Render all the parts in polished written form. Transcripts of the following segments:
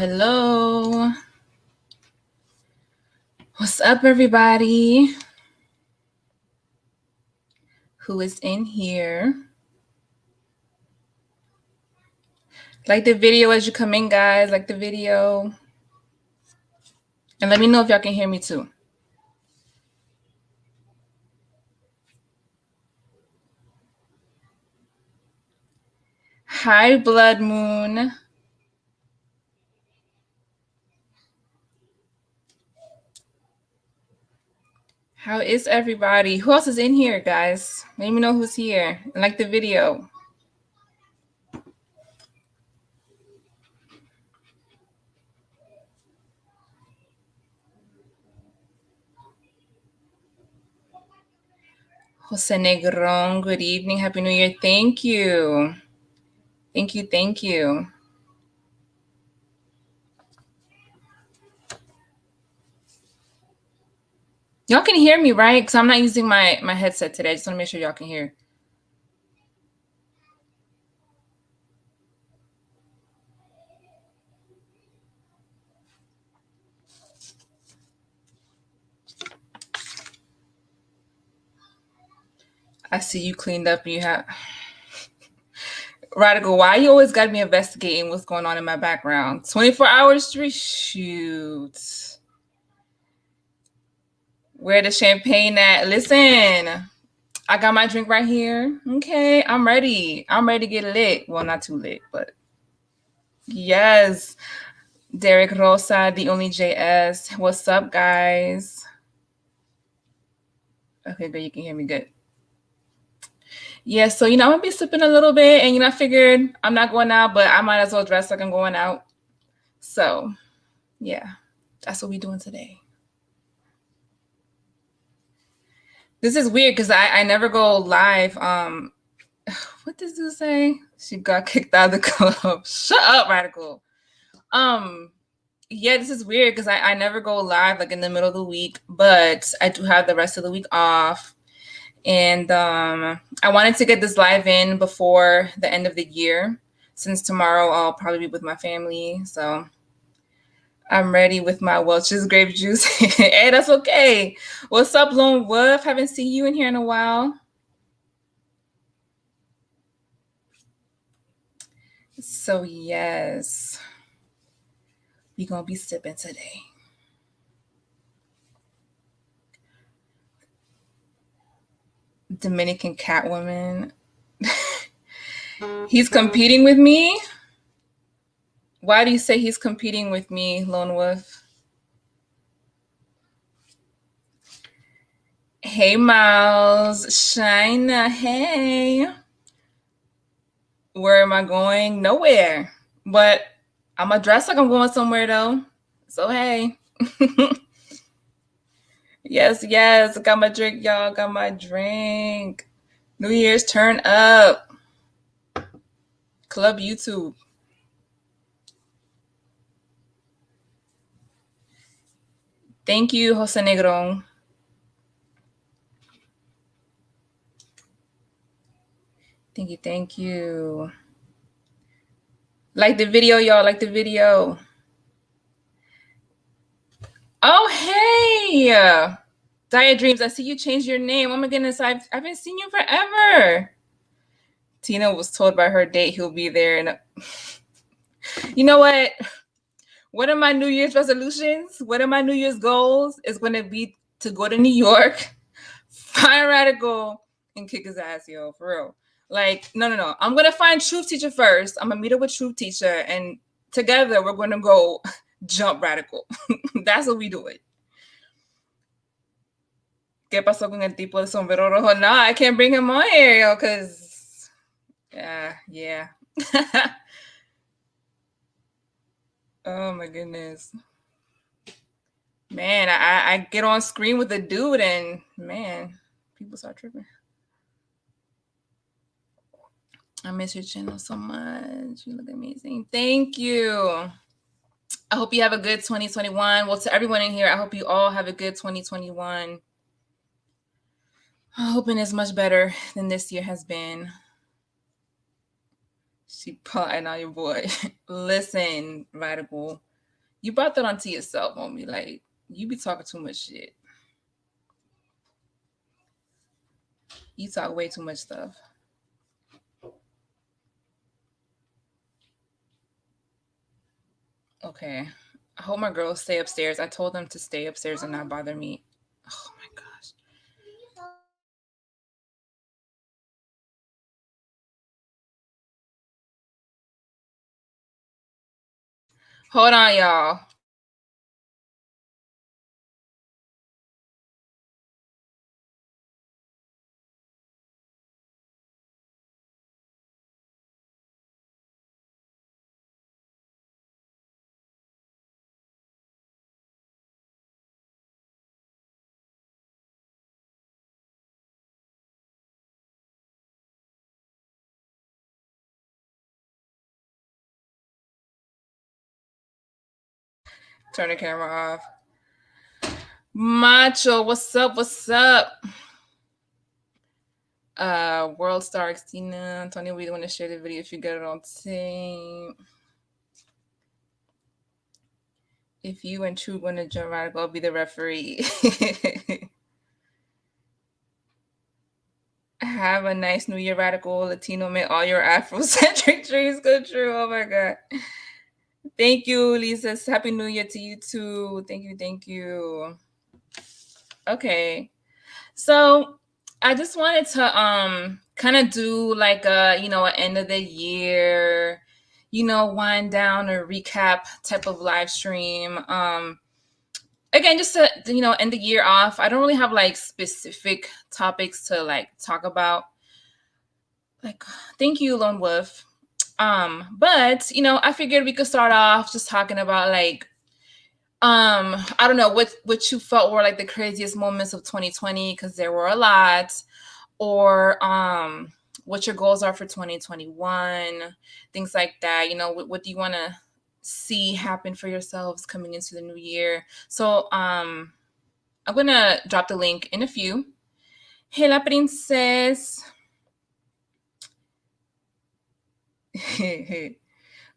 Hello. What's up, everybody? Who is in here? Like the video as you come in, guys. Like the video. And let me know if y'all can hear me too. Hi, Blood Moon. How is everybody? Who else is in here, guys? Let me know who's here. And like the video. Jose Negron, good evening. Happy New Year. Thank you. Thank you. Thank you. Y'all can hear me, right? Because I'm not using my headset today. I just want to make sure y'all can hear. I see you cleaned up. You have... Radical, why you always got me investigating what's going on in my background? 24 hours straight? Shoot. Where the champagne at? Listen, I got my drink right here. Okay, I'm ready. I'm ready to get lit. Well, not too lit, but yes. Derek Rosa, the only JS. What's up, guys? Okay, good. You can hear me good. Yeah, so, I'm going to be sipping a little bit, and, I figured I'm not going out, but I might as well dress like I'm going out. So, yeah, that's what we're doing today. This is weird because I never go live. What does this say? She got kicked out of the club. Shut up, Radical. Yeah, this is weird because I never go live like in the middle of the week, but I do have the rest of the week off. And I wanted to get this live in before the end of the year, since tomorrow I'll probably be with my family. So I'm ready with my Welch's grape juice. Hey, that's okay. What's up, Lone Wolf? Haven't seen you in here in a while. So, yes, we're going to be sipping today. Dominican Catwoman. He's competing with me? Why do you say he's competing with me, Lone Wolf? Hey, Miles. Shina, hey. Where am I going? Nowhere. But I'm going to dress like I'm going somewhere, though. So, hey. Yes. Got my drink, y'all. Got my drink. New Year's turn up. Club YouTube. Thank you, Jose Negron. Thank you. Like the video, y'all. Like the video. Oh, hey. Diet Dreams, I see you changed your name. Oh, my goodness. I haven't seen you forever. Tina was told by her date he'll be there. And you know what? One of my New Year's resolutions, one of my New Year's goals is going to be to go to New York, find Radical, and kick his ass, yo, for real. Like, no. I'm going to find Truth Teacher first. I'm going to meet up with Truth Teacher, and together we're going to go jump Radical. That's what we do it. ¿Qué pasó con el tipo de sombrero rojo? No, I can't bring him on here, yo, because, yeah. Oh, my goodness. Man, I get on screen with a dude, and, man, people start tripping. I miss your channel so much. You look amazing. Thank you. I hope you have a good 2021. Well, to everyone in here, I hope you all have a good 2021. I'm hoping it's much better than this year has been. She plotting on your boy. Listen, Radical. You brought that onto yourself, homie. Like, you be talking too much shit. You talk way too much stuff. Okay. I hope my girls stay upstairs. I told them to stay upstairs and not bother me. Oh my gosh. Hold on, y'all. Turn the camera off. Macho, what's up? What's up? World Star Xtina, Antonio, we want to share the video if you get it on tape. If you and True want to jump radical, I'll be the referee. Have a nice New Year, radical Latino. May all your Afrocentric dreams come true. Oh my god. Thank you, Lisa. Happy New Year to you too. Thank you. Thank you. Okay. So I just wanted to kind of do like a, an end of the year, wind down or recap type of live stream. Again, just to, end the year off. I don't really have like specific topics to like talk about. Like, thank you, Lone Wolf. But I figured we could start off just talking about like I don't know what you felt were like the craziest moments of 2020, because there were a lot, or what your goals are for 2021, things like that. What do you want to see happen for yourselves coming into the new year? So I'm gonna drop the link in a few. Hey la princess.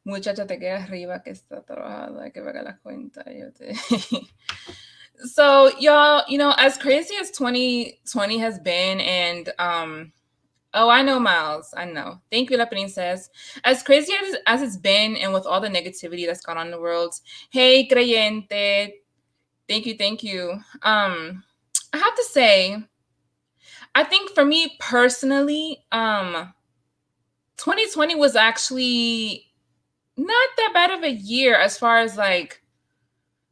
Muchacha, te quedas arriba que está trabajada, que paga las cuentas. So, y'all, as crazy as 2020 has been, and oh, I know, Miles. I know. Thank you, La Princess. As crazy as it's been, and with all the negativity that's gone on in the world. Hey, Creyente. Thank you, thank you. I have to say, I think for me personally, 2020 was actually not that bad of a year as far as like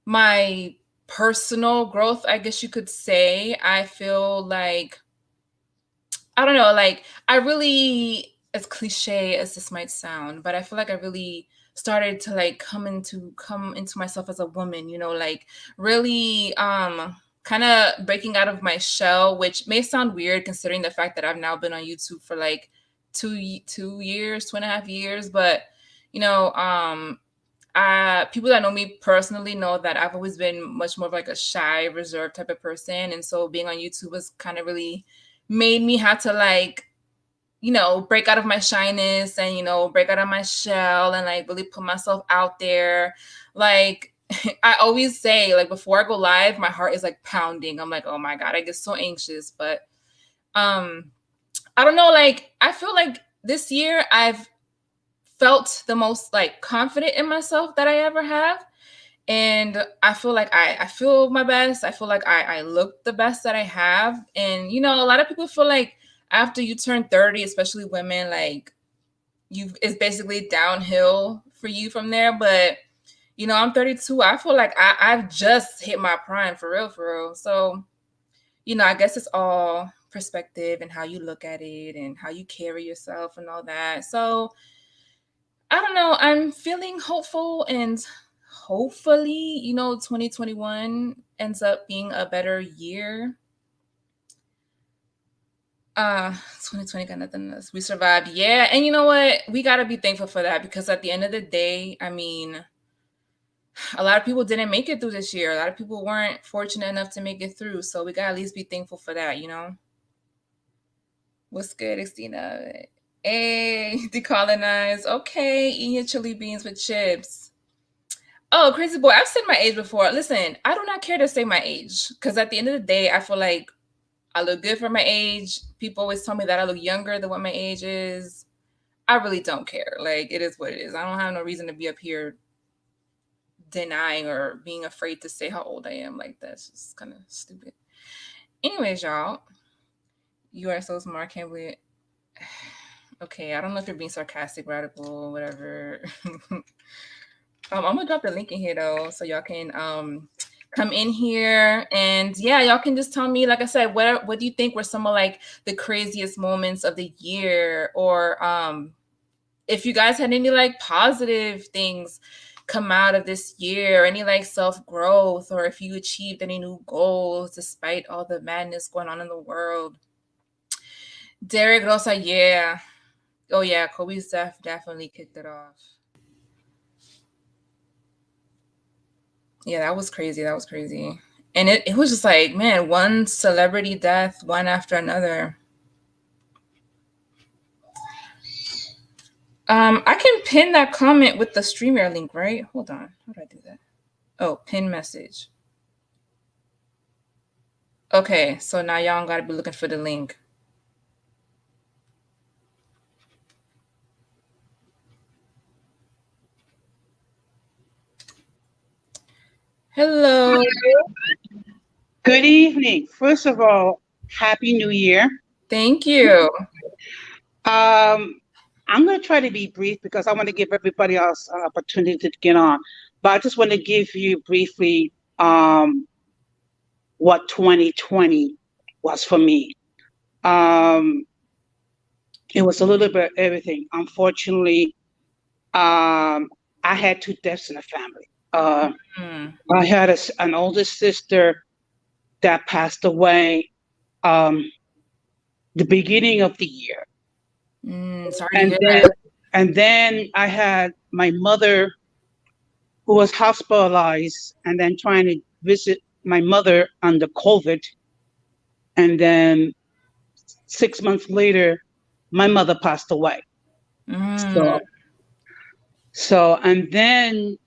my personal growth, I guess you could say. I feel like, I don't know, like I really, as cliche as this might sound, but I feel like I really started to like come into myself as a woman, like really kind of breaking out of my shell, which may sound weird considering the fact that I've now been on YouTube for like 2 years, 2.5 years, but people that know me personally know that I've always been much more of like a shy, reserved type of person. And so being on YouTube was kind of really made me have to like, break out of my shyness and, break out of my shell and like really put myself out there. Like I always say, like before I go live, my heart is like pounding. I'm like, oh my God, I get so anxious. But I don't know, like I feel like this year I've felt the most like confident in myself that I ever have. And I feel like I feel my best. I feel like I look the best that I have. And, a lot of people feel like after you turn 30, especially women, like it's basically downhill for you from there. But, I'm 32. I feel like I've just hit my prime for real, for real. So, I guess it's all perspective and how you look at it and how you carry yourself and all that. So, I don't know. I'm feeling hopeful, and hopefully, 2021 ends up being a better year. 2020 got nothing else. We survived. Yeah. And you know what? We got to be thankful for that, because at the end of the day, I mean, a lot of people didn't make it through this year. A lot of people weren't fortunate enough to make it through. So we got to at least be thankful for that, What's good, Christina? Hey, decolonize. Okay, eat your chili beans with chips. Oh, crazy boy. I've said my age before. Listen, I do not care to say my age because at the end of the day, I feel like I look good for my age. People always tell me that I look younger than what my age is. I really don't care. Like, it is what it is. I don't have no reason to be up here denying or being afraid to say how old I am. Like, that's just kind of stupid. Anyways, y'all, you are so smart. Can't believe it. Okay, I don't know if you're being sarcastic, radical, whatever. I'm gonna drop the link in here though, so y'all can come in here and yeah, y'all can just tell me, like I said, what do you think were some of like the craziest moments of the year, or if you guys had any like positive things come out of this year, any like self-growth, or if you achieved any new goals despite all the madness going on in the world. Derek Rosa, yeah. Oh yeah, Kobe's definitely kicked it off. Yeah, that was crazy. That was crazy. And it was just like, man, one celebrity death, one after another. I can pin that comment with the StreamYard link, right? Hold on. How do I do that? Oh, pin message. Okay, so now y'all gotta be looking for the link. Hello. Good evening. First of all, Happy New Year. Thank you. I'm going to try to be brief because I want to give everybody else an opportunity to get on. But I just want to give you briefly what 2020 was for me. It was a little bit of everything. Unfortunately, I had two deaths in the family. I had an older sister that passed away the beginning of the year. Sorry to hear that. And then I had my mother who was hospitalized, and then trying to visit my mother under COVID. And then 6 months later, my mother passed away. So, and then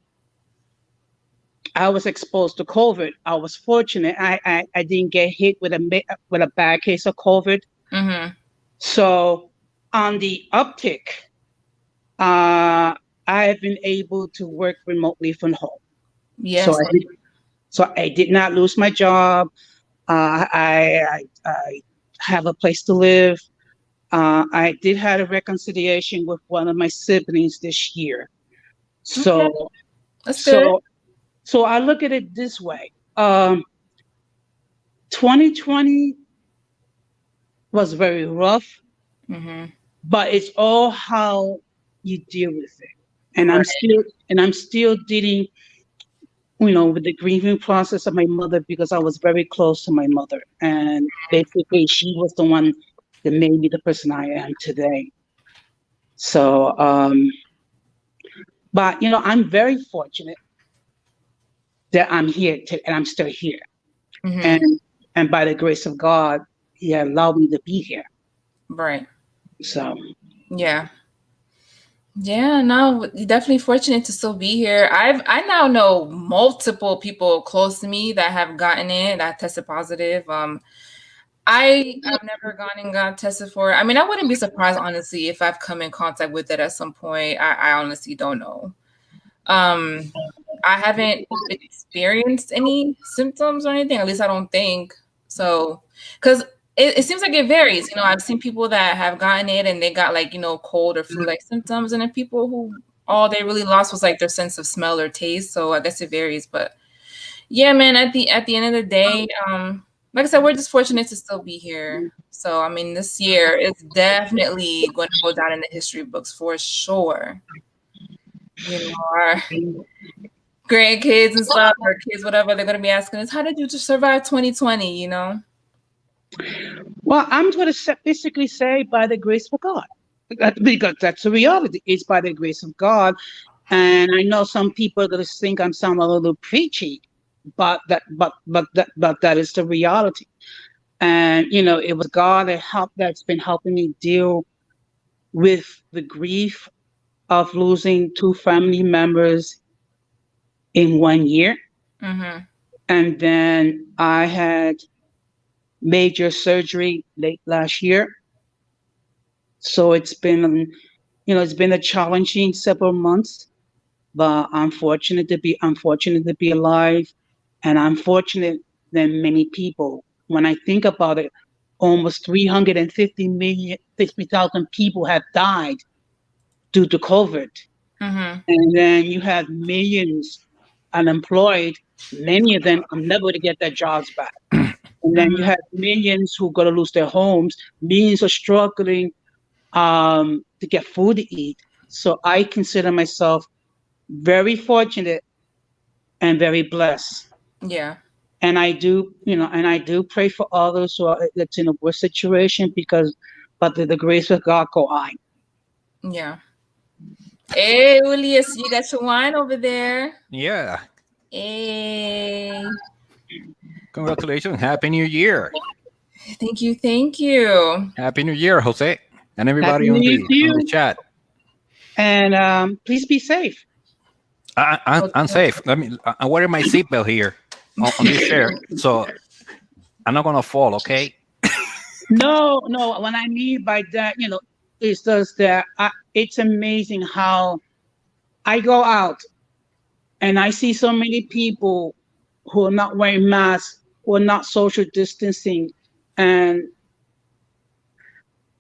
I was exposed to COVID. I was fortunate. I didn't get hit with a bad case of COVID. So on the uptick, I have been able to work remotely from home. Yes. So I did not lose my job. I have a place to live. I did have a reconciliation with one of my siblings this year. So, okay. That's good. So I look at it this way. 2020 was very rough, but it's all how you deal with it. And right. I'm still dealing, with the grieving process of my mother, because I was very close to my mother, and basically she was the one that made me the person I am today. So, but I'm very fortunate that I'm here and I'm still here, and by the grace of God, He allowed me to be here. Right. So. Yeah. Yeah, no, definitely fortunate to still be here. I now know multiple people close to me that have gotten it, that tested positive. I've never gone and got tested for it. I mean, I wouldn't be surprised, honestly, if I've come in contact with it at some point. I honestly don't know. I haven't experienced any symptoms or anything. At least I don't think so. Because it seems like it varies. I've seen people that have gotten it and they got like, cold or flu-like symptoms. And then people who all they really lost was like their sense of smell or taste. So I guess it varies. But yeah, man, at the end of the day, like I said, we're just fortunate to still be here. So, I mean, this year is definitely going to go down in the history books for sure. Our grandkids and stuff, or kids, whatever, they're going to be asking us, how did you just survive 2020, Well, I'm going to basically say by the grace of God, because that's the reality. It's by the grace of God. And I know some people are going to think I'm sounding a little preachy, but that is the reality. And it was God that's been helping me deal with the grief of losing two family members in 1 year. Mm-hmm. And then I had major surgery late last year. So it's been a challenging several months, but I'm fortunate to be alive, and I'm fortunate than many people. When I think about it, almost 50,000 people have died due to COVID. Mm-hmm. And then you have millions unemployed. Many of them are never to get their jobs back. And then you Mm-hmm. have millions who are going to lose their homes. Millions are struggling to get food to eat. So I consider myself very fortunate and very blessed. Yeah. And I do pray for others who are that's in a worse situation because, but the grace of God go on. Yeah. Hey, Julius, you got your wine over there. Yeah. Hey. Congratulations. Happy New Year. Thank you. Thank you. Happy New Year, Jose. And Happy everybody New Year to on the you, chat. and please be safe. I'm safe. I'm wearing my seatbelt here on this chair. So I'm not gonna fall, okay? No, no. What I mean by that, is just that it's amazing how I go out and I see so many people who are not wearing masks, who are not social distancing, and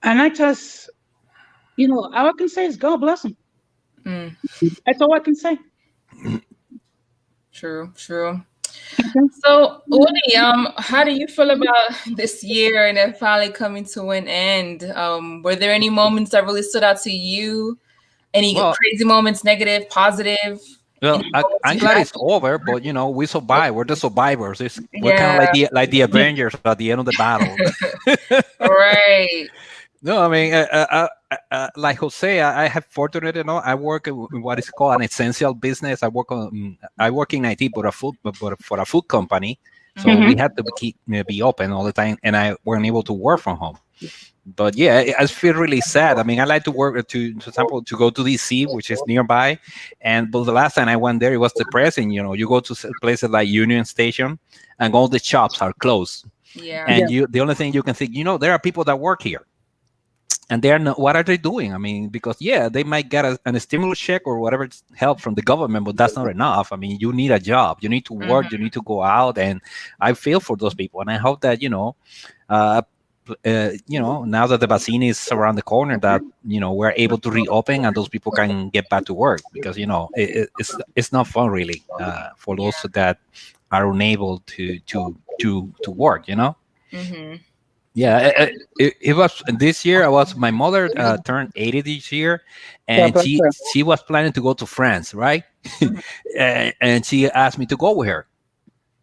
I just, all I can say is God bless them. Mm, That's all I can say. true. True. So, Uli, how do you feel about this year and it finally coming to an end? Were there any moments that really stood out to you? Any Well, crazy moments, negative, positive? Any moments I'm you glad had? it's over, but we survived. We're the survivors. We're kind of Yeah. like the Avengers at the end of the battle. Right. No, I mean, like Jose, I have fortunate, I work in what is called an essential business. I work in IT, but for a food company. So Mhm. we had to be open all the time, and I weren't able to work from home. But yeah, I feel really sad. I mean, I like to work for example, to go to DC, which is nearby, but the last time I went there, it was depressing. You go to places like Union Station, and all the shops are closed, Yeah. and the only thing you can think, there are people that work here and they're not, what are they doing? I mean, because yeah, they might get a stimulus check or whatever help from the government, but that's not enough. I mean, you need a job, you need to work, you need to go out, and I feel for those people, and I hope that uh, now that the vaccine is around the corner, that we're able to reopen and those people can get back to work, because it's not fun really for Yeah. those that are unable to work. Mm-hmm. Yeah, it was this year. My mother turned 80 this year, God and bless her. she was planning to go to France, right? Mhm. And she asked me to go with her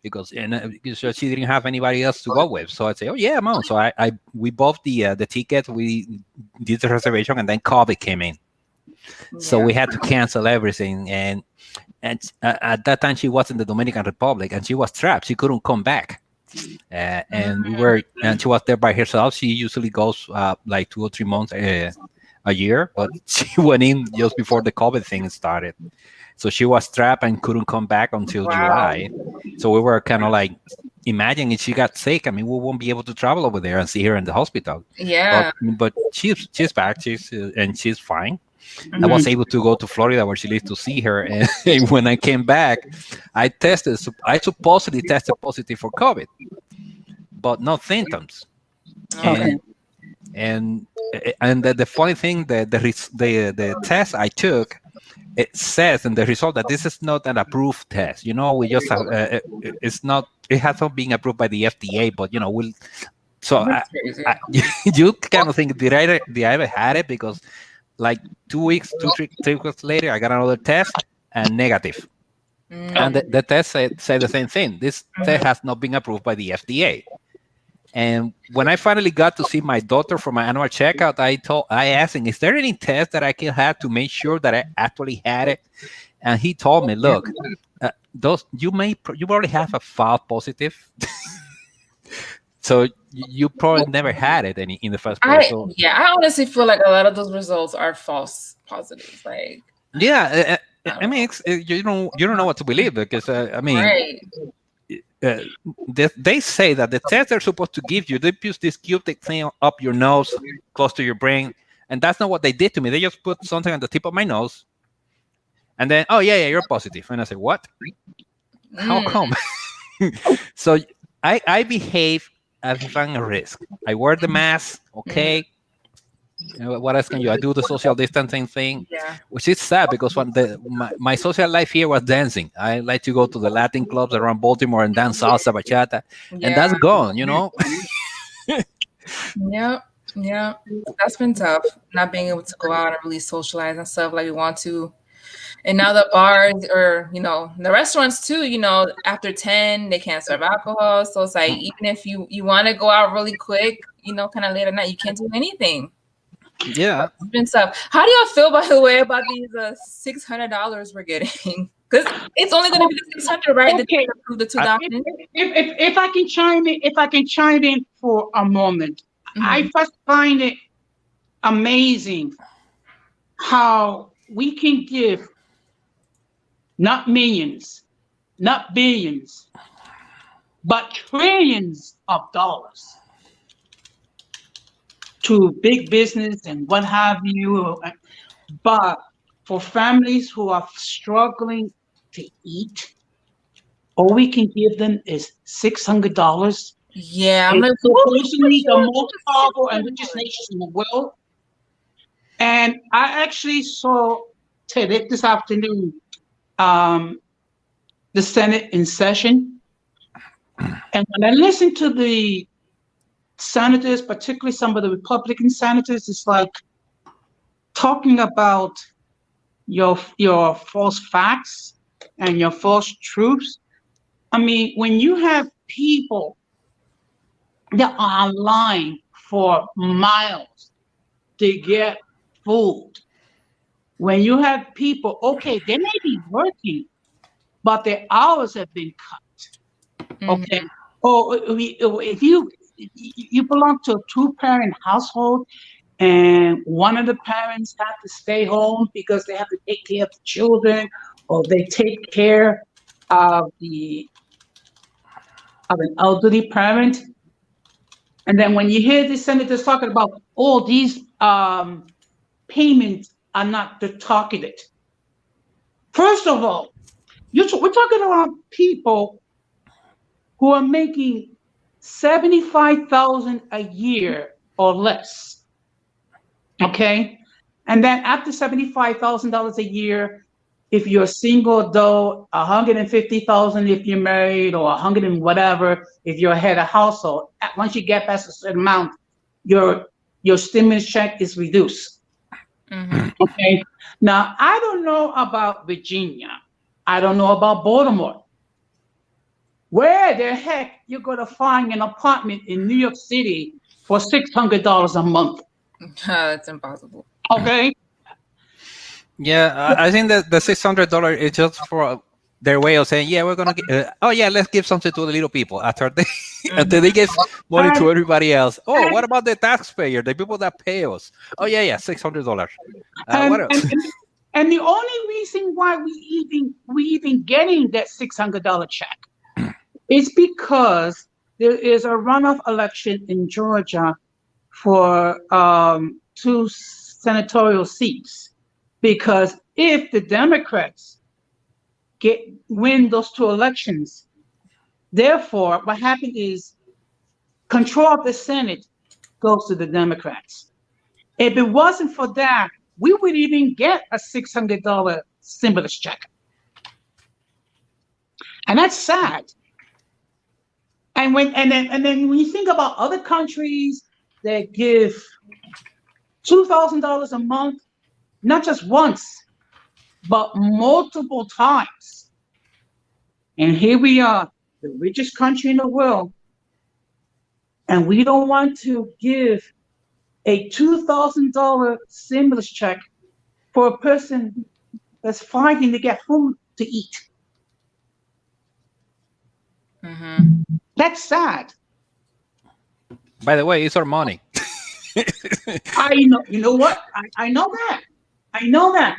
because she didn't have anybody else to go with. So I'd say, "Oh yeah, mom." So we bought the ticket, we did the reservation, and then COVID came in, so Yeah. we had to cancel everything. And at that time, she was in the Dominican Republic, and she was trapped. She couldn't come back. And she was there by herself. She usually goes like 2 or 3 months a year, but she went in just before the COVID thing started. So she was trapped and couldn't come back until Wow. July. So we were kind of like, imagine if she got sick. I mean, we won't be able to travel over there and see her in the hospital. But Yeah. she's back. And she's fine. I Mhm. was able to go to Florida where she lives to see her, and when I came back, I supposedly tested positive for COVID, but no symptoms. Okay. Okay. And the funny thing, the test I took, it says in the result that this is not an approved test. We just have it's not, it hasn't been approved by the FDA, but we'll. So That's crazy. you kind of think, did I ever had it? Because like 2 weeks, 3 weeks later, I got another test and negative. And Mm. the test said the same thing. This Mhm. test has not been approved by the FDA. And when I finally got to see my doctor for my annual checkout, I asked him, "Is there any test that I can have to make sure that I actually had it?" And he told me, "Look, those you probably have a false positive, so you probably never had it in the first place." So I honestly feel like a lot of those results are false positives. Like, yeah, I mean, you don't know what to believe because I mean, right. they say that the test they're supposed to give you, they use this Q-tip thing up your nose, close to your brain, and that's not what they did to me. They just put something on the tip of my nose, and then, oh yeah, you're positive. And I said, what? How come? So I behave as if I'm a risk. I wear the mask, okay. What else can you? I do the social distancing thing, which is sad because when my social life here was dancing. I like to go to the Latin clubs around Baltimore and dance salsa, bachata, and that's gone. Yeah, that's been tough. Not being able to go out and really socialize and stuff like we want to. And now the bars or the restaurants too. After 10, they can't serve alcohol. So it's like even if you want to go out really quick, kind of late at night, you can't do anything. Yeah, it's been tough. How do y'all feel, by the way, about these $600 we're getting? Because it's only going to be the $600, right? Okay. The two doctors. If I can chime in for a moment, I first find it amazing how we can give not millions, not billions, but trillions of dollars to big business and what have you. But for families who are struggling to eat, all we can give them is $600. Yeah, I'm like, supposedly the most powerful and richest nation in the world. And I actually saw today, this afternoon, the Senate in session. And when I listened to the senators, particularly some of the Republican senators, it's like talking about your false facts and your false truths. I mean, when you have people that are online for miles to get food, when you have people, okay, they may be working, but their hours have been cut. Okay. Or if you belong to a two-parent household and one of the parents have to stay home because they have to take care of the children, or they take care of an elderly parent. And then when you hear the senators talking about, these payments are not the targeted. First of all, we're talking about people who are making $75,000 a year or less. Okay, and then after $75,000 a year, if you're a single adult, $150,000 if you're married, or $100 and whatever if you're a head of household. Once you get past a certain amount, your stimulus check is reduced. Okay. Now I don't know about Virginia. I don't know about Baltimore. Where the heck you're gonna find an apartment in New York City for $600 a month? It's impossible. Okay. Yeah, I think that the $600 is just for their way of saying, yeah, we're gonna get, let's give something to the little people after they give money to everybody else. Oh, what about the taxpayer, the people that pay us? Oh yeah, $600. What else? And the only reason why we even getting that $600 check is because there is a runoff election in Georgia for 2 senatorial seats. Because if the Democrats win those 2 elections, therefore what happened is control of the Senate goes to the Democrats. If it wasn't for that, we would even get a $600 stimulus check. And that's sad. And then when you think about other countries that give $2,000 a month, not just once, but multiple times. And here we are, the richest country in the world, and we don't want to give a $2,000 stimulus check for a person that's fighting to get food to eat. That's sad. By the way, it's our money. You know what? I know that.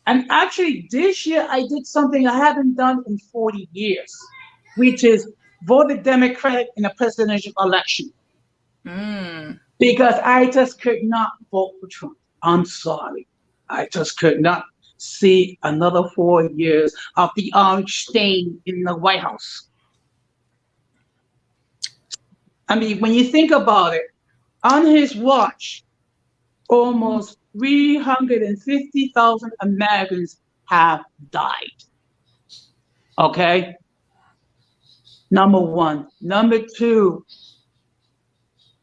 And actually, this year I did something I haven't done in 40 years, which is voted Democratic in a presidential election. Because I just could not vote for Trump. I'm sorry. I just could not see another 4 years of the orange stain in the White House. I mean, when you think about it, on his watch, almost 350,000 Americans have died. Okay? Number one. Number two,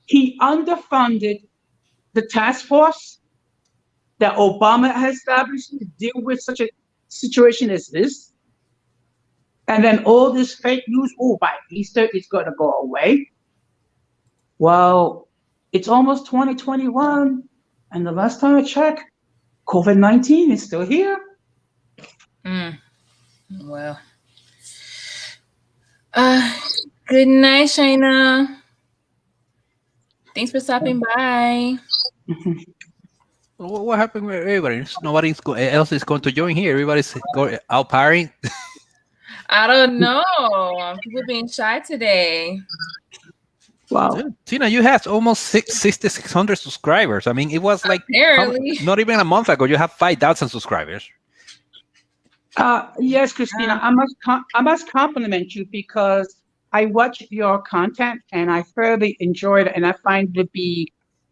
he underfunded the task force that Obama has established to deal with such a situation as this. And then all this fake news, by Easter, it's going to go away. Well, it's almost 2021. And the last time I checked, COVID-19 is still here. Well. Good night, Shayna. Thanks for stopping by. What happened with everybody? Nobody else is going to join here. Everybody's out partying. I don't know. People being shy today. Wow. Tina, you have almost 6,600 subscribers. I mean, it was like not even a month ago. You have 5,000 subscribers. Yes, Christina, I must compliment you because I watch your content and I thoroughly enjoy it, and I find it to be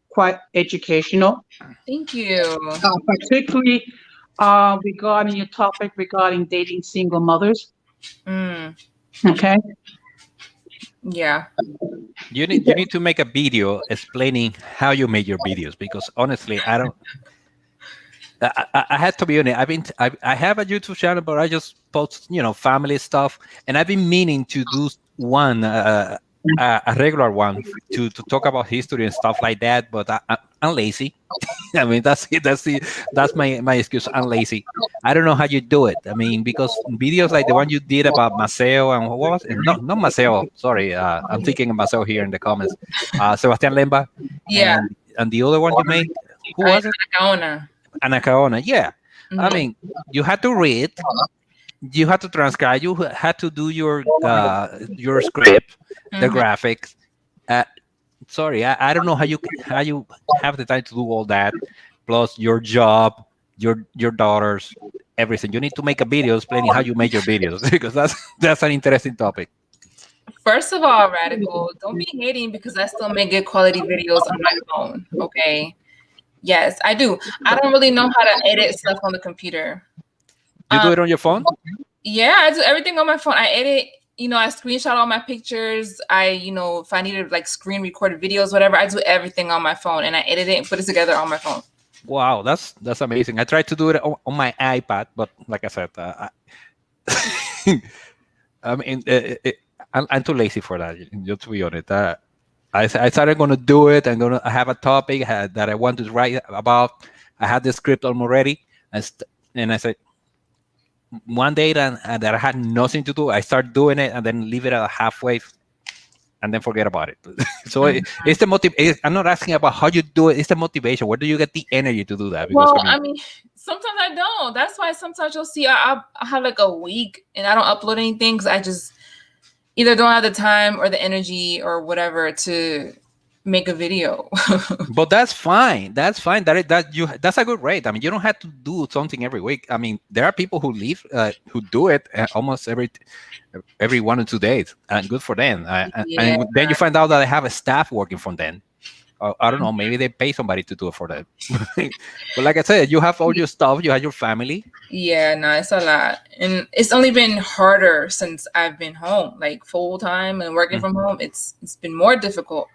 quite educational. Thank you. Particularly regarding your topic regarding dating single mothers. Okay. Yeah. You need to make a video explaining how you made your videos, because honestly, I had to be honest. I have a YouTube channel, but I just post family stuff, and I've been meaning to do one a regular one to talk about history and stuff like that, but I'm lazy. I mean, that's my excuse. I'm lazy. I don't know how you do it. I mean, because videos like the one you did about Maceo and what was it? Not Maceo. Sorry, I'm thinking of Maceo here in the comments. Sebastián Lemba. Yeah. And the other one you made, who was it? Anacaona. Yeah. I mean, you had to read. You had to transcribe. You had to do your script, the graphics. Sorry, I don't know how you have the time to do all that, plus your job, your daughters, everything. You need to make a video explaining how you make your videos, because that's an interesting topic. First of all, Radical, don't be hating because I still make good quality videos on my phone. Okay. Yes, I do. I don't really know how to edit stuff on the computer. You do it on your phone? Yeah, I do everything on my phone. I edit, I screenshot all my pictures. If I need to like screen record videos, whatever, I do everything on my phone, and I edit it and put it together on my phone. Wow, that's amazing. I tried to do it on my iPad, but like I said, I mean, I'm too lazy for that. Just to be honest, I started going to do it. I have a topic that I want to write about. I had the script already, and I said, one day that I had nothing to do, I start doing it and then leave it at halfway and then forget about it. So it's the motivation. I'm not asking about how you do it. It's the motivation. Where do you get the energy to do that? Because, I mean, sometimes I don't. That's why sometimes you'll see I have like a week and I don't upload anything because I just either don't have the time or the energy or whatever to make a video. But that's fine. That's fine. That's a good rate. I mean, you don't have to do something every week. I mean, there are people who do it almost every 1 or 2 days, and good for them. And then you find out that they have a staff working for them. I don't know. Maybe they pay somebody to do it for them. But like I said, you have all your stuff. You have your family. Yeah, no, it's a lot, and it's only been harder since I've been home, like full time and working from home. It's been more difficult.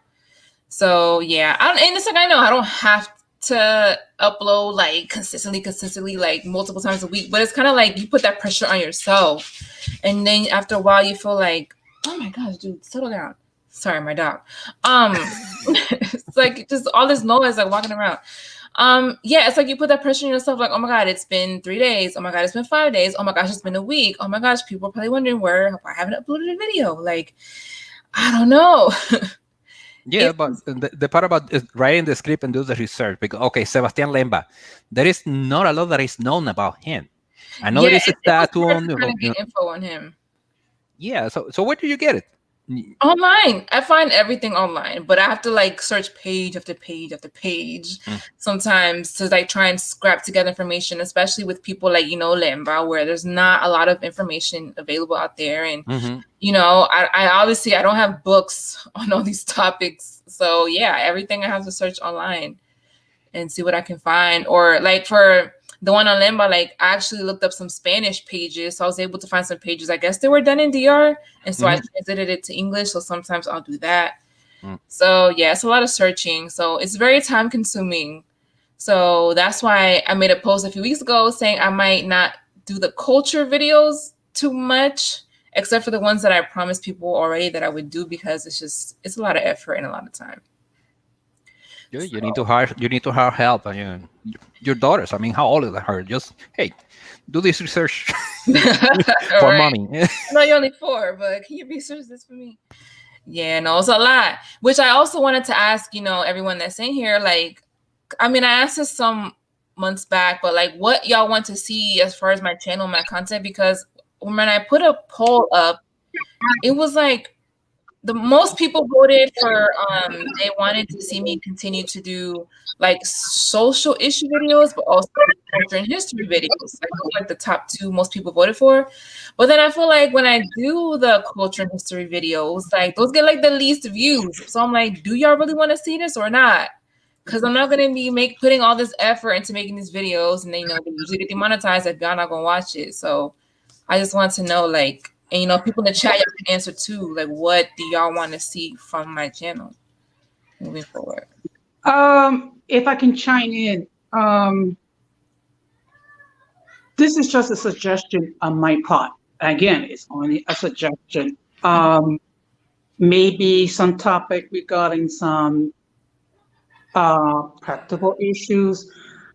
So yeah, and it's like I know I don't have to upload like consistently, like multiple times a week, but it's kind of like you put that pressure on yourself, and then after a while you feel like, oh my gosh, dude, settle down. Sorry, my dog. It's like just all this noise, like walking around. Yeah, it's like you put that pressure on yourself, like, oh my God, it's been 3 days. Oh my God, it's been 5 days. Oh my gosh, it's been a week. Oh my gosh, people are probably wondering why I haven't uploaded a video. Like, I don't know. Yeah, but the part about writing the script and do the research, because okay, Sebastián Lemba, there is not a lot that is known about him. I know there is a it was tattoo hard on to kind the, of get info on him. yeah. So where do you get it? Online. I find everything online, but I have to like search page after page after page sometimes to like try and scrap together information, especially with people like, Lemba, where there's not a lot of information available out there. And, I obviously, I don't have books on all these topics. So yeah, everything I have to search online and see what I can find. Or like for the one on Lemba, like I actually looked up some Spanish pages. So I was able to find some pages. I guess they were done in DR. And so I translated it to English. So sometimes I'll do that. So yeah, it's a lot of searching. So it's very time consuming. So that's why I made a post a few weeks ago saying I might not do the culture videos too much, except for the ones that I promised people already that I would do, because it's a lot of effort and a lot of time. You need to hire help. Your daughters. I mean, how old is her? Just hey, do this research for mommy. No, you're only 4, but can you research this for me? Yeah, no, it's a lot. Which I also wanted to ask, everyone that's in here, like, I mean, I asked this some months back, but like, what y'all want to see as far as my channel, my content? Because when I put a poll up, it was like, the most people voted for they wanted to see me continue to do like social issue videos, but also culture and history videos. Like the top 2 most people voted for. But then I feel like when I do the culture and history videos, like those get like the least views. So I'm like, do y'all really want to see this or not? Because I'm not gonna be putting all this effort into making these videos, and then they usually get demonetized if y'all not gonna watch it. So I just want to know, like, and people in the chat, y'all can answer too. Like, what do y'all want to see from my channel moving forward? If I can chime in, this is just a suggestion on my part. Again, it's only a suggestion. Maybe some topic regarding some practical issues,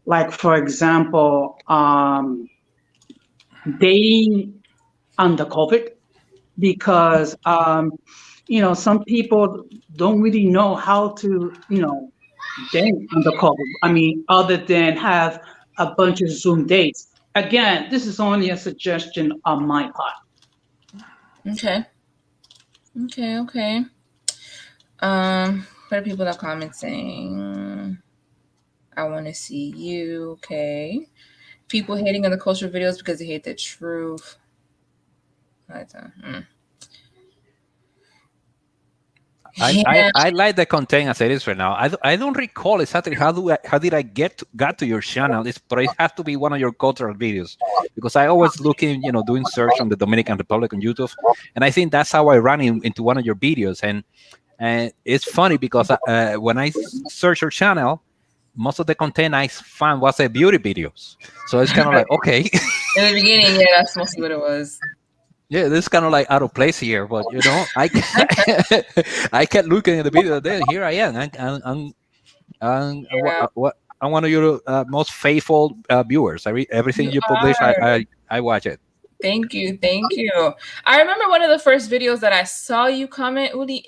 like for example, dating under COVID, because some people don't really know how to date under COVID. I mean, other than have a bunch of Zoom dates. Again, this is only a suggestion on my part. Okay. What are people that comment saying? I want to see you. Okay. People hating on the culture videos because they hate the truth. I like the content as it is right now. I don't recall exactly how did I got to your channel. But it has to be one of your cultural videos, because I always looking doing search on the Dominican Republic on YouTube, and I think that's how I ran into one of your videos. And it's funny because when I search your channel, most of the content I found was beauty videos. So it's kind of like, okay. In the beginning, yeah, that's mostly what it was. Yeah, this is kind of like out of place here, but I kept looking at the video. Then here I am. I'm one of your most faithful viewers. Everything you publish, I watch it. Thank you. I remember one of the first videos that I saw you comment, Uli.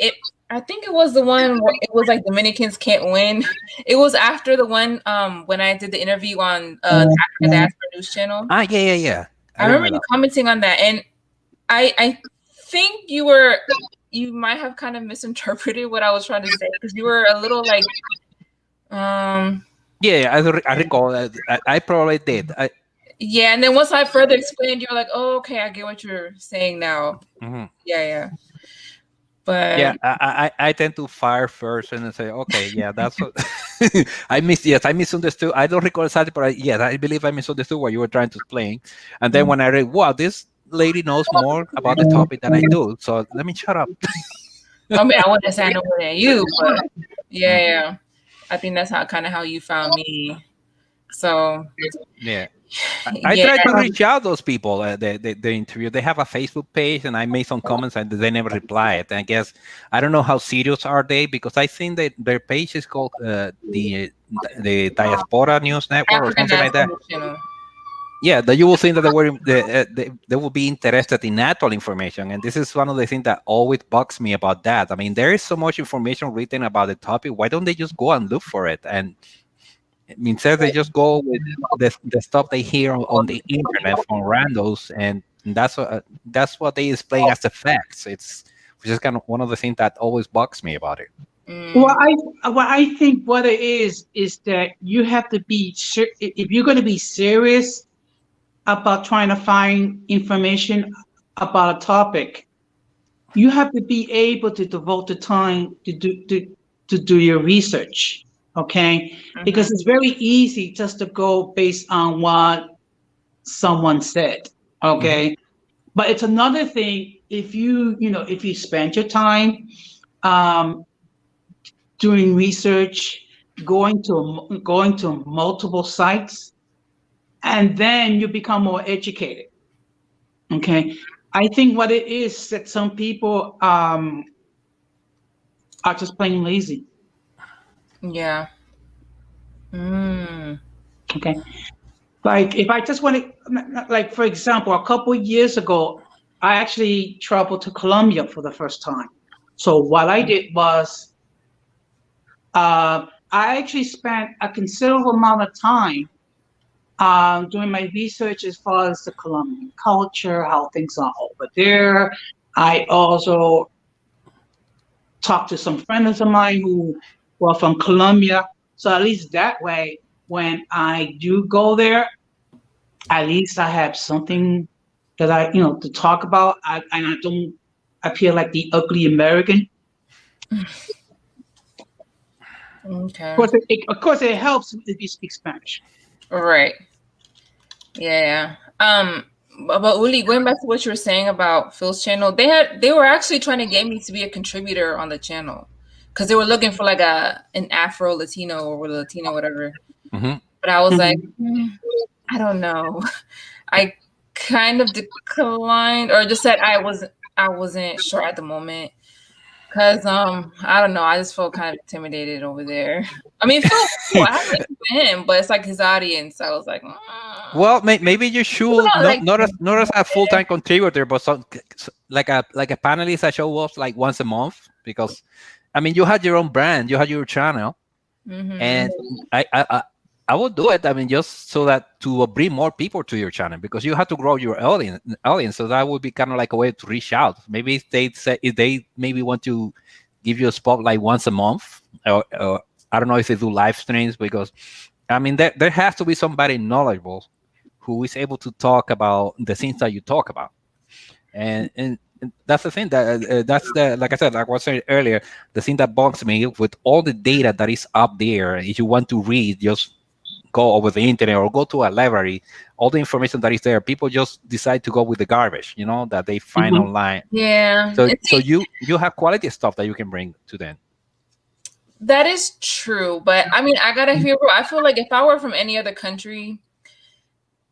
I think it was the one where it was like Dominicans can't win. It was after the one when I did the interview on the African Diaspora News Channel. Yeah. I remember you commenting on that, and I think you might have kind of misinterpreted what I was trying to say, because you were a little like yeah, I recall that. I probably did. Yeah, and then once I further explained, you're like, oh, okay, I get what you're saying now. Yeah. But yeah, I tend to fire first and then say, okay, yeah, that's what I misunderstood. I don't recall exactly, but I believe I misunderstood what you were trying to explain. And then when I read, wow, this lady knows more about the topic than I do, so let me shut up. I mean, I wouldn't say I know more than you, but yeah. I think that's how you found me. So yeah. I tried to reach out those people. The interview. They have a Facebook page, and I made some comments, and they never replied. And I guess I don't know how serious are they, because I think that their page is called the Diaspora News Network or something like that. yeah, that you will think that they will be interested in actual information, and this is one of the things that always bugs me about that. I mean, there is so much information written about the topic. Why don't they just go and look for it? And instead, they just go with the stuff they hear on the internet from randos, and that's what they explain as the facts. It's which is kind of one of the things that always bugs me about it. Well, I think what it is that you have to be if you're going to be serious about trying to find information about a topic, you have to be able to devote the time to do your research. Okay, because it's very easy just to go based on what someone said. Okay, but it's another thing if if you spend your time doing research, going to multiple sites, and then you become more educated. Okay, I think what it is that some people are just plain lazy. Yeah. Okay, like if I just want to, like for example, a couple of years ago, I actually traveled to Colombia for the first time. So what I did was, I actually spent a considerable amount of time doing my research as far as the Colombian culture, how things are over there. I also talked to some friends of mine who were from Colombia. So at least that way, when I do go there, at least I have something that to talk about. And I don't appear like the ugly American. Okay. Of course, it helps if you speak Spanish. Right. Yeah. But Uli, going back to what you were saying about Phil's channel, they were actually trying to get me to be a contributor on the channel because they were looking for like an Afro Latino or Latino whatever. But I was like, I don't know. I kind of declined or just said I wasn't sure at the moment. Cause I don't know, I just felt kind of intimidated over there. I mean, Phil, cool. I have to him, but it's like his audience. I was like, well, maybe you should not as a full-time contributor, but like a panelist that show up like once a month. Because I mean, you had your own brand, you had your channel, and I would do it. I mean, just so that to bring more people to your channel, because you have to grow your audience. So that would be kind of like a way to reach out. Maybe if they maybe want to give you a spotlight once a month, or I don't know if they do live streams, because I mean there has to be somebody knowledgeable who is able to talk about the things that you talk about, and that's the thing that's the, like I said, like I was saying earlier, the thing that bugs me with all the data that is up there. If you want to read, just go over the internet or go to a library. All the information that is there, people just decide to go with the garbage, that they find online. Yeah. So you have quality stuff that you can bring to them. That is true, but I mean, I gotta hear. I feel like if I were from any other country,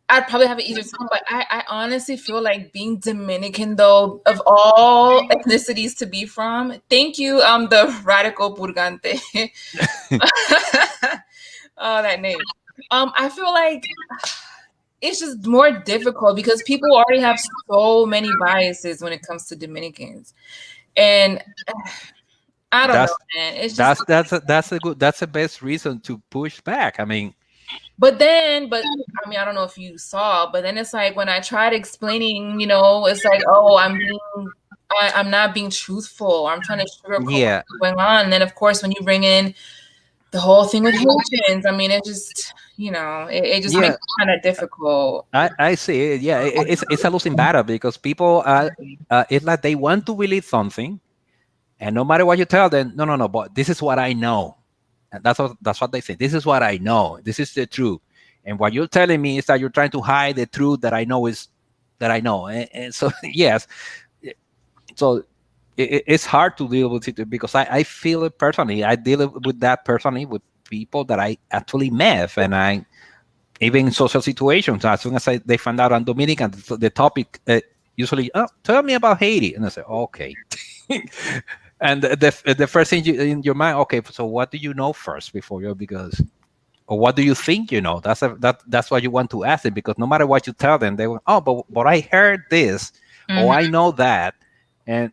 I'd probably have an easier time. But I honestly feel like being Dominican, though, of all ethnicities to be from. Thank you, the radical Purgante. Oh, that name. I feel like it's just more difficult because people already have so many biases when it comes to Dominicans, and I don't know, man. It's just that's the best reason to push back. I mean, but I mean, I don't know if you saw, but then it's like when I tried explaining, it's like, oh, I'm not being truthful. I'm trying to sugarcoat what's going on, and then of course when you bring in the whole thing with Haitians, I mean, it just, it just makes it kind of difficult. I see it. Yeah, it's a losing battle because people it's like they want to believe something, and no matter what you tell them, no, but this is what I know, and that's what they say. This is what I know. This is the truth, and what you're telling me is that you're trying to hide the truth that I know and so yes, so. It's hard to deal with it because I feel it personally. I deal with that personally with people that I actually met, and I even in social situations. As soon as they find out I'm Dominican, the topic usually, oh, tell me about Haiti, and I say, okay. And the first thing in your mind, okay, so what do you know first before you? Because or what do you think you know? That's what you want to ask them, because no matter what you tell them, they will, oh, but I heard this, or I know that, and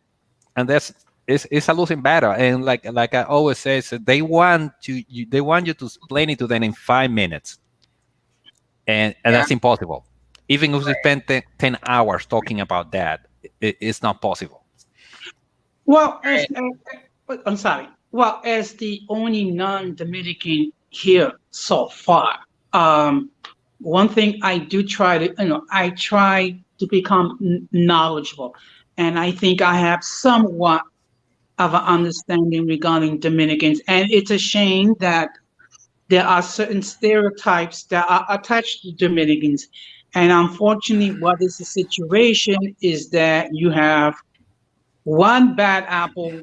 that's it's a losing battle. And like I always say, so they want you to explain it to them in 5 minutes, and Yeah. that's impossible. Even if you spend 10 hours talking about that, it's not possible. Well, Right. I'm sorry. Well, as the only non-Dominican here so far, one thing I do try to, I try to become knowledgeable, and I think I have somewhat of an understanding regarding Dominicans. And it's a shame that there are certain stereotypes that are attached to Dominicans. And unfortunately, what is the situation is that you have one bad apple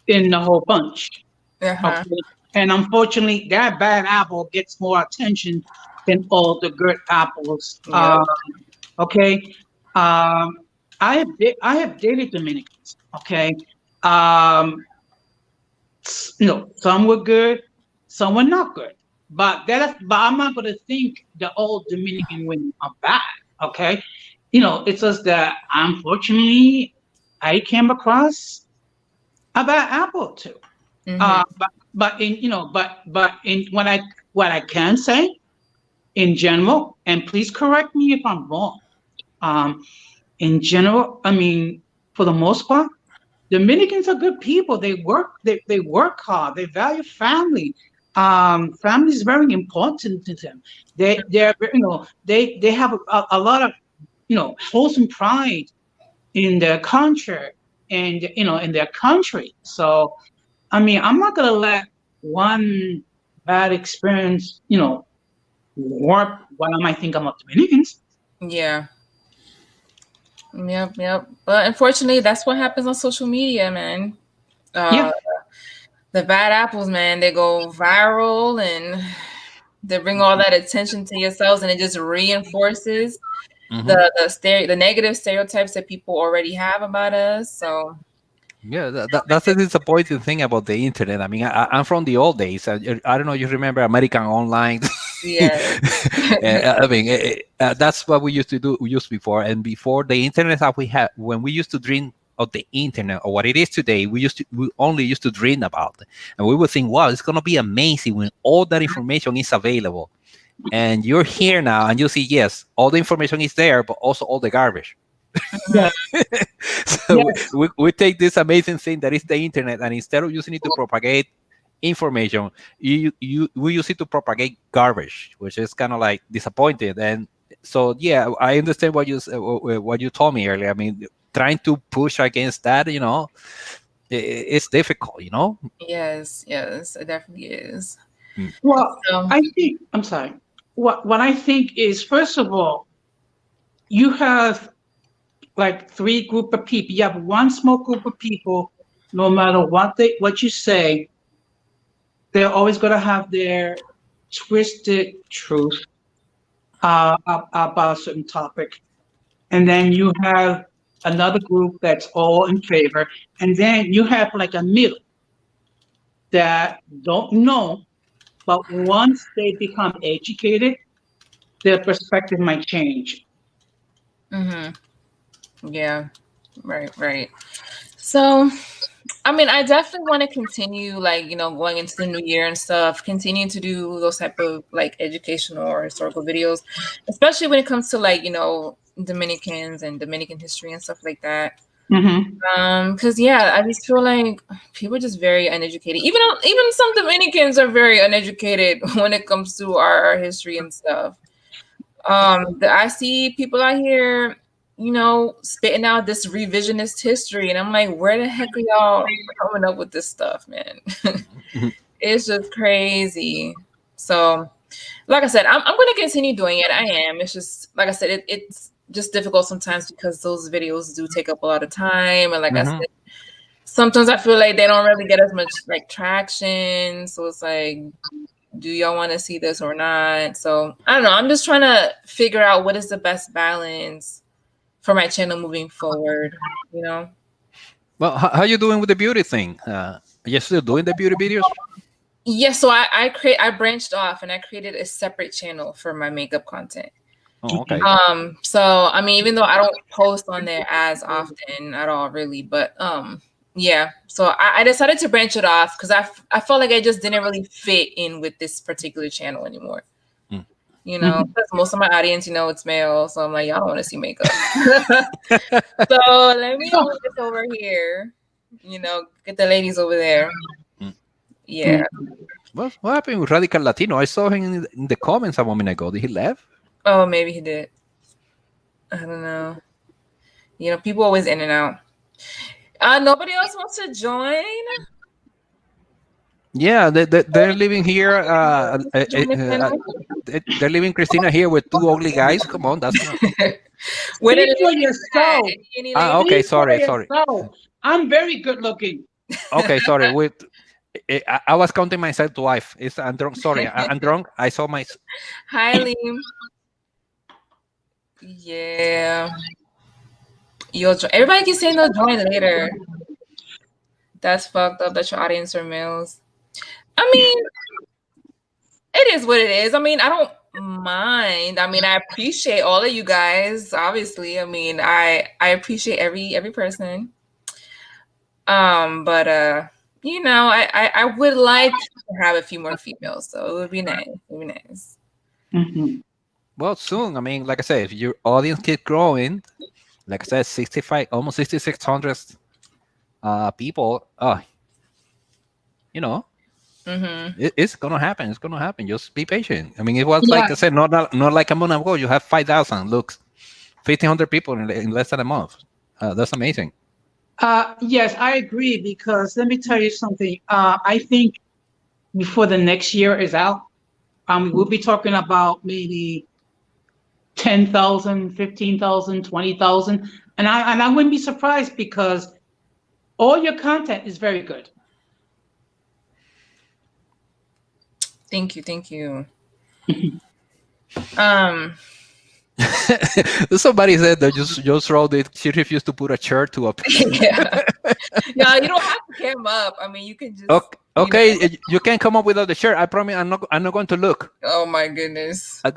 in the whole bunch. Uh-huh. Okay. And unfortunately, that bad apple gets more attention than all the good apples. Yep. Okay. Um, I have dated Dominicans. Okay. Um, some were good, some were not good. But I'm not going to think the old Dominican women are bad. Okay. It's just that unfortunately I came across a bad apple too. But in but in what I can say in general, and please correct me if I'm wrong. Um, in general, I mean, for the most part, Dominicans are good people. They work hard. They value family. Family is very important to them. They have a lot of wholesome pride in their culture and in their country. So I mean, I'm not gonna let one bad experience, warp what I might think about Dominicans. Yeah. Yep. But unfortunately, that's what happens on social media, man. Yeah, The bad apples, man, they go viral and they bring all that attention to yourselves, and it just reinforces the negative stereotypes that people already have about us. So Yeah, that's the disappointing thing about the internet. I mean, I'm from the old days. I don't know if you remember American Online. yeah. I mean, that's what we used to do. We used before, and before the internet that we had, when we used to dream of the internet or what it is today, we only used to dream about it, and we would think, wow, it's gonna be amazing when all that information is available. And you're here now, and you see, yes, all the information is there, but also all the garbage. yeah, So yes, we take this amazing thing that is the internet, and instead of using it to propagate information, we use it to propagate garbage, which is kind of like disappointed. And so yeah, I understand what you told me earlier. I mean, trying to push against that, it's difficult. Yes, it definitely is. Well, So I'm sorry. What I think is, first of all, you have like three group of people. You have one small group of people. No matter what you say, they're always going to have their twisted truth about a certain topic. And then you have another group that's all in favor. And then you have like a middle that don't know, but once they become educated, their perspective might change. yeah, right. So I mean, I definitely want to continue, like, going into the new year and stuff, continue to do those type of like educational or historical videos, especially when it comes to like, Dominicans and Dominican history and stuff like that. Because I just feel like people are just very uneducated. Even some Dominicans are very uneducated when it comes to our history and stuff. I see people out here, spitting out this revisionist history, and I'm like, where the heck are y'all coming up with this stuff, man? It's just crazy. So, like I said, I'm going to continue doing it. I am. It's just, like I said, it's just difficult sometimes because those videos do take up a lot of time, and like I said, sometimes I feel like they don't really get as much like traction. So it's like, do y'all want to see this or not? So I don't know. I'm just trying to figure out what is the best balance for my channel moving forward. Well, how you doing with the beauty thing? Are you still doing the beauty videos? Yeah, so I branched off and I created a separate channel for my makeup content. Oh, okay. So I mean, even though I don't post on there as often at all, really, but yeah. So I decided to branch it off because I felt like I just didn't really fit in with this particular channel anymore. You know, because most of my audience, you know, it's male, so I'm like, y'all don't want to see makeup. So let me move this over here. You know, get the ladies over there. Yeah. What happened with Radical Latino? I saw him in the comments a moment ago. Did he left? Oh, maybe he did. I don't know. You know, people always in and out. Nobody else wants to join? Yeah, they're living here. They're leaving Christina here with two ugly guys. Come on, that's not. Where did Speak for yourself. Okay, Speak for sorry. yourself. I'm very good looking. Okay, sorry. I was counting myself twice. I'm drunk. Sorry, I'm drunk. I saw my. Hi, Liam. Yeah. Everybody keeps saying they'll join later. That's fucked up that your audience are males. I mean, it is what it is. I mean, I don't mind. I mean, I appreciate all of you guys. Obviously, I mean, I appreciate every person. But you know, I would like to have a few more females, so it would be nice. It would be nice. Well, soon. I mean, like I said, if your audience keeps growing, like I said, 65, almost 6,600 people. You know. It's gonna happen. It's gonna happen. Just be patient. I mean, it was like I said, not like a month ago. You have 5,000. Look, 1,500 people in less than a month. That's amazing. Yes, I agree, because let me tell you something. I think before the next year is out, we'll be talking about maybe 10,000, 15,000, 20,000, and I wouldn't be surprised, because all your content is very good. Thank you. Somebody said that just wrote it. She refused to put a shirt to a. Yeah. No, you don't have to cam up. I mean, you can just. Okay, you can come up without the shirt. I promise. I'm not going to look. Oh my goodness. I'm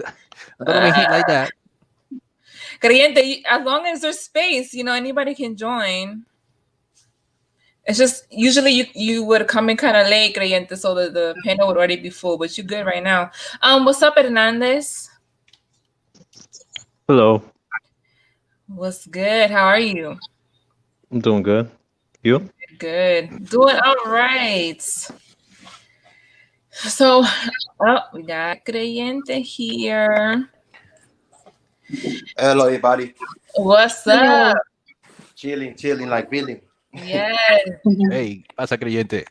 gonna make it like that. Creyente, as long as there's space, you know, anybody can join. It's just usually you would come in kind of late, Creyente, so the panel would already be full, but you're good right now. What's up, Hernandez? Hello. What's good? How are you? I'm doing good. You? Good. Doing all right. So, we got Creyente here. Hello, everybody. What's up? Chilling like Billy. Yes. Hey, pasa, Creyente.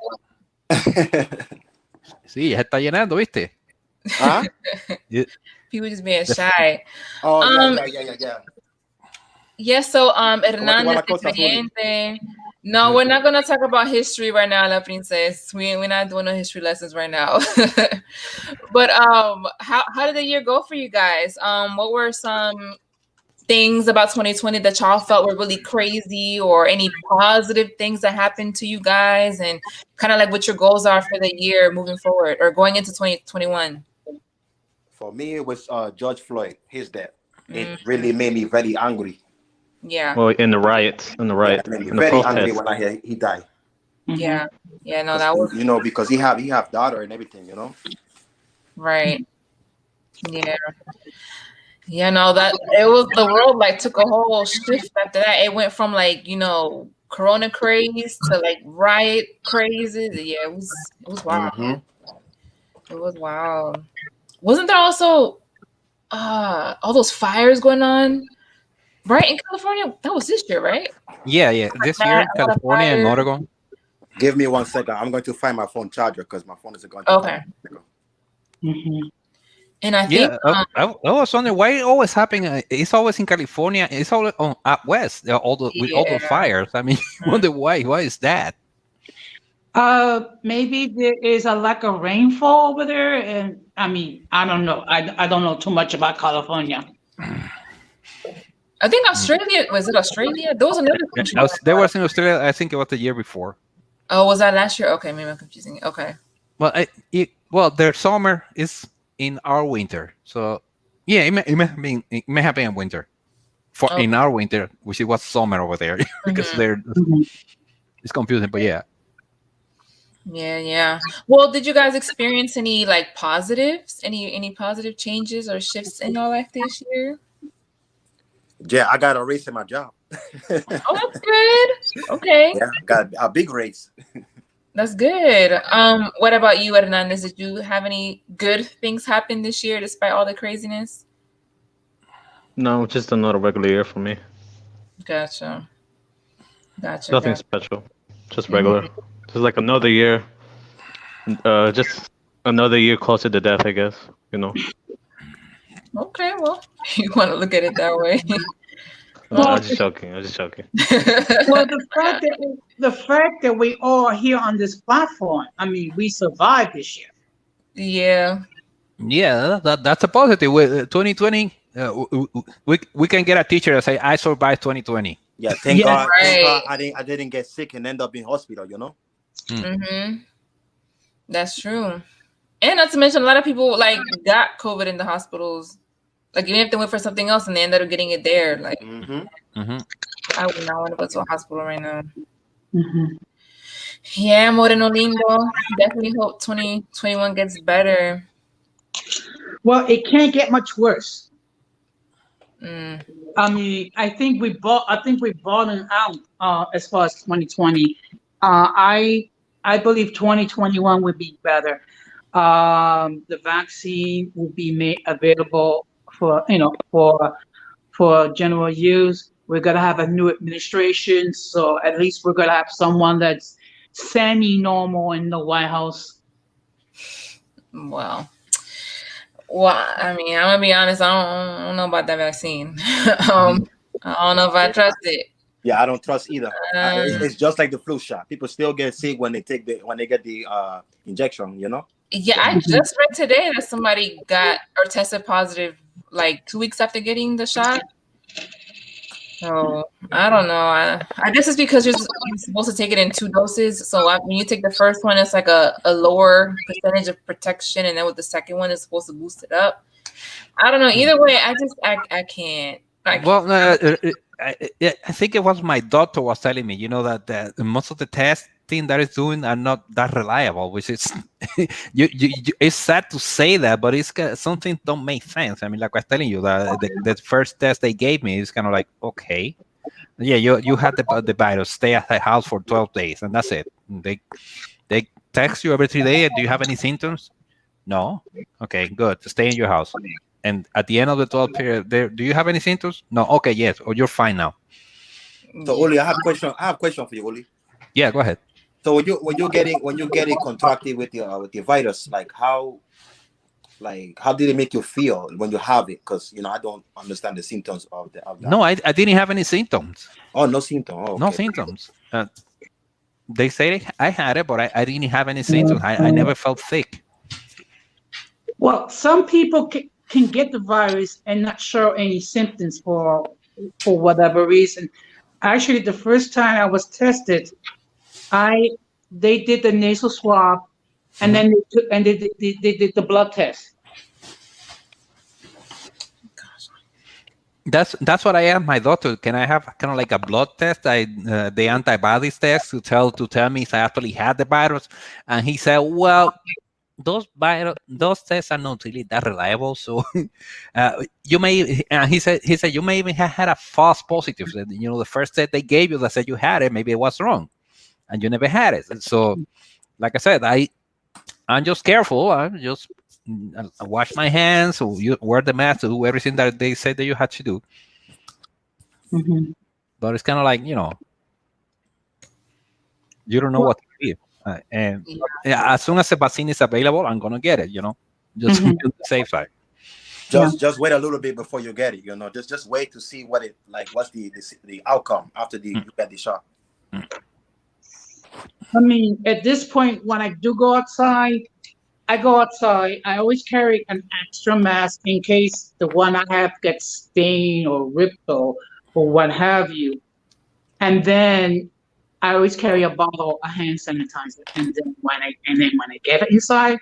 Sí, ya está llenando, ¿viste? Huh? People just being shy. Oh, yeah. Yeah, so Hernandez Creyente. No, we're not gonna talk about history right now, La Princess. We're not doing no history lessons right now. But how did the year go for you guys? What were some things about 2020 that y'all felt were really crazy, or any positive things that happened to you guys, and kind of like what your goals are for the year moving forward or going into 2021? For me, it was George Floyd, his death. It really made me very angry. Yeah. Well, in the riots, in the very angry when I hear he died. Yeah. No, that was, you know, because he have daughter and everything, you know. Right. Yeah, no, that it was, the world like took a whole shift after that. It went from like, you know, Corona craze to like riot crazy. Yeah, it was wild. It was wild. Wasn't there also all those fires going on right in California? That was this year, right? Yeah. This year in California and Oregon. Give me 1 second. I'm going to find my phone charger because my phone isn't going to. Okay. And I think I was wondering why it always happening. It's always in California. It's always on out west. With all the fires. I mean, you wonder why. Why is that? Maybe there is a lack of rainfall over there, and I mean, I don't know. I don't know too much about California. I think Australia, was it Australia? There was another country. There was in Australia. I think it was the year before. Oh, was that last year? Okay, maybe I'm confusing it. Okay. Well, their summer is in our winter, so yeah, it may have been in winter for Oh, in our winter, which it was summer over there because mhm. they're Mhm. it's confusing. But yeah, Yeah. Well, did you guys experience any like positives? Any positive changes or shifts in your life this year? Yeah, I got a raise in my job. Oh, that's good. Okay. Yeah, got a big raise. That's good. What about you, Hernandez? Did you have any good things happen this year despite all the craziness? No, just another regular year for me. Gotcha. Nothing special. Just Mhm. regular. Just like another year. Just another year closer to death, I guess. You know. Okay, well, you want to look at it that way. I Well, was just joking. I was just joking. well, the fact that we all are here on this platform, I mean, we survived this year. Yeah. yeah, that's a positive. 2020, we can get a teacher that say I survived 2020. Yeah, Yes. thank God Right. I didn't get sick and end up in hospital, you know? Mm-hmm. That's true. And not to mention, a lot of people like got COVID in the hospitals. Like even if they went for something else and they ended up getting it there. Like Mm-hmm. I would not want to go to a hospital right now. Mhm. Yeah, Moreno Lindo. Definitely hope 2021 gets better. Well, it can't get much worse. Mm. I mean, I think we bottomed out as far as 2020. I believe 2021 would be better. The vaccine will be made available for for general use. We're gonna have a new administration, so at least we're gonna have someone that's semi-normal in the White House. Well, I mean, I'm gonna be honest. I don't know about that vaccine. I don't know if I trust it. Yeah, I don't trust either. Um, It's just like the flu shot. People still get sick when they get the injection, you know? yeah, I just read today that somebody got or tested positive like 2 weeks after getting the shot. So I don't know. I guess it's because you're supposed to take it in 2 doses. So when you take the first one, it's like a lower percentage of protection, and then with the second one, it's supposed to boost it up. I don't know. Either way, I can't. Well, I think it was my doctor was telling me, that most of the testing that is doing are not that reliable, which is it's sad to say that, but something don't make sense. I mean, like I was telling you, that the first test they gave me is kind of like, okay, yeah, you had the virus, stay at the house for 12 days, and that's it. They text you every 3 days. Do you have any symptoms? No. Okay, good. Stay in your house. And at the end of the 12 period, do you have any symptoms? No. Okay, yes. Or you're fine now. So Oli, I have a question for you, Oli. Yeah, go ahead. So when you're getting contracted with the virus, like how did it make you feel when you have it? Because I don't understand the symptoms of that. No, I didn't have any symptoms. Oh, no symptoms. Oh, okay. No symptoms. They say I had it, but I didn't have any symptoms. I never felt sick. Well, some people can get the virus and not show any symptoms for whatever reason. Actually, the first time I was tested, they did the nasal swab, and then they did the blood test. That's what I asked my doctor. Can I have kind of like a blood test, the antibodies test to tell me if I actually had the virus? And he said, well, those tests are not really that reliable. So you may, he said you may even have had a false positive. The first test they gave you that said you had it, maybe it was wrong, and you never had it. So, like I said, I'm just careful. I just wash my hands, or you wear the mask, do everything that they said that you had to do. Mm-hmm. But it's kind of like you don't know what to do. And as soon as the vaccine is available, I'm gonna get it. Just on the safe side. Just wait a little bit before you get it. Just wait to see what's the outcome after you get the shot. I mean, at this point, when I do go outside, I always carry an extra mask in case the one I have gets stained or ripped or what have you. And then I always carry a bottle of hand sanitizer, and then when I get inside,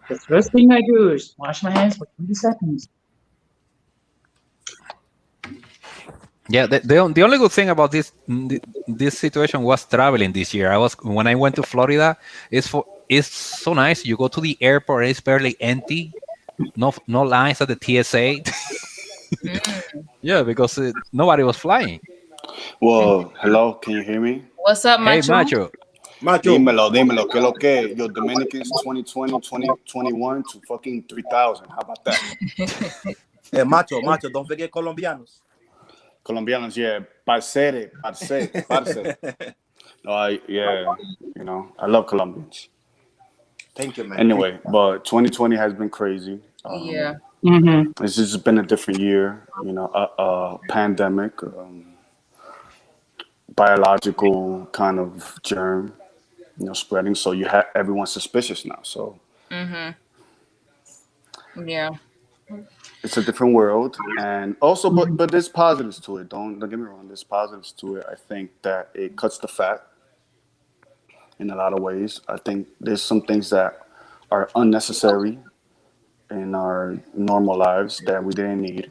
the first thing I do is wash my hands for 20 seconds. Yeah, the only good thing about this situation was traveling this year. When I went to Florida, it's so nice. You go to the airport, it's barely empty. No lines at the TSA. Yeah, because nobody was flying. Well, hello, can you hear me? What's up, Hey, Macho? Macho. Macho. Dímelo, que lo que? Yo, Dominicans 2020, 2021 to fucking 3,000. How about that? Hey, Macho, don't forget Colombianos. Colombians, yeah. Parce. No, yeah, you know, I love Colombians. Thank you, man. Anyway, but 2020 has been crazy. Yeah. It's just been a different year, you know, pandemic, biological kind of germ, you know, spreading. So you have everyone's suspicious now. So Yeah. it's a different world, and also, but there's positives to it. Don't get me wrong. There's positives to it. I think that it cuts the fat in a lot of ways. I think there's some things that are unnecessary in our normal lives that we didn't need.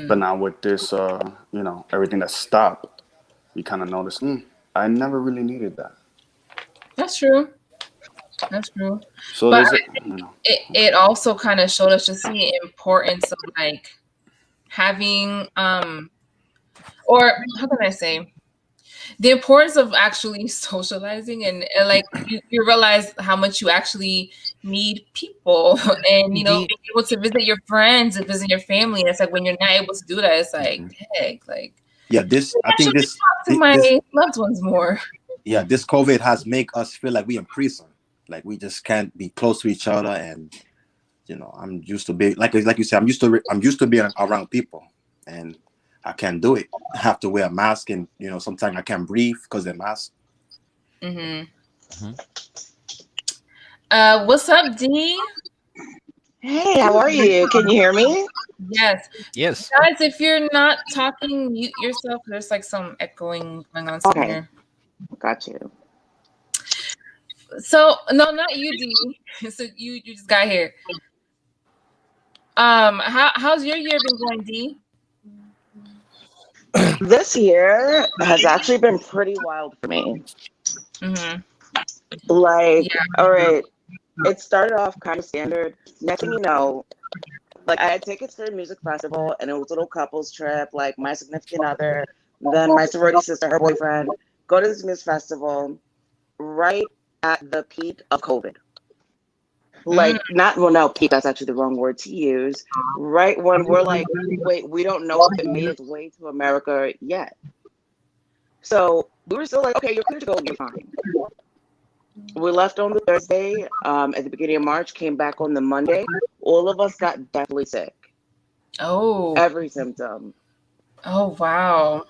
But now with this, you know, everything that stopped, you kind of notice, I never really needed that. That's true. That's true. So But there's, I think it also kind of showed us just the importance of like having or how can I say, the importance of actually socializing and like you realize how much you actually need people and you know being able to visit your friends and visit your family. And it's like when you're not able to do that, it's like heck, like Yeah, I think this talk to my loved ones more. Yeah, this COVID has make us feel like we in prison. Like we just can't be close to each other, and you know, I'm used to be like you said, I'm used to being around people, and I can't do it. I have to wear a mask, and you know, sometimes I can't breathe because of the mask. What's up, D? Hey, how are you? Can you hear me? Yes. Yes. Guys, if you're not talking, mute yourself. There's like some echoing going on somewhere. Got you. So no, not you, D. So you just got here. How's your year been going, D? This year has actually been pretty wild for me. Like, all right, it started off kind of standard. Next thing you know, like I had tickets for a music festival and it was a little couples trip, like my significant other, then my sorority sister, her boyfriend, go to this music festival right at the peak of COVID. Like peak, that's actually the wrong word to use. Right when we're like, wait, we don't know if it made its way to America yet. So we were still like, okay, you're clear to go, you're fine. We left on the Thursday at the beginning of March, came back on the Monday. All of us got deathly sick. Oh. Every symptom. Oh, wow.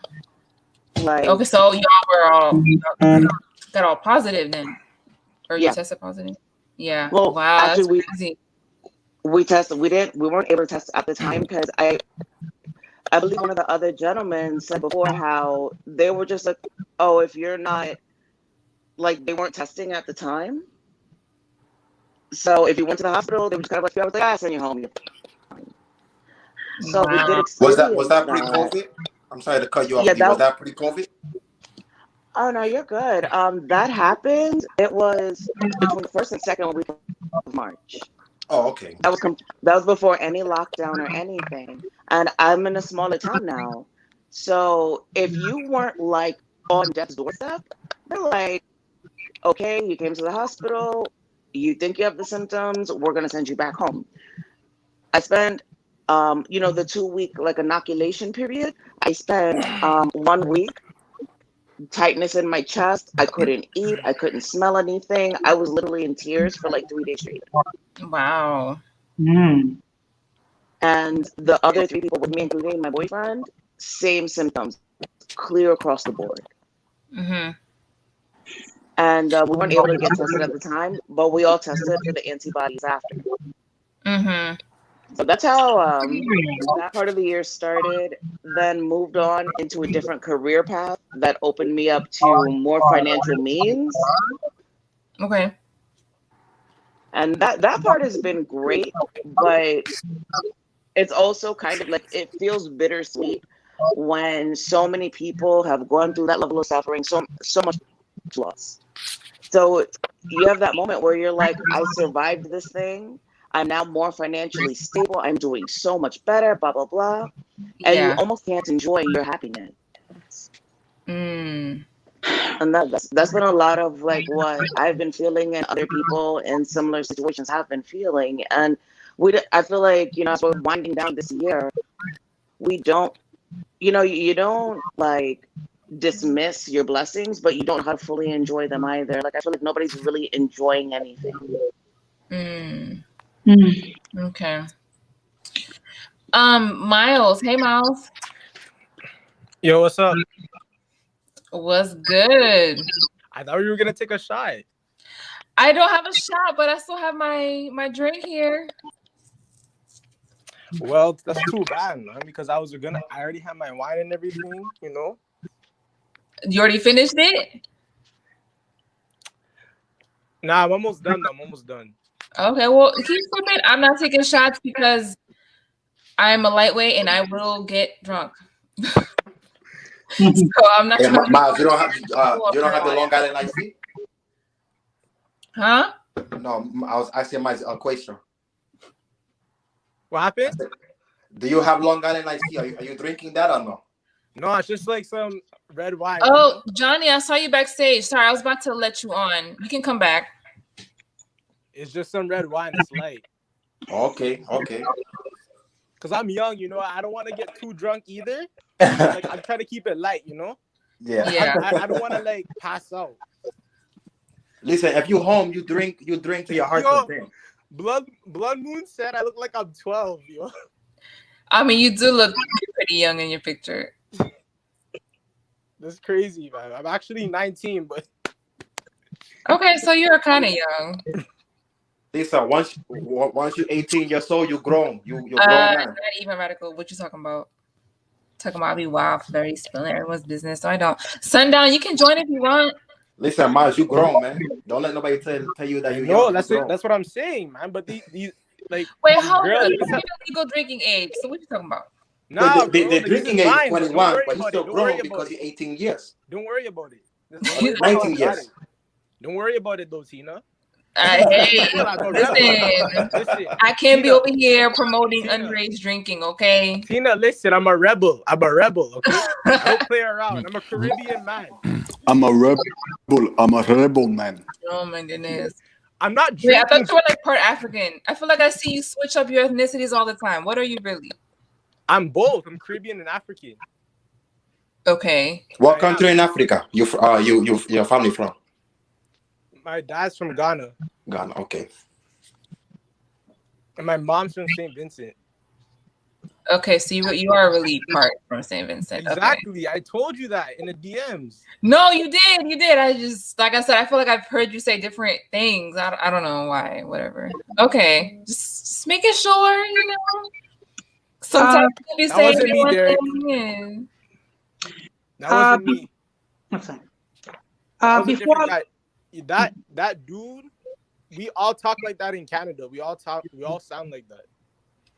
Like, okay, so y'all were all got all positive then? Or you tested positive? Yeah. Well, wow, actually, that's crazy. We tested. We weren't able to test at the time because I believe one of the other gentlemen said before how they were just like, oh, if you're not, like, they weren't testing at the time. So if you went to the hospital, they were just kind of like, I was like, send you home. So we did experience Was that pre-COVID? I'm sorry to cut you off. Was that pre-COVID? Oh no, you're good. That happened. It was between the first and second week of March. Oh, okay. That was before any lockdown or anything. And I'm in a smaller town now. So if you weren't like on death's doorstep, they're like, okay, you came to the hospital, you think you have the symptoms, we're gonna send you back home. I spent the 2-week like inoculation period. I spent 1 week, tightness in my chest. I couldn't eat. I couldn't smell anything. I was literally in tears for like 3 days straight. Wow. Mm. And the other 3 people with me, including my boyfriend, same symptoms, clear across the board. And we weren't able to get tested at the time, but we all tested for the antibodies after. So that's how that part of the year started. Then moved on into a different career path that opened me up to more financial means. Okay. And that part has been great, but it's also kind of like it feels bittersweet when so many people have gone through that level of suffering, so much loss. So you have that moment where you're like, I survived this thing. I'm now more financially stable. I'm doing so much better, blah, blah, blah. And you almost can't enjoy your happiness. Mm. And that's been a lot of like what I've been feeling and other people in similar situations have been feeling. And I feel like, as we're winding down this year, we don't, you don't like dismiss your blessings, but you don't know how to fully enjoy them either. Like I feel like nobody's really enjoying anything. Okay. Miles. Hey, Miles. Yo, what's up? What's good? I thought you were gonna take a shot. I don't have a shot, but I still have my drink here. Well, that's too bad, man. Because I already had my wine and everything. You already finished it? Nah, I'm almost done. Okay, well, keep sipping. I'm not taking shots because I'm a lightweight and I will get drunk. So I'm not. Hey, Miles, you don't have the Long Island iced tea? Huh? No, I was asking my question. What happened? Do you have Long Island iced tea? Are you drinking that or no? No, it's just like some red wine. Oh, Johnny, I saw you backstage. Sorry, I was about to let you on. You can come back. It's just some red wine. It's light. Okay. Because I'm young, I don't want to get too drunk either. Like I'm trying to keep it light, Yeah. I don't want to like pass out. Listen, if you home, you drink to your heart's content. Blood Moon said I look like I'm 12, yo. I mean, you do look pretty young in your picture. That's crazy, man. I'm actually 19, but okay, so you're kind of young. Lisa, once you're 18 years old, you're grown. You're grown man. Not even radical. What you talking about? Talking about I be wild, flirty, spilling everyone's business. So I don't. Sundown, you can join if you want. Listen, Miles, you grown, man. Don't let nobody tell you that you're young. That's it. That's what I'm saying, man. But these like wait, hold girls, on. You have legal drinking age. So what you talking about? No, the drinking age is 21, but he's still grown because he's 18 years. Don't worry about it. 19 years. Don't worry about it, though, Tina. Hey, listen, I can't be over here promoting underage drinking, okay? Tina, listen, I'm a rebel, okay? I don't play around. I'm a Caribbean man. I'm a rebel man. Oh my goodness. I'm not drinking. Wait, I thought you were like part African. I feel like I see you switch up your ethnicities all the time. What are you really? I'm both. I'm Caribbean and African. Okay. What country in Africa your family from? My dad's from Ghana. Ghana, okay. And my mom's from St. Vincent. Okay, so you are really part from St. Vincent. Exactly. Okay. I told you that in the DMs. No, you did. I just, like I said, I feel like I've heard you say different things. I don't know why, whatever. Okay, just making sure, Sometimes you be saying that wasn't me, Derek. That wasn't me. Okay. Before that dude, we all talk like that in Canada. We all sound like that.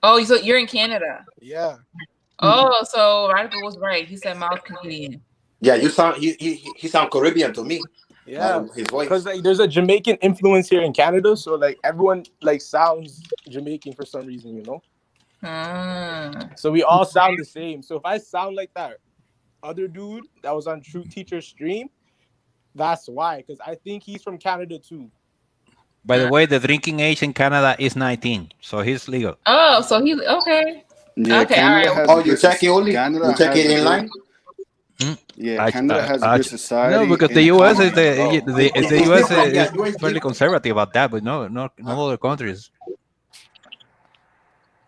Oh, so you're in Canada? Yeah. Oh, so Radical was right. He said Miles Canadian. Yeah, you sound he sound Caribbean to me. Yeah, his voice. Because like there's a Jamaican influence here in Canada, so like everyone like sounds Jamaican for some reason, So we all sound the same. So if I sound like that other dude that was on True Teacher stream, that's why. Because I think he's from Canada too. By the way, the drinking age in Canada is 19, so he's legal. Oh, so he's okay. Yeah, okay, Canada all right. Oh, you check it only? You check it in line? Yeah, Canada has a good society. No, because the U.S. is the U.S. is fairly conservative about that, but no other countries.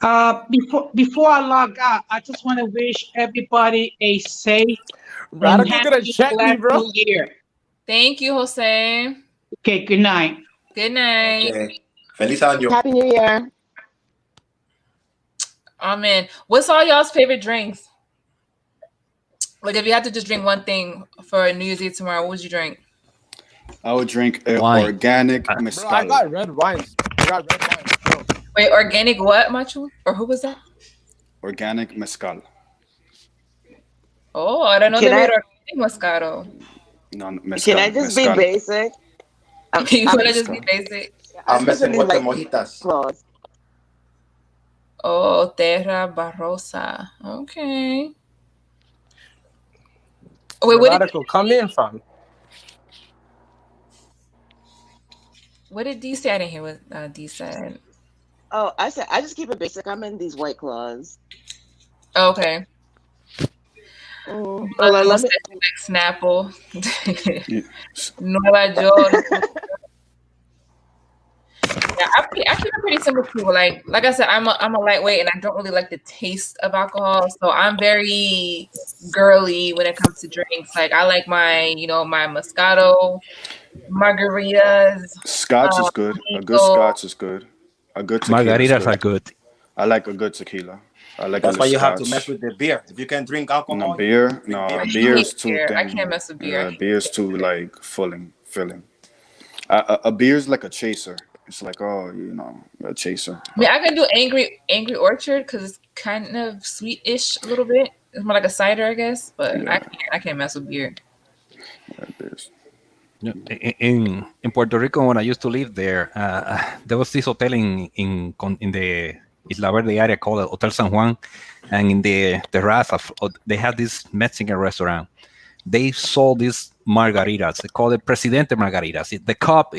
Before I log out, I just want to wish everybody a safe and happy New Year. Thank you, Jose. Okay, good night. Good night. Okay. Feliz año. Happy New Year. Oh man, what's all y'all's favorite drinks? Like, if you had to just drink one thing for New Year's Eve tomorrow, what would you drink? I would drink a Wine. organic Bro, I mezcal. got red wines. Bro. Wait, organic what, Machu? Or who was that? Organic mezcal. Oh, I don't know Can they made I- organic Moscato. No, mezcal. Can I just mezcal. be basic? You want to just be basic? I'm messing with the like mojitas. claws. Oh, Terra Barrosa. Okay. Wait, Radical, come in from. what did D say? I didn't hear what D said. Oh, I said I just keep it basic. I'm in these White Claws. Okay. Well, Let let me. me Snapple. Yeah. Nueva York. Yeah, I keep it pretty simple too. Like I said, I'm a lightweight and I don't really like the taste of alcohol. So I'm very girly when it comes to drinks. Like I like my Moscato, margaritas. Scotch is good. A good mojito. scotch is good. A good tequila is Margaritas good. are good. I like a good tequila. I like That's a why good you have to scotch. mess with the beer. If you can drink alcohol, No you beer. drink No, beer. beer is hate too beer. I thin. can't mess with beer. I hate Beer is too like filling. A beer is like a chaser. It's like, oh, a chaser. I mean, I can do Angry Orchard because it's kind of sweet-ish a little bit. It's more like a cider, I guess. But Yeah. I can't mess with beer. Yeah, beers. Yeah, in Puerto Rico, when I used to live there, there was this hotel in the Isla Verde area called Hotel San Juan, and in the terrace they had this Mexican restaurant. They sold these margaritas. They call it Presidente margaritas. The cup,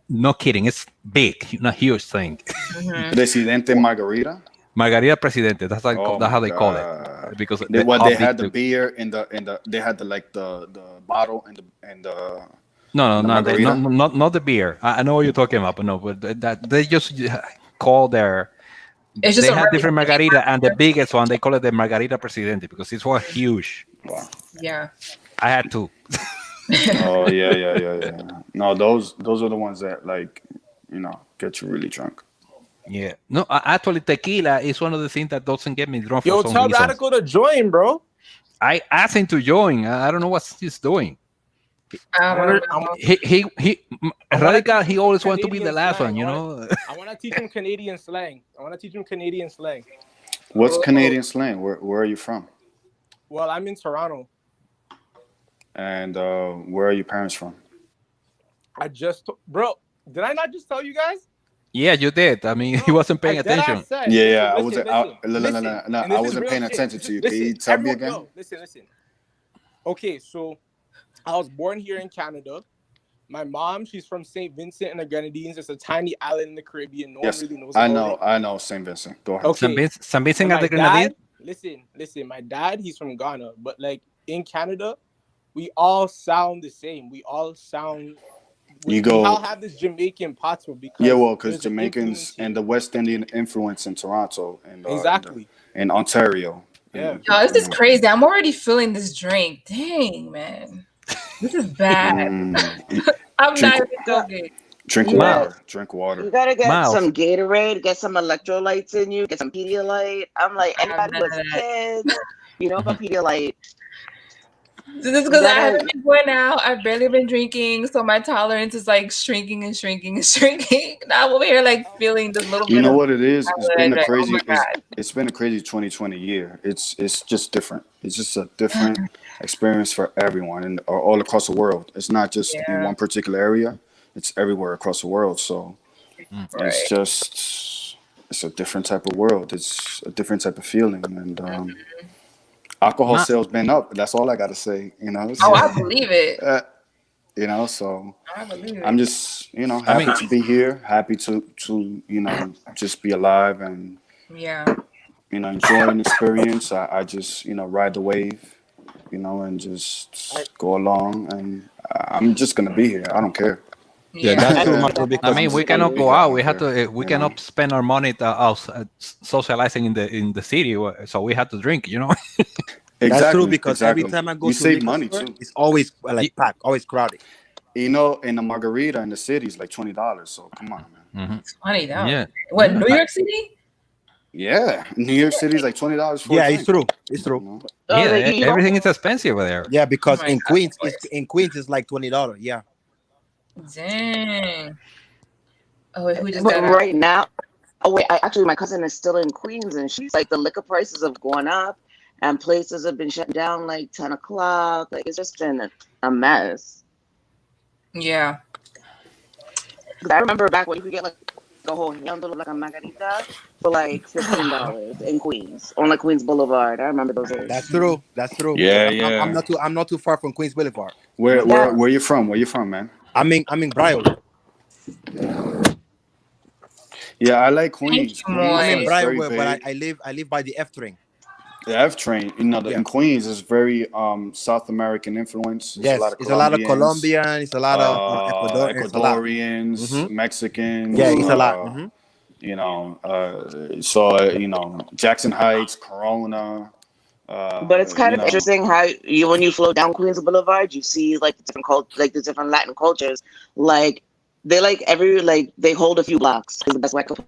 no kidding, it's big, not huge thing. Mhm. Presidente Margarita. Margarita Presidente. That's Oh how they my call it God. because They how had big the beer in the they had the bottle and the No, the margarita? not the beer. I know what you're talking about, but no, but that they just call their. It's just They a have really different big margarita, and the biggest one they call it the Margarita Presidente because it's was huge. Wow. Yeah. I had two. Oh yeah. No, those are the ones that get you really drunk. Yeah. No, actually, tequila is one of the things that doesn't get me drunk Yo, for some tell reason. Radical to join, bro. I asked him to join. I don't know what he's doing. I don't know. He I wanna Radical. teach He him always wants to be the Canadian last slang. one, you know. I want to teach him Canadian slang. What's Oh. Canadian slang? Where are you from? Well, I'm in Toronto. And where are your parents from? Bro, did I not just tell you guys? Yeah, you did. I mean, he Bro, wasn't paying I deadass attention. said- Yeah, listen, I listen. wasn't. And I this is wasn't real paying shit. attention to you. Listen, Can you tell me everyone- again? No, listen. Okay, so I was born here in Canada. My mom, she's from St. Vincent and the Grenadines. It's a tiny island in the Caribbean. No one really knows about it. I know St. Vincent. Go ahead. Okay. San Vincent And and the my Grenadines. dad, listen. My dad, he's from Ghana, but like in Canada, we all sound the same. We all have this Jamaican patois because because there's an Jamaicans influence and here. the West Indian influence in Toronto and Exactly. in Ontario. Yeah. Yo, this is crazy. I'm already feeling this drink. Dang, man. This is bad. I'm Drink- not even joking. Drink Yeah. water. Drink water. You gotta get Miles. some Gatorade, get some electrolytes in you, get some Pedialyte. I'm like, anybody who has kids, you know about Pedialyte. So this is because I haven't been going out. I've barely been drinking, so my tolerance is like shrinking. Now I'm over here like feeling this little bit. You know of what it is? It's been a like, crazy. oh my God. It's been a crazy 2020 year. It's just different. It's just a different experience for everyone and all across the world. It's not just in one particular area. It's everywhere across the world. So it's a different type of world. It's a different type of feeling, and alcohol sales been up. That's all I got to say. You know. Oh, I believe it. So I believe it. I'm just happy to be here. Happy to just be alive and enjoy an experience. I just ride the wave, and just go along. And I'm just gonna be here. I don't care. Yeah, that's true, Marco, because I mean, we cannot go out. We have to. We cannot spend our money socializing in the city. So we have to drink. Exactly, that's true because every time I go you to save liquor money store, too. it's always like packed, always crowded. And a margarita in the city is like $20. So come on, man. $20. Yeah. What, New York City? Yeah, New York City is like $20 for a Yeah, drink. it's true. It's true. You know? Yeah, like, you everything is expensive over there. Yeah, because Oh my in God, Queens, boys. in Queens it's like $20. Yeah. Dang. Oh, wait, who just but got out? right now, oh wait, actually, my cousin is still in Queens, and she's like, the liquor prices have gone up, and places have been shut down like 10 o'clock. Like, it's just been a mess. Yeah. 'Cause I remember back when you could get like a whole handle of like a margarita for like $15 in Queens on like Queens Boulevard. I remember those days. That's true. That's true. Yeah, I'm yeah. not too far from Queens Boulevard. Where you from? Where you from, man? I'm in Briarwood. Yeah, I like Thank Queens. you, Queens I'm in Moy. is very Briarwood, but big. I live by the F train. The F train, you know, Yeah. in Queens is very South American influence. There's Yes, a lot of it's a lot of Colombians, Colombian, it's a lot of Ecuador, it's a lot. Ecuadorians, Mexicans. Yeah, it's a lot. You know, you know, Jackson Heights, Corona. But it's kind you of know, interesting how when you flow down Queens Boulevard, you see like the different different Latin cultures. Like they they hold a few blocks is the best way I could put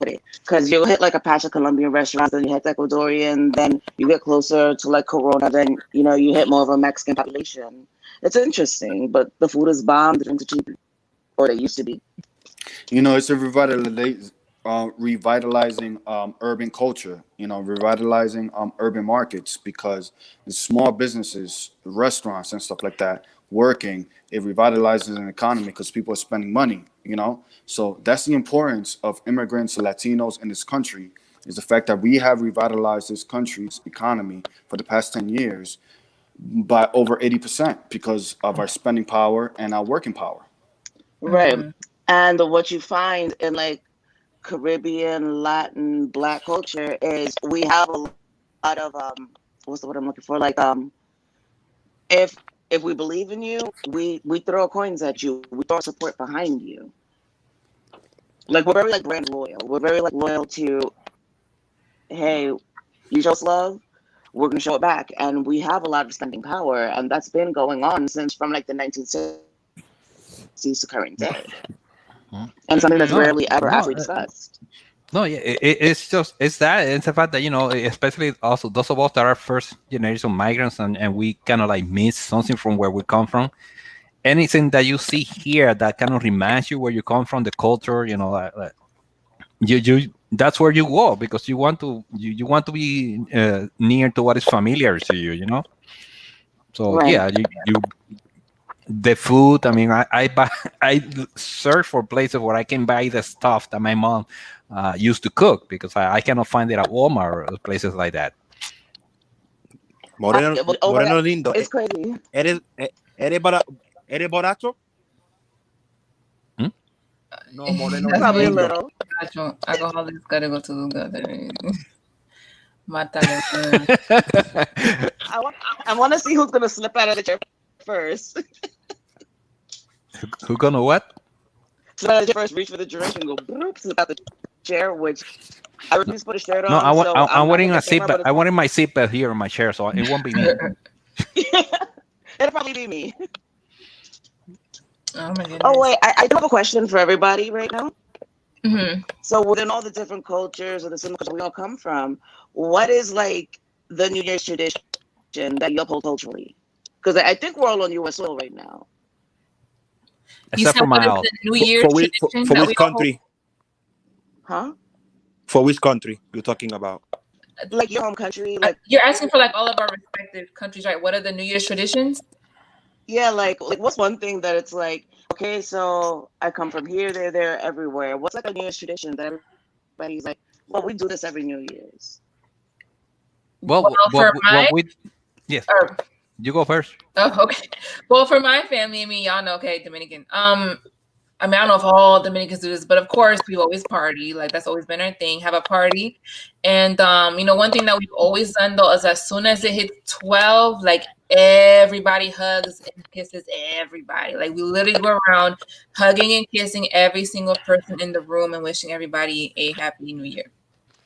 it. Because you hit like a patch of Colombian restaurants, then you hit Ecuadorian, then you get closer to like Corona, then you know you hit more of a Mexican population. It's interesting, but the food is bomb, the drinks are cheap, or they used to be. you know, it's a revitalizing urban culture, you know, revitalizing urban markets because the small businesses, restaurants and stuff like that working, it revitalizes an economy because people are spending money, you know. So that's the importance of immigrants, Latinos in this country, is the fact that we have revitalized this country's economy for the past 10 years by over 80% because of our spending power and our working power. Right. And what you find in like Caribbean, Latin, Black culture is we have a lot of what's the word I'm looking for? Like if we believe in you, we throw coins at you. We throw support behind you. Like we're very like brand loyal. We're very like loyal to, hey, you show us love, we're gonna show it back. And we have a lot of spending power, and that's been going on since from like the 1960s to current day. And something that's rarely ever actually discussed. No, yeah, it's that. It's the fact that, you know, especially also those of us that are first generation migrants and we kind of like miss something from where we come from. Anything that you see here that kind of reminds you where you come from, the culture, you know, you that's where you go because you want to be near to what is familiar to you, you know. So Right. yeah, you the food. I mean, I search for places where I can buy the stuff that my mom used to cook because I cannot find it at Walmart or places like that. Moreno lindo. It's crazy. ¿Eres borracho? No, Moreno Probably a lindo. little. Alcoholics gotta go to the I want to see who's gonna slip out of the chair first. Who gonna what? Slip out of the chair first, reach for the drink, and go bloop, slip out the chair. Which I refuse to put a shirt on. No, I'm wearing a seatbelt. I'm wearing my seatbelt here on my chair, so it won't be me. It'll probably be me. Oh my goodness. Oh wait, I do have a question for everybody right now. Mm-hmm. So within all the different cultures or the similar cultures we all come from, what is like the New Year's tradition that you uphold culturally? Because I think we're all on U.S. soil right now. Except for my the New Year's tradition for that which we all country? Huh? For which country you're talking about? Like your home country, like you're asking for like all of our respective countries, right? What are the New Year's traditions? yeah, like what's one thing that it's like, okay, so I come from here, there, everywhere. What's like a New Year's tradition that everybody's like, well, we do this every New Year's. Yes. You go first. Oh, okay. Well, for my family, I mean, y'all know, okay, Dominican. I mean, I don't know if all Dominicans do this, but of course, we always party. Like that's always been our thing. Have a party, and you know, one thing that we've always done though is as soon as it hits 12, like everybody hugs and kisses everybody. Like we literally go around hugging and kissing every single person in the room and wishing everybody a happy New Year.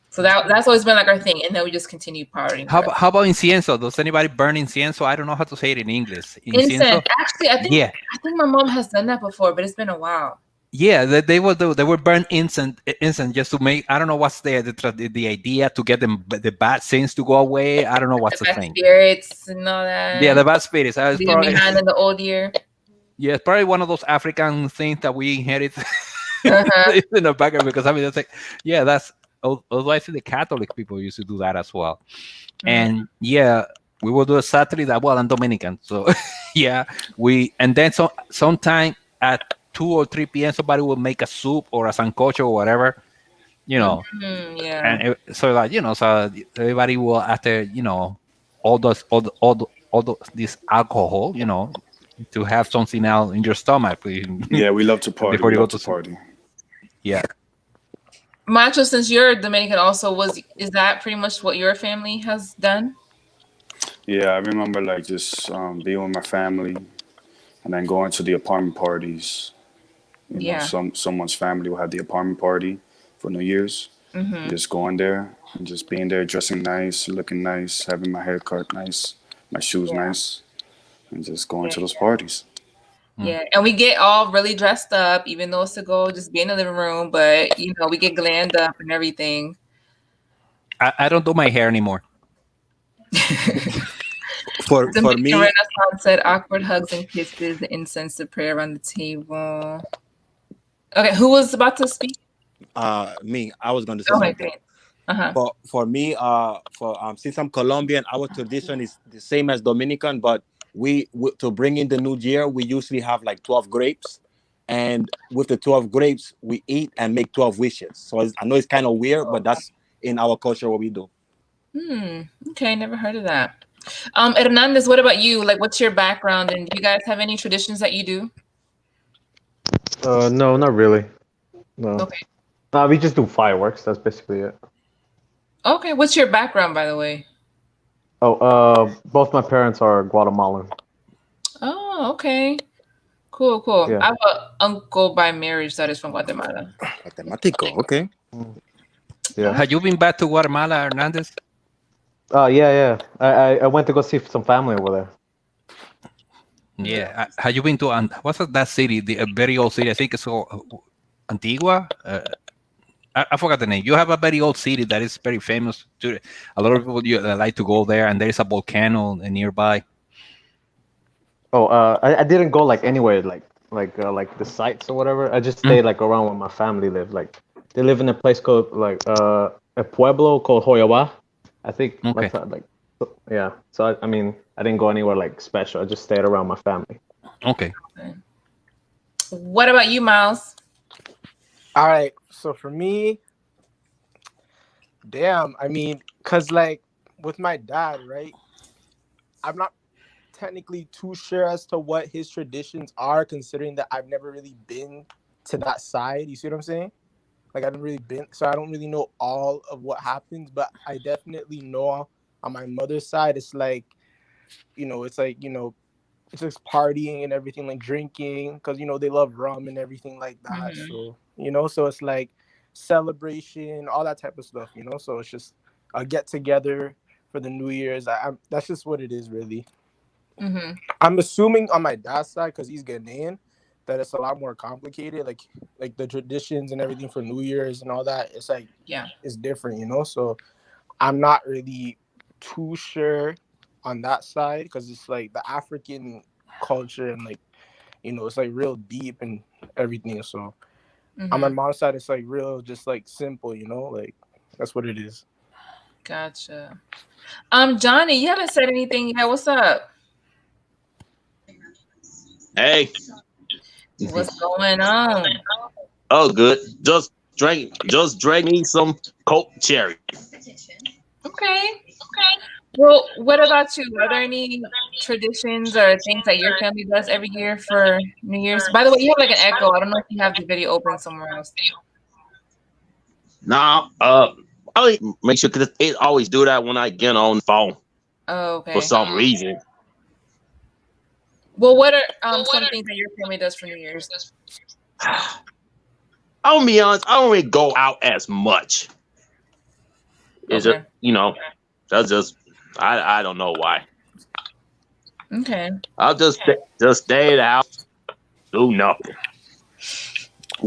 So that's always been like our thing, and then we just continue partying. How about incienso? Does anybody burn incienso? I don't know how to say it in English. Incense. Actually, I think my mom has done that before, but it's been a while. Yeah, they would burn incense just to make. I don't know what's the idea to get the bad things to go away. I don't know what's the bad thing. spirits and all Yeah, that. the bad spirits. It's Leaving probably, behind in the old year. yeah, it's probably one of those African things that we inherit Uh-huh. in the background, because I mean, that's like, yeah, that's although I see the Catholic people used to do that as well. And yeah, we will do a Saturday that, well, I'm Dominican, so yeah, and then sometime at 2 or 3 p.m. somebody will make a soup or a sancocho or whatever, Yeah. and so like, so everybody will, after all this alcohol, to have something else in your stomach. Yeah, we love to party. Before We you love go to party. Yeah. Macho, since you're Dominican also, is that pretty much what your family has done? Yeah, I remember like just being with my family and then going to the apartment parties. You know, someone's family will have the apartment party for New Year's. Just going there and just being there, dressing nice, looking nice, having my hair cut nice, my shoes nice, and just going to those parties. Yeah, and we get all really dressed up, even though it's to go just be in the living room, but we get glammed up and everything. I don't do my hair anymore. For me, Renaissance said awkward hugs and kisses, the incense, the prayer around the table. Okay, who was about to speak? Me. I was going to say something. For me, since I'm Colombian, our tradition is the same as Dominican, but we to bring in the new year, we usually have like 12 grapes, and with the 12 grapes, we eat and make 12 wishes. So I know it's kind of weird, but that's in our culture what we do. Okay, never heard of that. Hernandez, what about you? Like, what's your background, and do you guys have any traditions that you do? No, not really. No. Okay. We just do fireworks. That's basically it. Okay, what's your background, by the way? Both my parents are Guatemalan. Oh, okay. Cool. Yeah. I have an uncle by marriage that is from Guatemala. Guatemala, okay. Yeah. Have you been back to Guatemala, Hernandez? Yeah. I went to go see some family over there. Yeah. Have you been to what's that city? The very old city. I think it's called Antigua. I forgot the name. You have a very old city that is very famous. A lot of people like to go there, and there is a volcano nearby. I didn't go like anywhere like the sites or whatever. I just stayed like around where my family lived. Like they live in a place called like a pueblo called Hoyaba, I think. Okay. Yeah. So I mean, I didn't go anywhere like special. I just stayed around my family. Okay. What about you, Miles? All right. So for me, I mean, cause like with my dad, right? I'm not technically too sure as to what his traditions are, considering that I've never really been to that side. You see what I'm saying? Like I haven't really been, so I don't really know all of what happens, but I definitely know on my mother's side, it's like, it's just partying and everything, like drinking, because they love rum and everything like that. So so it's like celebration, all that type of stuff. So it's just a get together for the New Year's. That's just what it is, really. I'm assuming on my dad's side, because he's Ghanaian, that it's a lot more complicated. Like the traditions and everything for New Year's and all that. It's like it's different. So I'm not really too sure on that side, because it's like the African culture and like it's like real deep and everything. So on my mom's side, it's like real, just like simple. Like that's what it is. Gotcha. Johnny, you haven't said anything yet. What's up? Hey. What's going on? Oh, good. Just drink me some Coke cherry. Okay. Well, what about you? Are there any traditions or things that your family does every year for New Year's? By the way, you have like an echo. I don't know if you have the video open somewhere else. Nah, I make sure, because it always do that when I get on the phone. Oh, okay. For some reason. Well, what are some things that your family does for New Year's? I'll be honest, I don't really go out as much. Is it, that's just, I don't know why. Okay. I'll just stay at the house, do nothing.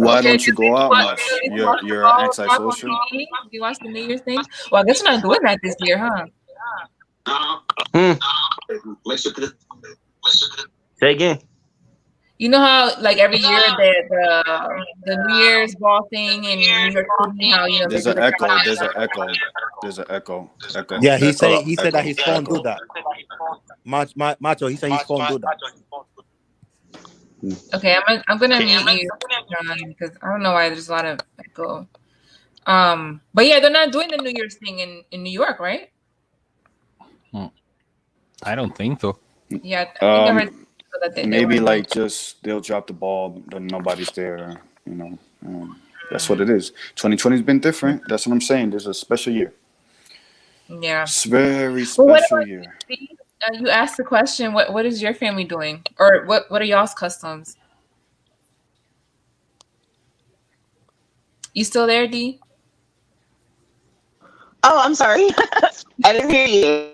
Why Okay, don't you go out much? did you watch the You're ball drop on antisocial. TV? Did you watch the New Year's thing? Well, I guess we're not doing that this year, huh? Say again. You know how like every year the New Year's ball thing in New York City, how they There's do an the echo. countdown. There's an echo. There's an echo. Echo. Yeah, he Echo. said that Echo. his phone do Echo. that. Macho, he said his phone do that. Okay, I'm gonna mute you, John, because I don't know why there's a lot of echo. But yeah, they're not doing the New Year's thing in New York, right? I don't think so. Yeah, I think I heard that Maybe like just they'll drop the ball, then nobody's there. That's what it is. 2020's been different. That's what I'm saying. There's a special year. Yeah, It's very Well, what special about year. you asked the question, what is your family doing, or what are y'all's customs? You still there, D? Oh, I'm sorry. I didn't hear you.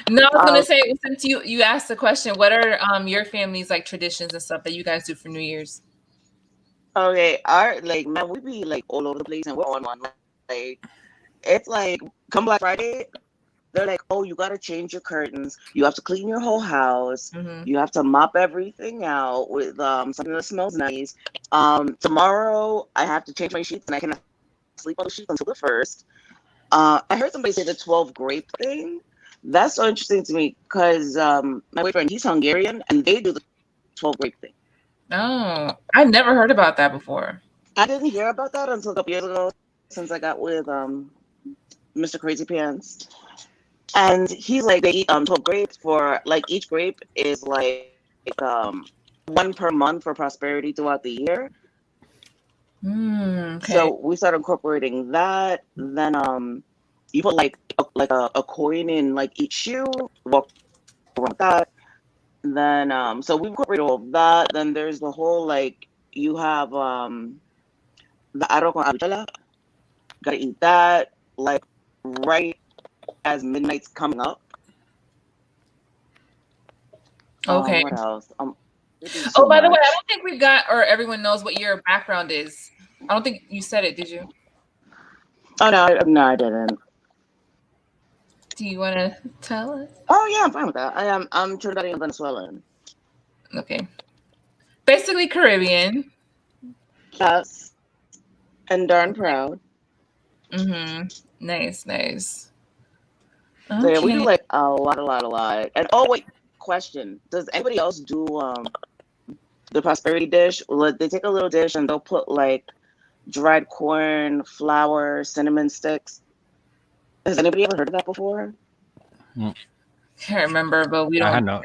No, I was gonna say, since you asked the question, what are your family's like traditions and stuff that you guys do for New Year's? Okay, man, we be like all over the place and we're on one. Like, it's like come Black Friday, they're like, oh, you gotta change your curtains. You have to clean your whole house. You have to mop everything out with something that smells nice. Tomorrow I have to change my sheets and I cannot sleep on the sheets until the 1st. I heard somebody say the 12 grape thing. That's so interesting to me because my boyfriend, he's Hungarian and they do the 12 grape thing. Oh, I never heard about that before. I didn't hear about that until a couple years ago since I got with Mr. Crazy Pants. And he's like, they eat 12 grapes for, like, each grape is like one per month for prosperity throughout the year. Okay. So we started incorporating that. Then you put like a coin in like each shoe, walk around that. Then so we incorporate all of that. Then there's the whole like you have the arroz con habichuela. Gotta eat that like right as midnight's coming up. Okay. What else? By the way, I don't think we've got, or everyone knows what your background is. I don't think you said it, did you? Oh no, I didn't. Do you want to tell us? Oh yeah, I'm fine with that. I'm Trinidadian Venezuelan. Okay. Basically Caribbean. Yes. And darn proud. Nice. Okay. So yeah, we do like a lot. And oh wait, question: does anybody else do the prosperity dish? Like, they take a little dish and they'll put like dried corn, flour, cinnamon sticks. Has anybody ever heard of that before? Can't remember, but we don't. I know.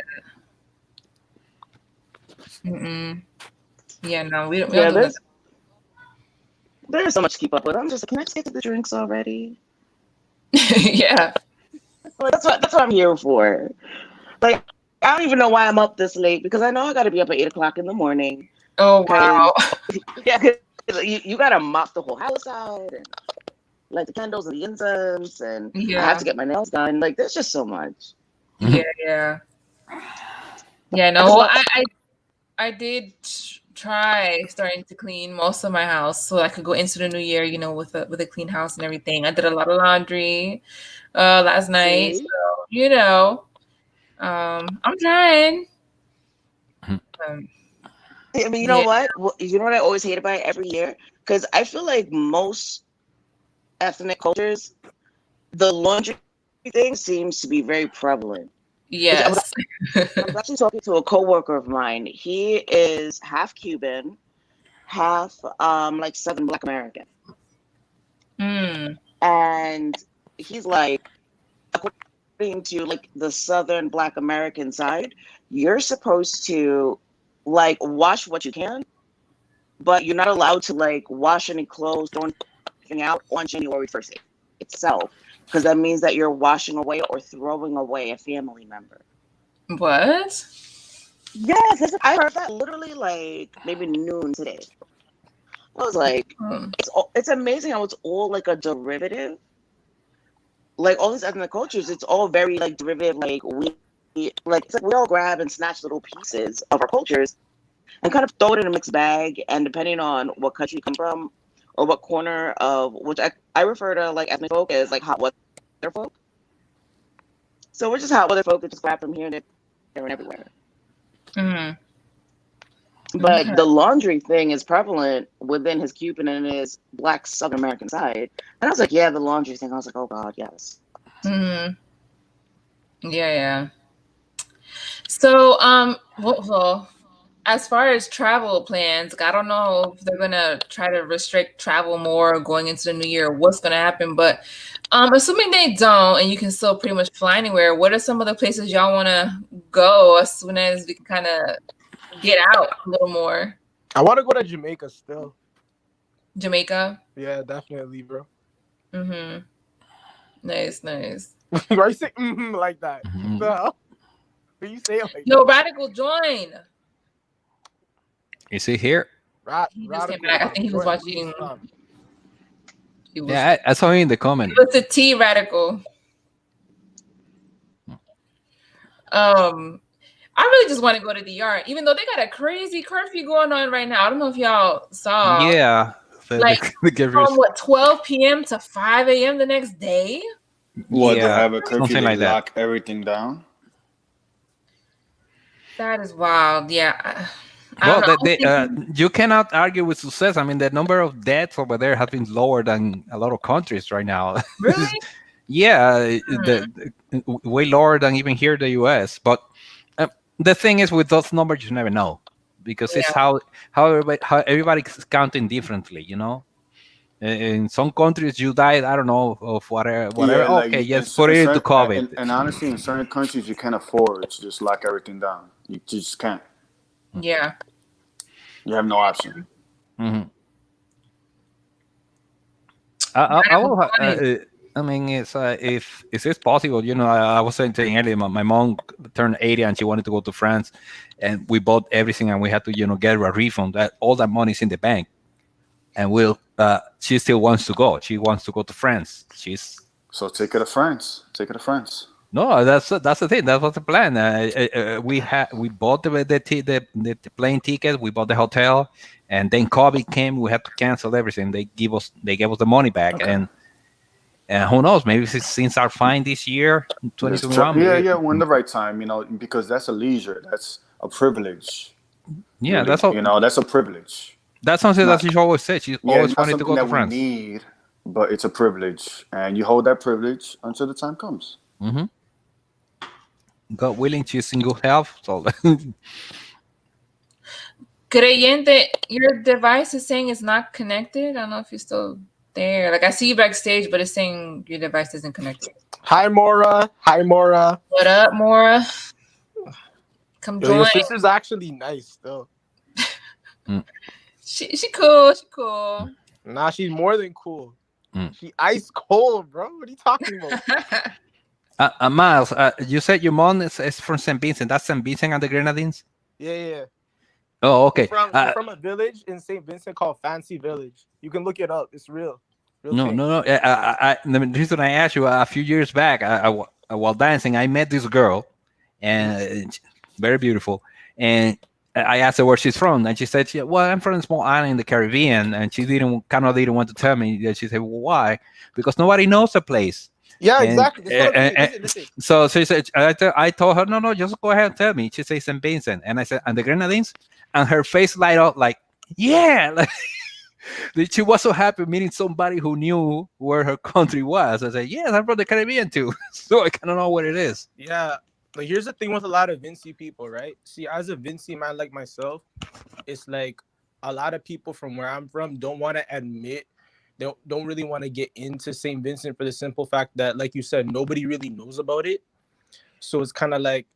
Yeah, no, we don't. We don't do that. There's so much to keep up with. I'm just like, can I just get to the drinks already? Yeah. Like, that's what I'm here for. Like, I don't even know why I'm up this late because I know I got to be up at 8 o'clock in the morning. Oh wow! Yeah, you got to mop the whole house out and light the candles and the incense, and I have to get my nails done. Like, there's just so much. Yeah. No, well, I did try starting to clean most of my house so I could go into the new year, with a clean house and everything. I did a lot of laundry last night, so I'm trying. I mean, you know what? You know what I always hate about it every year? Because I feel like most ethnic cultures, the laundry thing seems to be very prevalent. Yes. I was actually talking to a coworker of mine. He is half Cuban, half like Southern Black American. And he's like, according to like the Southern Black American side, you're supposed to like wash what you can, but you're not allowed to like wash any clothes, throw anything out on January 1st itself, because that means that you're washing away or throwing away a family member. What? Yes, I heard that literally like maybe noon today. I was like, it's amazing how it's all like a derivative. Like all these ethnic cultures, it's all very like derivative. Like it's like we all grab and snatch little pieces of our cultures and kind of throw it in a mixed bag. And depending on what country you come from or what corner of which I refer to like ethnic folk as like hot weather folk. So we're just hot weather folk that just grab from here and there and everywhere. But the laundry thing is prevalent within his Cuban and his Black Southern American side. And I was like, yeah, the laundry thing. I was like, oh God, yes. Yeah. So, well, as far as travel plans, I don't know if they're gonna try to restrict travel more going into the new year. What's gonna happen? But assuming they don't, and you can still pretty much fly anywhere, what are some of the places y'all want to go as soon as we can kind of get out a little more? I want to go to Jamaica still. Jamaica? Yeah, definitely, bro. Nice. Why you say like that? The hell? What you say like Yo, Radical, join. Is he here? He just came back. I think he was watching. Yeah, I saw him in the comment. What's the T, Radical? I really just want to go to the yard, even though they got a crazy curfew going on right now. I don't know if y'all saw. Yeah. Like from what 12 p.m. to 5 a.m. the next day. What, they have a curfew, something like lock that. everything down? That is wild. Yeah. Well, you cannot argue with success. I mean, the number of deaths over there has been lower than a lot of countries right now. Really? Yeah, way lower than even here in the U.S. But the thing is, with those numbers, you never know, because it's how everybody's counting differently. You know, in some countries you died, I don't know, of whatever. Yeah, like okay, yes, put it into COVID. And honestly, in certain countries, you can't afford to just lock everything down. You just can't. Yeah. You have no option. I mean, it's if it's possible, you know. I was saying earlier, my mom turned 80 and she wanted to go to France, and we bought everything and we had to, you know, get a refund. That all that money's in the bank, and she still wants to go. She wants to go to France. So take her to France. Take her to France. No, that's the thing. That was the plan. We bought the plane ticket. We bought the hotel, and then COVID came. We had to cancel everything. They gave us the money back, and who knows? Maybe things are fine this year, 2021. Yeah, when the right time, you know, because that's a leisure. That's a privilege. Yeah, really. That's a privilege. That's something that she always said. She always wanted to go to France. We need, but it's a privilege, and you hold that privilege until the time comes. God willing, she's in good health. So. Creyente, your device is saying it's not connected. I don't know if you're still there. Like, I see you backstage, but it's saying your device isn't connected. Hi, Mora. What up, Mora? Come join. Your sister's actually nice, though. She cool. Nah, she's more than cool. She ice cold, bro. What are you talking about? Miles, you said your mom is from St. Vincent. That's St. Vincent and the Grenadines? Yeah. Oh, okay. We're from a village in St. Vincent called Fancy Village. You can look it up. It's real. No. The reason I asked you, a few years back, while dancing, I met this girl, and very beautiful. And I asked her where she's from, and she said, "Well, I'm from a small island in the Caribbean." And she didn't want to tell me. She said, "Well, why?" Because nobody knows the place. Yeah, exactly. So she said, I told her, no, just go ahead and tell me. She said St. Vincent, and I said, and the Grenadines, and her face light up like, yeah, like she was so happy meeting somebody who knew where her country was. I said, yes, I'm from the Caribbean too, so I kind of know what it is. Yeah, like here's the thing with a lot of Vinci people, right? See, as a Vinci man like myself, it's like a lot of people from where I'm from don't want to admit. They don't really want to get into St. Vincent for the simple fact that, like you said, nobody really knows about it. So it's kind of like,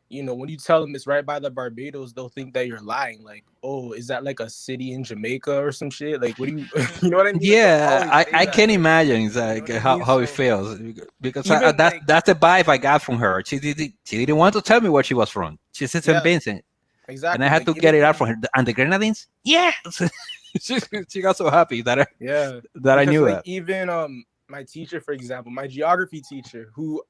you know, when you tell them it's right by the Barbados, they'll think that you're lying. Like, oh, is that like a city in Jamaica or some shit? Like, what do you, you know what I mean? Yeah, I can imagine it's like how it feels, because that's the vibe I got from her. She didn't want to tell me where she was from. She said St. Vincent. Exactly. And I had to get it out from her. And the Grenadines? Yes. she got so happy that I knew that. Even my teacher, for example, my geography teacher, who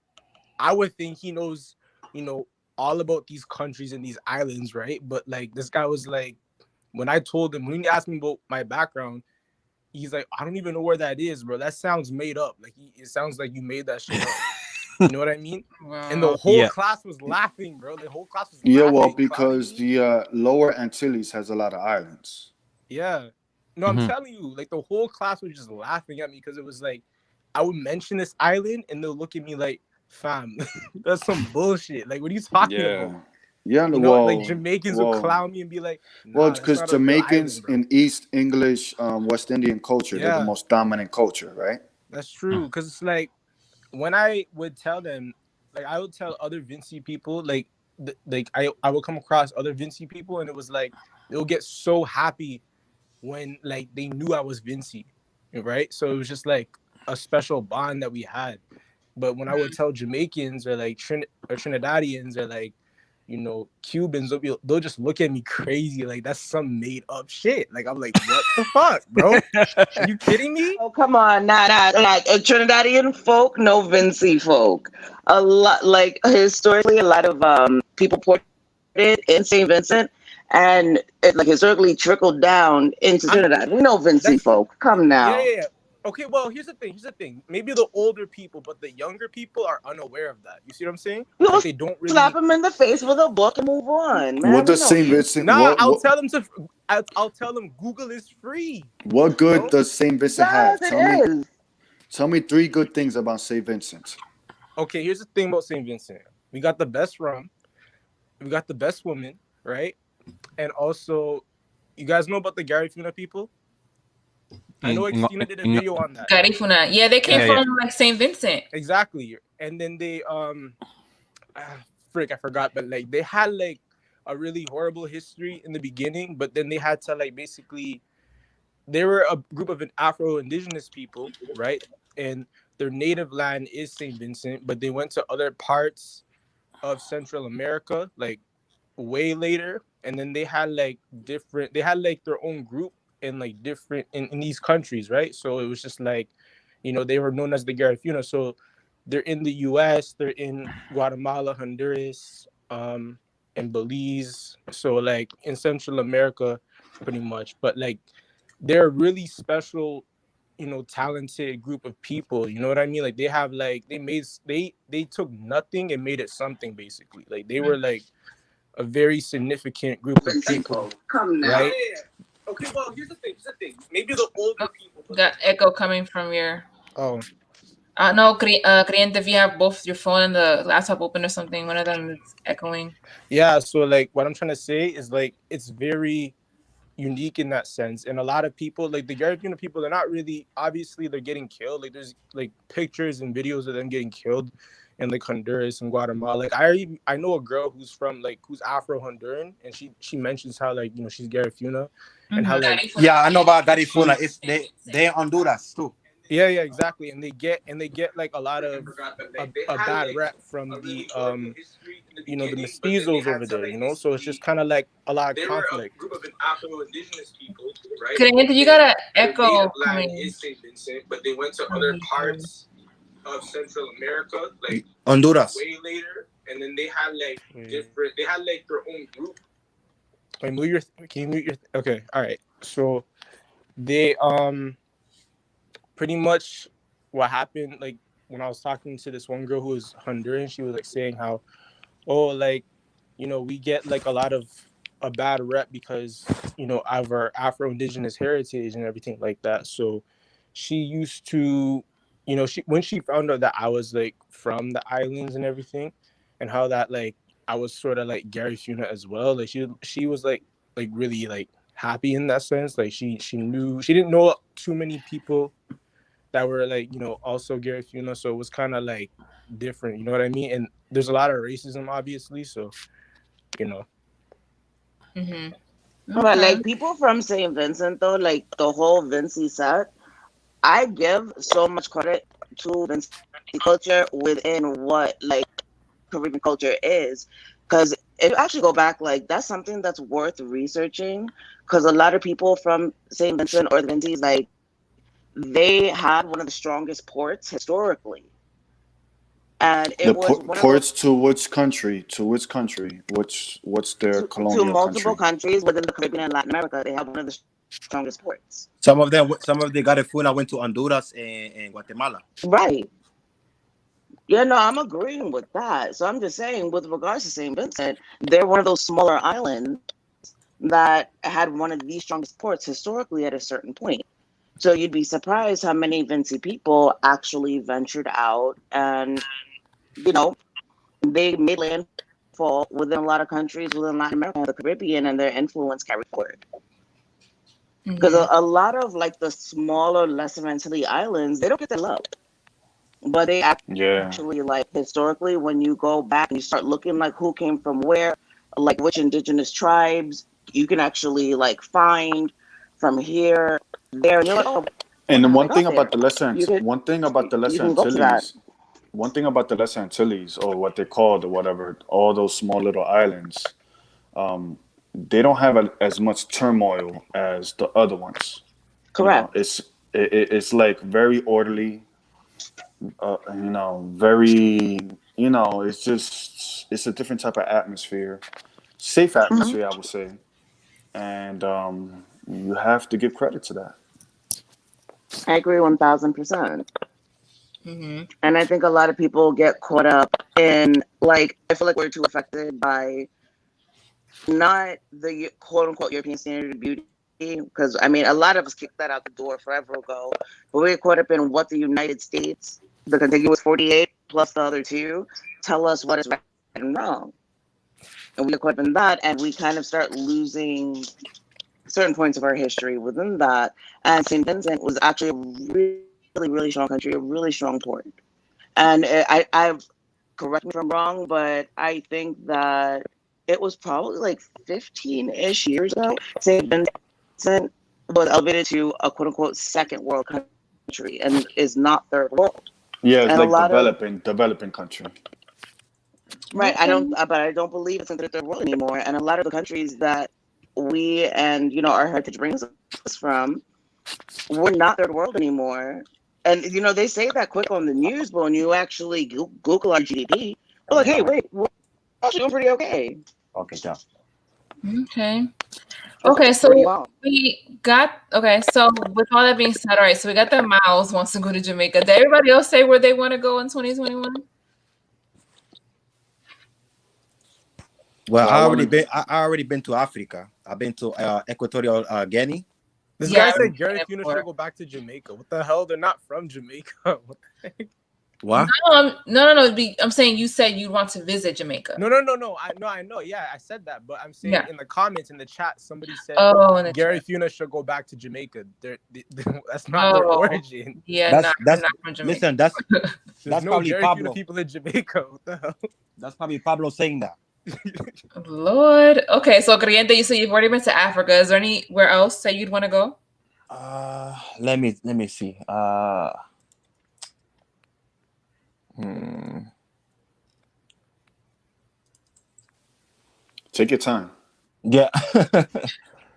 I would think he knows, you know, all about these countries and these islands, right? But like this guy was like, when I told him, when he asked me about my background, he's like, I don't even know where that is, bro. That sounds made up. Like it sounds like you made that shit up. You know what I mean? Wow. And the whole class was laughing, bro. The whole class was Yeah, laughing. well, because the Lower Antilles has a lot of islands. Yeah. No, I'm telling you, like the whole class was just laughing at me because it was like I would mention this island and they'll look at me like, fam, that's some bullshit. Like, what are you talking about? Yeah, you know, like Jamaicans would clown me and be like, nah, because Jamaicans in East English, West Indian culture, they're the most dominant culture, right? That's true. Because it's like when I would tell them, like I would tell other Vinci people, like I would come across other Vinci people and it was like they'll get so happy when like they knew I was Vinci, right? So it was just like a special bond that we had. But when I would tell Jamaicans or like Trinidadians or like, you know, Cubans, they'll just look at me crazy like that's some made up shit. Like I'm like, what the fuck, bro? Are you kidding me? Oh, come on, not Trinidadian folk, no Vinci folk. A lot, like historically, a lot of people ported in St. Vincent, and it like historically trickled down into Trinidad. We know Vinci folk. Come now. Yeah. Okay, well, here's the thing. Maybe the older people, but the younger people are unaware of that. You see what I'm saying? Like they don't really slap them in the face with a book and move on, man. What does St. Vincent? Nah, I'll tell them Google is free. What good does St. Vincent have? Tell me 3 good things about St. Vincent. Okay, here's the thing about St. Vincent. We got the best rum. We got the best women, right? And also, you guys know about the Garifuna people? I know Christina did a video on that. Garifuna. Yeah, they came from like St. Vincent. Exactly. And then they I forgot, but like they had like a really horrible history in the beginning, but then they had to like basically they were a group of Afro-Indigenous people, right? And their native land is St. Vincent, but they went to other parts of Central America like way later, and then they had like their own group in like different in these countries, right? So it was just like, you know, they were known as the Garifuna. So they're in the US, they're in Guatemala, Honduras, and Belize. So like in Central America pretty much, but like they're a really special, you know, talented group of people. You know what I mean? Like they have like they took nothing and made it something basically. Like they were like a very significant group of people. Right? Okay, well, here's the thing. Maybe the older people. Got echo coming from your. Oh. No, Cliente, if you have both your phone and the laptop open or something, one of them is echoing. Yeah, so like what I'm trying to say is like it's very unique in that sense. And a lot of people, like the Garifuna people, they're not really, obviously they're getting killed. Like there's like pictures and videos of them getting killed in like Honduras and Guatemala. Like I know a girl who's Afro-Honduran, and she mentions how like, you know, she's Garifuna. And how like I know about Garifuna. It's they in Honduras too. Yeah, exactly. And they get like a lot of a bad rep from the you know, the mestizos over there, you know. So it's just kind of like a lot of conflict. Group of Afro-Indigenous people, right? Cliente, you got an echo coming. Is St. Vincent, but they went to other parts of Central America, like Honduras, way later, and then they had like different. They had like their own group. Can you mute your? Okay, all right. So they pretty much what happened, like when I was talking to this one girl who was Honduran, she was like saying how, oh, like, you know, we get like a lot of a bad rep because, you know, of our Afro-Indigenous heritage and everything like that. So she used to, you know, when she found out that I was like from the islands and everything, and how that like I was sort of like Garifuna as well, like she was like really like happy in that sense. Like she didn't know too many people that were like, you know, also Garifuna, so it was kind of like different, you know what I mean? And there's a lot of racism, obviously, so, you know. But like people from St. Vincent, though, like the whole Vinci set, I give so much credit to Vinci culture within what like Caribbean culture is, because if you actually go back, like that's something that's worth researching, because a lot of people from St. Vincent or the Vincis, like they had one of the strongest ports historically. And it was one of ports to which country? To which country? What's their colonial to multiple country? countries within the Caribbean and Latin America. They have one of the strongest ports. Some of them Garifuna went to Honduras and Guatemala. Right. Yeah, no, I'm agreeing with that. So I'm just saying, with regards to St. Vincent, they're one of those smaller islands that had one of the strongest ports historically at a certain point. So you'd be surprised how many Vinci people actually ventured out and, you know, they made landfall within a lot of countries within Latin America and the Caribbean, and their influence carried forward. Because a lot of like the smaller, lesser Antilles islands, they don't get the love. But they actually, like, historically, when you go back and you start looking like who came from where, like which indigenous tribes, you can actually like find from here, there, and you're like, oh. And one thing about the Lesser Antilles, or what they call whatever, all those small little islands, they don't have as much turmoil as the other ones. Correct. It's like very orderly. Very, it's a different type of atmosphere, safe atmosphere, I would say, and you have to give credit to that. I agree 1000%. And I think a lot of people get caught up in, like, I feel like we're too affected by not the quote unquote European standard of beauty, because I mean, a lot of us kicked that out the door forever ago, but we get caught up in what the United States, the contiguous 48 plus the other two, tell us what is right and wrong. And we get caught up in that, and we kind of start losing certain points of our history within that. And St. Vincent was actually a really, really strong country, a really strong port. And I correct me if I'm wrong, but I think that it was probably like 15-ish years ago, St. Vincent was elevated to a quote unquote second world country and is not third world. Yeah, it's and like developing country. Right. But I don't believe it's in the third world anymore. And a lot of the countries that we and our heritage brings us from, we're not third world anymore. And they say that quick on the news, but when you actually Google our GDP, we're like, hey, wait, we're actually doing pretty okay. Okay, John. Okay, so so with all that being said, all right, so we got that Miles wants to go to Jamaica. Did everybody else say where they want to go in 2021? Well, I already been to Africa. I've been to Equatorial Guinea. This guy said Gary Funes should go back to Jamaica. What the hell? They're not from Jamaica. What the heck? What? No. I'm saying you said you want to visit Jamaica. No. I know. Yeah, I said that, but I'm saying in the comments in the chat, somebody said Gary Funes should go back to Jamaica. That's not their origin. Yeah, that's not from Jamaica. Listen, that's probably Gary Pablo. Funes people in Jamaica. What the hell? That's probably Pablo saying that. Lord. Okay, so Creyente, you said you've already been to Africa. Is there anywhere else that you'd want to go? Let me see. Take your time. Yeah.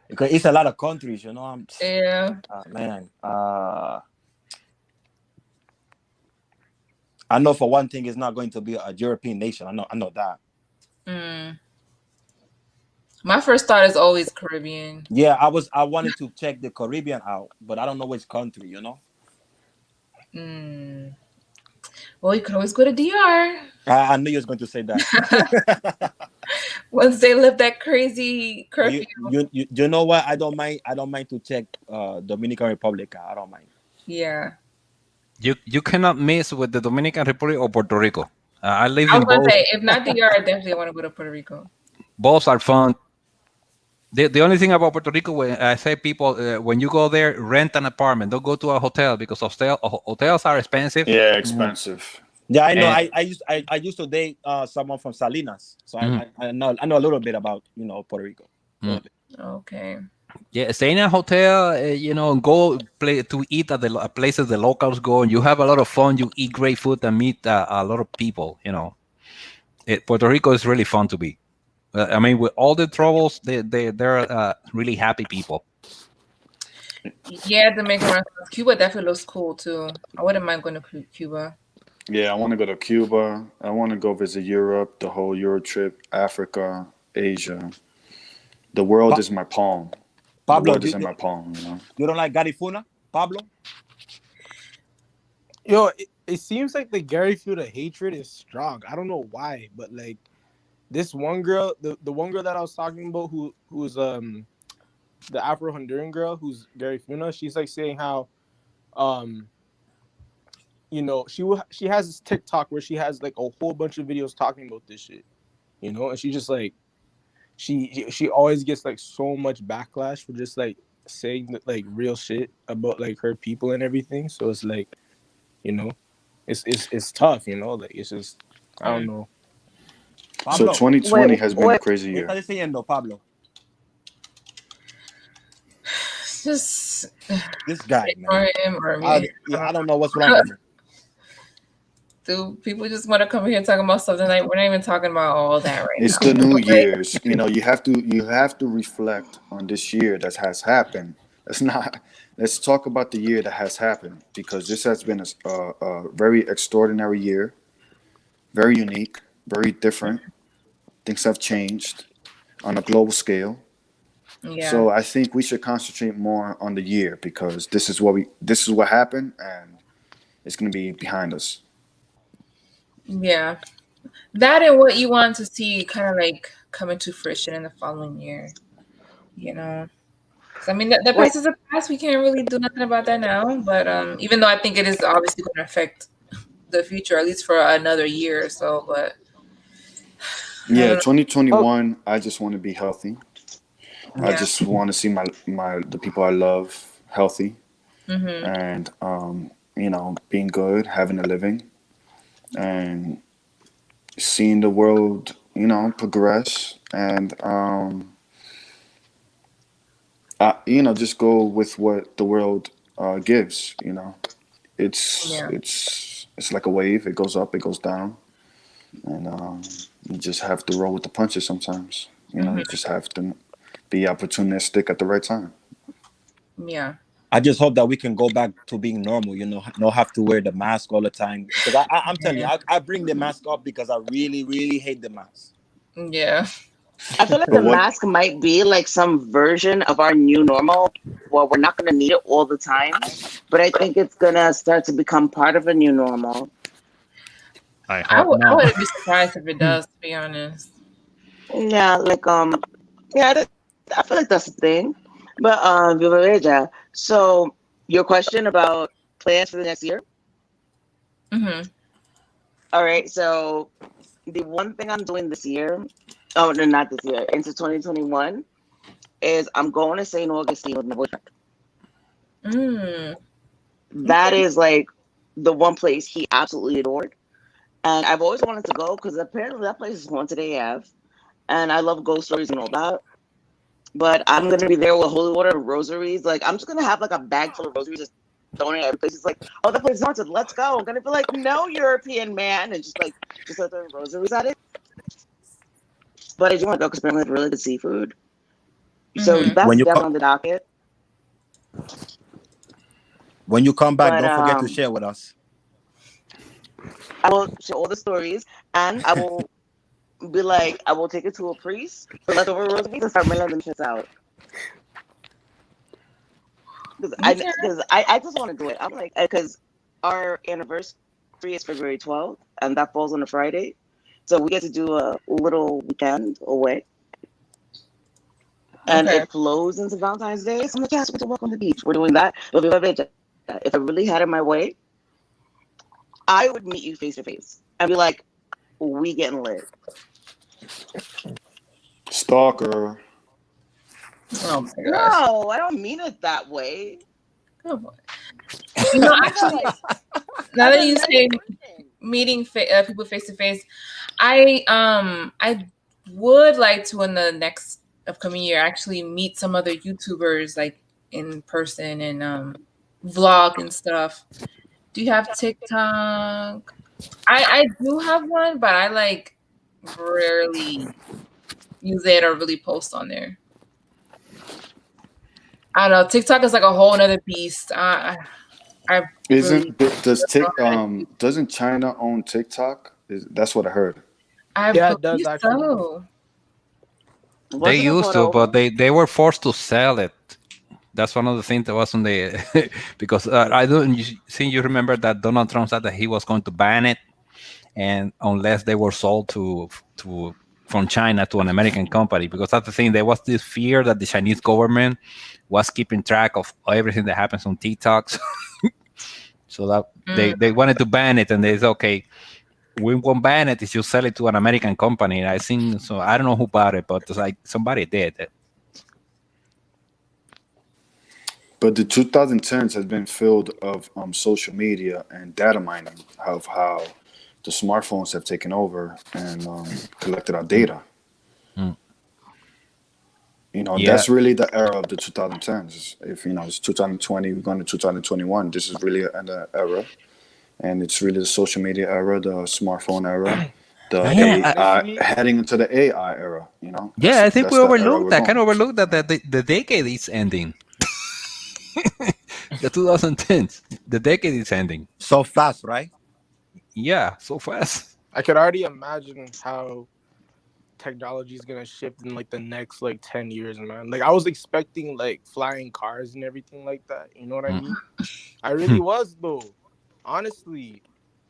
Because it's a lot of countries, Yeah. Man. I know for one thing, it's not going to be a European nation. I know that. My first thought is always Caribbean. Yeah, I wanted to check the Caribbean out, but I don't know which country, Well, you could always go to DR. I knew you was going to say that. Once they lift that crazy curfew. You know what? I don't mind to check Dominican Republic. I don't mind. Yeah. You cannot miss with the Dominican Republic or Puerto Rico. I live I in was going both. to say, if not DR, I definitely want to go to Puerto Rico. Both are fun. The only thing about Puerto Rico, when I say people, when you go there, rent an apartment. Don't go to a hotel because hotels are expensive. Yeah, expensive. Yeah, I know. I used to date someone from Salinas, so I know a little bit about Puerto Rico. Okay. Yeah, stay in a hotel, and go to eat at the places the locals go, and you have a lot of fun. You eat great food and meet a lot of people. Puerto Rico is really fun to be. I mean, with all the troubles, they're really happy people. Yeah, Dominican restaurants. Cuba definitely looks cool too. I wouldn't mind going to Cuba. Yeah, I want to go to Cuba. I want to go visit Europe, the whole Euro trip, Africa, Asia. The world is my palm. Pablo, the world is in my palm, you know. You don't like Garifuna, Pablo? Yo, it seems like the Gary Fuda hatred is strong. I don't know why, but like this one girl, the one girl that I was talking about, who's the Afro-Honduran girl, who's Gary Funa, she's like saying how, you know, she has this TikTok where she has like a whole bunch of videos talking about this shit, you know, and she just like she always gets like so much backlash for just like saying like real shit about like her people and everything. So it's like, you know, it's tough, you know, like it's just I don't know. Pablo, so 2020 has been a crazy year. ¿Qué estás diciendo, Pablo? Just this guy, man. I don't know what's wrong with him. Do people just want to come here talking about something like we're not even talking about all that right it's now? It's the New Year's. You know, you have to reflect on this year that has happened. Let's talk about the year that has happened, because this has been a very extraordinary year, very unique, very different. Things have changed on a global scale. Yeah. So I think we should concentrate more on the year, because this is what happened, and it's going to be behind us. Yeah, that and what you want to see kind of like come into fruition in the following year, you know. So, I mean, the past is the past. We can't really do nothing about that now. But even though I think it is obviously going to affect the future, at least for another year or so. But yeah, 2021. I just want to be healthy. Yeah. I just want to see the people I love healthy, and you know, being good, having a living, and seeing the world, you know, progress, and you know, just go with what the world gives. You know, it's like a wave. It goes up, it goes down, and you just have to roll with the punches sometimes. You know, you just have to be opportunistic at the right time. Yeah. I just hope that we can go back to being normal, you know, not have to wear the mask all the time. Because I'm telling you, I bring the mask up because I really, really hate the mask. Yeah. I feel like the mask might be like some version of our new normal. Well, we're not going to need it all the time, but I think it's going to start to become part of a new normal. I wouldn't be surprised if it does, to be honest. Yeah, like yeah, I feel like that's the thing. But Viva Regia, so your question about plans for the next year? All right, so the one thing I'm doing this year, oh no, not this year, into 2021, is I'm going to St. Augustine with my boyfriend. That is like the one place he absolutely adored. And I've always wanted to go because apparently that place is haunted AF. And I love ghost stories and all that. But I'm going to be there with holy water and rosaries. Like, I'm just going to have like a bag full of rosaries just thrown in every place. It's like, oh, that place is haunted. Let's go. I'm going to be like, no, European man. And just start throwing rosaries at it. But I do want to go because apparently they have really good seafood. So that's definitely on the docket. When you come back, don't forget to share with us. I will share all the stories, and I will be like, I will take it to a priest for leftover rosaries and start mailing them shits out. Because I just want to do it. I'm like, because our anniversary is February 12th, and that falls on a Friday. So we get to do a little weekend away. And it flows into Valentine's Day. So I'm like, yes, we get to walk on the beach. We're doing that. If I really had it my way, I would meet you face to face and be like, we getting lit. Stalker. Oh my gosh. No, I don't mean it that way. Oh boy. You know, actually, now that you say meeting people face to face, I would like to in the next upcoming year actually meet some other YouTubers like in person and vlog and stuff. Do you have TikTok? I do have one, but I like rarely use it or really post on there. I don't know. TikTok is like a whole nother beast. Doesn't China own TikTok? That's what I heard. I Yeah, it believe does actually. so. They Wasn't it used bought to, but over? they were forced to sell it. That's one of the things that wasn't the because I don't think you remember that Donald Trump said that he was going to ban it, and unless they were sold to from China to an American company, because that's the thing. There was this fear that the Chinese government was keeping track of everything that happens on TikToks, so that they wanted to ban it, and they said, okay, we won't ban it if you sell it to an American company. And I think so. I don't know who bought it, but it's like somebody did. But the 2010s has been filled of social media and data mining of how the smartphones have taken over and collected our data. That's really the era of the 2010s. If it's 2020, we're going to 2021. This is really an era, and it's really the social media era, the smartphone era, the AI, heading into the AI era. I think we overlooked that. Kind of overlooked that the decade is ending. The 2010s, the decade is ending so fast, right? Yeah, so fast. I could already imagine how technology is gonna shift in like the next like 10 years, man. Like I was expecting like flying cars and everything like that. You know what I mean? I really was though. Honestly,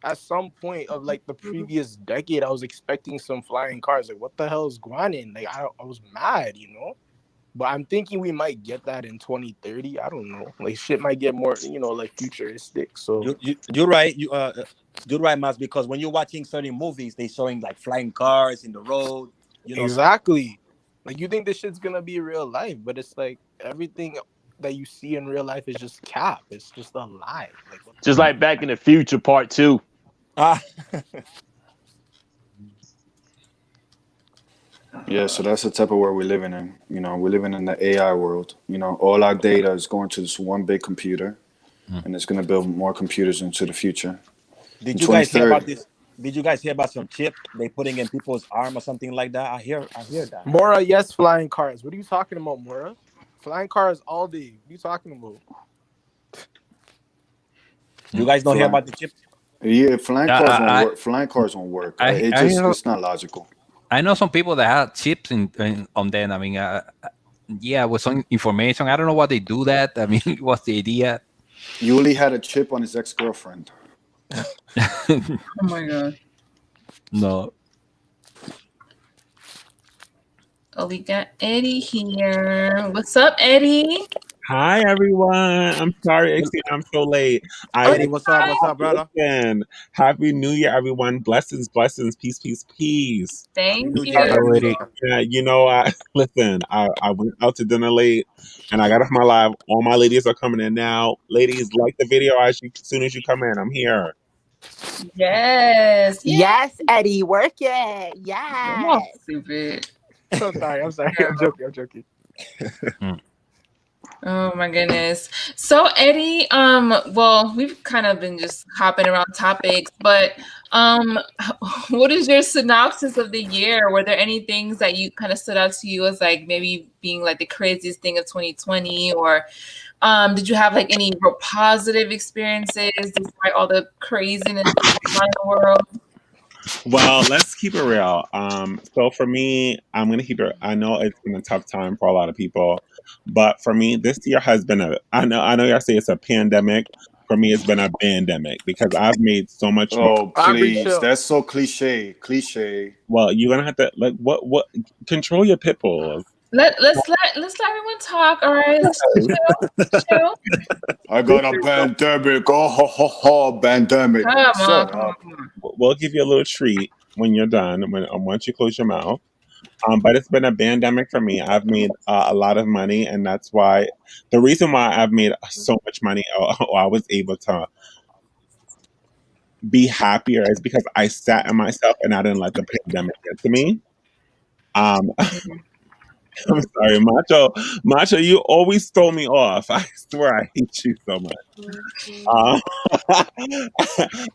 at some point of like the previous decade, I was expecting some flying cars. Like, what the hell is going on? Like, I was mad, But I'm thinking we might get that in 2030. I don't know. Like, shit might get more, like futuristic. So you're right. You're right, Mas. Because when you're watching certain movies, they showing like flying cars in the road. Exactly. Like, you think this shit's gonna be real life, but it's like everything that you see in real life is just cap. It's just a lie. Like, just like Back in the Future Part 2. Yeah, so that's the type of world we're living in. We're living in the AI world. All our data is going to this one big computer, and it's going to build more computers into the future. Did you guys hear about this? Did you guys hear about some chip they putting in people's arm or something like that? I hear that. Mora, yes, flying cars. What are you talking about, Mora? Flying cars all day. What are you talking about? You guys don't hear about the chip? Yeah, flying cars won't work. Flying cars won't work. It's not logical. I know some people that have chips on them. I mean, with some information. I don't know why they do that. I mean, what's the idea? Yuli had a chip on his ex-girlfriend. Oh my god. No. Oh, we got Eddie here. What's up, Eddie? Hi, everyone. I'm sorry, I'm so late. Eddie, what's up, brother? Listen, Happy New Year, everyone. Blessings, peace, peace, peace. Thank you. Yeah, listen, I went out to dinner late, and I got off my live. All my ladies are coming in now. Ladies, like the video as soon as you come in. I'm here. Yes. Yes, Eddie, work it. Yes. Oh, stupid. I'm sorry. I'm joking. Oh my goodness. So Eddie, well, we've kind of been just hopping around topics, but what is your synopsis of the year? Were there any things that you kind of stood out to you as like maybe being like the craziest thing of 2020, or did you have like any real positive experiences despite all the craziness around the world? Well, let's keep it real. So for me, I'm gonna keep it. I know it's been a tough time for a lot of people, but for me, this year has been I know y'all say it's a pandemic. For me, it's been a pandemic because I've made so much. Oh, please, that's so cliche. Well, you're gonna have to what control your pit bulls. Let's let everyone talk. All right, let's chill. I got a pandemic. Pandemic. Shut up. We'll give you a little treat when you're done. Once you close your mouth. But it's been a pandemic for me. I've made a lot of money, and that's why the reason why I've made so much money, or I was able to be happier, is because I sat in myself and I didn't let the pandemic get to me. I'm sorry, Macho, you always throw me off. I swear I hate you so much.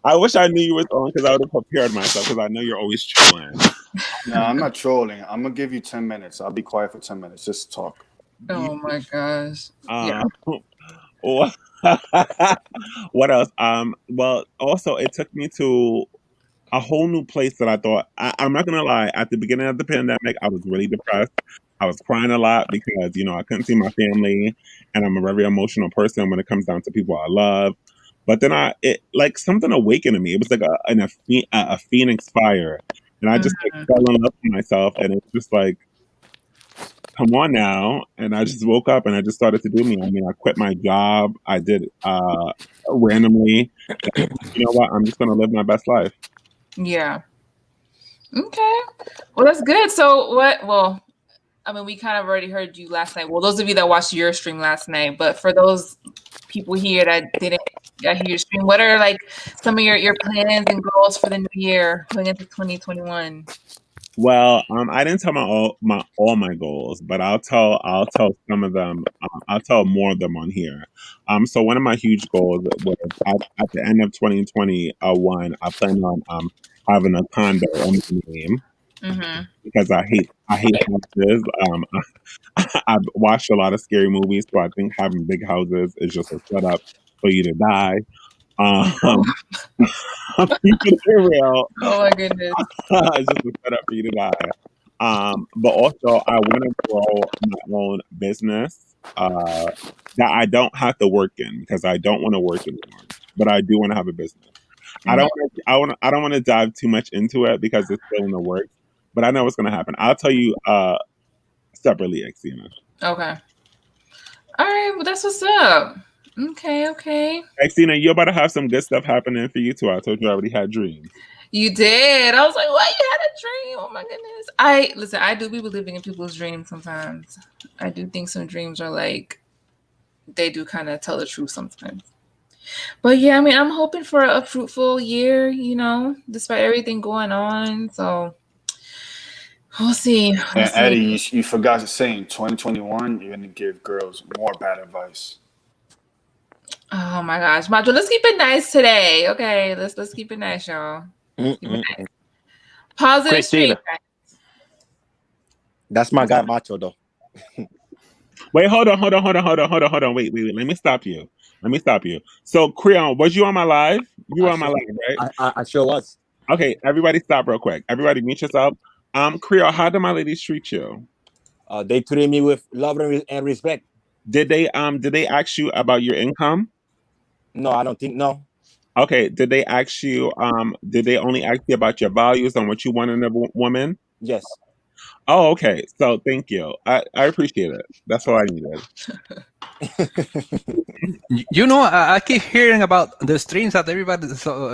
I wish I knew you were on because I would have prepared myself because I know you're always trolling. No, I'm not trolling. I'm going to give you 10 minutes. I'll be quiet for 10 minutes. Just talk. Oh my gosh. Yeah. What else? Well, also it took me to a whole new place that I thought I'm not gonna lie. At the beginning of the pandemic, I was really depressed. I was crying a lot because I couldn't see my family, and I'm a very emotional person when it comes down to people I love. But then it like something awakened in me. It was like a phoenix fire, and I just like fell in love with myself, and it was just like, come on now. And I just woke up and I just started to do me. I mean, I quit my job. I did randomly. And you know what? I'm just gonna live my best life. Yeah. Okay. Well, that's good. So what? Well, I mean, we kind of already heard you last night. Well, those of you that watched your stream last night, but for those people here that didn't hear your stream, what are like some of your plans and goals for the new year going into 2021? Well, I didn't tell all my goals, but I'll tell some of them. I'll tell more of them on here. So one of my huge goals was at the end of 2021, I plan on having a condo on my name because I hate houses. I've watched a lot of scary movies, so I think having big houses is just a setup for you to die. I'm keeping it real. Oh my goodness. It's just a setup for you to die. But also I want to grow my own business that I don't have to work in because I don't want to work anymore. But I do want to have a business. I don't want to dive too much into it because it's still in the works. But I know what's going to happen. I'll tell you separately, Xena. Okay. All right. Well, that's what's up. Okay. Xena, you're about to have some good stuff happening for you too. I told you I already had dreams. You did. I was like, what? You had a dream? Oh my goodness. I do be believing in people's dreams sometimes. I do think some dreams are like, they do kind of tell the truth sometimes. But yeah, I mean, I'm hoping for a fruitful year, despite everything going on. So we'll see. And Eddie, you forgot to say in 2021, you're going to give girls more bad advice. Oh my gosh, Macho, let's keep it nice today. Okay, let's keep it nice, y'all. Keep it nice. Positive stream. That's my guy, Macho, though. Wait, hold on. Wait. Let me stop you. So, Creon, was you on my live? You were on my live, right? I sure was. Okay, everybody stop real quick. Everybody mute yourself. Creon, how did my ladies treat you? They treated me with love and respect. Did they ask you about your income? No, I don't think no. Okay, did they ask you did they only ask you about your values and what you want in a woman? Yes. Oh, okay. So thank you. I appreciate it. That's all I needed. I keep hearing about the streams that everybody,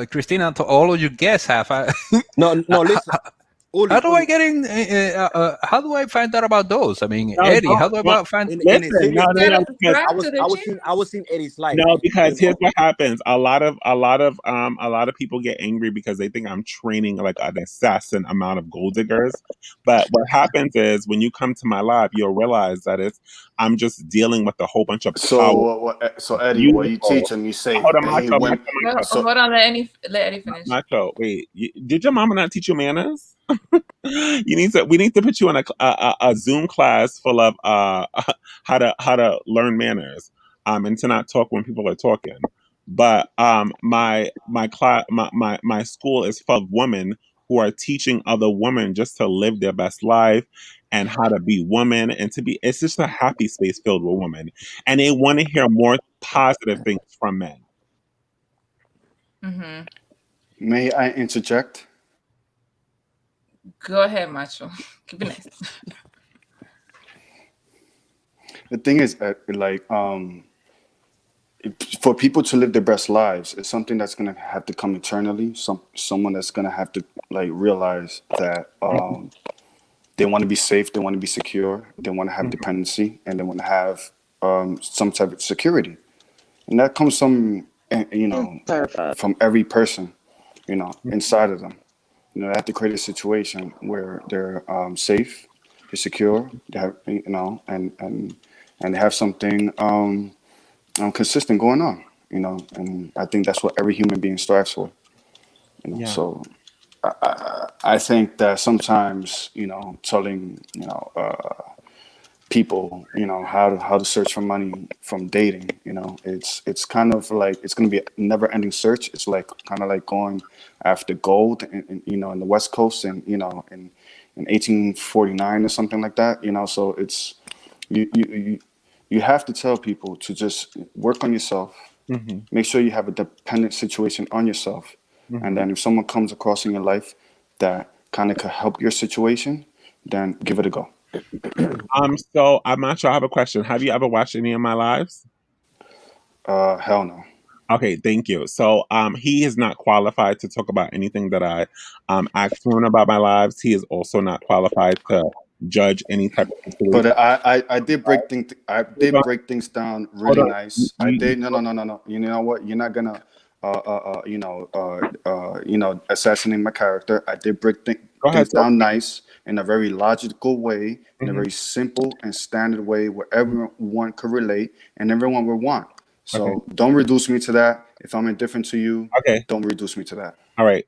Christina, all of you guests have. No, listen. How do I get in? How do I find out about those? I mean, Eddie, how do I find? I was seeing Eddie's live. No, because here's what happens. A lot of people get angry because they think I'm training like an assassin amount of gold diggers. But what happens is when you come to my live, you'll realize that I'm just dealing with a whole bunch of So Eddie, what you teach them, you say, hold on, let Eddie finish. Macho, wait, did your mama not teach you manners? We need to put you in a Zoom class full of how to learn manners and to not talk when people are talking. But my school is full of women who are teaching other women just to live their best life and how to be women and it's just a happy space filled with women, and they want to hear more positive things from men. Mm-hmm. May I interject? Go ahead, Macho. Keep it nice. The thing is, for people to live their best lives, it's something that's gonna have to come internally. Someone that's gonna have to realize that they want to be safe, they want to be secure, they want to have dependency, and they want to have some type of security, and that comes from from every person, inside of them. They have to create a situation where they're safe, they're secure, they have, and they have something consistent going on, and I think that's what every human being strives for. Yeah. So I think that sometimes, telling, people, you know, how to search for money from dating. You know, it's kind of like it's going to be a never ending search. It's like kind of like going after gold, you know, in the West Coast, and you know, in 1849 or something like that. You know, so it's you have to tell people to just work on yourself. Mm-hmm. Make sure you have a dependent situation on yourself, Mm-hmm. and then if someone comes across in your life that kind of could help your situation, then give it a go. So I'm not sure. I have a question. Have you ever watched any of my lives? Hell no. Okay, thank you. So he is not qualified to talk about anything that I asked him about my lives. He is also not qualified to judge any type of situation. But I did break things. I did break things down really nice. I did. No. You know what? You're not gonna assassinate my character. I did break things down nice in a very logical way, in a very simple and standard way where everyone could relate and everyone would want. So don't reduce me to that. If I'm indifferent to you, don't reduce me to that. All right.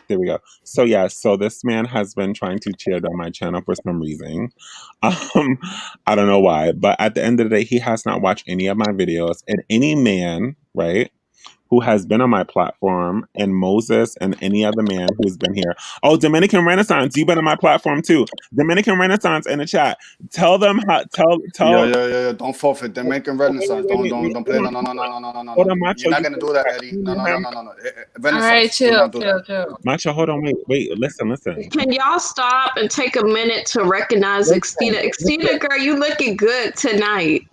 There we go. So yeah, so this man has been trying to tear down my channel for some reason. I don't know why, but at the end of the day, he has not watched any of my videos. And any man, right, who has been on my platform, and Moses and any other man who's been here. Oh, Dominican Renaissance, you've been on my platform too. Dominican Renaissance in the chat. Tell them how. Tell. Yeah. Don't forfeit. Dominican Renaissance. Don't play. No. Hold on, Macho. You're not gonna do that, Eddie. No. Renaissance. All right, Do not do that. chill. Macho, hold on, wait. Listen. Can y'all stop and take a minute to recognize Extina? Extina, girl, you looking good tonight.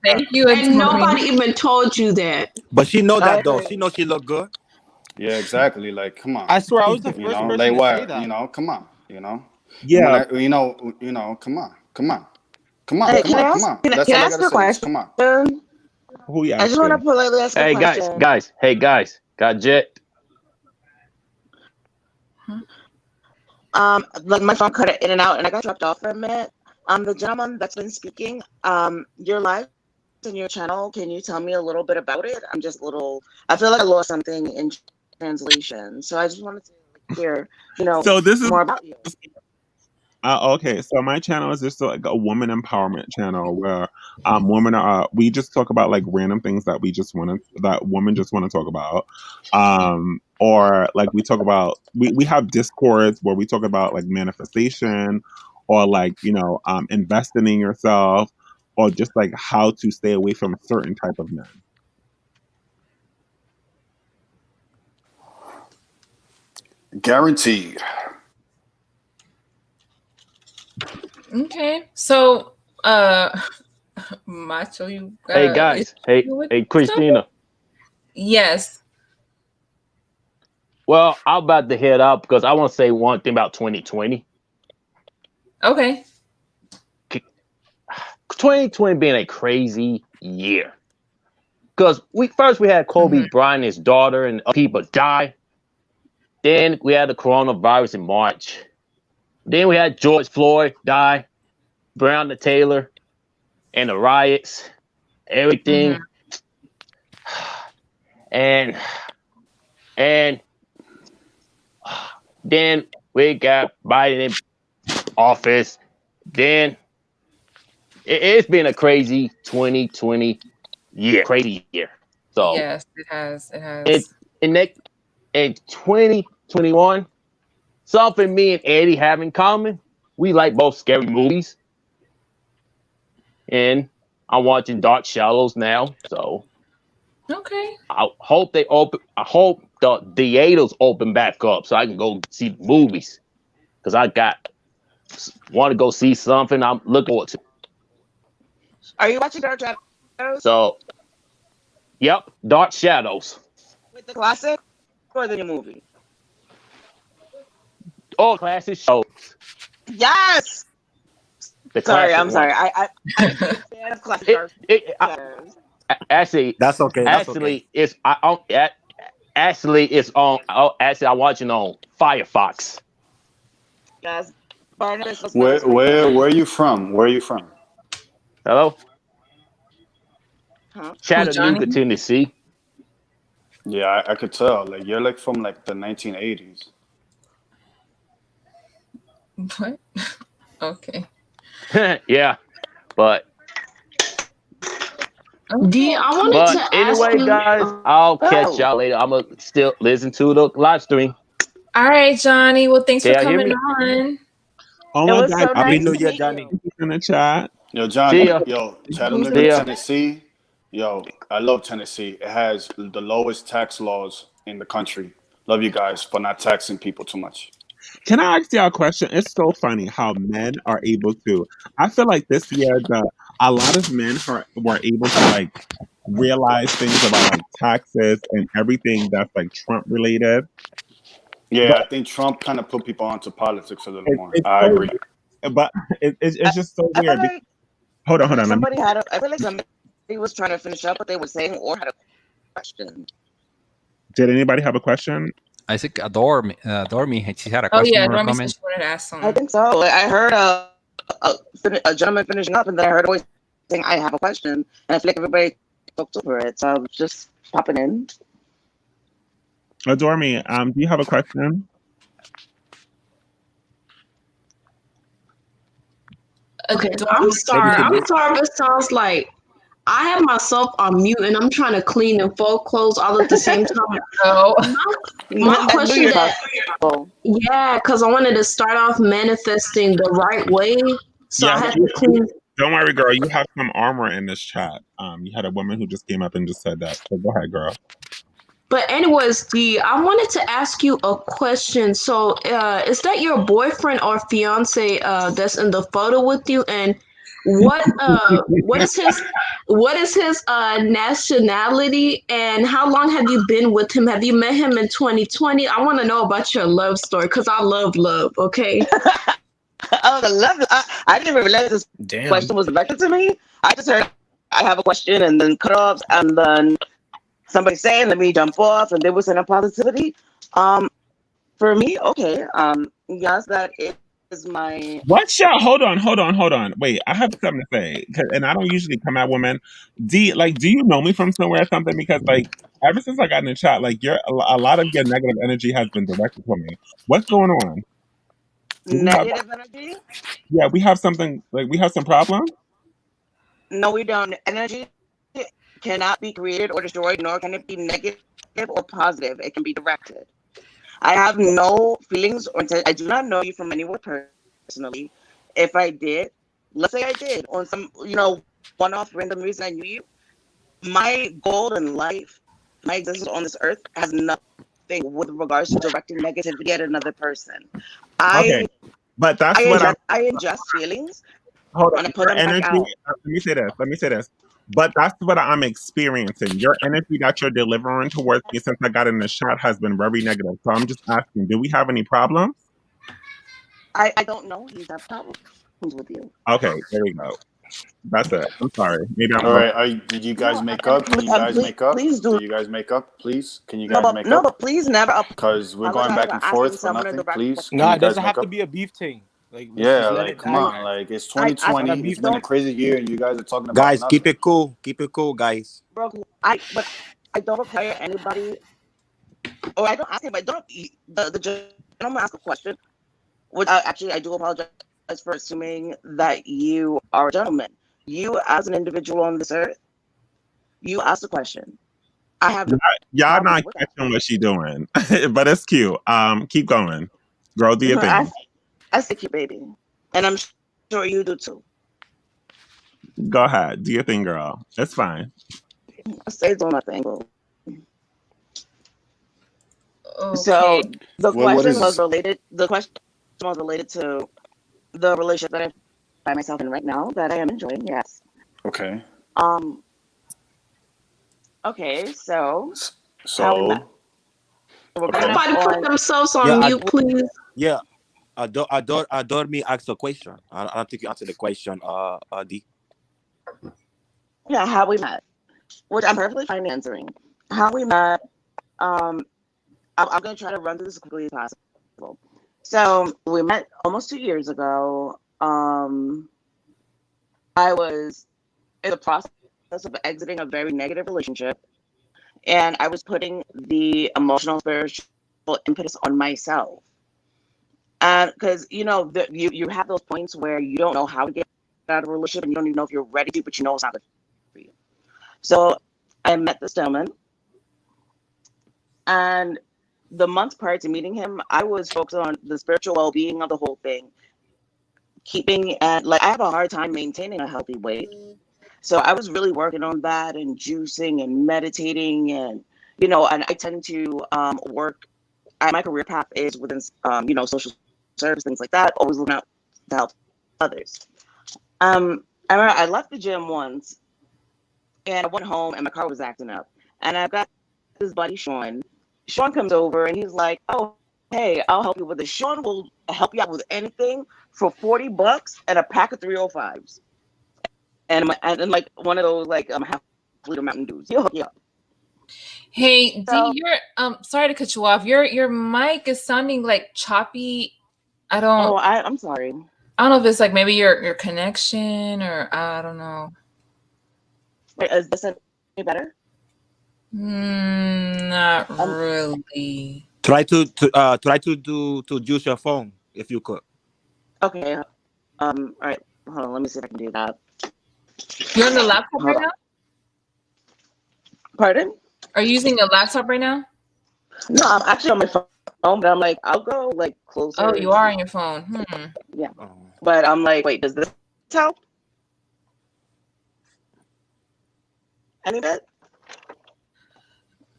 Thank you. And nobody even told you that. But she know that though. She knows she look good. Yeah, exactly. Like, come on. I swear, I was the first you know, person like to what? say that. You know, come on. You know. Yeah. You know. Come on. Hey, can I ask a question? Come on. Who you I just want to politely ask a question. Hey guys, got jet. Like my phone cut in and out, and I got dropped off for a minute. The gentleman that's been speaking, your live in your channel. Can you tell me a little bit about it? I'm just a little. I feel like I lost something in translation, so I just wanted to hear, so this is more about you. Okay, so my channel is just like a woman empowerment channel where women are. We just talk about like random things that women just want to talk about, or like we talk about. We have discords where we talk about like manifestation, or like investing in yourself, or just like how to stay away from a certain type of men. Guaranteed. Okay, so Macho, you. Hey guys, hey Christina. Yes. Well, I'm about to head out because I want to say one thing about 2020. Okay. 2020 being a crazy year because we had Kobe Bryant, his daughter, and people die. Then we had the coronavirus in March. Then we had George Floyd die, Breonna Taylor, and the riots, everything. And then we got Biden in office. Then it's been a crazy 2020 year, crazy year. So yes, it has. In 2021. Something me and Eddie have in common, we like both scary movies. And I'm watching Dark Shadows now, so okay. I hope the theaters open back up so I can go see movies. Because want to go see something I'm looking forward to. Are you watching Dark Shadows? So, yep, Dark Shadows. With the classic or the new movie? Oh, classic shows. Yes. I'm sorry. I'm a fan of classic Dark Shadows. Actually, that's okay. It's I'm watching on Firefox. Yes. Barnabas. Where are you from? Hello. Huh? Chattanooga, Tennessee. Yeah, I could tell. Like you're like from like the 1980s. What? Okay. Yeah. But D, I wanted but to ask anyway, you. guys, I'll catch Oh, y'all later. I'm gonna still listen to the live stream. All right, Johnny. Well, thanks Can for y'all hear coming me? on. Oh it my was God, so Happy nice New to Year, meet Johnny. you. in the chat. Yo, See Johnny. ya. Yo, Chattanooga, See ya. Tennessee. Yo, I love Tennessee. It has the lowest tax laws in the country. Love you guys for not taxing people too much. Can I ask y'all a question? It's so funny how men are able to. I feel like this year, a lot of men were able to like realize things about like taxes and everything that's like Trump related. Yeah, But I think Trump kind of put people onto politics a little it, more. it's I so, agree. but it's just so I feel weird. like Hold on. Let me. I feel like somebody was trying to finish up what they were saying or had a question. Did anybody have a question? I think Dormy, she had a Oh question yeah, or a Dormy said comment. she wanted to ask I something. think so. I heard a gentleman finishing up, and then I heard a voice saying, "I have a question," and I feel like everybody talked over it. So I was just popping in. Dormy, do you have a question? Okay, Dormy, I'm Maybe sorry. she I'm moved. sorry if it sounds like I have myself on mute and I'm trying to clean and fold clothes all at the same time. Oh, My I knew question you're that, possible. yeah, because I wanted to start off manifesting the right way. So Yeah, I had to clean. don't worry, girl. You have some armor in this chat. You had a woman who just came up and just said that. So go ahead, girl. But anyways, D, I wanted to ask you a question. So, is that your boyfriend or fiance that's in the photo with you? And what is his nationality? And how long have you been with him? Have you met him in 2020? I want to know about your love story because I love love. Okay. Oh, the love. I didn't even realize this Damn. question was directed to me. I just heard I have a question and then cut off and then somebody saying, let me jump off, and they were saying positivity. For me, okay. Yes, that is my. What's your hold on. Wait, I have something to say. And I don't usually come at women. Do you know me from somewhere or something? Because like ever since I got in the chat, like a lot of your negative energy has been directed to me. What's going on? Do we have Negative energy? Yeah, we have something like we have some problem? No, we don't. Energy cannot be created or destroyed, nor can it be negative or positive. It can be directed. I have no feelings or intent. I do not know you from anywhere personally. If I did, let's say I did on some, one-off random reason I knew you, my goal in life, my existence on this earth has nothing with regards to directing negativity at another person. Okay. I But that's what I ingest feelings hold and I on. put Your them back energy, out. let me say this. But that's what I'm experiencing. Your energy that you're delivering towards me since I got in the shot has been very negative. So I'm just asking, do we have any problems? I don't know. He's have problems with you. Okay, there we go. That's it. I'm sorry. Maybe I'm All wrong. right. Did you guys make and up? Can you guys make up? please do. Do you guys make up? Please. Can you No, guys make but up? please never Because we're going apologize back for and asking forth for someone a nothing. direct Please. Can Nah, you it guys doesn't make have to up? be a beef thing. Like, let's Yeah, just let like it come die on, there. like it's I It's not a 2020. It's beef been thing. a crazy year, and you guys are talking about Guys, keep nothing. it cool. Keep it cool, guys. but I don't require anybody, or I don't ask anybody. Don't the gentleman ask a question, which actually I do apologize for assuming that you are a gentleman. You, as an individual on this earth, you ask the question. I have no Y'all problem not with catching what she doing, but it's cute. Keep going. Girl, do your that. thing. I stick you, baby, and I'm sure you do too. Go ahead. Do your thing, girl. It's fine. I say it's on my thing. okay. So the What question is was this? related. The question was related to the relationship that I find myself in right now that I am enjoying. Yes. Okay. Um. Okay. So how we met? So We're okay. going Somebody put on. themselves Yeah, on mute, please. yeah. Adore me asked a question. I don't think you answered the question, D. Yeah, how we met, which I'm perfectly fine answering. How we met. Um. I'm going to try to run through this as quickly as possible. So we met almost 2 years ago. I was in the process of exiting a very negative relationship, and I was putting the emotional, spiritual impetus on myself. And because you have those points where you don't know how to get out of a relationship and you don't even know if you're ready to, but you know it's not good for you. So I met this gentleman, and the months prior to meeting him, I was focused on the spiritual well-being of the whole thing, keeping, and like I have a hard time maintaining a healthy weight. So I was really working on that and juicing and meditating, and and I tend to work. My career path is within social service, things like that. Always looking out to help others. I remember I left the gym once, and I went home, and my car was acting up, and I've got this buddy Sean. Sean comes over, and he's like, "Oh, hey, I'll help you with this." Sean will help you out with anything for $40 and a pack of 305s. And like one of those like half-liter Mountain Dews. He'll hook you up. Hey, D, you're sorry to cut you off. Your mic is sounding like choppy. I'm sorry. I don't know if it's like maybe your connection or I don't know. Wait, is this any better? Not really. Try to use your phone if you could. Okay. All right. Hold on. Let me see if I can do that. You're on the laptop right now? Pardon? Are you using a laptop right now? No, I'm actually on my phone, but I'm like, I'll go like closer. Oh, you are on your phone. Yeah. But I'm like, wait, does this help? Any bit?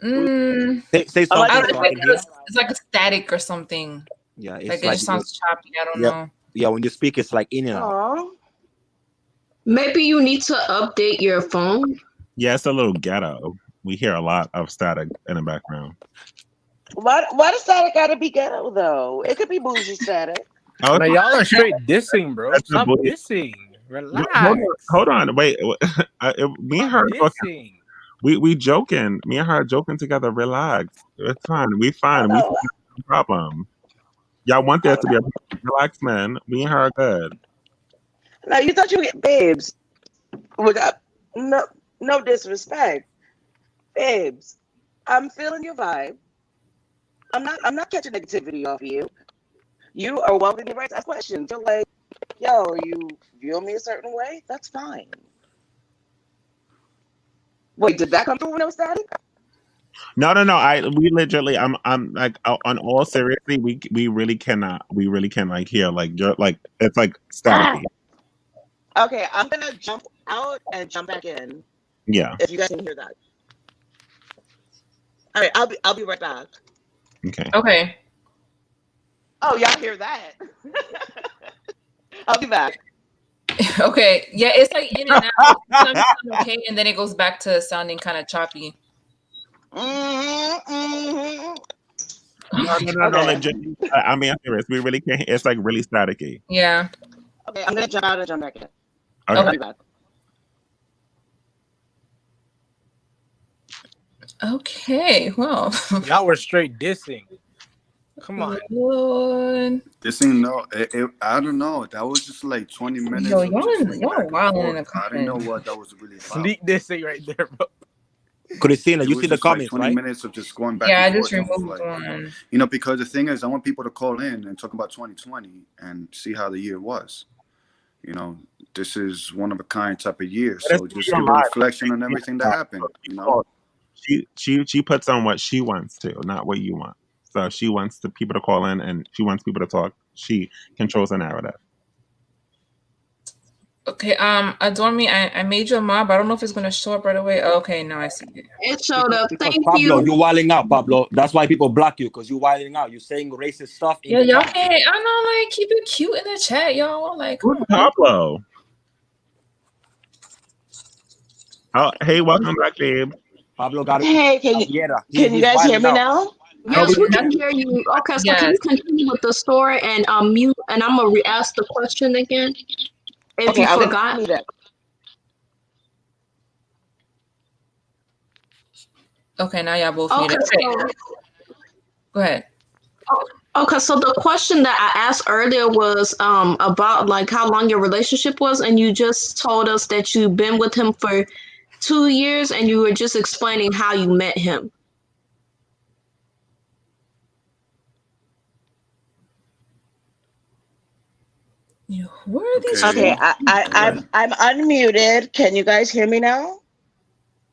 Say something. It's like a static or something. Yeah, it's like it just sounds choppy. I don't know. Yeah, when you speak, it's like in and out. Maybe you need to update your phone. Yeah, it's a little ghetto. We hear a lot of static in the background. Why does static gotta be ghetto though? It could be bougie static. Oh, man, y'all are straight dissing, bro. Stop dissing. Relax. Hold on. Wait. Me and her dissing. We joking. Me and her joking together. Relax. It's fine. We fine. No problem. Y'all want there to be a relaxed man. Me and her are good. Now you thought you would get babes. Without no disrespect. Babes, I'm feeling your vibe. I'm not catching negativity off of you. You are welcome to right to ask questions. You're like, yo, you feel me a certain way? That's fine. Wait, did that come through when it was static? No. We literally. I'm like on all seriously. We really cannot. We really can like hear like you're like it's like staticky. Okay, I'm gonna jump out and jump back in. Yeah. If you guys can hear that. All right, I'll be right back. Okay. Oh, y'all hear that? I'll be back. Okay. Yeah, it's like in and out. Sometimes it sounds okay, and then it goes back to sounding kind of choppy. No. Legit. I mean, I'm serious. We really can't. It's like really staticky. Yeah. Okay, I'm gonna jump out and jump back in. Okay. I'll be back. Okay. Well. Y'all were straight dissing. Come on. Lord. Dissing, no. I don't know. That was just like 20 minutes. Yo, y'all wilding in the comments. I didn't know what that was really about. Sneak dissing right there, bro. Christina, you see the comments, like 20 right? minutes of just going back. Yeah, and I just forth. removed one. Because the thing is, I want people to call in and talk about 2020 and see how the year was. This is one of a kind type of year, so just give a reflection on everything that happened. She puts on what she wants to, not what you want. So if she wants the people to call in and she wants people to talk, she controls the narrative. Okay, Adore Me, I made you a mob. I don't know if it's gonna show up right away. Okay, now I see it. It showed up. Thank Pablo, you. you're wilding out, Pablo. That's why people block you, because you're wilding out. You're saying racist stuff. Yeah, y'all can't. I know, like, keep it cute in the chat, y'all. Like, who's Pablo? Oh, hey, welcome back, babe. Pablo got it. Hey, can you guys hear me now? Yes, we can hear you. Okay, so can you continue with the story and mute? And I'm gonna re-ask the question again. If you forgot. Okay, now y'all both Okay, need it. Go ahead. Okay, so the question that I asked earlier was about like how long your relationship was, and you just told us that you've been with him for 2 years, and you were just explaining how you met him. Who are these? Okay, I'm unmuted. Can you guys hear me now?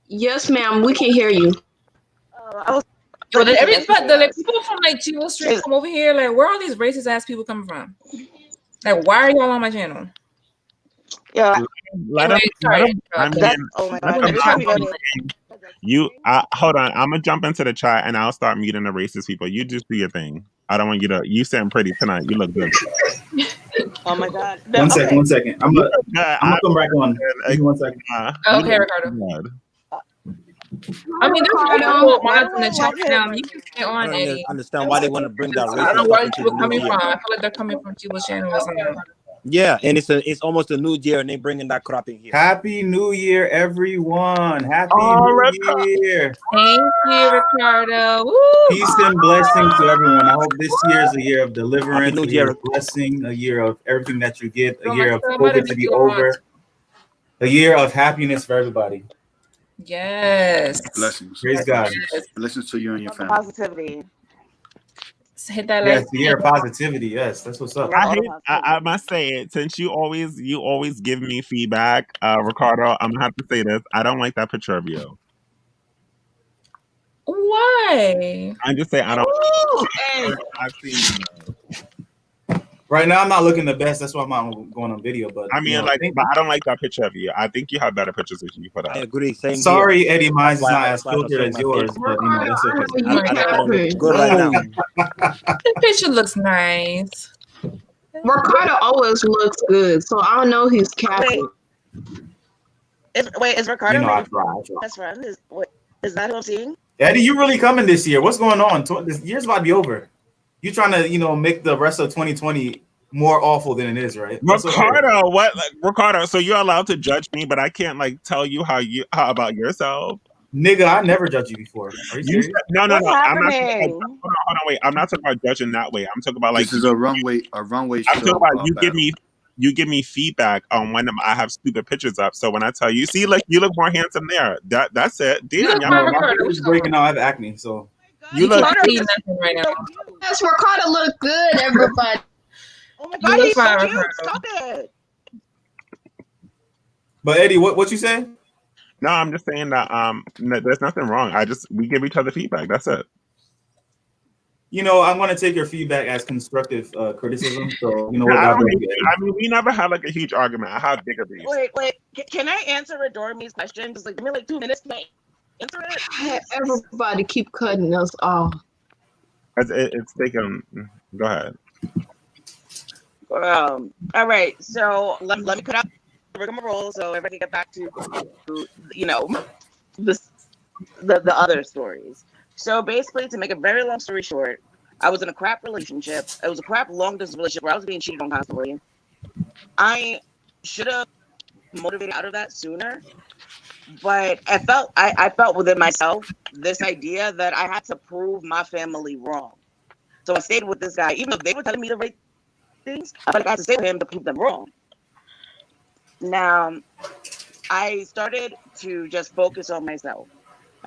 Yes, ma'am. We can hear you. I was Yo, like, but the people from like Year Stream come over here. Like, where are all these racist ass people coming from? Like, why are y'all on my channel? Yeah. Let him. I mean, oh my let god! them Every talk time you go to hold on. I'm gonna jump into the chat and I'll start muting the racist people. You just do your thing. I don't want you to. You sound pretty tonight. You look good. Oh my god! No, one second. I'm gonna come back on. Give me 1 second. Okay, Ricardo. I mean, there's multiple mods in the chat right now. You can stay on, I don't Eddie. understand why they want to bring that I racist don't know stuff where into the people new coming year. from. I feel like they're coming from Tibo's channel or something. Yeah, and it's almost a new year, and they bringing that crap in here. Happy New Year, everyone! Happy New Year! Thank you, Ricardo. Woo! Peace and blessing to everyone. I hope this year is a year of deliverance, a year of blessing, a year of everything that you get, a year of COVID to be over, a year of happiness for everybody. Yes. Blessings. Praise God. Blessings to you and your family. Positivity. Hit that Yes, the year of positivity. Yes, that's what's up. I must say it, since you always give me feedback, Ricardo. I'm gonna have to say this. I don't like that picture of you. Why? I'm just saying I don't. I've seen. Right now, I'm not looking the best. That's why I'm not going on video. But I mean, but I don't like that picture of you. I think you have better pictures that you put out. I agree. Same Sorry, here. Eddie, mine's That's why not I- as that's why I don't filtered show as my yours, face. but that's okay. I don't look good right now. This picture looks nice. Ricardo always looks good, so I don't know he's capping. Wait, is Ricardo You know, my I try. best friend? Is that who I'm seeing? Eddie, you really coming this year? What's going on? This year's about to be over. You trying to, make the rest of 2020 more awful than it is, right? Ricardo, Ricardo? So you're allowed to judge me, but I can't tell you how about yourself. Nigga, I never judged you before. Are you serious? No. I'm not. Hold happening? on, wait. I'm not talking about judging that way. I'm talking about This is a runway I'm show. talking about you give me feedback on when I have stupid pictures up. So when I tell you, see, you look more handsome there. That's it. Damn, My face is breaking out. I have acne, so you look. Nothing right now. Yes, Ricardo look good, everybody. Oh my god, he's so cute. Stop it. But Eddie, what you say? No, I'm just saying that there's nothing wrong. We give each other feedback. That's it. I'm going to take your feedback as constructive criticism. So, what? I mean, we never had a huge argument. I have bigger beefs. Wait. Can I answer Adormi's question? Just give me 2 minutes. Can I answer it? Everybody keep cutting us off. It's taking. Go ahead. All right. So let me cut out the rigmarole so everybody can get back to the other stories. So basically, to make a very long story short, I was in a crap relationship. It was a crap long distance relationship where I was being cheated on constantly. I should have motivated out of that sooner, but I felt within myself this idea that I had to prove my family wrong. So I stayed with this guy, even though they were telling me the right things. I felt like I had to stay with him to prove them wrong. Now, I started to just focus on myself.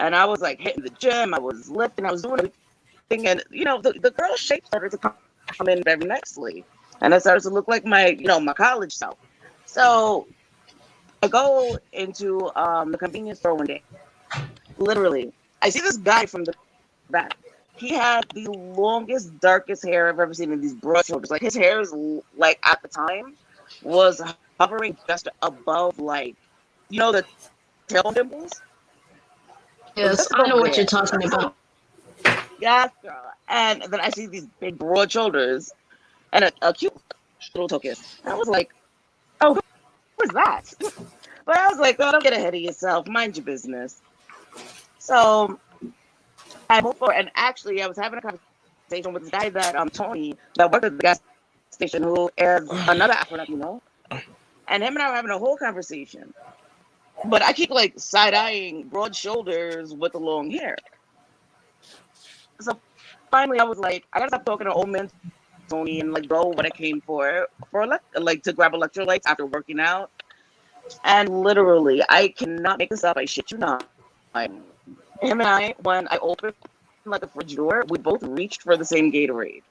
And I was hitting the gym, I was lifting, I was doing everything. And, the girl's shape started to come in very nicely. And I started to look like my college self. So I go into the convenience store one day. Literally, I see this guy from the back. He had the longest, darkest hair I've ever seen in these broad shoulders. His hair is, at the time, was hovering just above, the tailbone dimples. Yes, I know what you're talking about. Yes, girl. And then I see these big, broad shoulders and a cute little tokus. And I was like, oh, who's that? But I was like, oh, don't get ahead of yourself. Mind your business. So I moved forward. And actually, I was having a conversation with this guy Tony, that worked at the gas station, who is another Afro-Latino. And him and I were having a whole conversation. But I keep side-eyeing broad shoulders with the long hair. So finally I was like, I gotta stop talking to old man Tony and go what I came for to grab electrolytes after working out. And literally, I cannot make this up. I shit you not. Him and I, when I opened the fridge door, we both reached for the same Gatorade.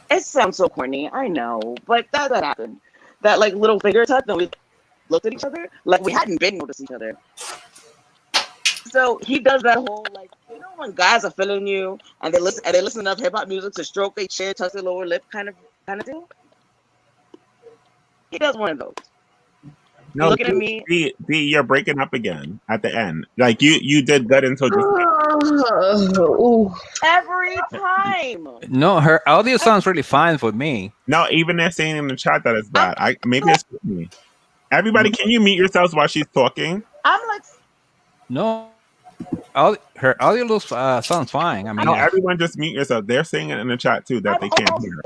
It sounds so corny, I know, but that happened. that like little finger touch, and we looked at each other like we hadn't been noticed each other. So he does that whole like, you know, when guys are feeling you and they listen enough hip hop music to stroke their chin, touch their lower lip, kind of thing. He does one of those. No, Looking at me. D, you're breaking up again at the end. Like you did good until just every time. No, her audio sounds really fine for me. No, even they're saying in the chat that it's bad. Maybe it's me. Everybody, can you mute yourselves while she's talking? I'm like, no, her audio looks sounds fine. I mean, no, everyone just mute yourself. They're saying it in the chat too that they can't hear.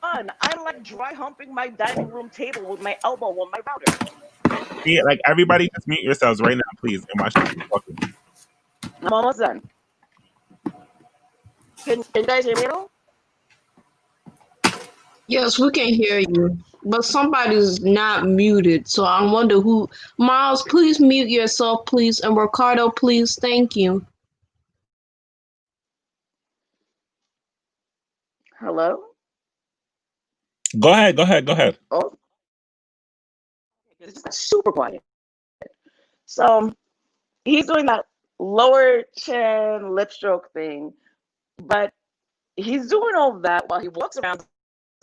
I'm like dry humping my dining room table with my elbow on my router. Yeah, like everybody just mute yourselves right now, please, and watch me talking. I'm almost done. Can you guys hear me at all? Yes, we can hear you, but somebody's not muted. So I wonder who. Miles, please mute yourself, please, and Ricardo, please. Thank you. Hello? Go ahead. Oh, it's just super quiet. So he's doing that lower chin lip stroke thing, but he's doing all of that while he walks around the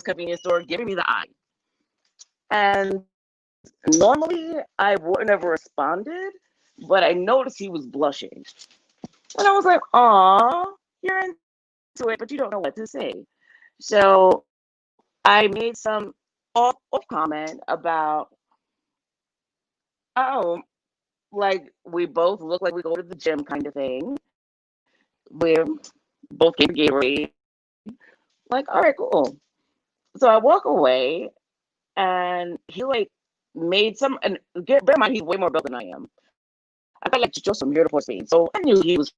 convenience store giving me the eye. And normally I wouldn't have responded, but I noticed he was blushing. And I was like, aw, you're into it, but you don't know what to say. So I made some off comment about, oh, like we both look like we go to the gym kind of thing. We're both getting Gatorade. Like, all right, cool. So I walk away and he like made some, and bear in mind, he's way more built than I am. I got like just from here to Port Spain. So I knew he was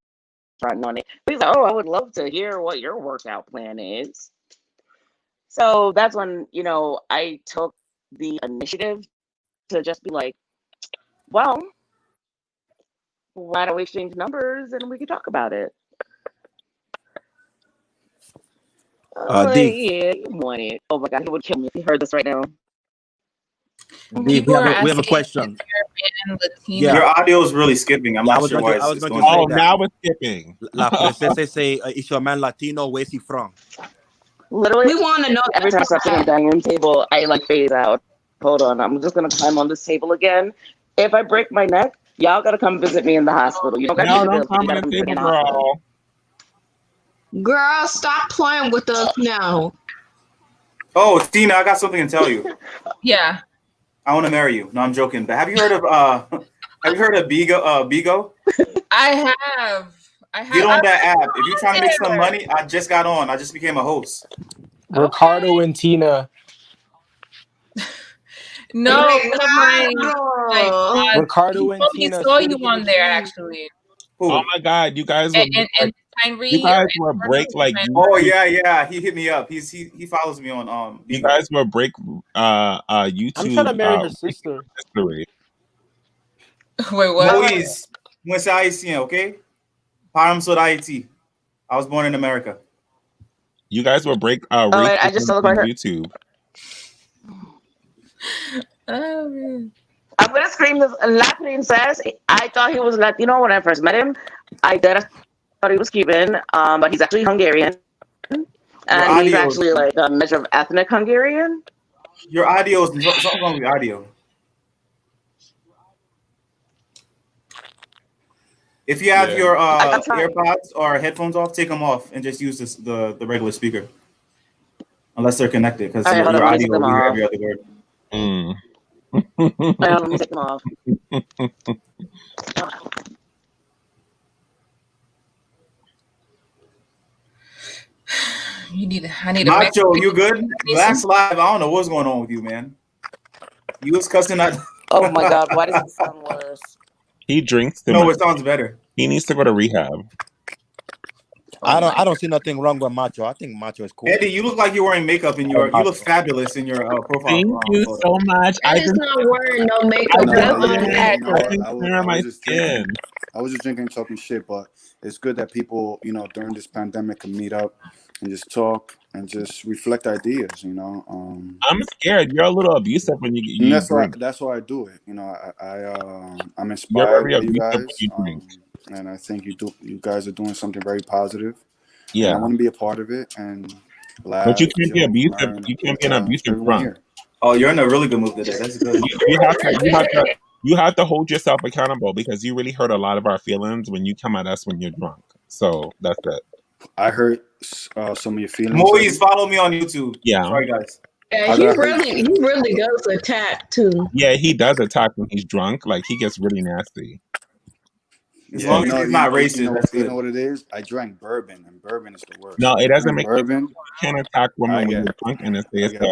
trying on it. But he's like, oh, I would love to hear what your workout plan is. So that's when, you know, I took the initiative to just be like, well, why don't we exchange numbers and we can talk about it? Yeah, you want it. Oh my God, he would kill me if he heard this right now. We have a question. Yeah. Your audio is really skipping. I'm not sure why it's going. Oh, now it's skipping. La princesa say, is your man Latino? Where's he from? Literally, we want to know. Every time I start sitting at the dining room table, I like phase out. Hold on, I'm just gonna climb on this table again. If I break my neck, y'all gotta come visit me in the hospital. You don't gotta don't come on the table, girl. Girl, stop playing with us now. Oh, Tina, I got something to tell you. Yeah. I want to marry you. No, I'm joking. But have you heard of Bigo? I have. Get on that app. If you're trying to make some money, I just got on. I just became a host. Ricardo and Tina. No, one of my Ricardo and Tina saw you on there actually. Oh my God, you guys were and Tyree, you guys were break like oh yeah, he hit me up. He follows me on you guys were break YouTube. I'm trying to marry her sister. History. Wait, what? Luis, Muesa Haitian, okay? Param Sud Haiti. I was born in America. You guys were break I just saw on YouTube. Oh man. I'm gonna scream this. La Princess. I thought he was Latino when I first met him. I thought he was Cuban, but he's actually Hungarian, and he's actually like a measure of ethnic Hungarian. Your audio is something wrong with your audio. If you have your AirPods or headphones off, take them off and just use the regular speaker, unless they're connected, because your audio will hear every other word. Let me take them off. I need Nacho, you good? Last live, I don't know what's going on with you, man. You was cussing out. Oh my God, why does it sound worse? He drinks too much. No, it sounds better. He needs to go to rehab. I don't see nothing wrong with Macho. I think Macho is cool. Eddie, you look like you're wearing makeup in your. You look fabulous in your profile. Thank you photo. so much. Eddie's not wearing no makeup. I was just drinking and talking shit, but it's good that people, during this pandemic can meet up and just talk and just reflect ideas, I'm scared. You're a little abusive when you drink. That's why I do it. I'm You're inspired very by you abusive when guys, you drink. and I think you guys are doing something very positive. Yeah. And I want to be a part of it and laugh. But you can't be joke, abusive. learn You can't be with, an abusive everyone drunk. here. Oh, you're in a really good mood today. That's good. You have to hold yourself accountable because you really hurt a lot of our feelings when you come at us when you're drunk. So that's it. I hurt some of your feelings. Moise, follow me on YouTube. Yeah. Sorry, guys. Yeah, he really goes attack too. Yeah, he does attack when he's drunk. Like he gets really nasty. As long as he's not racist, that's good. You know what it is? I drank bourbon, and bourbon is the worst. No, it doesn't make bourbon. You can't attack women when you're drunk, and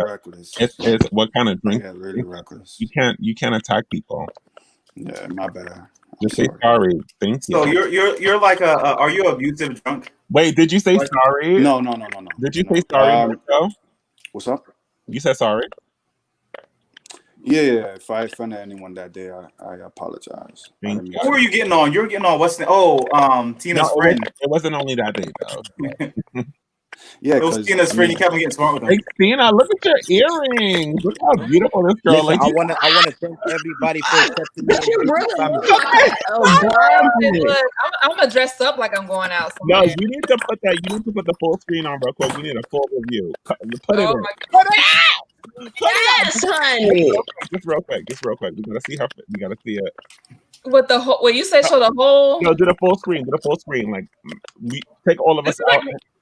reckless. It's what kind of drink. I get really reckless. You can't attack people. Yeah, my bad. Just say sorry. Thank you. So you're like are you abusive drunk? Wait, did you say sorry? No. Did you say sorry, Marco? What's up? You said sorry? Yeah. If I offended anyone that day, I apologize. Who are you getting on? You're getting on what's the Tina's friend. It wasn't only that day though. Yeah, it was Tina's friend. You kept on getting smart with her. Hey, Tina, look at your earrings. Look how beautiful this girl is. I want to thank everybody for accepting me. I'm gonna dress up like I'm going out. No, you need to put the full screen on real quick. We need a full review. Put it in. Yes, honey. Just real quick. We gotta see her. We gotta see it. With the whole, you said show the whole. No, do the full screen. Like we take all of us out.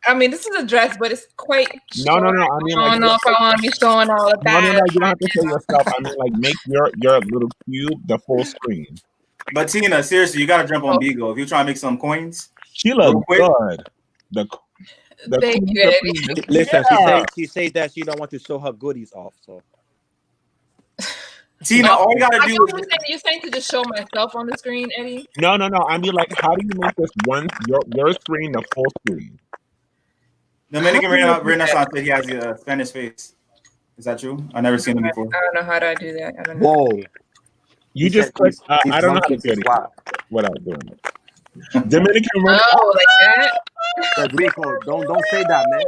I mean, this is a dress, but it's quite. No. I mean, I don't know if I want to be showing all of that. No. You don't have to show yourself. I mean, like make your little cube the full screen. But Tina, seriously, you gotta jump on Bigo if you're trying to make some coins. She looks good. Thank you, Eddie. Listen, she says that she don't want to show her goodies off. So Tina, all you gotta do is you're saying to just show myself on the screen, Eddie. No. I mean, like, how do you make this your screen the full screen? Dominican Renaissance said he has a Spanish face. Is that true? I've never seen him before. I don't know how do I do that. I don't know. Whoa. You just click. I don't know how to do it without doing it. Dominican Renaissance. Oh, like that? Rico, don't say that, man.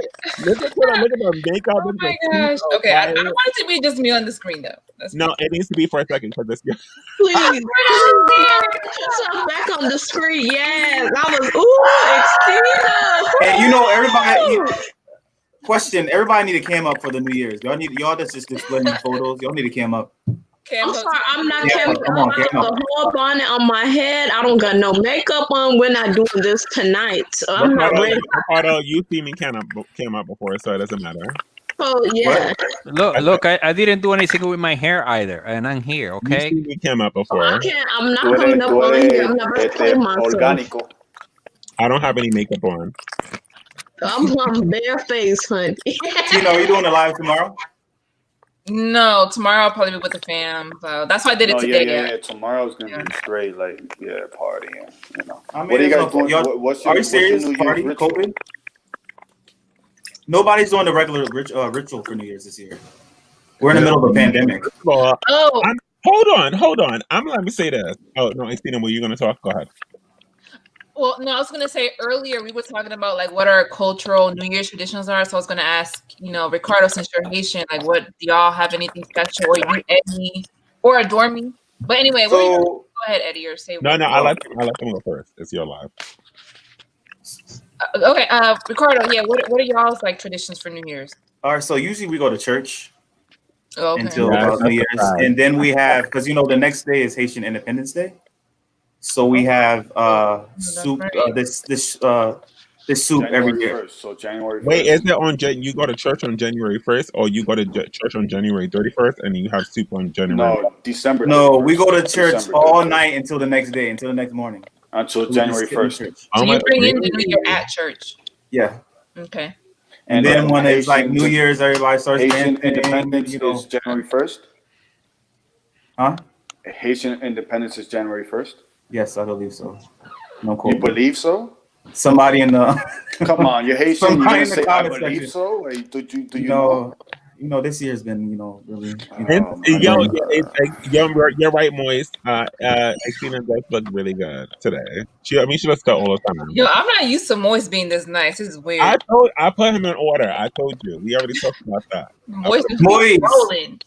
Look at the makeup. Oh my gosh. Okay, I don't want it to be just me on the screen though. No, it needs to be for a second because this. Please, so back on the screen. Yes, I was. And everybody. Question: everybody need a cam up for the New Year's. Y'all that's just displaying photos. Y'all need a cam up. I'm sorry, I'm not cam up. I have the whole bonnet on my head. I don't got no makeup on. We're not doing this tonight. So I'm not ready. Ricardo, you see me cam up before, so it doesn't matter. Oh yeah. Look, I didn't do anything with my hair either, and I'm here. Okay. You see me cam up before. I can't. I'm not coming up on here. I'm not going to play myself. I don't have any makeup on. I'm on bare face, honey. Tina, are you doing a live tomorrow? No, tomorrow I'll probably be with the fam. So that's why I did it today. Yeah. Tomorrow's gonna be straight, partying. I mean, what are you guys doing? Are you serious? Party, COVID? Nobody's doing the regular ritual for New Year's this year. We're in the middle of a pandemic. Oh, Hold on. Let me say this. Oh no, Tina, were you gonna talk? Go ahead. well, no, I was gonna say earlier we were talking about like what our cultural New Year's traditions are. So I was gonna ask, Ricardo, since you're Haitian, like what do y'all have anything special, or you, Eddie, or adore me? But anyway, go ahead, Eddie, or say. No, I let them go first. It's your live. Okay, Ricardo, yeah, what are y'all's like traditions for New Year's? All right, so usually we go to church until Yeah, New Year's, right. and then we have because the next day is Haitian Independence Day, so we have soup. Right. This soup every year. 1st, so January 1st. Wait, is it on? You go to church on January 1st, or you go to church on January 31st, and you have soup on January? No, December. No, we go to church December all 31st. night until the next day, until the next morning. Until January 1st. So you bring in the New Year at church. Yeah. Okay. And then when it's like New Year's, everybody starts Haitian dancing. Independence is January 1st. Huh? Haitian Independence is January 1st. Yes, I believe so. No You believe so? Somebody in the Come on, you're Haitian. You're somebody gonna in the say I comment believe section. so? Or do you know? This year has been, really. You're right, Moist. Xena does look really good today. She looks good all the time. Yo, I'm not used to Moist being this nice. This is weird. I put him in order. I told you. We already talked about that. Moist is rolling.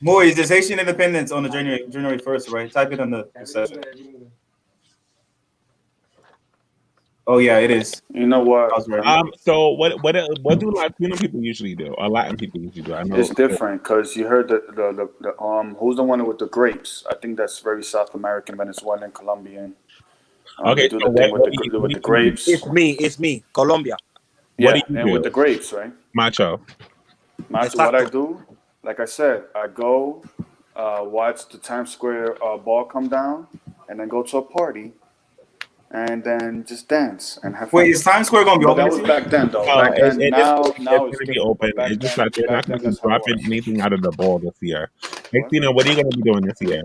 Moist, there's Haitian Independence on the January 1st, right? Type it on the session. Oh yeah, it is. You know what? So what do Latino people usually do? Or Latin people usually do? I know It's different because you heard the who's the one with the grapes? I think that's very South American, Venezuelan, Colombian. Okay, they do the thing with the grapes. It's me, Colombia. Yeah, What do you and do? with the grapes, right? Macho. What I do, like I said, I go watch the Times Square ball come down, and then go to a party, and then just dance and have fun. Wait, is Times Square gonna be open? That was back then, though. No, Back then, now it's it's going to be different. open. But It's just that they're not going to be that's how it dropping was. anything out of the ball this year. Xena, what are you going to be doing this year?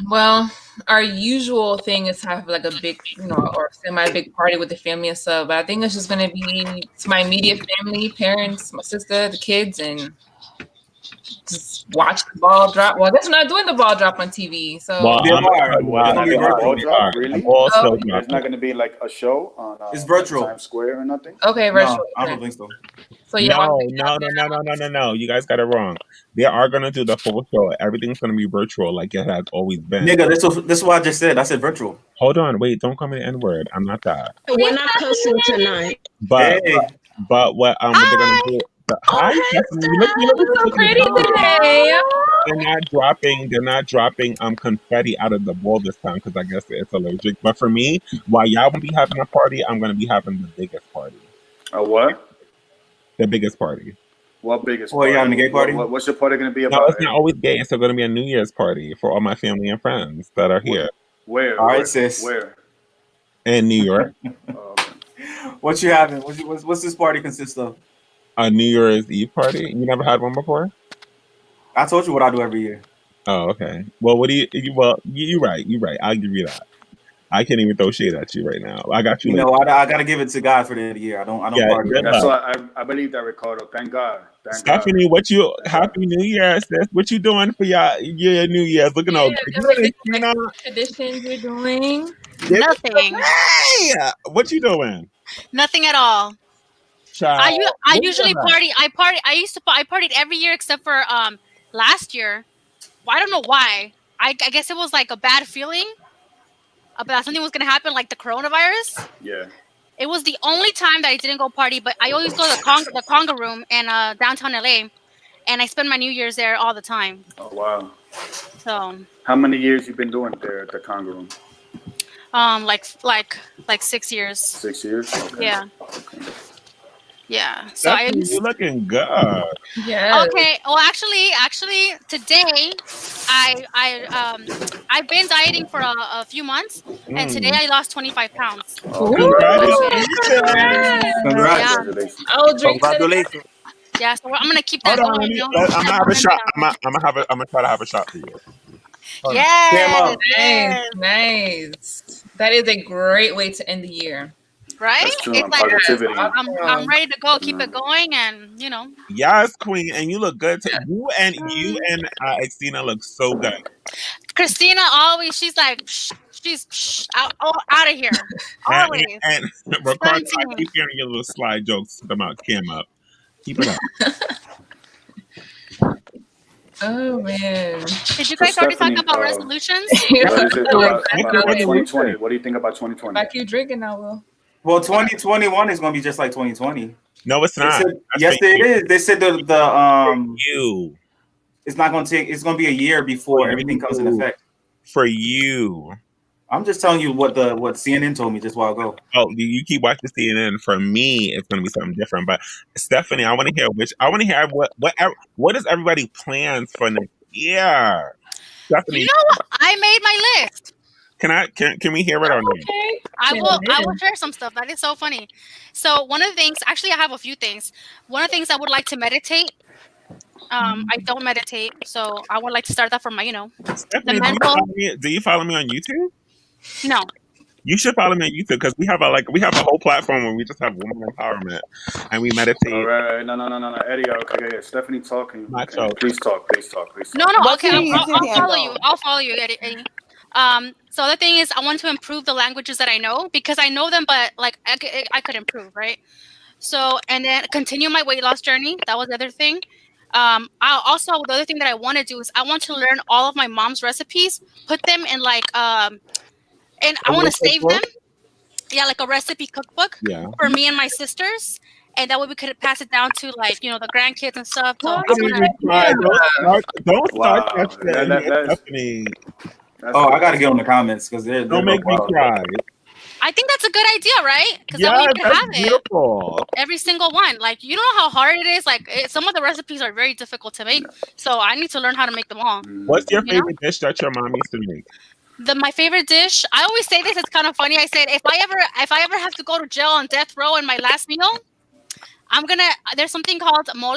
Well, our usual thing is to have like a big, or semi-big party with the family and stuff. But I think it's just gonna be my immediate family, parents, my sister, the kids, and just watch the ball drop. Well, I guess we're not doing the ball drop on TV. So Ball drop, really? It's not going to be like a show on it's virtual. Times Square or nothing. Okay, virtual. No, I don't think so. So yeah, No. You guys got it wrong. They are going to do the full show. Everything's going to be virtual like it has always been. Nigga, this is what I just said. I said virtual. Hold on, wait, don't call me the N-word. I'm not that. We're not cussing tonight. But what they're going to do. Hi, Stephanie. You look so pretty today. They're not dropping confetti out of the bowl this time because I guess it's allergic. But for me, while y'all won't be having a party, I'm gonna be having the biggest party. A what? The biggest party. What biggest party? You having a gay party? What's your party gonna be about? No, it's not always gay. It's still gonna be a New Year's party for all my family and friends that are here. Where? All right, sis. Where? In New York. What you having? What's this party consist of? A New Year's Eve party? You never had one before? I told you what I do every year. Oh, okay. Well, what do you're right. I'll give you that. I can't even throw shade at you right now. I got you. I gotta give it to God for the year. I don't party. That's why I believe that, Ricardo. Thank God. Stephanie, Happy New Year, sis. What you doing for your New Year's? Looking all good. Traditions you're doing? Nothing. Hey, what you doing? Nothing at all. Child, I usually party. I partied every year except for last year. Well, I don't know why. I guess it was like a bad feeling about something was gonna happen, like the coronavirus. Yeah. It was the only time that I didn't go party, but I always go to the Conga Room in downtown LA, and I spend my New Year's there all the time. Oh wow. So. How many years you been doing there at the Conga Room? Like 6 years. 6 years. Okay. Yeah. Okay. Yeah. So you looking good. Yeah. Okay. Well, actually, today I've been dieting for a few months, and today I lost 25 pounds. Congratulations! Congratulations! Oh, drink. Congratulations! Yeah. So I'm gonna keep that Hold on, going. I'm gonna have a shot. I'm gonna try to have a shot for you. Yes. Nice. That is a great way to end the year. Right? That's true. It's like Positivity. I'm ready to go. Keep it going, and Yes, Queen, and you look good. You and Xena look so good. Christina always, she's like, she's out of here. Always. And Ricardo, I keep hearing your little slide jokes about Cam up. Keep it up. Oh man! Did you guys already talk about resolutions? What do you think about 2020? What do you think about 2020? I keep drinking now, Will. Well, 2021 is gonna be just like 2020. No, it's not. Yes, it is. They said you. It's not gonna take. It's gonna be a year before everything comes in effect. For you. I'm just telling you what CNN told me just a while ago. Oh, you keep watching CNN. For me, it's going to be something different. But Stephanie, I want to hear what is everybody plans for next year? Stephanie, You know what? I made my list. Can we hear it or no? Okay. I will share some stuff. That is so funny. So one of the things, actually, I have a few things. One of the things I would like to meditate. I don't meditate, so I would like to start that from my, Stephanie, the mental. do you follow me on YouTube? No. You should follow me on YouTube because we have a whole platform where we just have woman empowerment and we meditate. All right, no, Eddie. Okay, Stephanie talking. Macho. Please talk. No, What's okay, your YouTube I'll follow you. handle? I'll follow you, Eddie. So the thing is, I want to improve the languages that I know because I know them, but like I could improve, right? So and then continue my weight loss journey. That was the other thing. The other thing that I want to do is I want to learn all of my mom's recipes, put them in like and I want to save them. Yeah, like a recipe cookbook for me and my sisters, and that way we could pass it down to like the grandkids and stuff. So Don't start that shit, Stephanie. Oh, I gotta get on the comments because they're don't make me cry. I think that's a good idea, right? Because then we can have it. Every single one. Like, you know how hard it is? Like, some of the recipes are very difficult to make. So I need to learn how to make them all. What's your favorite dish that your mom used to make? My favorite dish, I always say this, it's kind of funny. I said, if I ever have to go to jail on death row in my last meal, there's something called mole.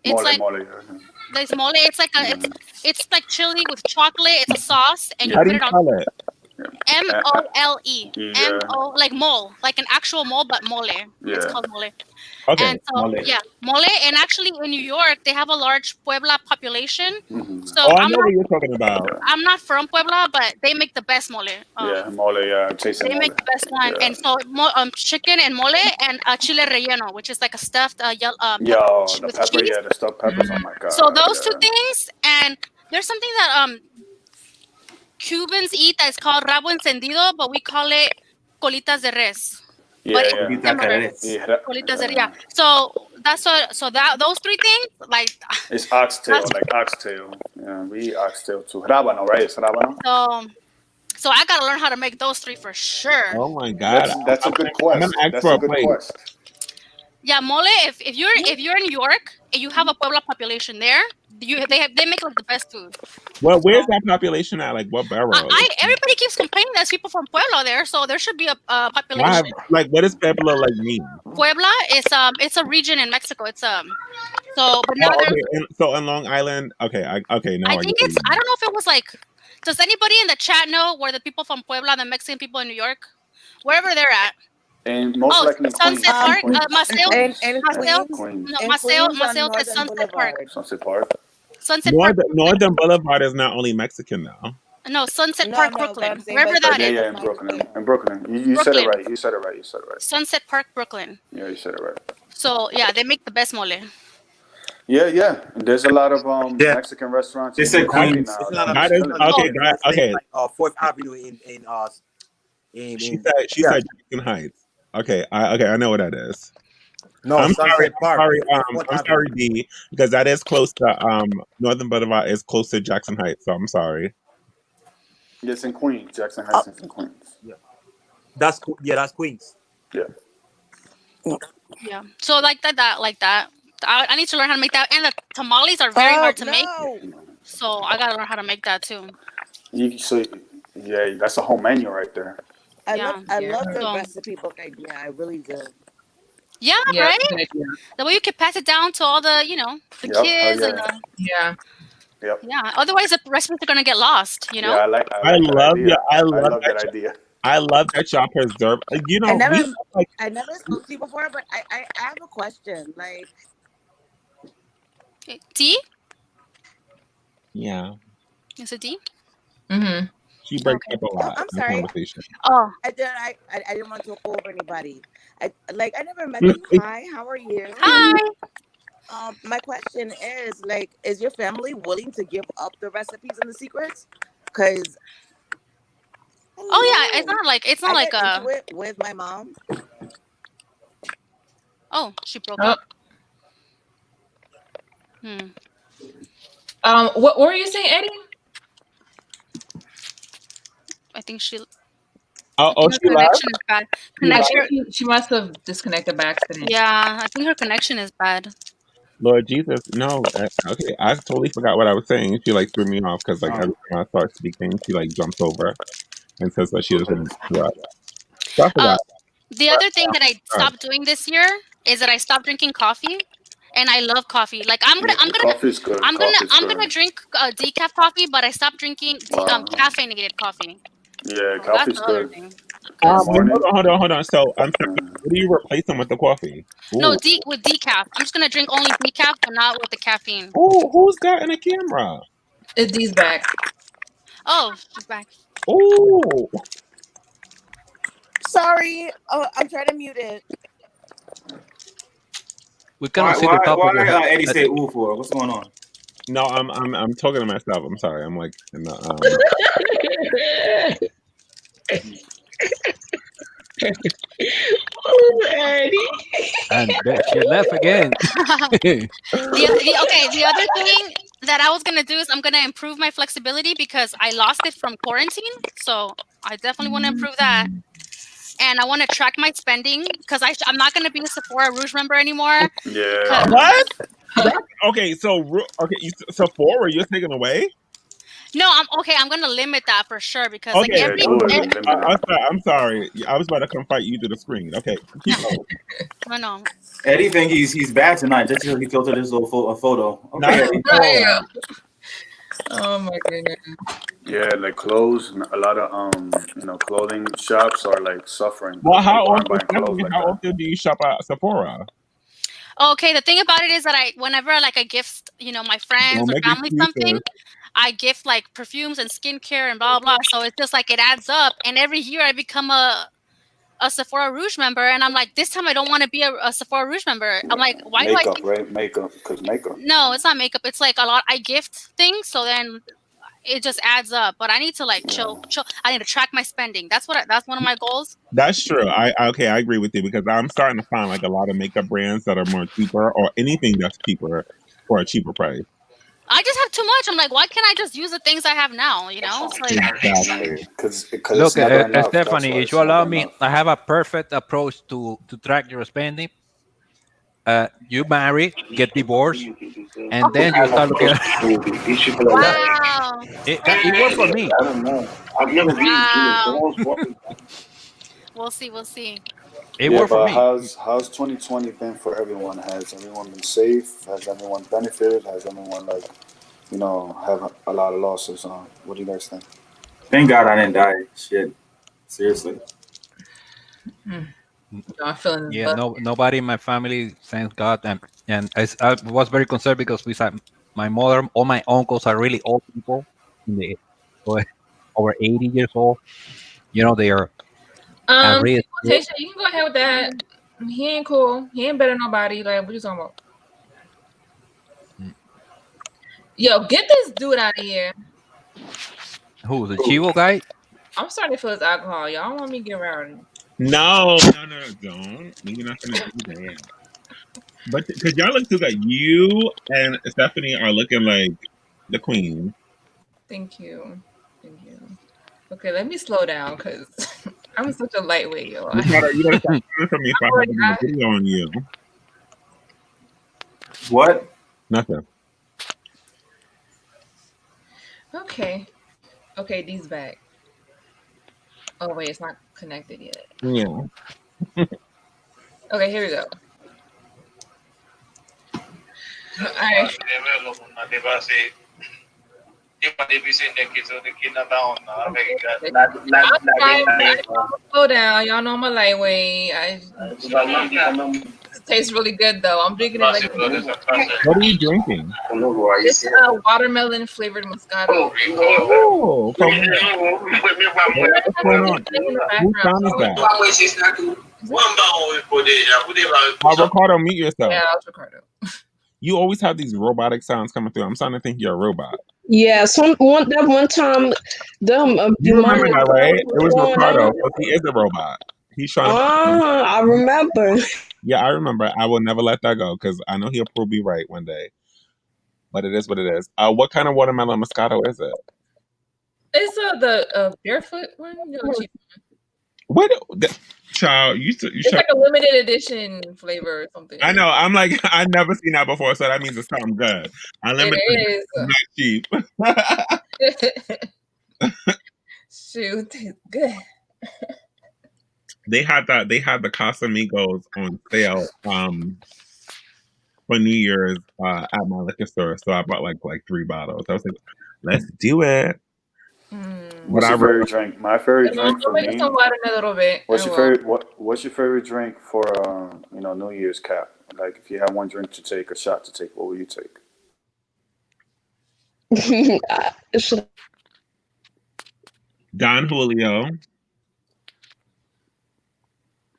It's there's mole. It's like it's like chili with chocolate. It's a sauce, and you How put do it you on. call it? M-O-L-E. M-O, like mole, like an actual mole, but mole. It's called mole. Okay. And so, mole. And actually, in New York, they have a large Puebla population. So I know what you're talking about. I'm not from Puebla, but they make the best mole. Mole. They make the best one. And so, chicken and mole and chile relleno, which is like a stuffed the with pepper, cheese. the stuffed peppers. Oh my god. So those two things, and there's something that Cubans eat that's called rabo encendido, but we call it colitas de res. Colitas de res. So that's those three things, like it's oxtail, like oxtail. Yeah, we eat oxtail too. Rabano, right? It's rabano. So I gotta learn how to make those three for sure. Oh my god, that's a good quest. I'm gonna ask for a plate. Yeah, mole. If you're in New York and you have a Puebla population there, they make like the best food. Well, where's that population at? Like what borough? Everybody keeps complaining there's people from Puebla there, so there should be a population. What does Puebla like mean? Puebla is it's a region in Mexico. It's so but now so in Long Island. Okay, now I think I don't know if it was like. Does anybody in the chat know where the people from Puebla, the Mexican people in New York, wherever they're at? And most likely Sunset Park, Maceo. Maceo to Sunset Park. Sunset Park. Sunset Park. Northern Boulevard is not only Mexican now. No, Sunset Park, Brooklyn. Wherever that is. Yeah, in Brooklyn. You said it right. You said it right. Sunset Park, Brooklyn. Yeah, you said it right. So yeah, they make the best mole. Yeah. There's a lot of Mexican restaurants. They said Queens. Okay. 4th Avenue in She said Jackson Heights. Okay, I know what that is. No, I'm Sunset Park. I'm sorry, D, because that is close to Northern Boulevard is close to Jackson Heights. So I'm sorry. It's in Queens. Jackson Heights is in Queens. Yeah, that's Queens. Yeah. Yeah. So like that. I need to learn how to make that, and the tamales are very hard to make. So I gotta learn how to make that too. That's a whole menu right there. I love the recipe book idea. I really do. Yeah, right. The way you can pass it down to all the kids and yeah. Otherwise, the recipes are gonna get lost. Yeah, I love that idea. I love that y'all preserve. I never spoke to you before, but I have a question. Like, D? Yeah. Is it D? Mm-hmm. She breaks up a lot. I'm sorry. Conversation. Oh, I didn't want to go over anybody. I never met you. Hi, how are you? Hi. My question is, like, is your family willing to give up the recipes and the secrets? Because it's not like into it with my mom. Oh, she broke up. What were you saying, Eddie? I think she. She connection is bad. She must have disconnected by accident. Yeah, I think her connection is bad. Lord Jesus, no. Okay, I totally forgot what I was saying. She threw me off because every time I start speaking, she jumps over and says that she doesn't interrupt. So I forgot. The other thing that I stopped doing this year is that I stopped drinking coffee. And I love coffee. Like I'm gonna drink decaf coffee, but I stopped drinking caffeinated coffee. Yeah, coffee's good. Hold on. So I'm sorry, what do you replace them with the coffee? No, Ooh. with decaf. I'm just gonna drink only decaf, but not with the caffeine. Oh, who's that in the camera? It's D's back. Oh, she's back. Oh. Sorry. Oh, I'm trying to mute it. We cannot see the top of your head. Eddie say ooh for? What's going on? No, I'm talking to myself. I'm sorry. I'm like in the Oh, Eddie. And there she left again. The other thing that I was gonna do is I'm gonna improve my flexibility because I lost it from quarantine. So I definitely want to improve that. And I want to track my spending because I'm not gonna be a Sephora Rouge member anymore. Yeah. What? Okay, so Sephora, you're taking away? No, I'm gonna limit that for sure because like Okay, I'm sorry. I was about to come fight you through the screen. Okay, keep going. No. Eddie think he's bad tonight just because he filtered his little photo. Okay, Eddie. Oh my goodness. Yeah, like clothes. A lot of clothing shops are like suffering. Well, how Like often do you shop at Sephora? Okay, the thing about it is that whenever I gift, my friends or family something, I gift like perfumes and skincare and blah blah. So it's just like it adds up, and every year I become a Sephora Rouge member, and I'm like, this time I don't want to be a Sephora Rouge member. I'm like, why do I? Right? Makeup, because makeup. No, it's not makeup. It's like a lot. I gift things, so then it just adds up. But I need to chill. I need to track my spending. That's one of my goals. That's true. I agree with you because I'm starting to find like a lot of makeup brands that are more cheaper or anything that's cheaper for a cheaper price. I just have too much. I'm like, why can't I just use the things I have now? It's like exactly. Look, Stephanie, if you allow me, I have a perfect approach to track your spending. You marry, get divorced, and then you start looking at wow. It worked for me. I don't know. I've never been. We'll see. It worked for me. How's 2020 been for everyone? Has everyone been safe? Has everyone benefited? Has everyone have a lot of losses? What do you guys think? Thank God I didn't die. Shit, seriously. I'm feeling nobody in my family, thank God, and I was very concerned because my mother, all my uncles are really old people, over 80 years old. They are. Tasha, you can go ahead with that. He ain't cool. He ain't better than nobody. Like, what you talking about? Yo, get this dude out of here. Who, the Chivo guy? I'm starting to feel his alcohol. Y'all want me to get around him? No, don't. Maybe not gonna do that. But because y'all look too good. You and Stephanie are looking like the queen. Thank you. Okay, let me slow down because I'm such a lightweight, yo. You gotta stop from me if I have a video on you. What? Nothing. Okay, D's back. Oh wait, it's not connected yet. Yeah. Okay, here we go. All right. Slow down. Y'all know I'm a lightweight. It tastes really good though. I'm drinking it like. What are you drinking? It's watermelon flavored Moscato. Oh, what's going on? Whose sound is that? Ricardo, mute yourself. Yeah, it's Ricardo. You always have these robotic sounds coming through. I'm starting to think you're a robot. Yeah, one time, you remember that, right? It was Ricardo. He is a robot. He's trying to. I remember. Yeah, I remember. I will never let that go because I know he'll prove me right one day. But it is what it is. What kind of watermelon Moscato is it? It's the barefoot one. What? Child, it's like a limited edition flavor or something. I know. I'm like, I've never seen that before, so that means it's something good. Unlimited it is not cheap. Shoot, it's good. They had the Casamigos on sale for New Year's at my liquor store, so I bought like 3 bottles. I was like, let's do it. What's your favorite drink? My favorite drink for me. Some water in a little bit. What's your favorite? What's your favorite drink for New Year's cap? Like if you had one drink to take, a shot to take, what would you take? Don Julio.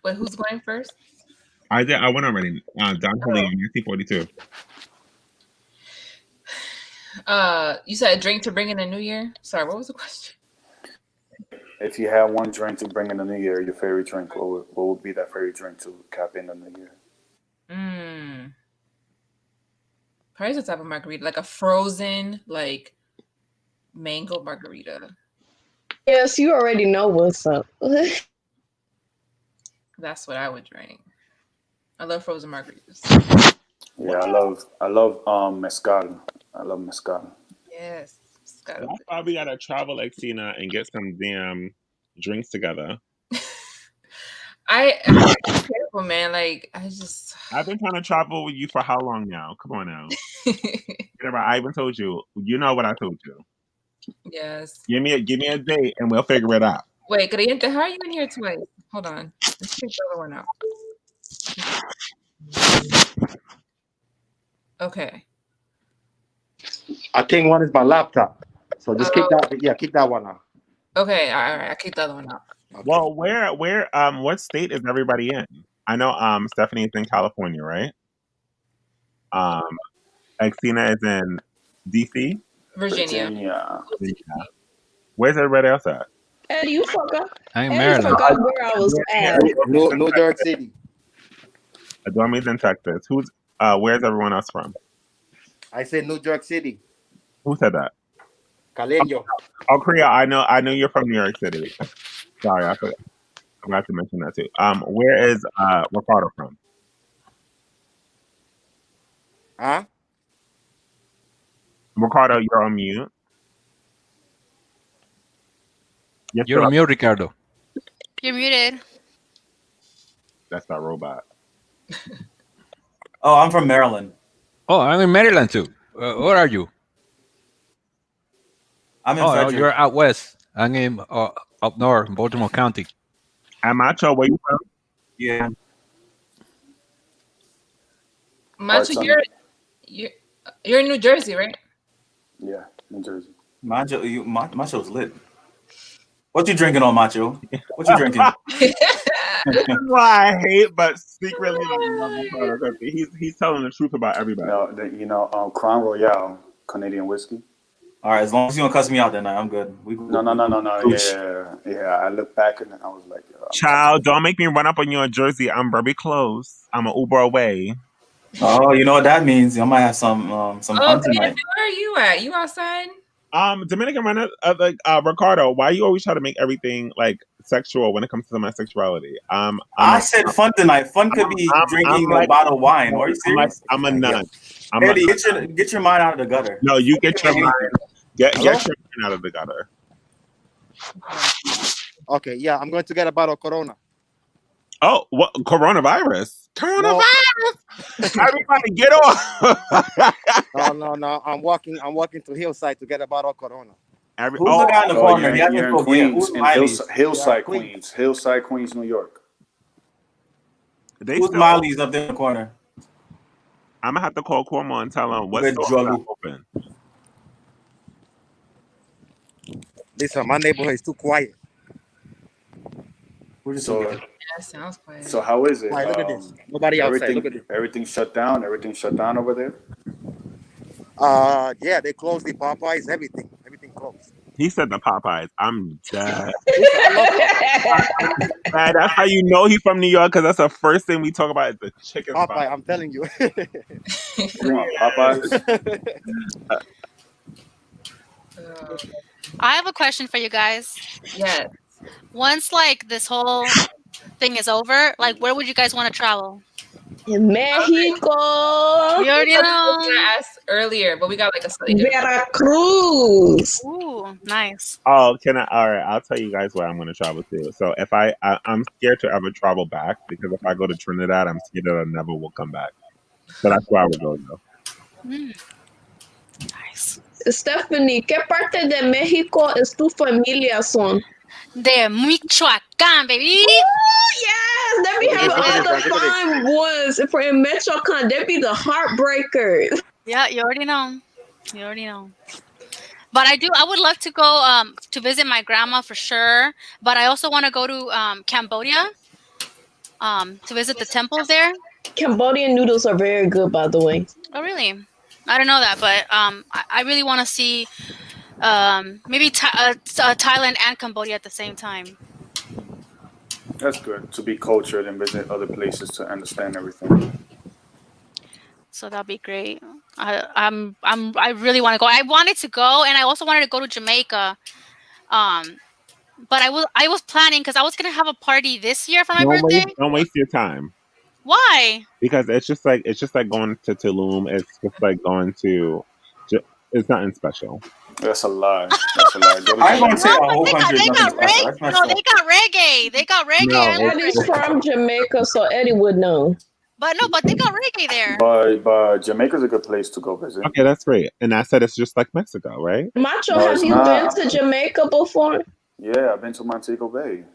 Wait, who's going first? I did. I went already. Don Julio, 1942. You said a drink to bring in the new year? Sorry, what was the question? If you had one drink to bring in the new year, your favorite drink, what would be that favorite drink to cap in the new year? Probably the type of margarita, like a frozen, like mango margarita. Yes, you already know what's up. That's what I would drink. I love frozen margaritas. Yeah, I love mezcal. I love mezcal. Yes. That's why we gotta travel like Cena and get some damn drinks together. I'm careful, man. Like I've been trying to travel with you for how long now? Come on now. I even told you. You know what I told you. Yes. Give me a date and we'll figure it out. Wait, Creyente, how are you in here twice? Hold on. Let's check the other one out. Okay. I think one is my laptop. So just kick that one out. Okay, all right. I kicked the other one out. Okay. Well, what state is everybody in? I know Stephanie is in California, right? Xena is in DC? Virginia. Where's everybody else at? Eddie, you fuck up. I'm in Eddie Maryland. forgot where I was at. New York City. Adorme's in Texas. Where's everyone else from? I said New York City. Who said that? Caleño. Oh, Korea. I know you're from New York City. Sorry, I forgot to mention that too. Where is Ricardo from? Huh? Ricardo, you're on mute. You're on mute, Ricardo. You're muted. That's that robot. Oh, I'm from Maryland. Oh, I'm in Maryland too. Where are you? I'm in Frederick. You're out west. I'm in up north, Baltimore County. And Macho, where you from? Yeah. Macho, you're in New Jersey, right? Yeah, New Jersey. Macho's lit. What you drinking on, Macho? What you drinking? This is why I hate, but secretly I love Ricardo. He's telling the truth about everybody. No, Crown Royale, Canadian whiskey. All right, as long as you don't cuss me out, then I'm good. No. Yeah. I look back and I was like, child, don't make me run up on you in Jersey. I'm very close. I'm an Uber away. Oh, you know what that means? I might have some fun tonight. Where are you at? You outside? Dominican runner, Ricardo, why you always try to make everything like sexual when it comes to my sexuality? I said fun tonight. Fun could be drinking a bottle of wine. Are you serious? I'm a nut. Eddie, get your mind out of the gutter. No, you get your mind. Get your mind out of the gutter. Okay, yeah, I'm going to get a bottle of Corona. Oh, what Coronavirus? Everybody get off. No. I'm walking to Hillside to get a bottle of Corona. Who's the guy in the corner? You're in Queens, Hillside, Queens. Hillside, Queens, New York. Who's Miley's up there in the corner? I'm gonna have to call Cuomo and tell him what's open. Listen, my neighborhood is too quiet. Yeah, sounds quiet. So how is it? Right, look at this. Nobody outside. Look at this. Everything shut down. Everything shut down over there. Yeah, they closed the Popeyes. Everything closed. He said the Popeyes. I'm dead. Man, that's how you know he's from New York, because that's the first thing we talk about is the chicken Popeye, spot. I'm telling you. Popeyes. I have a question for you guys. Yes. Once like this whole thing is over, like where would you guys want to travel? In Mexico. You already know. I asked earlier, but we got like a Veracruz. Ooh, nice. Oh, all right, I'll tell you guys where I'm going to travel to. So if I'm scared to ever travel back, because if I go to Trinidad, I'm scared that I never will come back. So that's where I would go though. Nice. Stephanie, ¿qué parte de México es tu familia son? De Michoacán, baby. Oh, yes, they be having all the fine ones. If we're in Michoacán, they be the heartbreakers. Yeah, you already know. You already know. But I would love to go to visit my grandma for sure. But I also want to go to Cambodia to visit the temples there. Cambodian noodles are very good, by the way. Oh, really? I don't know that, but I really want to see maybe Thailand and Cambodia at the same time. That's good to be cultured and visit other places to understand everything. So that'll be great. I really want to go. I wanted to go, and I also wanted to go to Jamaica. But I was planning because I was gonna have a party this year for my birthday. Don't waste your time. Why? Because it's just like going to Tulum. It's just like going to. It's nothing special. That's a lie. That's a lie. I ain't gonna say a whole country is nothing special. That's No, they got reggae. They got reggae. No, Eddie's from Jamaica, so Eddie would know. But they got reggae there. But Jamaica's a good place to go visit. Okay, that's great. And I said it's just like Mexico, right? Macho, No, have it's you not. been to Jamaica before? Yeah, I've been to Montego Bay.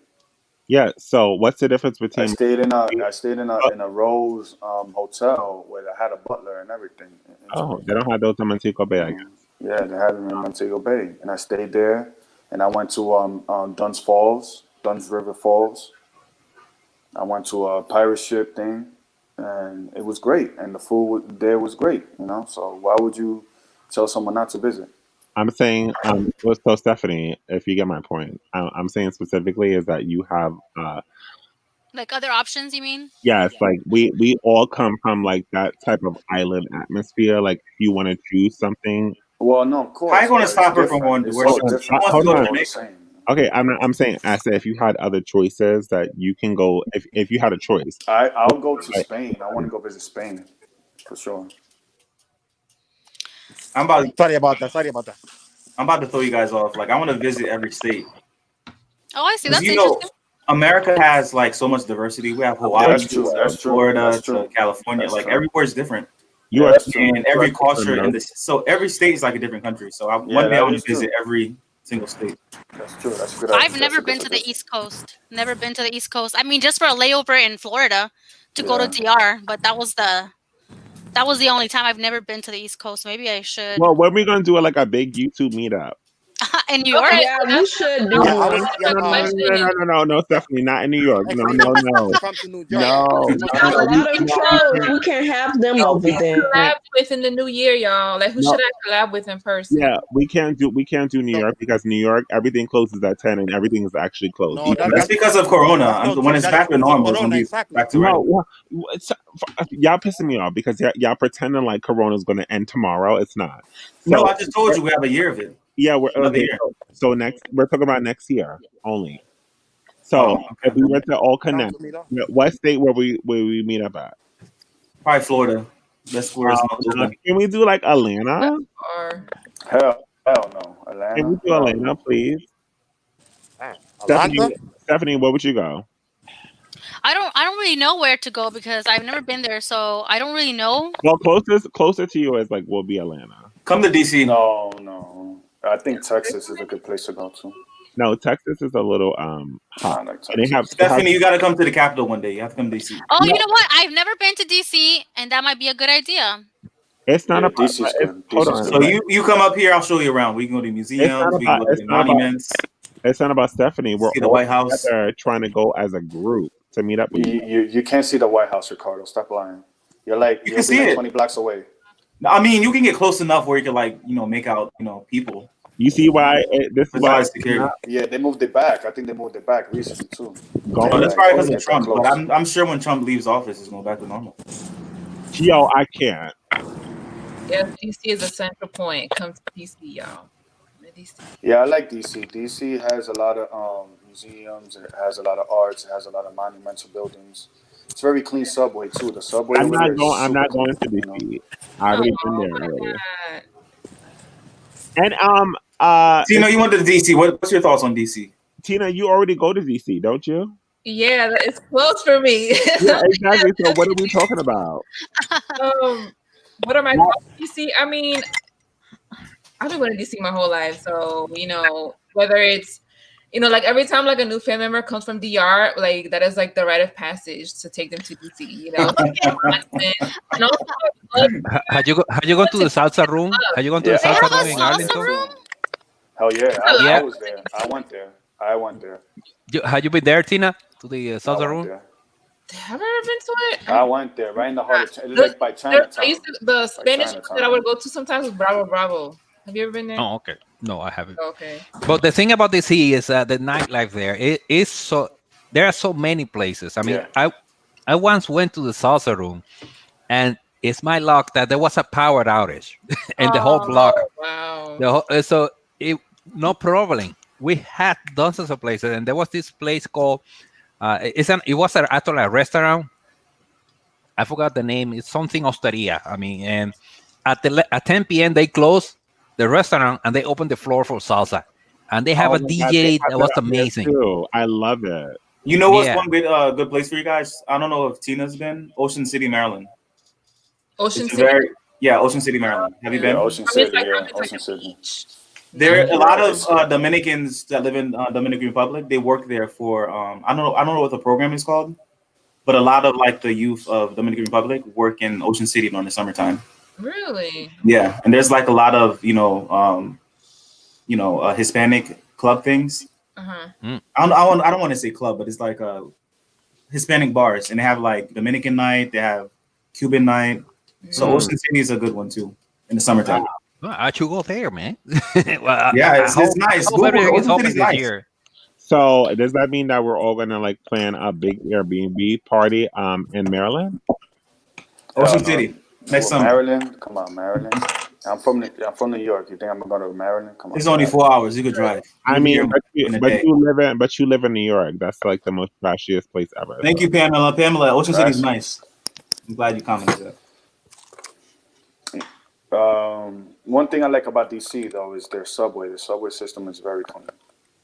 Yeah. So what's the difference I between? stayed in a Rose hotel where they had a butler and everything. Oh, they don't have those in Montego Bay, I guess. Yeah, they had them in Montego Bay, and I stayed there. And I went to Dunn's River Falls. I went to a pirate ship thing, and it was great. And the food there was great, you know. So why would you tell someone not to visit? I'm saying, so Stephanie, if you get my point, I'm saying specifically is that you have, Like other options, you mean? yes, like we all come from like that type of island atmosphere. Like if you want to choose something. Well, no, of course. I ain't gonna stop her from going to where she wants to go to Jamaica. Okay, I'm saying, I said if you had other choices that you can go, if you had a choice. I'll go to Spain. I want to go visit Spain, for sure. Sorry about that. I'm about to throw you guys off. Like, I want to visit every state. Oh, I see. That's You interesting. know, America has like so much diversity. We have Hawaii, That's true. That's true. Florida, That's true. to California. That's Like true. everywhere is different. And every culture in this. So every state is like a different country. So one day I want to visit every single state. That's true. That's good. I've never been to the East Coast. Never been to the East Coast. I mean, just for a layover in Florida to go to DR, but that was the only time. I've never been to the East Coast. Maybe I should. Well, when we gonna do like a big YouTube meetup? In New York? Yeah, we should do one. No, Stephanie, not in New York. No. We got a lot of trolls. We can't have them over there. Collab with in the new year, y'all. Like, who should I collab with in person? Yeah, we can't do New York because New York everything closes at 10 and everything is actually closed. That's because of Corona. When it's back to normal, it's gonna be back to regular. Y'all pissing me off because y'all pretending like Corona's going to end tomorrow. It's not. No, I just told you we have a year of it. Yeah, we're Another year. So we're talking about next year only. So if we went to all connect, what state where we meet up at? Probably Florida. That's where it's most open. Can we do like Atlanta? Hell no, Atlanta. Can we do Atlanta, please? Stephanie, where would you go? I don't really know where to go because I've never been there, so I don't really know. Well, closer to you is like will be Atlanta. Come to DC. No. I think Texas is a good place to go to. No, Texas is a little hot. Like and they have Stephanie, you got to come to the capital one day. You have to come to DC. Oh, you know what? I've never been to DC, and that might be a good idea. It's not about. DC's good. Hold on. So you come up here, I'll show you around. We can go to museums, we can go to the monuments. It's not about Stephanie. We're See the White House. together trying to go as a group to meet up with you. You can't see the White House, Ricardo. Stop lying. You're can see it 20 blocks away. I mean, you can get close enough where you can make out people. You see why this is why security. Yeah, they moved it back. I think they moved it back recently too. That's probably because of Trump. But I'm sure when Trump leaves office, it's going back to normal. Yo, I can't. Yes, DC is a central point. Come to DC, y'all. DC. Yeah, I like DC. DC has a lot of museums. It has a lot of arts. It has a lot of monumental buildings. It's very clean subway too. The subway. I'm not going to DC. I already been there already. And Tina, you went to DC. What's your thoughts on DC? Tina, you already go to DC, don't you? Yeah, it's close for me. Yeah, exactly. So what are we talking about? What am I talking? DC? I mean, I've been going to DC my whole life, so whether it's like every time like a new family member comes from DR, like that is like the rite of passage to take them to DC. So and also, Had you gone to the salsa room? Had you gone to the They have salsa a room in salsa Arlington? room? Hell yeah, Yeah. I was there. I went there. Had you been there, Tina, to the salsa went room? there. have I ever been to it? I went there right in the heart of it's like by Chinatown. The Spanish one that I Chinatown. would go to sometimes was Bravo. Have you ever been there? Oh, okay. No, I haven't. Okay. But the thing about DC is the nightlife there. It is so. There are so many places. I mean, I once went to the salsa room, and it's my luck that there was a power outage in the whole block. Wow. So no problem. We had dozens of places, and there was this place called. It was actually a restaurant. I forgot the name. It's something Osteria. I mean, and at 10 p.m. they close the restaurant and they open the floor for salsa, and they have a DJ that was amazing. I love it. You know what's one good place for you guys? I don't know if Tina's been. Ocean City, Maryland. Ocean City. Ocean City, Maryland. Have you been? Ocean City, Ocean City. There are a lot of Dominicans that live in Dominican Republic. They work there for I don't know what the program is called, but a lot of like the youth of Dominican Republic work in Ocean City during the summertime. Really? Yeah, and there's like a lot of Hispanic club things. I don't want to say club, but it's like Hispanic bars, and they have like Dominican night, they have Cuban night. So Ocean City is a good one too in the summertime. I should go there, man. It's nice. Open this year. So does that mean that we're all gonna like plan a big Airbnb party in Maryland? Ocean City next summer. Maryland, come on, Maryland. I'm from New York. You think I'm gonna go to Maryland? Come on. It's only 4 hours. You could drive. I mean, but you live in New York. That's like the most trashiest place ever. Thank you, Pamela. Ocean City is nice. I'm glad you commented that. One thing I like about DC though is their subway. The subway system is very clean.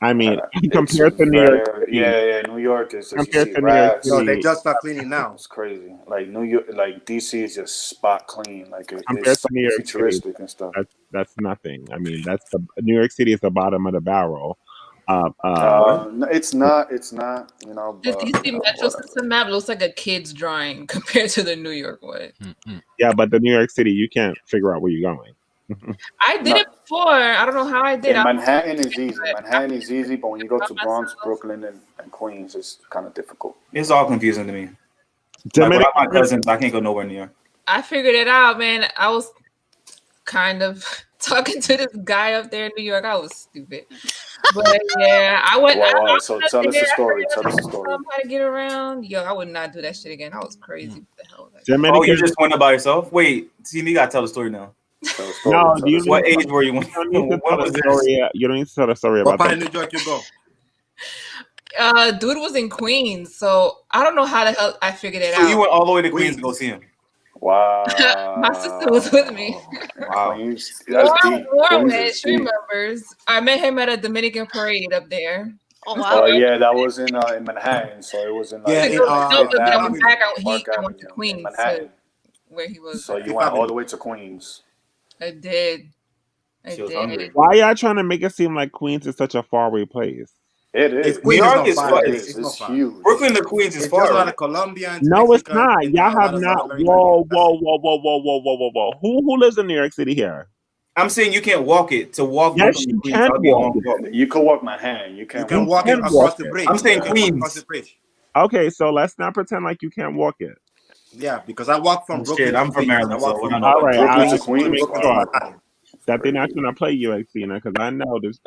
I mean, compared to New York, New York is just compared to New York. No, they just start cleaning now. It's crazy. Like New York, like DC is just spot clean. Like compared it's to New York futuristic and stuff. That's nothing. I mean, New York City is the bottom of the barrel. No, it's not. You know, the DC Metro System map looks like a kid's drawing compared to the New York one. Yeah, but the New York City, you can't figure out where you're going. I did it before. I don't know how I did. Manhattan is easy. Manhattan is easy, but when you go to Bronx, Brooklyn, and Queens, it's kind of difficult. It's all confusing to me. Like, without my cousins, I can't go nowhere near. I figured it out, man. I was kind of talking to this guy up there in New York. I was stupid. But yeah, I went. Wow, so tell us the story. Tell us the story. How to get around? Yo, I would not do that shit again. I was crazy. What the hell was that? Oh, you just went by yourself? Wait, see, you gotta tell the story now. No, what age were you? You don't need to tell the story about what part of New York you go? Dude was in Queens, so I don't know how the hell I figured it out. So you went all the way to Queens to go see him? Wow. My sister was with me. Wow. Warren, she remembers. I met him at a Dominican parade up there. Oh wow! Oh yeah, that was in Manhattan. So it was in I went to Queens, so where he was. So you went all the way to Queens. I did. Why y'all trying to make it seem like Queens is such a faraway place? It is. New York is far. It's huge. Brooklyn to Queens is far. There's a lot of Colombians. No, it's not. Y'all have not. Whoa. Who lives in New York City here? I'm saying you can't walk it. To walk. Yes, you can walk. You can walk Manhattan. You can walk it across the bridge. I'm saying Queens. Okay, so let's not pretend like you can't walk it. Yeah, because I walk from Brooklyn. I'm from Maryland. All right, I just want to make sure that they're not going to play you, Xena, because I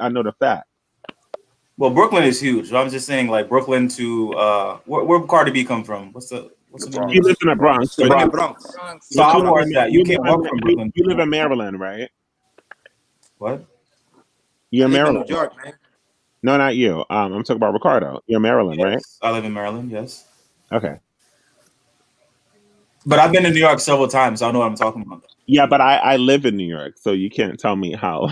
know the fact. Well, Brooklyn is huge. So I'm just saying, like Brooklyn to where Cardi B come from? What's the name? You live in the Bronx. So Bronx. So how far is that? You can't walk from Brooklyn. You live in Maryland, right? What? You're in Maryland. New York, man. No, not you. I'm talking about Ricardo. You're in Maryland, right? I live in Maryland. Yes. Okay. But I've been to New York several times. So I know what I'm talking about. Yeah, but I live in New York, so you can't tell me how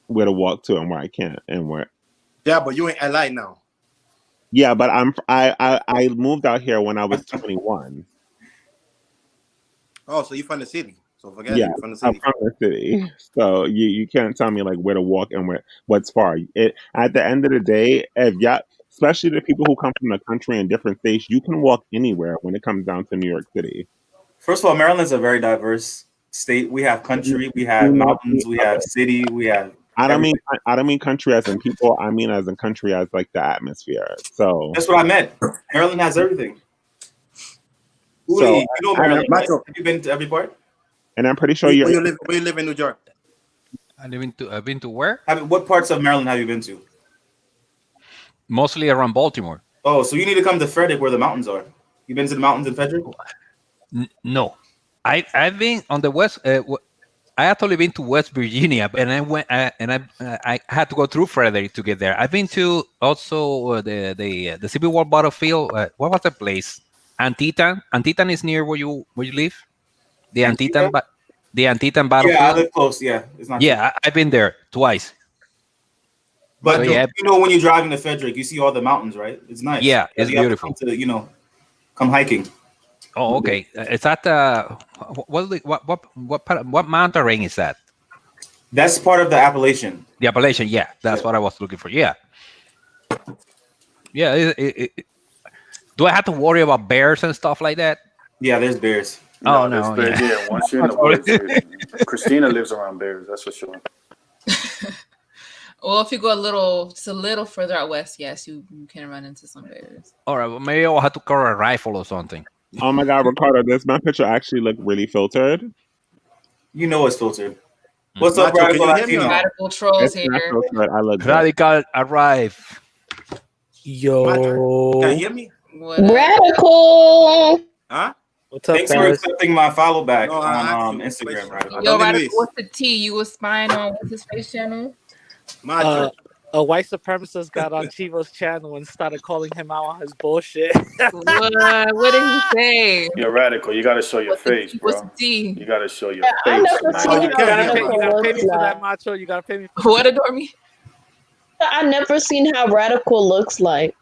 where to walk to and where I can't and where. Yeah, but you in LA now. Yeah, but I moved out here when I was 21. Oh, so you're from the city. So forget Yeah, it. From the I'm city. from the city, so you can't tell me like where to walk and what's far. It at the end of the day, if y'all, especially the people who come from the country and different states, you can walk anywhere when it comes down to New York City. First of all, Maryland's a very diverse state. We have country, we have You know, mountains, we have city, we have I don't mean everything. I don't mean country as in people. I mean as in country as like the atmosphere. So That's what I meant. Maryland has everything. so Uli, you know and, Maryland, right? Macho, Have you been to every part? and I'm pretty sure where you're. you live? Where you live in New York? I've been to where? What parts of Maryland have you been to? Mostly around Baltimore. Oh, so you need to come to Frederick where the mountains are. You been to the mountains in Frederick? No, I've been on the west. I actually been to West Virginia, and I went I had to go through Frederick to get there. I've been to also the Civil War battlefield. What was the place? Antietam. Antietam is near where you live. The Antietam, the Antietam Yeah, I battlefield. live close. Yeah, it's not. Yeah, I've been there twice. But So, yeah. you know when you're driving to Frederick, you see all the mountains, right? It's nice. Yeah, it's you have beautiful. to come to, come hiking. Oh, okay. It's at what mountain range is that? That's part of the Appalachian. The Appalachian, yeah, that's what I was looking for. Yeah, yeah. Do I have to worry about bears and stuff like that? Yeah, there's bears. Oh there's no, bears. yeah. Yeah, once you're in the woods, Christina lives around bears. That's for sure. Well, if you go just a little further out west, yes, you can run into some bears. All right, well, maybe I'll have to carry a rifle or something. Oh my God, Ricardo, does my picture actually look really filtered? You know it's filtered. What's up, Macho, can Radical you hear me or Latino? not? Radical trolls It's here. not filtered. I look good. Radical arrive. Yo. Macho, can you hear me? What up? Radical. Huh? What's up, Thanks for guys? accepting my follow back No, I asked on you a Instagram, question. Radical. Yo, Don't get Radical, me. what's the T? You was spying on what's his face channel? Macho. A white supremacist got on Chivo's channel and started calling him out on his bullshit. What did he say? You're radical. You got to show your What's the face, T? What's bro. the T? You got to show your I face. never man. seen you how can't hear You me. gotta Radical pay me looks for like. that, Macho. You gotta pay me for What, Adore Me? I never seen how Radical looks like.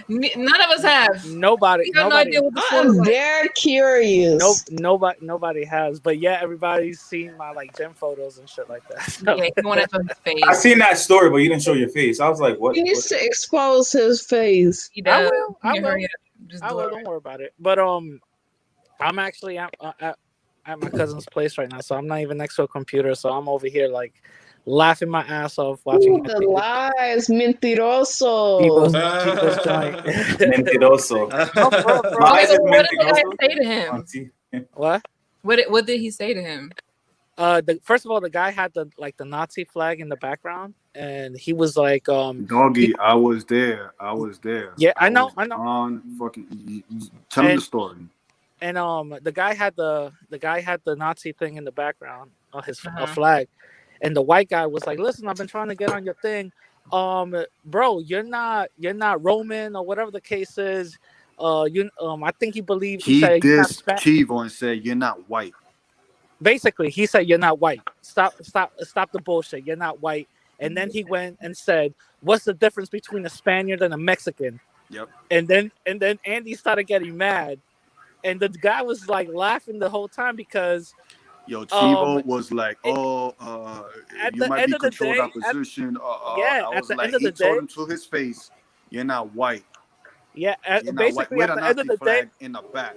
None of us have. Nobody. We have no idea what the fuck I'm is like. very curious. Nobody has, but yeah, everybody's seen my like gym photos and shit like that. So. Yeah, you want to show his face. I seen that story, but you didn't show your face. I was like, what? He needs to expose his face. He I does. will. I Yeah, will. hurry up. Just I do will. it. Don't worry about it. But I'm actually at my cousin's place right now, so I'm not even next to a computer. So I'm over here like laughing my ass off watching. Ooh, the lies, mentiroso. Chivo's joint. Mentiroso. No, for real. Lies is What did the guy mentiroso. say to him? What? What did he say to him? First of all, the guy had the Nazi flag in the background, and he was like, Doggy, I was there. Yeah, I know. On fucking, tell me the story. And the guy had the Nazi thing in the background, his flag, and the white guy was like, "Listen, I've been trying to get on your thing, bro. You're not Roman or whatever the case is. I think he believed He said you're not dissed Spanish. Chivo and said, "You're not white." Basically, he said you're not white. Stop the bullshit. You're not white. And then he went and said, "What's the difference between a Spaniard and a Mexican?" Yep. And then Andy started getting mad, and the guy was like laughing the whole time because Yo, Chivo was like, at you the might end be of the controlled day, opposition. yeah, I at was the like, end of he the told day, him to his face, "You're not white. yeah, You're not white." basically With at a the end of Nazi the day, flag in the back.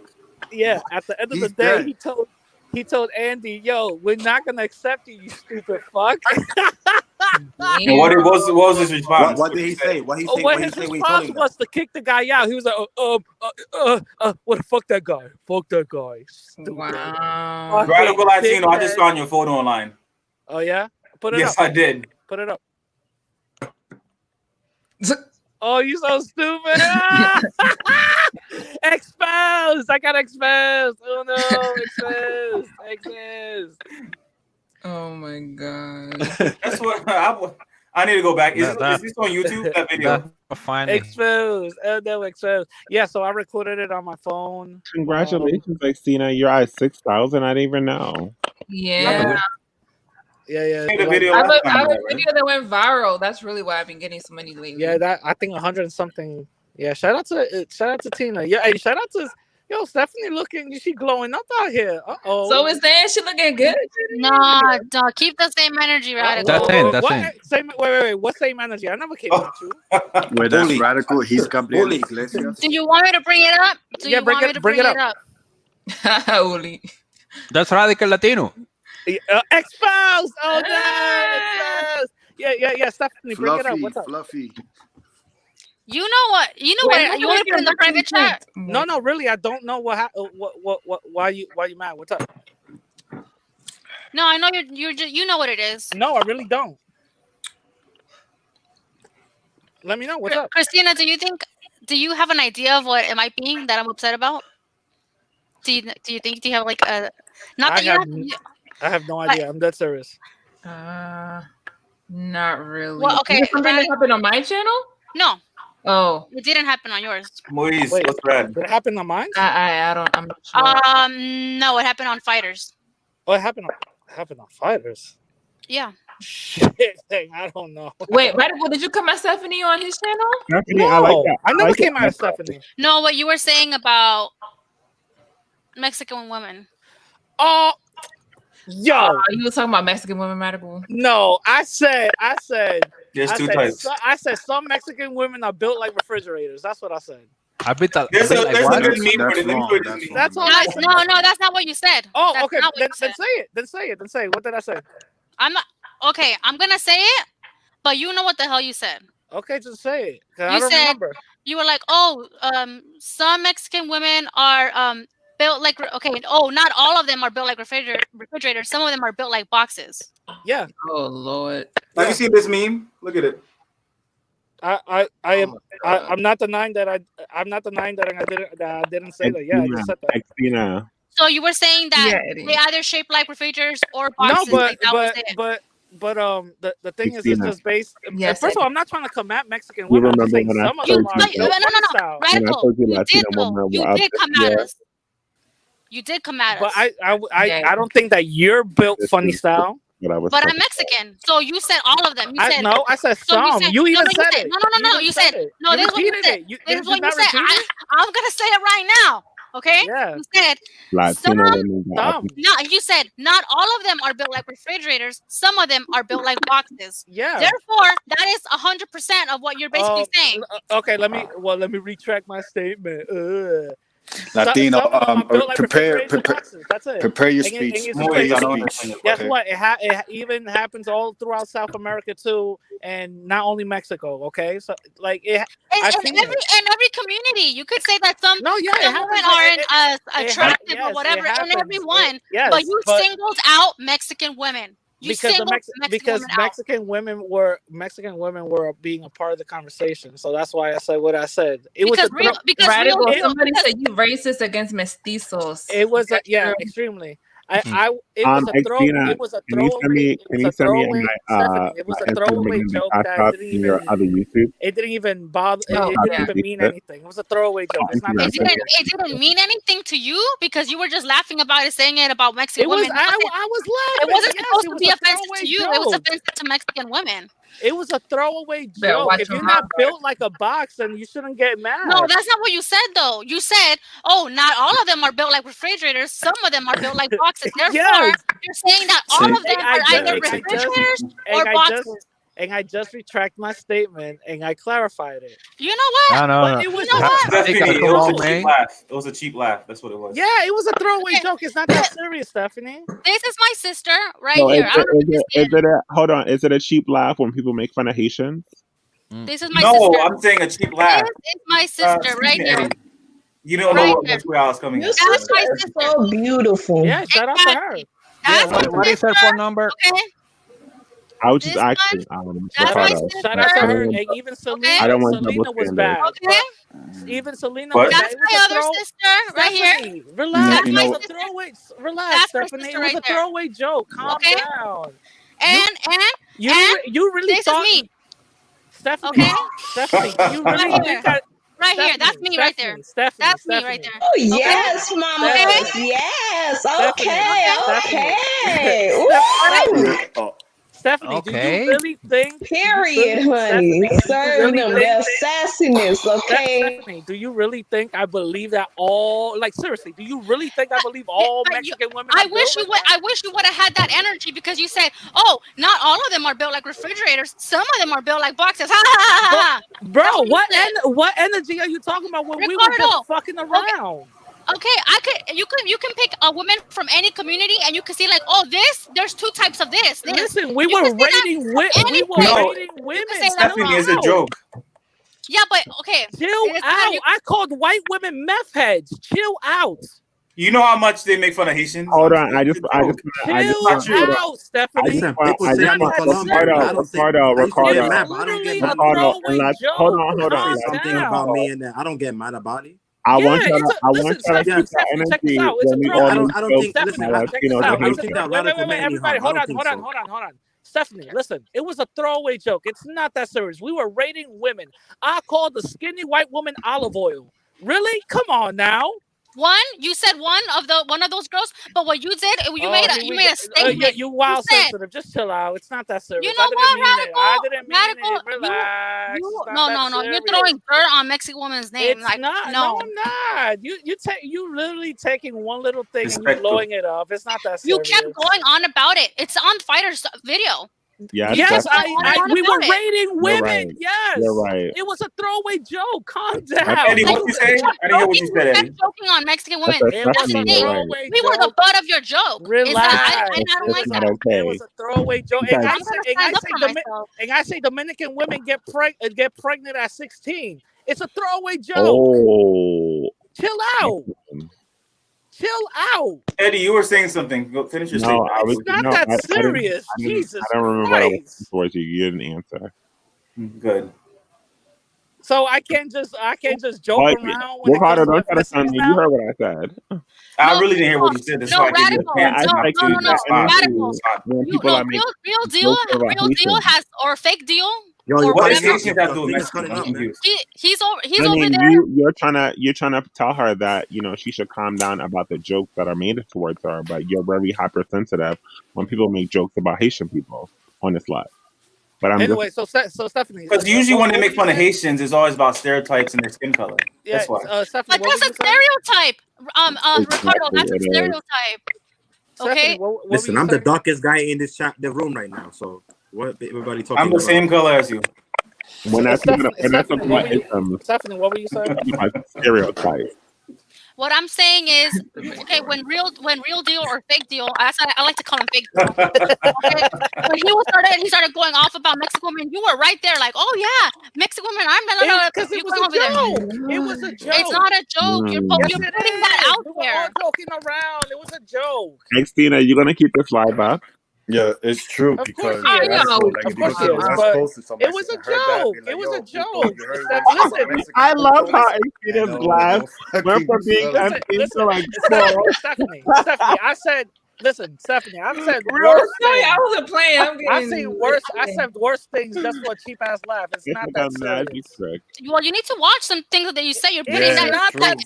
yeah, at the end of the He's day, dead. he told Andy, "Yo, we're not gonna accept you, you stupid fuck." And what was his response? What did he say? What he say? What What he his say? When he response told him was to kick the guy out. He was like, what? Fuck that guy. Fuck that guy. Stupid. Wow. Radical Latino, I just found your photo online. Oh yeah, put it Yes, up. I did. Put it up. Oh, you so stupid! Exposed! I got exposed. Oh no, exposed. Oh my god. That's what I need to go back. Is this on YouTube? That video. Exposed. Oh no, exposed. Yeah, so I recorded it on my phone. Congratulations, Xtina. You're at 6,000. I didn't even know. Yeah. Yeah. The video I have last a time, right? video that went viral. That's really why I've been getting so many lately. Yeah, that I think 100 and something. Yeah, shout out to Tina. Yeah, hey, shout out to Yo, Stephanie looking, she glowing up out here. So is Dan? She looking good? No, don't keep the same energy, Radical. That's what? in. Wait. What same energy? I never came at you. Where that's radical, he's Gabriel Iglesias. Do you want me to bring it up? Do you want me to bring it up? Uli. That's radical Latino. Exposed! Oh no! Exposed! Yeah. Stephanie, bring it up. What's up? Fluffy. You know what? You want to put in the private chat? No, really, I don't know what why you mad? What's up? No, I know you know what it is. No, I really don't. Let me know what's up. Christina, do you have an idea of what it might be that I'm upset about? Do you have like a not that I have no idea. I'm dead serious. Not really. Well, okay. Did something that happened on my channel? No. Oh. It didn't happen on yours. Moise, what's red? Did it happen on mine? I'm not sure. No, it happened on Fighters. Oh, it happened on Fighters. Yeah. Shit, I don't know. Wait, Radical, did you come at Stephanie on his channel? Stephanie, I like that. I never came out of Stephanie. No, what you were saying about Mexican women. Yo, you were talking about Mexican women, Radical? No, I said. There's two types. I said some Mexican women are built like refrigerators. That's what I said. There's a good meme for it. That's all I said. No, that's not what you said. Oh, That's okay. not what Then you said. say it. What did I say? I'm not okay. I'm gonna say it, but you know what the hell you said. Okay, just say it. 'Cause I You don't said remember. you were like, some Mexican women are built like not all of them are built like refrigerators. Some of them are built like boxes. Yeah. Oh Lord. Have you seen this meme? Look at it. I'm not denying that I didn't say that. Yeah, I just said that. Christina. So you were saying that they either shape like refrigerators or boxes. No, like that was it. but the thing is, it's Christina. just based. Yes, First of all, I'm not trying to come at Mexican You women. I'm just remember saying when I some of told them are you built that? funny style. When I Radical, told you you Latino did though. women You were did come at yeah. us. You did come at us. But I don't think that you're built funny style. But I'm Mexican, so you said all of them. You said No, I said so some. You even said it. No. You said no. You This is what you repeated said. it. This is what you not said. repeat it? I'm gonna say it right now. Okay. Yeah. You said Latino women got up. no. You said not all of them are built like refrigerators. Some of them are built like boxes. Yeah. Therefore, that is 100% of what you're basically saying. Okay, let me retract my statement. Latino, Some of them are built like prepare refrigerators and boxes. That's it. prepare your And speech. it's Prepare your crazy. speech. Guess Okay. what? It even happens all throughout South America too, and not only Mexico. Okay, so like In every community, you could say that some women aren't attractive or whatever in everyone, but you singled out Mexican women. Because Mexican women were being a part of the conversation, so that's why I said what I said. It was Radical. Somebody said you racist against mestizos. It was extremely. It was a throwaway. It was a throwaway. It was a throwaway joke that it didn't even bother. It didn't even mean anything. It was a throwaway joke. It's not. It didn't mean anything to you because you were just laughing about it, saying it about Mexican women. I was laughing. It wasn't supposed to be offensive to you. It was offensive to Mexican women. It was a throwaway joke. If you're not built like a box, then you shouldn't get mad. No, that's not what you said, though. You said, not all of them are built like refrigerators. Some of them are built like boxes. Therefore, you're saying that all of them are either refrigerators or boxes. And I just retract my statement and I clarified it. You know what? No. It was, It was a cheap laugh. That's what it was. Yeah, it was a throwaway joke. It's not that serious, Stephanie. This is my sister right So here. hold on. Is it a cheap laugh when people make fun of Haitians? This is my sister. No, I'm saying a cheap laugh. This is my sister right here. You don't know that's where I was coming. That's my sister. So beautiful. Yeah, shout out to her. What is her phone number? Okay. I was just asking. Shout out to her. And even Selena was bad. Okay. Even Selena But was bad. That's my other sister right here. Relax. You know- It was a throwaway. Relax, Stephanie. It was a throwaway joke. Calm down. And You really this thought is me. Stephanie. Okay. Stephanie, you really think I Right here. That's me right there. That's me right there. Oh yes, mama. Yes. Okay. Ooh. Stephanie, do you really think? Period, honey. Serve them that sassiness, okay? Stephanie, do you really think I believe that all? Like seriously, do you really think I believe all Mexican women? I wish you would. I wish you would have had that energy because you said, "Oh, not all of them are built like refrigerators. Some of them are built like boxes." Ha ha ha ha! Bro, what energy are you talking about when we were just fucking around? Okay, you can pick a woman from any community and you can see like, oh, there's two types of this. Listen, we were rating women. Stephanie is a joke. Yeah, but okay. Chill out. I called white women meth heads. Chill out. You know how much they make fun of Haitians? Hold on, I just chill out, Stephanie. Ricardo, I don't get mad. Something about me and that. I don't get mad about it. I want y'all to keep that energy when we all I don't think. Listen, I don't think that radical Wait, everybody, hold on. Stephanie, listen. It was a throwaway joke. It's not that serious. We were rating women. I called the skinny white woman olive oil. Really? Come on now. You said one of those girls, but what you did, you made a statement. You wild sensitive. Just chill out. It's not that serious. You know what, Radical? I didn't mean it. Relax. No. You're throwing dirt on Mexican woman's name. It's not. No, I'm not. You literally taking one little thing and you blowing it up. It's not that serious. You kept going on about it. It's on Fighter's video. Yes, we were rating women. Right. Yes, you're right. It was a throwaway joke. Calm down. Eddie, what you say? I didn't hear what you said, Eddie. Joking on Mexican women. It was a throwaway we were the butt of your joke. Relax. I don't like that. Okay. It was a throwaway joke. And I say Dominican women get pregnant at 16. It's a throwaway joke. Oh. Chill out. Chill out. Eddie, you were saying something. Go finish your statement. It's not that serious. Jesus I don't remember Christ. what I was you didn't answer. Good. So I can't just joke around. Ricardo, don't try to sound me. You heard what I said. I really didn't hear what you said. That's why I gave you a chance. Real deal has or fake deal. What does Haitians have to do with Mexican? He's over there. You're trying to tell her that she should calm down about the jokes that are made towards her, but you're very hypersensitive when people make jokes about Haitian people on this live. But anyway, so Stephanie, because usually when they make fun of Haitians, it's always about stereotypes and their skin color. That's why. Stephanie, but that's a stereotype. Ricardo, that's a stereotype. Okay. Listen, I'm the darkest guy in the room right now. So what everybody talking about? I'm the same color as you. Stephanie, what were you saying? Stereotype. What I'm saying is, okay, when real deal or fake deal, I like to call him fake deal. Okay? When he started going off about Mexican women, you were right there, like, oh yeah, Mexican women. Because it was a joke. It was a joke. It's not a joke. You're putting that out there. We were all joking around. It was a joke. Christina, you gonna keep this live up? Yeah, it's true because it was a joke. It was a joke. Listen, I love how Christina's glass went from being empty to like full. Stephanie, I said. Listen, Stephanie, I've said worse things. I wasn't playing. I said worse things just for a cheap ass laugh. It's not that serious. Well, you need to watch some things that you say. You're putting that out there,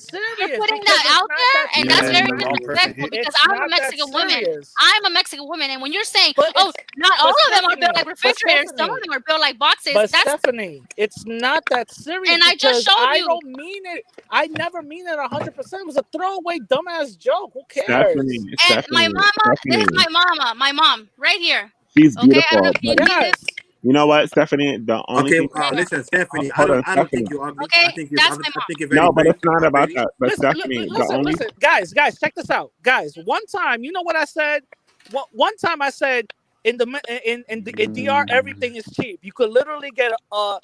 and that's very disrespectful because I'm a Mexican woman. I'm a Mexican woman, and when you're saying, "Oh, not all of them are built like refrigerators, some of them are built like boxes," but Stephanie, it's not that serious. And I just showed you. I don't mean it. I never mean it 100%. It was a throwaway dumbass joke. Who cares? Stephanie. This is my mom, right here. She's beautiful. Okay, you know what, Stephanie? The only listen, Stephanie. I don't think you ugly. Okay, I think that's my mom. No, but it's not about that. But Stephanie, listen, guys, check this out, guys. One time, you know what I said? One time I said in DR everything is cheap. You could literally get a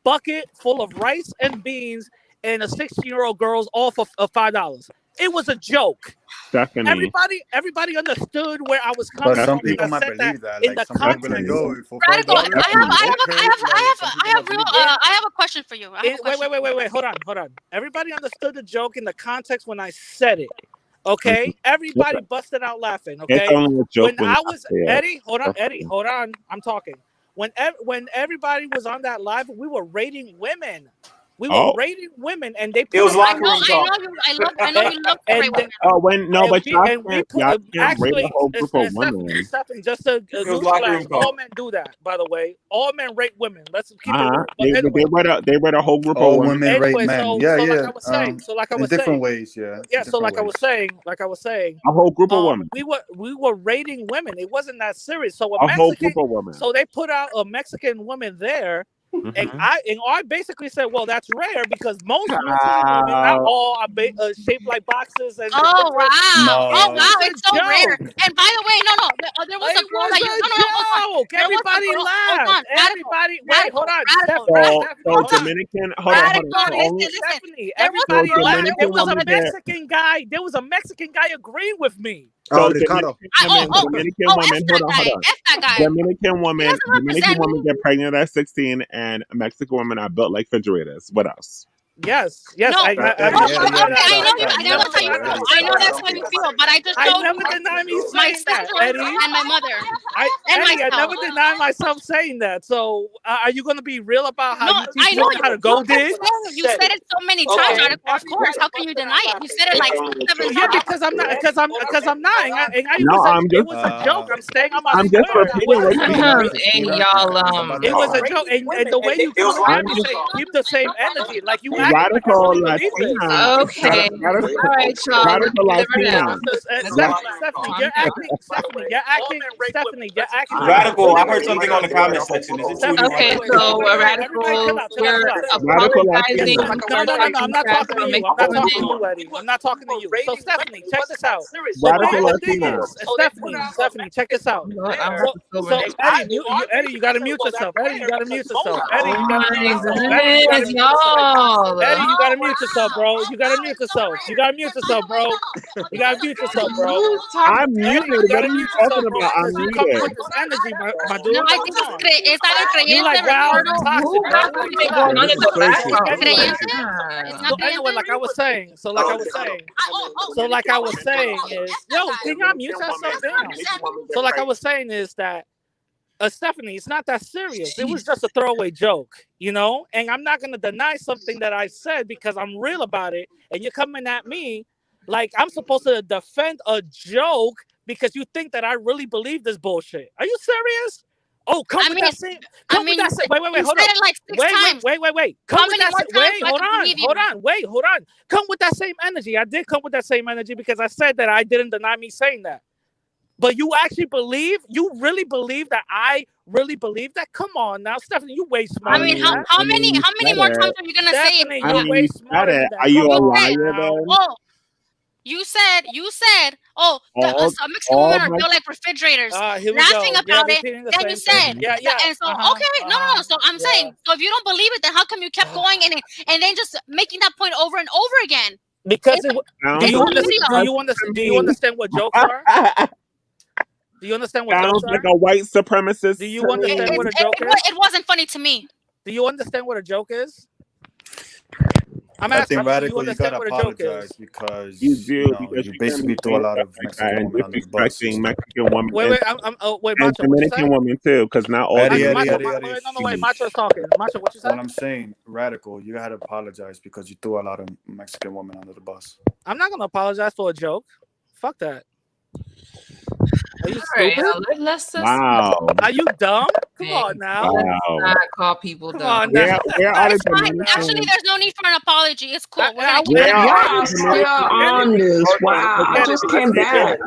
bucket full of rice and beans and a 16-year-old girl's all for $5. It was a joke. Stephanie. Everybody understood where I was coming from. Some people might believe that. In the context. Radical. I have a question for you. Wait. Hold on. Everybody understood the joke in the context when I said it. Okay? Everybody busted out laughing. Okay? It's only a joke when I was Eddie, hold on. I'm talking. When everybody was on that live, we were rating women. We were rating women, and they put was us locker on room talk. I know you love to rate women. Oh, when no, but y'all we can't, put y'all can't rate a actually, whole group of Stephanie, women. just a It was locker room newsflash. All talk. men do that, by the way. All men rate women. Let's keep it Uh-huh. real. But anyway, They rate a whole group of All women. women rate anyway, men. so Yeah, like yeah. I was saying, In different ways, yeah. so like I Different was saying, A whole group of women. we were rating women. It wasn't that serious. So A whole group of women. so they put out a Mexican woman there. And I basically said, well, that's rare because most Mexican women, not all, are shaped like boxes. And Oh wow! No. Oh wow! It's so rare. And by the way, no, there was a girl that you. No, joke. Everybody laughed. Hold on, everybody, wait, hold on. So Dominican, hold on. Stephanie, everybody laughed. There was a Mexican guy. There was a Mexican guy agreeing with me. So Ricardo. Dominican woman, hold on. Dominican woman get pregnant at 16, and Mexican women are built like refrigerators. What else? Yes. No. I know that's how you feel, but I just I never deny me saying that, Eddie. And my mother. I never deny myself saying that. So, are you going to be real about how you teach women how to go dig? You said it so many times. Of course. How can you deny it? You said it like 7 times. Yeah, because I'm not. Because I'm not. It was a joke. I'm staying on my. I'm just repeating what and y'all. It was a joke, and the way you come around, you say keep the same energy, like you acting like I Radical really believe this. Latina. Okay. Radical All right, y'all. Radical Latina. Stephanie, you're acting. Radical. I heard something on the comment section. Is it true? Okay, so radical, you're apologizing. No, I'm not talking to you. Eddie. I'm not talking to you. So Stephanie, check this out. Radical The thing Latina. is, Stephanie, check this out. So Eddie, you gotta mute yourself. Eddie, you gotta mute yourself. Eddie, you gotta mute yourself, bro. You gotta mute yourself. You gotta mute yourself, bro. You gotta mute yourself, bro. I'm muted. What are you talking about? I'm You come muted. with this energy, my dude. No, I think it's either creyente, You like wow, toxic, bro. Anyway, like I was saying, is, yo, can y'all mute yourself down? So like I was saying is that Stephanie, it's not that serious. It was just a throwaway joke, you know? And I'm not gonna deny something that I said because I'm real about it, and you're coming at me like I'm supposed to defend a joke because you think that I really believe this bullshit. Are you serious? Oh, come with that same. Wait, hold on. Like wait. Come with that. Hold on. Come with that same energy. I did come with that same energy because I said that I didn't deny me saying that. But you actually really believe that I really believe that? Come on now, Stephanie, you way smarter. I mean, how many more times are you gonna say it? You're way smarter than that. Are you a liar then? Oh, you said, a Mexican women are built like refrigerators. Laughing about it, then you said, and so okay, no. So I'm saying, so if you don't believe it, then how come you kept going and then just making that point over and over again? Because do you understand what jokes are? Do you understand what jokes are? Like a white supremacist. Do you understand what a joke is? It wasn't funny to me. Do you understand what a joke is? I'm I asking, think Radical, you you gotta what a joke apologize is? because you basically threw a lot of Mexican women under the bus. Mexican women. Wait, Macho, Dominican women too, because not all. Wait, Macho's talking. Macho, what you say? What I'm saying, Radical, you gotta apologize because you threw a lot of Mexican women under the bus. I'm not gonna apologize for a joke. Fuck that. Are you Right, stupid? let's wow. Are you dumb? Come on now. Let's not call people dumb. Come on now. Actually, there's no need for an apology. It's cool. Y'all still on this. Wow. I just came back.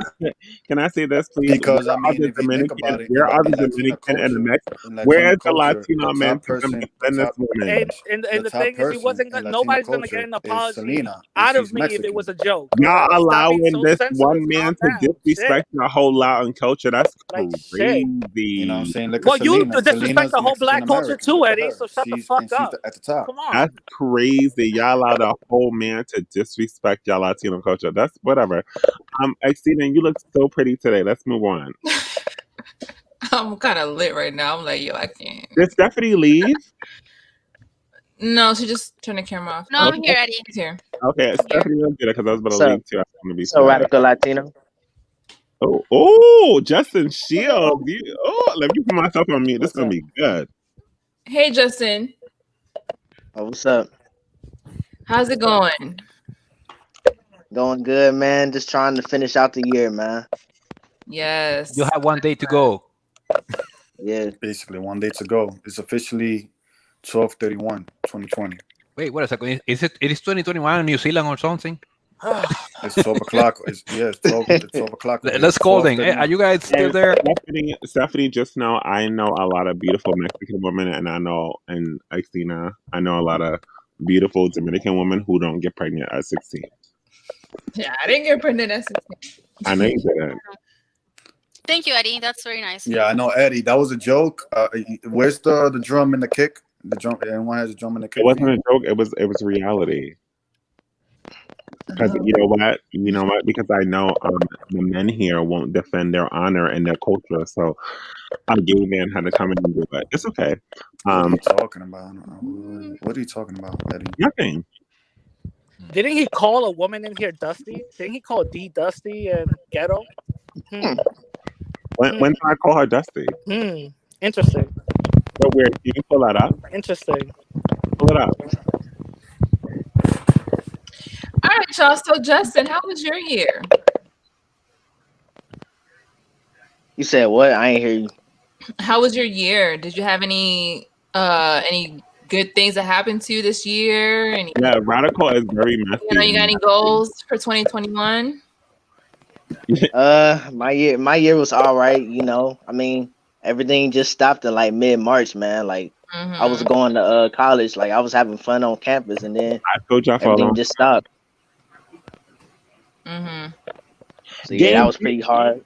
Can I say this, please? Because I mean, if you think about it, where are the Dominican and the Mexican? Where is the Latino men to defend this woman? And the thing is, nobody's gonna get an apology out of me if it was a joke. Y'all allowing this one man to disrespect a whole Latin culture? That's crazy. You know what I'm saying? Look Well, at you Selena. disrespect the whole Mexican black culture American. too, Eddie. So shut the fuck up. At the top. Come on. That's crazy. Y'all allowed a whole man to disrespect y'all Latino culture. That's whatever. Exceeding, you look so pretty today. Let's move on. I'm kind of lit right now. I'm like, yo, I can't. Did Stephanie leave? No, she just turned the camera off. No, I'm here, Eddie. She's here. Okay, Stephanie will get it because I was about to leave too. I want to be so Radical Latino. Oh, Justin Shields. Let me put myself on mute. This is gonna be good. Hey, Justin. Oh, what's up? How's it going? Going good, man. Just trying to finish out the year, man. Yes. You have 1 day to go. Yeah. Basically, 1 day to go. It's officially 12/31/2020. Wait, what a second. Is it? It is 2021 in New Zealand or something? It's 12 o'clock. It's 12 o'clock. Let's call them. Hey, are you guys still there? Stephanie, just know I know a lot of beautiful Mexican women, and I know, and Christina, I know a lot of beautiful Dominican women who don't get pregnant at 16. Yeah, I didn't get pregnant at 16. I know you didn't. Thank you, Eddie. That's very nice. Yeah, I know, Eddie. That was a joke. Where's the drum and the kick? The drum. Everyone has a drum and the kick. It wasn't a joke. It was reality. Because you know what? Because I know the men here won't defend their honor and their culture, so a gay man had to come in and do it. It's okay. What are you talking about? What are you talking about, Eddie? Nothing. Didn't he call a woman in here Dusty? Didn't he call D Dusty and Ghetto? When did I call her Dusty? Interesting. So weird. You can pull that up. Interesting. Pull it up. All right, y'all. So, Justin, how was your year? You said what? I ain't hear you. How was your year? Did you have any good things that happened to you this year? Yeah, Radical is very messy. You got any goals for 2021? My year was all right. You know, I mean, everything just stopped in like mid-March, man. Like I was going to college, like I was having fun on campus, and then everything just stopped. So yeah, that was pretty hard.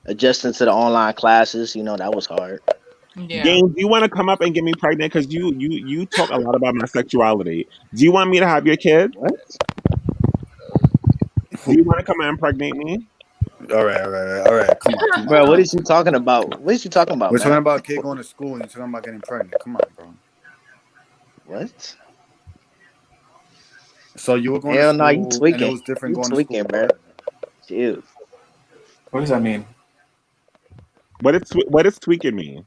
Adjusting to the online classes, you know, that was hard. Yeah. James, do you want to come up and get me pregnant? Because you talk a lot about my sexuality. Do you want me to have your kid? What? Do you want to come and impregnate me? All right. Come on. Bro, what is you talking about? What is you talking about? We're man? talking about kid going to school, and you're talking about getting pregnant. Come on, bro. What? So you were going Hell to no, school, you tweaking. and it was different You going tweaking, to school. bro. Chill. What does that mean? What does tweaking mean?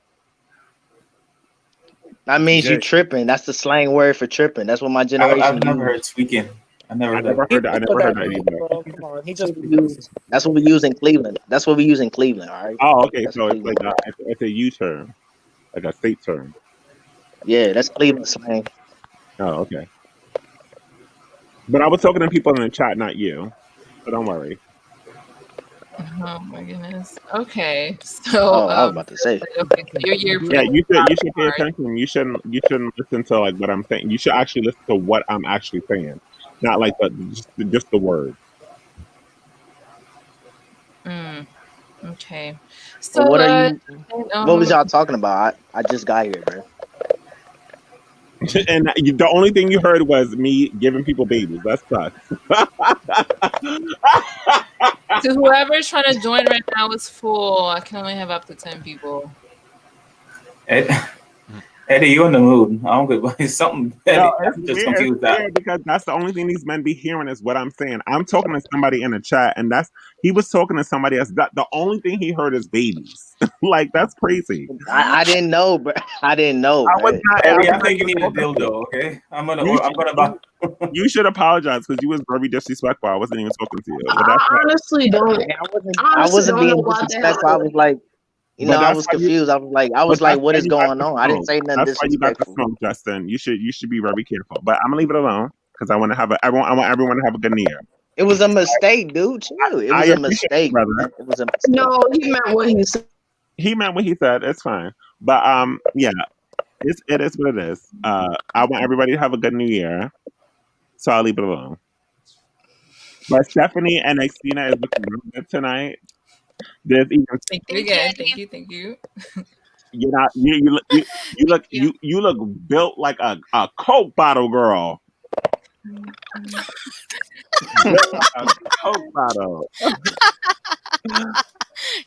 That means you tripping. That's the slang word for tripping. That's what my generation I've never used. heard tweaking. I never heard I never heard that either. Come on, he just. That's what we use in Cleveland. That's what we use in Cleveland. All right. Oh, okay. That's So it's Cleveland. like it's a U term, like a state term. Yeah, that's Cleveland slang. Oh, okay. But I was talking to people in the chat, not you. So don't worry. Oh my goodness. Okay. So I was about to say. Okay, so your year. Yeah, you should pay attention. You shouldn't listen to like what I'm saying. You should actually listen to what I'm actually saying, not like just the word. Okay. So So what are you? um, What was y'all talking about? I just got here, bro. And the only thing you heard was me giving people babies. That sucks. So whoever's trying to join right now is full. I can only have up to 10 people. Eddie, you in the mood? I don't get something. Eddie, No, I'm just confused now. because that's the only thing these men be hearing is what I'm saying. I'm talking to somebody in the chat, and he was talking to somebody else. The only thing he heard is babies. Like that's crazy. I didn't know, bro. I didn't know. I was not. Eddie, I think you need a dildo. Okay, I'm gonna buy. You should apologize because you was very disrespectful. I wasn't even talking to you. But that's I honestly don't. I wasn't being disrespectful. I was like, I was confused. I was like, what is going on? I didn't say nothing That's why you got the disrespectful. smoke, Justin. You should be very careful. But I'm gonna leave it alone because I want everyone to have a good year. It was a mistake, dude. Chill. It was a mistake, brother. It was a mistake. No, he meant what he said. He meant what he said. It's fine. But yeah, it is what it is. I want everybody to have a good new year, so I'll leave it alone. But Stephanie and Xtina is looking really good tonight. There's even Thank you again. Thank you. you look built like a Coke bottle girl. Built like a Coke bottle.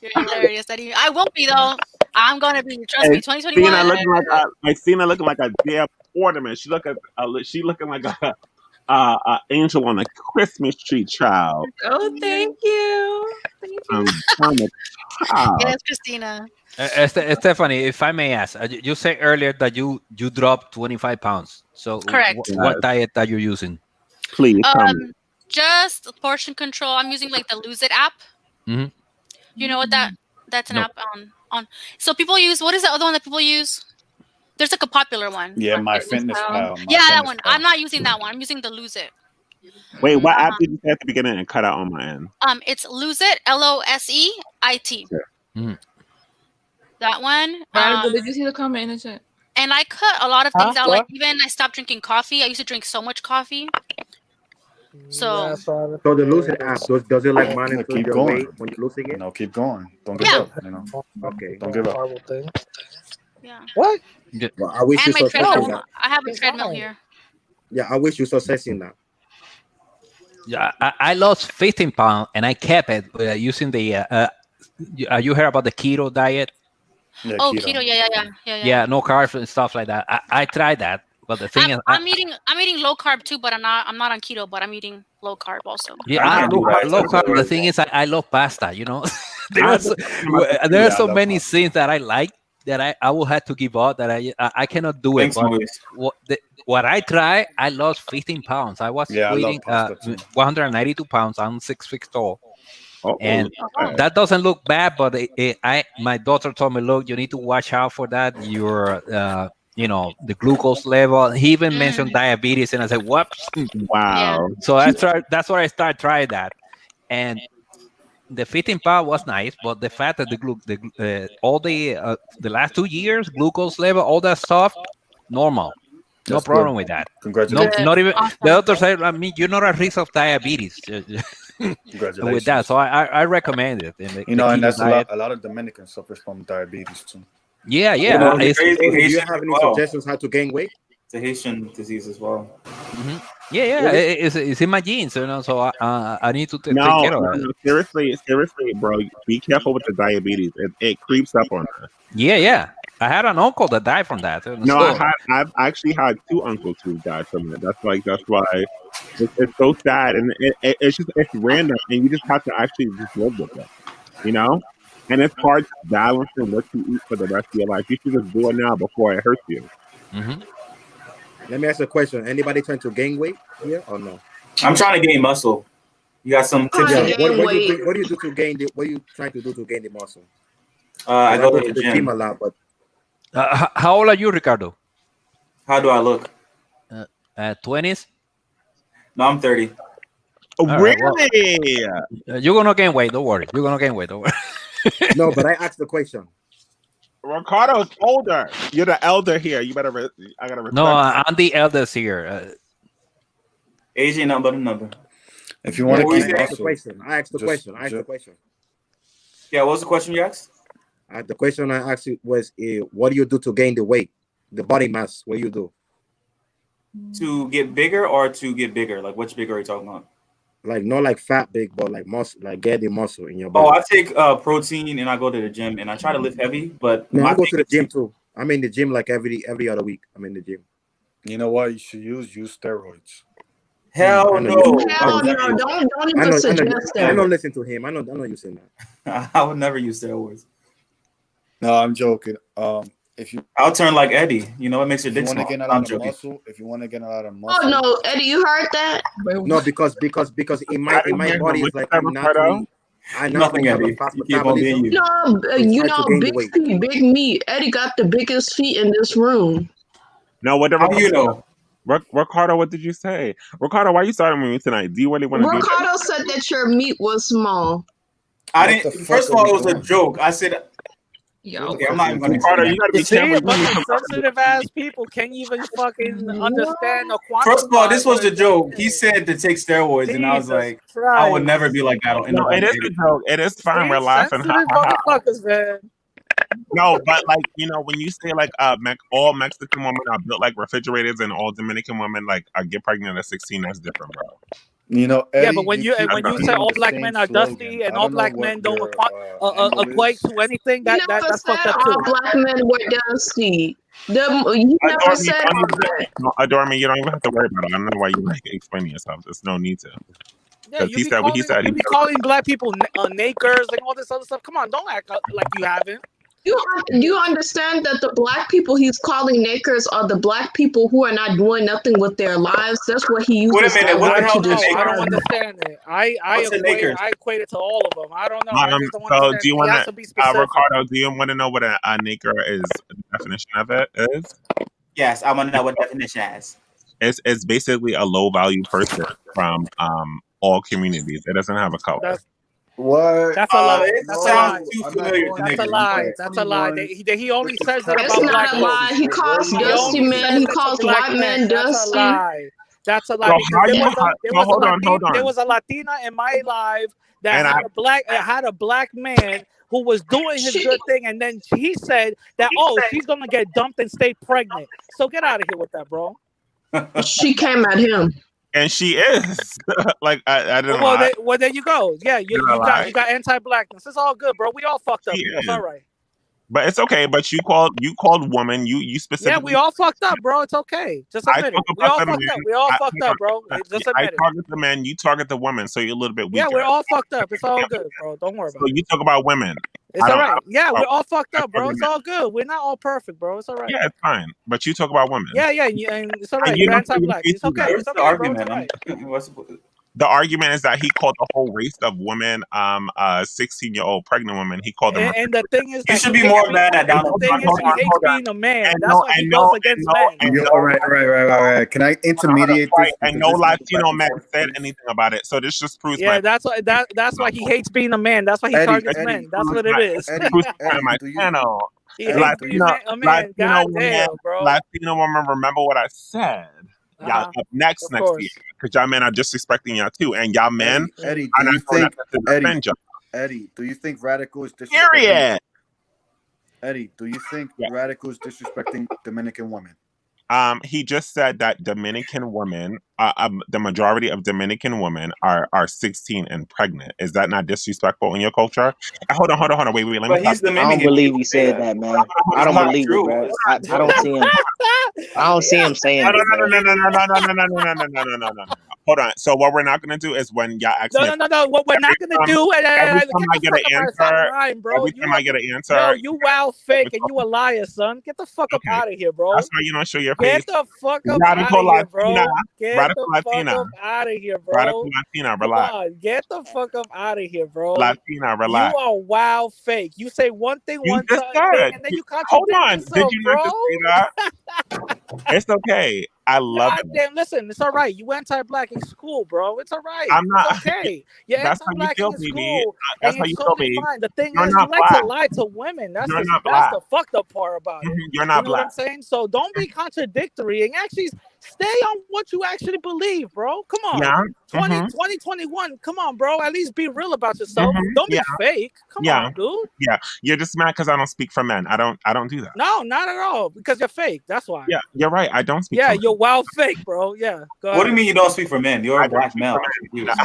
You're hilarious, Eddie. I won't be though. I'm gonna be. Trust me. 2021. Xtina looking like a damn ornament. She looking like a angel on a Christmas tree, child. Oh, thank you. Thank you. Yes, Christina. Stephanie, if I may ask, you said earlier that you dropped 25 pounds. So Correct. what diet are you using? Please tell me. Just portion control. I'm using like the Lose It app. Mm-hmm. You know what that's an app on. So people use, what is the other one that people use? There's like a popular one. Yeah, MyFitnessPal. Yeah, that one. I'm not using that one. I'm using the Lose It. Wait, what app did you say at the beginning and cut out on my end? It's Lose It, LOSEIT. That one. Did you see the comment in the chat? And I cut a lot of things out. Like even I stopped drinking coffee. I used to drink so much coffee. So So the Lose It app, does it like monitor keep your going. weight when you're losing it? No, keep going. Don't give up. You know. Okay. Don't give up. Horrible thing. Yeah. What? Well, I wish And you my success in treadmill. that. I have a treadmill here. Yeah, I wish you success in that. Yeah, I lost 15 pounds and I kept it using the. You heard about the keto diet? Yeah, keto. Yeah. No carbs and stuff like that. I tried that, but the thing is, I'm eating low carb too, but I'm not on keto, but I'm eating low carb also. Yeah, low carb. The thing is, I love pasta. You know, there are so many things that I like that I will have to give up. That I cannot do it. But what I try, I lost 15 pounds. I was weighing 192 pounds. I'm 6 feet tall. And that doesn't look bad, but my daughter told me, look, you need to watch out for that. Your, the glucose level. He even mentioned diabetes, and I said, whoops. Wow. So that's why I started trying that. And the 15 pound was nice, but the fact that all the last 2 years, glucose level, all that stuff, normal. No problem with that. Congratulations. Not even the doctor said, I mean, you're not at risk of diabetes. Congratulations. With that, so I recommend it. And that's a lot of Dominicans suffer from diabetes too. Yeah. Do you have any suggestions how to gain weight? It's a Haitian disease as well. Mm-hmm. Yeah. It's in my genes, so I need to take care of it. No, seriously, bro. Be careful with the diabetes. It creeps up on us. Yeah. I had an uncle that died from that. No, I've actually had 2 uncles who died from it. That's why it's so sad, and it's random, and you just have to actually just live with it, you know. And it's hard to balance what you eat for the rest of your life. You should just do it now before it hurts you. Mm-hmm. Let me ask a question. Anybody trying to gain weight here or no? I'm trying to gain muscle. You got some tips? What do you do to gain the? What are you trying to do to gain the muscle? I go to the gym a lot, but. How old are you, Ricardo? How do I look? 20s? No, I'm 30. Really? You're gonna gain weight. Don't worry. You're gonna gain weight. Don't worry. No, but I asked the question. Ricardo's older. You're the elder here. You better. I gotta respect. No, I'm the eldest here. Age ain't nothing but a number. If you want to I asked the question. Yeah, what was the question you asked? The question I asked you was, what do you do to gain the weight, the body mass? What do you do? To get bigger or to get bigger? Like, which bigger are you talking about? Like, not like fat big, but like muscle, like get the muscle in your body. Oh, I take protein and I go to the gym and I try to lift heavy, but no, I go to the gym too. I'm in the gym like every other week. I'm in the gym. You know what? You should use steroids. Hell no! Don't even suggest that. I don't listen to him. I know you're saying that. I would never use steroids. No, I'm joking. I'll turn like Eddie. You know, it makes your dick small. I'm joking. If you want to get a lot of muscle. Oh no, Eddie, you heard that? No, because in my body is like I'm naturally. Nothing, Eddie. No, big meat. Eddie got the biggest feet in this room. No, what How you know? Ricardo, what did you say? Ricardo, why are you starting with me tonight? Do you really want to do that? Ricardo said that your meat was small. I didn't. First of all, it was a joke. I said. Okay, I'm not even gonna. Ricardo, you gotta be careful. Sensitive ass people can't even fucking understand or quantify. First of all, this was a joke. He said to take steroids, and I was like, I would never be like that. No, it is a joke. It is fine. We're laughing. Motherfuckers, man. No, but like when you say like all Mexican women are built like refrigerators and all Dominican women like get pregnant at 16, that's different, bro. You know, Eddie, yeah, but when you say all black men are dusty and all black men don't equate to anything, that's fucked up too. All black men were dusty. You never said all that. Adore me, you don't even have to worry about it. I don't know why you like explaining yourself. There's no need to. Yeah, you be calling black people nakers and all this other stuff. Come on, don't act like you haven't. you understand that the black people he's calling niggers are the black people who are not doing nothing with their lives? That's what he uses. Wait a minute. What the hell? I don't understand it. I equate it to all of them. I don't know. I just don't So understand. do you He want has to be specific. Ricardo? Do you want to know what a nigger is? The definition of it is? Yes, I want to know what definition is. It's basically a low value person from all communities. It doesn't have a color. What? That's a lie. It That's a sounds lie. too familiar to That's a niggas. lie. That's a lie. He only says it It's about not black a lie. folks. He calls He dusty only men. says He it to calls black white men That's a dusty. lie. That's a lie So because hold on. there was a Latina in my life that And had a black man who was doing his good thing, and then he said that she's gonna get dumped and stay pregnant. So get out of here with that, bro. She came at him. And she is like I don't Well, know. there you go. Yeah, you got anti-blackness. It's all good, bro. We all fucked up. It's all right. But it's okay. But you called woman. You specifically. Yeah, we all fucked up, bro. It's okay. Just admit it. We all fucked up. We all fucked up, bro. Just admit it. I target the man. You target the woman. So you're a little bit weaker. Yeah, we're all fucked up. It's all good, bro. Don't worry about it. So you talk about women. It's all right. Yeah, we're all fucked up, bro. It's all good. We're not all perfect, bro. It's all right. Yeah, it's fine. But you talk about women. Yeah, and it's all right. You're anti-black. It's okay. It's okay, bro. It's all right. The argument is that he called the whole race of women, 16-year-old pregnant women. He called them. And the thing is, you should be more mad at Donald Trump. The thing is, he hates being a man. That's why he goes against men. All right. Can I intermediate this? And no Latino man said anything about it. So this just proves. Yeah, that's why he hates being a man. That's why he targets men. That's what it is. Latino women, remember what I said. Y'all up next year because y'all men are disrespecting y'all too, and y'all men. Eddie, do you think radical is disrespecting? Period. Eddie, do you think radical is disrespecting Dominican women? He just said that Dominican women, the majority of Dominican women are 16 and pregnant. Is that not disrespectful in your culture? Hold on. Wait. Let me. I don't believe he said that, man. I don't believe it, bro. I don't see him. I don't see him saying No. that. Hold on. So what we're not gonna do is when y'all ask me. No. What we're not gonna do? Every time I get an answer, Yo, you wild fake and you a liar, son. Get the fuck up out of here, bro. That's why you don't show your face. Get the fuck up Radical out of here, bro. Latina. Get Radical the Latina. fuck up out of here, bro. Radical Latina, relax. Come on, get the fuck up out of here, bro. Latina, relax. You are wild fake. You say one thing You one just time, said. and then you contradict Hold on. yourself, Did you bro. not just say that? It's okay. I love it. Damn, listen, it's all right. You anti-black in school, bro. It's all right. I'm not. It's okay. You're That's how you anti-black feel, in baby. school. That's and how it's you feel, totally baby. fine. The thing You're is, not you like to black. lie to women. That's You're the, not that's black. the fucked up part about it. You're not You know what I'm black. saying? So don't be contradictory and actually stay on what you actually believe, bro. Come on. Yeah. 2021. Come on, bro. At least be real about yourself. Don't be fake. Come on, dude. Yeah. You're just mad because I don't speak for men. I don't do that. No, not at all. Because you're fake. That's why. Yeah, you're right. I don't speak. Yeah, for you're wild fake, bro. Yeah. Go What do ahead. you mean you don't speak for men? You're a black male.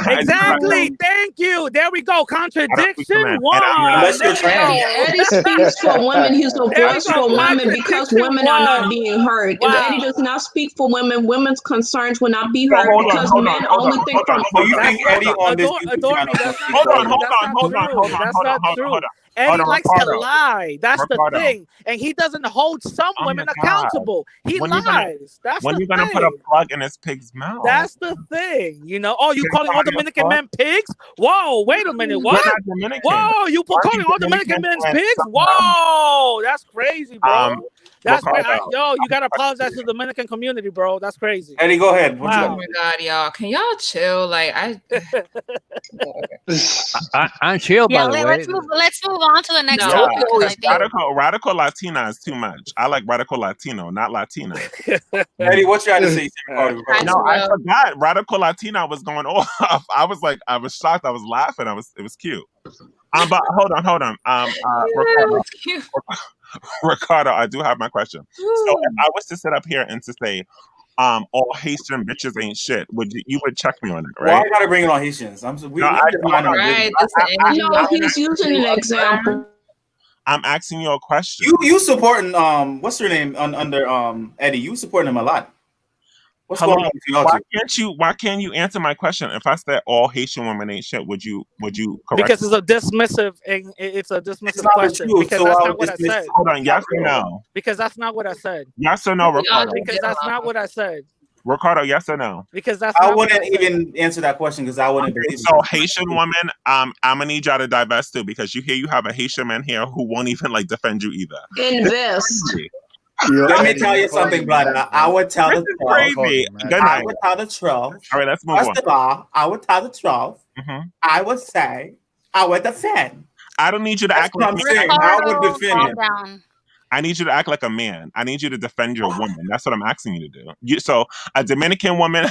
Exactly. Thank you. There we go. Contradiction one. Unless you're trans. Eddie speaks for women. He's a voice for women because women are not being heard. If Eddie does not speak for women, women's concerns will not be heard because men only think from. So you think Eddie on this YouTube channel? Hold on. That's not true. Eddie likes to lie. That's the thing. And he doesn't hold some women accountable. He lies. That's when the you gonna thing. put a plug in his pig's mouth? That's the thing. You know, oh, you calling all Dominican men pigs? Whoa, wait a minute. What? Whoa, you calling all Dominican men pigs? Whoa, that's crazy, bro. That's crazy. Yo, you gotta apologize to the Dominican community, bro. That's crazy. Eddie, go ahead. Oh my god, y'all! Can y'all chill? Like I'm chill, Yeah, by the way. let's move on to the next topic. 'Cause I think Radical Latina is too much. I like Radical Latino, not Latina. Eddie, what you had to say? No, I forgot. Radical Latina was going off. I was shocked. I was laughing. It was cute. But hold on. Ricardo, I do have my question. So if I was to sit up here and to say, all Haitian bitches ain't shit, you would check me on it, right? Why I gotta bring it on Haitians? No, he's using an example. I'm asking you a question. You supporting what's her name under Eddie? You supporting him a lot. What's Hello. going on with y'all two? Why can't you answer my question? If I said all Haitian women ain't shit, would you correct? Because it's a dismissive not question. the truth, Because so that's I'll not what I dismiss said. it. Hold on, yes or no? Because that's not what I said. Yes or no, Ricardo? Because that's not what I said. Ricardo, yes or no? Because that's I not what I wouldn't said. even answer that question because I wouldn't Okay, believe so it. Haitian woman, I'm gonna need y'all to divest too, because you have a Haitian man here who won't even like defend you either. Invest. Let me tell you something, brother. I would tell the truth. Crazy. Good I night. would tell the truth. All right, let's move First on. of all, I would tell the truth. Mhm. I would say I would defend. I don't need you to act That's like what I'm saying. I would defend calm him. down. I need you to act like a man. I need you to defend your woman. That's what I'm asking you to do. So a Dominican woman,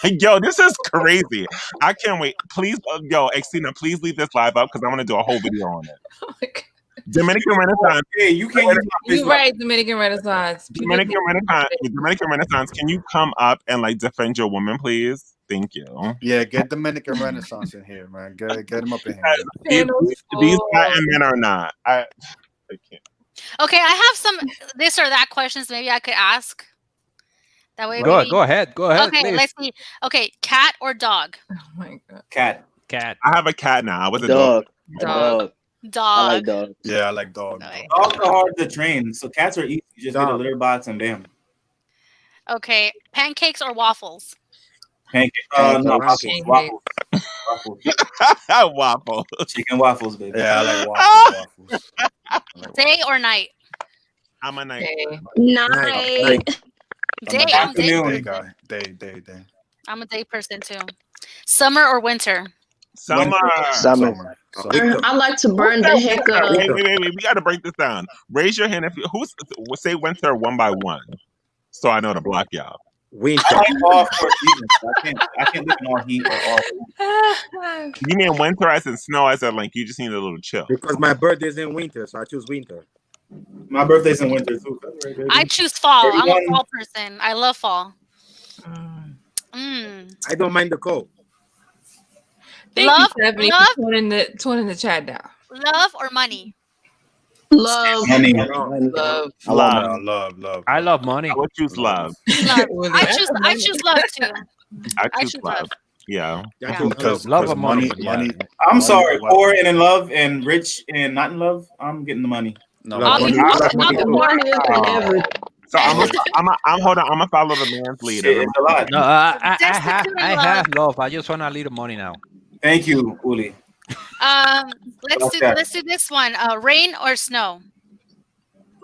yo, this is crazy. I can't wait. Please, yo, Xena, please leave this live up because I want to do a whole video on it. Dominican Renaissance. Hey, you can't use my You're right, Dominican Renaissance. Dominican Renaissance. Can you come up and like defend your woman, please? Thank you. Yeah, get Dominican Renaissance in here, man. Get him up in here. These Latin men are not. I can't. Okay, I have some this or that questions maybe I could ask. That way, Go maybe... go ahead. Okay, please. let's see. Okay, cat or dog? Oh my god. Cat. I have a cat now. I was a Dog. Dog. I like dog. Yeah, I like dog. Dogs are hard to train, so cats are easy. You just get a litter box and bam. Okay, pancakes or waffles? Pancake. No, waffles. Waffle. Chicken waffles, baby. Yeah, I like waffles. Day or night? I'm a night. Night. Day. I'm day person. Day. I'm a day person too. Summer or winter? Summer. I like to burn the heck up. Wait. We got to break this down. Raise your hand if you say winter one by one, so I know to block y'all. Winter. I like all 4 seasons. I can't live in all heat or all. You mean winter as in snow, as in like you just need a little chill? Because my birthday's in winter, so I choose winter. My birthday's in winter too. I choose fall. I'm a fall person. I love fall. I don't mind the cold. Thank you, Stephanie, for toning the chat down. Love or money? Love. Money. Love. Love. I love money. I would choose love. I choose love too. I choose love. Yeah. Because love or money. I'm sorry, poor and in love and rich and not in love. I'm getting the money. No, money. So I'm hold on. I'm gonna follow the man's lead. It's a lot. No, I have love. I just want a little money now. Thank you, Uli. Let's do this one. Rain or snow?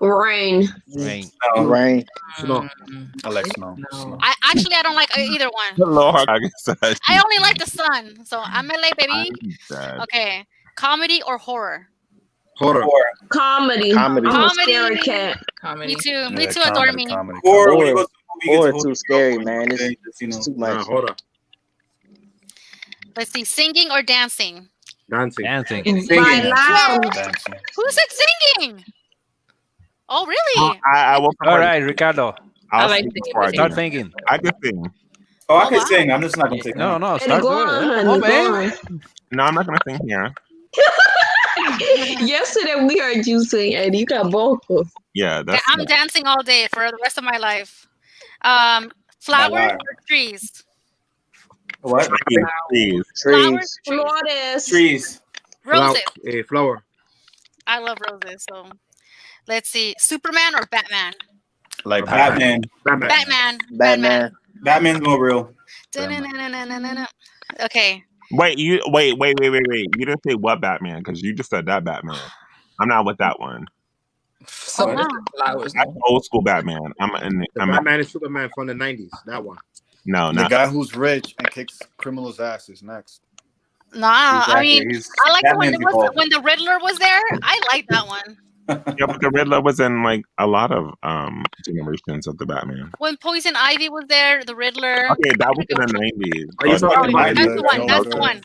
Rain. Rain. Snow. I like snow. I don't like either one. Lord, I only like the sun, so I'm LA, baby. Okay, comedy or horror? Horror. Comedy. I'm a scary cat. Me too. Me too. Adore me. Horror too scary, man. It's too much. Let's see. Singing or dancing? Dancing. Who said singing? Oh, really? I will. All right, Ricardo. I like singing. Start thinking. I can sing. Oh, I can sing. I'm just not gonna sing. No. Start doing it. Man. No, I'm not gonna sing here. Yesterday we heard you sing, and you got vocals. Yeah, I'm dancing all day for the rest of my life. Flowers or trees? What? Trees. Flowers. Trees. Roses. Flower. I love roses. So, let's see. Superman or Batman? Like Batman. Batman's more real. Okay. Wait. You didn't say what Batman because you just said that Batman. I'm not with that one. So flowers. That's old school Batman. Batman and Superman from the 90s. That one. No, the guy who's rich and kicks criminals' asses next. Nah, Exactly. I mean, I like the one when the Riddler was there. I like that one. Yeah, but the Riddler was in like a lot of generations of the Batman. When Poison Ivy was there, the Riddler. Okay, that was in the 90s. Are you talking about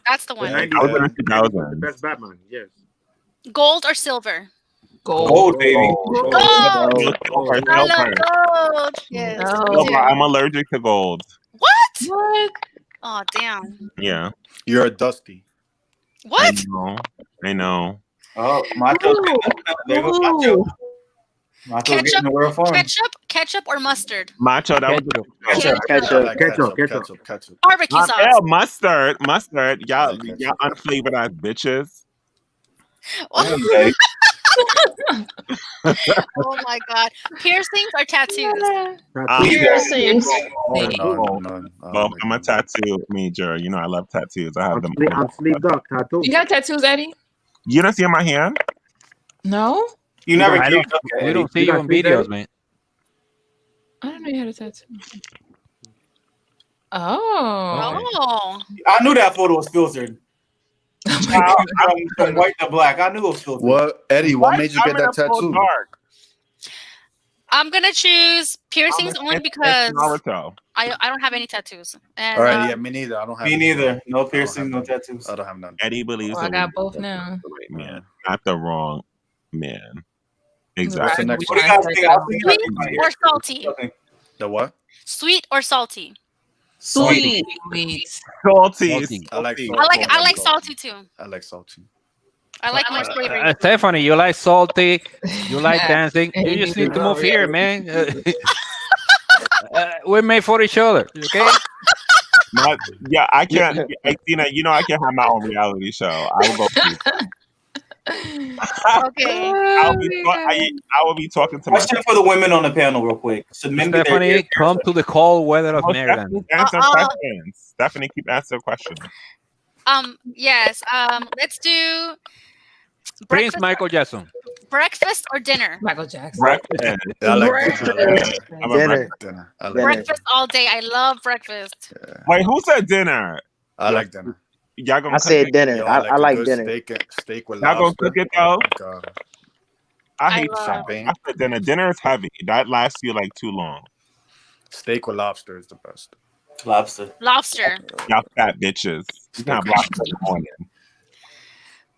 That's the one. I was in the 2000s. Best Batman, yes. Gold or silver? Gold, baby. Gold. I love gold. Yes. I'm allergic to gold. What? Oh, damn. Yeah. You're a Dusty. What? I know. Oh, Macho. There goes Macho. Ketchup or mustard? Macho, that was Ketchup. Barbecue sauce. Hell, mustard. Y'all unflavored ass bitches. Oh my god. Piercings or tattoos? Piercings. Well, I'm a tattoo major. You know, I love tattoos. I have them. I'm sleep dog tattoo. You got tattoos, Eddie? You don't see in my hand? No. You never. We don't see you in videos, man. I don't know you had a tattoo. Oh. I knew that photo was filtered. From white to black. I knew it was filtered. What, Eddie? What made you get that tattoo? I'm gonna choose piercings only because I don't have any tattoos. And, all right, yeah, me neither. I don't have. Me neither. No piercings, no tattoos. I don't have none. Eddie believes. I got both now. The right man, not the wrong man. Exactly. Sweet or salty? The what? Sweet or salty? Sweet. Salty. I like salty too. I like salty. I like more flavory. Stephanie, you like salty, you like dancing. You just need to move here, man. We're made for each other, okay? Yeah, I can't. Tina, you know I can't have my own reality show. I will go. Okay. I will be talking to Question for the women on the panel, real quick. Should men get Stephanie, come to the cold weather of Maryland. Answer questions. Stephanie, keep asking questions. Yes. Let's do Prince Michael Jackson. Breakfast or dinner? Michael Jackson. Breakfast. I like dinner. Breakfast all day. I love breakfast. Wait, who said dinner? I like dinner. Y'all gonna I said dinner. Yo, I like dinner. Steak with y'all gonna lobster. cook it though? Oh, I hate champagne. I said dinner. Dinner is heavy. That lasts you like too long. Steak with lobster is the best. Lobster. Y'all fat bitches. You can have lobster in the morning.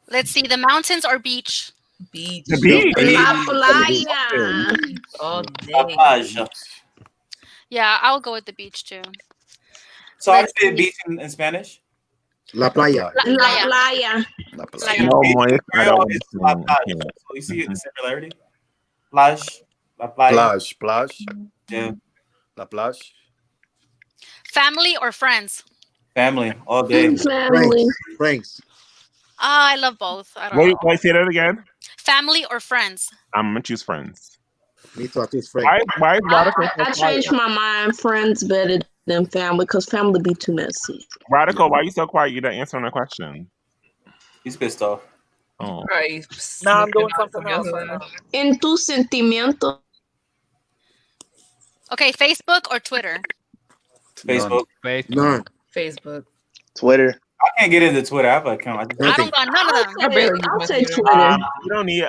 Let's see, the mountains or beach? Beach. The beach. La playa. All day. Yeah, I'll go with the beach too. So I say beach in Spanish. La playa. La playa. No more. I don't La playa. So you see the similarity? Plage. La playa. Plage. Yeah. La plage. Family or friends? Family all day. Family. Friends. I love both. I don't know. Wait, say that again. Family or friends? I'm gonna choose friends. Me too. I choose friends. Why is Radical? I changed my mind. Friends better than family because family be too messy. Radical, why are you so quiet? You're not answering the question. He's pissed off. Oh. Right. Nah, I'm doing something else right now. En tu sentimiento. Okay, Facebook or Twitter? Facebook. None. Facebook. Twitter. I can't get into Twitter. I have an account. I don't got none of them. I'll say Twitter. You don't need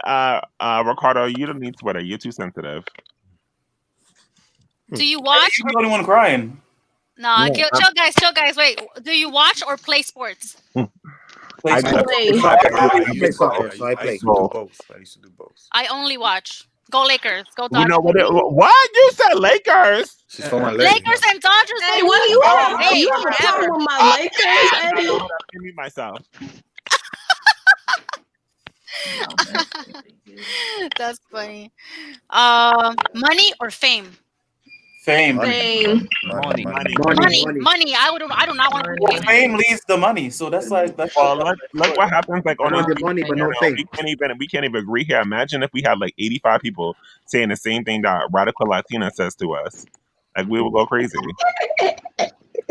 Ricardo. You don't need Twitter. You're too sensitive. Do you watch? You're the only one crying. No, chill guys. Wait, do you watch or play sports? I play soccer, so I play. I used to do both. I only watch. Go Lakers. Go Dodgers. You know what? What you said? Lakers. She's from my Lakers and Dodgers. Hey, what do you have? You have a problem with my Lakers, Eddie? Give me myself. That's funny. Money or fame? Fame. Money. I do not want Well, fame leads to money, so that's like that's. Well, look what happens. Like on the money, but no fame. We can't even agree here. Imagine if we had like 85 people saying the same thing that Radical Latina says to us. Like we would go crazy.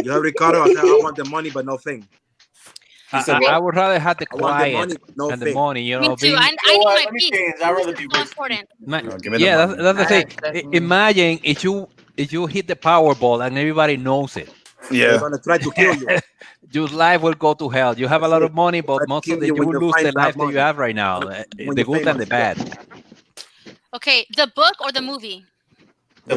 You heard Ricardo. I said I want the money, but no fame. I would rather have the quiet money, no and the fame. money. You know, Me too. I need my peace. I'd rather be It's important. yeah, that's the thing. Imagine if you hit the Powerball and everybody knows it. Yeah, they're gonna try to kill you. Your life will go to hell. You have a lot of money, but most of it you will lose the life that you have right now, the good and the bad. Okay, the book or the movie? The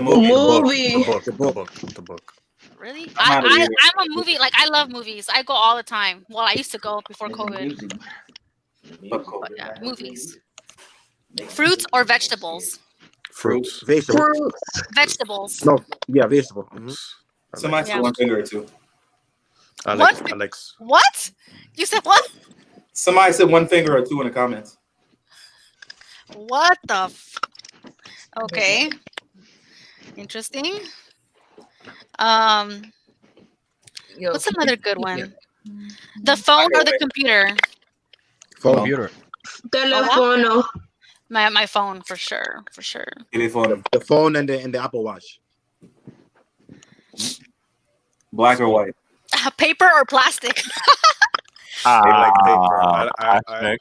book. Really? I'm a movie. Like I love movies. I go all the time. Well, I used to go before COVID. But yeah, movies. Fruits or vegetables? Fruits. Vegetables. Vegetables. No, yeah, vegetable. Mm-hmm. Somebody said 1 finger or 2. Alex. What? You said what? Somebody said 1 finger or 2 in the comments. What the? Okay. Interesting. What's another good one? The phone or the computer? Phone. Computer. Teléfono. My phone for sure. The phone and the Apple Watch. Black or white? Paper or plastic? I like paper.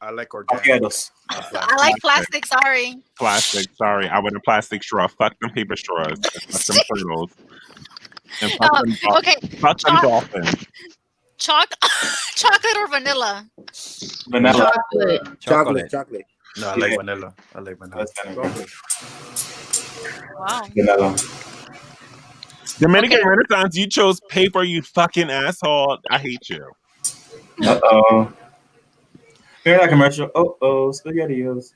I like organic. I like plastic. Sorry. Plastic. Sorry, I want a plastic straw. Fuck them paper straws. Fuck them turtles. And fuck them dolphins. Okay. Fuck them dolphins. Chocolate or vanilla? Vanilla. Chocolate. No, I like vanilla. Wow. Vanilla. Dominican Renaissance, you chose paper, you fucking asshole. I hate you. Uh-oh. Hear that commercial? SpaghettiOs.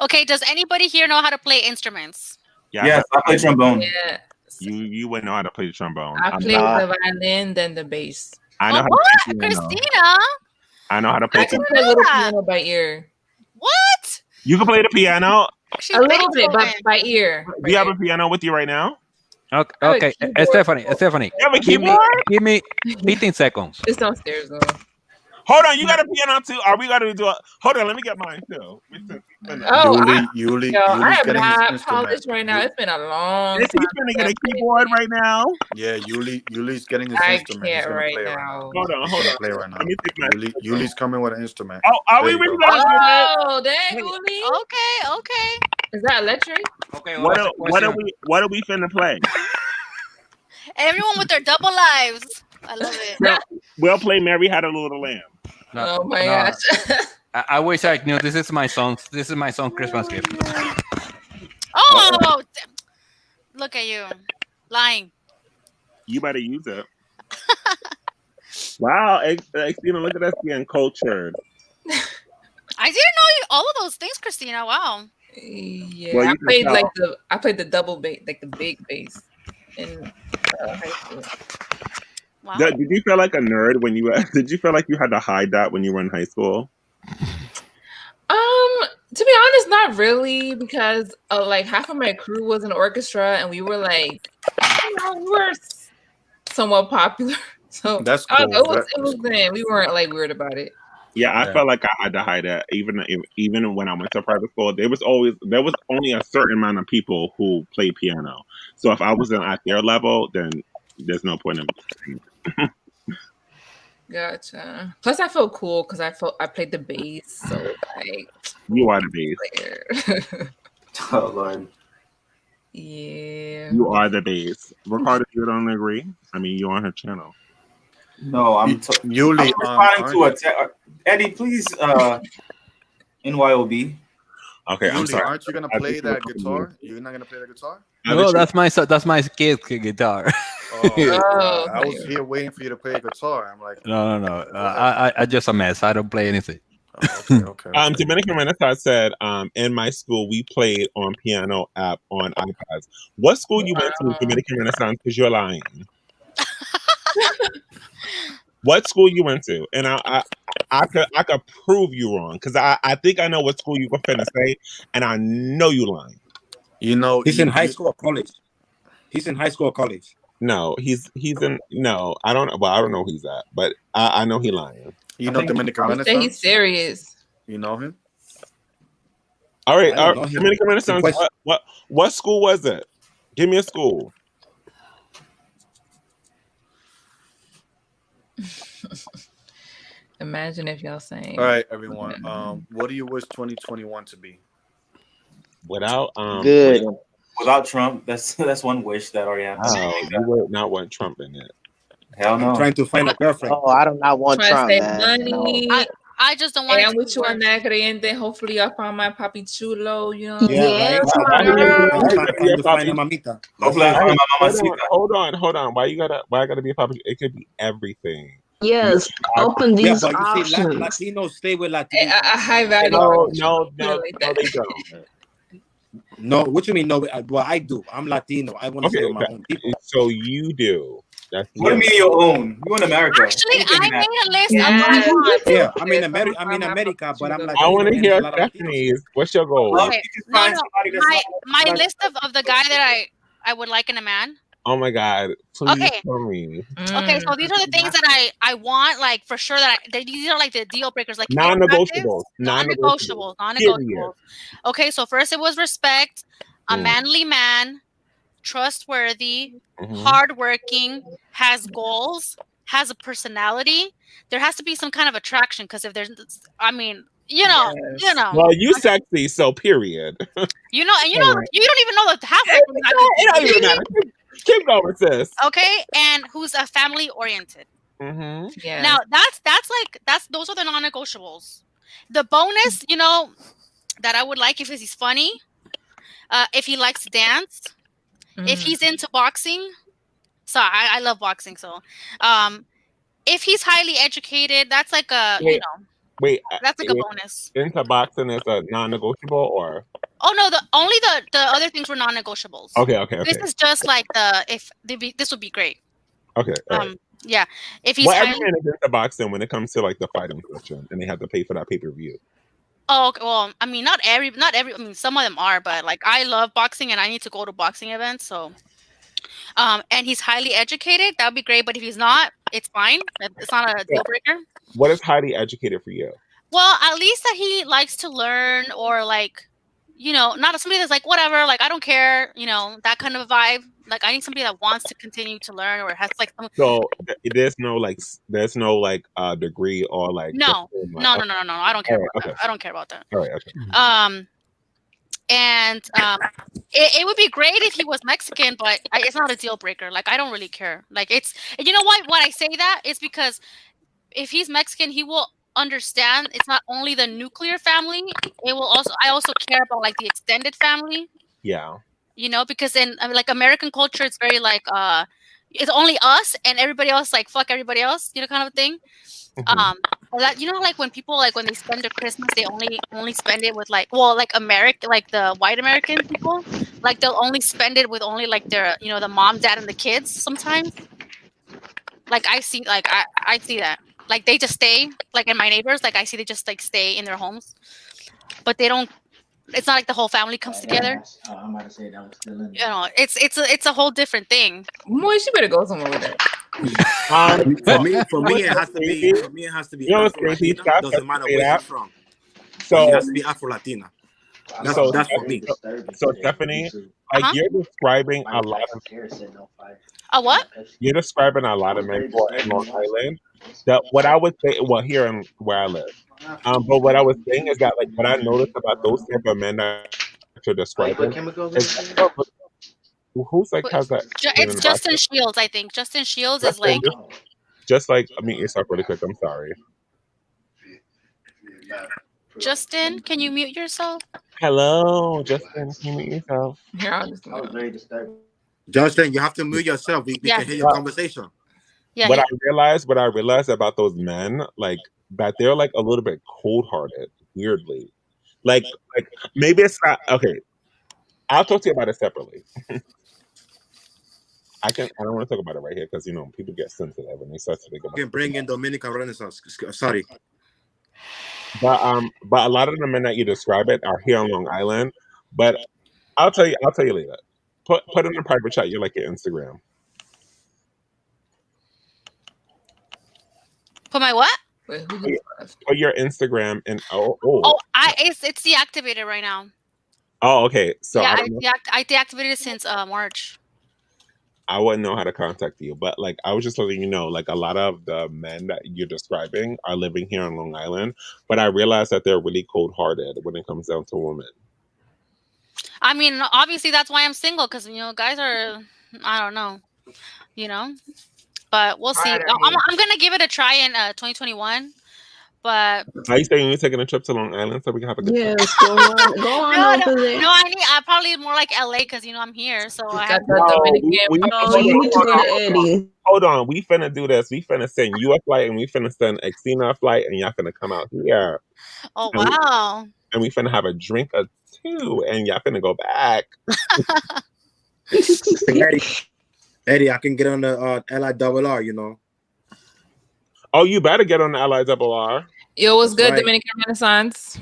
Okay, does anybody here know how to play instruments? Yes, I play trombone. Yeah. You wouldn't know how to play the trombone. I play the violin, then the bass. I know how to play piano. Christina? I know how to play I can play a little piano by ear. What? You can play the piano? A little bit, but by ear. Do you have a piano with you right now? Okay. Stephanie. You have a keyboard? Give me 15 seconds. It's downstairs though. Hold on, you got a piano too? Are we gonna do it? Hold on, let me get mine too. Yuli, I am getting not his polished right now. It's been a long Is he time. gonna get a keyboard right now? Yeah, Yuli's getting his I instrument. He's can't gonna right play right now. now. Hold on. Play right now. Let me take my Yuli's coming with an instrument. Oh, are we There you really go. gonna do that? Oh, dang, Uli. Okay. Is that electric? Okay. What are we finna play? Everyone with their double lives. I love it. We'll play Mary Had a Little Lamb. Oh my gosh. I wish I knew. This is my song. This is my song Christmas gift. Oh, look at you. Lying. You better use it. Wow, Christina, look at us being cultured. I didn't know all of those things, Christina. Wow. Yeah, Well, I played the double bass, like the big bass in high school. Wow. Did you feel like a nerd when you? Did you feel like you had to hide that when you were in high school? To be honest, not really, because like half of my crew was in orchestra, and we were like, we were somewhat popular. So That's cool. It was then. We weren't like weird about it. Yeah, I felt like I had to hide it. Even when I went to private school, there was only a certain amount of people who played piano. So if I wasn't at their level, then there's no point in. Gotcha. Plus, I felt cool because I played the bass, so like You are the bass. Oh Lord. Yeah. You are the bass. Ricardo, you don't agree? I mean, you're on her channel. No, I'm Yuli. responding to a text. Eddie, please. NYOB. Okay, I'm Yuli, sorry. aren't you gonna play that guitar? You're not gonna play the guitar? No, that's my kid's guitar. Oh, I was here waiting for you to play a guitar. I'm like, No. I just a mess. I don't play anything. Okay. Dominican Renaissance said, in my school, we played on piano app on iPads. What school you went to, Dominican Renaissance? Because you're lying. What school you went to? And I could prove you wrong because I think I know what school you were finna say, and I know you lying. You know, He's in high school or college. He's in high school or college. No, he's in. No, I don't. Well, I don't know who he's at, but I know he lying. You know Dominican Renaissance? Say he's serious. You know him? All right, I don't know him. Dominican Renaissance. What school was it? Give me a school. Imagine if y'all saying. All right, everyone. What do you wish 2021 to be? Without Good. Without Trump, that's one wish that already happened. Oh, you would not want Trump in it. Hell no. I'm trying to find a girlfriend. Oh, I do not want Trying Trump, to man. save money. No. I just don't want Hey, it I'm to with be you on worse. that, creyente. Hopefully, I found my papi chulo. You know. Yeah, Yes, right. my girl. I'm trying to find a mamita. Hopefully, I find my mamacita. Hold on. Why I gotta be a puppet? It could be everything. Yes, open Yeah, these but you see, options. Latinos stay with Latinos. A high value. No, they don't. No, what you mean? No, well, I do. I'm Latino. I want to stay with my own people. So you do. That's What do you mean your own? You in America? Actually, I made a list Yeah, of what I want. yeah. I'm in America, but I'm like, I you want know, to and there's hear a lot of Latinos. Stephanie's. What's your goal? Okay, no. My list of the guy that I would like in a man. Oh my God! Please Okay. tell me. Okay, so these are the things that I want, like for sure. These are like the deal breakers, like Non-negotiables. non-negotiables. Period. Okay, so first it was respect, a Mm. manly man, trustworthy, Mhm. hardworking, has goals, has a personality. There has to be some kind of attraction because if there's, I mean, you know. Well, you sexy, so period. You know, and you All know, right. you don't even know the half. It don't even matter. Keep going, sis. Okay, and who's a family oriented. Mm-hmm. Yeah. Now those are the non-negotiables. The bonus, you know, that I would like if he's funny, if he likes to dance, if he's into boxing. So I love boxing. So, if he's highly educated, that's like a you know. Wait, That's like a bonus. Into boxing is a non-negotiable, or? Oh no, only the other things were non-negotiables. Okay. This is just like this would be great. Okay. All right. Yeah. If he's Well, highly, everyone is into boxing when it comes to like the fighting section, and they have to pay for that pay-per-view. oh okay, well, I mean, not every. I mean, some of them are, but like I love boxing, and I need to go to boxing events. So, and he's highly educated. That would be great. But if he's not, it's fine. It's not a deal breaker. What is highly educated for you? Well, at least that he likes to learn, or like, you know, not somebody that's like whatever, like I don't care, you know, that kind of vibe. Like I need somebody that wants to continue to learn, or has like some. So there's no degree or like. No. I don't care about that. I don't care about that. All right. Okay. And it would be great if he was Mexican, but it's not a deal breaker. Like I don't really care. Like it's, you know what? When I say that, it's because if he's Mexican, he will understand it's not only the nuclear family. I also care about like the extended family. Yeah. You know, because in like American culture, it's very like it's only us and everybody else, like fuck everybody else, you know, kind of thing. That, you know, like when people like when they spend their Christmas, they only spend it with like, well, like American, like the white American people, like they'll only spend it with only like their, you know, the mom, dad, and the kids sometimes. Like I see that. Like they just stay, like in my neighbors, like I see they just like stay in their homes, but they don't. It's not like the whole family comes together. I'm about to say that was still in. You know, it's a whole different thing. Moise, you better go somewhere with that. For me, it has to be. For me, it has to be. You know what's Afro-Latina. crazy? Doesn't matter where you're from. So it has to be Afro-Latina. That's for me. So Stephanie, like you're describing a lot of. A what? You're describing a lot of men who are in Long Island. That what I would say, well, here in where I live. But what I was saying is that, like, what I noticed about those type of men that you're describing is who's like has that? It's Justin Shields, I think. Justin Shields is like. Just like, mute yourself really quick. I'm sorry. Justin, can you mute yourself? Hello, Justin. Can you mute yourself? Here, I'll just. Justin, you have to mute yourself. We can hear your conversation. Yeah. What I realized about those men, like that they're like a little bit cold-hearted, weirdly. Like maybe it's not okay. I'll talk to you about it separately. I don't want to talk about it right here because you know people get sensitive when they start to think about. You can bring in Dominican Renaissance. Sorry. But a lot of the men that you describe it are here on Long Island. But I'll tell you later. Put in a private chat. You like your Instagram. Put my what? Wait, Put your Instagram in. It's deactivated right now. Oh, okay. So yeah, I deactivated it since March. I wouldn't know how to contact you, but like I was just letting you know, like a lot of the men that you're describing are living here on Long Island, but I realized that they're really cold-hearted when it comes down to women. I mean, obviously that's why I'm single, because you know, guys are, I don't know, you know, but we'll see. I'm gonna give it a try in 2021. But are you saying you're taking a trip to Long Island so we can have a good time? Yes, go on over there. No, I probably more like LA because you know I'm here, so I have you need to go to Eddie. Hold on, we finna do this. We finna send you a flight, and we finna send Xena a flight, and y'all finna come out here. Oh wow! And we finna have a drink or two, and y'all finna go back. Eddie, I can get on the LIRR, you know. Oh, you better get on the LIRR. Yo, what's That's good, right. Dominican Renaissance?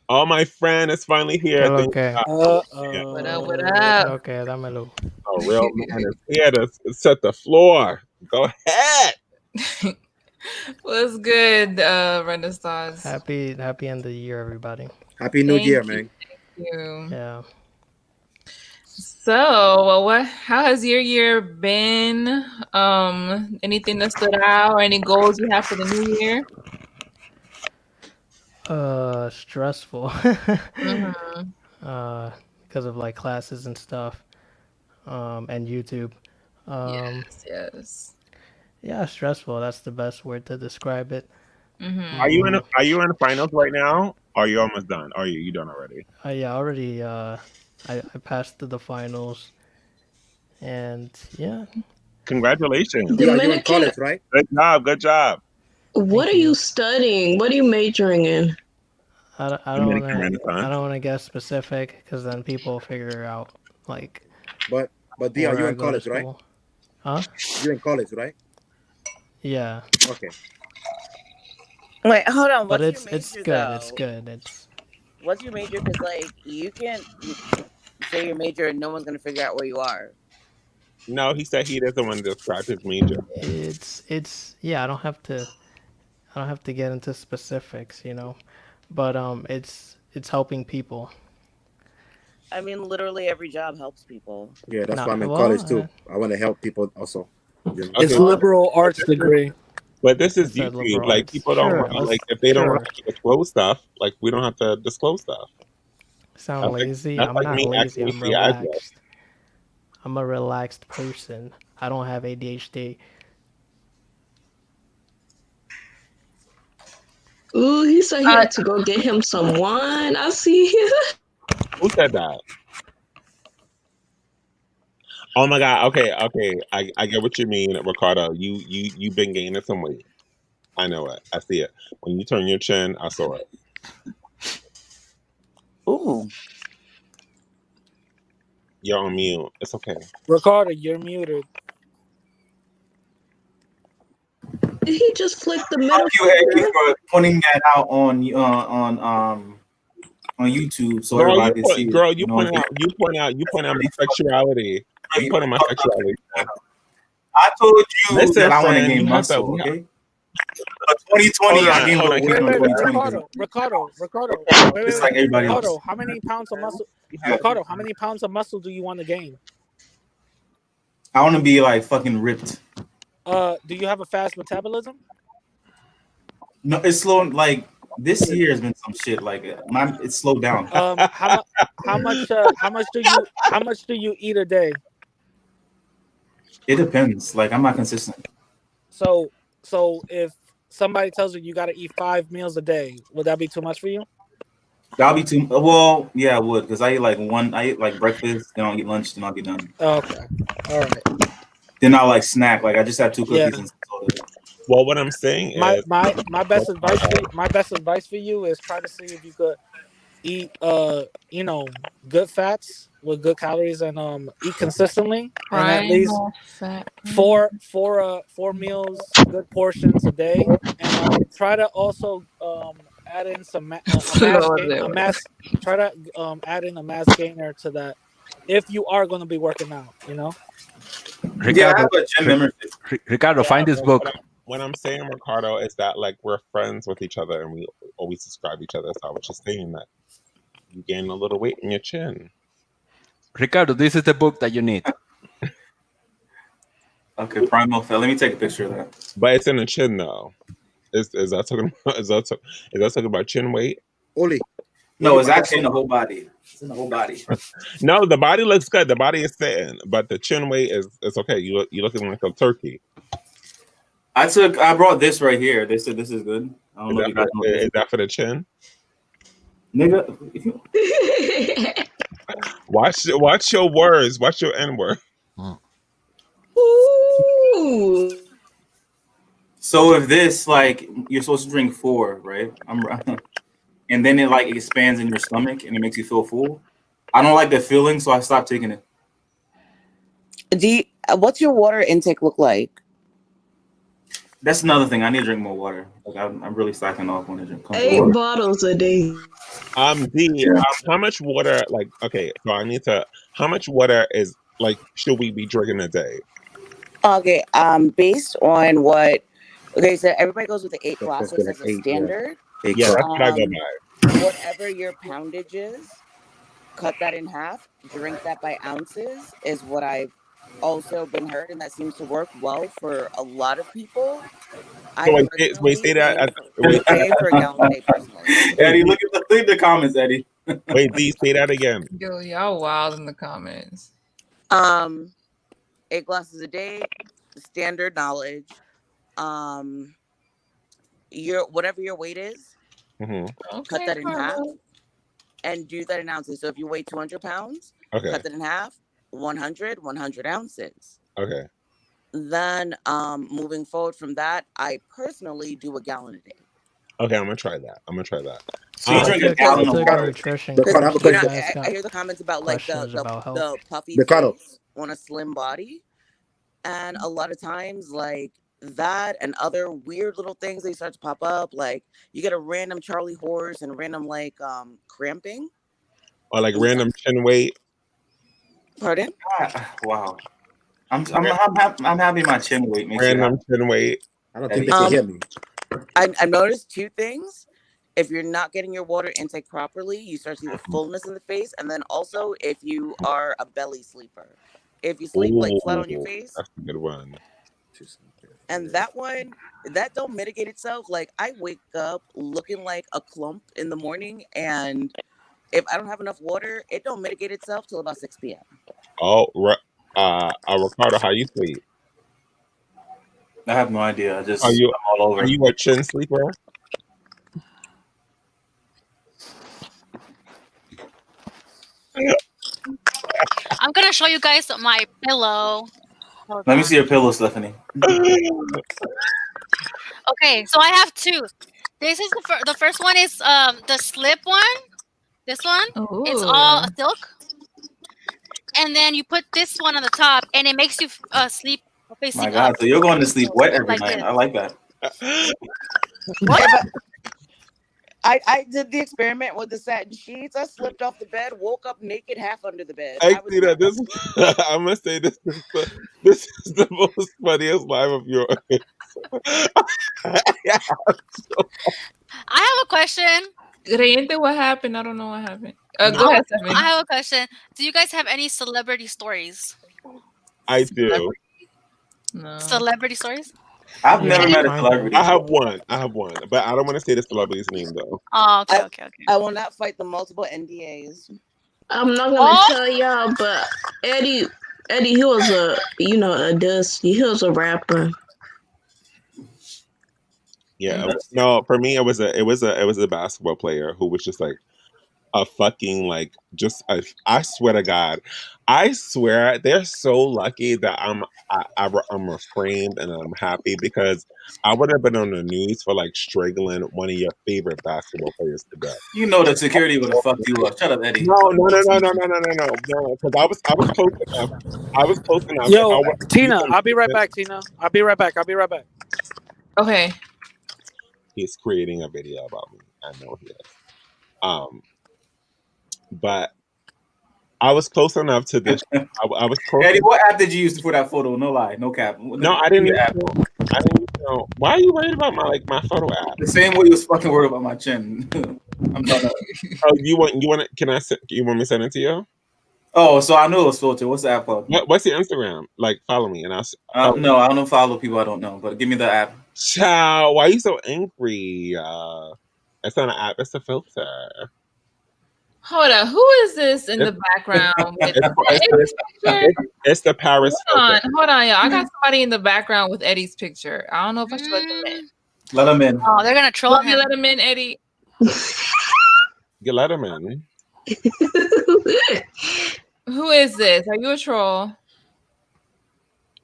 Oh, my friend is finally here. Thank Okay. God. What up? What up? Okay, dámelo. A real man is here to set the floor. Go ahead. What's good, Renaissance? Happy end of the year, everybody. Happy New Year, man. Thank you. Yeah. So, how has your year been? Anything that stood out, or any goals you have for the new year? Stressful. Mm-hmm. Because of like classes and stuff, and YouTube. Yes. Yeah, stressful. That's the best word to describe it. Mm-hmm. Are you in the finals right now? Or are you almost done? Are you done already? Yeah, already. I passed to the finals, and yeah. Congratulations. Yeah, you're in college, right? Good job. Good job. What are you studying? What are you majoring in? I Dominican don't Renaissance. want to get specific because then people figure out like. But D, are you in college, right? Huh? You're in college, right? Yeah. Okay. Wait, hold on. But What's your major, it's good. though? It's good. It's. What's your major? Because like you can't say your major and no one's gonna figure out where you are. No, he said he doesn't want to describe his major. It's yeah. I don't have to get into specifics, you know, but it's helping people. I mean, literally every job helps people. Yeah, that's why I'm in college too. I want to help people also. You know? It's liberal arts degree. But this is YouTube. Like people don't like if they don't have to disclose stuff. Like we don't have to disclose stuff. Sound lazy? That's I'm like not me lazy. asking I'm for your address. relaxed. I'm a relaxed person. I don't have ADHD. Ooh, he said he had to go get him some wine. I see him. Who said that? Oh my God. Okay. I get what you mean, Ricardo. You've been gaining some weight. I know it. I see it. When you turn your chin, I saw it. Ooh. You're on mute. It's okay. Ricardo, you're muted. Did he just flick the middle Thank you, Eddie, for putting that out on YouTube so Girl, everybody can see it. girl, you point out my sexuality. You point out my sexuality. I told you Listen, that I want to friend, gain you have to- muscle, okay? But 2020, I gained a little weight in 2020. Ricardo. Just like everybody else. Ricardo, how many pounds of muscle? Ricardo, how many pounds of muscle do you want to gain? I want to be like fucking ripped. Do you have a fast metabolism? No, it's slow. Like this year has been some shit. Like it's slowed down. How much do you eat a day? It depends. Like I'm not consistent. So if somebody tells you got to eat 5 meals a day, would that be too much for you? That'll be too. Well, yeah, I would, because I eat like breakfast, then I'll eat lunch, then I'll get done. Okay, all right. Then I'll like snack. Like I just have 2 cookies and soda. Well, what I'm saying is my best advice for you is try to see if you could eat good fats with good calories and eat consistently and at least 4 meals, good portions a day, and try to also add in some try to add in a mass gainer to that if you are going to be working out, you know. Ricardo, Ricardo, find this book. What I'm saying, Ricardo, is that like we're friends with each other and we always describe each other. So I was just saying that you gain a little weight in your chin. Ricardo, this is the book that you need. Okay, Primal Fell. Let me take a picture of that. But it's in the chin though. Is that talking about is that talking about chin weight? Oli. No, it's actually in the whole body. It's in the whole body. No, the body looks good. The body is sitting, but the chin weight is okay. You looking like a turkey. I brought this right here. They said this is good. I don't know if you guys know. Is that for the chin? Nigga, watch your words. Watch your N word. Ooh. So if this, like, you're supposed to drink 4, right? And then it like expands in your stomach and it makes you feel full. I don't like the feeling, so I stopped taking it. What's your water intake look like? That's another thing. I need to drink more water. Like I'm really slacking off when I drink. 8 bottles a day. D, how much water? Like, okay, so I need to. How much water is like should we be drinking a day? Okay, based on what? Okay, so everybody goes with the 8 glasses like as a 8, yeah. standard. 8 Yeah, cups. that's what I go by. Whatever your poundage is, cut that in half. Drink that by ounces is what I've also been heard, and that seems to work well for a lot of people. I So wait, personally say that. aim for a gallon a day personally. Eddie, look at the comments, Eddie. Wait, D, say that again. Yo, y'all wild in the comments. 8 glasses a day, standard knowledge. Your whatever your weight is, cut that in half and do that in ounces. So if you weigh 200 pounds, cut that in half, 100 ounces. Okay. Then moving forward from that, I personally do a gallon a day. Okay, I'm gonna try that. So you drink a gallon of water. Nutrition. I hear the comments about like the puffy face on a slim body, and a lot of times like that and other weird little things they start to pop up. Like you get a random Charlie horse and random like cramping, or like random chin weight. Pardon? Wow. I'm happy my chin weight makes random chin weight. I don't think they can hear me. I noticed 2 things. If you're not getting your water intake properly, you start to see the fullness in the face, and then also if you are a belly sleeper, if you sleep like flat on your face, that's a good one. and that one that don't mitigate itself. Like I wake up looking like a clump in the morning, and if I don't have enough water, it don't mitigate itself till about 6 p.m. Oh, Ricardo, how you sleep? I have no idea. I'm all over. Are you a chin sleeper? I'm gonna show you guys my pillow. Let me see your pillow, Stephanie. Okay, so I have 2. This is the first one is the slip one. This one, it's all silk, and then you put this one on the top, and it makes you sleep facing My God, up. so you're going to sleep wet every Like night. this. I like that. What? I did the experiment with the satin sheets. I slipped off the bed, woke up naked, half under the bed. I see that. This, I must say, this is the most funniest live of yours. I have a question. Creyente, what happened? I don't know what happened. Go ahead, Stephanie. I have a question. Do you guys have any celebrity stories? I do. No. Celebrity stories? I've never met a celebrity. I have one, but I don't want to say the celebrity's name though. Oh, okay. I will not fight the multiple NDAs. I'm not gonna tell y'all, but Eddie, he was a dusty. He was a rapper. Yeah, no, for me it was a basketball player who was just like a fucking like I swear to God, I swear they're so lucky that I'm reframed and I'm happy because I would have been on the news for like strangling one of your favorite basketball players to death. You know that security would have fucked you up. Shut up, Eddie. No, because I was close enough. Yo, Tina, I'll be right back. Tina, I'll be right back. Okay. He's creating a video about me. I know he is. But I was close enough to this. I was close. Eddie, what app did you use for that photo? No lie, no cap. No, I didn't use no. Why are you worried about my photo app? The same way you was fucking worried about my chin. I'm talking. Oh, you want? You want me to send it to you? Oh, so I knew it was filtered. What's the app called? What's your Instagram? Like, follow me, and I'll. No, I don't follow people I don't know. But give me the app. Ciao. Why are you so angry? It's not an app. It's a filter. Hold on. Who is this in the background? It's the Paris filter. Hold on, y'all. I got somebody in the background with Eddie's picture. I don't know if I should let them in. Let them in. Oh, they're gonna troll him. Let him in, Eddie. You let him in. Who is this? Are you a troll?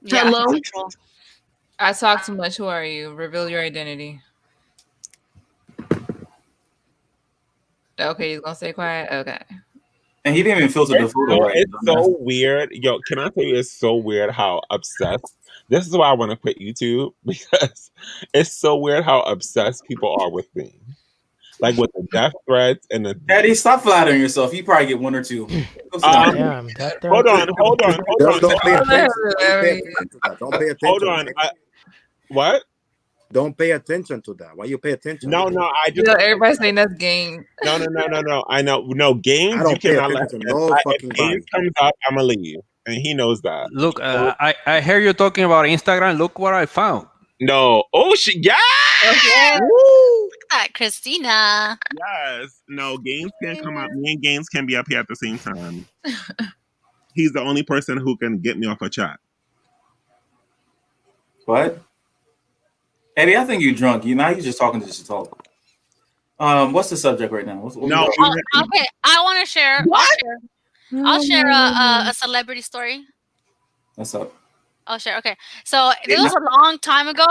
Yeah, Hello? he's a troll. I talk too much. Who are you? Reveal your identity. Okay, he's gonna stay quiet. Okay. And he didn't even filter the photo No, right. it's so weird. Yo, can I tell you, it's so weird how obsessed. This is why I want to quit YouTube, because it's so weird how obsessed people are with me. Like with the death threats and the. Daddy, stop flattering yourself. You probably get one or two. Hold on. Just don't pay attention. Don't pay attention to that. Don't pay attention. Hold on. What? Don't pay attention to that. Why you pay attention? No, I just. Yo, everybody's saying that's game. No. I know. No, games. I don't You pay cannot let. attention to no fucking If games comes up, I'm gonna leave, and he knows that. Look, I hear you talking about Instagram. Look what I found. No. Oh shit! Yeah. Okay. Woo! Look at that, Christina. Yes. No, games can come up. Me and games can be up here at the same time. He's the only person who can get me off a chat. What? Eddie, I think you're drunk. Now you're just talking just to talk. What's the subject right now? No. Okay, I want to share. I'll share a celebrity story. What's up? I'll share. Okay, so it was a long time ago.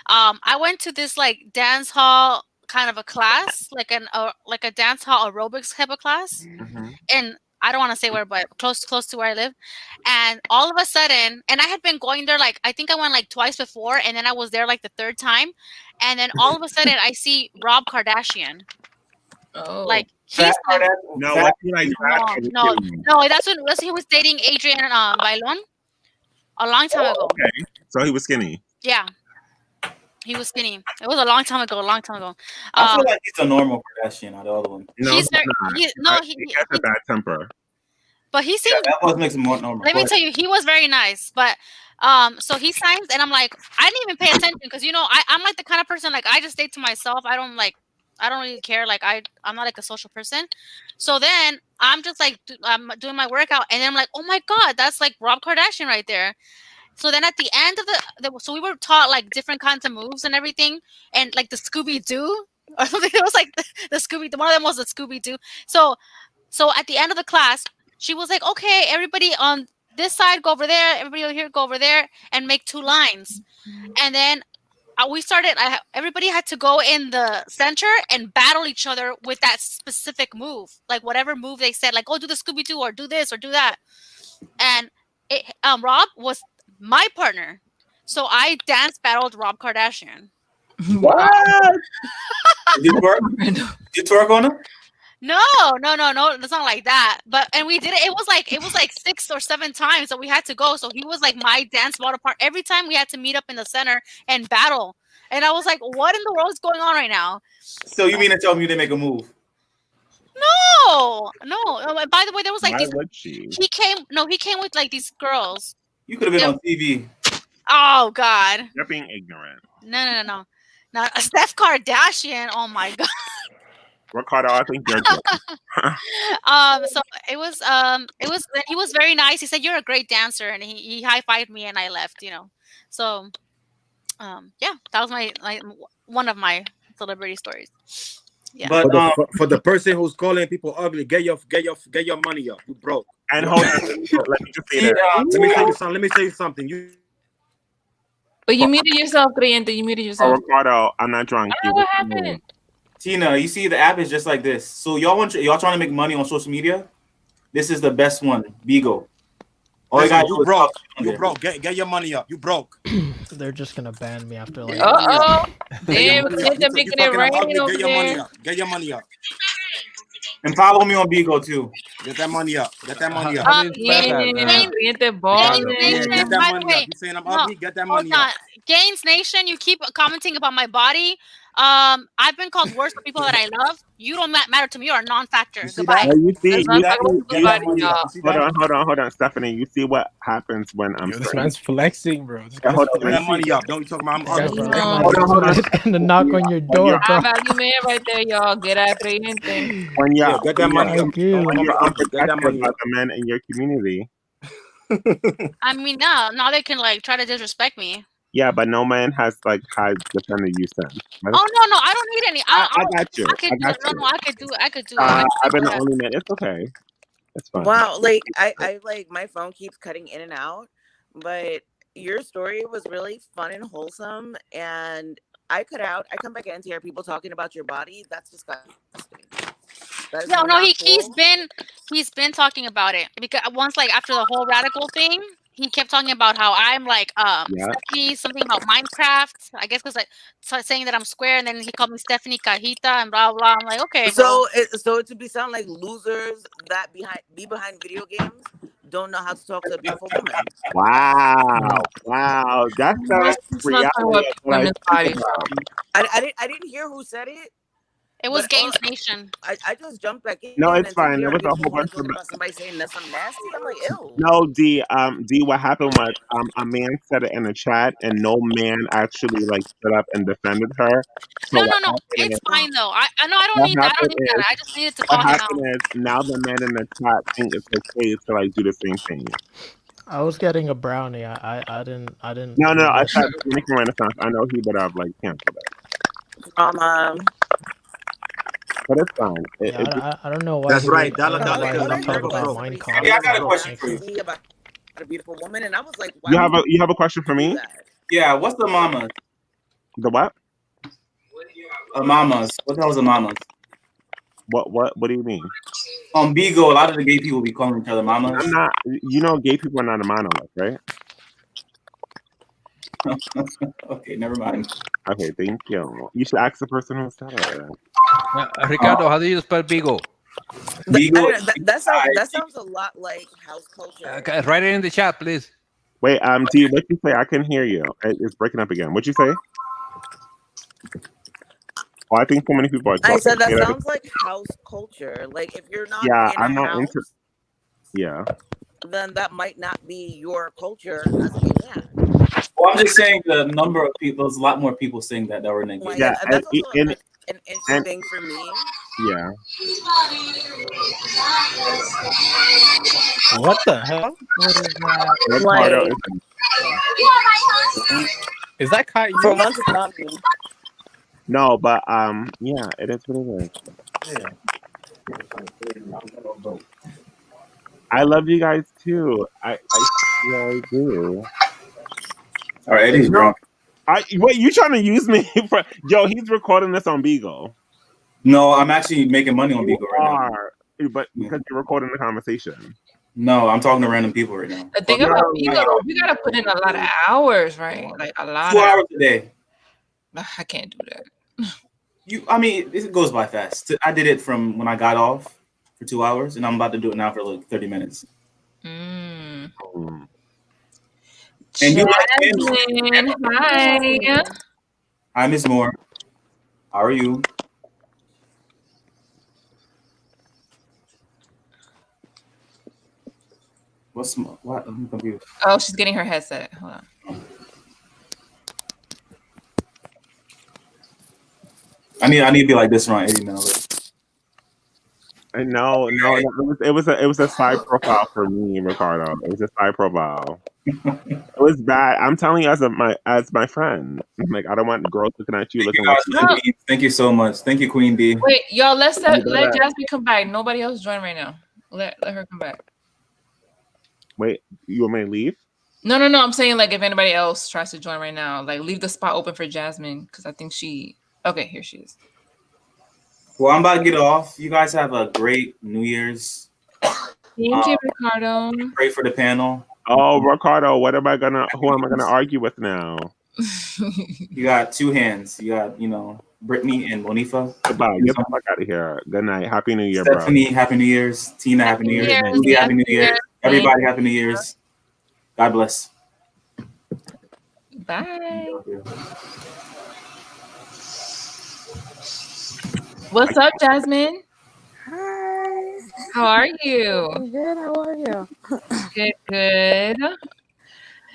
I went to this like dance hall kind of a class, like a dance hall aerobics type of class, and I don't want to say where, but close to where I live. And all of a sudden, and I had been going there like I think I went like twice before, and then I was there like the third time, and then all of a sudden I see Rob Kardashian. Oh, like he's No, what's he like? no, that's when he was dating Adrian Bailon a long time ago. Okay, so he was skinny. Yeah, he was skinny. It was a long time ago. I feel like he's a normal Kardashian out of all of them. No, He's he has a bad temper. But he seemed. That was makes him more normal. Let me tell you, he was very nice. But so he signs, and I'm like, I didn't even pay attention because I'm like the kind of person like I just stay to myself. I don't really care. Like I'm not like a social person. So then I'm just like I'm doing my workout, and then I'm like, oh my god, that's like Rob Kardashian right there. So then at the end of so we were taught like different kinds of moves and everything, and like the Scooby-Doo or something. It was like the Scooby. One of them was the Scooby-Doo. So at the end of the class, she was like, okay, everybody on this side go over there, everybody over here go over there, and make 2 lines. And then we started. Everybody had to go in the center and battle each other with that specific move, like whatever move they said, like, oh, do the Scooby-Doo or do this or do that. And Rob was my partner, so I dance battled Rob Kardashian. What? Did you twerk on him? No, it's not like that. And we did it. It was like 6 or 7 times that we had to go. So he was like my dance battle part. Every time we had to meet up in the center and battle. And I was like, what in the world is going on right now? So you mean to tell me you didn't make a move? No. And by the way, there was like Why these. would she? He came with like these girls. You could have been on TV. Oh God. You're being ignorant. No. Now Steph Kardashian. Oh my God. Ricardo, I think you're good. So it was he was very nice. He said you're a great dancer, and he high-fived me, and I left. So yeah, that was my one of my celebrity stories. Yeah. But for the person who's calling people ugly, get your money up. You broke. And hold on, let me just say that. Let me say something. But you muted yourself, Creyente. You muted yourself. Ricardo, I'm not drunk. I don't know what happened. Tina, you see the app is just like this. So y'all trying to make money on social media? This is the best one, Bigo. All you got you broke. You broke. Get your money up. You broke. They're just gonna ban me after like. Damn, they're making it rain over there. Get your money up. And follow me on Bigo too. Get that money up. Get that money up. Creyente balling. Get that money up. You saying I'm ugly? Get that money up. Gaines Nation, you keep commenting about my body. I've been called worse for people that I love. You don't matter to me. You're a non-factor. Goodbye. Hold on, Stephanie. You see what happens when I'm. This man's flexing, bro. Hold on, get that money up. Don't you talk about I'm ugly? Hold on. It's gonna knock on your door, bro. Value man right there, y'all. Get out of anything. When get that money up. When you're unprotected about the men in your community. I mean, now they can like try to disrespect me. Yeah, but no man has defended you since. Oh no, I don't need any. I got you. I could do it. I've been the only man. It's okay. It's fine. Wow, like I like my phone keeps cutting in and out, but your story was really fun and wholesome, and I come back in to hear people talking about your body. That's disgusting. That's No, not he's cool. been talking about it because once, like after the whole radical thing, he kept talking about how I'm like Yeah. Stephanie, something about Minecraft. I guess because saying that I'm square, and then he called me Stephanie Cajita and blah blah. I'm like, okay, So it to be sound like losers that be behind video games don't know how to talk to a beautiful woman. Wow. That's the It's not talking reality about of what I women's think bodies. about. I didn't hear who said it. It was But Gaines Nation. I just jumped back in No, it's and to fine. There hear a was a beautiful whole woman bunch of talking about somebody saying that's some nasty. I'm like, ew. no, D, what happened was a man said it in the chat and no man actually like stood up and defended her. So No, what no, happened it's is fine though. I know I don't what need that. I don't happened need that. is I just needed to what call him out. happened is now the men in the chat think it's okay to like do the same thing. I was getting a brownie. I didn't No, I listen. thought Dominican Renaissance. I know he would have like canceled it. But it's fine. Yeah, I don't know why That's he right. would. I Dollar don't know Dollar why said he a lot would of talk people about broke. Mein Saying Kampf. I got a something question for you. nasty about a beautiful woman, and I was like, why You would have a question for me? Yeah, what's the mamas? The what? Mamas. What the hell's a mamas? What do you mean? On Bigo, a lot of the gay people be calling each other mamas. I'm not. You know, gay people are not a monolith, right? Okay, never mind. Okay, thank you. You should ask the person who said it. Ricardo, how do you spell Bigo? That sounds a lot like house culture. Write it in the chat, please. Wait, D, what you say? I can hear you. It's breaking up again. What you say? Oh, I think so many people are talking. I said that sounds like house culture. Like if you're not Yeah, in a I'm not house, into. Yeah. then that might not be your culture as a gay man. Well, I'm just saying the number of people. There's a lot more people saying that were in the gay. Yeah, that's also an interesting for me. Yeah. What the hell? What is that? Ricardo Is that Caillou? For once, it's not me. No, but yeah, it is what it is. I love you guys too. I really do. All right, Eddie's drunk. Wait, you trying to use me for? Yo, he's recording this on Beagle. No, I'm actually making money on Beagle right now. But because you're recording the conversation. No, I'm talking to random people right now. The thing about Beagle, we gotta put in a lot of hours, right? Like a lot. 2 hours a day. I can't do that. I mean, it goes by fast. I did it from when I got off for 2 hours, and I'm about to do it now for like 30 minutes. Mm. And you Jasmine, hi. Hi, Miss Moore. How are you? What? I'm confused. Oh, she's getting her headset. Hold on. I need to be like this around 80 minutes. No, it was a side profile for me, Ricardo. It was a side profile. It was bad. I'm telling you as my friend. Like I don't want girls looking at you looking like you. Thank you so much. Thank you, Queen B. Wait, y'all, let Jasmine come back. Nobody else join right now. Let her come back. Wait, you want me to leave? No. I'm saying like if anybody else tries to join right now, like leave the spot open for Jasmine because I think she. Okay, here she is. Well, I'm about to get off. You guys have a great New Year's. Thank you, Ricardo. Pray for the panel. Oh, Ricardo, who am I gonna argue with now? You got two hands. You got, Brittany and Monifa. Goodbye. Get the fuck out of here. Good night. Happy New Year, Stephanie, bro. Happy New Year's. Tina, Happy New Year's. Rudy, Happy New Year's. Everybody, Happy New Year's. God bless. Bye. What's up, Jasmine? Hi. How are you? I'm good. How are you? Good.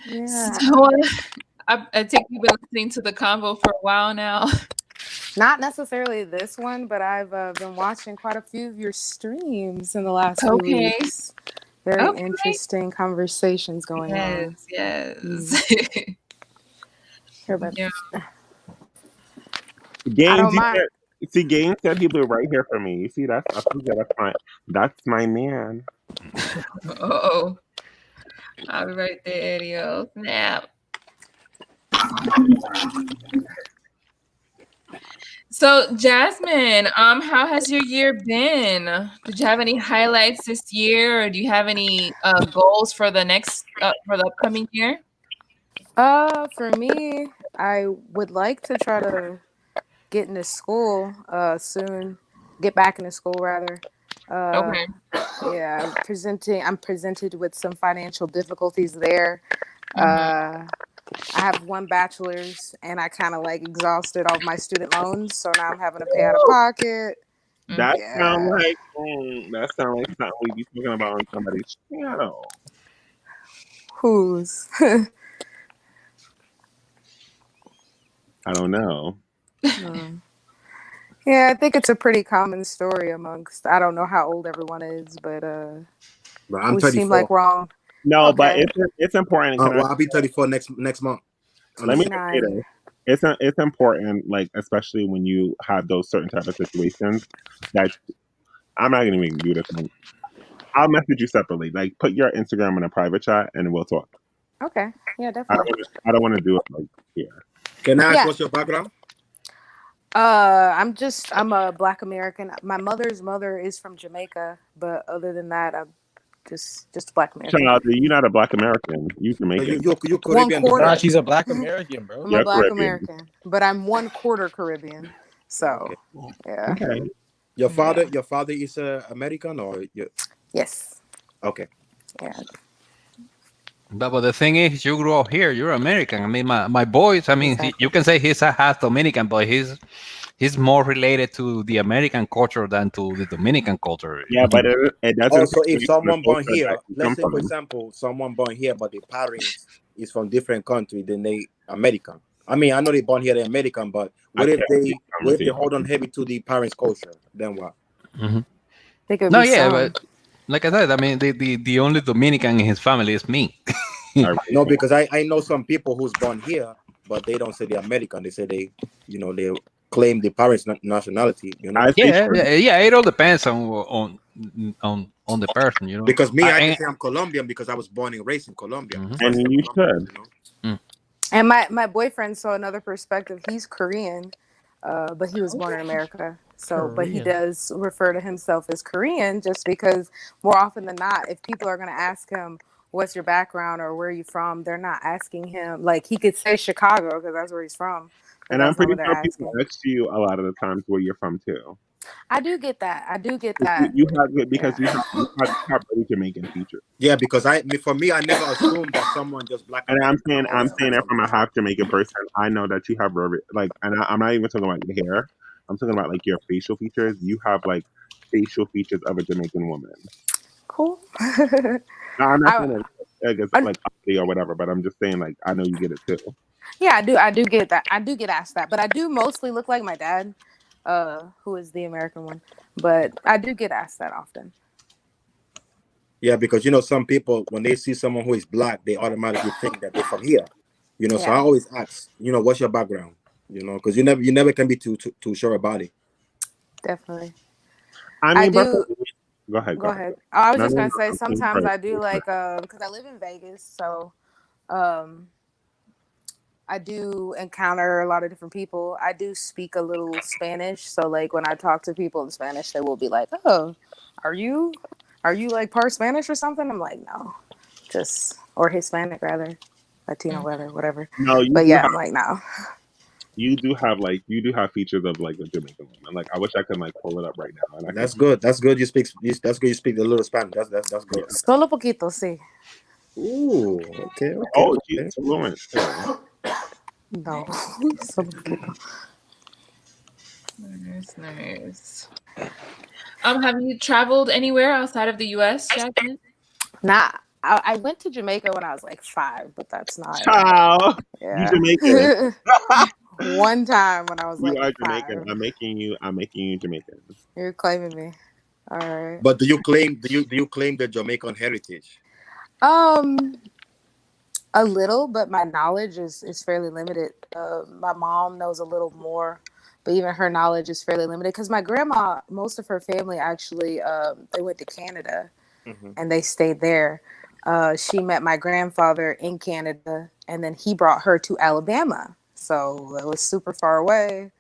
Yeah. So I think you've been listening to the convo for a while now. Not necessarily this one, but I've been watching quite a few of your streams in the last few weeks. Very interesting conversations going on. Yes. Gaines said he'll be right here for me. You see, that's my man. Oh, I'll be right there, Eddie. Snap. So, Jasmine, how has your year been? Did you have any highlights this year, or do you have any goals for the upcoming year? For me, I would like to try to get into school soon. Get back into school rather. Okay. Yeah, I'm presented with some financial difficulties there. Mm-hmm. I have one bachelor's and I kind of like exhausted all of my student loans, so now I'm having to pay out of pocket. That sounds Yeah. like something we be talking about on somebody's channel. Whose? I don't know. Yeah, I think it's a pretty common story amongst. I don't know how old everyone is, but I'm we 34. seem like wrong. No, but Okay. it's important. Can Well, I'll be 34 next month. let me just say this. It's important, like especially when you have those certain type of situations. That I'm not gonna even do this one. I'll message you separately. Like put your Instagram in a private chat and we'll talk. Okay. Yeah, definitely. I don't want to do it like here. Can I ask Yeah. what's your background? I'm a Black American. My mother's mother is from Jamaica, but other than that, I'm just Black American. Child, you're not a Black American. You Jamaican. You Caribbean. 1/4. Nah, she's a Black American, bro. I'm a Black American, but I'm 1/4 Caribbean. So, yeah. Okay. Your father is American or you? Yes. Okay. Yeah. But the thing is, you grew up here. You're American. I mean, my boys. I mean, you can say he's a half Dominican, but he's more related to the American culture than to the Dominican culture. Yeah, but it doesn't. Also, if someone born culture here, that you let's come say for from. example, someone born here, but the parents is from different country, then they American. I mean, I know they born here, they're American, but what if they hold on heavy to the parents' culture? Then what? Mm-hmm. No, yeah, but like I said, I mean, the only Dominican in his family is me. No, because I know some people who's born here, but they don't say they're American. They say they claim the parents' nationality. You know. Yeah. It all depends on the person. You know. Because me, I can say I'm Colombian because I was born and raised in Colombia. Mm-hmm. And you should. And my boyfriend saw another perspective. He's Korean, but he was born in America. So, but he does refer to himself as Korean just because more often than not, if people are going to ask him, what's your background or where are you from? They're not asking him. Like he could say Chicago because that's where he's from. And I'm pretty sure people ask you a lot of the times where you're from too. I do get that. You have because you have really Jamaican features. Yeah, because for me, I never assumed that someone just Black. And I'm saying that from a half Jamaican person. I know that you have like, and I'm not even talking about your hair. I'm talking about like your facial features. You have like facial features of a Jamaican woman. Cool. No, I'm not saying it's like ugly or whatever, but I'm just saying like I know you get it too. Yeah, I do get that. I do get asked that, but I do mostly look like my dad, who is the American one. But I do get asked that often. Yeah, because some people when they see someone who is Black, they automatically think that they're from here. So I always ask, what's your background? Because you never can be too sure about it. Definitely. I mean, Go ahead. Oh, I was just gonna say sometimes I do like because I live in Vegas, so I do encounter a lot of different people. I do speak a little Spanish, so like when I talk to people in Spanish, they will be like, "Oh, are you like part Spanish or something?" I'm like, "No, or Hispanic rather, Latino rather, whatever." No, but yeah, I'm like, "No." You do have features of like a Jamaican woman. Like I wish I could like pull it up right now. And that's good. That's good. You speak a little Spanish. That's good. Solo poquito, sí. Ooh, okay. Oh, she's fluent. No, solo poquito. Nice. Have you traveled anywhere outside of the U.S., Jasmine? Nah. I went to Jamaica when I was like 5, but that's not. Child, you Jamaican. One time when I was you like are Jamaican. 5. I'm making you Jamaican. You're claiming me. All right. But do you claim the Jamaican heritage? A little, but my knowledge is fairly limited. My mom knows a little more, but even her knowledge is fairly limited because my grandma, most of her family actually, they went to Canada and they stayed there. She met my grandfather in Canada, and then he brought her to Alabama. So it was super far away.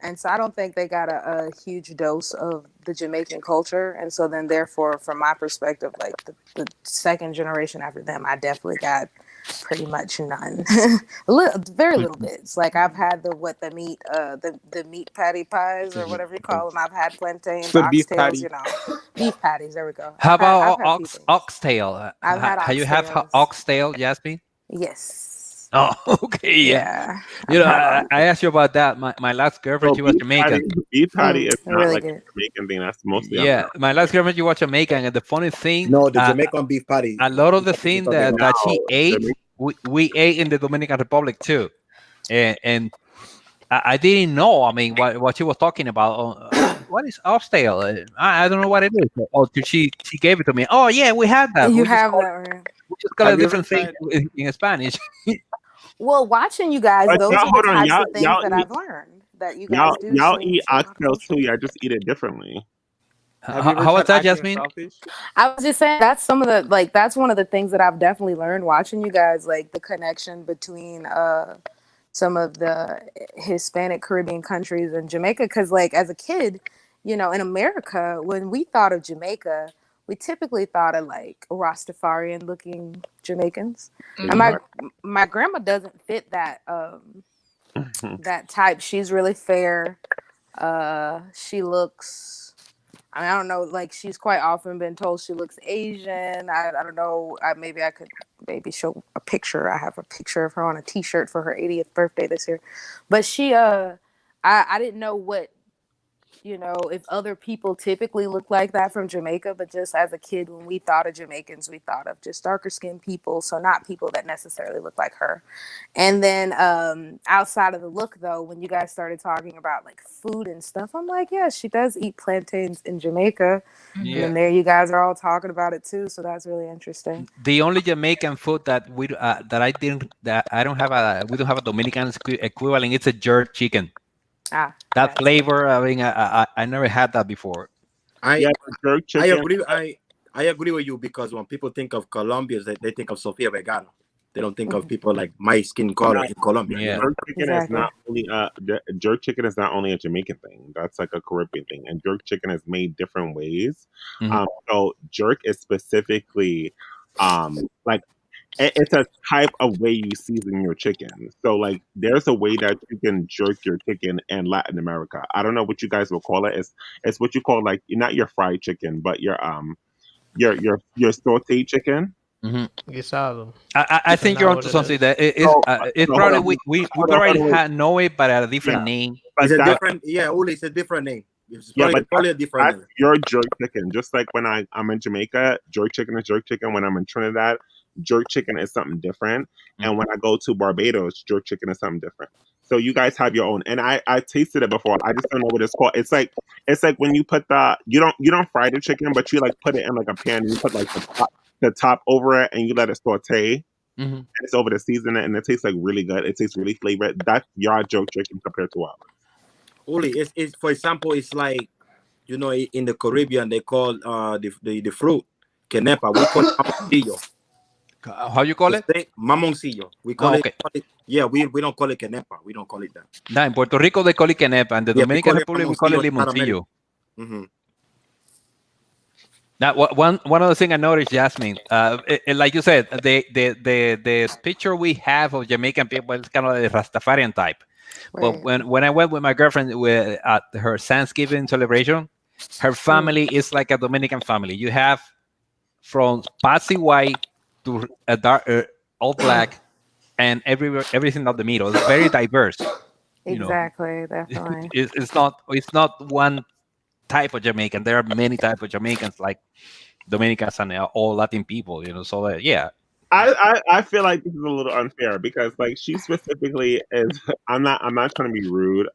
And so I don't think they got a huge dose of the Jamaican culture. And so then therefore, from my perspective, like the second generation after them, I definitely got pretty much none. Very little bits. Like I've had the meat patty pies or whatever you call them. I've had plantains, The beef oxtails, patty. you know, beef patties. There we go. How I've about had few things. oxtail? I've had Have you have oxtails. oxtail, Jasmine? Yes. Oh, okay, yeah. You know, I asked you about that. My last girlfriend, she was Jamaican. Beef patty is not really like good. a Jamaican thing. That's mostly Yeah, my last girlfriend, she was Jamaican, and the funny thing, No, the Jamaican beef patty. a lot of the You're thing talking about. that she No, ate, Jamaican. we ate in the Dominican Republic too, and I didn't know. I mean, what she was talking about. What is oxtail? I don't know what it is. Oh, she gave it to me. Oh yeah, we have that. You We just have call that, right? we just call it Have a you ever different thing tried? in Spanish. Well, watching you guys, But those y'all, are the hold on, types of things y'all that eat I've learned that you guys do y'all seem eat to not oxtail too. culture. Y'all just eat it differently. Have you ever How was tried that, African Jasmine? shellfish? I was just saying that's some of the that's one of the things that I've definitely learned watching you guys, like the connection between some of the Hispanic Caribbean countries and Jamaica. Because like as a kid, you know, in America, when we thought of Jamaica, we typically thought of like Rastafarian looking Jamaicans. And my grandma doesn't fit that that type. She's really fair. She looks, I mean, I don't know, like she's quite often been told she looks Asian. I don't know. Maybe I could maybe show a picture. I have a picture of her on a t-shirt for her 80th birthday this year. But she I didn't know what, you know, if other people typically look like that from Jamaica, but just as a kid, when we thought of Jamaicans, we thought of just darker skinned people. So not people that necessarily look like her. And then outside of the look, though, when you guys started talking about like food and stuff, I'm like, yeah, she does eat plantains in Jamaica. And Yeah. then there you guys are all talking about it too. So that's really interesting. The only Jamaican food that we that I don't have we don't have a Dominican equivalent. It's a jerk chicken. That flavor. I mean, I never had that before. I jerk chicken. I agree with you because when people think of Colombians, they think of Sofia Vergara. They don't think of people like my skin color in Colombia. Yeah. Jerk chicken is not only jerk chicken is not only a Jamaican thing. That's like a Caribbean thing, and jerk chicken is made different ways. So jerk is specifically like it's a type of way you season your chicken. So like there's a way that you can jerk your chicken in Latin America. I don't know what you guys will call it. It's what you call like not your fried chicken, but your sauteed chicken. Guisado. I think you're onto something that it's probably we probably know it, but at a different name. It's a different, Uli, it's a different name. It's probably a different name. Your jerk chicken. Just like when I'm in Jamaica, jerk chicken is jerk chicken. When I'm in Trinidad, jerk chicken is something different. And when I go to Barbados, jerk chicken is something different. So you guys have your own. And I tasted it before. I just don't know what it's called. It's like when you put you don't fry the chicken, but you like put it in like a pan and you put like the top over it and you let it saute. And it's over to season it and it tastes like really good. It tastes really flavored. That's your jerk chicken compared to ours. Uli, it's for example, it's like, you know, in the Caribbean they call the fruit quenepa. We call it mamoncillo. How you call it? Mamoncillo. We call it. Yeah, we don't call it quenepa. We don't call it that. No, in Puerto Rico they call it quenepa, and the Dominican Republic we call it limoncillo. Now, one of the things I noticed, Jasmine, like you said, the picture we have of Jamaican people is kind of the Rastafarian type. But when I went with my girlfriend at her Thanksgiving celebration, her family is like a Dominican family. You have from Patsy White to a dark, all black, and everything of the middle. It's very diverse. Exactly, definitely. It's not one type of Jamaican. There are many types of Jamaicans, like Dominicans and all Latin people. So yeah. I feel like this is a little unfair because like she specifically is. I'm not trying to be rude,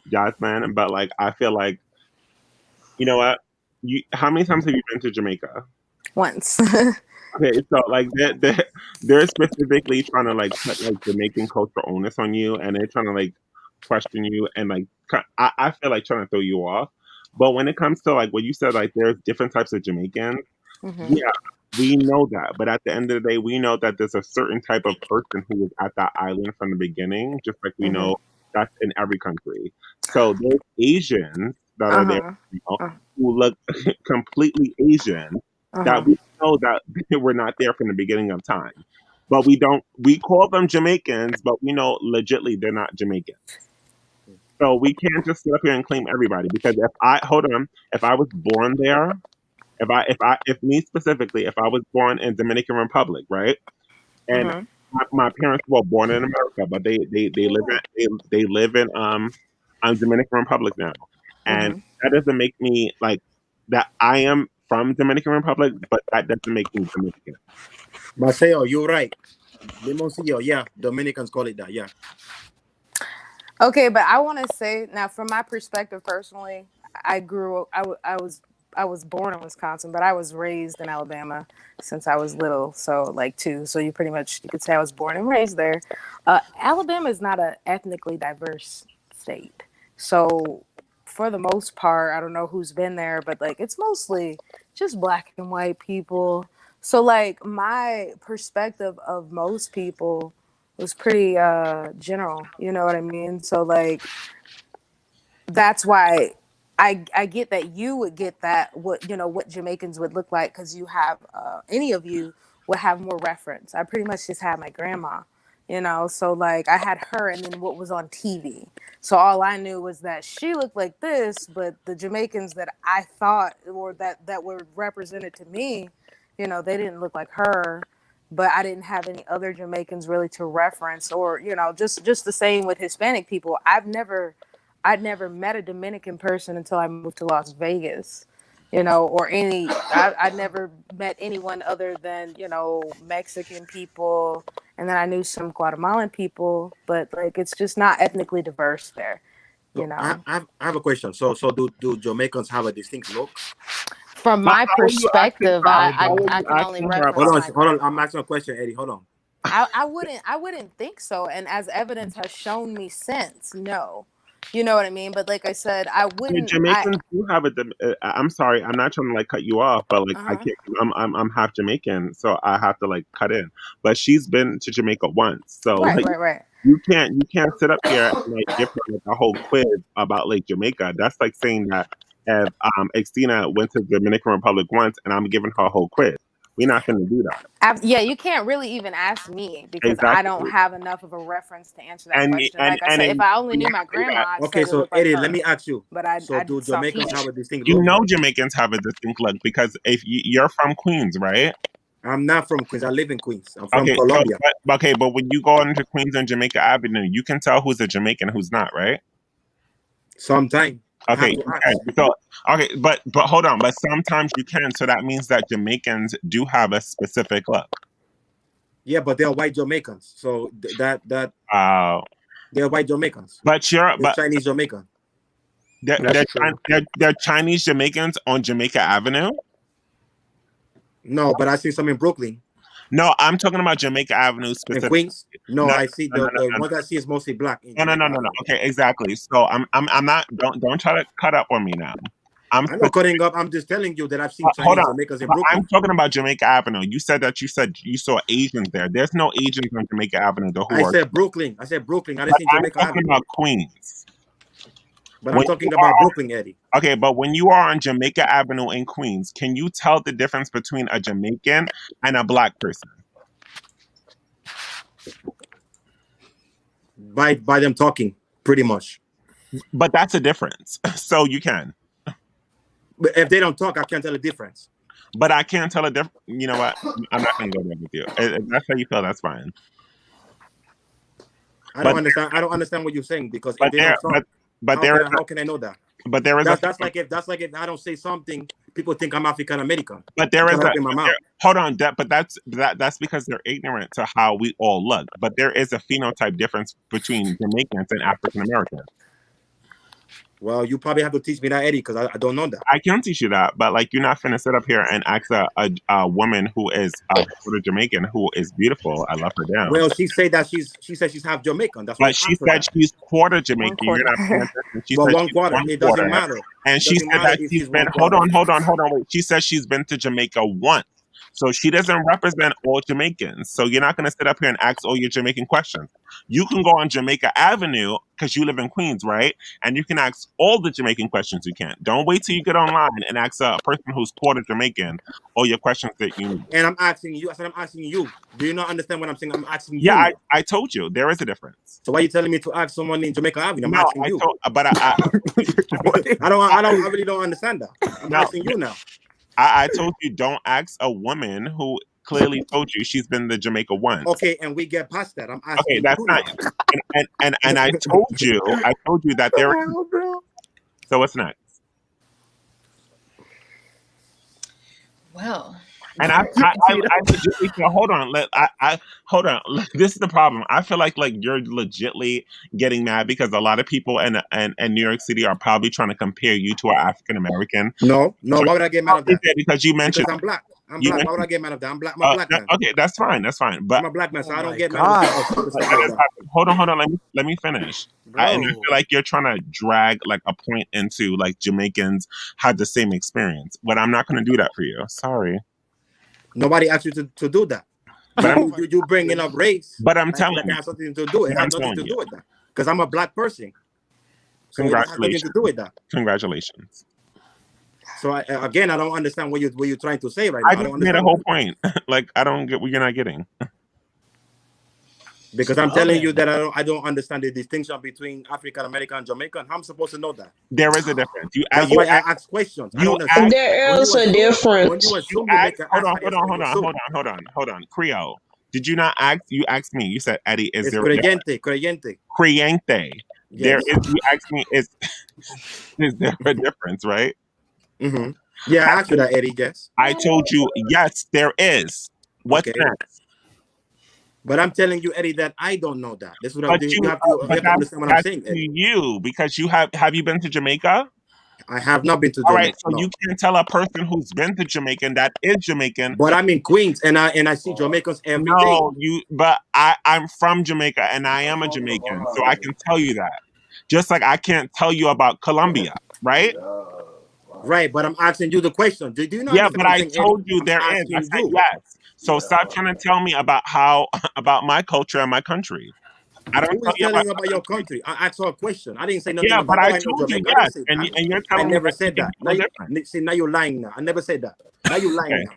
Jasmine, but like I feel like, you know what? How many times have you been to Jamaica? Once. Okay, so like they're specifically trying to like put like Jamaican culture onus on you, and they're trying to like question you, and like I feel like trying to throw you off. But when it comes to like what you said, like there's different types of Jamaicans. Yeah, we know that. But at the end of the day, we know that there's a certain type of person who was at that island from the beginning, just like we know that's in every country. So there's Asians that are there, who look completely Asian, that we know that they were not there from the beginning of time. But we call them Jamaicans, but we know legitly they're not Jamaicans. So we can't just sit up here and claim everybody, because if I was born there, if me specifically, if I was born in Dominican Republic, right, and my parents were born in America, but they live in Dominican Republic now, and that doesn't make me like that. I am from Dominican Republic, but that doesn't make me Dominican. Maceo, you're right. Limoncillo, yeah, Dominicans call it that, yeah. Okay, but I want to say now, from my perspective personally, I was born in Wisconsin, but I was raised in Alabama since I was little, so like 2. So you could say I was born and raised there. Alabama is not an ethnically diverse state, so for the most part, I don't know who's been there, but like it's mostly just black and white people. So like my perspective of most people was pretty general, you know what I mean? So like that's why I get that you would get that what Jamaicans would look like, because you have any of you would have more reference. I pretty much just had my grandma, so like I had her and then what was on TV. So all I knew was that she looked like this, but the Jamaicans that I thought or that were represented to me, they didn't look like her. But I didn't have any other Jamaicans really to reference, or just the same with Hispanic people. I'd never met a Dominican person until I moved to Las Vegas, or I'd never met anyone other than Mexican people, and then I knew some Guatemalan people, but like it's just not ethnically diverse there, I have a question. So do Jamaicans have a distinct look? From my perspective, I can only reference. Hold on. I'm asking a question, Eddie. Hold on. I wouldn't think so, and as evidence has shown me since, no. You know what I mean? But like I said, I wouldn't. Jamaicans do have I'm sorry, I'm not trying to like cut you off, but like I can't. I'm half Jamaican, so I have to like cut in. But she's been to Jamaica once, so right. You can't sit up here and like give her like a whole quiz about like Jamaica. That's like saying that if Xtina went to the Dominican Republic once and I'm giving her a whole quiz. We're not going to do that. Yeah, you can't really even ask me because I don't have enough of a reference to answer that question. Like I said, if I only knew my grandma, I'd okay. So Eddie, let me ask you. But do Jamaicans have a distinct look? You know, Jamaicans have a distinct look because if you're from Queens, right? I'm not from Queens. I live in Queens. I'm from Colombia. But when you go into Queens and Jamaica Avenue, you can tell who's a Jamaican, who's not, right? Sometimes. Okay. So but hold on. But sometimes you can. So that means that Jamaicans do have a specific look. Yeah, but they're white Jamaicans. So they're white Jamaicans. But Chinese Jamaican. They're Chinese Jamaicans on Jamaica Avenue. No, but I see some in Brooklyn. No, I'm talking about Jamaica Avenue specifically. In Queens? No, I see the one that I see is mostly black. No. Okay, exactly. So I'm not. Don't try to cut up on me now. I'm not cutting up. I'm just telling you that I've seen Chinese Jamaicans in Brooklyn. I'm talking about Jamaica Avenue. You said you saw Asians there. There's no Asians on Jamaica Avenue. I said Brooklyn. I didn't see Jamaica Avenue. I'm talking about Queens. But I'm talking about Brooklyn, Eddie. Okay, but when you are on Jamaica Avenue in Queens, can you tell the difference between a Jamaican and a black person? By them talking, pretty much. But that's a difference. So you can. But if they don't talk, I can't tell the difference. But I can't tell a difference. You know what? I'm not going to go there with you. If that's how you feel, that's fine. I don't understand what you're saying because if they don't talk, how can I know that? But there is that's like if I don't say something, people think I'm African American. But there is hold on, but that's because they're ignorant to how we all look. But there is a phenotype difference between Jamaicans and African Americans. Well, you probably have to teach me that, Eddie, because I don't know that. I can teach you that, but like you're not finna sit up here and ask a woman who is quarter Jamaican who is beautiful. I love her down. Well, she said she's half Jamaican. That's but she said she's quarter Jamaican. You're not paying attention. She said one quarter. It doesn't matter. And she said that she's been. Hold on. Wait. She said she's been to Jamaica once. So she doesn't represent all Jamaicans. So you're not going to sit up here and ask all your Jamaican questions. You can go on Jamaica Avenue because you live in Queens, right? And you can ask all the Jamaican questions you can. Don't wait till you get online and ask a person who's quarter Jamaican all your questions that you need. And I'm asking you. I said I'm asking you. Do you not understand what I'm saying? I'm asking you. Yeah, I told you there is a difference. So why are you telling me to ask someone in Jamaica Avenue? I'm No, asking you. I really don't understand that. I'm asking you now. I told you don't ask a woman who clearly told you she's been to Jamaica once. Okay, and we get past that. I'm asking. Okay, that's not. And I told you that there. So what's next? Well. And I legitimately feel, hold on. Hold on. This is the problem. I feel like you're legitly getting mad because a lot of people in New York City are probably trying to compare you to an African American. No. Why would I get mad at that? Because you mentioned I'm black. Why would I get mad at that? I'm black. I'm a black man. Okay, that's fine. But I'm a black man, so I don't get mad at that. Hold on. Let me finish. And I feel like you're trying to drag a point into Jamaicans had the same experience. But I'm not going to do that for you. Sorry. Nobody asked you to do that. But you bringing up race. But I'm telling you, it has something to do. It has nothing to do with that. Because I'm a black person. So it has nothing to do with that. Congratulations. So again, I don't understand what you're trying to say right now. I just made a whole point. I don't get what you're not getting. Because I'm telling you that I don't understand the distinction between African American and Jamaican. How am I supposed to know that? There is a difference. That's why I ask questions. There is a difference. Hold on. Creole. Did you not ask? You asked me. You said, Eddie, is there creyente. Creyente. Yes. There is. You asked me, is there a difference, right? Mm-hmm. Yeah, I asked you that, Eddie. Yes. I told you, yes, there is. What's next? But I'm telling you, Eddie, that I don't know that. That's what I'm doing. You have to understand what I'm saying, Eddie. You, because you have you been to Jamaica? I have not been to Jamaica. All right, so you can't tell a person who's been to Jamaica that is Jamaican. But I'm in Queens and I see Jamaicans every day. No, but I'm from Jamaica and I am a Jamaican, so I can tell you that. Just like I can't tell you about Colombia, right? Right, but I'm asking you the question. Do you know? Yeah, but I told you there is. I said yes. So stop trying to tell me about about my culture and my country. I don't tell you about your country. I asked her a question. I didn't say nothing. Yeah, about but I told you yes, and you're telling me. I never said that. Now you're lying. Now I never said that. Now you're lying.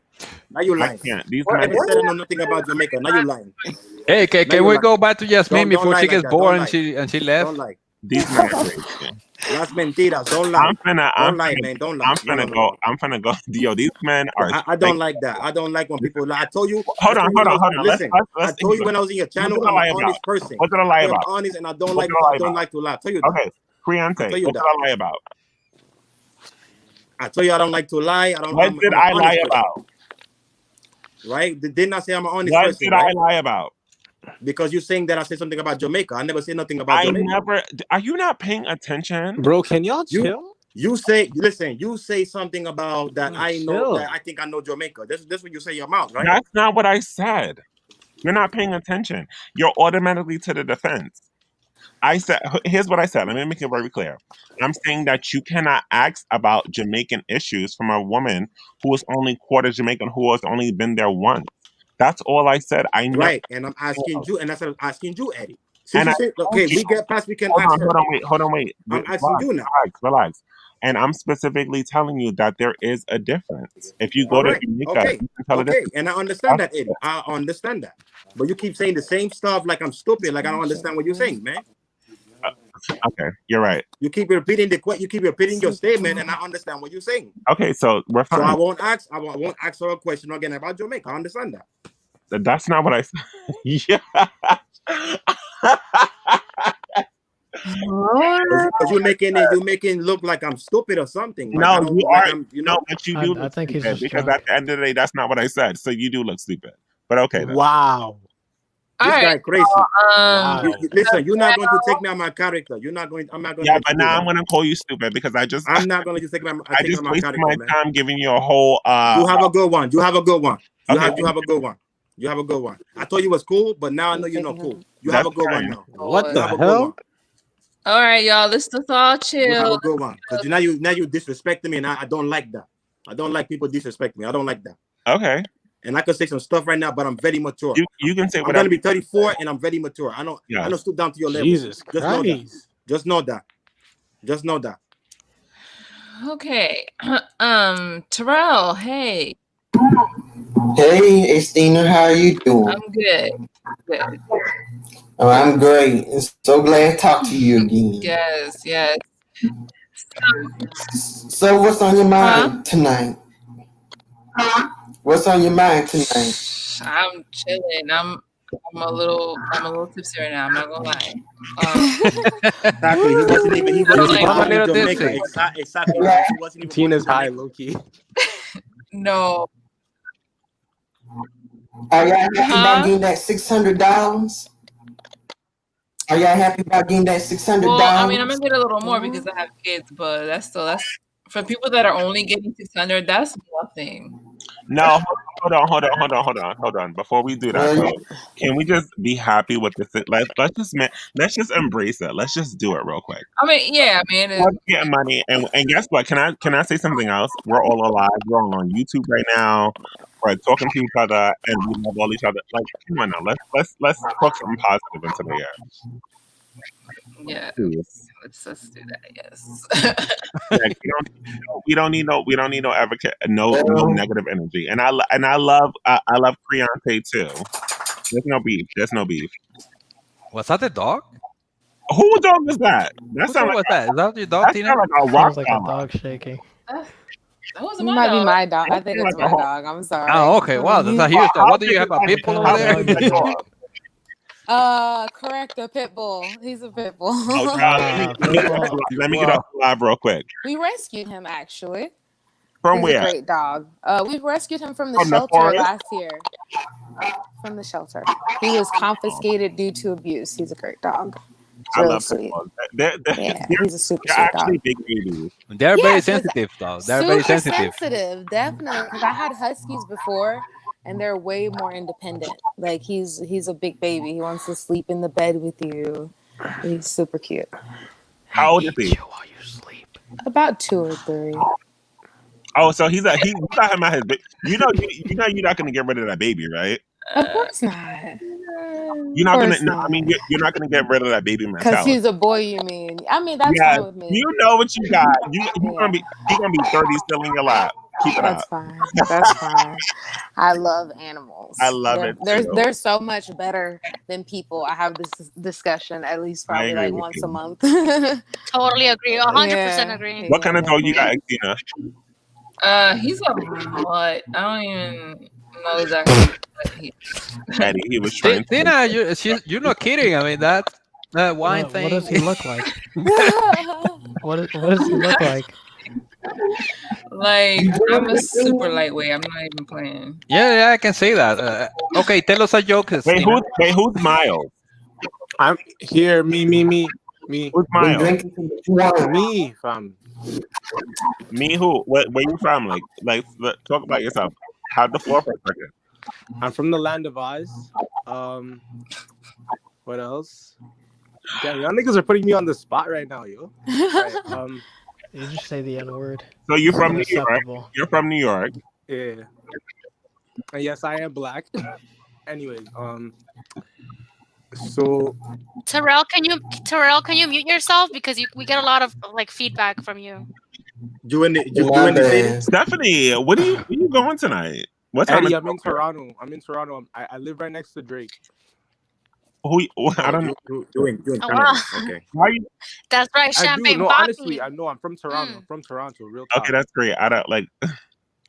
Now you're lying. I never said nothing about Jamaica. Now you're lying. Hey, can we go back to Jasmine before she gets bored and she left? Don't lie. These men are crazy. That's mentiras. Don't lie. Don't lie, man. Don't lie. I'm finna go. Yo, these men are. I don't like that. I don't like when people lie. I told you. Hold on. Listen, I told you when I was in your channel, I'm an honest person. What did I lie about? I'm honest, and I don't like to lie. I tell you that. Okay, Creante. What did I lie about? I told you I don't like to lie. What did I lie about? Right? Didn't I say I'm an honest person? What did I lie about? Because you're saying that I said something about Jamaica. I never said nothing about Jamaica. Are you not paying attention? Bro, can y'all chill? You say something about that. I know that I think I know Jamaica. That's what you say in your mouth, right? That's not what I said. You're not paying attention. You're automatically to the defense. Here's what I said. Let me make it very clear. I'm saying that you cannot ask about Jamaican issues from a woman who is only quarter Jamaican, who has only been there once. That's all I said. I know. Right, and I'm asking you, and that's what I'm asking you, Eddie. Okay, we get past. We can ask her. Hold on, wait. I'm asking you now. Relax. And I'm specifically telling you that there is a difference. If you go to Jamaica, you can tell a difference. And I understand that, Eddie. I understand that. But you keep saying the same stuff like I'm stupid, like I don't understand what you're saying, man. Okay, you're right. You keep repeating your statement, and I understand what you're saying. Okay, so we're fine. So I won't ask her a question again about Jamaica. I understand that. That's not what I said. Yeah. Because you're making it look like I'm stupid or something. No, you are. But you do. I think he's because at the end of the day, that's not what I said. So you do look stupid. But okay. Then. Wow. This guy crazy. Listen, you're not going to take me on my character. I'm not going. Yeah, but now I'm going to call you stupid because I'm not going to just take my. I just wasted my time giving you a whole. You have a good one. You have a good one. You have a good one. You have a good one. I thought you was cool, but now I know you're not cool. You have a good one now. What the hell? All right, y'all. Let's just all chill. You have a good one. Because now you disrespecting me, and I don't like that. I don't like people disrespect me. I don't like that. Okay. and I could say some stuff right now, but I'm very mature. You can say I'm whatever. gonna be 34, and I'm very mature. I know. Yes. I know. Stoop down to your level. Jesus Just know that. Christ. Just know that. Just know that. Okay. Terrell, hey. Hey, Estina, how are you doing? I'm good. Good. Oh, I'm great. So glad to talk to you again. Yes, yes. So what's on your mind tonight? What's on your mind tonight? I'm chilling. I'm a little tipsy right now. I'm not gonna lie. Exactly. He wasn't even. He wasn't even out in Jamaica. Exactly. He wasn't even. Tina's high, low key. No. Are y'all happy about getting that $600? Are y'all happy about getting that $600? Well, I mean, I'm gonna get a little more because I have kids, but that's for people that are only getting 600. That's nothing. No, hold on. Before we do that, though, can we just be happy with this? Let's just embrace it. Let's just do it real quick. I mean, yeah, I mean, Let's get money, and guess what? Can I say something else? We're all alive. We're all on YouTube right now. We're talking to each other, and we love all each other. Like, come on now, let's talk something positive into the air. Yeah, please. let's do that. Yes. Like, we don't need no no negative energy. And I love Creante too. There's no beef. Was that the dog? Who dog is that? Whose dog was that? Is that your dog, Tina? Like a rock Sounds like a dog shaking. That was It might be my dog. I think it's my dog. I'm sorry. Oh, okay. Wow, that's a huge dog. What do you have, a pit bull over there? Correct, a pit bull. He's a pit bull. Let me get off live real quick. We rescued him actually. From He's where? a great dog. We rescued him from the From the shelter forest? last year. From the shelter. He was confiscated due to abuse. He's a great dog. I Really love sweet. pit bulls. Yeah, he's a super They're sweet actually dog. big babies. They're very Yes, sensitive, though. They're very super sensitive. definitely. Because I had huskies before, and they're way more independent. Like he's a big baby. He wants to sleep in the bed with you. He's super cute. How old is he? About 2 or 3. Oh, so you got him at his. You know you're not gonna get rid of that baby, right? Of course not. You're not gonna. No, I mean, you're not gonna get rid of that baby Because mentality. he's a boy, you mean? I mean, that's Yeah, fine with me. you know what you got. You're gonna be 30 still in your lap. Keep it That's up. fine. That's fine. I love animals. I love it too. They're so much better than people. I have this discussion at least I probably agree like with once you. a month. Totally agree. 100% Yeah. agree. What kind of dog you got, Tina? He's a mutt. I don't even know exactly what he is. Eddie, he was trying. Tina, you're not kidding. I mean, that wine thing. What does he look like? What does he look like? Like, I'm a super lightweight. I'm not even playing. Yeah, I can say that. Okay, tell us a joke. Wait, who's Miles? I'm here. Me. Who's Miles? Me, fam. Me who? Where you from? Like, talk about yourself. Have the floor for a second. I'm from the land of Oz. What else? Damn, y'all niggas are putting me on the spot right now, yo. Right, You just say the N word. So you're from New Unacceptable. York. You're from New York. Yeah. And yes, I am black. Anyways, so Terrell, can you mute yourself because we get a lot of like feedback from you. Stephanie, where you going tonight? What time? Eddie, I'm in Toronto. I live right next to Drake. Who? I don't know. You're in Oh, Canada. wow. Okay. Why you? That's right, I do. champagne No, Bobby. honestly, I know. I'm from Toronto. I'm from Toronto. Real talk. Okay, that's great. I don't like.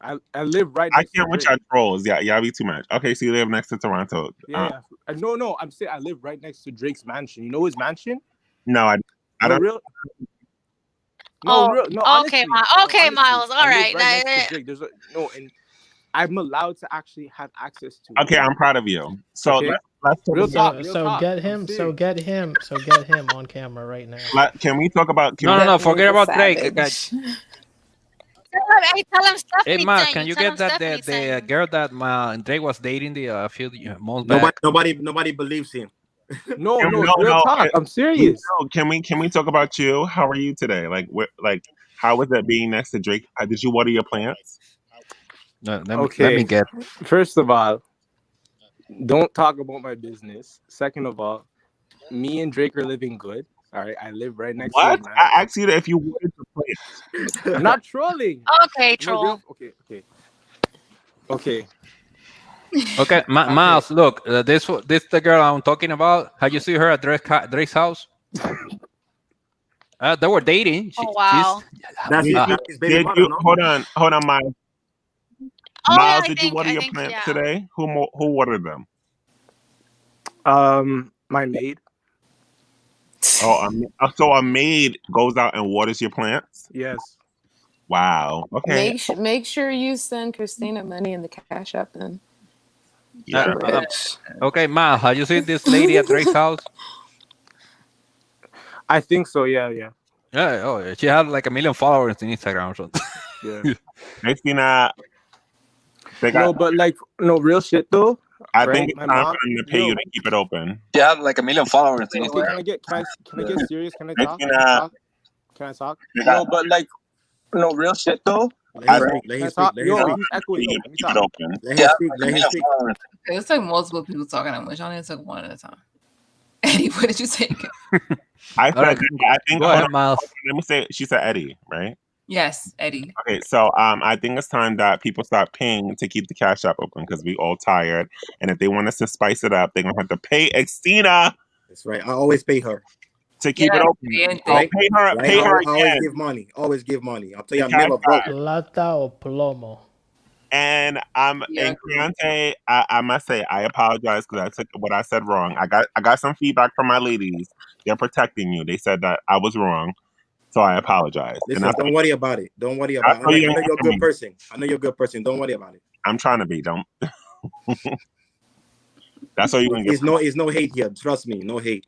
I live right I next can't to with Drake. y'all trolls. Yeah, y'all be too much. Okay, so you live next to Toronto. Yeah. No. I'm saying I live right next to Drake's mansion. You know his mansion? No, I No, don't. real. Oh, No, no. okay, Honestly, okay, honestly, Miles. All I live right. right next to Drake. And I'm allowed to actually have access to. Okay, I'm proud of you. So Okay. let's talk Real about. talk. So get him on camera right now. Can we talk about? No. Forget about Drake. Tell him Stephanie. Hey, Mark, sang. can you Tell him get that Stephanie the sang. girl that Drake was dating a few months back? Nobody believes him. No, real talk. I'm serious. Can we talk about you? How are you today? Like how was it being next to Drake? Did you water your plants? Let Okay. me get. First of all, don't talk about my business. Second of all, me and Drake are living good. All right, I live right next to What? him. I asked you that if you wanted to play. I'm not trolling. Okay, I'm a troll. real. Okay. Okay, Miles, look, this the girl I'm talking about. Have you seen her at Drake's house? They were dating. Oh wow. That's his baby Did mother, you no? hold on, Miles? Oh yeah, Miles, did you water your plants today? Who watered them? My maid. Oh, so a maid goes out and waters your plants? Yes. Wow. Okay. Make sure you send Christina money in the Cash App then. Yeah. Okay, Miles, have you seen this lady at Drake's house? I think so. Yeah. Yeah. Oh, she had like 1 million followers on Instagram or something. Yeah. Christina. No, but like real shit though. I right? think it's My time mom, for them to pay you to keep it open. She had like 1 million followers. Okay, can I get serious? Can I talk? Christina. Can I talk? No, but like real shit though. Let him speak. Yo, he's echoing. You Let me keep talk. it open. Let him speak. It's like multiple people talking at once. Y'all need to talk one at a time. Eddie, what did you say? I think. Go ahead, Miles. Let me say. She said Eddie, right? Yes, Eddie. Okay, so I think it's time that people start paying to keep the Cash App open because we all tired, and if they want us to spice it up, they're gonna have to pay Xtina. That's right. I always pay her to keep it open. Right? Pay her. Right? Pay her I always again. give money. Always give money. I'll tell you, I'm Cash never broke. Plata o plomo. And and Creante, I must say I apologize because I took what I said wrong. I got some feedback from my ladies. They're protecting you. They said that I was wrong, so I apologize. Listen, don't worry about it. Don't worry about it. I know you're a good person. I know you're a good person. Don't worry about it. I'm trying to be. Don't. That's all you're gonna get. It's no hate here. Trust me, no hate.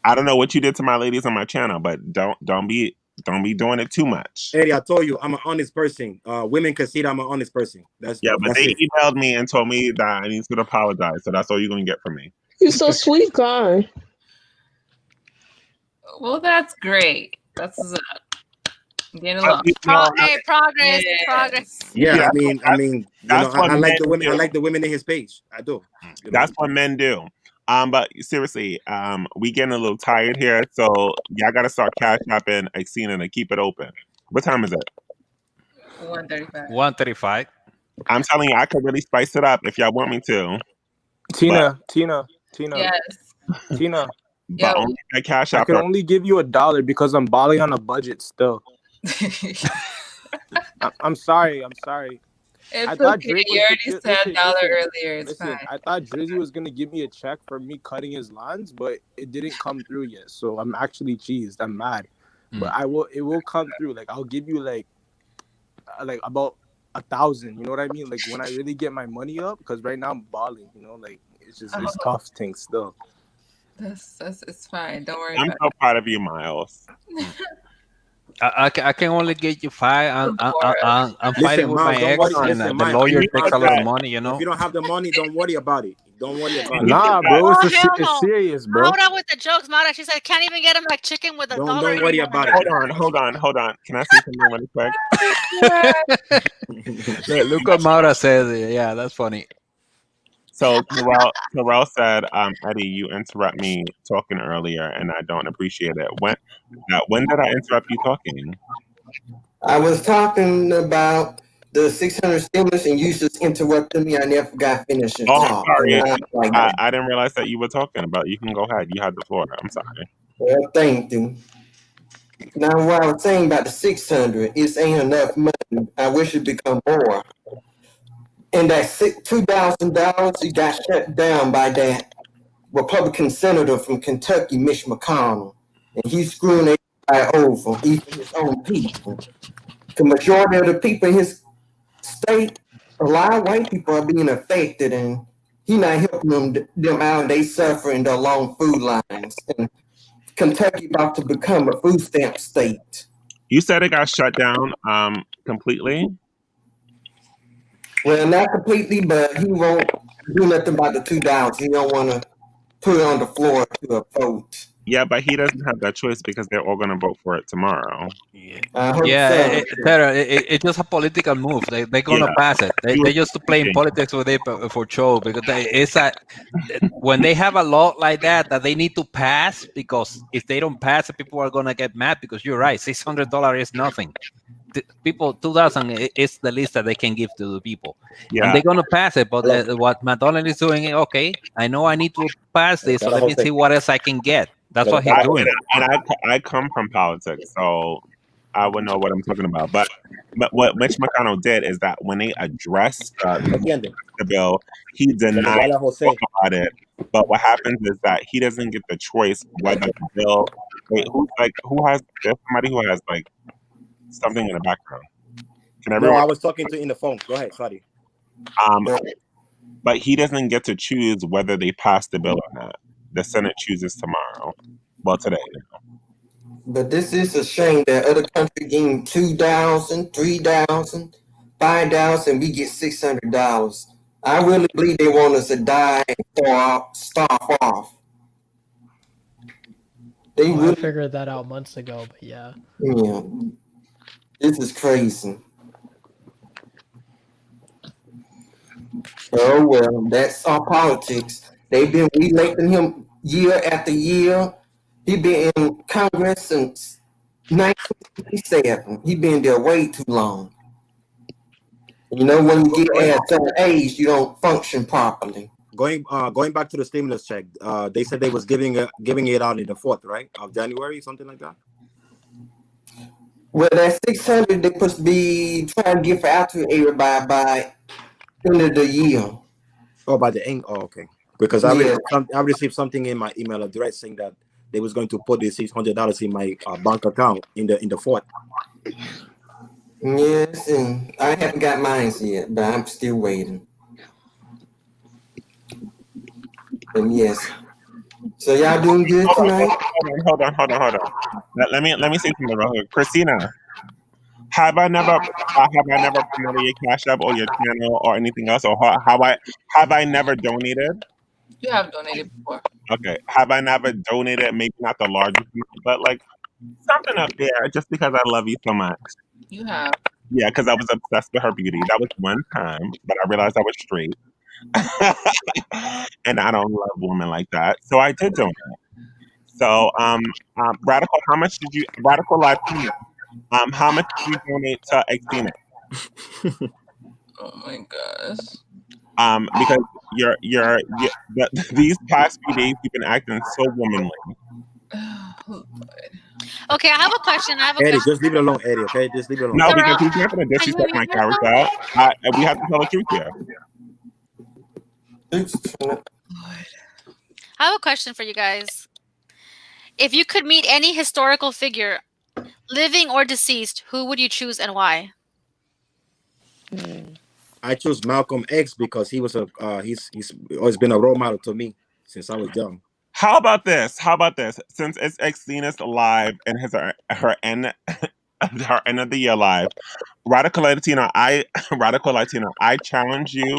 I don't know what you did to my ladies on my channel, but don't be doing it too much. Eddie, I told you I'm an honest person. Women can see that I'm an honest person. But they emailed me and told me that I need to apologize. So that's all you're gonna get from me. You're so sweet, guy. Well, that's great. That's Hey, progress. Yeah, I mean, that's what I like men the women. do. I like the women in his page. I do. That's what men do. But seriously, we getting a little tired here, so y'all gotta start cash apping Xena to keep it open. What time is it? 1:35. 1:35. I'm telling you, I could really spice it up if y'all want me to. Tina. Yes. Tina. But only that cash I app. can only give you $1 because I'm balling on a budget still. I'm sorry. It's okay. You already said $1 earlier. It's fine. I thought Drizzy was gonna give me a check for me cutting his lawns, but it didn't come through yet. So I'm actually cheesed. I'm mad, but it will come through. Like I'll give you like about 1,000. You know what I mean? Like when I really get my money up, because right now I'm balling. You know, like it's tough things still. It's fine. Don't worry. I'm so proud of you, Miles. I can only get you 5. I'm fighting with my ex, and the lawyer takes a lot of money. You know. If you don't have the money, don't worry about it. Don't worry about it. Nah, bro, it's serious, bro. Hold on with the jokes, Mara. She said can't even get him like chicken with $1. Don't worry about it. Hold on. Can I say something really quick? Look what Maura says. Yeah, that's funny. So Terrell said, Eddie, you interrupt me talking earlier, and I don't appreciate it. When did I interrupt you talking? I was talking about the 600 stimulus, and you just interrupted me. I never got finished. Oh, sorry. I didn't realize that you were talking about. You can go ahead. You had the floor. I'm sorry. Well, thank you. Now, what I was saying about the 600, it ain't enough money. I wish it become more. And that $2,000, it got shut down by that Republican senator from Kentucky, Mitch McConnell. And he's screwing everybody over, even his own people. The majority of the people in his state, a lot of white people are being affected, and he's not helping them out. They suffering along food lines. And Kentucky about to become a food stamp state. You said it got shut down completely? Well, not completely, but he won't do nothing about the $2. He don't want to put it on the floor to a vote. Yeah, but he doesn't have that choice because they're all going to vote for it tomorrow. Yeah, Tara, it's just a political move. They're gonna pass it. They just playing politics with it for show because it's a when they have a law like that they need to pass, because if they don't pass it, people are gonna get mad, because you're right, $600 is nothing. People, 2,000 is the least that they can give to the people, and they're gonna pass it. But what McDonald is doing, okay, I know I need to pass this, so let me see what else I can get. That's what he's doing. And I come from politics, so I would know what I'm talking about. But what Mitch McConnell did is that when they addressed the bill, he denied talk about it. But what happens is that he doesn't get the choice whether the bill. Wait, who has? There's somebody who has like something in the background. Can everyone? No, I was talking to in the phone. Go ahead, sorry. But he doesn't get to choose whether they pass the bill or not. The Senate chooses tomorrow. Well, today. But this is a shame that other country getting 2,000, 3,000, 5,000, we get $600. I really believe they want us to die and starve off. I figured that out months ago, but yeah. Yeah, this is crazy. Oh well, that's our politics. They've been electing him year after year. He been in Congress since 1957. He been there way too long. You know, when you get at a certain age, you don't function properly. Going back to the stimulus check, they said they was giving it out in the 4th, right, of January, something like that. Well, that 600 they supposed to be trying to give out to everybody by end of the year. Oh, by the end. Oh, okay. Because I received something in my email address saying that they was going to put the $600 in my bank account in the 4th. Yes, and I haven't got mine yet, but I'm still waiting. And yes. So y'all doing good tonight? Hold on. Let me say something real quick. Christina, have I never promoted your Cash App or your channel or anything else, or have I never donated? You have donated before. Okay, have I never donated? Maybe not the largest amount, but like something up there, just because I love you so much. You have. Yeah, because I was obsessed with her beauty. That was one time, but I realized I was straight. And I don't love women like that. So I did donate. So Radical, how much did you Radical Latino? How much did you donate to Xtina? Oh my gosh. Because these past few days you've been acting so womanly. Okay, I have a question. Eddie, just leave it alone, Eddie. Okay, just leave it alone. No, because he's not going to disrespect my character. We have to tell the truth here. I have a question for you guys. If you could meet any historical figure, living or deceased, who would you choose and why? I chose Malcolm X because he was he's always been a role model to me since I was young. How about this? Since it's Xtina's live and her end of the year live, Radical Latino, I challenge you.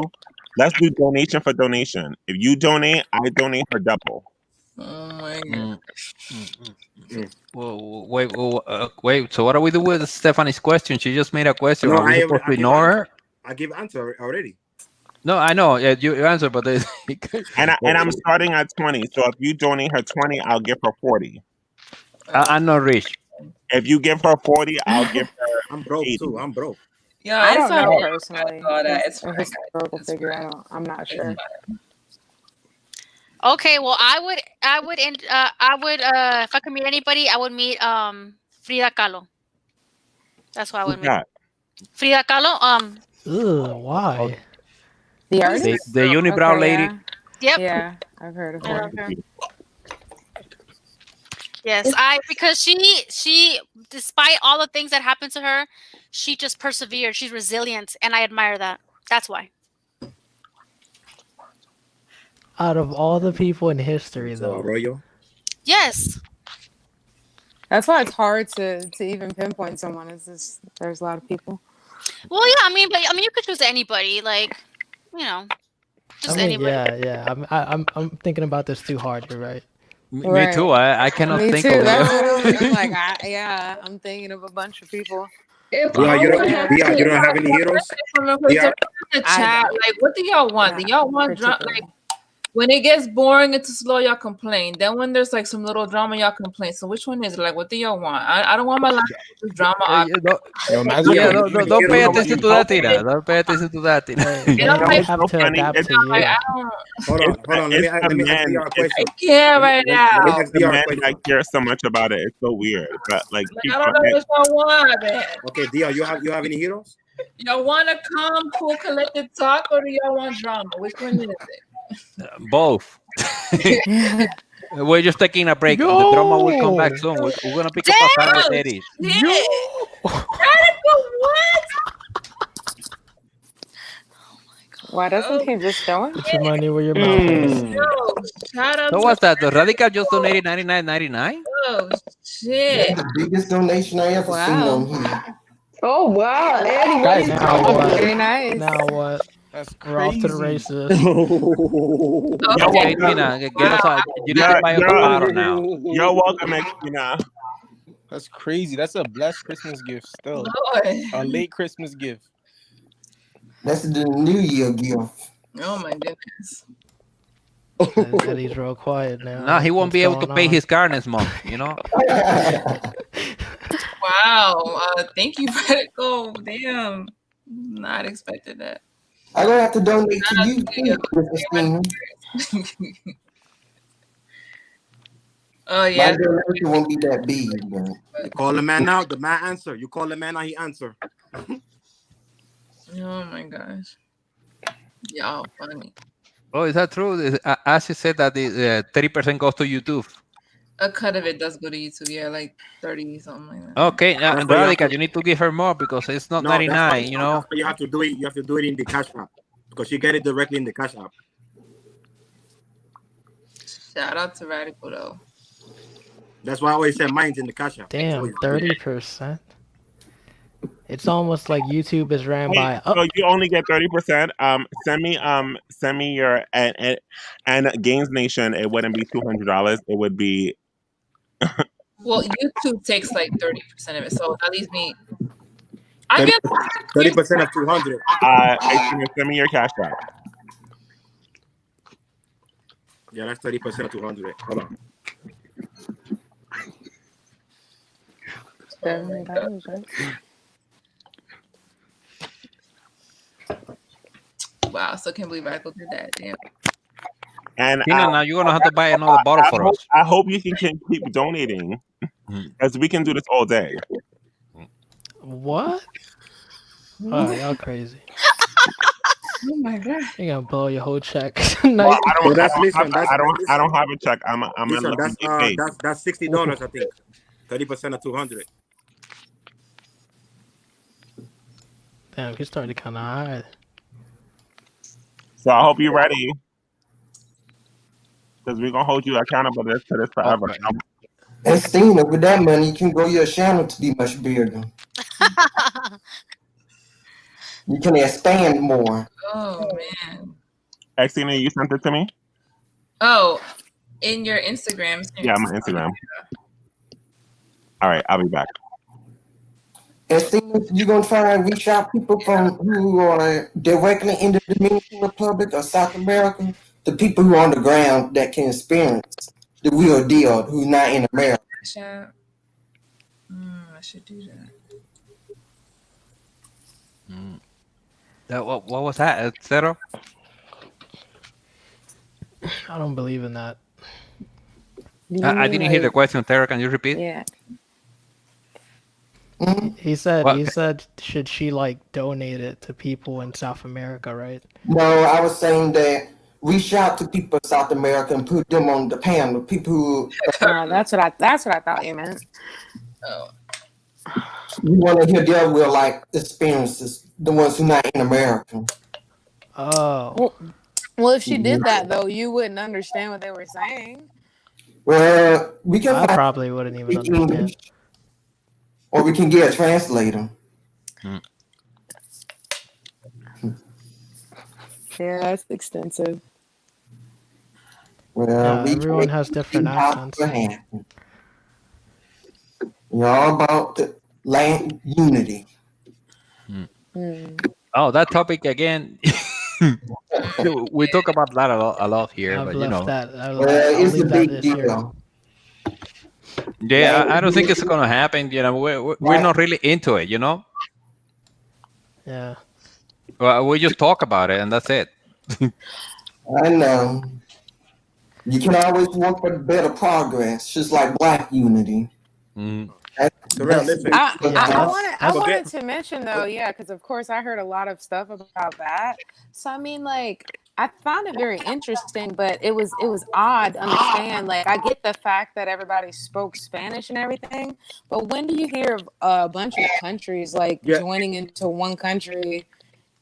Let's do donation for donation. If you donate, I donate for double. Oh my god. Well, wait. So what do we do with Stephanie's question? She just made a question. No, Are we supposed to ignore her? I give answer already. No, I know. Yeah, you answer, but and I'm starting at 20. So if you donate her 20, I'll give her 40. I'm not rich. If you give her 40, I'll give her. I'm broke 80. too. I'm broke. Yeah, I don't know personally. It's a historical figure. I'm not sure. Okay, well, I would, if I could meet anybody, I would meet Frida Kahlo. That's why I would meet Frida Kahlo. Why? The artist, the unibrow lady. Yep. Yeah, I've heard of her. Yes, because she, despite all the things that happened to her, she just persevered. She's resilient, and I admire that. That's why. Out of all the people in history, though. Arroyo? Yes. That's why it's hard to even pinpoint someone. It's just there's a lot of people. Well, yeah, I mean, you could choose anybody, like, just anybody. Yeah. I'm thinking about this too hard. You're right. Me too. I cannot Me think too. of That's it. what I'm like. I'm thinking of a bunch of people. If Yeah, I you would don't. have Yeah, you to, don't have any heroes. Somebody Yeah. in the I chat, don't. like, what do y'all want? Do y'all want drama? Like, when it gets boring, it's slow, y'all complain. Then when there's like some little drama, y'all complain. So which one is it? Like, what do y'all want? I don't want my life with drama. Don't pay attention to that, Tina. Don't pay attention to that, Tina. They have to adapt to you. Hold on. Let me ask DR a question. Yeah, right Let now. me ask the DR a men question. that care so much about it. It's so weird. But like, I don't know what y'all want, man. Okay, DR, you have any heroes? Y'all want a calm, cool, collected talk, or do y'all want drama? Which one is it? Both. We're just taking a break. The drama will come back soon. We're gonna pick up a fight with Eddie. Radical, what? Why doesn't he just join? Put your money where your mouth is. Yo, shout out So to what's that? The Radical just donated $99.99. Oh shit! The biggest donation I ever seen on here. Oh wow, Eddie, what Guys, is now what? Very nice. Now what? That's We're off to the crazy. races. Okay, Tina, get us a, you need to buy us a bottle now. You're welcome, Tina. That's crazy. That's a blessed Christmas gift still. Lord. A late Christmas gift. That's the New Year gift. Oh my goodness. Eddie's real quiet now. No, he won't What's be able to going pay on? his car next month, you know? Wow. Thank you, Radical. Damn. Not expected that. I'm gonna have to donate to you too, Mr. Steven. Oh yeah. My donation won't be that big, but You call the man out, the man answer. You call the man out, he answer. Oh my gosh. Y'all funny. Oh, is that true? As he said that the 30% goes to YouTube. A cut of it does go to YouTube, yeah, like 30 something like that. Okay, and Radical, you need to give her more because it's not 99, you know? That's why you have to do it. You have to do it in the Cash App because you get it directly in the Cash App. Shout out to Radical though. That's why I always say mine's in the Cash App. Damn, 30%. It's almost like YouTube is ran by. So you only get 30%. Send me your and Games Nation. It wouldn't be $200. It would be. Well, YouTube takes like 30% of it, so that leaves me. I get 30% of 200. Send me your Cash App. Yeah, that's 30% of 200. Hold on. Wow, so can't believe Radical did that. Damn. And Tina, now you're gonna have to buy another bottle for us. I hope you can keep donating, as we can do this all day. What? Oh, y'all crazy. Oh my god! You're gonna blow your whole check tonight. Well, I don't have a check. I'm Listen, looking to get paid. that's $60, I think. 30% of 200. Damn, he started kind of high. So I hope you're ready, because we're gonna hold you accountable to this forever. Okay. and Stina, with that money, you can grow your channel to be much bigger. You can expand more. Oh man. Xtina, you sent it to me? Oh, in your Instagram. Yeah, my Instagram. All right, I'll be back. And Stina, you're gonna try and reach out people from who are directly in the Dominican Republic or South America, the people who are on the ground that can experience the real deal, who's not in America. I should do that. What was that, Zero? I don't believe in that. I didn't hear the question, Tara. Can you repeat? Yeah. He said, What? should she like donate it to people in South America, right? No, I was saying that reach out to people in South America and put them on the panel. People who that's what I thought you meant. Oh. you want to hear their real life experiences, the ones who not in America. Oh. Well, if she did that though, you wouldn't understand what they were saying. Well, we can. I probably wouldn't even understand. English, or we can get a translator. Yeah, that's extensive. Well, Yeah, we everyone can't has different see how accents. it happen. You're all about the land unity. Oh, that topic again. We talk about that a lot here, I've but you left know. that. Well, I'll it's a leave that big this year. deal. Yeah, Land I don't think it's unity. gonna happen. You know, we're Right. not really into it. You know, Yeah. well, we just talk about it and that's it. I know. You can always work for better progress, just like black unity. Terrell, listen. I Forget- wanted to mention though, yeah, because of course I heard a lot of stuff about that. So I mean, like, I found it very interesting, but it was odd to understand. Like, I get the fact that everybody spoke Spanish and everything, but when do you hear of a bunch of countries like joining into one country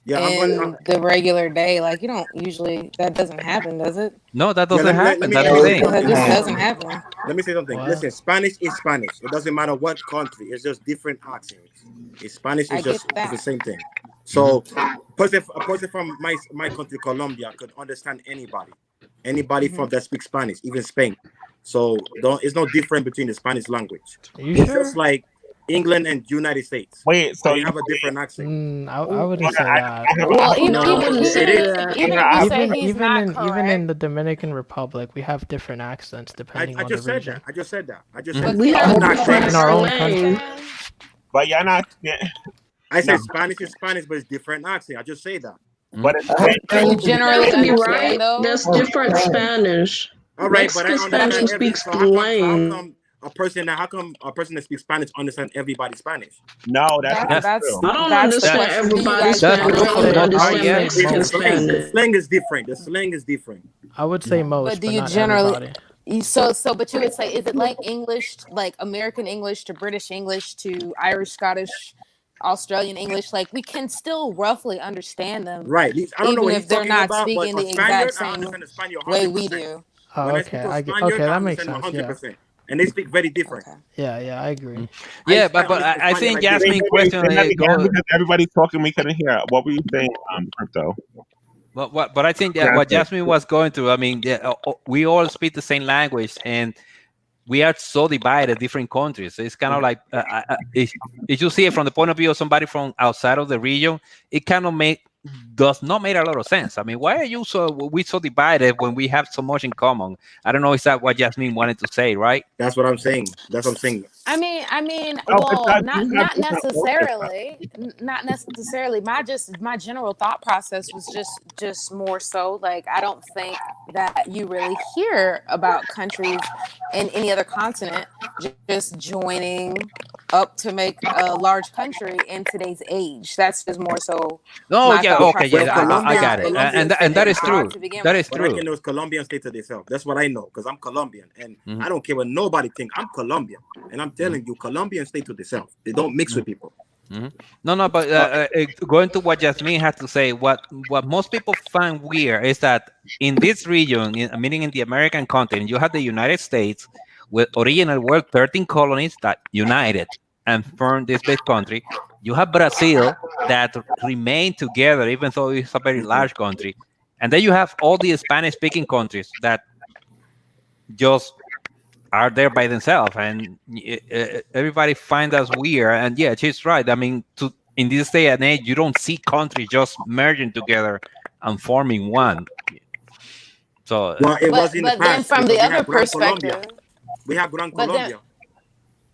in the regular day? Like, you don't usually, that doesn't happen, does it? No, that Yeah, doesn't let happen. me That's say the thing. something. It just doesn't happen. Let me say something. Wow. Listen, Spanish is Spanish. It doesn't matter what country. It's just different accents. It's Spanish I is get just that. it's the same thing. So, a person from my country, Colombia, could understand anybody from that speaks Spanish, even Spain. So, it's no different between the Spanish language. Are you It's sure? just like England and United States. Wait, so they you have a different accent. I wouldn't say that. Well, even No, I wouldn't say that. if you say he's not correct, even in the Dominican Republic, we have different accents depending I on the just said region. that. I just said that. I just But said we have different different accents. In our own country. slang. But you're not. Yeah. I said No. Spanish is Spanish, but it's different accent. I just say that. But it's do you You generally have to be understand right. those? That's different Spanish. All right, but I Mexican Spanish, understand we every. speak So how slang. come a person that speaks Spanish understand everybody's Spanish? No, that's not That's true. I don't that's the understand question. Do you everybody's guys Spanish. I only generally understand yeah, Mexican The slang Spanish. is different. The slang is different. I would say most, But do but you not generally? everybody. But you would say, is it like English, like American English to British English to Irish, Scottish, Australian English? Like, we can still roughly understand them, Right. I don't know even what if he's they're talking not about, but speaking a the Spaniard, exact I same understand the Spaniard way 100%. we do. Oh, When I okay. speak to a I get. Spaniard, Okay, I that makes understand sense. Yeah. 100%, and they speak very different. Yeah, I agree. Yeah, I but understand I Spaniard think like Jasmine this. question Say that again go. because everybody's talking. We couldn't hear. What were you saying, Crypto? But I think that what Jasmine was going through. I mean, we all speak the same language, and we are so divided, different countries. So it's kind of like if you see it from the point of view of somebody from outside of the region, it kind of does not make a lot of sense. I mean, why are we so divided when we have so much in common? I don't know. Is that what Jasmine wanted to say, right? That's what I'm saying. That's what I'm saying. I mean, Oh, well, but not necessarily, not necessarily. My general thought process was just more so like, I don't think that you really hear about countries in any other continent just joining up to make a large country in today's age. That's just more so. Oh my yeah, thought okay, process. yeah, I got it, and that is true. That is But I true. can know it's Colombian state to themselves. That's what I know because I'm Colombian, and Mhm. I don't care what nobody think. I'm Colombian, and I'm telling you, Colombian stay to themselves. They don't mix with people. No, but going to what Jasmine had to say, what most people find weird is that in this region, meaning in the American continent, you have the United States, with original were 13 colonies that united and formed this big country. You have Brazil that remained together, even though it's a very large country, and then you have all the Spanish-speaking countries that just are there by themselves, and everybody finds us weird. And yeah, she's right. I mean, in this day and age, you don't see countries just merging together and forming one. So, Well, it was in the but then past. from because the we other have Gran Colombia. perspective, We have Gran but then, Colombia.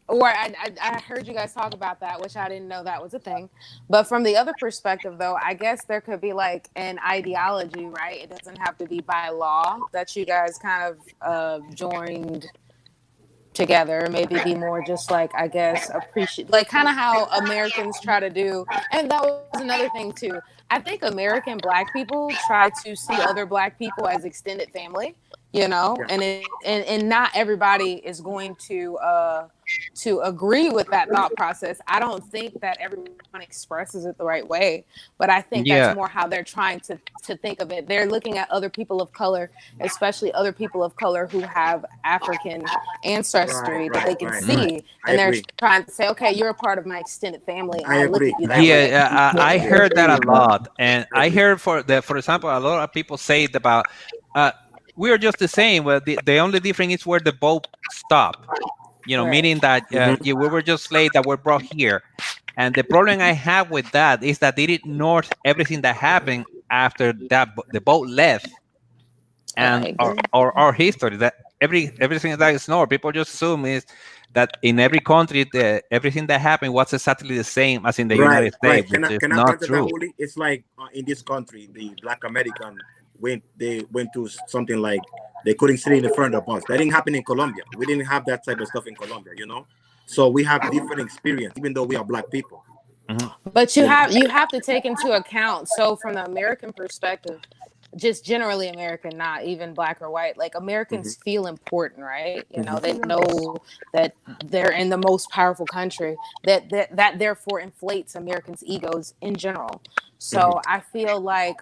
or I heard you guys talk about that, which I didn't know that was a thing. But from the other perspective, though, I guess there could be like an ideology, right? It doesn't have to be by law that you guys kind of joined together. Maybe be more just like, I guess, appreciate, like kind of how Americans try to do. And that was another thing too. I think American Black people try to see other Black people as extended family, you know, and not everybody is going to agree with that thought process. I don't think that everyone expresses it the right way, but I think Yeah. that's more how they're trying to think of it. They're looking at other people of color, especially other people of color who have African ancestry that they can see, and they're trying to say, okay, you're a part of my extended family, and I look at you that way. Yeah, I heard that a lot, and I heard for example, a lot of people say it about we are just the same. Well, the only difference is where the boat stopped. Meaning that we were just slaves that were brought here. And the problem I have with that is that they ignored everything that happened after that the boat left, and our history. That everything that is ignored. People just assume is that in every country, everything that happened was exactly the same as in the United States, which is not true. It's like in this country, the Black American went to something like they couldn't sit in the front of the bus. That didn't happen in Colombia. We didn't have that type of stuff in Colombia, So we have different experience, even though we are Black people. But you have to take into account. So from the American perspective, just generally American, not even Black or white, like Americans feel important, right? They know that they're in the most powerful country, that therefore inflates Americans' egos in general. So I feel like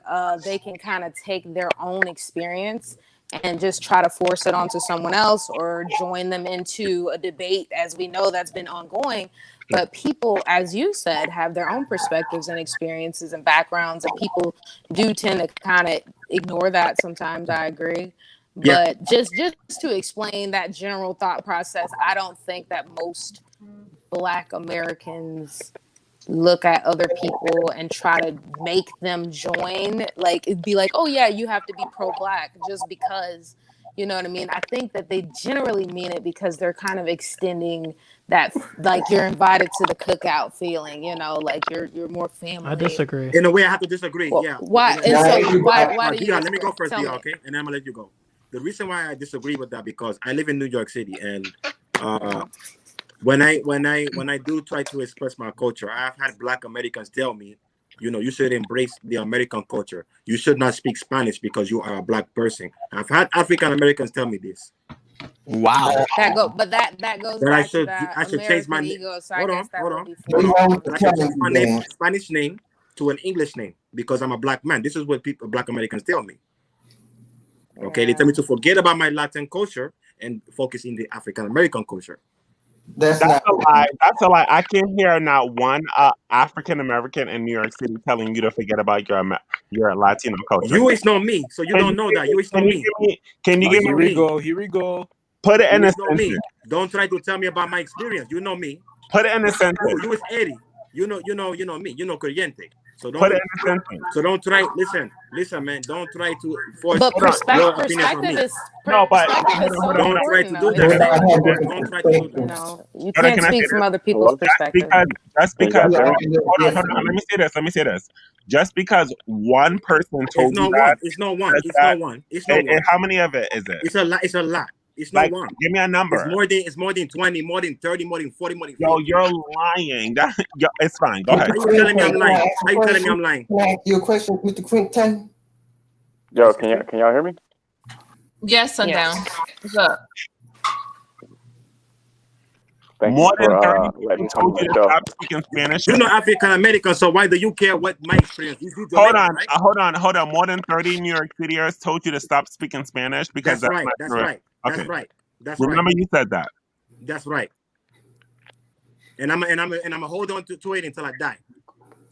they can kind of take their own experience and just try to force it onto someone else or join them into a debate, as we know that's been ongoing. But people, as you said, have their own perspectives and experiences and backgrounds, and people do tend to kind of ignore that sometimes. I agree. But just to explain that general thought process, I don't think that most Black Americans look at other people and try to make them join. Like, it'd be like, oh yeah, you have to be pro-Black just because, you know what I mean? I think that they generally mean it because they're kind of extending that, like, you're invited to the cookout feeling, like you're more family. I disagree. In a way, I have to disagree. Why? And so why do you? Let me go first, okay? And then I'm gonna let you go. The reason why I disagree with that, because I live in New York City, and when I do try to express my culture, I've had Black Americans tell me, you should embrace the American culture. You should not speak Spanish because you are a Black person. I've had African Americans tell me this. Wow. That goes back to that I should change my name. ego. So Hold I on. guess that I should change my name, Spanish name, to an English name because I'm a Black man. This is what Black Americans tell me. Okay, they tell me to forget about my Latin culture and focus in the African American culture. That's a lie. That's a lie. I can hear not one African American in New York City telling you to forget about your Latino culture. You always know me, so you don't know that. You always know me. Can you give me? Here we go. Put it in a sentence. sentence. Don't try to tell me about my experience. You know me. Put it in a sentence. You is Eddie. You know me. You know Corriente. So don't put it in a sentence. So don't try. Listen, man. Don't try to force. But perspective is no, but don't try to do that. Don't try to do that. You can't speak from other people's perspective. Just because. Hold on. Let me say this. Just because one person told you that. It's no one. And how many of it is it? It's a lot. It's a lot. It's not one. Give me a number. It's more than 20, more than 30, more than 40, more than 50. Yo, you're lying. It's fine. Go ahead. How you telling me I'm lying? How you telling me I'm lying? Can I ask you a question, Mr. Quinton? Yo, can y'all hear me? Yes, Sundown. What's up? More than 30 people told you to stop speaking Spanish. You're not African American, so why do you care what my experience is? Hold on. More than 30 New York Cityers told you to stop speaking Spanish because that's right. That's right. Okay. That's right. That's Remember right. you said that. That's right. And I'm gonna hold on to it until I die.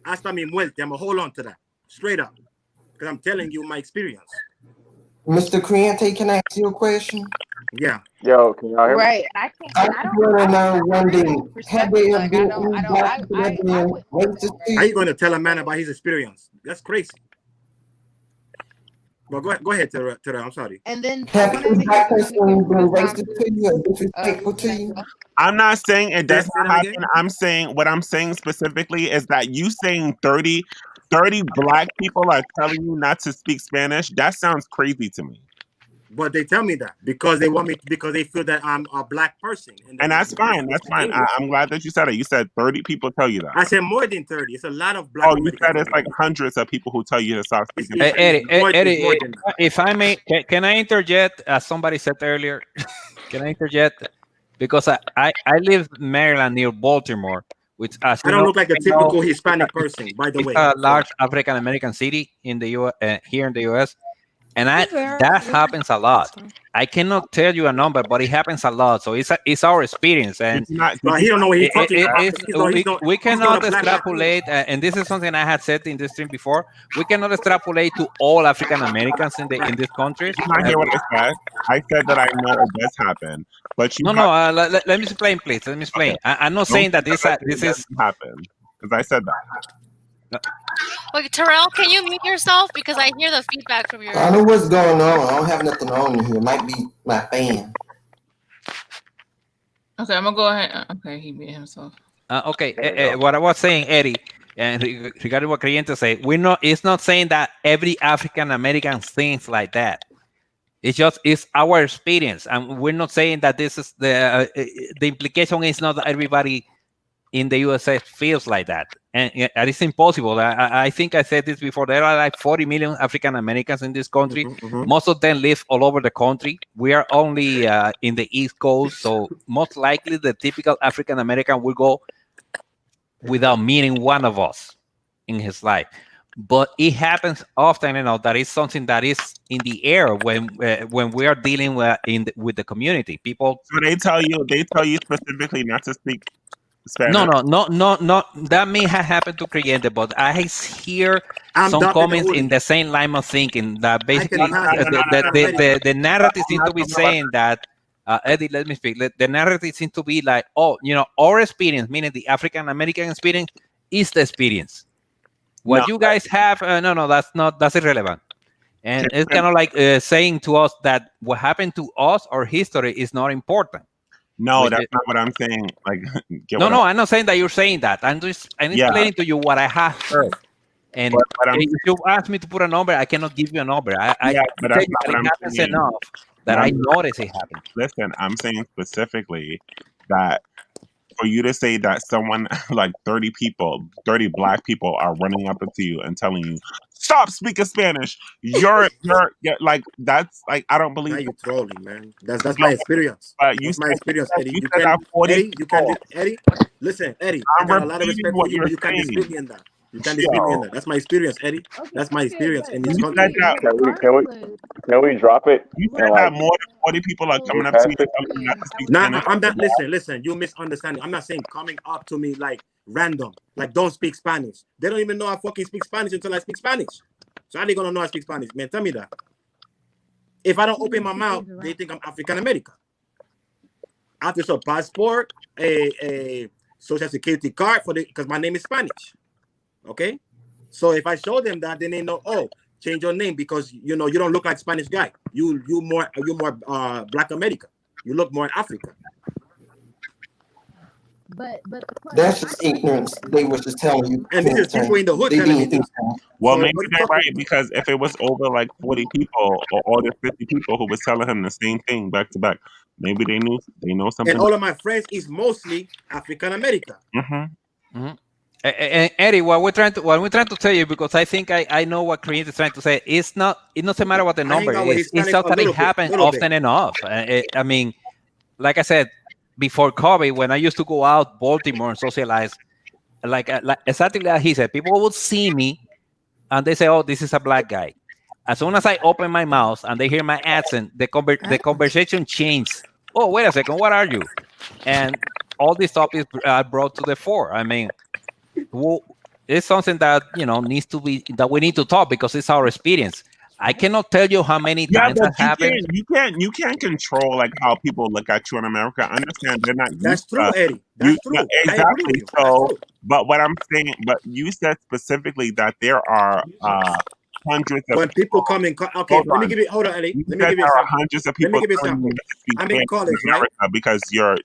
Hasta mi muerte. I'm gonna hold on to that straight up because I'm telling you my experience. Mr. Corriente, can I ask you a question? Yeah. Yo, can y'all hear me? Right. I don't wondering, have there been How you gonna tell a man about his experience? That's crazy. Well, go ahead, Tara. I'm sorry. And then have any Black person been racist to you or disrespectful to you? I'm not saying it does not happen. I'm saying what I'm saying specifically is that you saying 30 Black people are telling you not to speak Spanish. That sounds crazy to me. But they tell me that because they want me because they feel that I'm a Black person. And that's fine. That's fine. I'm glad that you said it. You said 30 people tell you that. I said more than 30. It's a lot of Black. Oh, you said it's like hundreds of people who tell you to stop speaking. Eddie, if I may, can I interject? As somebody said earlier, can I interject? Because I live in Maryland near Baltimore, which I don't look like a typical Hispanic person, by the way. It's a large African American city in the U.S. Here in the U.S. And that happens a lot. I cannot tell you a number, but it happens a lot. So it's our experience, and he don't know what he's talking about. we cannot extrapolate. And this is something I had said in the stream before. We cannot extrapolate to all African Americans in these countries. Did you not hear what I said? I said that I know it does happen, but you let me explain, please. Let me explain. Okay. I'm not saying that this is happen because I said that. Wait, Terrell, can you mute yourself because I hear the feedback from your. I know what's going on. I don't have nothing on here. It might be my fan. Okay, I'm gonna go ahead. Okay, he muted himself. Okay, what I was saying, Eddie, and regarding what Creyente said, it's not saying that every African American thinks like that. It's our experience, and we're not saying that this is the implication is not that everybody in the USA feels like that, and it's impossible. I think I said this before. There are like 40 million African Americans in this country. Most of them live all over the country. We are only in the East Coast, so most likely the typical African American will go without meeting one of us in his life. But it happens often, that is something that is in the air when we are dealing with the community. People. So they tell you specifically not to speak Spanish. No. That may have happened to Creyente, but I hear some comments in the same line of thinking that basically the narrative seems to be saying that. Eddie, let me speak. The narrative seems to be like, our experience, meaning the African American experience, is the experience. What you guys have, that's irrelevant. And it's kind of like saying to us that what happened to us or history is not important. No, that's not what I'm saying. Like, I'm not saying that you're saying that. I'm explaining to you what I have heard. And if you ask me to put a number, I cannot give you a number. But that's not what I'm happens saying. enough that I notice it happen. Listen, I'm saying specifically that for you to say that someone like 30 black people are running up to you and telling you, stop speaking Spanish. You're like, that's like, I don't believe. Now you're trolling, man. That's my experience. That's my experience, Eddie. Eddie, listen, Eddie, I got a lot of respect for you, but you can't dispute me in that. You can't dispute me in that. That's my experience, Eddie. That's my experience in this country. Can we drop it? You said that more than 40 people are coming up to you and telling you not to speak Spanish. I'm not. Listen. You misunderstanding. I'm not saying coming up to me like random, like don't speak Spanish. They don't even know I fucking speak Spanish until I speak Spanish. So how they gonna know I speak Spanish, man? Tell me that. If I don't open my mouth, they think I'm African American. I have to show passport, a social security card because my name is Spanish. Okay, so if I show them that, then they know. Oh, change your name because you don't look like Spanish guy. You more Black American. You look more African. But that's just ignorance. They were just telling you. And this is people in the hood telling me this. Well, maybe they're right, because if it was over like 40 people or all the 50 people who was telling him the same thing back to back, maybe they know something. And all of my friends is mostly African American. And Eddie, what we're trying to tell you, because I think I know what Creyente is trying to say. It doesn't matter what the number is. It's just that it happens often enough. I mean, like I said before COVID, when I used to go out Baltimore and socialize, like exactly like he said, people would see me and they say, "Oh, this is a black guy." As soon as I open my mouth and they hear my accent, the conversation changes. Oh, wait a second, what are you? And all these topics are brought to the fore. I mean, it's something that we need to talk, because it's our experience. I cannot tell you how many times that happened. You can't control like how people look at you in America. I understand they're not. That's true, Eddie. That's true. Exactly. So, but what I'm saying, but you said specifically that there are hundreds of when people come in. Okay, let me give you. Hold on, Eddie. Let me give you some. Hundreds of people. Let me give you something. I'm in college, right? Because you're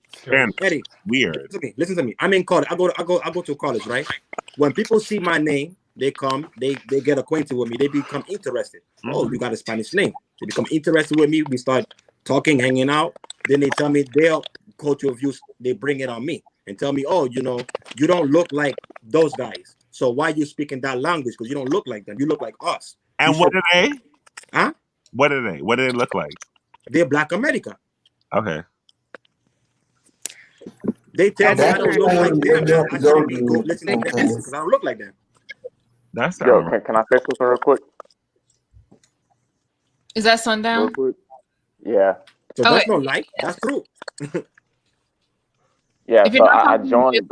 Eddie. Weird. Listen to me. I'm in college. I go to college, right? When people see my name, they come. They get acquainted with me. They become interested. Oh, you got a Spanish name. They become interested with me. We start talking, hanging out. Then they tell me their cultural views. They bring it on me and tell me, oh, you don't look like those guys. So why you speaking that language? Because you don't look like them. You look like us. And what are they? Huh? What are they? What do they look like? They're Black America. Okay. They tell me I don't look like them. I shouldn't be listening to them because I don't look like them. Can I say something real quick? Is that sundown? Yeah. So that's not like, that's true. Yeah, If so you're not I talking, joined.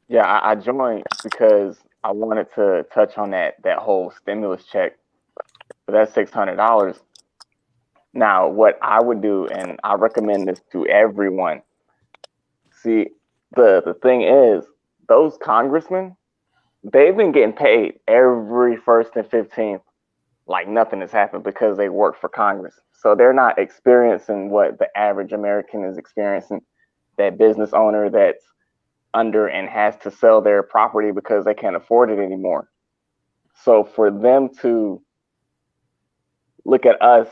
Yeah, I joined because I wanted to touch on that whole stimulus check. But that's $600. Now, what I would do, and I recommend this to everyone. See, the thing is, those congressmen, they've been getting paid every 1st and 15th like nothing has happened because they work for Congress. So they're not experiencing what the average American is experiencing. That business owner that's under and has to sell their property because they can't afford it anymore. So for them to look at us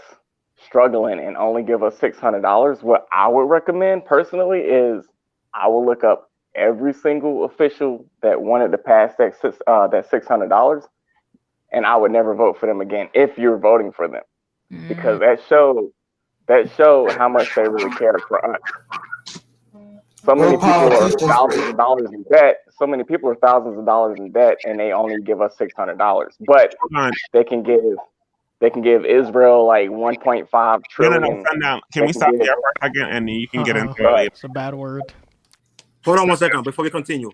struggling and only give us $600, what I would recommend personally is I will look up every single official that wanted to pass that $600, and I would never vote for them again if you're voting for them, because that showed how much they really cared for us. So many people are thousands of dollars in debt. So many people are thousands of dollars in debt, and they only give us $600. But they can give Israel like 1.5 trillion. No, sundown. Can we stop there for a second, and you can get into it later? It's a bad word. Hold on 1 second before we continue.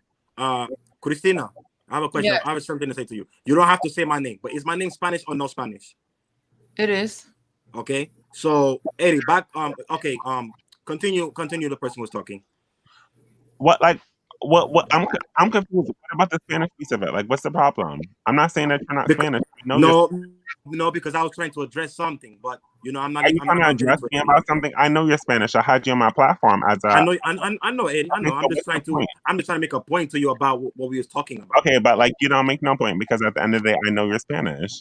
Christina, I have a question. Yeah. I have something to say to you. You don't have to say my name, but is my name Spanish or no Spanish? It is. Okay. So Eddie, back. Okay. Continue. The person was talking. What I'm confused. What about the Spanish piece of it? Like, what's the problem? I'm not saying that you're not Spanish. No, because I was trying to address something, but I'm not. Are you trying to address me about something? I know you're Spanish. I had you on my platform as a. I know, Eddie. I know. I'm just trying to make a point to you about what we was talking about. Okay, but like you don't make no point because at the end of the day, I know you're Spanish.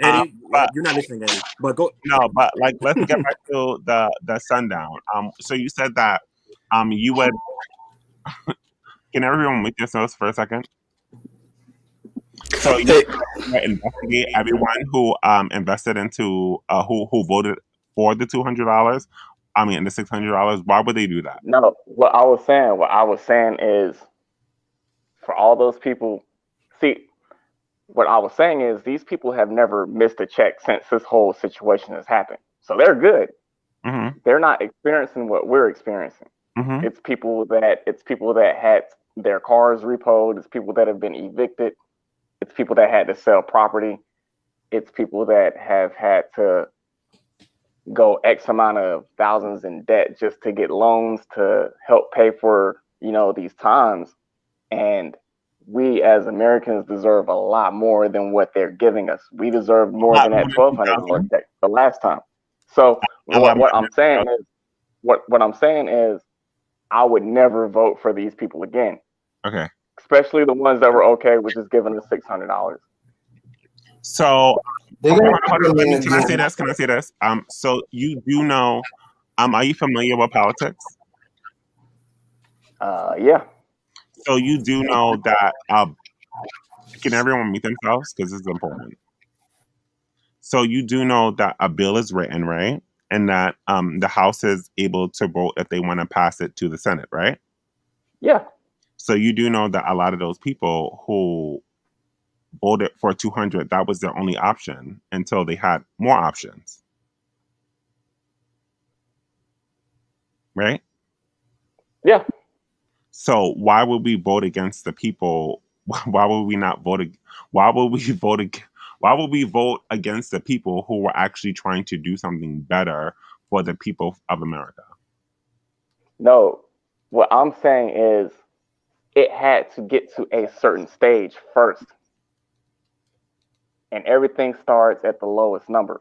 Eddie, you're not listening, Eddie. But go. No, but like let's get back to the sundown. So you said that you would. Can everyone mute yourselves for a second? So you investigate everyone who invested into who voted for the $200. I mean the $600. Why would they do that? No, what I was saying is, for all those people, see, what I was saying is these people have never missed a check since this whole situation has happened. So they're good. Mm-hmm. They're not experiencing what we're experiencing. Mm-hmm. It's people that had their cars repoed. It's people that have been evicted. It's people that had to sell property. It's people that have had to go X amount of thousands in debt just to get loans to help pay for, these times. And we as Americans deserve a lot more than what they're giving us. We deserve more than that $1,200 check the last time. So what I'm saying is I would never vote for these people again. Okay. Especially the ones that were okay with just giving us $600. So can I say this? So you do know, are you familiar with politics? Yeah. So you do know that can everyone meet themselves? Because this is important. So you do know that a bill is written, right? And that the House is able to vote if they want to pass it to the Senate, right? Yeah. So you do know that a lot of those people who voted for 200, that was their only option until they had more options. Right? Yeah. So why would we vote against the people? Why would we not vote? Why would we vote against the people who were actually trying to do something better for the people of America? No, what I'm saying is it had to get to a certain stage first. And everything starts at the lowest number.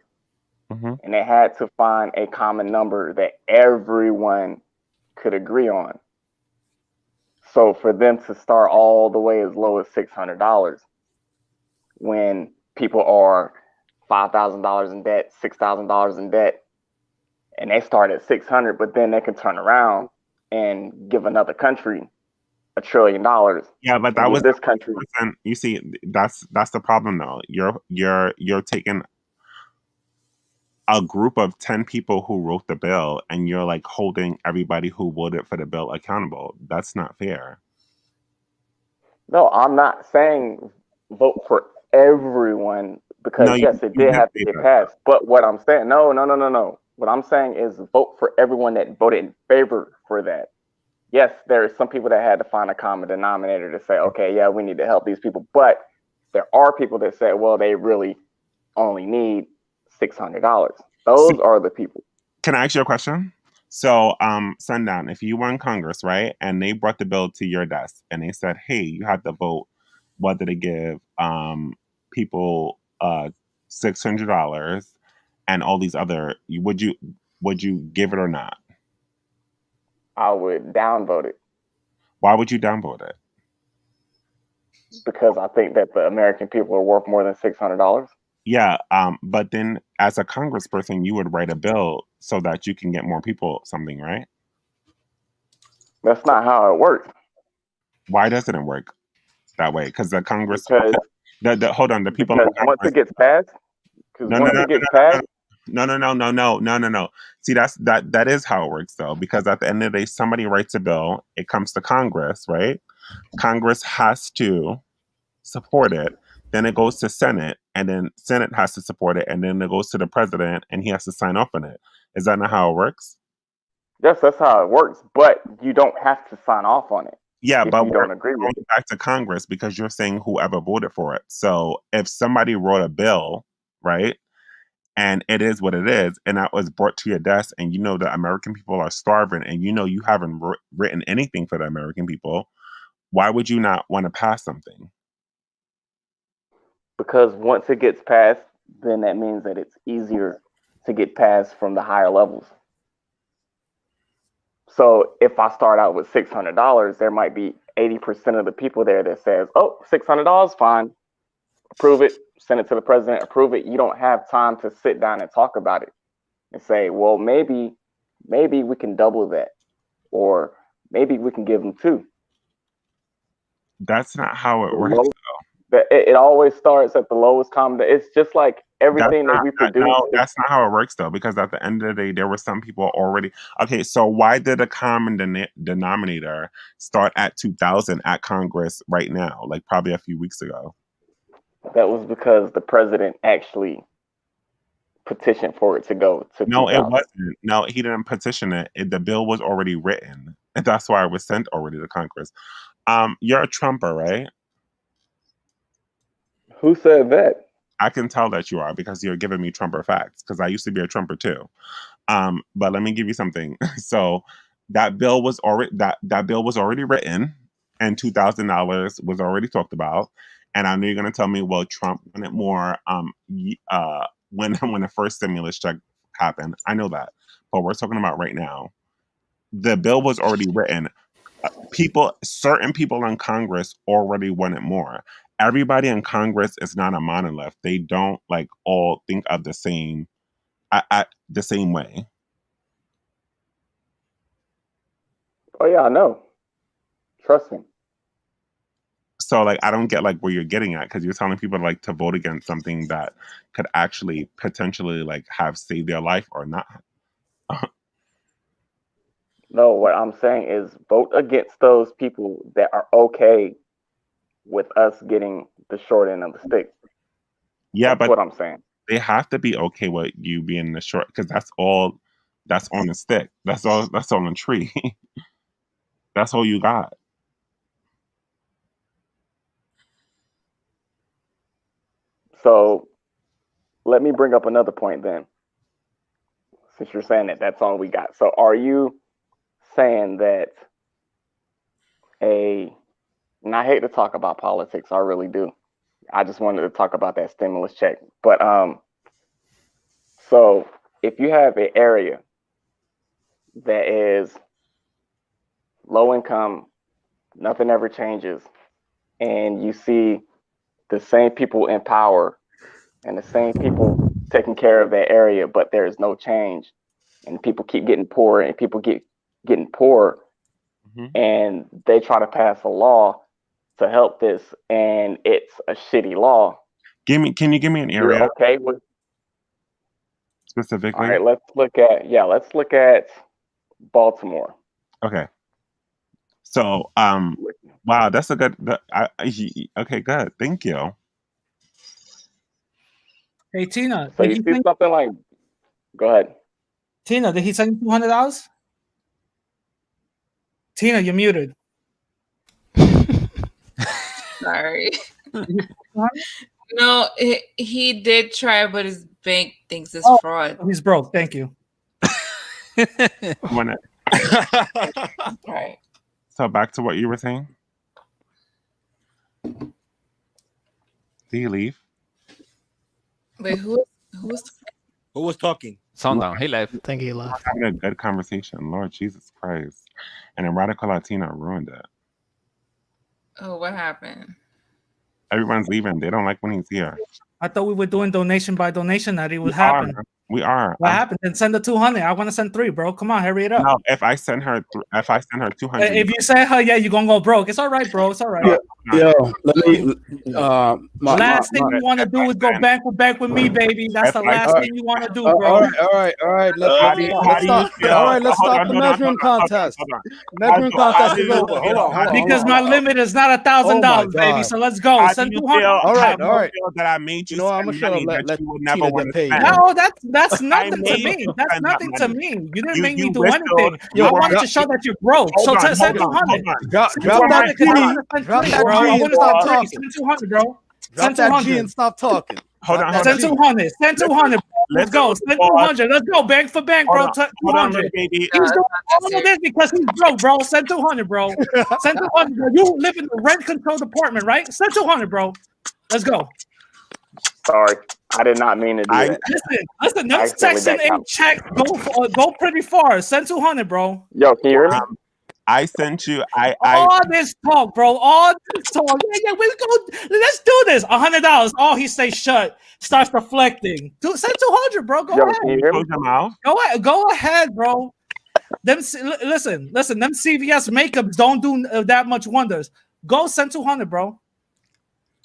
Mm-hmm. And they had to find a common number that everyone could agree on. So for them to start all the way as low as $600, when people are $5,000 in debt, $6,000 in debt, and they start at 600, but then they can turn around and give another country $1 trillion. Yeah, but that was this country. You see, that's the problem though. You're taking a group of 10 people who wrote the bill and you're like holding everybody who voted for the bill accountable. That's not fair. No, I'm not saying vote for everyone, because yes, it did have to get passed. But what I'm saying, no. What I'm saying is vote for everyone that voted in favor for that. Yes, there are some people that had to find a common denominator to say, okay, yeah, we need to help these people. But there are people that say, well, they really only need $600. Those are the people. Can I ask you a question? So, Sundown, if you were in Congress, right, and they brought the bill to your desk and they said, hey, you have to vote whether to give people $600 and all these other, would you give it or not? I would downvote it. Why would you downvote it? Because I think that the American people are worth more than $600. Yeah, but then as a congressperson, you would write a bill so that you can get more people something, right? That's not how it works. Why doesn't it work that way? Because the Congress, because hold on, the people. Because once it gets passed, No. See, that is how it works though. Because at the end of the day, somebody writes a bill, it comes to Congress, right? Congress has to support it. Then it goes to Senate, and then Senate has to support it, and then it goes to the president, and he has to sign off on it. Is that not how it works? Yes, that's how it works, but you don't have to sign off on it. Yeah, but you we're don't agree with going it. back to Congress because you're saying whoever voted for it. So if somebody wrote a bill, right, and it is what it is, and that was brought to your desk, and you know the American people are starving, and you know you haven't written anything for the American people, why would you not want to pass something? Because once it gets passed, then that means that it's easier to get passed from the higher levels. So if I start out with $600, there might be 80% of the people there that says, oh, $600, fine. Approve it, send it to the president, approve it. You don't have time to sit down and talk about it and say, well, maybe we can double that, or maybe we can give them two. That's not how it works, though. It always starts at the lowest common. It's just like everything that we produce. No, that's not how it works, though, because at the end of the day, there were some people already. Okay, so why did a common denominator start at 2,000 at Congress right now, like probably a few weeks ago? That was because the president actually petitioned for it to go to. No, 2,000. it wasn't. No, he didn't petition it. The bill was already written, and that's why it was sent already to Congress. You're a Trumper, right? Who said that? I can tell that you are because you're giving me Trumper facts. Because I used to be a Trumper too. But let me give you something. So that bill was already that bill was already written, and $2,000 was already talked about. And I know you're gonna tell me, well, Trump wanted more. When the first stimulus check happened, I know that. But we're talking about right now. The bill was already written. Certain people in Congress already wanted more. Everybody in Congress is not a monolith. They don't like all think of the same the same way. Oh yeah, I know. Trust me. So like I don't get like where you're getting at, because you're telling people like to vote against something that could actually potentially like have saved their life or not. No, what I'm saying is vote against those people that are okay with us getting the short end of the stick. Yeah, That's but what I'm saying. They have to be okay with you being the short, because that's all that's on the stick. That's on the tree. That's all you got. So let me bring up another point then. Since you're saying that that's all we got. So are you saying that and I hate to talk about politics, I really do. I just wanted to talk about that stimulus check. But so if you have an area that is low income, nothing ever changes, and you see the same people in power and the same people taking care of that area, but there's no change, and people keep getting poorer, and people getting poorer, and they try to pass a law to help this, and it's a shitty law. Can you give me an area? You're okay with specifically? All right, let's look at Baltimore. Okay. So wow, that's a good. Okay, good. Thank you. Hey Tina, So you see something like, go ahead. Tina, did he send you $200? Tina, you're muted. Sorry. No, he did try, but his bank thinks it's fraud. He's broke. Thank you. Right. So back to what you were saying. Did you leave? Wait, who was talking? Sundown. He left. I think he left. Having a good conversation. Lord Jesus Christ. And then Radical Latina ruined it. Oh, what happened? Everyone's leaving. They don't like when he's here. I thought we were doing donation by donation. That would happen. We are. What happened? Then send the 200. I want to send 3, bro. Come on, hurry it up. No, if I send her 200. If you say her, yeah, you're gonna go broke. It's all right, bro. It's all right. Yo, let me. Last thing you want to do is go bank with me, baby. That's the last thing you want to do, bro. All right. Let's stop. All right, let's stop the measuring contest. Measuring contest is over. Hold on. Because my limit is not $1,000, baby. So let's go. Send 200. All right. That I made you. I'm gonna shut up. Let you would never want to pay. No, that's nothing to me. That's nothing to me. You didn't make me do anything. I wanted to show that you're broke. So send 200. Drop that G. Drop that G and stop talking. Send 200, bro. Drop that G and stop talking. Hold on. Send 200. Send 200. Let's go. Send 200. Let's go. Bank for bank, bro. 200. He's doing all of this because he's broke, bro. Send 200, bro. Send 200. Bro. You live in the rent control department, right? Send 200, bro. Let's go. Sorry, I did not mean to do that. Listen. Them Section 8 checks go pretty far. Send 200, bro. Yo, can you hear me? I sent you. All this talk, bro. All this talk. Yeah. Let's do this. $100. Oh, he stays shut. Starts deflecting. Send 200, bro. Go ahead. Can you hear me? Go ahead, bro. Listen. Them CVS makeups don't do that much wonders. Go send 200, bro.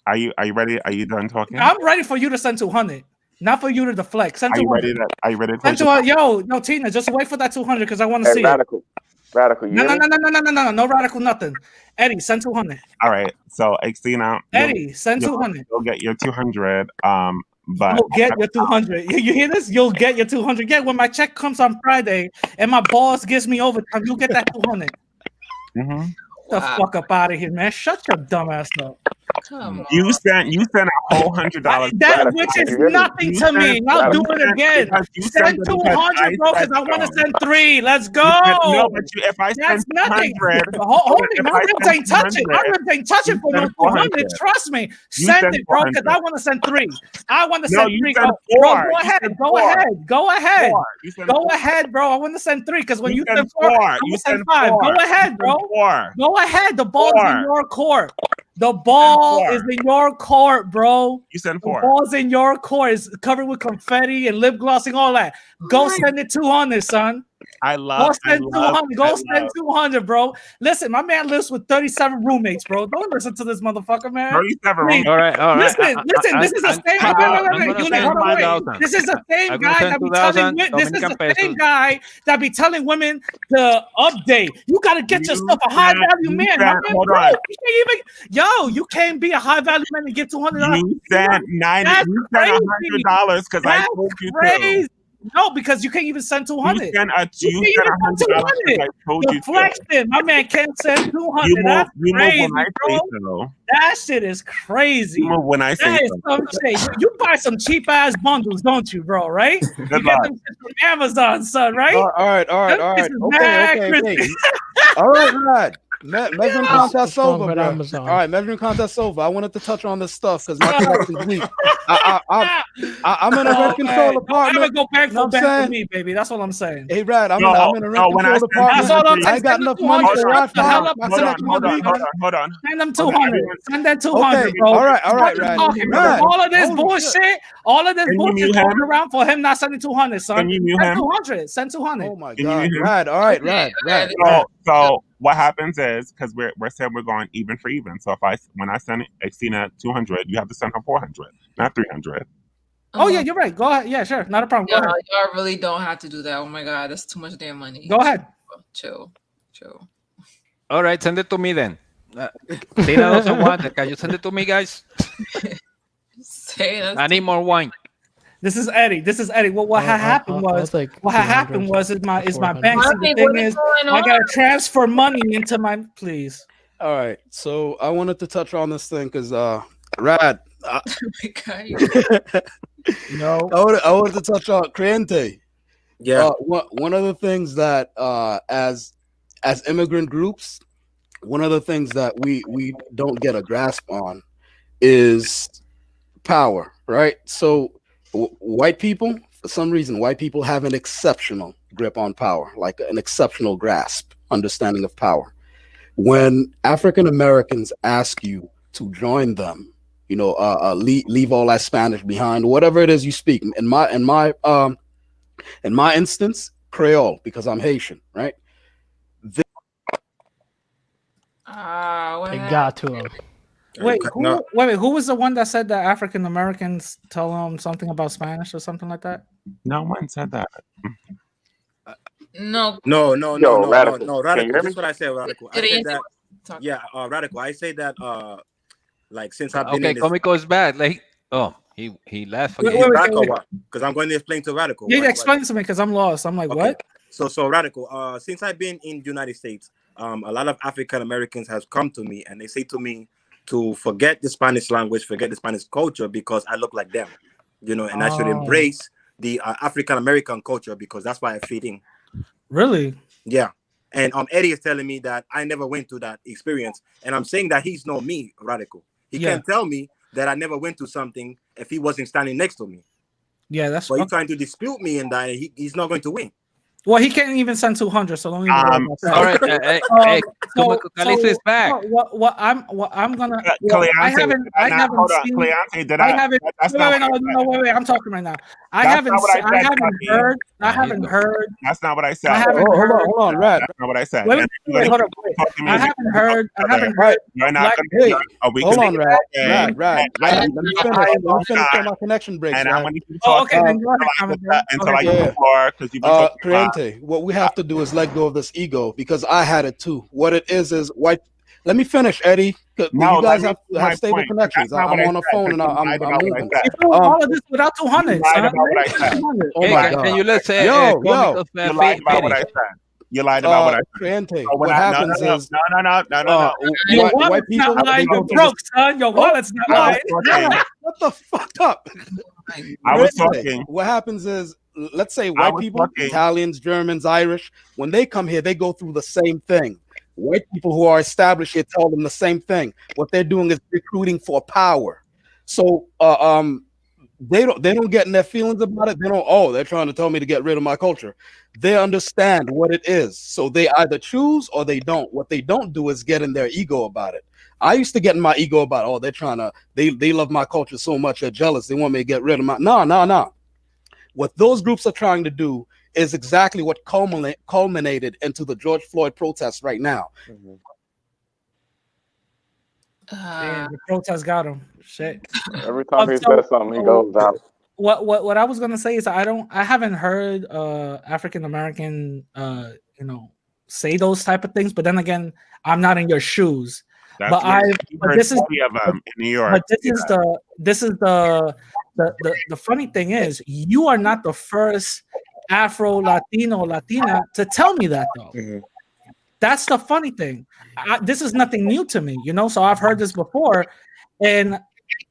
Are you ready? Are you done talking? I'm ready for you to send 200, not for you to deflect. Send 200. Are you ready? Send 200. Yo, Tina, just wait for that 200 because I want to see Radical. it. Radical. No radical, nothing. Eddie, send 200. All right. So, Xena, Eddie, send 200. You'll get your 200. But you'll get your 200. You hear this? You'll get your 200. Yeah, when my check comes on Friday and my boss gives me overtime, you'll get that 200. Mm-hmm. The fuck up out of here, man. Shut your dumb ass up. You sent a whole $100. That which is nothing to me. I'll do it again. Send 200, bro, because I want to send 3. Let's go. No, but if I send nothing. 200, hold it. My ribs ain't touching. My ribs ain't touching for no 200. Trust me. Send it, bro, because I want to send 3. I want to send 3. Bro, go ahead. Go ahead, bro. I want to send 3 because when you send 4, I want to send 5. Go ahead, bro. Go ahead. The ball's in your court. The ball is in your court, bro. You send 4. The ball's in your court. It's covered with confetti and lip glossing, all that. Go send it 200, son. Go send 200, bro. Listen, my man lives with 37 roommates, bro. Don't listen to this motherfucker, man. 37 roommates. All right. Listen. This is the same guy. This is the same guy that be telling. This is the same guy that be telling women to update. You gotta get yourself a high value man. You can't be a high value man and get $200. You sent $100 because I told you to. No, because you can't even send 200. You sent $100. I told you to. My man can't send 200. That's crazy, bro. That shit is crazy. When I say some shit. You buy some cheap ass bundles, don't you, bro? Right? You get them from Amazon, son. Right? All right. Okay. All right, Rad. Measuring contest over, bro. All right, measuring contest over. I wanted to touch on this stuff because my connection's weak. I'm in a rent control apartment. I'm gonna go back for me, baby. That's what I'm saying. Hey, Rad, I'm in a rent control apartment. I ain't got enough money for Wi-Fi. Hold on. Send them 200. Send that 200, bro. All right, Rad. All of this bullshit going around for him not sending 200, son. Send 200. Send 200. Oh my god, Rad. All right, Rad. So what happens is because we're saying we're going even for even. So when I send Xena 200, you have to send her 400, not 300. Oh yeah, you're right. Go ahead. Yeah, sure, not a problem. Go ahead. Y'all really don't have to do that. Oh my god, that's too much damn money. Go ahead. Chill. All right, send it to me then. Tina doesn't want it. Can you send it to me, guys? I need more wine. This is Eddie. What had happened was is my bank. See, the thing is, I gotta transfer money into my. Please. All right. So I wanted to touch on this thing because Rad. Oh my God. No. I wanted to touch on Conéctate. Yeah. One of the things that as immigrant groups, one of the things that we don't get a grasp on is power, right? So white people, for some reason, white people have an exceptional grip on power, like an exceptional grasp, understanding of power. When African Americans ask you to join them, leave all that Spanish behind, whatever it is you speak. In my instance, Creole, because I'm Haitian, right? It got to him. Wait, who was the one that said that African Americans tell them something about Spanish or something like that? No one said that. No. No, Radical. Can you hear This me? is what I said, Radical. I said that. Yeah, Radical. I say that. Like since I've been in this. Comico is bad. Like, he left again. Because I'm going to explain to Radical. Yeah, explain to me because I'm lost. I'm like, what? So Radical. Since I've been in the United States, a lot of African Americans have come to me and they say to me to forget the Spanish language, forget the Spanish culture because I look like them, and I should embrace the African American culture because that's why I fit in. Really? Yeah. And Eddie is telling me that I never went through that experience, and I'm saying that he's not me, Radical. He can't tell me that I never went through something if he wasn't standing next to me. Yeah, that's. But he's trying to dispute me, and that he's not going to win. Well, he can't even send 200, so don't even worry about that. All right, Calisto is back. What I'm gonna. I haven't seen. Wait, I'm talking right now. I haven't heard. That's not what I said. Hold on, Rad. That's not what I said. Wait, hold up. I haven't heard. You're not Hey, hold on, Rad. Let me finish till my connection breaks. And I want you to talk until I get the floor because you've been talking about. What we have to do is let go of this ego because I had it too. What it is white. Let me finish, Eddie. No, you guys have stable connections. I'm on the phone and I'm moving. You do all of this without 200. Oh my God! Can you let's say you lied about what I said. You lied about what I said. Conéctate. What happens is no. White people they go broke, son. Your wallet's not lying. What the fuck up? I was talking. What happens is, let's say white people, Italians, Germans, Irish, when they come here, they go through the same thing. White people who are established here tell them the same thing. What they're doing is recruiting for power. So they don't get in their feelings about it. They're trying to tell me to get rid of my culture. They understand what it is. So they either choose or they don't. What they don't do is get in their ego about it. I used to get in my ego about, they love my culture so much, they're jealous. They want me to get rid of my, no. What those groups are trying to do is exactly what culminated into the George Floyd protests right now. The protest got him. Shit. Every time he says something, he goes out. What I was gonna say is I haven't heard African American say those type of things, but then again, I'm not in your shoes. This is in New York. But this is the funny thing is you are not the first Afro Latino Latina to tell me that though. That's the funny thing. This is nothing new to me, so I've heard this before, and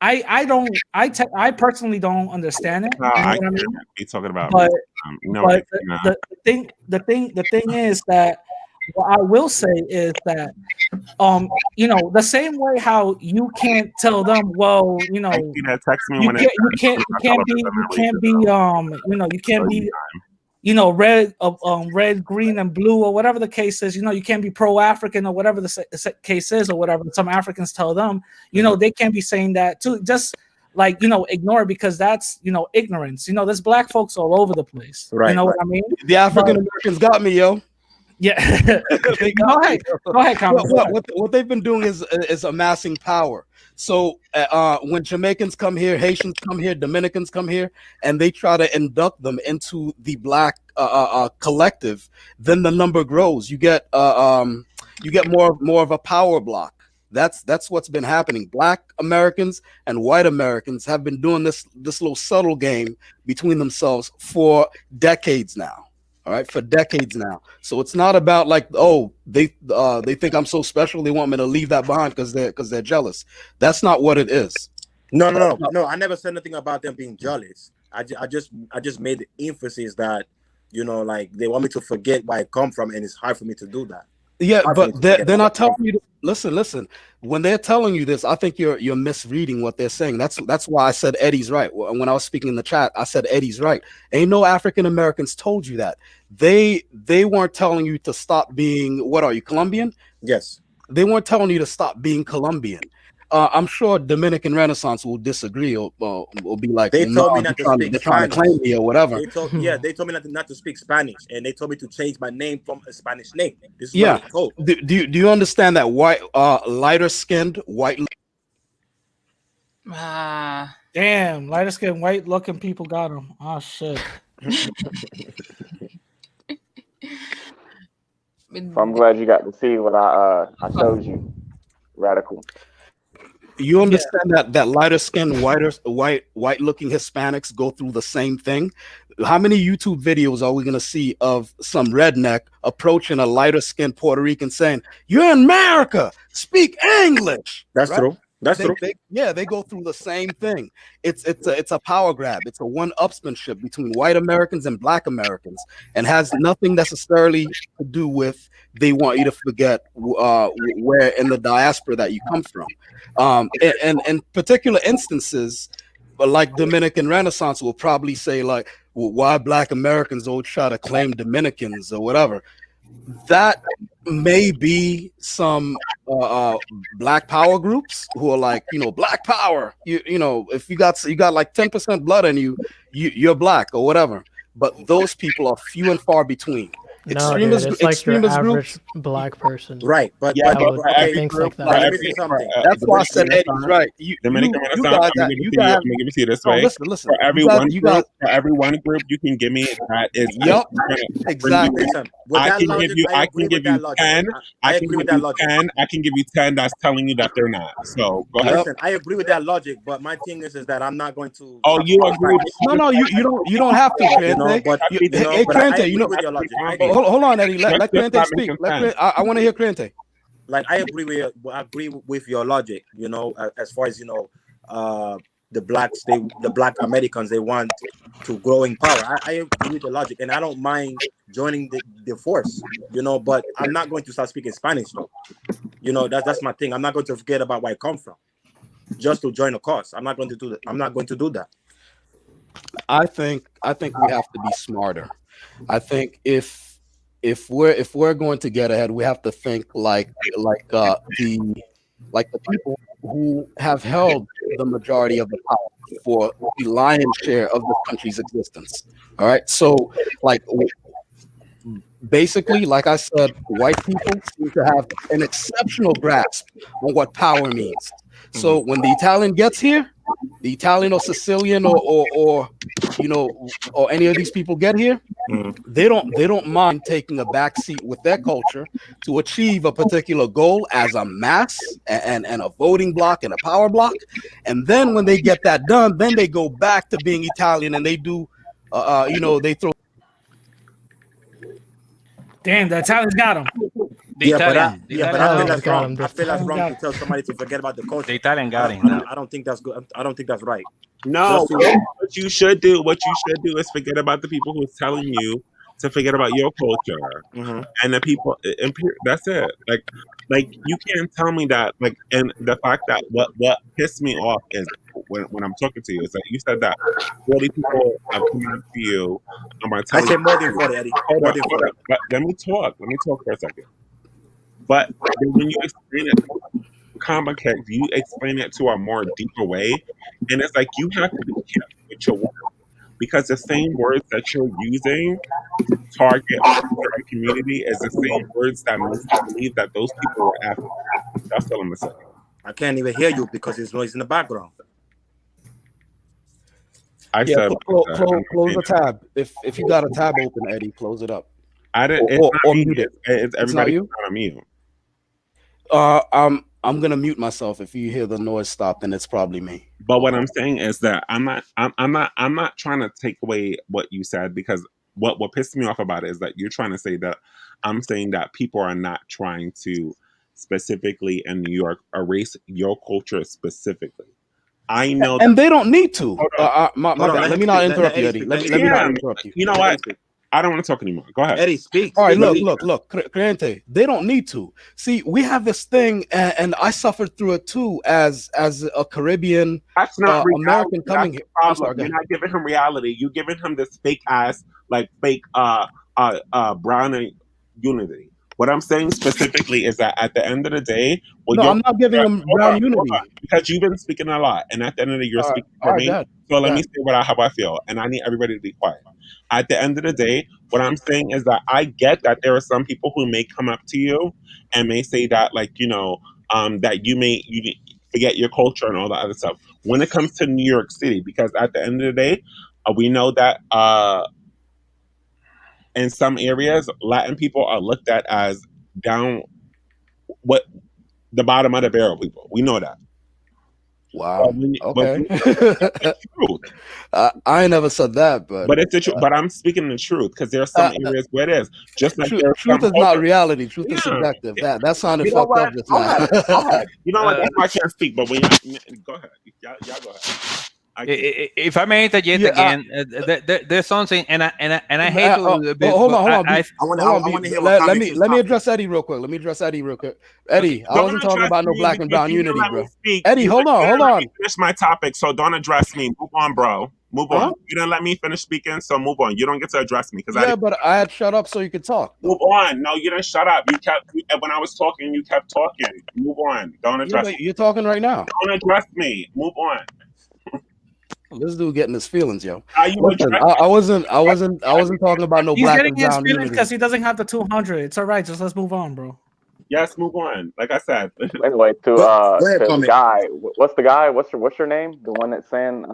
I personally don't understand it. I can't be talking about. But the thing is that what I will say is that the same way how you can't tell them, well, you can't be red, green, and blue, or whatever the case is. You can't be pro-African or whatever the case is, or whatever some Africans tell them. They can't be saying that too. Just ignore it because that's ignorance. There's black folks all over the place. Right. You know what I mean? The African Americans got me, yo. Yeah. Go ahead. What they've been doing is amassing power. So when Jamaicans come here, Haitians come here, Dominicans come here, and they try to induct them into the black collective, then the number grows. You get more of a power block. That's what's been happening. Black Americans and white Americans have been doing this little subtle game between themselves for decades now. All right, for decades now. So it's not about like, oh, they think I'm so special, they want me to leave that behind because they're jealous. That's not what it is. No. I never said nothing about them being jealous. I just made the emphasis that, you know, like they want me to forget where I come from, and it's hard for me to do that. Yeah, but they're not telling you. Listen. When they're telling you this, I think you're misreading what they're saying. That's why I said Eddie's right. When I was speaking in the chat, I said Eddie's right. Ain't no African Americans told you that. They weren't telling you to stop being. What are you, Colombian? Yes. They weren't telling you to stop being Colombian. I'm sure Dominican Renaissance will disagree or be like, they told me not to speak they're trying to claim me or whatever. They told me not to speak Spanish, and they told me to change my name from a Spanish name. This is Yeah. what they told. Do you understand that white, lighter skinned white? Damn, lighter skinned white looking people got them. Oh shit. So I'm glad you got to see what I showed you. Radical. You understand that lighter skinned, white looking Hispanics go through the same thing? How many YouTube videos are we gonna see of some redneck approaching a lighter skinned Puerto Rican saying, "You're in America, speak English"? That's right? true. That's true. They go through the same thing. It's a power grab. It's a one-upsmanship between white Americans and black Americans, and has nothing necessarily to do with they want you to forget where in the diaspora that you come from. And in particular instances, but like Dominican Renaissance will probably say like, well, why black Americans always try to claim Dominicans or whatever. That may be some black power groups who are like, you know, black power. You know, if you got like 10% blood in you, you're black or whatever. But those people are few and far between. No, dude, it's like your average black person. Right, but I think like that. Let me say something. That's why I said Eddie's right. Dominican Renaissance, I'm going to give it to you this way. Listen. For every one group you can give me that is exactly. I can give you 10. I can give you 10 that's telling you that they're not. So go ahead. Listen, I agree with that logic, but my thing is that I'm not going to. Oh, you agree? No, you don't have to, Crente. Hey, Crente, you know. With your logic. Hold on, Eddie. Let Crente speak. I want to hear Crente. Like I agree with your logic. You know, as far as you know, the black Americans, they want to grow in power. I agree with the logic, and I don't mind joining the force. You know, but I'm not going to start speaking Spanish though. You know, that's my thing. I'm not going to forget about where I come from just to join a cause. I'm not going to do that. I'm not going to do that. I think we have to be smarter. I think if we're going to get ahead, we have to think like the people who have held the majority of the power for the lion's share of the country's existence. All right, so like basically, like I said, white people seem to have an exceptional grasp on what power means. So when the Italian gets here, the Italian or Sicilian or you know, or any of these people get here, they don't mind taking a back seat with their culture to achieve a particular goal as a mass and a voting block and a power block. And then when they get that done, then they go back to being Italian and they do, you know, they throw. Damn, the Italians got him. But I feel that's wrong. I feel that's wrong to tell somebody to forget about the culture. The Italian got him. I don't think that's good. I don't think that's right. No, what you should do is forget about the people who's telling you to forget about your culture and the people. And that's it. Like you can't tell me that. Like, and the fact that what pissed me off is when I'm talking to you is that you said that 40 people have come out to you. I said more than 40, Eddie. Hold on. But let me talk for a second. But when you explain it, Comic-Con, you explain it to a more deeper way, and it's like you have to be careful with your words because the same words that you're using to target a certain community is the same words that makes you believe that those people were African. That's all I'm gonna say. I can't even hear you because there's noise in the background. Close the tab. If you got a tab open, Eddie, close it up. I didn't. Or mute it. It's everybody on mute. I'm gonna mute myself. If you hear the noise stop, then it's probably me. But what I'm saying is that I'm not trying to take away what you said, because what pissed me off about it is that you're trying to say that I'm saying that people are not trying to specifically in New York erase your culture specifically. I know, and they don't need to. My bad. Let me not interrupt you, Eddie. Let me not interrupt you. You know what? I don't want to talk anymore. Go ahead. Eddie, speak. All right, look, Creyente, they don't need to. See, we have this thing, and I suffered through it too as a Caribbean American coming here. I'm sorry, you're not giving him reality. You're giving him this fake ass, like fake brown unity. What I'm saying specifically is that at the end of the day, I'm not giving him brown unity because you've been speaking a lot, and at the end of the day, you're speaking for me. So let me say how I feel, and I need everybody to be quiet. At the end of the day, what I'm saying is that I get that there are some people who may come up to you and may say that, like, that you forget your culture and all that other stuff. When it comes to New York City, because at the end of the day, we know that in some areas, Latin people are looked at as the bottom of the barrel people. We know that. Wow. Okay. I ain't never said that, but it's the truth. But I'm speaking the truth, because there are some areas where it is. Just like truth is not reality. Truth is subjective. That sounded fucked up just now. You know what? That's why I can't speak. But when go ahead, y'all go ahead. If I may interject again, there's something, and I hate to. Hold on. I want to hear. Let me address Eddie real quick. Eddie, I wasn't talking about no black and brown unity, bro. Eddie, hold on. Finish my topic, so don't address me. Move on, bro. Move on. You didn't let me finish speaking, so move on. You don't get to address me, because but I had shut up so you could talk. Move on. No, you didn't shut up. You kept when I was talking. You kept talking. Move on. Don't address me. You're talking right now. Don't address me. Move on. This dude getting his feelings, yo. Listen, I wasn't talking about no black and brown unity. He's getting his feelings because he doesn't have the 200. It's all right. Just let's move on, bro. Yes, move on. Like I said. Anyway, to the guy. What's the guy? What's your name? The one that's saying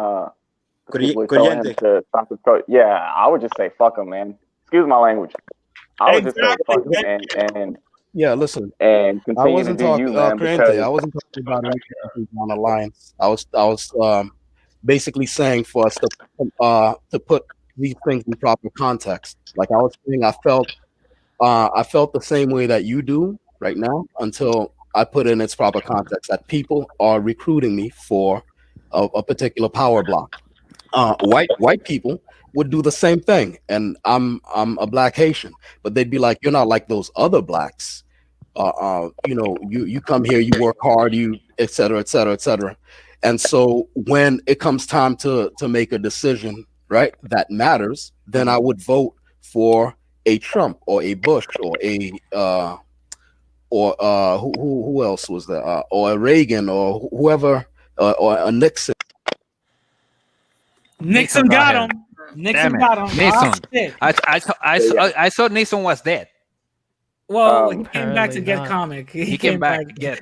people telling him to stop his coach. Yeah, I would just say fuck him, man. Excuse my language. I would just say fuck him and yeah, listen. And continue to do you, man. I wasn't talking about anything on alliance. I was basically saying for us to put these things in proper context. Like I was saying, I felt the same way that you do right now until I put in its proper context, that people are recruiting me for a particular power block. White people would do the same thing, and I'm a black Haitian, but they'd be like, you're not like those other blacks. You come here, you work hard, you et cetera, et cetera, et cetera. And so when it comes time to make a decision, right, that matters, then I would vote for a Trump or a Bush or who else was there, or a Reagan or whoever, or a Nixon. Nixon got him. Nixon got him. Nixon. I thought Nixon was dead. Well, he came back to get comic. He came back. He said,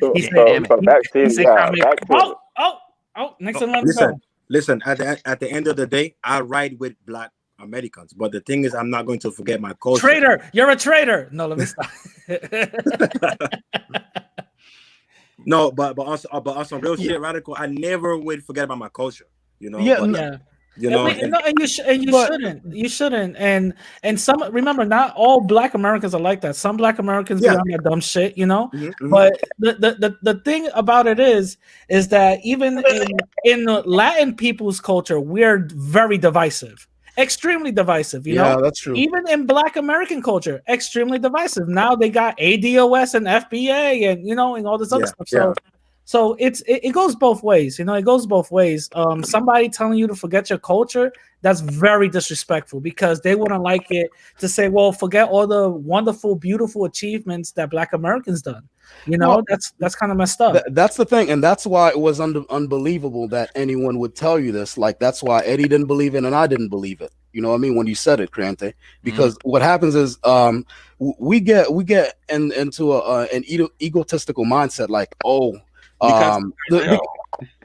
Nixon let him go. Listen. At the end of the day, I ride with black Americans, but the thing is, I'm not going to forget my culture. Traitor! You're a traitor. No, let me stop. No, but on some real shit, radical. I never would forget about my culture. You shouldn't. And some, remember, not all black Americans are like that. Some black Americans be on that dumb shit, Mm-hmm. But the thing about it is that even in Latin people's culture, we're very divisive. Extremely divisive, you know. Yeah, that's true. Even in black American culture, extremely divisive. Now they got ADOS and FBA and and all this other stuff. So it goes both ways, it goes both ways. Somebody telling you to forget your culture, that's very disrespectful, because they wouldn't like it to say, well, forget all the wonderful, beautiful achievements that black Americans done. That's kind of messed up. That's the thing. And that's why it was unbelievable that anyone would tell you this. Like, that's why Eddie didn't believe it and I didn't believe it. You know what I mean? When you said it, Creyente, because what happens is we get into an egotistical mindset, like,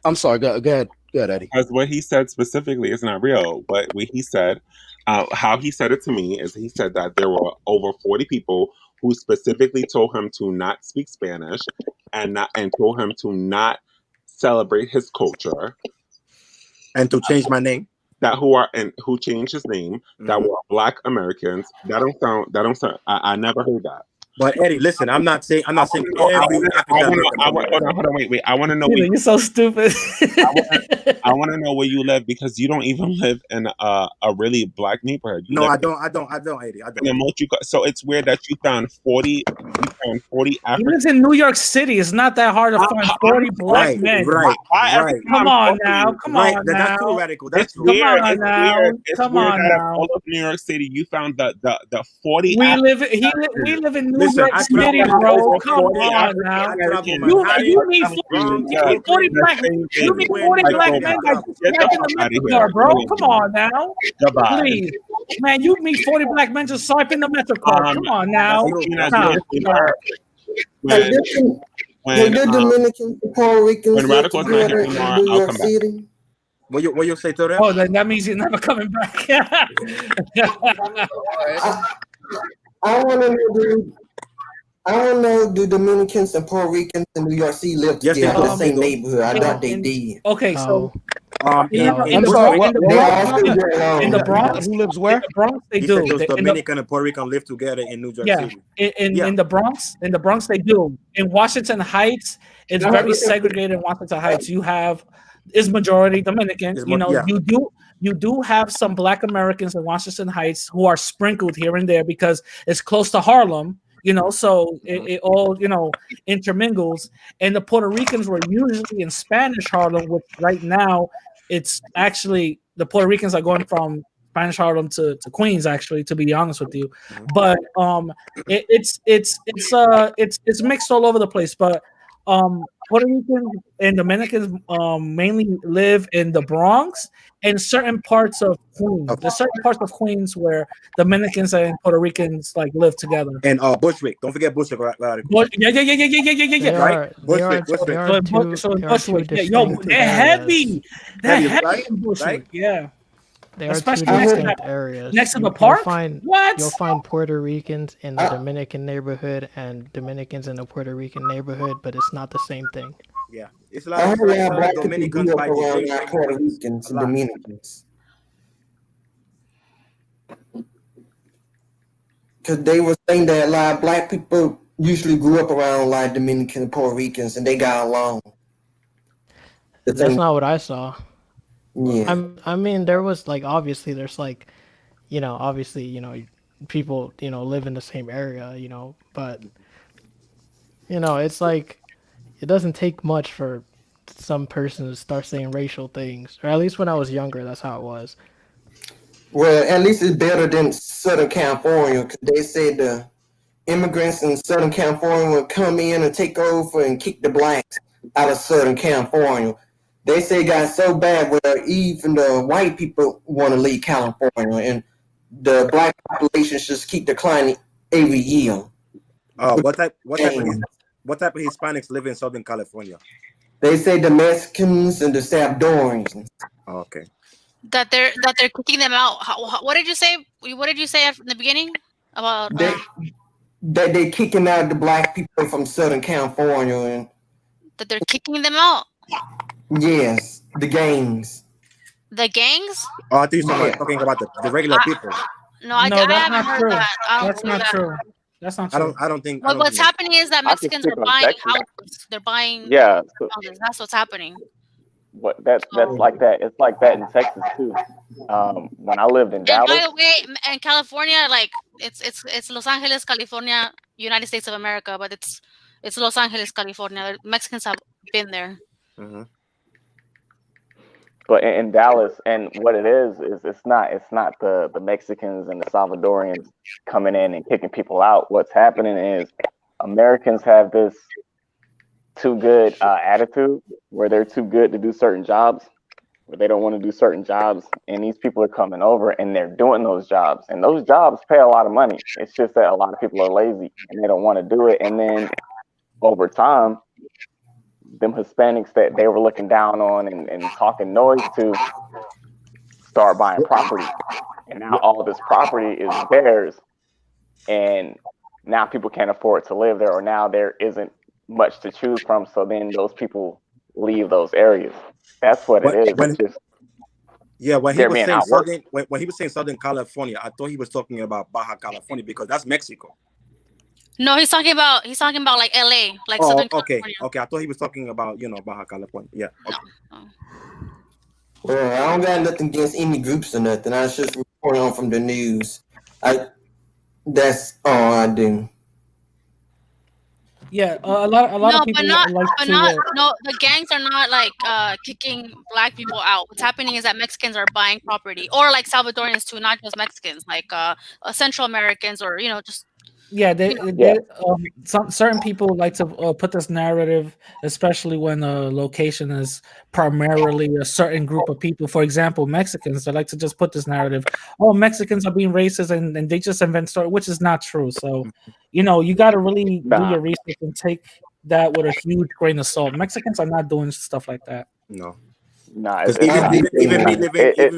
I'm sorry. Go ahead, Eddie. Because what he said specifically is not real. But what he said, how he said it to me is, he said that there were over 40 people who specifically told him to not speak Spanish and told him to not celebrate his culture and to change my name. Who changed his name that were Black Americans. That don't sound. I never heard that. But Eddie, listen, I'm not saying every African American. Hold on, wait. I want to know. You're so stupid. I want to know where you live because you don't even live in a really Black neighborhood. No, I don't, Eddie. I don't. So it's weird that you found 40. You He lives in New York City. It's not that hard to find 40 Black men. Right. Come on now. That's too radical. That's too weird. Come on now. Come on now. All of New York City, you found the 40. We live in New York City, bro. Come on now. You need 40 black men. You need 40 black men like in the Metro car, bro. Come on now. Please. Man, you meet 40 black men just swipe in the Metro car. Come on now. When Dominicans and Puerto Ricans when Radical's not here anymore, I'll come back. What you say to that? Oh, then that means you're never coming back. I want to know, do Dominicans and Puerto Ricans in New York City live together in the same neighborhood? I thought they did. Okay, so in the Bronx, who lives where? In the Bronx, they do. Those Dominican and Puerto Rican live together in New York City. In the Bronx, they do. In Washington Heights, it's very segregated. In Washington Heights, is majority Dominican. You do have some Black Americans in Washington Heights who are sprinkled here and there because it's close to Harlem. So it all intermingles, and the Puerto Ricans were usually in Spanish Harlem, which right now it's actually the Puerto Ricans are going from Spanish Harlem to Queens, actually, to be honest with you. But it's mixed all over the place. But Puerto Ricans and Dominicans mainly live in the Bronx and certain parts of Queens. There's certain parts of Queens where Dominicans and Puerto Ricans live together. And Bushwick, don't forget Bushwick. Right? Yeah. Right, Bushwick. Bushwick. Yo, they're heavy. They're heavy in Bushwick. Yeah. There are two distinct areas. Next to the park? You'll find Puerto Ricans in the Dominican neighborhood and Dominicans in the Puerto Rican neighborhood, but it's not the same thing. Yeah, it's a lot of Dominicans by Puerto Ricans and Dominicans. Because they were saying that a lot of Black people usually grew up around like Dominican and Puerto Ricans, and they got along. That's not what I saw. Yeah. I mean, there was obviously there's people live in the same area, but it's it doesn't take much for some person to start saying racial things, or at least when I was younger, that's how it was. Well, at least it's better than Southern California, because they said the immigrants in Southern California would come in and take over and kick the Blacks out of Southern California. They say it got so bad where even the white people want to leave California, and the Black population just keep declining every year. What type of Hispanics live in Southern California? They say the Mexicans and the Salvadorians. Okay. That they're kicking them out. What did you say? What did you say in the beginning about that they're kicking out the Black people from Southern California, and that they're kicking them out? Yes, the gangs. The gangs? Oh, I think you're talking about the regular people. No, I haven't heard that. That's not true. That's not true. I don't think. Well, what's happening is that Mexicans are buying houses. They're buying houses. That's what's happening. That's like that. It's like that in Texas too. When I lived in Dallas. And by the way, in California, it's Los Angeles, California, United States of America, but it's Los Angeles, California. Mexicans have been there. Mm-hmm. But in Dallas, and what it is it's not the Mexicans and the Salvadorians coming in and kicking people out. What's happening is Americans have this too good attitude where they're too good to do certain jobs, where they don't want to do certain jobs, and these people are coming over and they're doing those jobs, and those jobs pay a lot of money. It's just that a lot of people are lazy and they don't want to do it, and then over time, them Hispanics that they were looking down on and talking noise to start buying property. And now all this property is theirs. And now people can't afford to live there, or now there isn't much to choose from. So then those people leave those areas. That's what it is. It's just when he they're was being saying outworked. southern, when he was saying Southern California, I thought he was talking about Baja California because that's Mexico. No, he's talking about like LA, like Southern California. Okay. I thought he was talking about Baja California. Yeah. Okay. No. Well, I don't got nothing against any groups or nothing. I just report on from the news. That's all I do. Yeah, a lot of people no, the gangs are not like kicking black people out. What's happening is that Mexicans are buying property, or like Salvadorians too, not just Mexicans, like Central Americans, or just. Yeah, some certain people like to put this narrative, especially when a location is primarily a certain group of people. For example, Mexicans, they like to just put this narrative, oh, Mexicans are being racist, and they just invent story, which is not true. So, you got to really do your research and take that with a huge grain of salt. Mexicans are not doing stuff like that. No. Nah, because even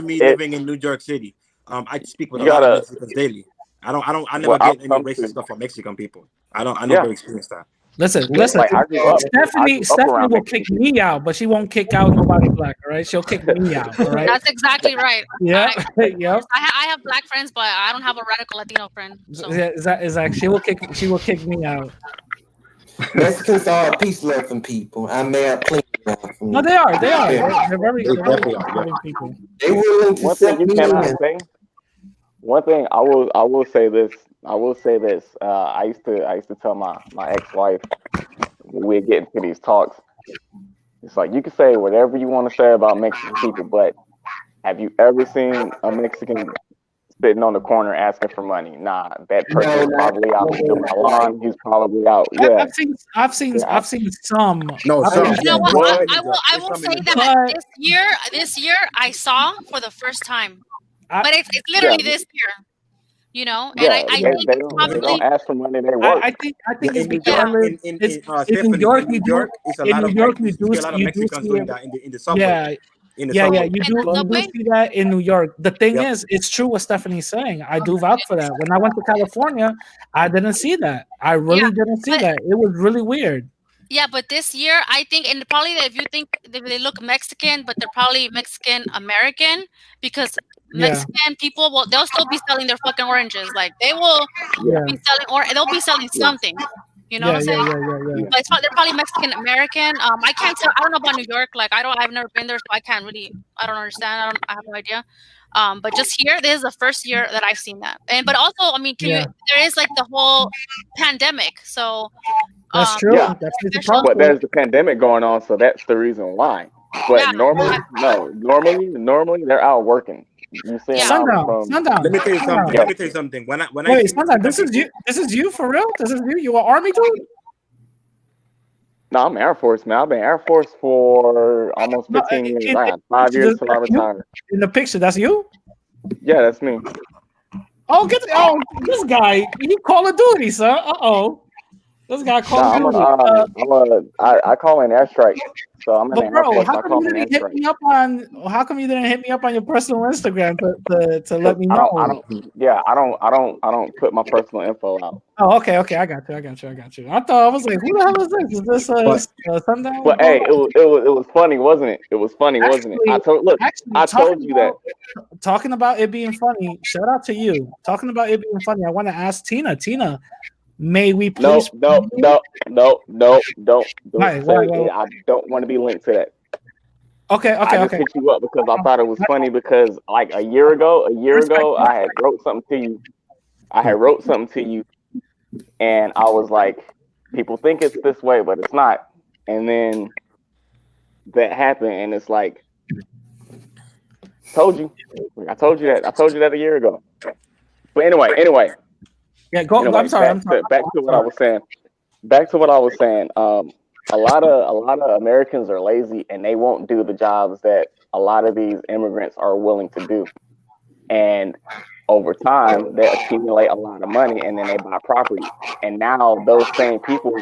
me living in New York City, I speak with a lot of Mexicans daily. I never get any racist stuff from Mexican people. I never experienced that. Listen. Like, I grew up Stephanie will kick me out, but she won't kick out nobody black. All right, she'll kick me out. All right, that's exactly right. Yeah, yep. I have black friends, but I don't have a radical Latino friend. So. Yeah, exactly. She will kick me out. Mexicans are peace-loving people. I may have plenty of them. No, they are. They're very people. They willing to set me in. One thing I will say this. I used to tell my ex-wife when we'd get into these talks. It's like, you can say whatever you want to say about Mexican people, but have you ever seen a Mexican sitting on the corner asking for money? Nah, that person's probably out doing my lawn. He's probably out. Yeah, I've seen some. No, you know what? I will say that this year I saw for the first time. But it's literally this year, and I think they don't ask for money. They work. I think it's because in New York, you do see that in the subway. Yeah. You do see that in New York. The thing is, it's true what Stephanie's saying. I do vouch for that. When I went to California, I didn't see that. I really didn't see that. It was really weird. Yeah, but this year, I think, and probably if you think they look Mexican, but they're probably Mexican American, because Mexican people they'll still be selling their fucking oranges. Like, they will be selling, or they'll be selling something. You know what I'm saying? But they're probably Mexican American. I can't tell. I don't know about New York. Like, I've never been there, so I can't really. I don't understand. I have no idea. But just here, this is the first year that I've seen that. But also, I mean, there is like the whole pandemic, so. That's true. Yeah. But there's the pandemic going on, so that's the reason why. But normally they're out working. You see Sundown. Let me tell you something. When I Sundown, this is you for real? This is you? You an Army dude? No, I'm Air Force, man. I've been Air Force for almost 15 years. I had 5 years till I retired. In the picture, that's you? Yeah, that's me. Oh, this guy, he Call of Duty, sir. Uh-oh. This guy called me. I call in airstrike, so I'm in the Air Force. How come you didn't hit me up on? How come you didn't hit me up on your personal Instagram to let me know? I don't put my personal info out. Oh, okay. I got you. I thought, I was like, who the hell is this? Is this Sundown? But hey, it was funny, wasn't it? It was funny, wasn't it? I told you that. Talking about it being funny. Shout out to you. Talking about it being funny. I want to ask Tina. Tina. May we please? No, don't. I don't want to be linked to that. Okay. I just hit you up because I thought it was funny because like a year ago, I had wrote something to you. And I was like, people think it's this way, but it's not. And then that happened, and it's like, told you. I told you that a year ago. But anyway. Yeah, go. I'm sorry. Back to what I was saying. A lot of Americans are lazy, and they won't do the jobs that a lot of these immigrants are willing to do. And over time, they accumulate a lot of money, and then they buy property. And now those same people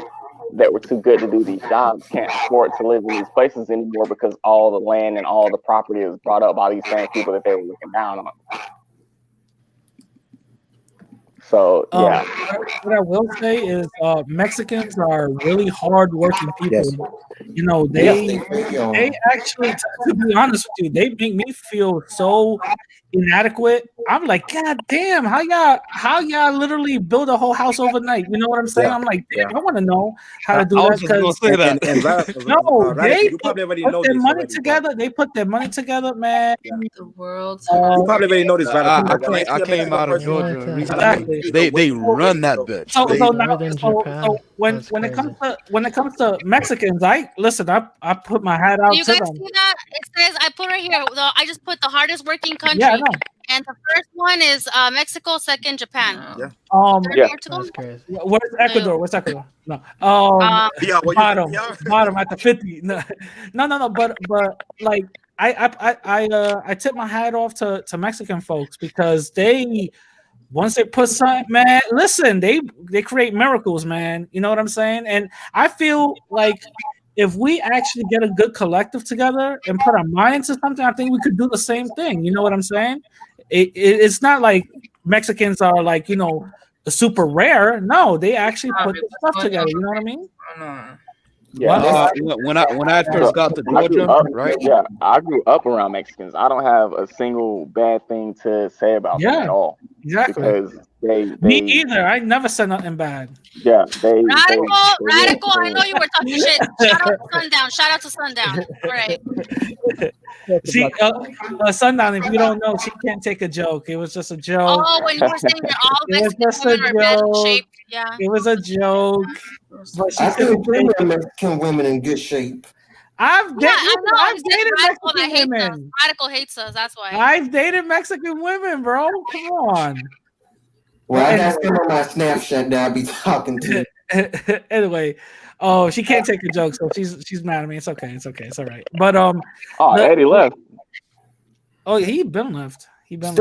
that were too good to do these jobs can't afford to live in these places anymore because all the land and all the property is brought up by these same people that they were looking down on. So yeah. What I will say is Mexicans are really hardworking people. Yes. You know, they actually, to be honest with you, they make me feel so inadequate. I'm like, God damn, how y'all literally build a whole house overnight? You know what I'm saying? Yeah. I'm like, damn, Yeah. I want to know how to I do was that. just gonna say that. No, they you probably already put know their this money already, together. They put their money together, man. The world's You probably already know this, Radical. I When I see a came Mexican out of person, Georgia recently. Exactly. They run that bitch. So when That's it crazy. comes to Mexicans, I put my hat out Do you to guys them. see that? It says I put right here. I just put the hardest working country. Yeah, I know. And the first one is Mexico, second Japan. Yeah. That's crazy. Where's Ecuador? Where's Ecuador? No. Yeah, what you Bottom at the 50. No. But like I tip my hat off to Mexican folks because they once they put something, man, listen, they create miracles, man. You know what I'm saying? And I feel like if we actually get a good collective together and put our minds to something, I think we could do the same thing. You know what I'm saying? It's not like Mexicans are like, you know, super rare. No, they actually put the stuff together. You know what I mean? Yeah. When I first got to Georgia, right? Yeah, I grew up around Mexicans. I don't have a single bad thing to say about them at all. Exactly. Because they Me either. I never said nothing bad. Yeah, Radical. I know you were talking shit. Shout out to Sundown. All right. See, Sundown, if you don't know, she can't take a joke. It was just a joke. Oh, when you were saying that all It was Mexican just a women are bad joke. shape. Yeah. It was a joke. But she I said think plenty of Mexican women in good shape. I've I know. I've It's just dated Radical that Mexican hates us. women. Radical hates us. That's why. I've dated Mexican women, bro. Come on. Well, I got some on my Snapchat that I be talking to. Anyway, oh, she can't take a joke, so she's mad at me. It's okay. It's all right. But Eddie left. Oh, he been left. He couldn't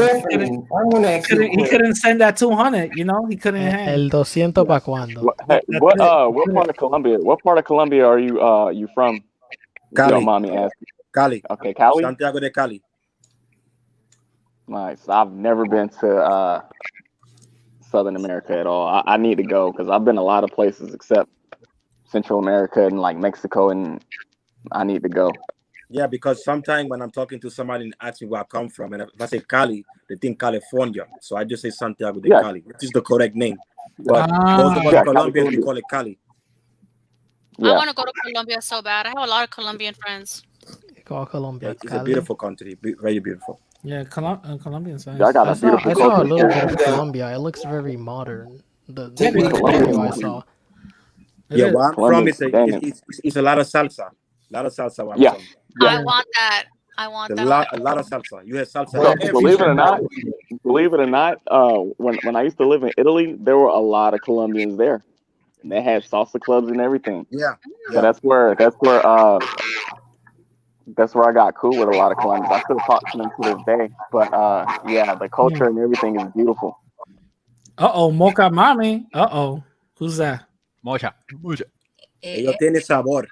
send that 200. You know, he couldn't. El 200 pa cuando. What part of Colombia? What part of Colombia are you from? If you Cali. don't mind me asking. Cali. Okay, Cali. Santiago de Cali. Nice. I've never been to Southern America at all. I need to go because I've been a lot of places except Central America and like Mexico, and I need to go. Yeah, because sometimes when I'm talking to somebody and asking where I come from, and if I say Cali, they think California. So I just say Santiago de Cali, which is the correct name. But those of us Colombians, we call it Cali. I want to go to Colombia so bad. I have a lot of Colombian friends. Call Colombia. It's a beautiful country, very beautiful. Yeah, Colombian side. I got a beautiful I saw a little bit of Colombia. It looks very modern. The video I saw. Yeah, where I'm from, it's a lot of salsa. A lot of salsa. Where I'm from. I want that. I want that. A lot of salsa. You have salsa. Well, believe it or not, when I used to live in Italy, there were a lot of Colombians there. And they had salsa clubs and everything. Yeah. So that's where I got cool with a lot of Colombians. I still talk to them to this day. But yeah, the culture and everything is beautiful. Mocha Mami. Who's that? Mocha. Ellos tienen sabor.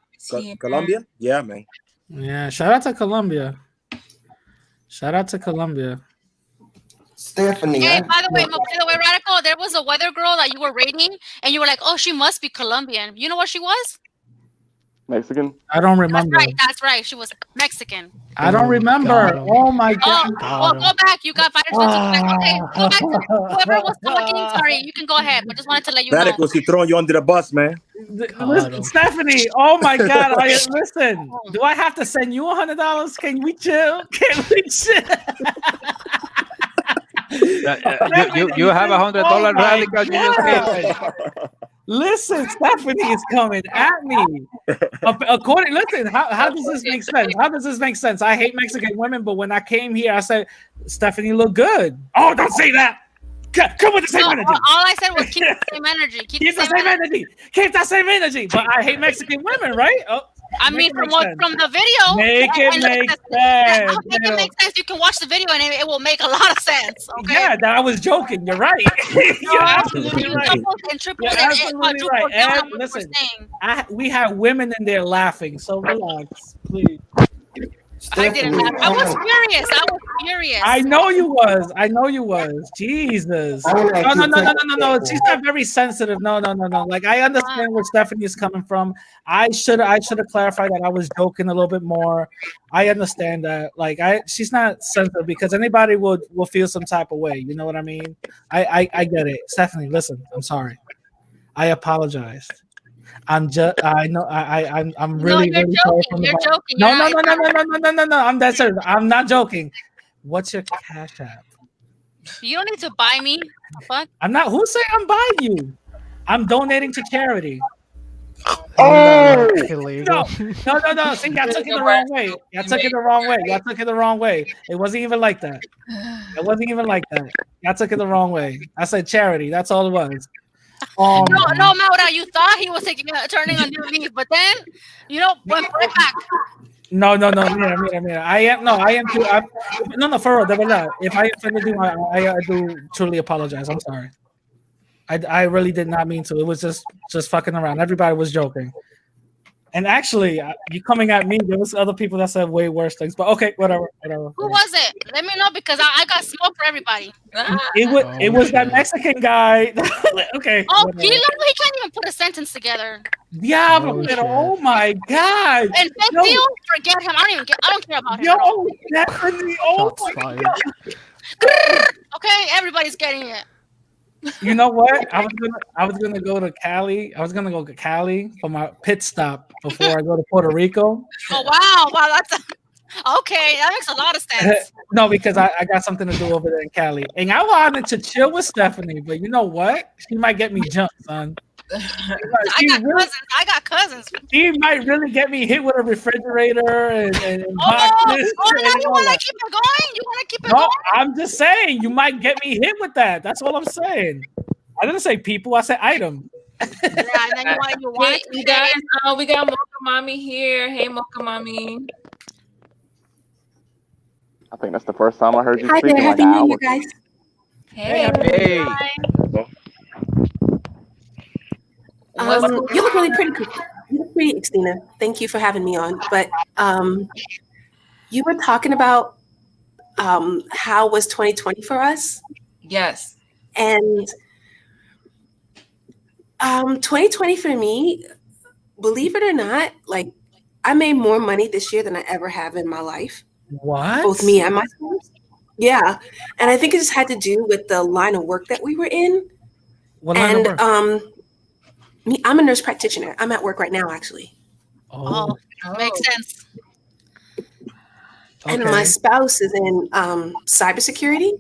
Colombia? Yeah, man. Yeah, shout out to Colombia. Stephanie. Hey, by the way, Radical, there was a weather girl that you were rating, and you were like, "Oh, she must be Colombian." You know what she was? Mexican? I don't remember. That's right. She was Mexican. I don't remember. Oh my God. Go back. You got 5 minutes. Okay, go back to whoever was talking. Sorry, you can go ahead. But just wanted to let you know. Radical, she throwing you under the bus, man. Listen, Stephanie, oh my God. Listen, do I have to send you $100? Can we chill? You have $100 Radical. You just paid. Listen, Stephanie is coming at me. Listen, how does this make sense? How does this make sense? I hate Mexican women, but when I came here, I said, Stephanie look good. Oh, don't say that. Come with the same energy. All I said was keep the same energy. Keep the same energy. Keep that same energy. But I hate Mexican women, right? I mean, from the video, make it make sense. Make it make sense. You can watch the video and it will make a lot of sense. Okay. Yeah, I was joking. You're right. You're absolutely right. You're absolutely right. And listen, we have women in there laughing. So relax, please. I didn't laugh. I was furious. I know you was. Jesus. No. She's not very sensitive. No. Like I understand where Stephanie is coming from. I should have clarified that I was joking a little bit more. I understand that. Like she's not sensitive because anybody will feel some type of way. You know what I mean? I get it. Stephanie, listen, I'm sorry. I apologized. I'm just. I know. I'm really. No, you're really joking. You're joking. No. I'm that serious. I'm not joking. What's your Cash App? You don't need to buy me. Fuck. I'm not. Who say I'm buying you? I'm donating to charity. Oh, No. See, y'all took it the wrong way. Y'all took it the wrong way. It wasn't even like that. Y'all took it the wrong way. I said charity. That's all it was. No, Maura, you thought he was turning a new leaf, but then, went right back. No, mira. I am too. No, for real, de verdad. If I offended you, I do truly apologize. I'm sorry. I really did not mean to. It was just fucking around. Everybody was joking. And actually, you coming at me, there was other people that said way worse things. But okay, whatever. Who was it? Let me know because I got smoke for everybody. It was that Mexican guy. Okay. Oh, he can't even put a sentence together. Diablo, oh my God. And Theo, forget him. I don't care about him. Yo, Stephanie, oh my God. Okay, everybody's getting it. You know what? I was gonna go to Cali. I was gonna go to Cali for my pit stop before I go to Puerto Rico. Oh wow, that's okay. That makes a lot of sense. No, because I got something to do over there in Cali, and I wanted to chill with Stephanie, but you know what? She might get me jumped, son. I got cousins. She might really get me hit with a refrigerator and boxes. Now you want to keep it going? No, I'm just saying you might get me hit with that. That's all I'm saying. I didn't say people. I said item. Yeah, and then you want you guys. We got Mocha Mommy here. Hey, Mocha Mommy. I think that's the first time I heard you Hi speak. there, happy New Year, guys. Hey. You look really pretty. You look pretty, Christina. Thank you for having me on. But you were talking about how was 2020 for us? Yes. And 2020 for me, believe it or not, like I made more money this year than I ever have in my life. What? Both me and my spouse. Yeah. And I think it just had to do with the line of work that we were in. What line of work? I'm a nurse practitioner. I'm at work right now, actually. Oh. Makes sense. And my spouse is in cybersecurity.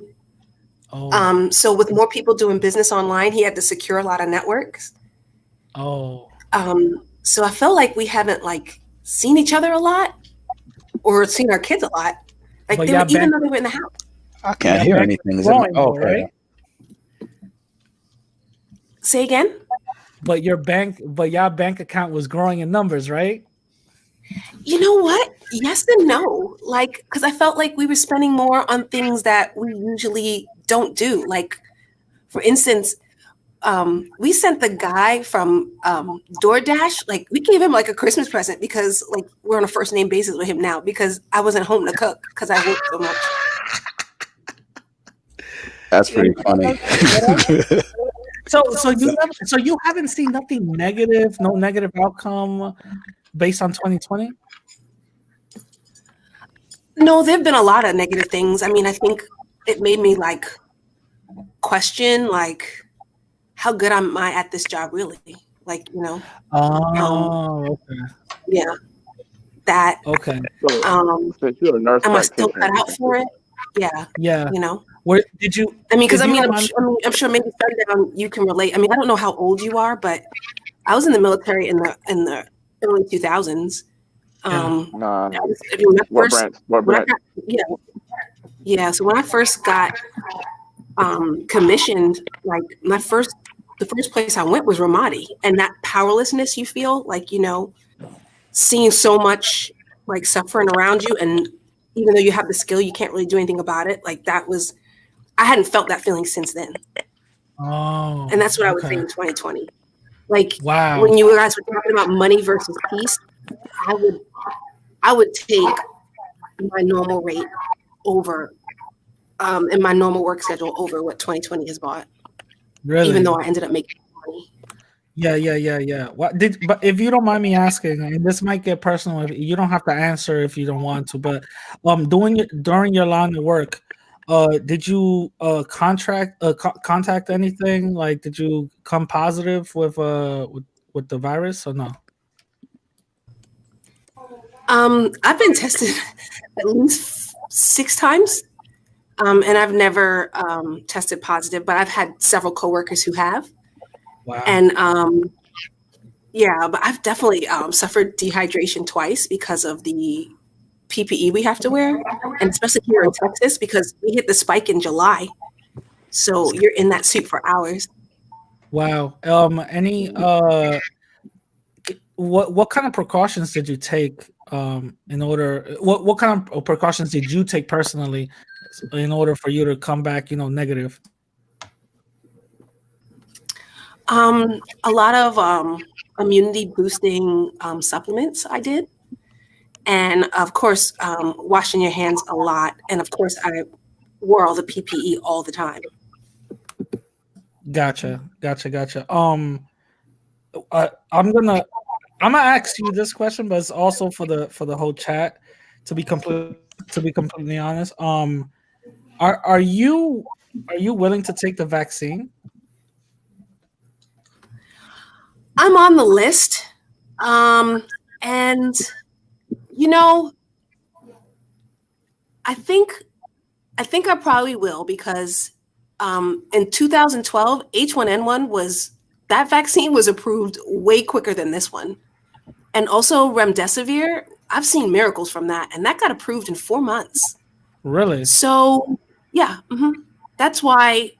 Oh. So with more people doing business online, he had to secure a lot of networks. Oh. So I felt like we haven't seen each other a lot or seen our kids a lot. Even though they were in the house. I can't hear anything. Is it? Okay. Right? Say again? But y'all bank account was growing in numbers, right? You know what? Yes and no. Because I felt like we were spending more on things that we usually don't do. Like, for instance, we sent the guy from DoorDash, we gave him a Christmas present because we're on a first name basis with him now because I wasn't home to cook because I worked so much. That's pretty funny. So you haven't seen nothing negative, no negative outcome based on 2020? No, there've been a lot of negative things. I mean, I think it made me question how good am I at this job really? Oh, okay. Yeah. That okay. Am I still cut out for it? Yeah. Yeah. Where did you? I mean, because I'm sure maybe Sundown you can relate. I mean, I don't know how old you are, but I was in the military in the early 2000s. Yeah. So when I first got commissioned, the first place I went was Ramadi, and that powerlessness you feel, seeing so much suffering around you, and even though you have the skill, you can't really do anything about it. I hadn't felt that feeling since then. Oh, and that's what I would say in 2020. Wow. When you guys were talking about money versus peace, I would take my normal rate over, in my normal work schedule over what 2020 has bought. Really? Even though I ended up making money. Yeah. But if you don't mind me asking, and this might get personal, if you don't have to answer if you don't want to, but during your line of work, did you contact anything? Like, did you come positive with the virus or no? I've been tested at least 6 times, and I've never tested positive, but I've had several coworkers who have. Wow. And yeah, but I've definitely suffered dehydration twice because of the PPE we have to wear, and especially here in Texas because we hit the spike in July, so you're in that suit for hours. Wow. What kind of precautions did you take in order? What kind of precautions did you take personally in order for you to come back, negative? A lot of immunity boosting supplements I did, and of course washing your hands a lot, and of course I wore all the PPE all the time. Gotcha. I'm gonna ask you this question, but it's also for the whole chat. To be completely honest, are you willing to take the vaccine? I'm on the list, and I think I probably will because in 2012 H1N1 that vaccine was approved way quicker than this one, and also remdesivir. I've seen miracles from that, and that got approved in 4 months. Really? So yeah, that's why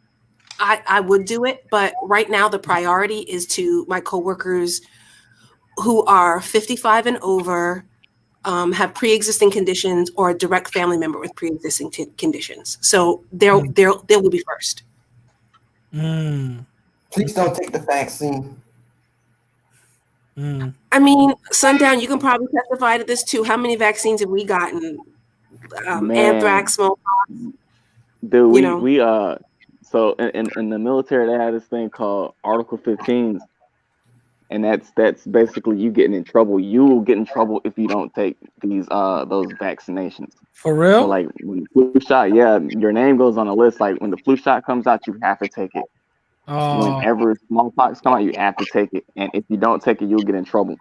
I would do it. But right now the priority is to my coworkers who are 55 and over, have pre-existing conditions, or a direct family member with pre-existing conditions. So they will be first. Please don't take the vaccine. I mean, Sundown, you can probably testify to this too. How many vaccines have we gotten? Anthrax, smallpox. Dude, we so in the military they have this thing called Article 15, and that's basically you getting in trouble. You will get in trouble if you don't take those vaccinations. For real? So like when the flu shot, yeah, your name goes on a list. Like when the flu shot comes out, you have to take it. Whenever smallpox come out, you have to take it, and if you don't take it, you'll get in trouble.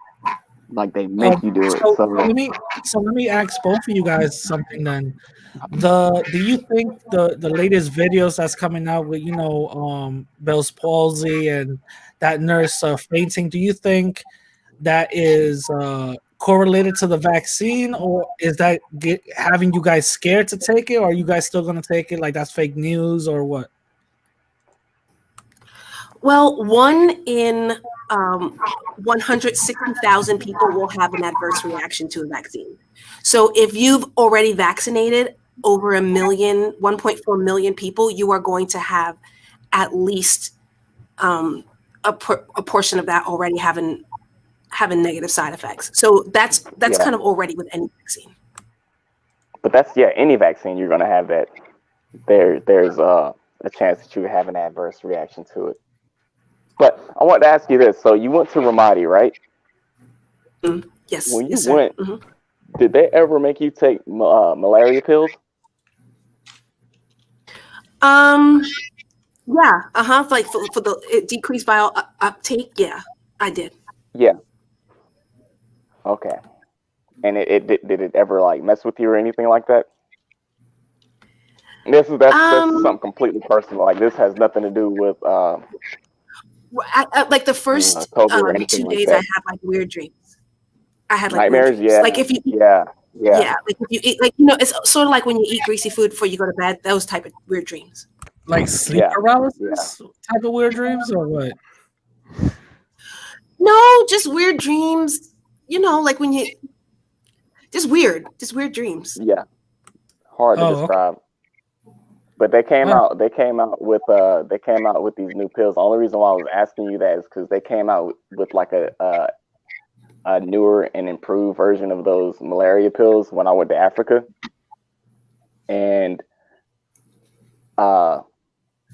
Like they make you do it. So let me ask both of you guys something then. Do you think the latest videos that's coming out with Bell's palsy and that nurse fainting, do you think that is correlated to the vaccine, or is that having you guys scared to take it, or are you guys still going to take it like that's fake news, or what? Well, 1 in 160,000 people will have an adverse reaction to a vaccine. So if you've already vaccinated over 1.4 million people, you are going to have at least a portion of that already having negative side effects. So that's kind of already with any vaccine. But that's any vaccine you're going to have that. There's a chance that you have an adverse reaction to it. But I want to ask you this. So you went to Ramadi, right? Yes. When you yes, went, did they ever make you take malaria pills? Yeah. Like for the decreased bile uptake. Yeah, I did. Yeah. Okay. And did it ever like mess with you or anything like that? That's something completely personal. Like this has nothing to do with like the first COVID 2 like days, that. I had like weird dreams. I had like nightmares. weird dreams. Like if you yeah. Like if you eat, like it's sort of like when you eat greasy food before you go to bed. Those type of weird dreams. Like sleep paralysis type of weird dreams, or what? No, just weird dreams. Like when you just weird dreams. Yeah, hard to describe. Okay. But they came out. They came out with these new pills. The only reason why I was asking you that is because they came out with like a a newer and improved version of those malaria pills when I went to Africa, and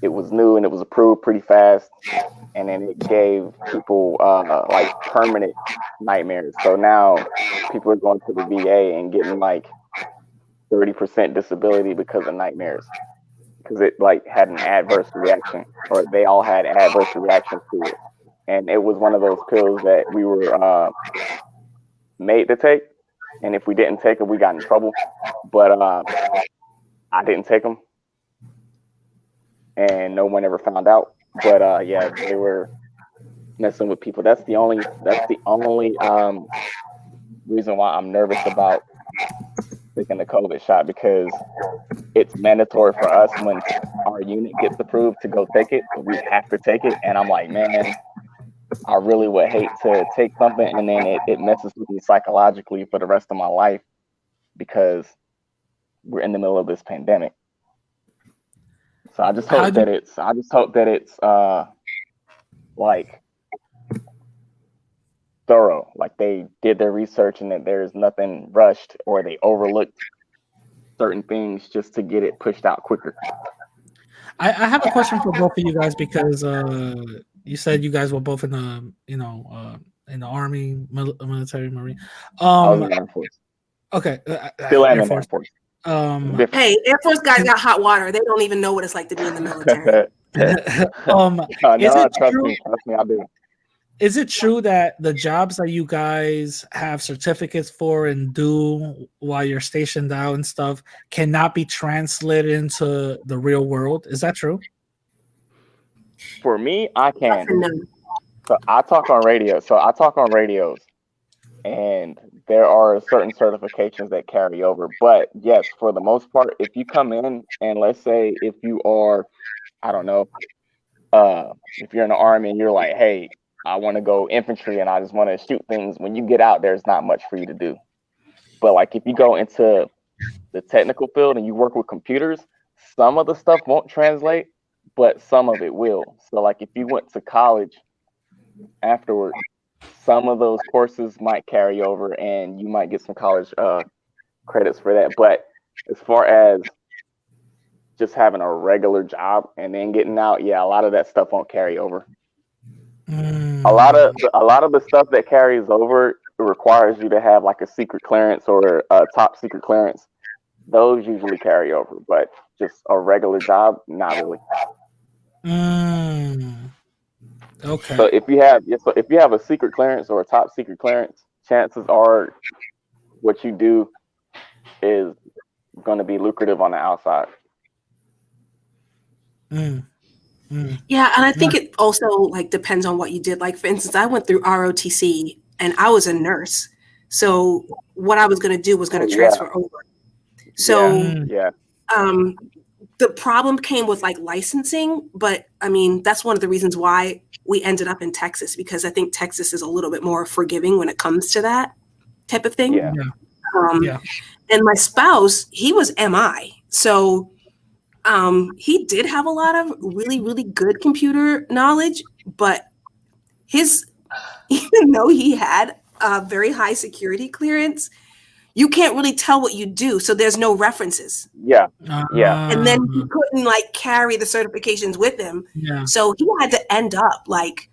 it was new and it was approved pretty fast, and then it gave people like permanent nightmares. So now people are going to the VA and getting like 30% disability because of nightmares, because it like had an adverse reaction, or they all had adverse reactions to it. And it was one of those pills that we were made to take, and if we didn't take it, we got in trouble. But I didn't take them, and no one ever found out. But yeah, they were messing with people. That's the only reason why I'm nervous about taking the COVID shot, because it's mandatory for us when our unit gets approved to go take it. We have to take it, and I'm like, man, I really would hate to take something and then it messes with me psychologically for the rest of my life, because we're in the middle of this pandemic. So I just hope that it's like thorough, like they did their research and that there's nothing rushed or they overlooked certain things just to get it pushed out quicker. I have a question for both of you guys, because you said you guys were both in the in the Army, military, Marine. I was in the Air Force. Okay, Still am in the Air Force. Hey, Air Force guys got hot water. They don't even know what it's like to be in the military. Trust me, I do. Is it true that the jobs that you guys have certificates for and do while you're stationed out and stuff cannot be translated into the real world? Is that true? For me, I can. So I talk on radio. So I talk on radios, and there are certain certifications that carry over. But yes, for the most part, if you come in and let's say if you are, I don't know, if you're in the Army and you're like, hey, I want to go infantry and I just want to shoot things. When you get out, there's not much for you to do. But like if you go into the technical field and you work with computers, some of the stuff won't translate, but some of it will. So like if you went to college afterward, some of those courses might carry over and you might get some college credits for that. But as far as just having a regular job and then getting out, yeah, a lot of that stuff won't carry over. A lot of the stuff that carries over requires you to have like a secret clearance or a top secret clearance. Those usually carry over, but just a regular job, not really. Okay. So if you have a secret clearance or a top secret clearance, chances are what you do is going to be lucrative on the outside. Yeah, and I think it also like depends on what you did. Like for instance, I went through ROTC and I was a nurse. So what I was going to do was going to transfer over. So the problem came with like licensing, but I mean, that's one of the reasons why we ended up in Texas, because I think Texas is a little bit more forgiving when it comes to that type of thing. And my spouse, he was MI. So he did have a lot of really, really good computer knowledge, but even though he had a very high security clearance, you can't really tell what you do. So there's no references. And then he couldn't like carry the certifications with him. So he had to end up like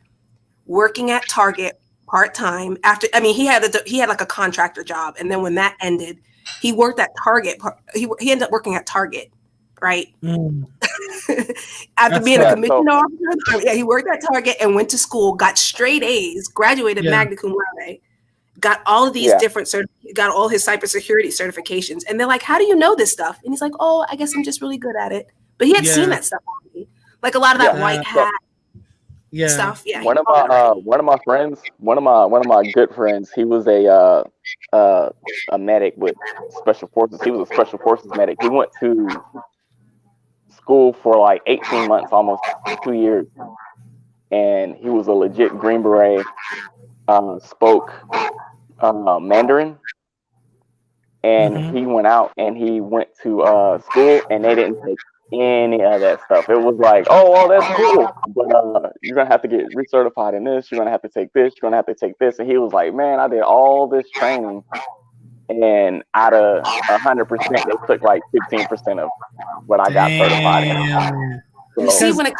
working at Target part-time after, I mean, he had like a contractor job. And then when that ended, he worked at Target. He ended up working at Target. Right. After being a commissioned officer, he worked at Target and went to school, got straight A's, graduated magna cum laude, got all of these different got all his cybersecurity certifications. And they're like, how do you know this stuff? And he's like, oh, I guess I'm just really good at it. But he had seen that stuff already. Like a lot of that white hat stuff. Yeah. One of my friends, one of my good friends, he was a medic with special forces. He was a special forces medic. He went to school for like 18 months, almost 2 years, and he was a legit Green Beret. Spoke Mandarin, and he went out and he went to school, and they didn't take any of that stuff. It was like, oh, well, that's cool, but you're gonna have to get recertified in this. You're gonna have to take this. You're gonna have to take this. And he was like, man, I did all this training, and out of 100%, they took like 15% of what I got certified in. You see, when it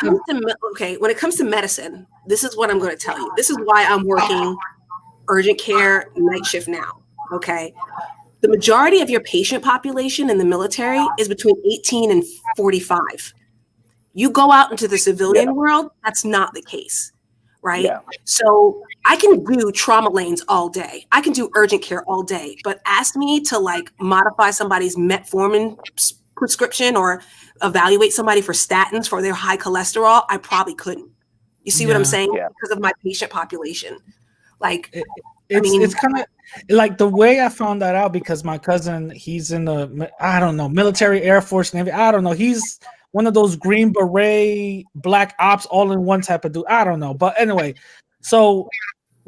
comes to medicine, this is what I'm going to tell you. This is why I'm working urgent care night shift now. Okay. The majority of your patient population in the military is between 18 and 45. You go out into the civilian world, that's not the case, right? Yeah. So I can do trauma lanes all day. I can do urgent care all day, but ask me to like modify somebody's metformin prescription or evaluate somebody for statins for their high cholesterol, I probably couldn't. You see what I'm saying? Yeah. Because of my patient population. Like, it's kind of like the way I found that out, because my cousin, he's in the, I don't know, military, Air Force, Navy. I don't know. He's one of those Green Beret, Black Ops, all in one type of dude. I don't know. But anyway, so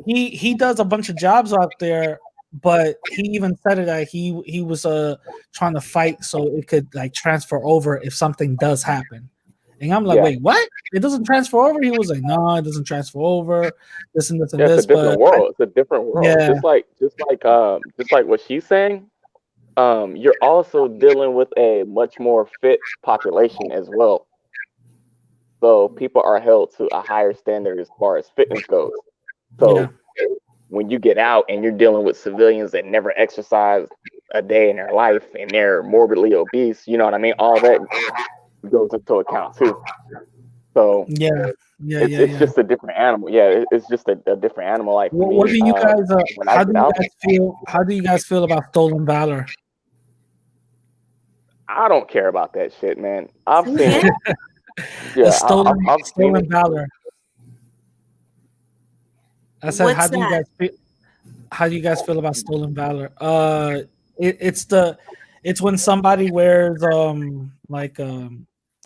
he does a bunch of jobs out there, but he even said it that he was trying to fight so it could like transfer over if something does happen. And I'm like, wait, what? It doesn't transfer over? He was like, no, it doesn't transfer over. This and this and this. It's a different world. It's a different world. Yeah. Just like what she's saying. You're also dealing with a much more fit population as well. So people are held to a higher standard as far as fitness goes. So when you get out and you're dealing with civilians that never exercise a day in their life and they're morbidly obese, you know what I mean? All that goes into account too. So it's just a different animal. Yeah, it's just a different animal. Like, what do you guys? How do you guys feel about stolen valor? I don't care about that shit, man. I've seen it. Yeah, I've stolen valor. I said, how do you guys feel about stolen valor? It's when somebody wears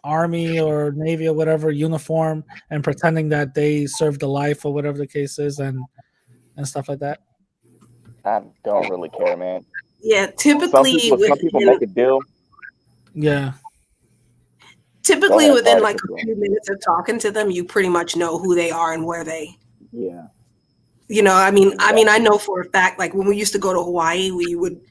Army or Navy or whatever uniform and pretending that they served a life or whatever the case is, and stuff like that. I don't really care, man. Yeah, typically some people make a deal. Yeah. Typically within like a few minutes of talking to them, you pretty much know who they are and where they. Yeah. You know, I mean, I know for a fact, like when we used to go to Hawaii, when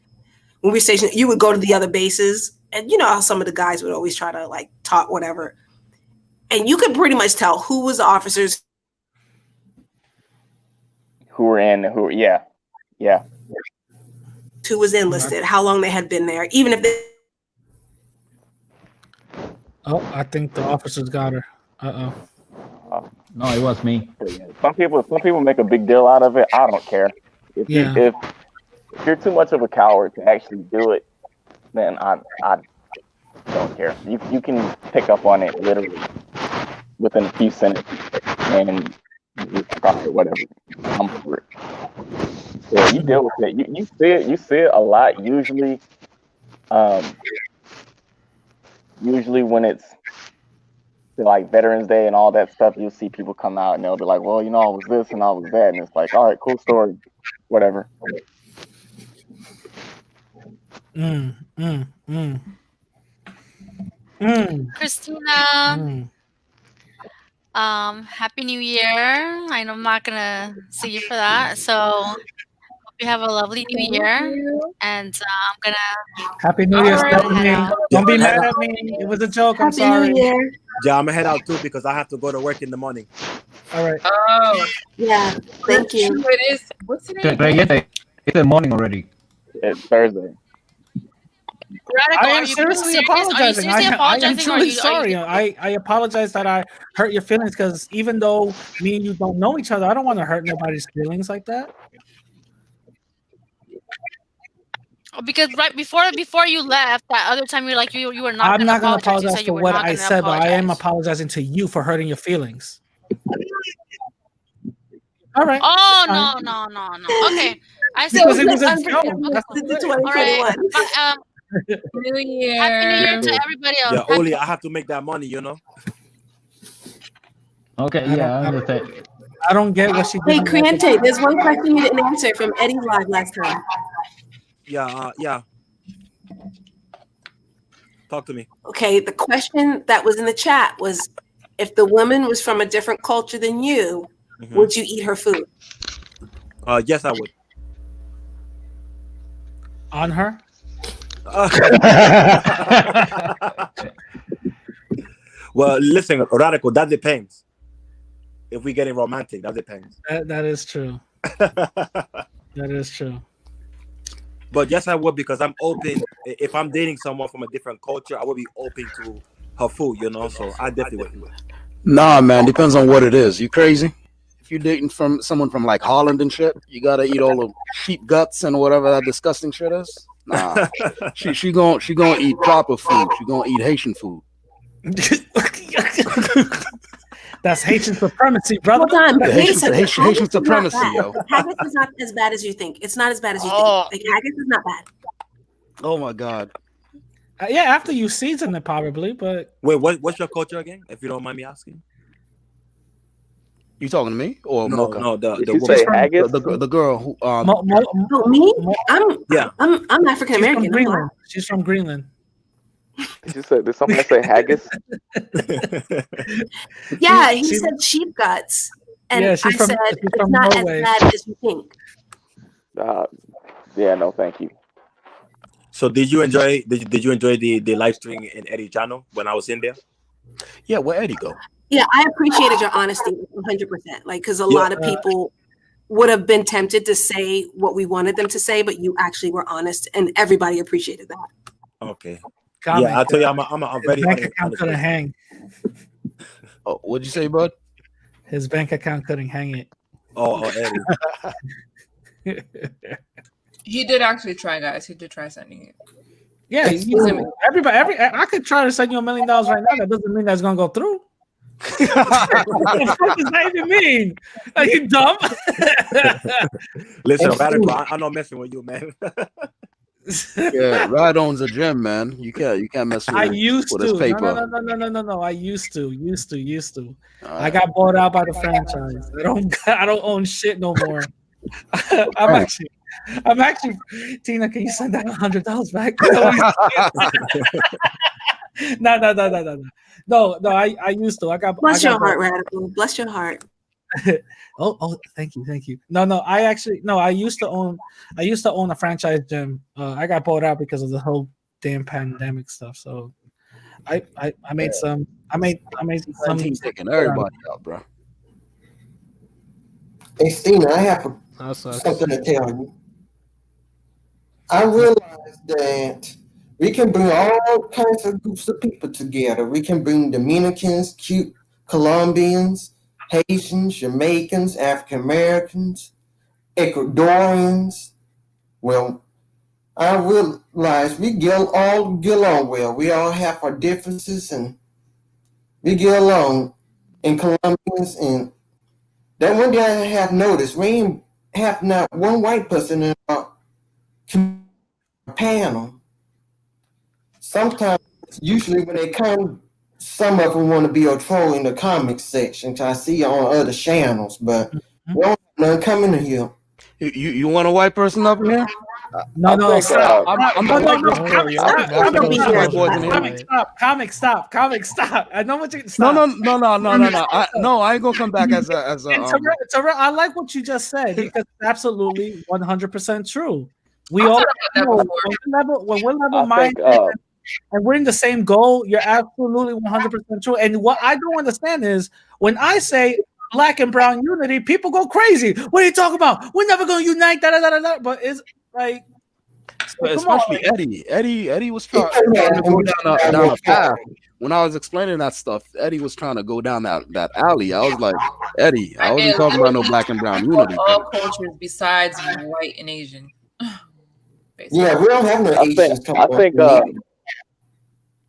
we were stationed, you would go to the other bases, and you know how some of the guys would always try to like talk whatever, and you could pretty much tell who was the officers who were in, who was enlisted, how long they had been there, even if they. Oh, I think the officers got her. No, it was me. Some people make a big deal out of it. I don't care. If you're too much of a coward to actually do it, then I don't care. You can pick up on it literally within a few sentences, and probably whatever. I'm for it. So you deal with it. You see it a lot. Usually when it's like Veterans Day and all that stuff, you'll see people come out and they'll be like, well, you know, I was this and I was that. And it's like, all right, cool story, whatever. Christina, Happy New Year. I know I'm not going to see you for that. So hope you have a lovely New Year. And I'm going to... Happy New Year, Stephanie. Don't be mad at me. It was a joke. I'm sorry. Yeah, I'm gonna head out too because I have to go to work in the morning. All right. Oh, yeah. Thank you. It is. What's the name? It's the morning already. It's Thursday. I am seriously apologizing. I am truly sorry. I apologize that I hurt your feelings, because even though me and you don't know each other, I don't want to hurt nobody's feelings like that. Because right before you left, that other time you were not. I'm not going to apologize for what I said, but I am apologizing to you for hurting your feelings. All right. Oh no. Okay. I said because it was a joke. All right. New Year. Happy New Year to everybody else. Yeah, Oli, I have to make that money, you know. Okay, I understand. I don't get what she did. Hey, Conéctate, there's one question you didn't answer from Eddie's live last time. Yeah. Talk to me. Okay, the question that was in the chat was, if the woman was from a different culture than you, would you eat her food? Yes, I would. On her? Well, listen, Radical, that depends. If we get it romantic, that depends. That is true. That is true. But yes, I would, because I'm open. If I'm dating someone from a different culture, I would be open to her food, you know. So I definitely would. Nah, man, depends on what it is. You crazy? If you're dating from someone from like Holland and shit, you gotta eat all the sheep guts and whatever that disgusting shit is. Nah, she gonna eat proper food. She gonna eat Haitian food. That's Haitian supremacy, brother. Hold on, but Haitian supremacy, yo. Haggis is not as bad as you think. It's not as bad as you think. Like, haggis is not bad. Oh my god. Yeah, after you season it, probably. But wait, what's your culture again? If you don't mind me asking. You talking to me or no? Mocha? No, the girl who me? I'm African She's American. from Greenland. She's from Greenland. Did someone say haggis? Yeah, he said sheep guts, and I said it's not as bad as you think. Yeah, no, thank you. So did you enjoy the live stream in Eddie channel when I was in there? Yeah, where Eddie go? Yeah, I appreciated your honesty 100%. Like, because a lot of people would have been tempted to say what we wanted them to say, but you actually were honest, and everybody appreciated that. Okay. Yeah, I'll tell you, I'm very bank account couldn't hang. Oh, what'd you say, bud? His bank account couldn't hang it. Oh, Eddie. He did actually try, guys. He did try sending it. Yeah, I could try to send you $1 million right now. That doesn't mean that's gonna go through. What does that even mean? Are you dumb? Listen, Radical, I'm not messing with you, man. Yeah, Rod owns a gym, man. You can't mess with his paper. No. I used to. I got bought out by the franchise. I don't own shit no more. I'm actually. Tina, can you send that $100 back? No. I used to. Bless your heart, Radical. Bless your heart. Oh, thank you. No, I used to own a franchise gym. I got bought out because of the whole damn pandemic stuff. So I made some. He's taking everybody out, bro. Hey, Stina, I have something to tell you. I realized that we can bring all kinds of groups of people together. We can bring Dominicans, Colombians, Haitians, Jamaicans, African Americans, Ecuadorians. Well, I realize we all get along well. We all have our differences, and we get along. And Colombians, and that one day I have noticed we ain't have not one white person in our panel. Sometimes, usually when they come, some of them want to be a troll in the comments section, which I see on other channels, but we don't have none coming to here. You want a white person up in here? No, stop. Comic, stop. I know what you. Stop. No, I ain't gonna come back as a. I like what you just said because it's absolutely 100% true. We all know when we're level minded and we're in the same goal. You're absolutely 100% true. And what I don't understand is when I say Black and brown unity, people go crazy. What are you talking about? We're never going to unite. But it's like, especially Eddie was trying to go down a path. When I was explaining that stuff, Eddie was trying to go down that alley. I was like, Eddie, I wasn't talking about no Black and brown unity. All cultures besides white and Asian. Yeah, we don't have no Asians. I think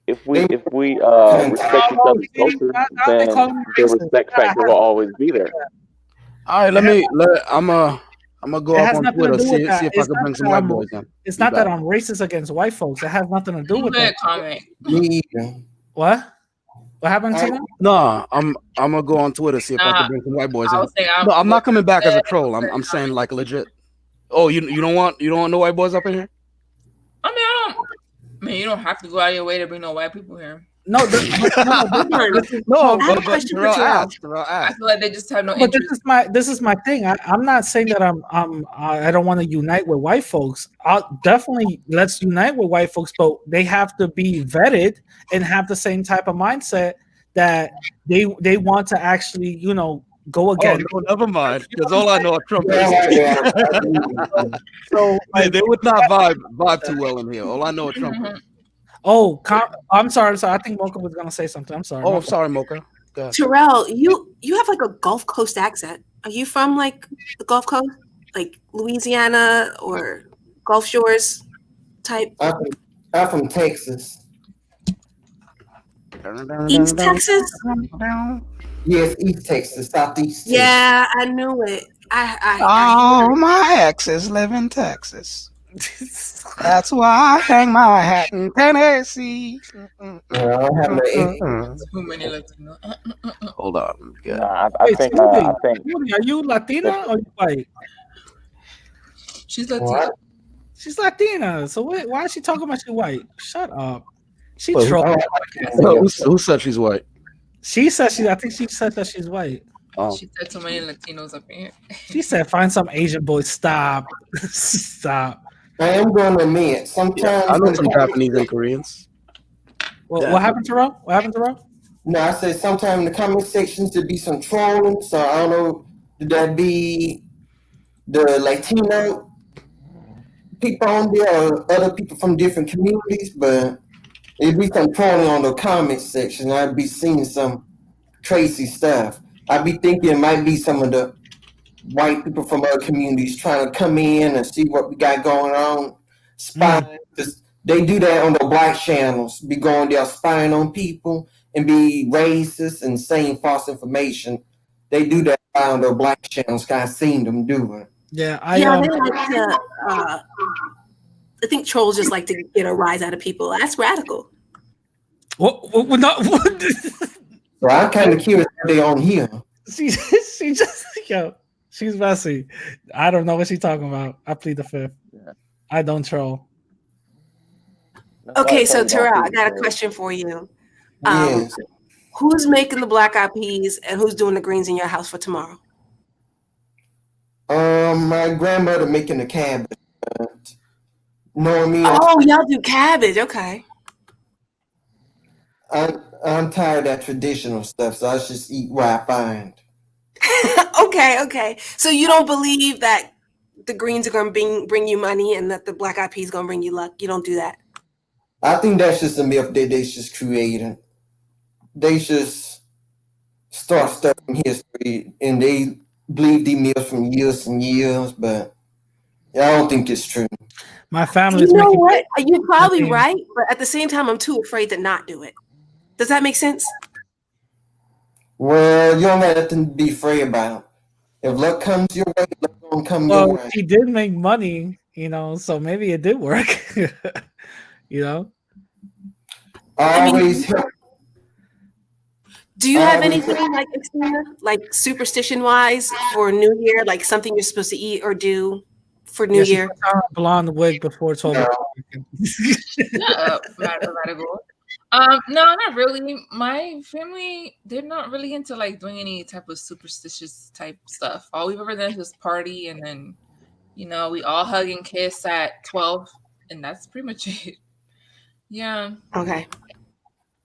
if we respect each other's culture, then the respect factor will always be there. All right, I'm gonna go up on Twitter see if I can bring some white boys in. It's not that I'm racist against white folks. It has nothing to do with that. What happened to you? No, I'm gonna go on Twitter see if I can bring some white boys in. No, I'm not coming back as a troll. I'm saying like legit. Oh, you don't want no white boys up in here? I mean, I mean, you don't have to go out of your way to bring no white people here. No, I feel like they just have no But interest. this is my thing. I'm not saying that I don't want to unite with white folks. I'll definitely let's unite with white folks, but they have to be vetted and have the same type of mindset that they want to actually, go against. Oh, no, never mind. Because all I know are Trumpers. So they would not vibe too well in here. All I know are Trumpers. Oh, I'm sorry. I think Mocha was gonna say something. I'm sorry. Oh, sorry, Mocha. Terrell, you have like a Gulf Coast accent. Are you from like the Gulf Coast, like Louisiana or Gulf Shores type? I'm from Texas. East Texas? Yes, East Texas, Southeast Texas. Yeah, I knew it. All my exes live in Texas. That's why I hang my hat in Tennessee. Hold on. I think. Are you Latina or you white? She's Latina. She's Latina. So why is she talking about she white? Shut up. She Who said she's white? She said I think she said that she's white. Oh. She said too many Latinos up in here. She said find some Asian boy. Stop. Stop. I am going to admit, sometimes I know some Japanese and Koreans. Well, what happened to Rob? No, I said sometimes in the comment sections there be some trolling. So I don't know, did that be the Latino people on there or other people from different communities? But it'd be some trolling on the comment section. I'd be seeing some crazy stuff. I'd be thinking it might be some of the white people from other communities trying to come in and see what we got going on, spying. They do that on the black channels, be going there spying on people and be racist and saying false information. They do that on the black channels. I've seen them do it. Yeah, they like to. I think trolls just like to get a rise out of people. That's radical. What? So I'm kind of curious how they on here. She just she's messy. I don't know what she's talking about. I plead the fifth. Yeah. I don't troll. Okay, so Terrell, I got a question for you. Yes. Who's making the black eyed peas and who's doing the greens in your house for tomorrow? My grandmother making the cabbage. Knowing me, oh, y'all do cabbage, okay. I'm tired of that traditional stuff, so I just eat what I find. Okay. So you don't believe that the greens are going to bring you money and that the black eyed peas going to bring you luck? You don't do that? I think that's just a myth that they just created. They just start stuff from history, and they believe these myths from years and years, but I don't think it's true. My family. You know what? You're probably right, but at the same time, I'm too afraid to not do it. Does that make sense? Well, you don't have nothing to be afraid about. If luck comes your way, luck gonna come your way. She did make money, so maybe it did work. Always. Do you have anything like superstition wise for New Year, like something you're supposed to eat or do for New Year? Blonde wig before 12 o'clock. No, not really. My family, they're not really into like doing any type of superstitious type stuff. All we've ever done is just party, and then we all hug and kiss at 12, and that's pretty much it. Yeah. Okay.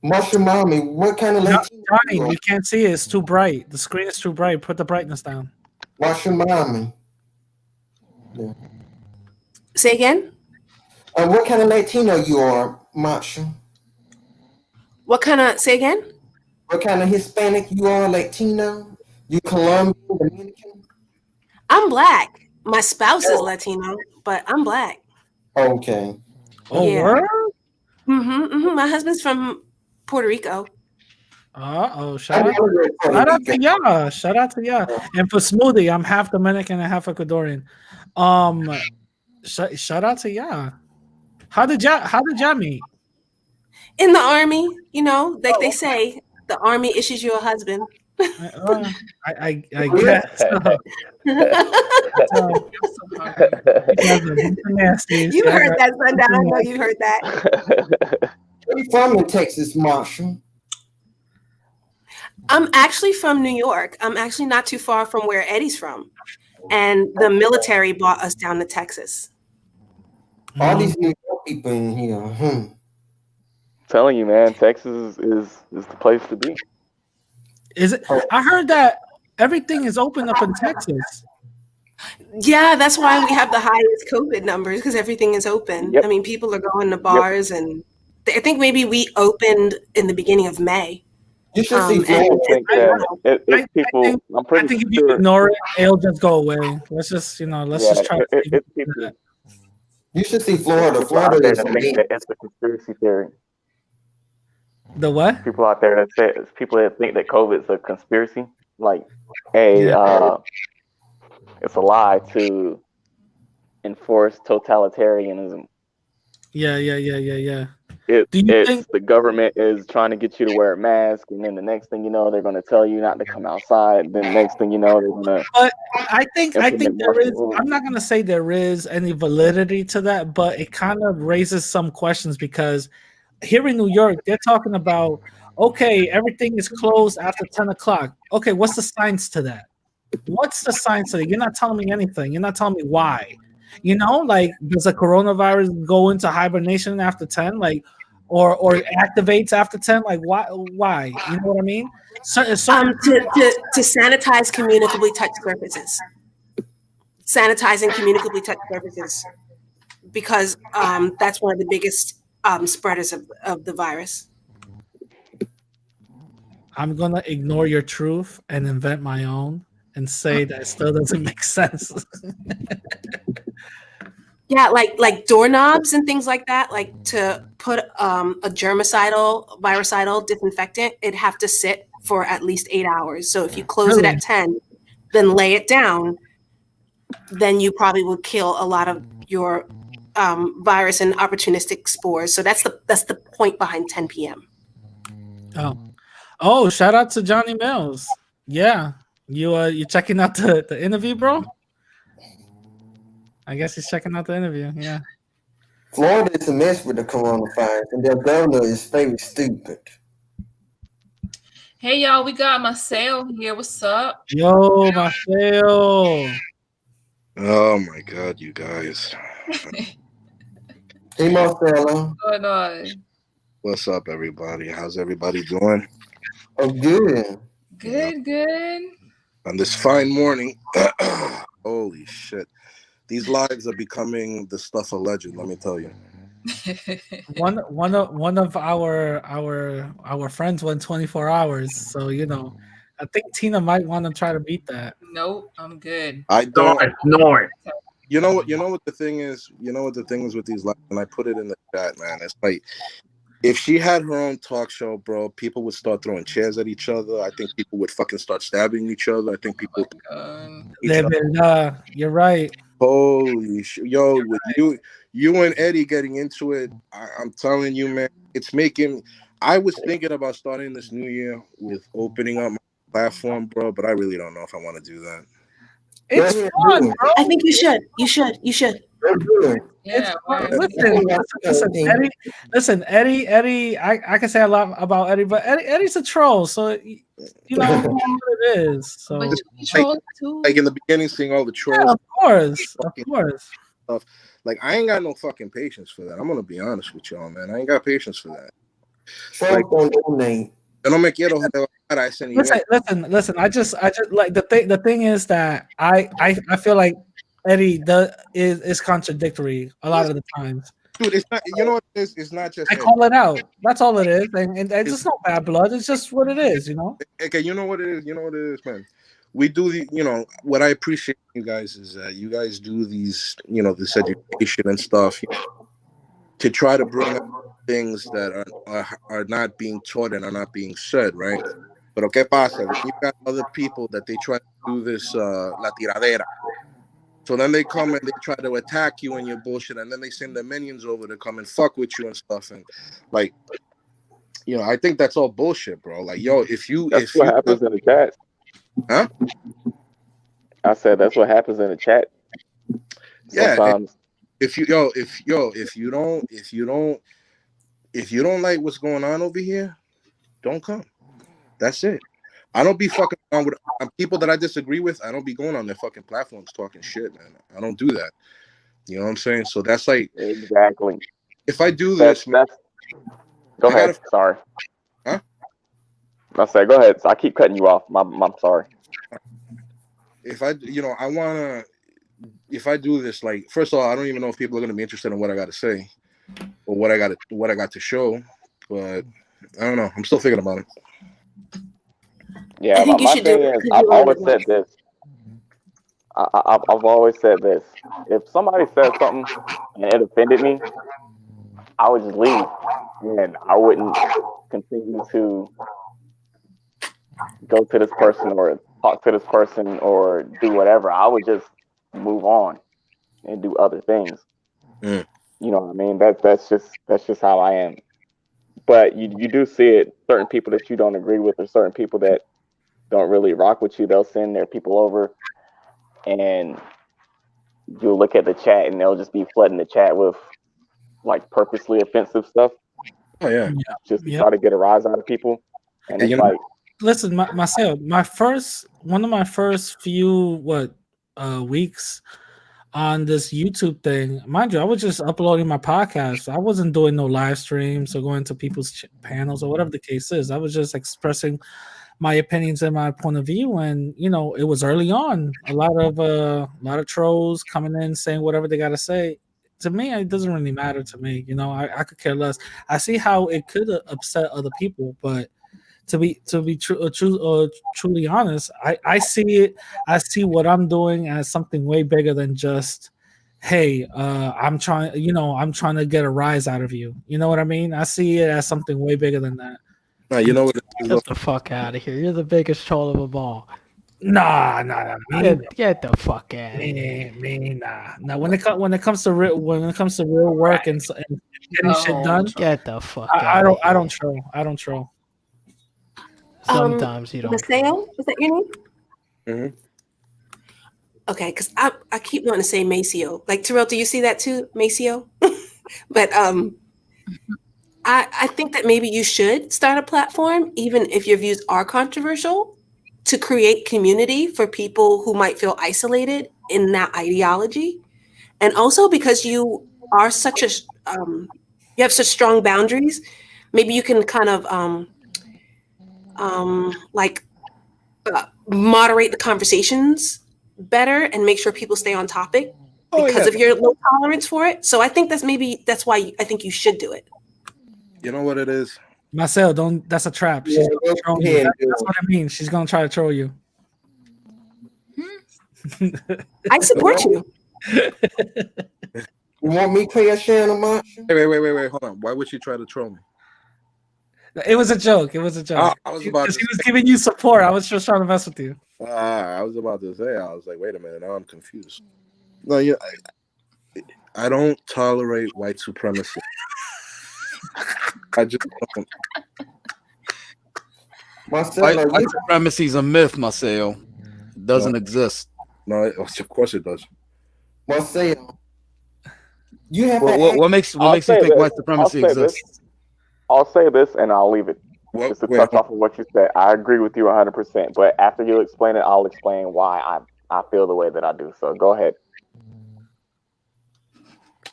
Mushroom Mommy, what kind of Johnny, we can't see it. It's too bright. The screen is too bright. Put the brightness down. Mushroom Mommy. Yeah. Say again? What kind of Latino you are, Mushroom? What kind of, say again? What kind of Hispanic you are, Latino? You Colombian, Dominican? I'm black. My spouse is Latino, but I'm black. Okay. Oh, yeah. Word? My husband's from Puerto Rico. Shout out to y'all. Shout out to y'all. And for Smoothie, I'm half Dominican and half Ecuadorian. Shout out to y'all. How did y'all meet? In the army, like they say, the army issues you a husband. I guess. You heard that, Sundown. I know you heard that. Where you from in Texas, Marshall? I'm actually from New York. I'm actually not too far from where Eddie's from. And the military brought us down to Texas. All these New York people in here. Telling you, man, Texas is the place to be. Is it? I heard that everything is open up in Texas. Yeah, that's why we have the highest COVID numbers, because everything is open. Yep. I mean, people are going to bars, and I think maybe we opened in the beginning of May. You should see. I'm pretty if you sure. ignore it, it'll just go away. Let's just just try. You should see Florida. Florida is it's a conspiracy theory. The what? People out there that think that COVID is a conspiracy, like it's a lie to enforce totalitarianism. Yeah. It's the government is trying to get you to wear a mask, and then the next thing you know, they're going to tell you not to come outside. Then the next thing you know, they're going to. But I think there is. I'm not going to say there is any validity to that, but it kind of raises some questions, because here in New York, they're talking about, okay, everything is closed after 10 o'clock. Okay, what's the science to that? What's the science to that? You're not telling me anything. You're not telling me why. You know, like, does the coronavirus go into hibernation after 10? Like, or activates after 10? Like, why? You know what I mean? To sanitize communicably touched surfaces. Sanitizing communicably touched surfaces, because that's one of the biggest spreaders of the virus. I'm gonna ignore your truth and invent my own and say that it still doesn't make sense. Yeah, like doorknobs and things like that. Like, to put a germicidal, virucidal disinfectant, it'd have to sit for at least 8 hours. So if you close it at 10, then lay it down, then you probably would kill a lot of your virus and opportunistic spores. So that's the point behind 10 p.m. Oh! Shout out to Johnny Mills. Yeah, you checking out the interview, bro? I guess he's checking out the interview. Yeah. Florida is a mess with the coronavirus, and their governor is very stupid. Hey, y'all, we got Marcel here. What's up? Yo, Marcel. Oh my God, you guys. Hey, Marcelo. What's going on? What's up, everybody? How's everybody doing? Oh, good. Good. On this fine morning, holy shit. These lives are becoming the stuff of legend, let me tell you. One of our friends went 24 hours, so I think Tina might want to try to beat that. Nope, I'm good. I don't ignore it. You know what the thing is? You know what the thing is with these lives, and I put it in the chat, man. It's like, if she had her own talk show, bro, people would start throwing chairs at each other. I think people would fucking start stabbing each other. I think people you're right. Holy shit. Yo, with you and Eddie getting into it, I'm telling you, man, it's making. I was thinking about starting this new year with opening up my platform, bro, but I really don't know if I want to do that. It's fun, bro. I think you should. You should. Yeah. Listen, Eddie. I can say a lot about Eddie, but Eddie's a troll, so you know what it is. So, like in the beginning, seeing all the trolls. Yeah, of course. Stuff. Like, I ain't got no fucking patience for that. I'm gonna be honest with y'all, man. I ain't got patience for that. Listen. I just like the thing is that I feel like Eddie is contradictory a lot of the times. Dude, it's not. You know what it is? It's not just. I call it out. That's all it is, and it's just not bad blood. It's just what it is, you know. Okay, you know what it is. You know what it is, man. We do the. You know what I appreciate you guys is that you guys do these. You know, this education and stuff to try to bring up things that are not being taught and are not being said, right? But ¿qué pasa? You got other people that they try to do this la tiradera. So then they come and they try to attack you and your bullshit, and then they send their minions over to come and fuck with you and stuff. And like, You know, I think that's all bullshit, bro. Like, yo, that's what happens in the chat. Huh? I said that's what happens in the chat. Yeah. Sometimes. If you don't like what's going on over here, don't come. That's it. I don't be fucking around with people that I disagree with. I don't be going on their fucking platforms talking shit, man. I don't do that. You know what I'm saying? So that's like exactly. If I do this, go ahead. Sorry. Huh? I said, go ahead. I keep cutting you off. I'm sorry. If I do this, like, first of all, I don't even know if people are gonna be interested in what I got to say or what I got to show, but I don't know. I'm still thinking about it. Yeah, my thing is, I've always said this. I've always said this. If somebody says something and it offended me, I would just leave, and I wouldn't continue to go to this person or talk to this person or do whatever. I would just move on and do other things. Mm. You know what I mean? That's just how I am. But you do see it. Certain people that you don't agree with, or certain people that don't really rock with you, they'll send their people over, and you'll look at the chat, and they'll just be flooding the chat with like purposely offensive stuff. Oh yeah, just to try to get a rise out of people. And it's like, listen, myself, one of my first few weeks on this YouTube thing, mind you, I was just uploading my podcast. I wasn't doing no live streams or going to people's panels or whatever the case is. I was just expressing my opinions and my point of view. And you know, it was early on. A lot of trolls coming in saying whatever they got to say. To me, it doesn't really matter to me. You know, I could care less. I see how it could upset other people, but to be truly honest, I see it. I see what I'm doing as something way bigger than just, hey, I'm trying to get a rise out of you. You know what I mean? I see it as something way bigger than that. Nah, you know what? Get the fuck out of here! You're the biggest troll of them all. Nah. Get the fuck out of here. Nah. When it comes to real work and getting shit done, get the fuck I don't troll. Sometimes you don't. Mateo, is that your name? Mm-hmm. Okay, because I keep wanting to say Maceo. Like, Terrell, do you see that too, Maceo? But I think that maybe you should start a platform, even if your views are controversial, to create community for people who might feel isolated in that ideology. And also because you are you have such strong boundaries, maybe you can kind of moderate the conversations better and make sure people stay on topic because of your low tolerance for it. So I think that's why I think you should do it. You know what it is? Marcel, that's a trap. She's gonna troll you. That's what I mean. She's gonna try to troll you. I support you. You want me to play a Shannon much? Wait, hold on. Why would she try to troll me? It was a joke. I was about she was giving you support. I was just trying to mess with you. I was about to say, I was like, wait a minute, now I'm confused. No, yeah, I don't tolerate white supremacy. I just don't. White supremacy is a myth, Marcel. It doesn't exist. No, of course it does. Marcel, you have what makes you think white supremacy exists? I'll say this and I'll leave it. Just to touch off of what you said. I agree with you 100%. But after you explain it, I'll explain why I feel the way that I do. So go ahead.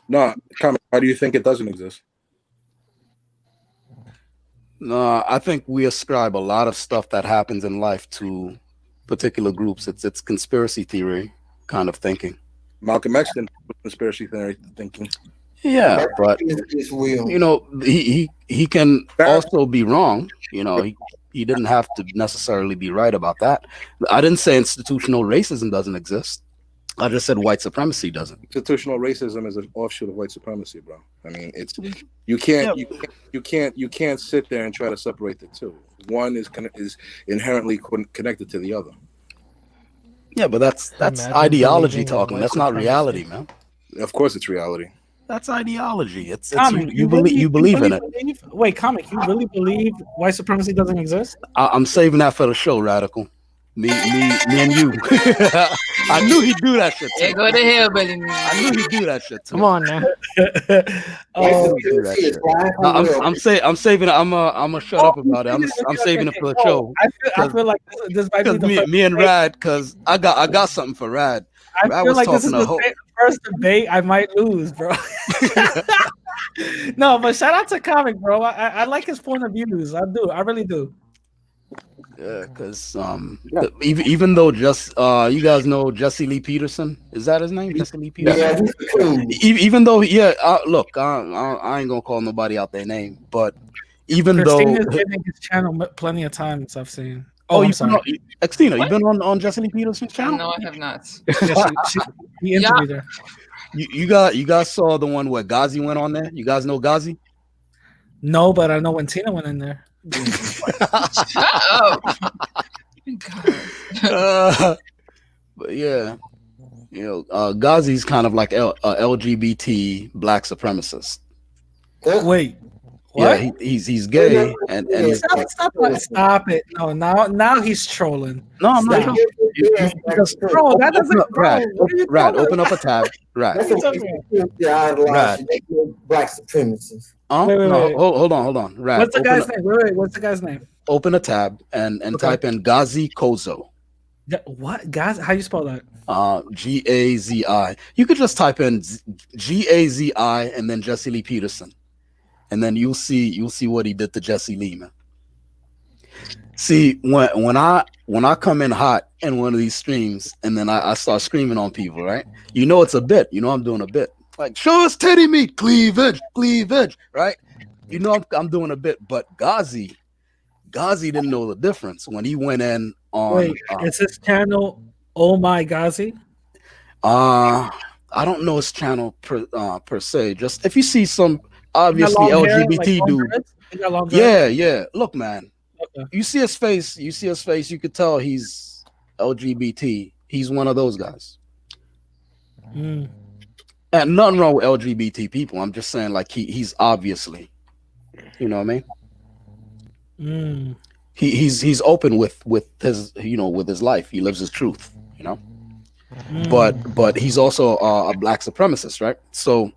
No, comment. How do you think it doesn't exist? No, I think we ascribe a lot of stuff that happens in life to particular groups. It's conspiracy theory kind of thinking. Malcolm X didn't conspiracy theory thinking. Yeah, but you know, he can also be wrong. You know, he didn't have to necessarily be right about that. I didn't say institutional racism doesn't exist. I just said white supremacy doesn't. Institutional racism is an offshoot of white supremacy, bro. I mean, it's you can't sit there and try to separate the two. One is inherently connected to the other. Yeah, but that's ideology talking. That's not reality, man. Of course, it's reality. That's ideology. It's Comic, you believe in it. Wait, Comic, you really believe white supremacy doesn't exist? I'm saving that for the show, Radical. Me and you. I knew he'd do that shit too. Yeah, go to hell, buddy. I knew he'd do that shit too. Come on now. I'm saving it. I'm gonna shut up about it. I'm saving it for the show. I feel like this might be the me and Rad, because I got something for Rad. I feel like this is the first debate I might lose, bro. No, but shout out to Comic, bro. I like his point of views. I do. I really do. Yeah, because even though you guys know Jesse Lee Peterson, is that his name? Jesse Lee Peterson. Yeah. Even though, look, I ain't gonna call nobody out their name, but even Christina's though giving his channel plenty of times, I've seen. Oh, I'm sorry. Xtina, you've been on Jesse Lee Peterson's channel? No, I have not. He interviewed her. You guys saw the one where Ghazi went on there? You guys know Ghazi? No, but I know when Tina went in there. Shut up. But yeah, Ghazi's kind of like a LGBT black supremacist. Wait, what? Yeah, he's gay and he's stop it. No, now he's trolling. No, I'm not. Bro, that doesn't. Rad, open up a tab. Rad. Black supremacists. Wait. Hold on. Rad, what's the guy's name? Wait, what's the guy's name? Open a tab and type in Ghazi Kozo. What? Ghazi? How you spell that? Gazi. You could just type in Gazi and then Jesse Lee Peterson, and then you'll see what he did to Jesse Lee, man. See, when I come in hot in one of these streams and then I start screaming on people, right? It's a bit. I'm doing a bit. Like, show us titty meat, cleavage, right? I'm doing a bit, but Ghazi didn't know the difference when he went in on. Wait, is his channel Oh My Ghazi? I don't know his channel per se. Just if you see some obviously LGBT dude, yeah. Look, man, you see his face. You could tell he's LGBT. He's one of those guys. And nothing wrong with LGBT people. I'm just saying, like he's obviously, you know what I mean. He's open with his with his life. He lives his truth, But he's also a black supremacist, right? So,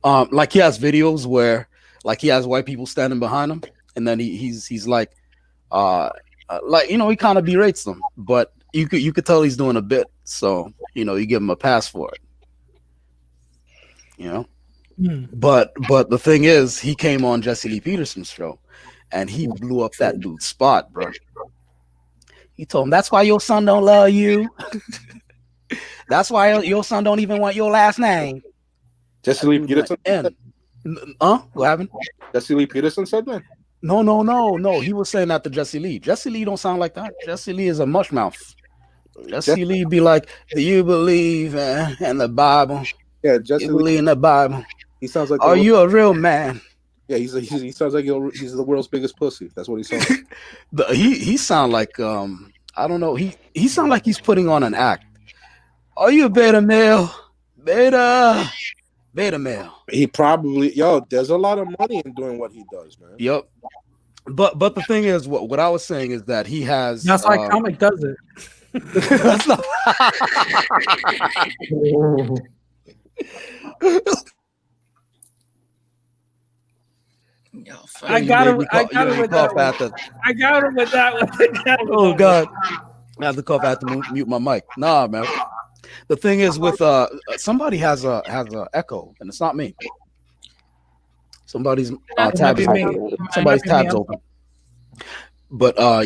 like he has videos where like he has white people standing behind him, and then he's like he kind of berates them, but you could tell he's doing a bit. So you give him a pass for it. But the thing is, he came on Jesse Lee Peterson's show and he blew up that dude's spot, bro. He told him, that's why your son don't love you. That's why your son don't even want your last name. Jesse Lee Peterson? What happened? Jesse Lee Peterson said that? No. He was saying that to Jesse Lee. Jesse Lee don't sound like that. Jesse Lee is a mush mouth. Jesse Lee be like, do you believe in the Bible? Yeah, Jesse Lee in the Bible. He sounds like. Are you a real man? Yeah, he sounds like he's the world's biggest pussy. That's what he sounds like. He sound like I don't know. He sound like he's putting on an act. Are you a beta male? Beta male. He probably there's a lot of money in doing what he does, man. Yep. But the thing is, what I was saying is that he has. That's why Comic does it. That's not. I got him with that one. Oh God, I have to cough. I have to mute my mic. Nah, man. The thing is, with somebody has a echo, and it's not me. Somebody's tab is open. Somebody's tab's open. But I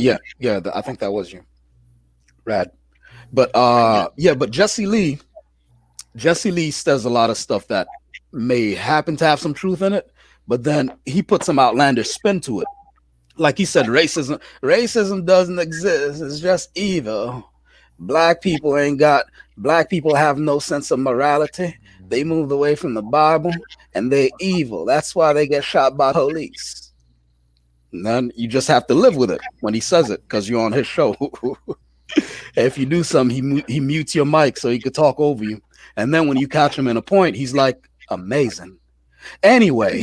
think that was you, Rad. But but Jesse Lee says a lot of stuff that may happen to have some truth in it, but then he puts some outlandish spin to it. Like he said, racism doesn't exist. It's just evil. Black people have no sense of morality. They moved away from the Bible and they're evil. That's why they get shot by police. And then you just have to live with it when he says it because you're on his show. If you do something, he mutes your mic so he could talk over you. And then when you catch him in a point, he's like, amazing. Anyway.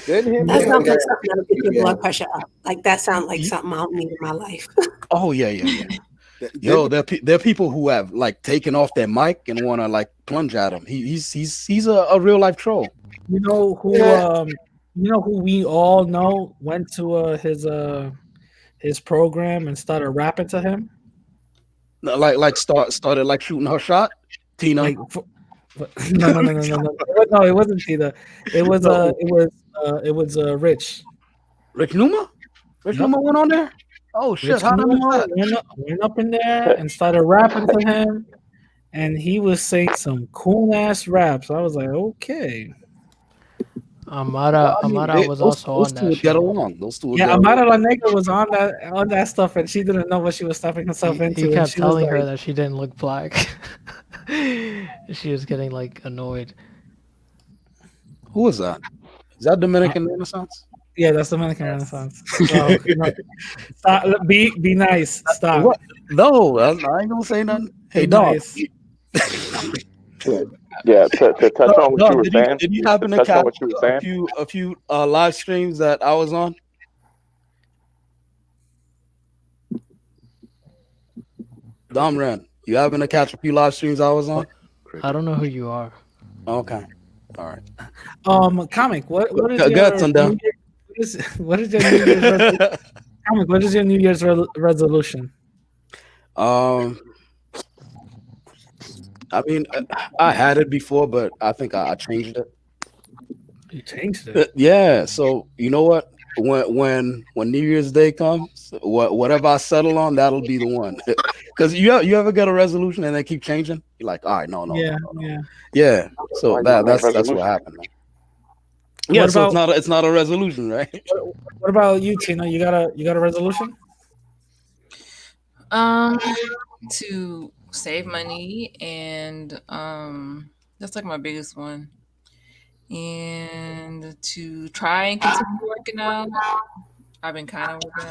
That sounds like something that'll get your blood pressure up. Like that sounds like something I'll need in my life. Oh yeah. Yo, there are people who have like taken off their mic and want to like plunge at him. He's a real life troll. You know who we all know went to his program and started rapping to him? Started like shooting her shot. Tina. Like, no. No, it wasn't Tina. It was Rich. Rich Numa? Rich Numa went on there? Oh shit! Rich Numa went up in there and started rapping to him, and he was saying some cool ass raps. I was like, okay. Amara was also on that get along. Those two yeah, Amara La Negra was on that stuff, and she didn't know what she was stuffing herself into. He kept telling her that she didn't look black. She was getting like annoyed. Who is that? Is that Dominican Renaissance? Yeah, that's Dominican Renaissance. So, stop, be nice. Stop. What? No, I ain't gonna say nothing. Hey, dog. Nice. Yeah, to touch on what you were saying. Did you happen to catch a few live streams that I was on? Domran, you happen to catch a few live streams I was on? I don't know who you are. Okay, all right. Comic. What is your New Year's, what is your New Year's resolution? Comic, what is your New Year's resolution? I mean, I had it before, but I think I changed it. You changed it? Yeah. So you know what? When New Year's Day comes, whatever I settle on, that'll be the one. Because you ever get a resolution and then keep changing? You're like, all right, no. Yeah. So that's what happened. Man. Yeah. So it's not a resolution, right? What about you, Tina? You got a resolution? To save money, and that's like my biggest one, and to try and continue working out. I've been kind of working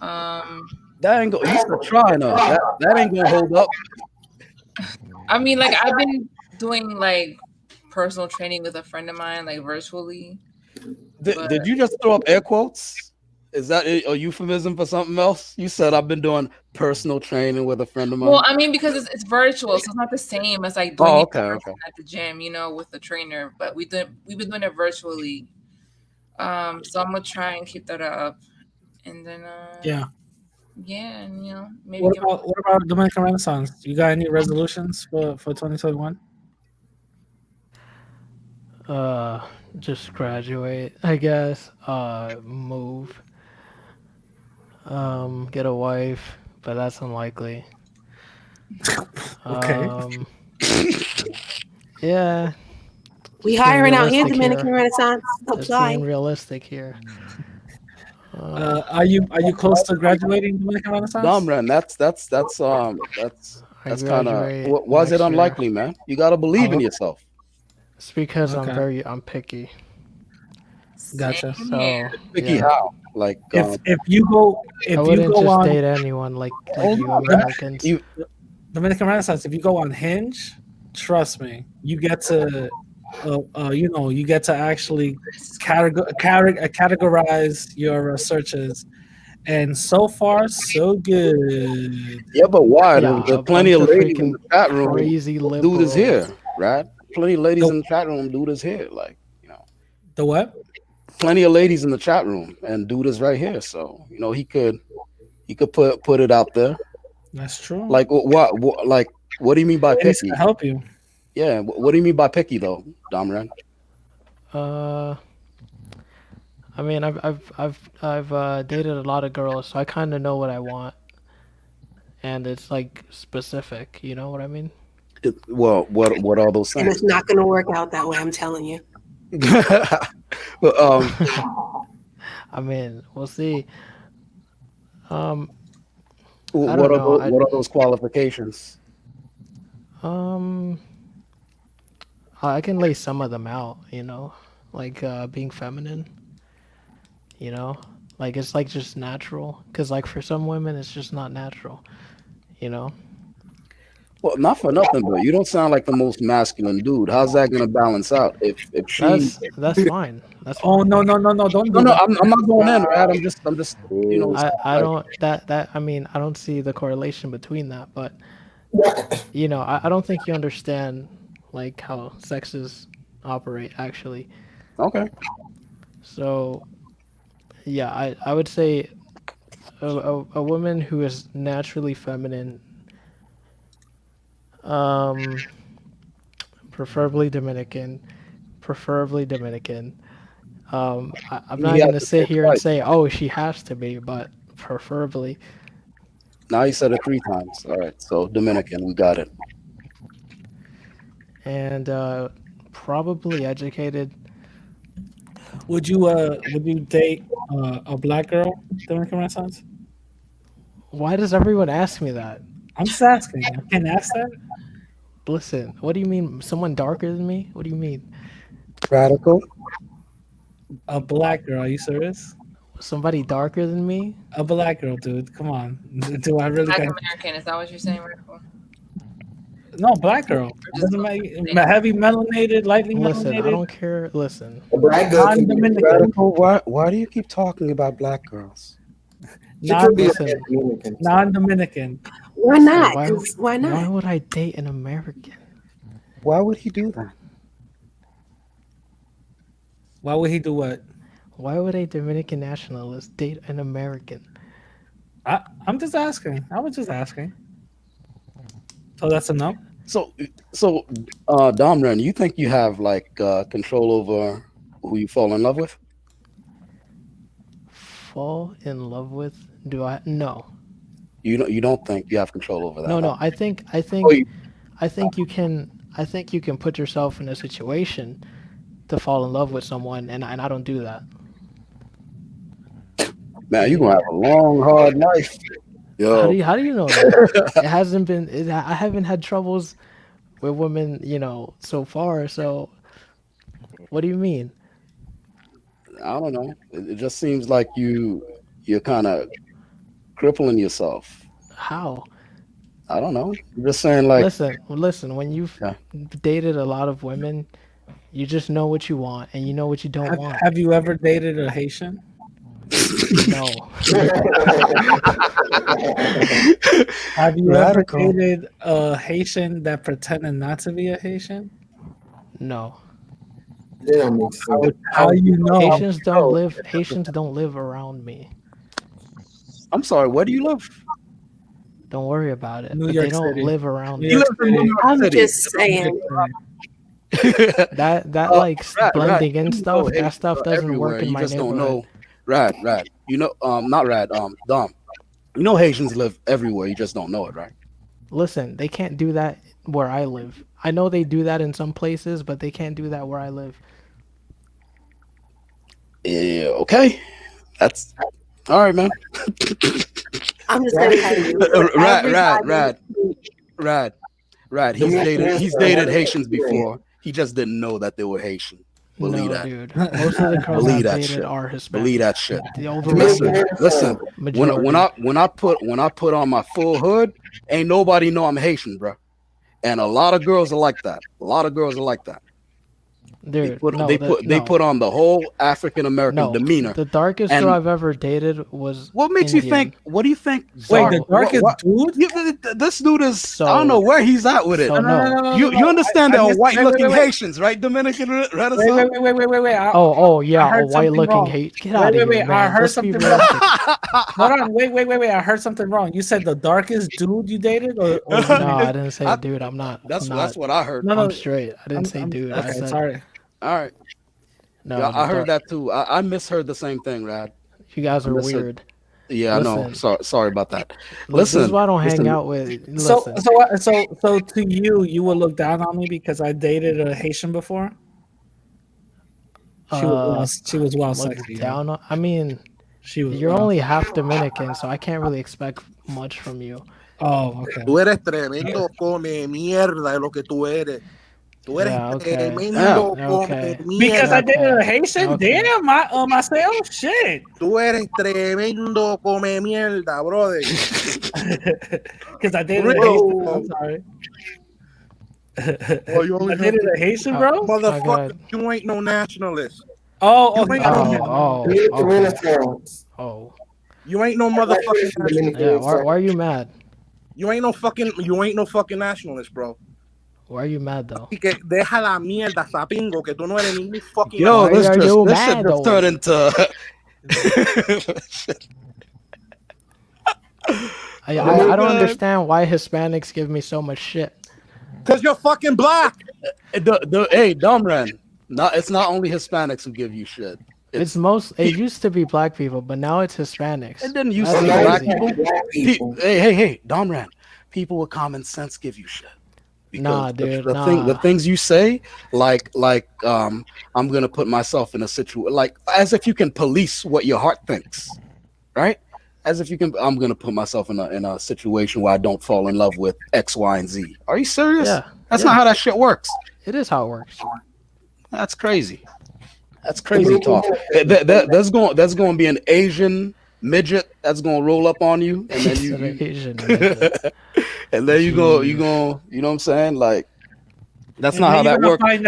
out. That ain't gonna. You still trying though. That ain't gonna hold up. I mean, like I've been doing like personal training with a friend of mine, like virtually. Did you just throw up air quotes? Is that a euphemism for something else? You said I've been doing personal training with a friend of mine. Well, I mean, because it's virtual, so it's not the same as like doing it at the gym, with the trainer. But we've been doing it virtually. So I'm gonna try and keep that up, and then and maybe. What about Dominican Renaissance? You got any resolutions for 2021? Just graduate, I guess. Move. Get a wife, but that's unlikely. Okay. Yeah. We hiring out here, Dominican Renaissance. Apply. Being realistic here. Are you close to graduating Dominican Renaissance? Domran, that's kind of. Why is it unlikely, man? You gotta believe in yourself. It's because I'm picky. Gotcha. So picky how? Like if you go on, date anyone like you Americans. Dominican Renaissance. If you go on Hinge, trust me, you get to you get to actually categorize your searches, and so far so good. Yeah, but why? There's plenty of ladies in the chat room. Dude is here, right? Plenty of ladies in the chat room. Dude is here, like the what? Plenty of ladies in the chat room, and dude is right here. So he could put it out there. That's true. Like what do you mean by picky? To help you. Yeah. What do you mean by picky though, Domran? I mean, I've dated a lot of girls, so I kind of know what I want, and it's like specific. You know what I mean? Well, what are those things? And it's not going to work out that way. I'm telling you. But, I mean, we'll see. What are those qualifications? I can lay some of them out, like being feminine, like it's like just natural, because like for some women it's just not natural, Well, not for nothing, but you don't sound like the most masculine dude. How's that gonna balance out? If she that's fine. That's fine. Oh no, don't do no, that. I'm not going in, right? I'm just I don't I mean I don't see the correlation between that, but I don't think you understand like how sexes operate actually. Okay. So yeah, I would say a woman who is naturally feminine, preferably Dominican. I'm not gonna sit here and say, oh, she has to be, but preferably. Now you said it 3 times. All right, so Dominican, we got it. And probably educated. Would you date a black girl, Dominican Renaissance? Why does everyone ask me that? I'm just asking. I can't ask that. Listen, what do you mean? Someone darker than me? What do you mean? Radical. A black girl? Are you serious? Somebody darker than me? A black girl, dude. Come on. Do I really? Black American? Is that what you're saying, Radical? No, black girl. Doesn't matter. Heavy melanated, lightly melanated. Listen, I don't care. Listen. Non-Dominican. Why do you keep talking about black girls? Non-Dominican. Why not? Why not? Why would I date an American? Why would he do that? Why would he do what? Why would a Dominican nationalist date an American? I'm just asking. I was just asking. So that's a no? So Domran, you think you have like control over who you fall in love with? Fall in love with? Do I? No. You don't think you have control over that? No. I think you can. I think you can put yourself in a situation to fall in love with someone, and I don't do that. Man, you're gonna have a long, hard life. Yo. How do you know that? It hasn't been. I haven't had troubles with women, so far. So, what do you mean? I don't know. It just seems like you're kind of crippling yourself. How? I don't know. I'm just saying, like. Listen. When you've dated a lot of women, you just know what you want and you know what you don't want. Have you ever dated a Haitian? No. Have you ever dated a Haitian that pretended not to be a Haitian? No. How you know? Haitians don't live around me. I'm sorry, where do you live? Don't worry about it. New but York they don't City. live around You live in New York I'm City. just saying. that like blending in stuff, that stuff doesn't work in my just neighborhood. Don't know. Rad. You know, not Rad. Dom. You know Haitians live everywhere. You just don't know it, right? Listen, they can't do that where I live. I know they do that in some places, but they can't do that where I live. Yeah. Okay. That's all right, man. I'm just gonna tell you. Rad. He's dated Haitians before. He just didn't know that they were Haitian. Believe that. Dude. Most of the girls I've dated are Hispanic. Believe that shit. Listen. When I put on my full hood, ain't nobody know I'm Haitian, bro. And a lot of girls are like that. Dude, they put on the whole African American demeanor. The darkest girl I've ever dated was. What makes Indian. you think? What do you think? Wait, the darkest dude? This dude is. I don't know where he's at with it. You understand that white-looking Haitians, right? Dominican Renaissance. Wait. Oh yeah, a white-looking Haitian. Get out of here, man. I heard something wrong. Hold on, wait. I heard something wrong. You said the darkest dude you dated, or no? I didn't say dude. I'm not. That's what I heard. No, I'm straight. I didn't say dude. Okay, I said, sorry. All right. No, yeah, I heard that too. I misheard the same thing, Rad. You guys are weird. Yeah, listen, I know. Sorry about that. Listen, this is why I don't hang out with. So to you would look down on me because I dated a Haitian before. She was well sexy. Down on, I mean, you're only half Dominican, so I can't really expect much from you. Oh, okay. Tú eres tremendo come mierda de lo que tú eres. Tú eres tremendo come Because I mierda. dated a Haitian. Damn, myself. Shit. Tú eres tremendo come mierda, brother. Because I dated a Haitian. I'm sorry. Oh, you only I dated a Haitian, bro. Motherfucker, you ain't no nationalist. Oh, you ain't You ain't no motherfucking nationalist. Yeah, why are you mad? You ain't no fucking nationalist, bro. Why are you mad though? Y que deja la mierda, sapingo, que tú no eres ningún fucking. Yo, this are just you this shit mad, just though? turned into. I don't understand why Hispanics give me so much shit. Cause you're fucking black. Hey, Domran. It's not only Hispanics who give you shit. It used to be black people, but now it's Hispanics. It didn't used to be black people. Hey, Domran. People with common sense give you shit. Nah, dude. The things you say, like I'm gonna put myself in a situation, like as if you can police what your heart thinks, right? As if you can. I'm gonna put myself in a situation where I don't fall in love with X, Y, and Z. Are you serious? Yeah. That's not how that shit works. It is how it works. That's crazy. That's crazy talk. There's going to be an Asian midget that's going to roll up on you, and then you and then you know what I'm saying? Like that's not how that works. And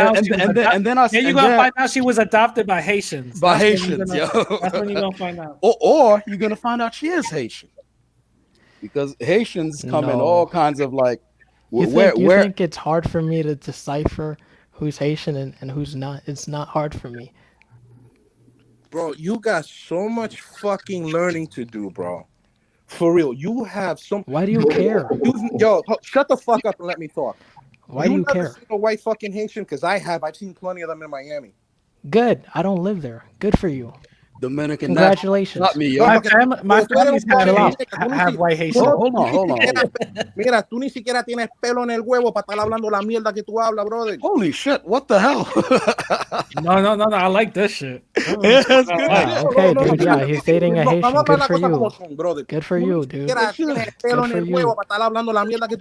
then you're gonna find out she was adopted by Haitians. By Haitians, yo. That's when you're gonna find out. Or you're gonna find out she is Haitian, because Haitians come in all kinds of like. You think it's hard for me to decipher who's Haitian and who's not? It's not hard for me. Bro, you got so much fucking learning to do, bro. For real, you have some. Why do you care? Yo, shut the fuck up and let me talk. Why do you care? Seen a white fucking Haitian? Because I have. I've seen plenty of them in Miami. Good. I don't live there. Good for you. Dominican. Congratulations. Not me, yo. My family's have white Haitian. Hold on. Mira, tú ni siquiera tienes pelo en el huevo para estar hablando la mierda que tú hablas, brother. Holy shit! What the hell? No. I like this shit. Yeah, that's good. Okay, dude. Yeah, he's dating a Haitian. Good for you. Good for you, dude. Good for you.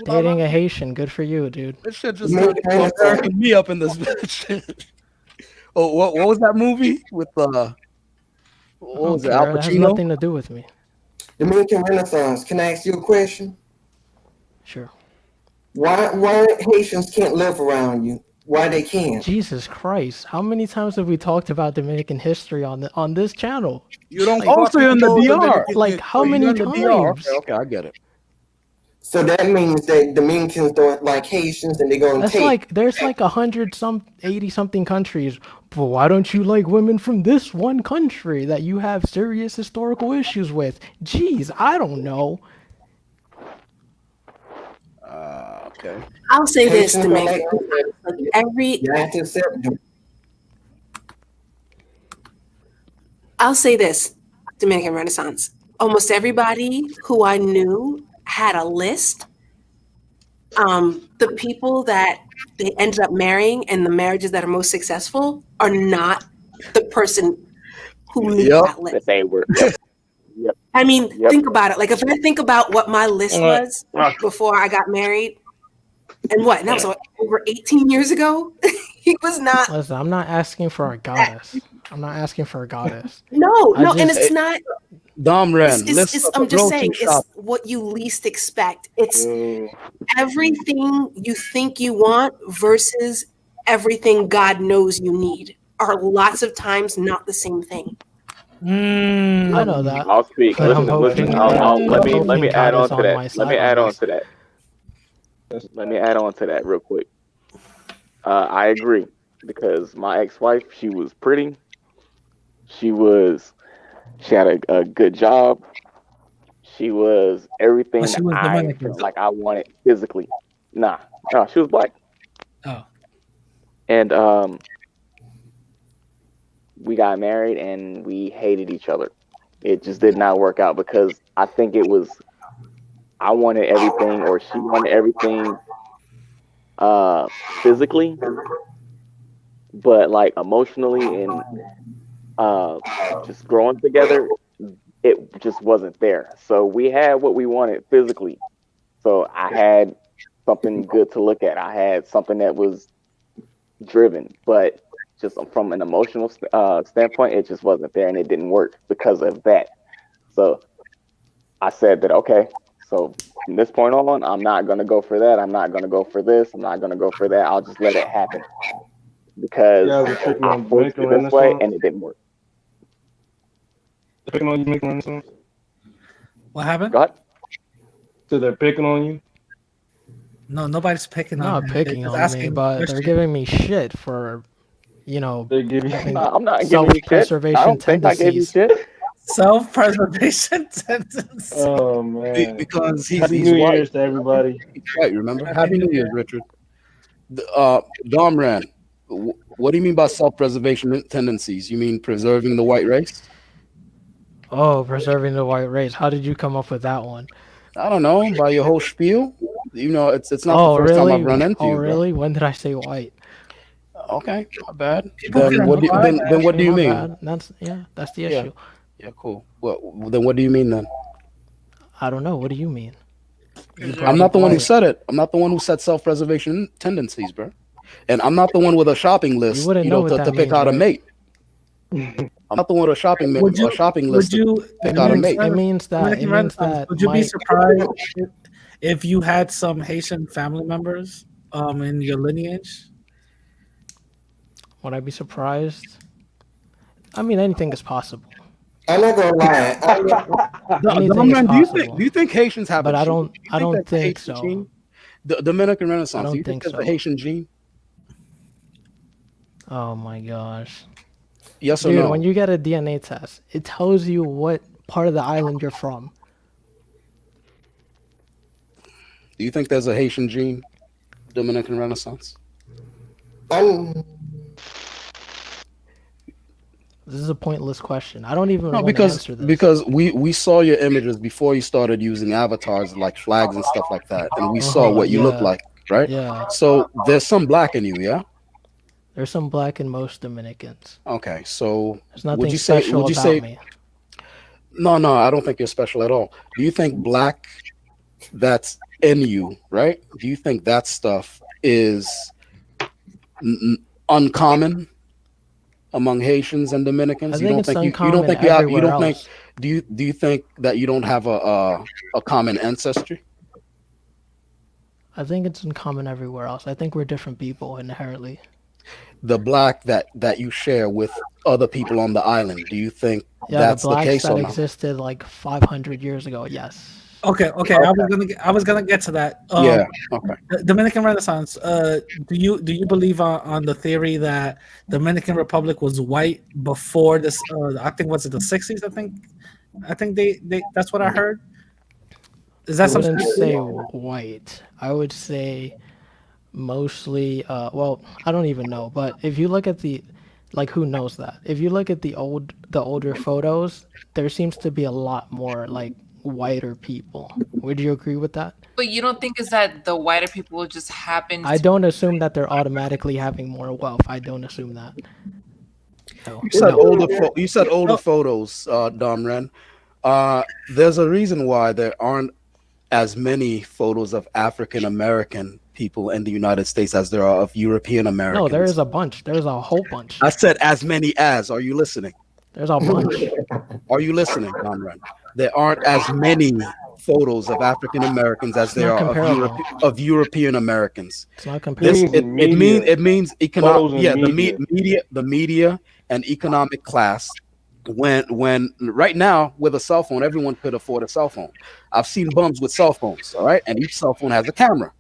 Dating a Haitian. Good for you, dude. This shit just fucking me up in this bitch. Oh, what was that movie with what was it? Al Pacino? It has nothing to do with me. Dominican Renaissance. Can I ask you a question? Sure. Why Haitians can't live around you? Why they can't? Jesus Christ! How many times have we talked about Dominican history on this channel? You don't. Also in the DR. Like how many times? Okay, I get it. So that means that Dominicans don't like Haitians, and they're going to take. There's like 80 something countries. But why don't you like women from this one country that you have serious historical issues with? Jeez, I don't know. Okay. I'll say this to make I'll say this, Dominican Renaissance. Almost everybody who I knew had a list. The people that they ended up marrying and the marriages that are most successful are not the person who made that list. They were. Yep. I mean, think about it. Like if I think about what my list was before I got married, and that was over 18 years ago. He was not. Listen, I'm not asking for a goddess. I'm not asking for a goddess. No, and it's not. Domran, I'm just saying, it's what you least expect. It's everything you think you want versus everything God knows you need are lots of times not the same thing. I know that. I'll speak. Listen, let me add on to that. Let me add on to that real quick. I agree, because my ex-wife, she was pretty. She had a good job. She was everything I wanted physically. No, she was black. Oh. And we got married and we hated each other. It just did not work out because I think it was I wanted everything or she wanted everything physically, but like emotionally and just growing together, it just wasn't there. So we had what we wanted physically. So I had something good to look at. I had something that was driven, but just from an emotional standpoint, it just wasn't there, and it didn't work because of that. So I said that, okay, so from this point on, I'm not going to go for that. I'm not going to go for this. I'm not going to go for that. I'll just let it happen because I forced it this way and it didn't work. They're picking on you, Jamaican Renaissance? What happened? Go ahead. So they're picking on you? No, nobody's picking on me. They're just asking but they're giving me shit for, having I'm not giving you shit. I don't think I gave you shit. Self-preservation tendencies. Oh man! Because Happy he's New white. Year's to everybody. He's white, remember? Happy New Year's, Richard. Domran, what do you mean by self-preservation tendencies? You mean preserving the white race? Oh, preserving the white race. How did you come up with that one? I don't know. By your whole spiel, it's not the first time I've run into you. Oh, really? When did I say white? Okay, not bad. Then what do you mean? That's the issue. Yeah, cool. Well, then what do you mean then? I don't know. What do you mean? I'm not the one who said it. I'm not the one who said self-preservation tendencies, bro. And I'm not the one with a shopping list, to pick out a mate. I'm not the one with a shopping list to pick out a mate. It means that. Would you be surprised if you had some Haitian family members in your lineage? Would I be surprised? I mean, anything is possible. I'm not gonna lie. Do you think Haitians have? But I don't think so. Gene? The Dominican Renaissance. Do you think there's a Haitian gene? Oh my gosh. Yes or Dude, no? when you get a DNA test, it tells you what part of the island you're from. Do you think there's a Haitian gene? Dominican Renaissance. This is a pointless question. I don't even want to answer this. Because we saw your images before you started using avatars like flags and stuff like that, and we saw what you look like, right? Yeah. So there's some black in you, yeah? There's some black in most Dominicans. Okay, so there's nothing special about me. No, I don't think you're special at all. Do you think black that's in you, right? Do you think that stuff is uncommon among Haitians and Dominicans? Do you think that you don't have a common ancestry? I think it's uncommon everywhere else. I think we're different people inherently. The black that you share with other people on the island, do you think that's the case that or not? Existed like 500 years ago, yes. Okay. I was gonna get to that. Okay. Dominican Renaissance. Do you believe on the theory that Dominican Republic was white before this? I think was it the 60s? I think they that's what I heard. Is that something? I wouldn't say white. I would say mostly. Well, I don't even know. But if you look at who knows that? If you look at the older photos, there seems to be a lot more whiter people. Would you agree with that? But you don't think is that the whiter people will just happen? I don't assume that they're automatically having more wealth. I don't assume that. No. You said older photos, Domren. There's a reason why there aren't as many photos of African American people in the United States as there are of European Americans. No, there is a bunch. There's a whole bunch. I said as many as. Are you listening? There's a bunch. Are you listening, Domren? There aren't as many photos of African Americans as there are of European Americans. It's not comparable. It means economic. Yeah, the media and economic class. When right now with a cell phone, everyone could afford a cell phone. I've seen bums with cell phones, all right, and each cell phone has a camera.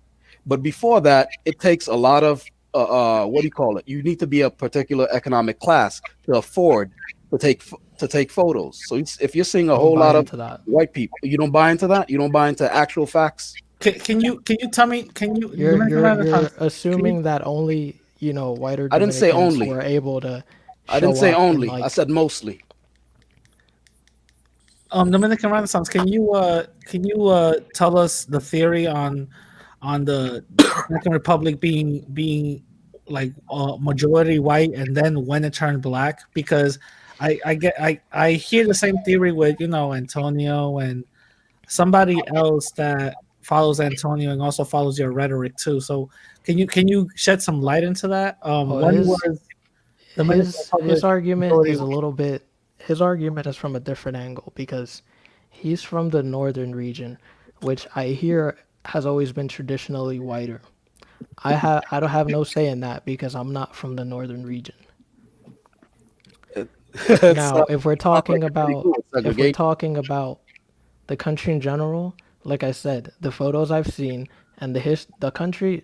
But before that, it takes a lot of what do you call it? You need to be a particular economic class to afford to take photos. So if you're seeing a whole lot of white people, you don't buy into that. You don't buy into actual facts. Can you tell me? You're assuming that only whiter. I didn't say only. Were able to. I didn't say only. I said mostly. Dominican Renaissance. Can you tell us the theory on the Dominican Republic being like majority white and then when it turned black? Because I hear the same theory with Antonio and somebody else that follows Antonio and also follows your rhetoric too. So can you shed some light into that? His argument is a little bit. His argument is from a different angle because he's from the northern region, which I hear has always been traditionally whiter. I don't have no say in that because I'm not from the northern region. Now, if we're talking about the country in general, like I said, the photos I've seen and the country,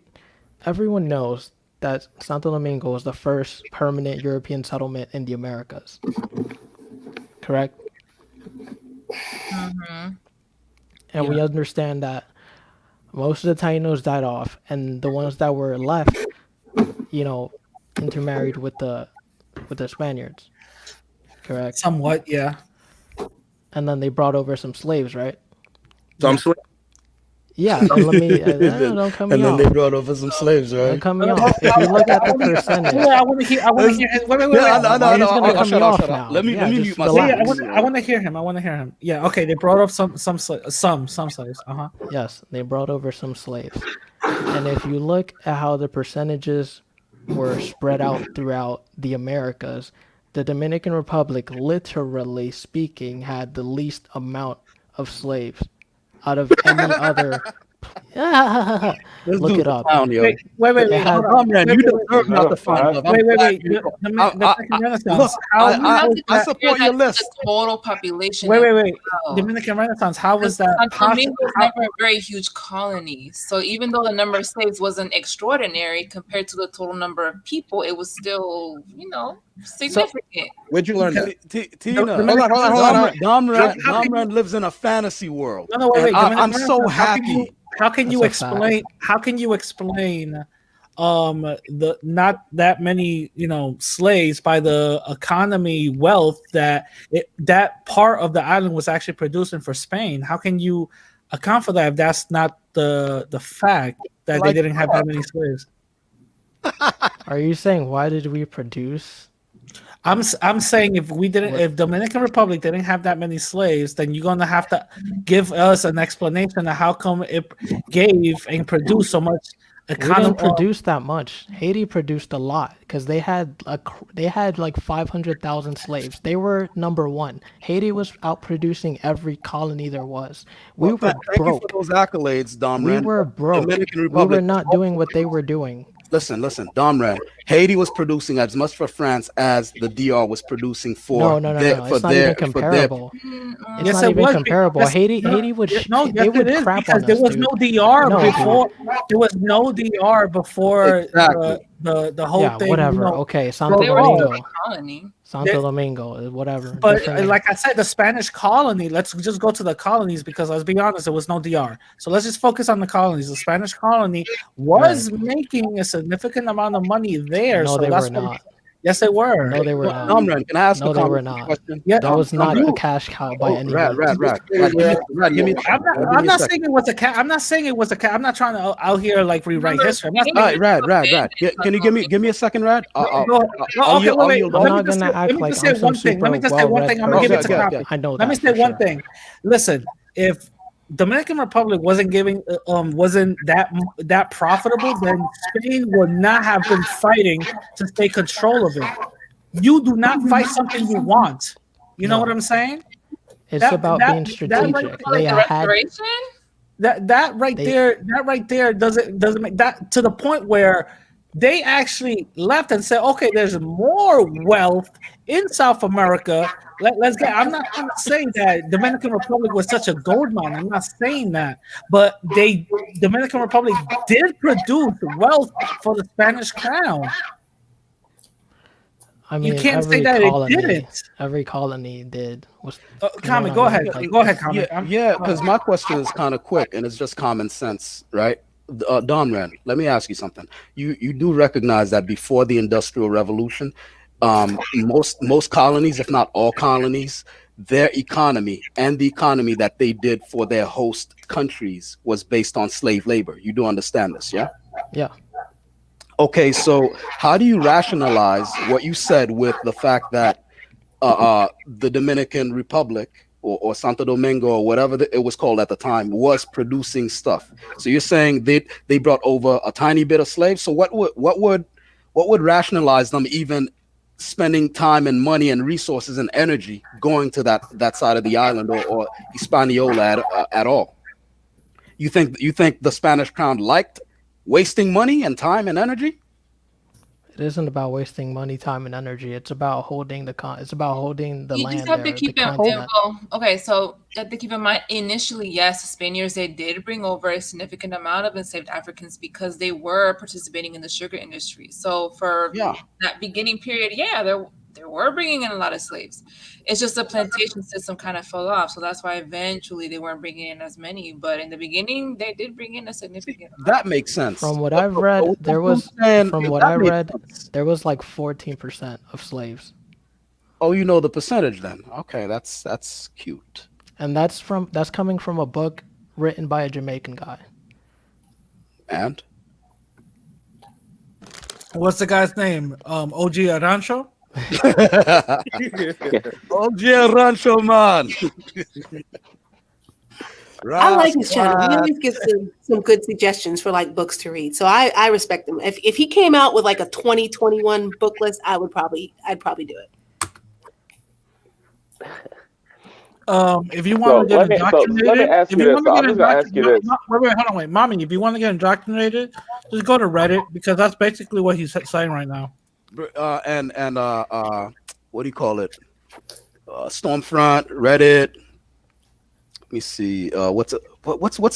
everyone knows that Santo Domingo was the first permanent European settlement in the Americas. Correct? Mm-hmm. And we understand that most of the Tainos died off, and the ones that were left, intermarried with the Spaniards. Correct? Somewhat, yeah. And then they brought over some slaves, right? Some slaves. Yeah, and let me don't cut me and then off. they brought over some slaves, right? Don't cut me off. If you look at the percentage, I want to hear. Wait. Let me mute myself. I want to hear him. Yeah. Okay. They brought up some slaves. Yes, they brought over some slaves, and if you look at how the percentages were spread out throughout the Americas, the Dominican Republic, literally speaking, had the least amount of slaves out of any other. Look it up. Wait. You deserve not to find love. Wait. Look, I support your list. The total population. Wait. Dominican Renaissance. How was that? Santo Domingo was never a very huge colony. So even though the number of slaves wasn't extraordinary compared to the total number of people, it was still, significant. Where'd you learn that? Tina, hold on. Domran lives in a fantasy world. No, wait. I'm so happy. How can you explain? How can you explain the not that many slaves by the economy wealth that part of the island was actually producing for Spain? How can you account for that if that's not the fact that they didn't have that many slaves? Are you saying why did we produce? I'm saying if Dominican Republic didn't have that many slaves, then you're gonna have to give us an explanation of how come it gave and produced so much economy. We didn't produce that much. Haiti produced a lot because they had like 500,000 slaves. They were number one. Haiti was outproducing every colony there was. We were broke. Thank you for those accolades, Domran. We were broke. We were not doing what they were doing. Listen, Domran. Haiti was producing as much for France as the DR was producing for. No. It's not even comparable. It's not even comparable. Haiti would. They would crap on us, there was dude. no DR before. There was no DR before the whole thing. Whatever. Okay, Santo Domingo, whatever. But like I said, the Spanish colony. Let's just go to the colonies because let's be honest, there was no DR. So let's just focus on the colonies. The Spanish colony was making a significant amount of money there. No, so they were not. Yes, they were. No, they were not. Domran, can I ask no, they were not. Question? Yeah, that was not a cash cow by any means. I'm not saying it was a cat. I'm not saying it was a cat. I'm not trying to out here like rewrite history. Rad. Can you give me a second, Rad? I'm not gonna act like I'm some super well-read person. I'm gonna give it to Copy. I know that. Let me say one thing. Listen, if Dominican Republic wasn't that profitable, then Spain would not have been fighting to take control of it. You do not fight something you want. You know what I'm saying? It's about being strategic. That right there doesn't make that to the point where they actually left and said, okay, there's more wealth in South America. Let's get. I'm not trying to say that Dominican Republic was such a gold mine. I'm not saying that, but Dominican Republic did produce wealth for the Spanish crown. I mean, you can't say that it didn't. Every colony did. Comment. Go ahead. Go ahead. Comment. Yeah, because my question is kind of quick and it's just common sense, right? Domran, let me ask you something. You do recognize that before the Industrial Revolution, most colonies, if not all colonies, their economy and the economy that they did for their host countries was based on slave labor. You do understand this, yeah? Yeah. Okay, so how do you rationalize what you said with the fact that the Dominican Republic or Santo Domingo or whatever it was called at the time was producing stuff. So you're saying they brought over a tiny bit of slaves. So what would rationalize them even spending time and money and resources and energy going to that side of the island or Hispaniola at all? You think the Spanish crown liked wasting money and time and energy? It isn't about wasting money, time, and energy. It's about holding it's about holding the You just land have to there, the keep in continent. well, okay, so you have to keep in mind initially, yes, the Spaniards, they did bring over a significant amount of enslaved Africans because they were participating in the sugar industry. So for that beginning period, yeah, they were bringing in a lot of slaves. It's just the plantation system kind of fell off, so that's why eventually they weren't bringing in as many. But in the beginning, they did bring in a significant amount. That makes sense. From what I've read, there was like 14% of slaves. Oh, you know the percentage then. Okay, that's cute. And that's coming from a book written by a Jamaican guy. And what's the guy's name? OG Arancho? OG Arancho, man. I like his channel. He always gives some good suggestions for like books to read. So I respect him. If he came out with like a 2021 book list, I'd probably do it. If you want to get indoctrinated, wait, mommy. If you want to get indoctrinated, just go to Reddit because that's basically what he's saying right now. And what do you call it? Stormfront, Reddit. Let me see. What's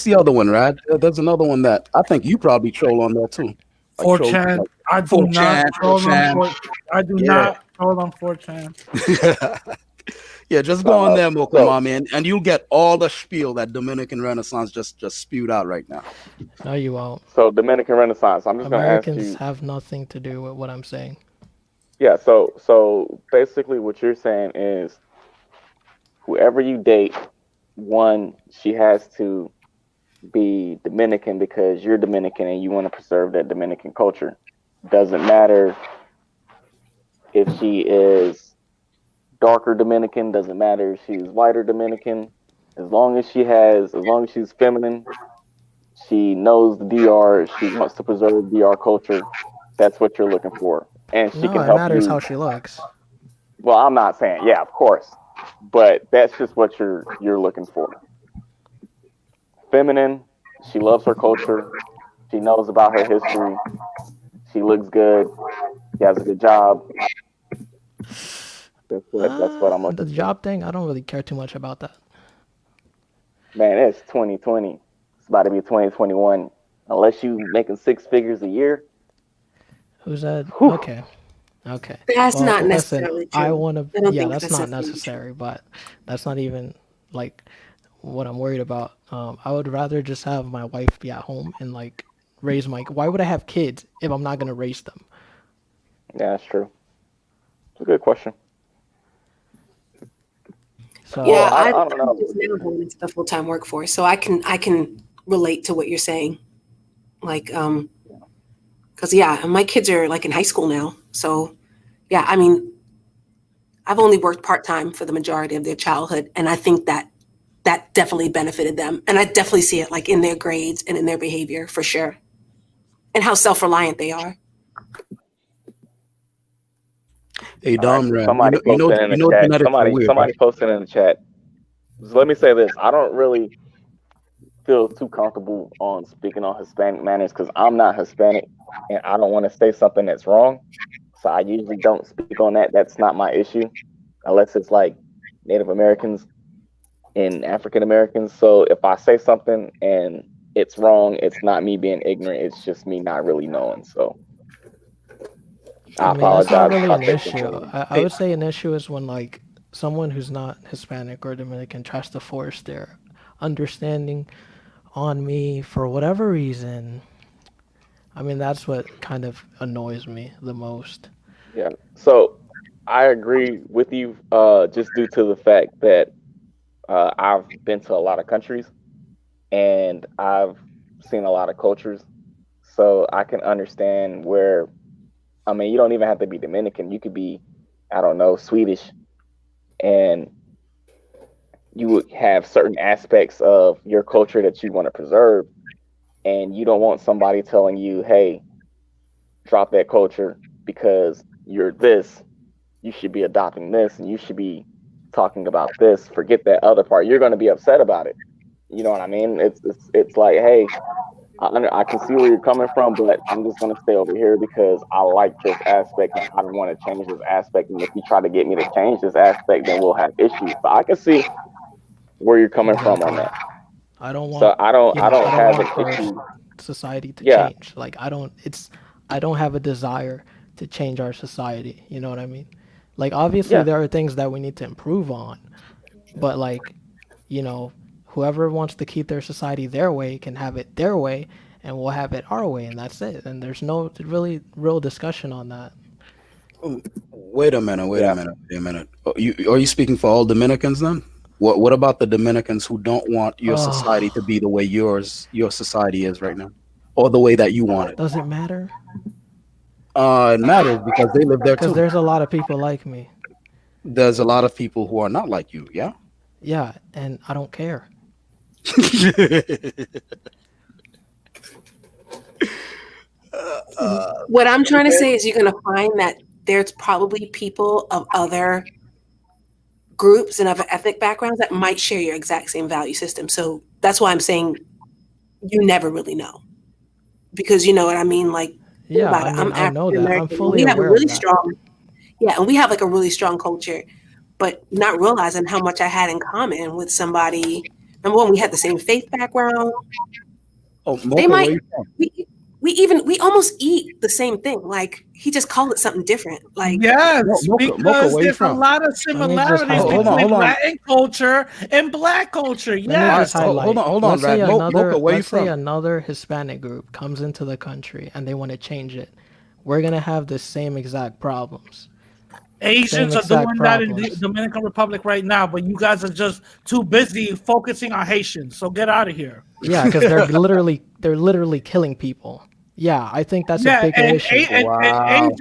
the other one, Rad? There's another one that I think you probably troll on there too. 4chan. I do not troll on 4chan. I do not troll on 4chan. Yeah, just go on there, Mokomami, and you'll get all the spiel that Dominican Renaissance just spewed out right now. No, you won't. So Dominican Renaissance, I'm just going to ask you. Americans have nothing to do with what I'm saying. Yeah, so basically what you're saying is whoever you date, one, she has to be Dominican because you're Dominican and you want to preserve that Dominican culture. Doesn't matter if she is darker Dominican, doesn't matter if she's whiter Dominican, as long as she's feminine, she knows the DR, she wants to preserve DR culture. That's what you're looking for. And she can help you. It matters how she looks. Well, I'm not saying, yeah, of course. But that's just what you're looking for. Feminine, she loves her culture, she knows about her history, she looks good, she has a good job. That's what I'm looking for. The job thing, I don't really care too much about that. Man, it's 2020. It's about to be 2021. Unless you making 6 figures a year. Who's that? Okay. That's not necessarily true. I want to. Yeah, that's not necessary, but that's not even like what I'm worried about. I would rather just have my wife be at home and like raise my. Why would I have kids if I'm not going to raise them? Yeah, that's true. It's a good question. So yeah, I don't know. Just now going into the full-time workforce, so I can relate to what you're saying, like because my kids are like in high school now, so yeah, I mean, I've only worked part-time for the majority of their childhood, and I think that definitely benefited them, and I definitely see it like in their grades and in their behavior for sure, and how self-reliant they are. Hey, Dom, somebody posted in the chat. So let me say this: I don't really feel too comfortable on speaking on Hispanic manners because I'm not Hispanic, and I don't want to say something that's wrong. So I usually don't speak on that. That's not my issue, unless it's like Native Americans and African Americans. So if I say something and it's wrong, it's not me being ignorant. It's just me not really knowing. So. I apologize. That's not really an issue. I would say an issue is when like someone who's not Hispanic or Dominican tries to force their understanding on me for whatever reason. I mean, that's what kind of annoys me the most. Yeah. So I agree with you just due to the fact that I've been to a lot of countries and I've seen a lot of cultures. So I can understand where, I mean, you don't even have to be Dominican. You could be, I don't know, Swedish. And you have certain aspects of your culture that you want to preserve, and you don't want somebody telling you, hey, drop that culture because you're this, you should be adopting this, and you should be talking about this, forget that other part. You're going to be upset about it. You know what I mean? It's like, hey, I can see where you're coming from, but I'm just going to stay over here because I like this aspect and I don't want to change this aspect. And if you try to get me to change this aspect, then we'll have issues. But I can see where you're coming from on that. I don't want. So I don't have an our issue. society to Yeah. change. Like I don't have a desire to change our society. You know what I mean? Like obviously there are things that we need to improve on, but like, you know, whoever wants to keep their society their way can have it their way, and we'll have it our way, and that's it. And there's no really real discussion on that. Wait a minute. Are you speaking for all Dominicans then? What about the Dominicans who don't want your society to be the way your society is right now, or the way that you want it? Does it matter? It matters because they live there too. Because there's a lot of people like me. There's a lot of people who are not like you. Yeah. Yeah, and I don't care. What I'm trying to say is you're going to find that there's probably people of other groups and other ethnic backgrounds that might share your exact same value system. So that's why I'm saying you never really know, because you know what I mean. Like, yeah, I know that. I'm fully we have aware a really of that. strong, and we have like a really strong culture, but not realizing how much I had in common with somebody. Number one, we had the same faith background. Oh, They might. We almost eat the same thing. Like he just called it something different. Like yes, Mocha, because there's from? a lot of similarities between Latin culture and Black culture. Yes. Hold on, Rad. Let's say another Hispanic group comes into the country and they want to change it. We're gonna have the same exact problems. Asians are doing that in the Dominican Republic right now, but you guys are just too busy focusing on Haitians. So get out of here. Yeah, because they're literally killing people. Yeah, I think that's a bigger issue. And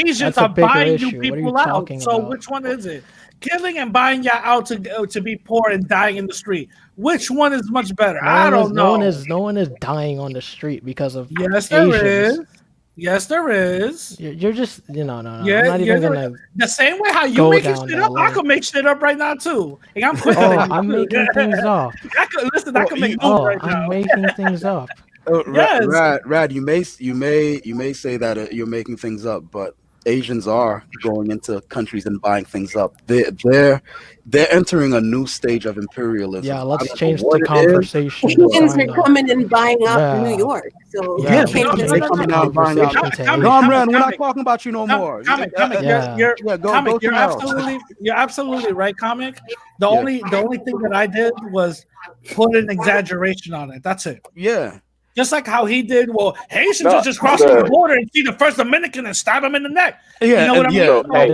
Asians are buying you people out. So which one is it? Killing and buying y'all out to be poor and dying in the street. Which one is much better? I don't know. No one is dying on the street because of Yes, Asians. there is. Yes, there is. You're just no. Yeah, I'm not even gonna. The same way how you making shit up, I could make shit up right now too. And I'm quicker than you. I'm making things up. I can make moves right now. I'm making things up. Yes. Rad, you may say that you're making things up, but Asians are going into countries and buying things up. They're entering a new stage of imperialism. Yeah, let's change the conversation. Asians are coming and buying up New York. So they're coming out and buying up. Comrade, we're not talking about you no more. Comic, you're absolutely right, Comic. The only thing that I did was put an exaggeration on it. That's it. Yeah. Just like how he did. Well, Haitians are just crossing the border and see the first Dominican and stab him in the neck. Yeah, you know what I mean?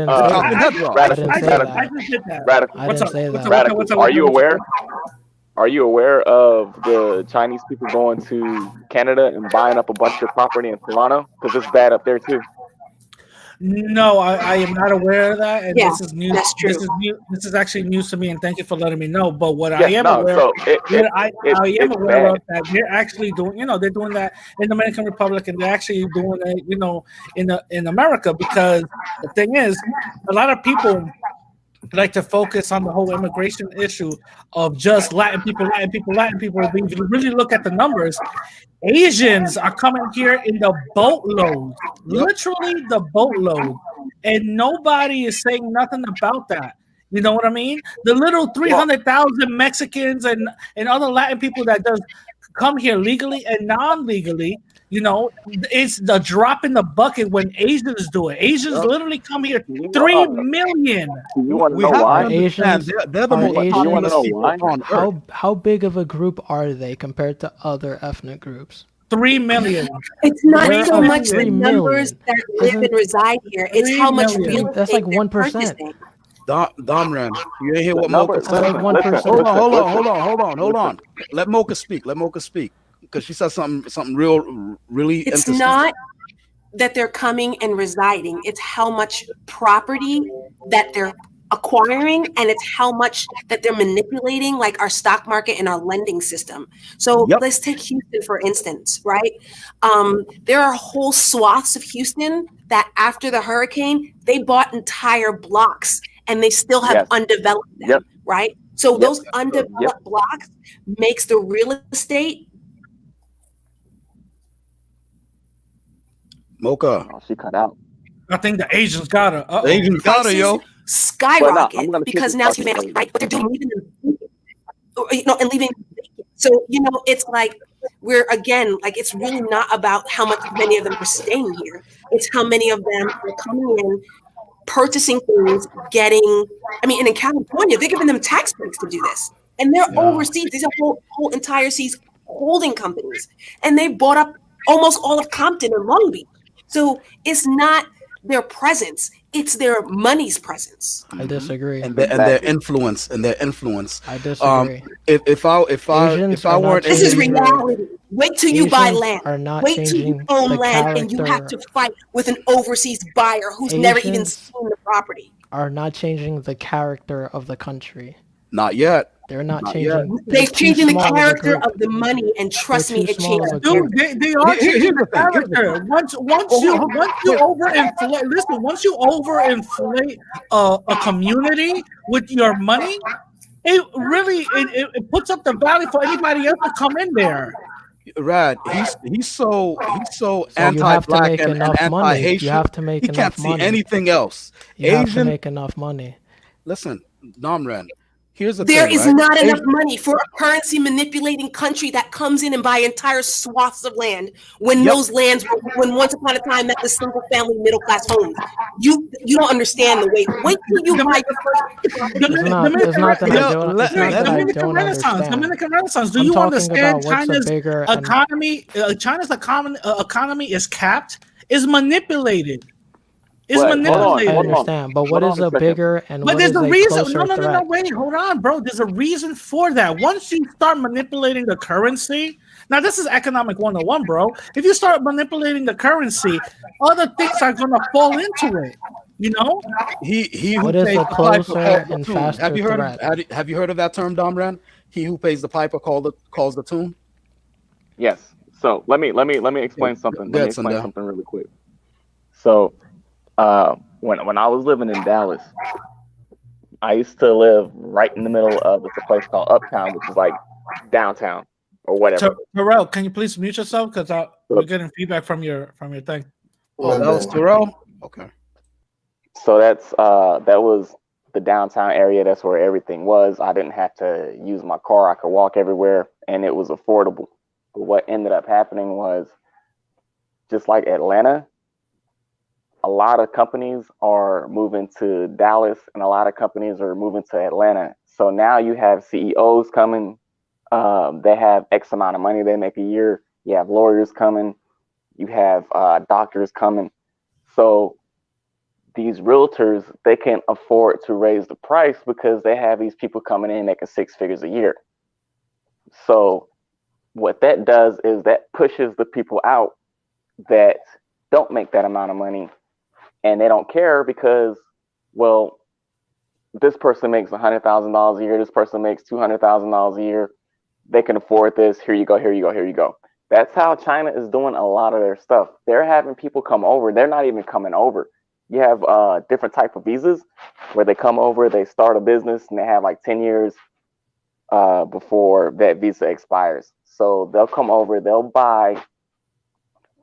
I just did that. Radical. What's up? Are you aware? Are you aware of the Chinese people going to Canada and buying up a bunch of property in Toronto? Because it's bad up there too. No, I am not aware of that, and this is new. That's true. This is actually news to me, and thank you for letting me know. But what I am aware of that they're actually doing, they're doing that in the Dominican Republic, and they're actually doing it, in America, because the thing is, a lot of people like to focus on the whole immigration issue of just Latin people. But if you really look at the numbers, Asians are coming here in the boatload, literally the boatload, and nobody is saying nothing about that. You know what I mean? The little 300,000 Mexicans and other Latin people that does come here legally and non-legally, it's the drop in the bucket when Asians do it. Asians literally come here 3 million. You want to know why? Asians, they're the most populous people on Earth. How big of a group are they compared to other ethnic groups? 3 million. It's not so much the numbers that live and reside here. It's how much real that's like 1%. Domran, you ain't hear what Mocha said. Like 1%. Hold on. Let Mocha speak. Because she said something really it's interesting. Not that they're coming and residing. It's how much property that they're acquiring, and it's how much that they're manipulating like our stock market and our lending system. So let's take Houston for instance, right? There are whole swaths of Houston that after the hurricane, they bought entire blocks and they still have undeveloped them, right? So those undeveloped blocks makes the real estate. Mocha. Oh, she cut out. I think the Asians got her. The Asians got her, yo. Skyrocket because now it's right, but they're doing and leaving. So it's like we're again like it's really not about how many of them are staying here. It's how many of them are coming in, purchasing things, getting. I mean, and in California, they're giving them tax breaks to do this, and they're overseas. These are whole entire seas holding companies, and they bought up almost all of Compton and Long Beach. So it's not their presence; it's their money's presence. I disagree. And their influence. I disagree. If I weren't, This is reality. Wait till you buy land. Wait till you own land, and you have to fight with an overseas buyer who's never even seen the property. Are not changing the character of the country. Not yet. They're not changing. They're changing the character of the money, and trust me, it changes. Dude, they are changing the character. Once you overinflate, listen. Once you overinflate a community with your money, it really it puts up the value for anybody else to come in there. Rad, he's so anti-black and anti-Haitian. You have to make he enough can't money. see anything else. You have to make enough money. Listen, Namran. Here's the There thing, is right? not enough money for a currency manipulating country that comes in and buy entire swaths of land when those lands when once upon a time that was single family middle class homes. You don't understand the way. Wait till you buy the Dominican Renaissance. Do you understand China's economy? China's economy is capped, is manipulated. Is manipulated. I understand, but what is a bigger and but what there's is a a reason. closer threat? Wait, hold on, bro. There's a reason for that. Once you start manipulating the currency, now this is economic 101, bro. If you start manipulating the currency, other things are gonna fall into it. You know? He who What is pays a the piper closer calls the and tune. faster Have you heard threat? have you heard of that term, Domran? He who pays the piper calls the tune. Yes. So let me explain something. Let me explain something really quick. So when I was living in Dallas, I used to live right in the middle of a place called Uptown, which is like downtown or whatever. Terrell, can you please mute yourself because we're getting feedback from your thing. Oh, that was Terrell. Okay. So that was the downtown area. That's where everything was. I didn't have to use my car. I could walk everywhere, and it was affordable. But what ended up happening was, just like Atlanta, a lot of companies are moving to Dallas and a lot of companies are moving to Atlanta. So now you have CEOs coming. They have X amount of money they make a year. You have lawyers coming. You have doctors coming. So these realtors, they can afford to raise the price because they have these people coming in making 6 figures a year. So what that does is that pushes the people out that don't make that amount of money. And they don't care because, well, this person makes $100,000 a year. This person makes $200,000 a year. They can afford this. Here you go, here you go, here you go. That's how China is doing a lot of their stuff. They're having people come over. They're not even coming over. You have different type of visas where they come over, they start a business, and they have like 10 years before that visa expires. So they'll come over, they'll buy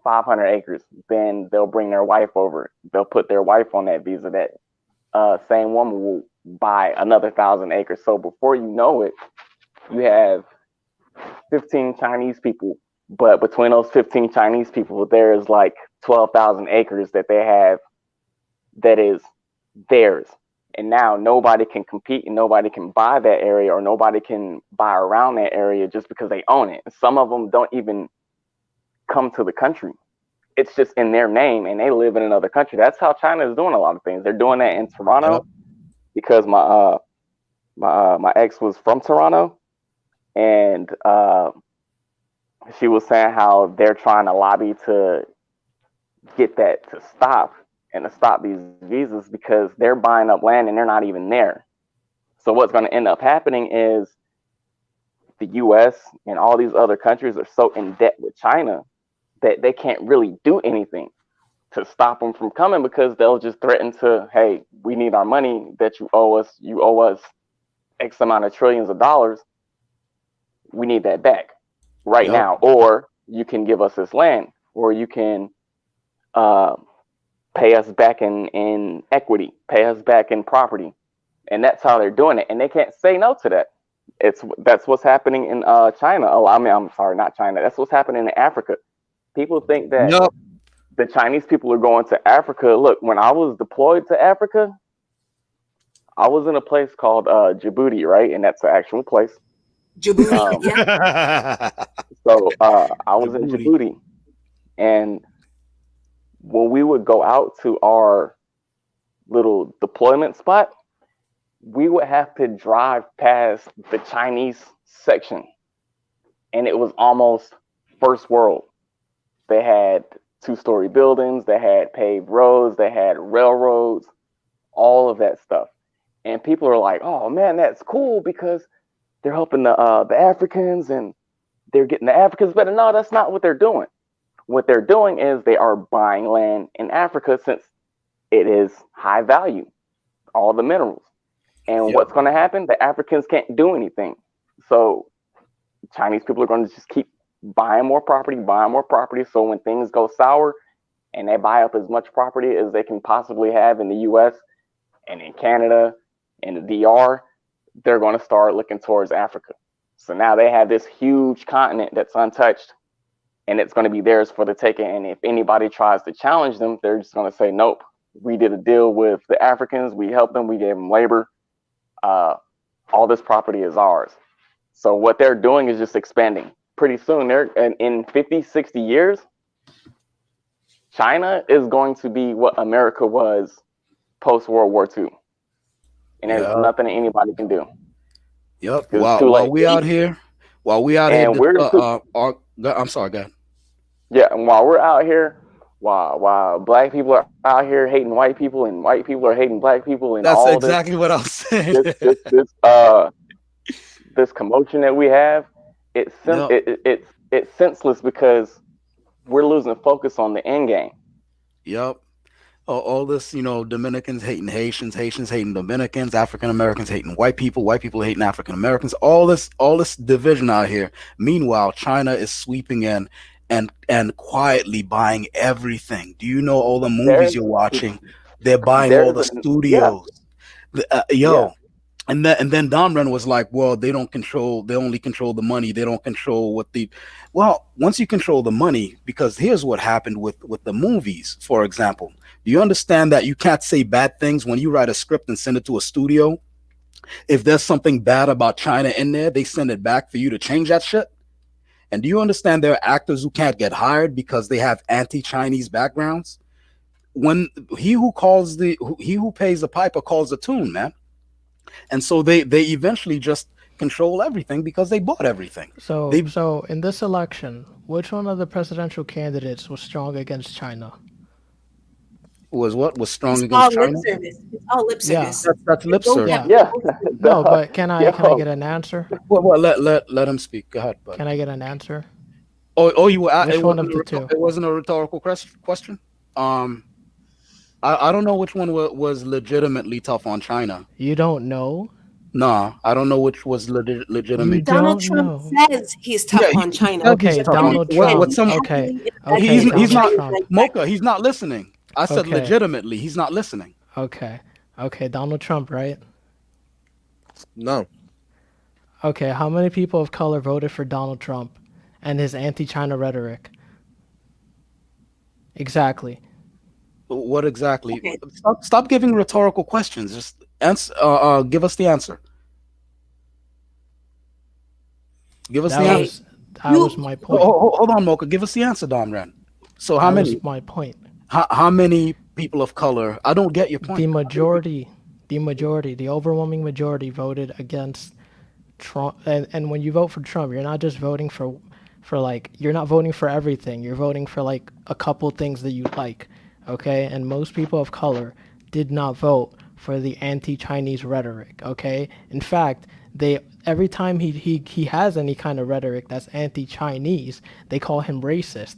500 acres, then they'll bring their wife over. They'll put their wife on that visa. That same woman will buy another 1,000 acres. So before you know it, you have 15 Chinese people. But between those 15 Chinese people, there's like 12,000 acres that they have that is theirs. And now nobody can compete and nobody can buy that area or nobody can buy around that area just because they own it. Some of them don't even come to the country. It's just in their name and they live in another country. That's how China is doing a lot of things. They're doing that in Toronto because my ex was from Toronto, and she was saying how they're trying to lobby to get that to stop and to stop these visas because they're buying up land and they're not even there. So what's going to end up happening is the US and all these other countries are so in debt with China that they can't really do anything to stop them from coming because they'll just threaten to, hey, we need our money that you owe us. You owe us X amount of trillions of dollars. We need that back right now. Or you can give us this land, or you can pay us back in equity, pay us back in property. And that's how they're doing it. And they can't say no to that. That's what's happening in China. Oh, I mean, I'm sorry, not China. That's what's happening in Africa. People think that the Chinese people are going to Africa. Look, when I was deployed to Africa, I was in a place called Djibouti, right? And that's an actual place. Djibouti, yeah. So I was in Djibouti. And when we would go out to our little deployment spot, we would have to drive past the Chinese section. And it was almost first world. They had 2-story buildings, they had paved roads, they had railroads, all of that stuff. And people are like, oh man, that's cool because they're helping the Africans and they're getting the Africans better. No, that's not what they're doing. What they're doing is they are buying land in Africa since it is high value, all the minerals. And what's going to happen? The Africans can't do anything. So Chinese people are going to just keep buying more property. So when things go sour and they buy up as much property as they can possibly have in the US and in Canada and the DR, they're going to start looking towards Africa. So now they have this huge continent that's untouched and it's going to be theirs for the taking. And if anybody tries to challenge them, they're just going to say, nope, we did a deal with the Africans. We helped them. We gave them labor. All this property is ours. So what they're doing is just expanding. Pretty soon, in 50, 60 years, China is going to be what America was post-World War II. And there's nothing that anybody can do. Yep. While we out here, I'm sorry, go ahead. Yeah, and while we're out here, while black people are out here hating white people and white people are hating black people, and that's exactly what I'm saying. This commotion that we have, it's senseless because we're losing focus on the end game. Yep. All this, Dominicans hating Haitians, Haitians hating Dominicans, African Americans hating white people hating African Americans. All this division out here. Meanwhile, China is sweeping in and quietly buying everything. Do you know all the movies you're watching? They're buying all the studios. Yeah. And then Domren was like, well, they only control the money. They don't control once you control the money, because here's what happened with the movies, for example. Do you understand that you can't say bad things when you write a script and send it to a studio? If there's something bad about China in there, they send it back for you to change that shit. And do you understand there are actors who can't get hired because they have anti-Chinese backgrounds? When he who pays the piper calls the tune, man. And so they eventually just control everything because they bought everything. So in this election, which one of the presidential candidates was strong against China? Was strong against China? It's all lip service. Yeah, that's lip service. Yeah. No, but can I get an answer? Well, let him speak. Go ahead, bud. Can I get an answer? Oh, you were. Which one of the two? It wasn't a rhetorical question. I don't know which one was legitimately tough on China. You don't know? Nah, I don't know which was legitimate. Donald Trump says he's tough on China. Okay, Donald Trump. He's not Mocha. He's not listening. I said legitimately. He's not listening. Okay, Donald Trump, right? No. Okay, how many people of color voted for Donald Trump and his anti-China rhetoric? Exactly. What exactly? Okay. Stop giving rhetorical questions. Just answer. Give us the answer. Give us the answer. That was my point. Hold on, Mocha. Give us the answer, Domren. So how many? That was my point. How many people of color? I don't get your point. The majority, the overwhelming majority voted against Trump. And when you vote for Trump, you're not just voting for you're not voting for everything. You're voting for like a couple things that you like. okay? And most people of color did not vote for the anti-Chinese rhetoric, okay? In fact, every time he has any kind of rhetoric that's anti-Chinese, they call him racist.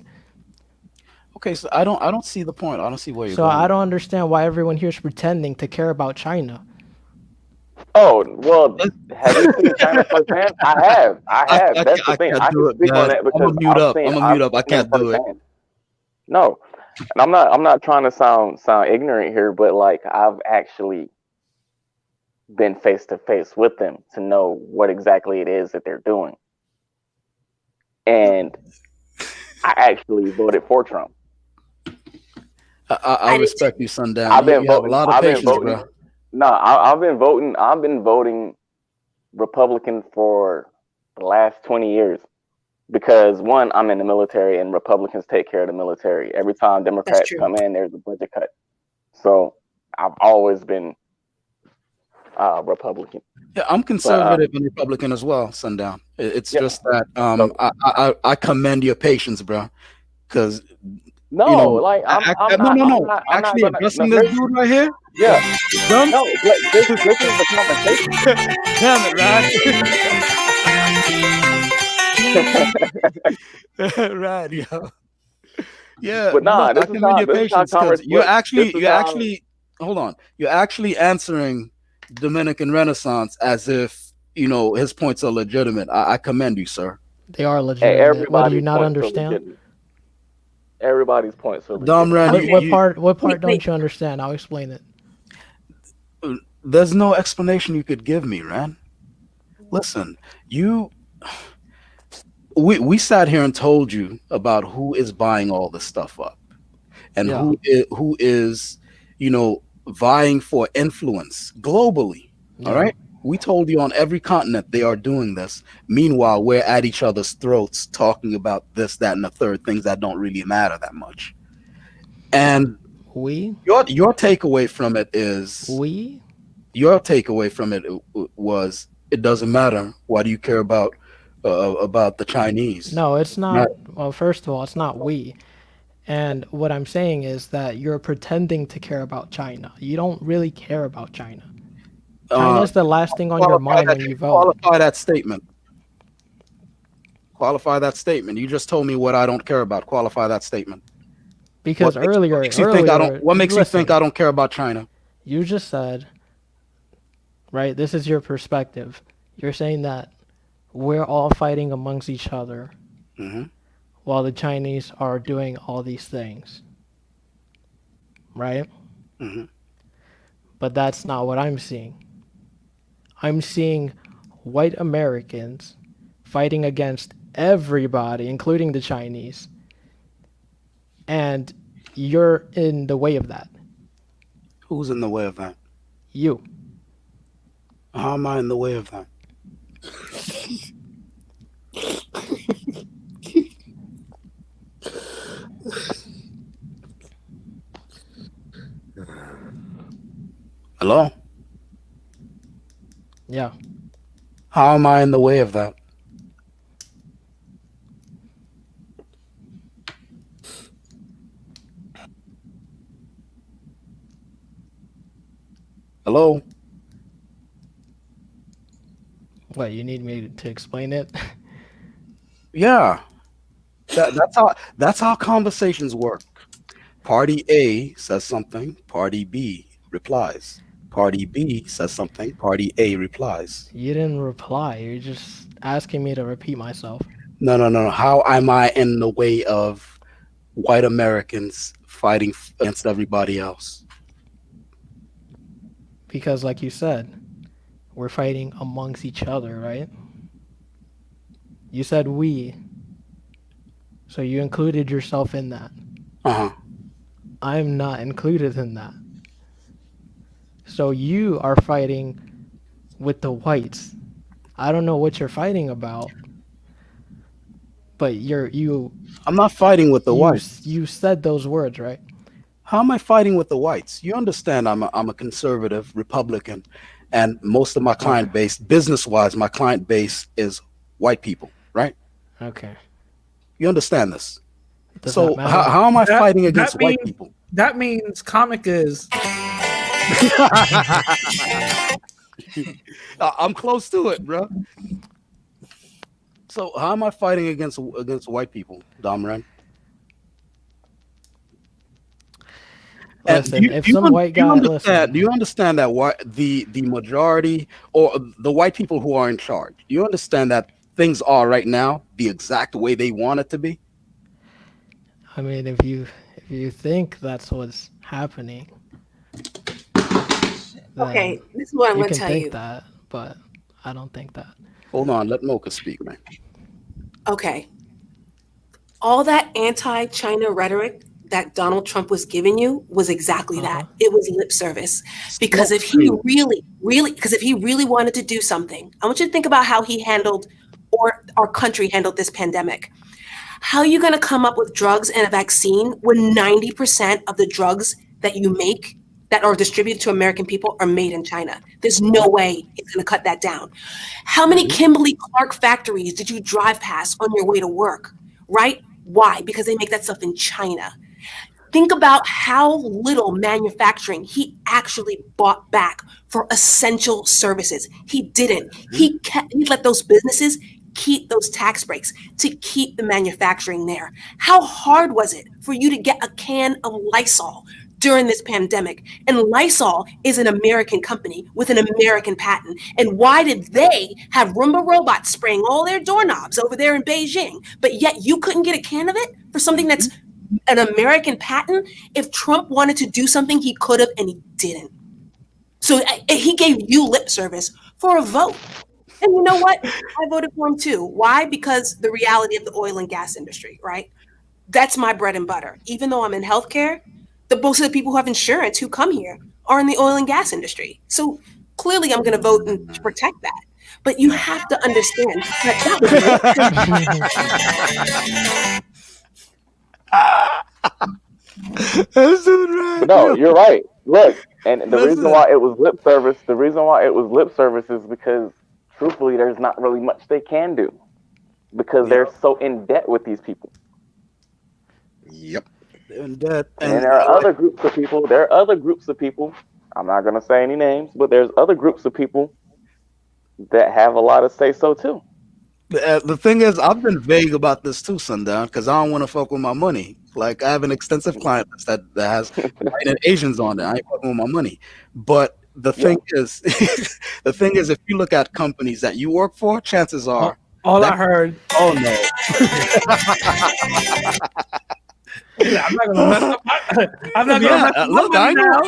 Okay, so I don't see the point. I don't see where you're So going. I don't understand why everyone here is pretending to care about China. Oh, well, have you seen China firsthand? I have. That's the thing. I can speak on that because I'm gonna mute up. I can't do it. firsthand. No, and I'm not trying to sound ignorant here, but like I've actually been face to face with them to know what exactly it is that they're doing, and I actually voted for Trump. I respect you, Sundown. I've been you have a lot of patience, bro. No, I've been voting. I've been voting Republican for the last 20 years because one, I'm in the military and Republicans take care of the military. Every time Democrats come in, there's a budget cut. So I've always been Republican. Yeah, I'm conservative and Republican as well, Sundown. It's just that I commend your patience, bro. Because I'm not actually addressing this dude right here. Yeah. No, this is the conversation. Damn it, Rad. Right, yo. Yeah, but nah, I commend your patience because you're actually hold on. You're actually answering Dominican Renaissance as if his points are legitimate. I commend you, sir. They are legitimate. What do you not understand? Everybody's points are legitimate. What part don't you understand? I'll explain it. There's no explanation you could give me, Ran. Listen, we sat here and told you about who is buying all this stuff up and who is vying for influence globally. All right, we told you on every continent they are doing this. Meanwhile, we're at each other's throats talking about this, that, and the third, things that don't really matter that much. And your takeaway from it is your takeaway from it was it doesn't matter. Why do you care about the Chinese? No, it's not. Well, first of all, it's not we. And what I'm saying is that you're pretending to care about China. You don't really care about China. China's the last thing on your mind when you vote. Qualify that statement. Qualify that statement. You just told me what I don't care about. Qualify that statement. Because what makes you think I don't care about China? You just said, right? This is your perspective. You're saying that we're all fighting amongst each other while the Chinese are doing all these things, right? But that's not what I'm seeing. I'm seeing white Americans fighting against everybody, including the Chinese. And you're in the way of that. Who's in the way of that? You. How am I in the way of that? Hello? Yeah. How am I in the way of that? Hello? What, you need me to explain it? Yeah. That's how conversations work. Party A says something, party B replies. Party B says something, party A replies. You didn't reply. You're just asking me to repeat myself. No. How am I in the way of white Americans fighting against everybody else? Because like you said, we're fighting amongst each other, right? You said we. So you included yourself in that. I'm not included in that. So you are fighting with the whites. I don't know what you're fighting about, but I'm not fighting with the whites. You said those words, right? How am I fighting with the whites? You understand I'm a conservative Republican, and most of my client base, business-wise, my client base is white people, right? Okay. You understand this? So how am I fighting against white people? that means comic is. I'm close to it, bro. So how am I fighting against white people, Domran? Listen, if some white guy, listen, do you understand that the majority or the white people who are in charge? Do you understand that things are right now the exact way they want it to be? I mean, if you think that's what's happening, okay, this is what I'm going to tell you. You can think that, but I don't think that. Hold on, let Mocha speak, man. Okay. All that anti-China rhetoric that Donald Trump was giving you was exactly that. It was lip service. Because if he really wanted to do something, I want you to think about how he handled, or our country handled, this pandemic. How are you going to come up with drugs and a vaccine when 90% of the drugs that you make that are distributed to American people are made in China? There's no way it's going to cut that down. How many Kimberly-Clark factories did you drive past on your way to work, right? Why? Because they make that stuff in China. Think about how little manufacturing he actually bought back for essential services. He didn't. He let those businesses keep those tax breaks to keep the manufacturing there. How hard was it for you to get a can of Lysol during this pandemic? And Lysol is an American company with an American patent. And why did they have Roomba robots spraying all their doorknobs over there in Beijing, but yet you couldn't get a can of it for something that's an American patent? If Trump wanted to do something, he could have, and he didn't. So he gave you lip service for a vote. And you know what? I voted for him too. Why? Because the reality of the oil and gas industry, right? That's my bread and butter. Even though I'm in healthcare, most of the people who have insurance who come here are in the oil and gas industry. So clearly I'm going to vote to protect that. But you have to understand that no, you're right. Look, and the reason why it was lip service, is because truthfully, there's not really much they can do because they're so in debt with these people. Yep. They're in debt. And there are other groups of people. I'm not going to say any names, but there's other groups of people that have a lot of say so too. The thing is, I've been vague about this too, Sundown, because I don't want to fuck with my money. Like, I have an extensive client list that has white and Asians on it. I ain't fucking with my money. But the thing is, if you look at companies that you work for, chances are I heard. Oh no. I'm not gonna mess up. I'm not gonna mess up my money now.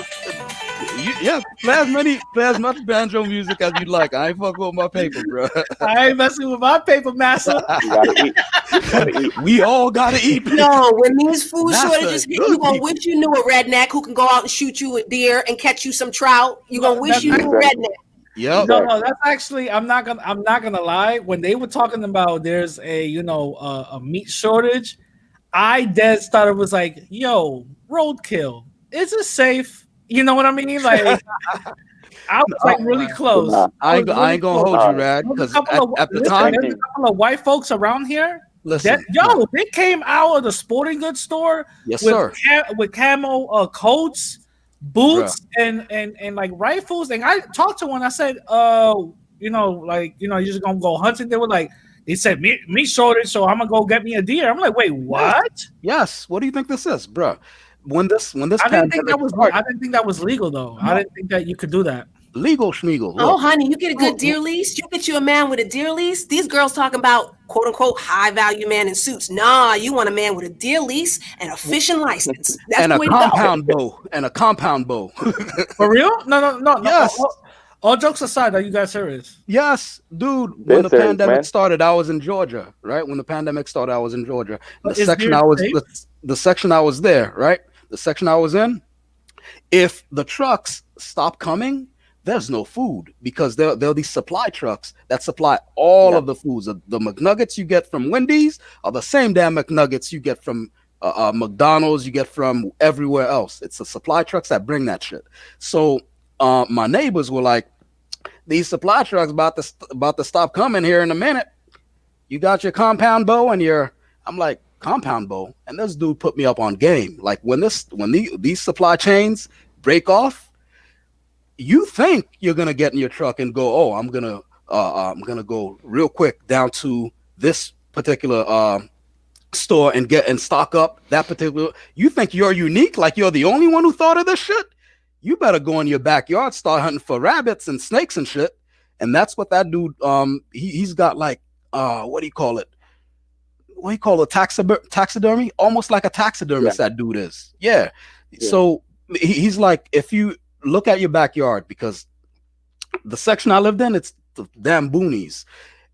Play as much banjo music as you like. I ain't fucking with my paper, bro. I ain't messing with my paper, massa. We all gotta eat. No, when these food shortages hit, you gonna wish you knew a redneck who can go out and shoot you a deer and catch you some trout. You gonna wish you knew a redneck. Yep. No, that's actually I'm not gonna lie. When they were talking about there's a meat shortage, I dead started was like, yo, roadkill. Is it safe? You know what I mean? Like, I was like really close. I ain't gonna hold you, Rad, because at the time, there's a couple of white folks around here. Listen, they came out of the sporting goods store with camo coats, boots, and like rifles. And I talked to one. I said, you're just gonna go hunting. They said meat shortage, so I'm gonna go get me a deer. I'm like, wait, what? Yes. What do you think this is, bro? When this I didn't think that was legal though. No. I didn't think that you could do that. Legal schmeagle. Oh, honey, you get a good deer lease. You get you a man with a deer lease. These girls talking about quote unquote high value man in suits. Nah, you want a man with a deer lease and a fishing license. That's and the a way compound bow. And a compound bow. For real? No. Yes. All jokes aside, are you guys serious? Yes, dude. When the pandemic started, I was in Georgia. Right when the pandemic started, I was in Georgia. The section I was there. Right. The section I was in, if the trucks stop coming, there's no food because there'll be supply trucks that supply all of the foods. The McNuggets you get from Wendy's are the same damn McNuggets you get from McDonald's, you get from everywhere else. It's the supply trucks that bring that shit. So my neighbors were like, these supply trucks about to stop coming here in a minute. You got your compound bow and I'm like, compound bow, and this dude put me up on game. Like when these supply chains break off, you think you're gonna get in your truck and go, oh, I'm gonna go real quick down to this particular store and stock up that particular. You think you're unique, like you're the only one who thought of this shit. You better go in your backyard, start hunting for rabbits and snakes and shit. And that's what that dude. He's got like what do you call it? What do you call it? Taxidermy, almost like a taxidermist. Yeah. That dude is. Yeah. So he's like, if you look at your backyard, because the section I lived in, it's the damn boonies.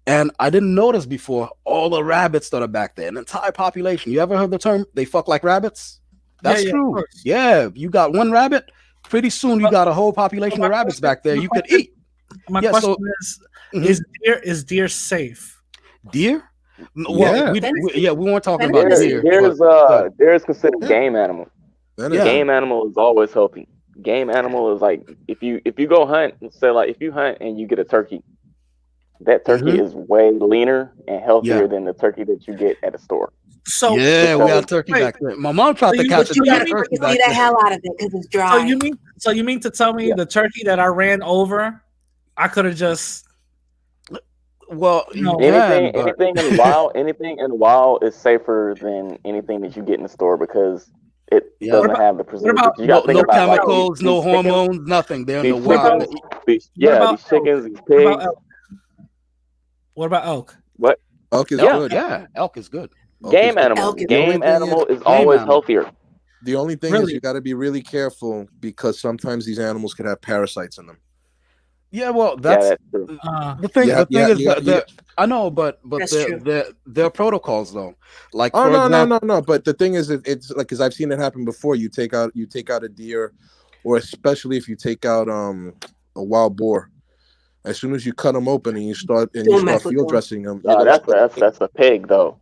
And I didn't notice before all the rabbits that are back there, an entire population. You ever heard the term, they fuck like rabbits? That's true. Yeah. You got one rabbit, pretty soon you got a whole population of rabbits back there you could eat. My question is deer safe? Deer? Well, we weren't talking about deer. Deer is considered game animal. Game animal is always healthy. Game animal is like if you go hunt, say like if you hunt and you get a turkey, that turkey is way leaner and healthier than the turkey that you get at a store. So we got turkey back there. My mom tried to catch a turkey back there. The hell out of it because it's dry. So you mean to tell me the turkey that I ran over, I could have just anything in the wild is safer than anything that you get in the store because it doesn't have the preservatives. No chemicals, no hormones, nothing. They're in the wild. These chickens, these pigs. What about elk? What? Elk is good. Yeah, elk is good. Game animal is always healthier. The only thing is you got to be really careful because sometimes these animals could have parasites in them. Yeah, well, that's true. The thing is, I know, but there are protocols though. Like, no. But the thing is, it's like because I've seen it happen before. You take out a deer, or especially if you take out a wild boar. As soon as you cut them open and you start field dressing them, that's a pig though.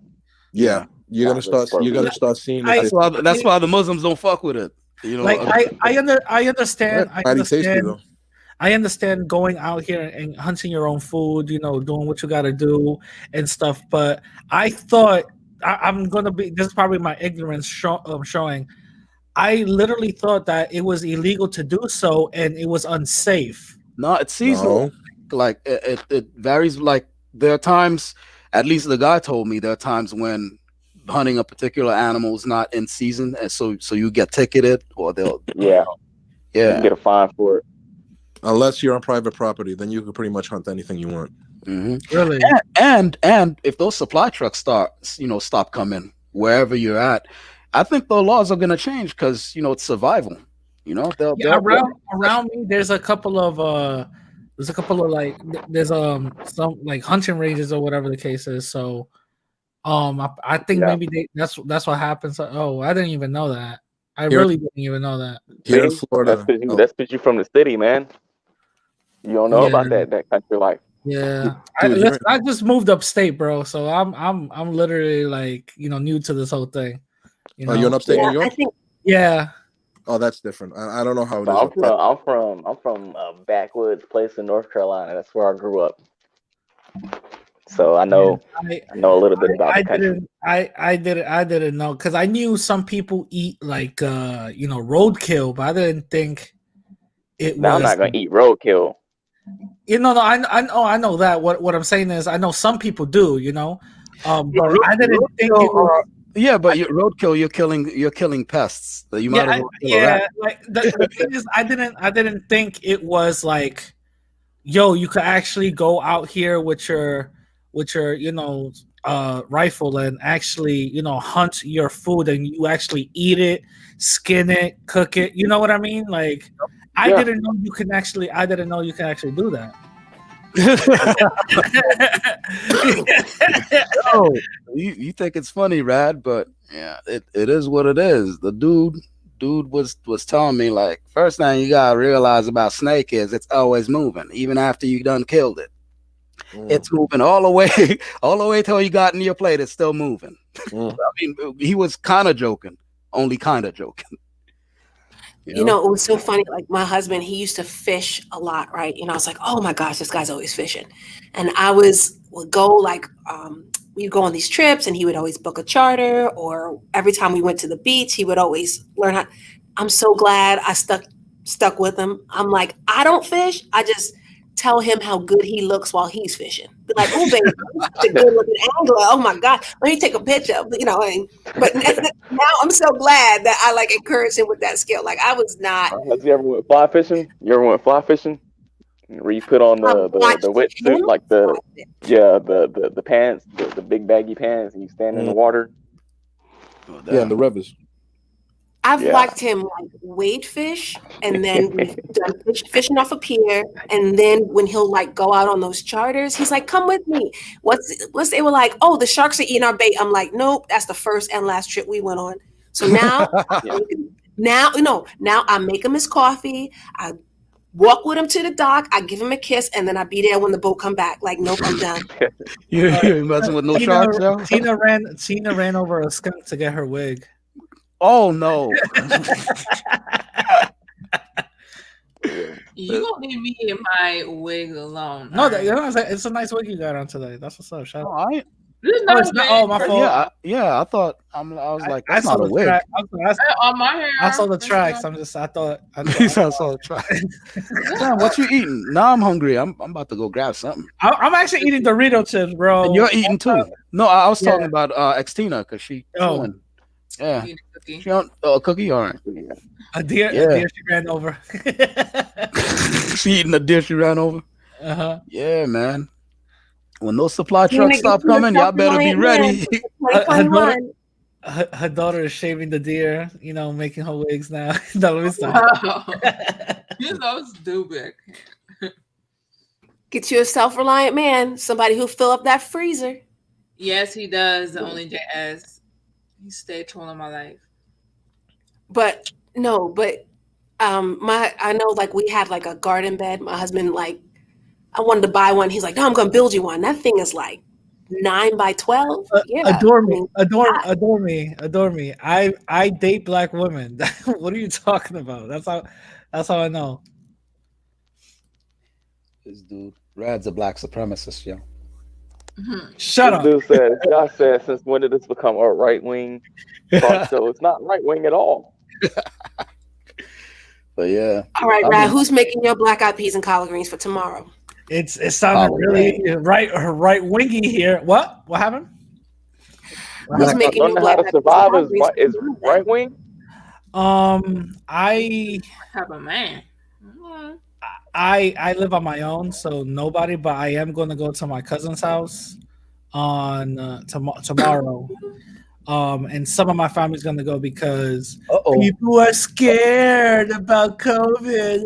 Yeah, you're gonna start seeing. That's why the Muslims don't fuck with it. You know, like I understand. I understand going out here and hunting your own food, doing what you got to do and stuff. But I thought I'm gonna be. This is probably my ignorance showing. I literally thought that it was illegal to do so and it was unsafe. No, it's seasonal. Like it varies. Like there are times, at least the guy told me, there are times when hunting a particular animal is not in season, and so you get ticketed or they'll you get a fine for it. Unless you're on private property, then you can pretty much hunt anything you want. Mm-hmm. Really, and if those supply trucks stop coming wherever you're at, I think the laws are going to change because it's survival. Around me, there's a couple of some like hunting ranges or whatever the case is. So, I think maybe that's what happens. Oh, I didn't even know that. I really didn't even know that. Here in Florida, that's because you're from the city, man. You don't know about that country life. Yeah, I just moved upstate, bro. So I'm literally like new to this whole thing. Are you in upstate New York? Yeah. Oh, that's different. I don't know how it is. I'm from a backwoods place in North Carolina. That's where I grew up. So I know a little bit about the country. I didn't know because I knew some people eat like roadkill, but I didn't think it was. I'm not gonna eat roadkill. I know that. What I'm saying is, I know some people do. But I didn't think it was. Yeah, but roadkill, you're killing pests. You might as well kill a rat. Like the thing is, I didn't think it was like, you could actually go out here with your rifle and actually hunt your food and you actually eat it, skin it, cook it. You know what I mean? Like, I didn't know you can actually do that. You think it's funny, Rad, but yeah, it is what it is. The dude was telling me, like, first thing you gotta realize about snake is it's always moving, even after you done killed it. It's moving all the way till you got in your plate. It's still moving. I mean, he was kind of joking, only kind of joking. It was so funny. Like my husband, he used to fish a lot, right? I was like, oh my gosh, this guy's always fishing. And I would go like we'd go on these trips and he would always book a charter, or every time we went to the beach, he would always learn how. I'm so glad I stuck with him. I'm like, I don't fish. I just tell him how good he looks while he's fishing. Be like, oh, baby, you're such a good looking angler. Oh my God, let me take a picture. You know, but now I'm so glad that I like encourage him with that skill. Like I was not. Has he ever went fly fishing? You ever went fly fishing? Where you put on the wetsuit, like the pants, the big baggy pants, and you stand in the water. Yeah, in the rivers. I've watched him like wade fish, and then we've done fishing off a pier, and then when he'll like go out on those charters, he's like, "Come with me." Once they were like, "Oh, the sharks are eating our bait," I'm like, "Nope, that's the first and last trip we went on." So now, now I make him his coffee. I walk with him to the dock. I give him a kiss, and then I be there when the boat come back. Like, nope, I'm done. You ain't messing with no sharks, yo? Tina ran over a skunk to get her wig. Oh no! You gonna leave me in my wig alone? No, it's a nice wig you got on today. That's what's up. Shout out. My fault. Yeah, I thought I was like, that's not a wig. My hair. I saw the tracks. I thought. I saw the tracks. Damn, what you eating? Now I'm hungry. I'm about to go grab something. I'm actually eating Dorito chips, bro. And you're eating too. No, I was talking about Xtina because she. Yeah. She don't a cookie, all right. A deer she ran over. She eating a deer she ran over. Uh-huh. Yeah, man. When those supply trucks stop coming, y'all better be ready. Her daughter is shaving the deer, making her wigs now. No, let me stop. You're so stupid. Get you a self-reliant man, somebody who fill up that freezer. Yes, he does. The only JS. He stayed trolling my life. But I know like we had like a garden bed. My husband, like, I wanted to buy one. He's like, no, I'm gonna build you one. That thing is like 9 by 12. Adore me. I date black women. What are you talking about? That's how I know. This dude, Rad's a black supremacist, yo. Shut up. Dude said, since when did this become a right wing talk show? It's not right wing at all. But yeah. All right, Rad, who's making your black eyed peas and collard greens for tomorrow? It sounded really right wingy here. What happened? Who's making your black eyed peas? Survive is right wing. I have a man. I live on my own, so nobody. But I am going to go to my cousin's house on tomorrow. And some of my family's going to go because people are scared about COVID.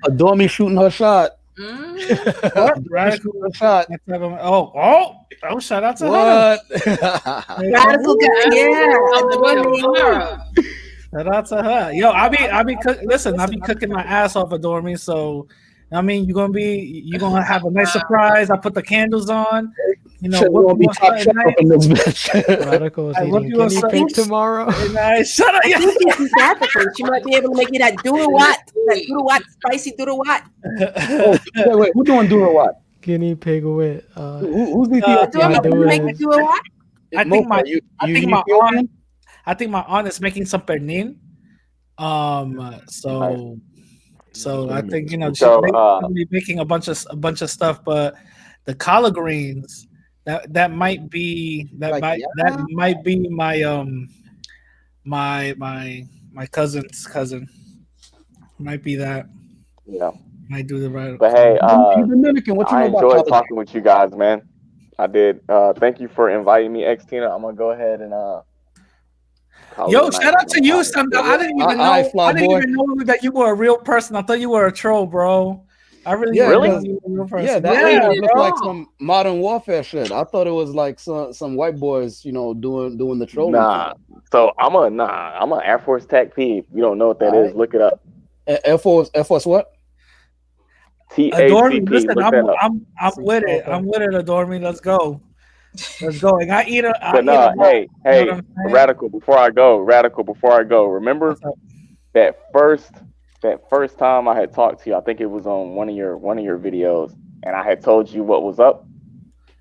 Adore me shooting her shot. What? Radical shot. Oh! Shout out to her. Radical guy, yeah. Shout out to her. Yo, I'll be cooking my ass off, Adore Me. So, I mean, you're gonna have a nice surprise. I put the candles on. We'll be top shelf in this bitch. Radicals eating guinea pig tomorrow. Shut up! She might be able to make you that doodle what, spicy doodle what. Wait, who's doing doodle what? Guinea pig with. Who's the doodle what? I think my aunt is making some pernil. So I think she'll be making a bunch of stuff, but the collard greens that might be might be my cousin's cousin. Might be that. Yeah. Might do the right. But hey, I enjoyed talking with you guys, man. I did. Thank you for inviting me, Tina. I'm gonna go ahead and Yo, shout out to you, son. I didn't even know that you were a real person. I thought you were a troll, bro. I really really you were a real person. Yeah, that looked like some modern warfare shit. I thought it was like some white boys, doing the trolling. Nah. So I'm a Air Force TAC P. If you don't know what that is, look it up. Air Force what? Adore Me. Listen, I'm with it. I'm with it, Adore Me. Let's go. And I eat it. Hey, Radical. Before I go. Remember that first time I had talked to you? I think it was on one of your videos, and I had told you what was up.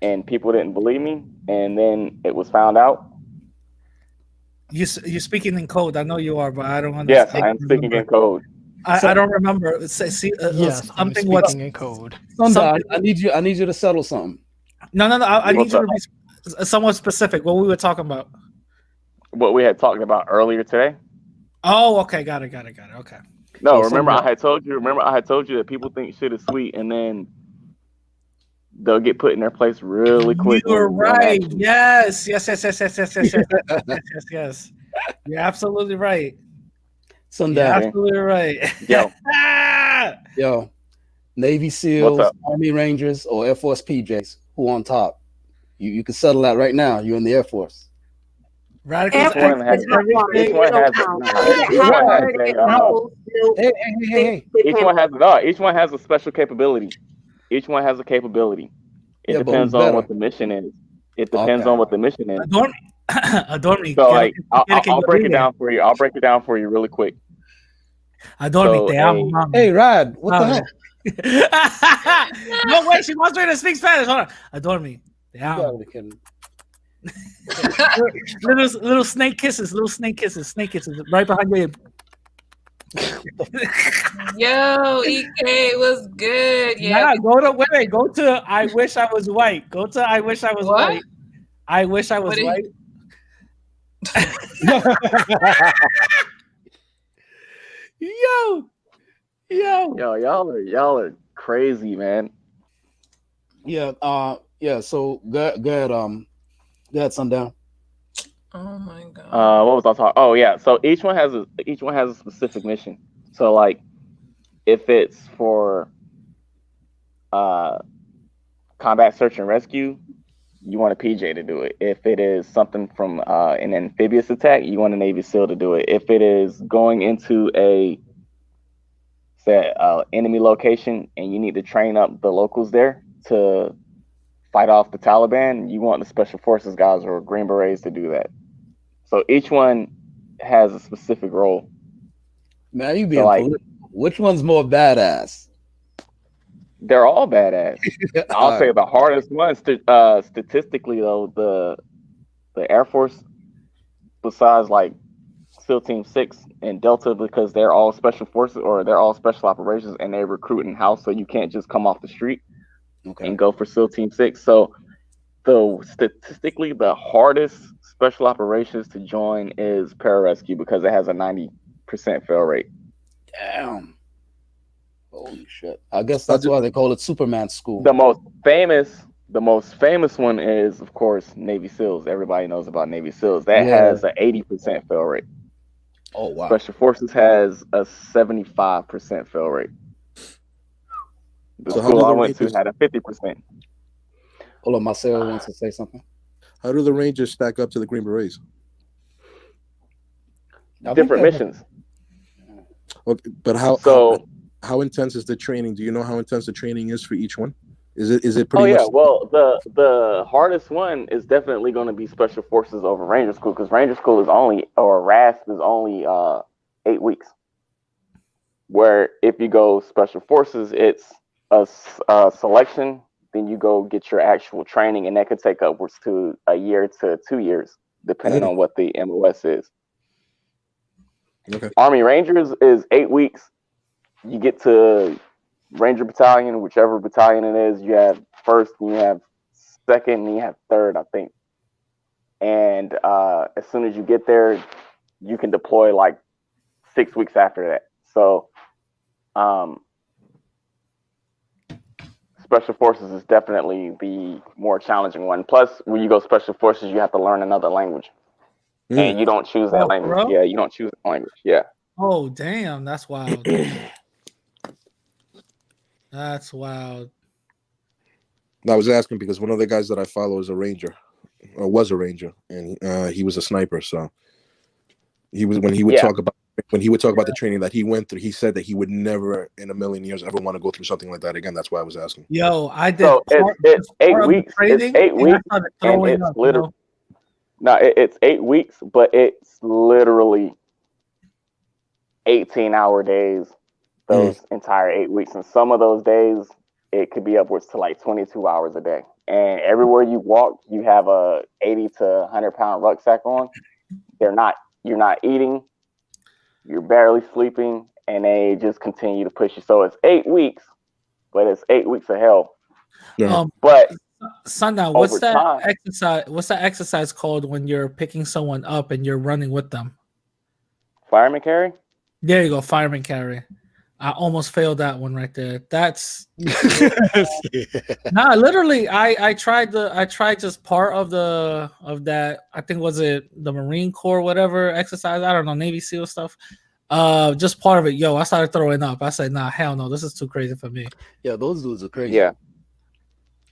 and people didn't believe me, and then it was found out. You're speaking in code. I know you are, but I don't understand. Yes, I am speaking in code. I don't remember. Yes, I'm something speaking in code. Sunday, I need you to settle something. No. I need you to be somewhat specific. What we were talking about. What we had talked about earlier today. Oh, okay, got it. Okay. No, remember I had told you. Remember I had told you that people think shit is sweet, and then they'll get put in their place really quick. You were right. Yes. You're absolutely right. Sunday. You're absolutely right. Yo, Navy SEALs, Army Rangers, or Air Force PJs, who on top? You can settle that right now. You're in the Air Force. Radical. Each one has a special capability. Each one has a capability. It depends on what the mission is. Adore me. So like, I'll break it down for you. I'll break it down for you really quick. Adore me. Te amo, mami. Hey, Rad, what the hell? No, wait, she wants me to speak Spanish. Hold on. Adore me. Te amo. little snake kisses right behind you. Yo, EK was good. Yeah, go to I wish I was white. Go to I wish I was white. I wish I was white. Yo, y'all are crazy, man. Yeah, so go ahead, Sundown. Oh my god. What was I talking? Oh yeah. So each one has a specific mission. So like, if it's for combat search and rescue, you want a PJ to do it. If it is something from an amphibious attack, you want a Navy SEAL to do it. If it is going into a enemy location and you need to train up the locals there to fight off the Taliban, you want the Special Forces guys or Green Berets to do that. So each one has a specific role. Man, you being political. Which one's more badass? They're all badass. I'll say the hardest one, statistically though, the Air Force, besides like SEAL Team 6 and Delta, because they're all special forces or they're all special operations and they recruit in house, so you can't just come off the street and go for SEAL Team 6. So statistically, the hardest special operations to join is pararescue because it has a 90% fail rate. Damn. Holy shit. I guess that's why they call it Superman School. The most famous one is, of course, Navy SEALs. Everybody knows about Navy SEALs. That has an 80% fail rate. Oh, wow. Special Forces has a 75% fail rate. The school I went to had a 50%. Hold on, Marcel wants to say something. How do the Rangers stack up to the Green Berets? Different missions. Okay, but how intense is the training? Do you know how intense the training is for each one? Is it pretty much? Well, the hardest one is definitely going to be Special Forces over Ranger School, because Ranger School is only, or RASP is only 8 weeks. Where if you go Special Forces, it's a selection, then you go get your actual training, and that could take upwards to a year to 2 years, depending on what the MOS is. Okay. Army Rangers is 8 weeks. You get to Ranger Battalion, whichever battalion it is. You have first, and you have second, and you have third, I think. And as soon as you get there, you can deploy like 6 weeks after that. So Special Forces is definitely the more challenging one. Plus, when you go Special Forces, you have to learn another language. And you don't choose that language. Bro? Yeah, you don't choose that language. Yeah. Oh, damn. That's wild. That's wild. I was asking because one of the guys that I follow is a Ranger, or was a Ranger, and he was a sniper. So he was when he would talk about the training that he went through. He said that he would never in a million years ever want to go through something like that again. That's why I was asking. Yo, I did. So it's 8 weeks. It's 8 weeks, and it's literally. No, it's 8 weeks, but it's literally 18-hour days. Those entire 8 weeks, and some of those days it could be upwards to like 22 hours a day. And everywhere you walk, you have a 80 to 100-pound rucksack on. You're not eating, you're barely sleeping, and they just continue to push you. So it's 8 weeks, but it's 8 weeks of hell. But Sundown, what's that exercise? What's that exercise called when you're picking someone up and you're running with them? Fireman carry? There you go, fireman carry. I almost failed that one right there. That's nah, literally. I tried just part of that. I think was it the Marine Corps, whatever exercise. I don't know, Navy SEAL stuff. Just part of it. Yo, I started throwing up. I said, nah, hell no, this is too crazy for me. Yeah, those dudes are crazy. Yeah.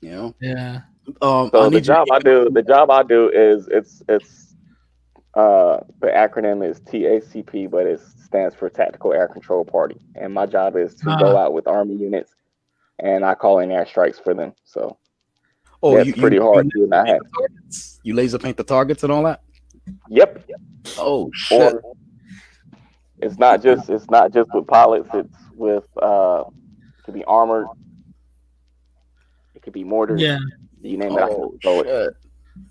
You know? Yeah. So the job I do is it's the acronym is TACP, but it stands for Tactical Air Control Party. And my job is to go out with Army units, and I call in airstrikes for them. So it's pretty hard to not have. You laser paint the targets and all that? Yep. Oh shit. Or it's not just with pilots. It's with it could be armored. It could be mortars. Yeah. You name it. Shit.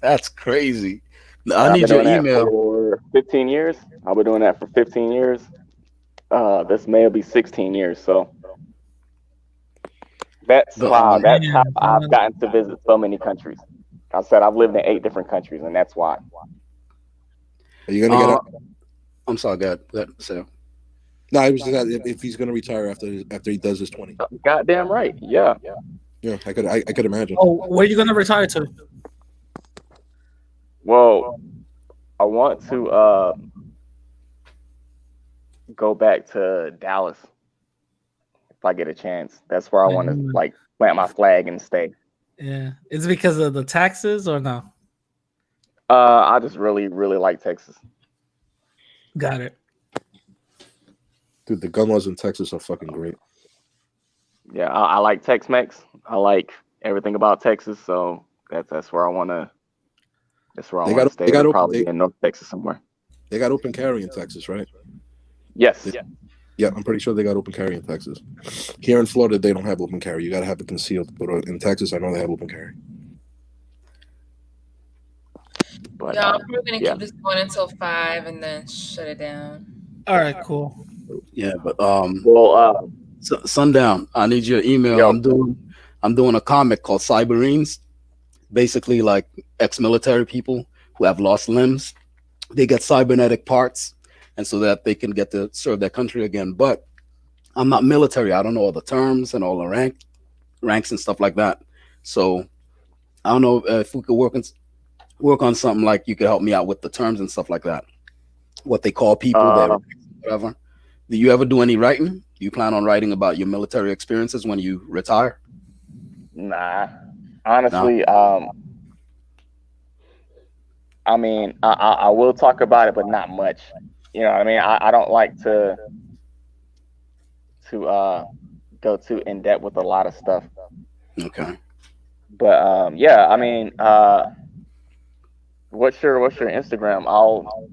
That's crazy. I've need been your doing email. that for 15 years. I've been doing that for 15 years. This may be 16 years. So that's how I've gotten to visit so many countries. I said I've lived in 8 different countries, and that's why. Are you gonna get up? I'm sorry, go ahead. So, no, I was just if he's gonna retire after he does his 20. Goddamn right. Yeah. Yeah, I could imagine. Oh, where are you gonna retire to? Well, I want to go back to Dallas if I get a chance. That's where I want to like plant my flag and stay. Yeah, is it because of the taxes or no? I just really, really like Texas. Got it. Dude, the gun laws in Texas are fucking great. Yeah, I like Tex-Mex. I like everything about Texas, so that's where I want to. That's where I want to stay. Probably in North Texas somewhere. They got open carry in Texas, right? Yes. Yeah, I'm pretty sure they got open carry in Texas. Here in Florida, they don't have open carry. You got to have it concealed. But in Texas, I know they have open carry. But, yeah, I'm probably gonna keep this going until 5 and then shut it down. All right, cool. Yeah, but Sundown, I need your email. Yo. I'm doing a comic called Cyberines. Basically, like ex-military people who have lost limbs, they get cybernetic parts, and so that they can get to serve their country again. But I'm not military. I don't know all the terms and all the ranks and stuff like that. So I don't know if we could work on something like you could help me out with the terms and stuff like that. What they call people, whatever. Do you ever do any writing? Do you plan on writing about your military experiences when you retire? Nah, honestly, no. I mean, I will talk about it, but not much. You know what I mean? I don't like to go too in depth with a lot of stuff. Okay. But yeah, I mean, what's your Instagram? I'll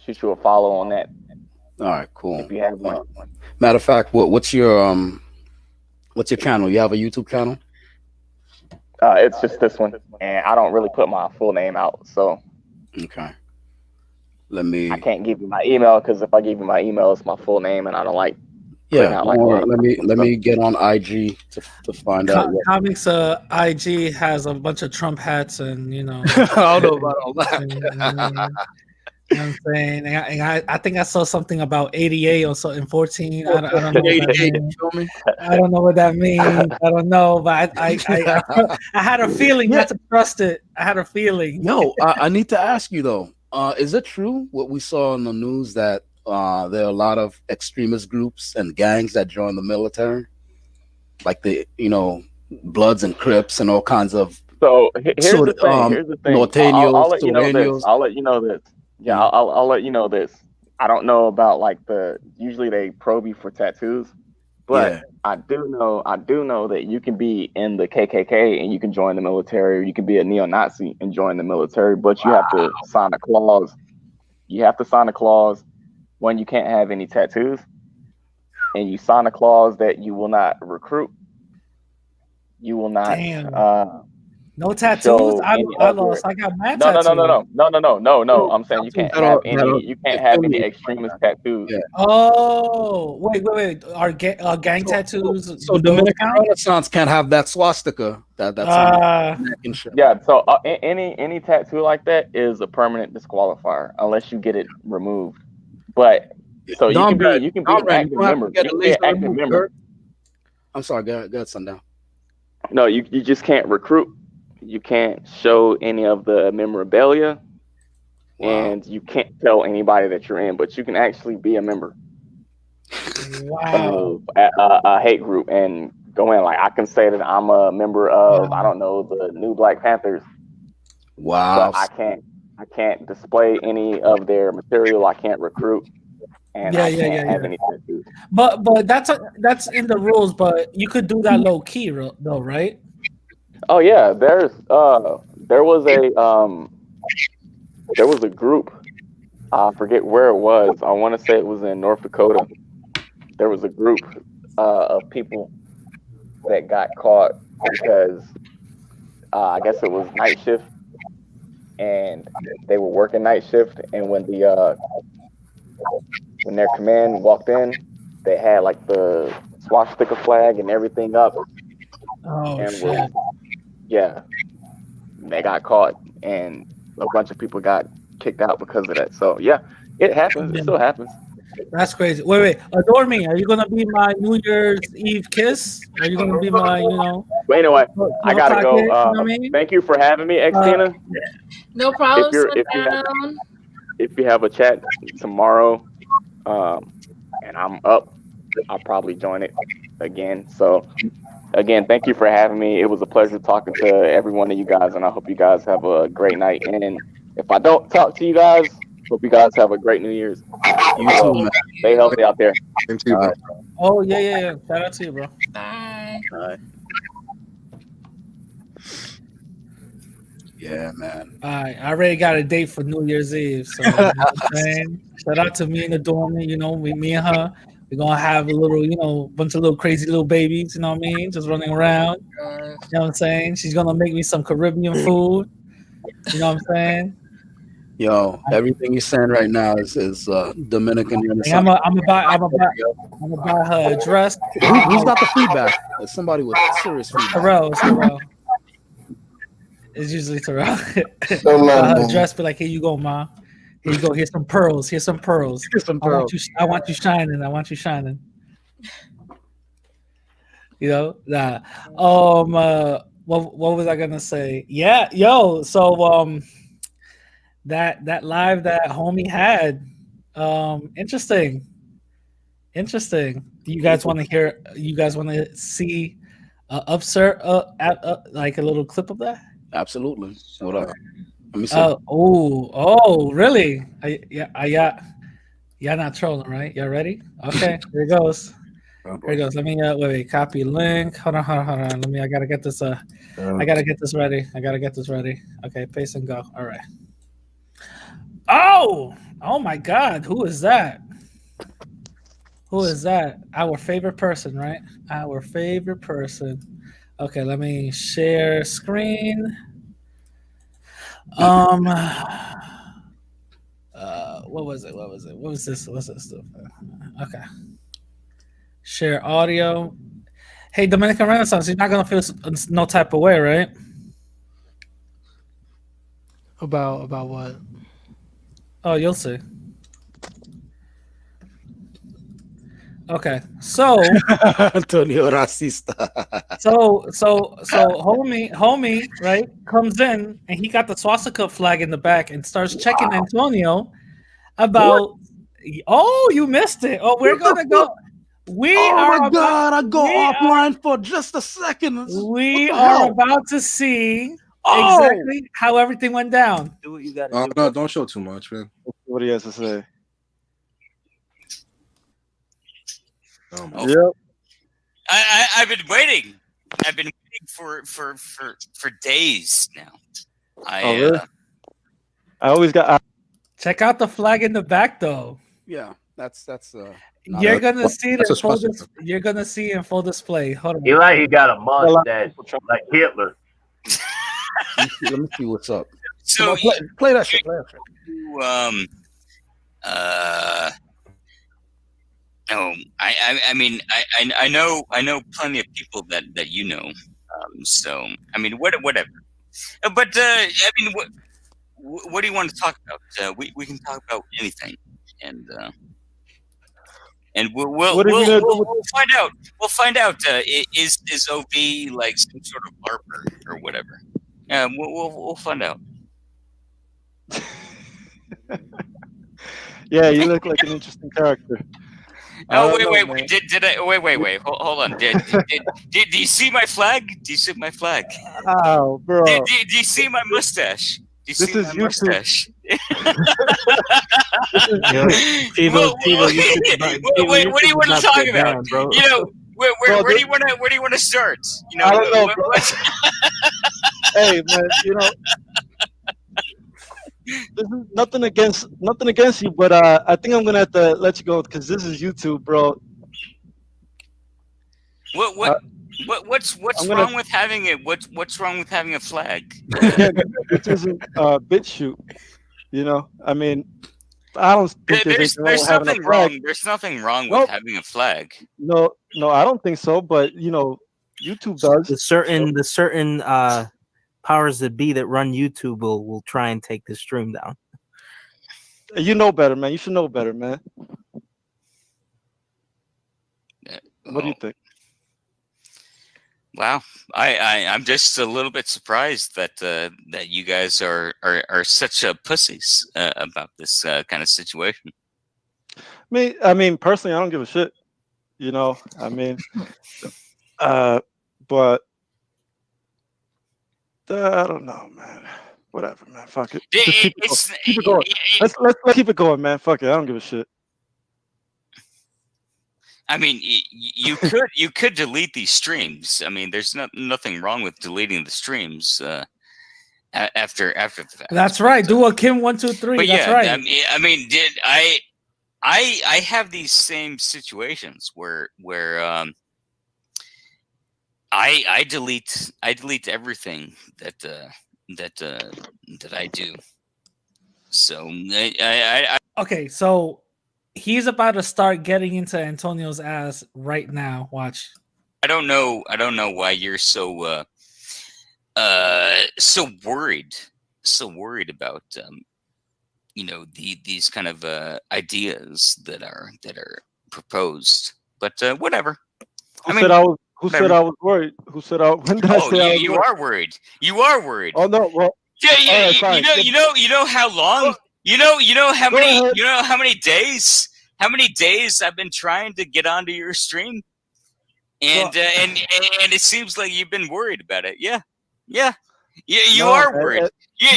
shoot you a follow on that. All right, cool. If you have one. Matter of fact, what's your channel? You have a YouTube channel? It's just this one, and I don't really put my full name out. So okay. I can't give you my email because if I give you my email, it's my full name, and I don't like. Yeah. Let me get on IG to find out. Comics IG has a bunch of Trump hats, and you know. I don't know about all that. You know what I'm saying? And I think I saw something about 88 or something, 14. I don't know. I don't know what that means. I don't know, but I had a feeling not to trust it. I had a feeling. No, I need to ask you though. Is it true what we saw on the news that there are a lot of extremist groups and gangs that join the military, like the Bloods and Crips and all kinds of. So here's the thing. I'll let you know this. I'll let you know this. Yeah, I'll let you know this. I don't know about like usually they probe you for tattoos, but yeah. I do know that you can be in the KKK and you can join the military, or you can be a neo-Nazi and join the military, but you have to sign a clause. You have to sign a clause when you can't have any tattoos, and you sign a clause that you will not recruit, you will not. No tattoos. show I any of lost. your- I got mad No. tattoos. I'm saying you can't have any. You can't have any extremist tattoos. Oh, wait. Are gang tattoos? So Dominican Renaissance can't have that swastika. That's on the neck and shit. Yeah. So any tattoo like that is a permanent disqualifier unless you get it removed. But so you can be an active member. You can be an active member. I'm sorry. Go ahead, Sundown. No, you just can't recruit. You can't show any of the memorabilia, and you can't tell anybody that you're in. But you can actually be a member of a hate group and go in. Like I can say that I'm a member of I don't know the New Black Panthers. Wow. But I can't display any of their material. I can't recruit, and I can't have any tattoos. But that's in the rules. But you could do that low key though, right? Oh yeah, there was a group. I forget where it was. I want to say it was in North Dakota. There was a group of people that got caught because I guess it was night shift, and they were working night shift. And when their command walked in, they had like the swastika flag and everything up. Oh and shit! They got caught, and a bunch of people got kicked out because of that. So yeah, it happens. It still happens. That's crazy. Wait. Adore me. Are you gonna be my New Year's Eve kiss? Are you gonna be my, But anyway, I gotta pocket, go. you know what I mean? Thank you for having me, Xtina. No problem. If you have a chat tomorrow, and I'm up, I'll probably join it again. So again, thank you for having me. It was a pleasure talking to every one of you guys, and I hope you guys have a great night. And if I don't talk to you guys, hope you guys have a great New Year's. You too, man. Stay healthy out there. Same to you, bro. Oh yeah. Shout out to you, bro. Bye. Yeah, man. I already got a date for New Year's Eve. So you know what I'm saying? Shout out to me and Adore me. Me and her. We're gonna have a little, bunch of little crazy little babies, you know what I mean? Just running around. You know what I'm saying? She's gonna make me some Caribbean food. You know what I'm saying? Yo, everything you're saying right now is Dominican Renaissance. I'm gonna buy her a dress. Who's got the feedback? It's somebody with serious feedback. Terrell. It's usually Terrell. Her dress, be like, here you go, ma. Here you go. Here's some pearls. I want you shining. What was I gonna say? Yeah, yo. So that live that homie had, interesting. Do you guys want to hear? You guys want to see upsert like a little clip of that? Absolutely. Hold up. Let me see. Oh, really? Y'all not trolling, right? Y'all ready? Okay, here it goes. Let me wait. Copy link. Hold on. I gotta get this. I gotta get this ready. Okay, paste and go. All right. Oh my God! Who is that? Our favorite person, right? Our favorite person. Okay, let me share screen. What was it? What was this? What's this stuff? Okay. Share audio. Hey, Dominican Renaissance, you're not gonna feel no type of way, right? About what? Oh, you'll see. Okay, so Antonio Racista. so homie, right, comes in and he got the swastika flag in the back and starts checking Antonio about. Oh, you missed it. Oh, we're gonna go. I go offline for just a second. We are about to see exactly how everything went down. Do what you gotta do. No, don't show too much, man. What he has to say. Yep. I've been waiting. I've been waiting for days now. Really? I always got. Check out the flag in the back, though. Yeah, That's You're gonna see it in full You're gonna see in full display. Hold on. He like he got a mustache like Hitler. Let me see what's up. So play that shit. Play that shit. No, I mean I know plenty of people that you know. So I mean whatever. But I mean what do you want to talk about? We can talk about anything, and we'll find out. We'll find out. Is OV like some sort of LARPer or whatever? Yeah, we'll find out. Yeah, you look like an interesting character. Oh wait! Did I? Wait! Hold on. Did you see my flag? Do you see my flag? Oh, bro! Do you see my mustache? Do you see my mustache? What do you want to talk about? You know, where do you want to start? You know, I don't know, bro. Hey, man, you know, this is nothing against you, but I think I'm gonna have to let you go because this is YouTube, bro. What's wrong with having it? What's wrong with having a flag? Again, this isn't BitChute. You know, I mean, I don't think there's nothing wrong. There's nothing wrong with having a flag. No, I don't think so. But you know, YouTube does. The certain powers that be that run YouTube will try and take the stream down. You know better, man. You should know better, man. What do you think? Wow, I'm just a little bit surprised that that you guys are such pussies about this kind of situation. I mean, personally, I don't give a shit. You know, I mean, but I don't know, man. Whatever, man. Fuck it. Just keep it going. Let's keep it going, man. Fuck it. I don't give a shit. I mean, you could delete these streams. I mean, there's nothing wrong with deleting the streams after the fact. That's right. Do a Kim 1 2 3. But That's yeah, right. I mean, did I have these same situations where I delete everything that I do. So I okay, so he's about to start getting into Antonio's ass right now. Watch. I don't know why you're so worried about you know these kind of ideas that are proposed. But whatever. Who said I was worried? Who said I? When did I say I was you are worried. You are worried. Oh no, well, yeah. Right, you know how long? You know how many days? How many days I've been trying to get onto your stream, and it seems like you've been worried about it. Yeah. You are worried. You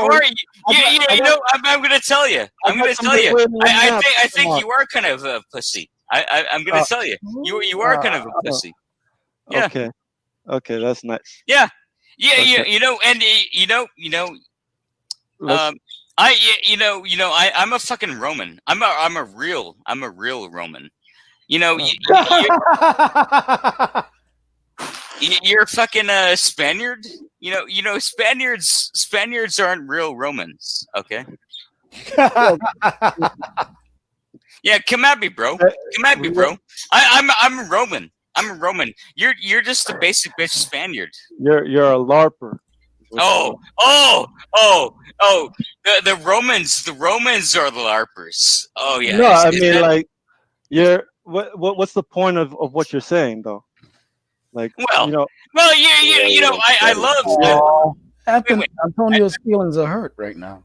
are. You know, I'm going to tell you. I'm going to tell you. I think you are kind of a pussy. I'm going to tell you. You are kind of a pussy. Yeah. Okay, that's nice. Yeah. Okay. You know, and I'm a fucking Roman. I'm a real Roman. You know, you're a fucking Spaniard. You know, Spaniards aren't real Romans. Okay. Yeah, come at me, bro. Come at me, bro. I'm a Roman. I'm a Roman. You're just a basic bitch Spaniard. You're a LARPer. Oh! The Romans are the LARPers. Oh yeah. No, I mean like what's the point of what you're saying though? Like I love. Antonio's feelings are hurt right now.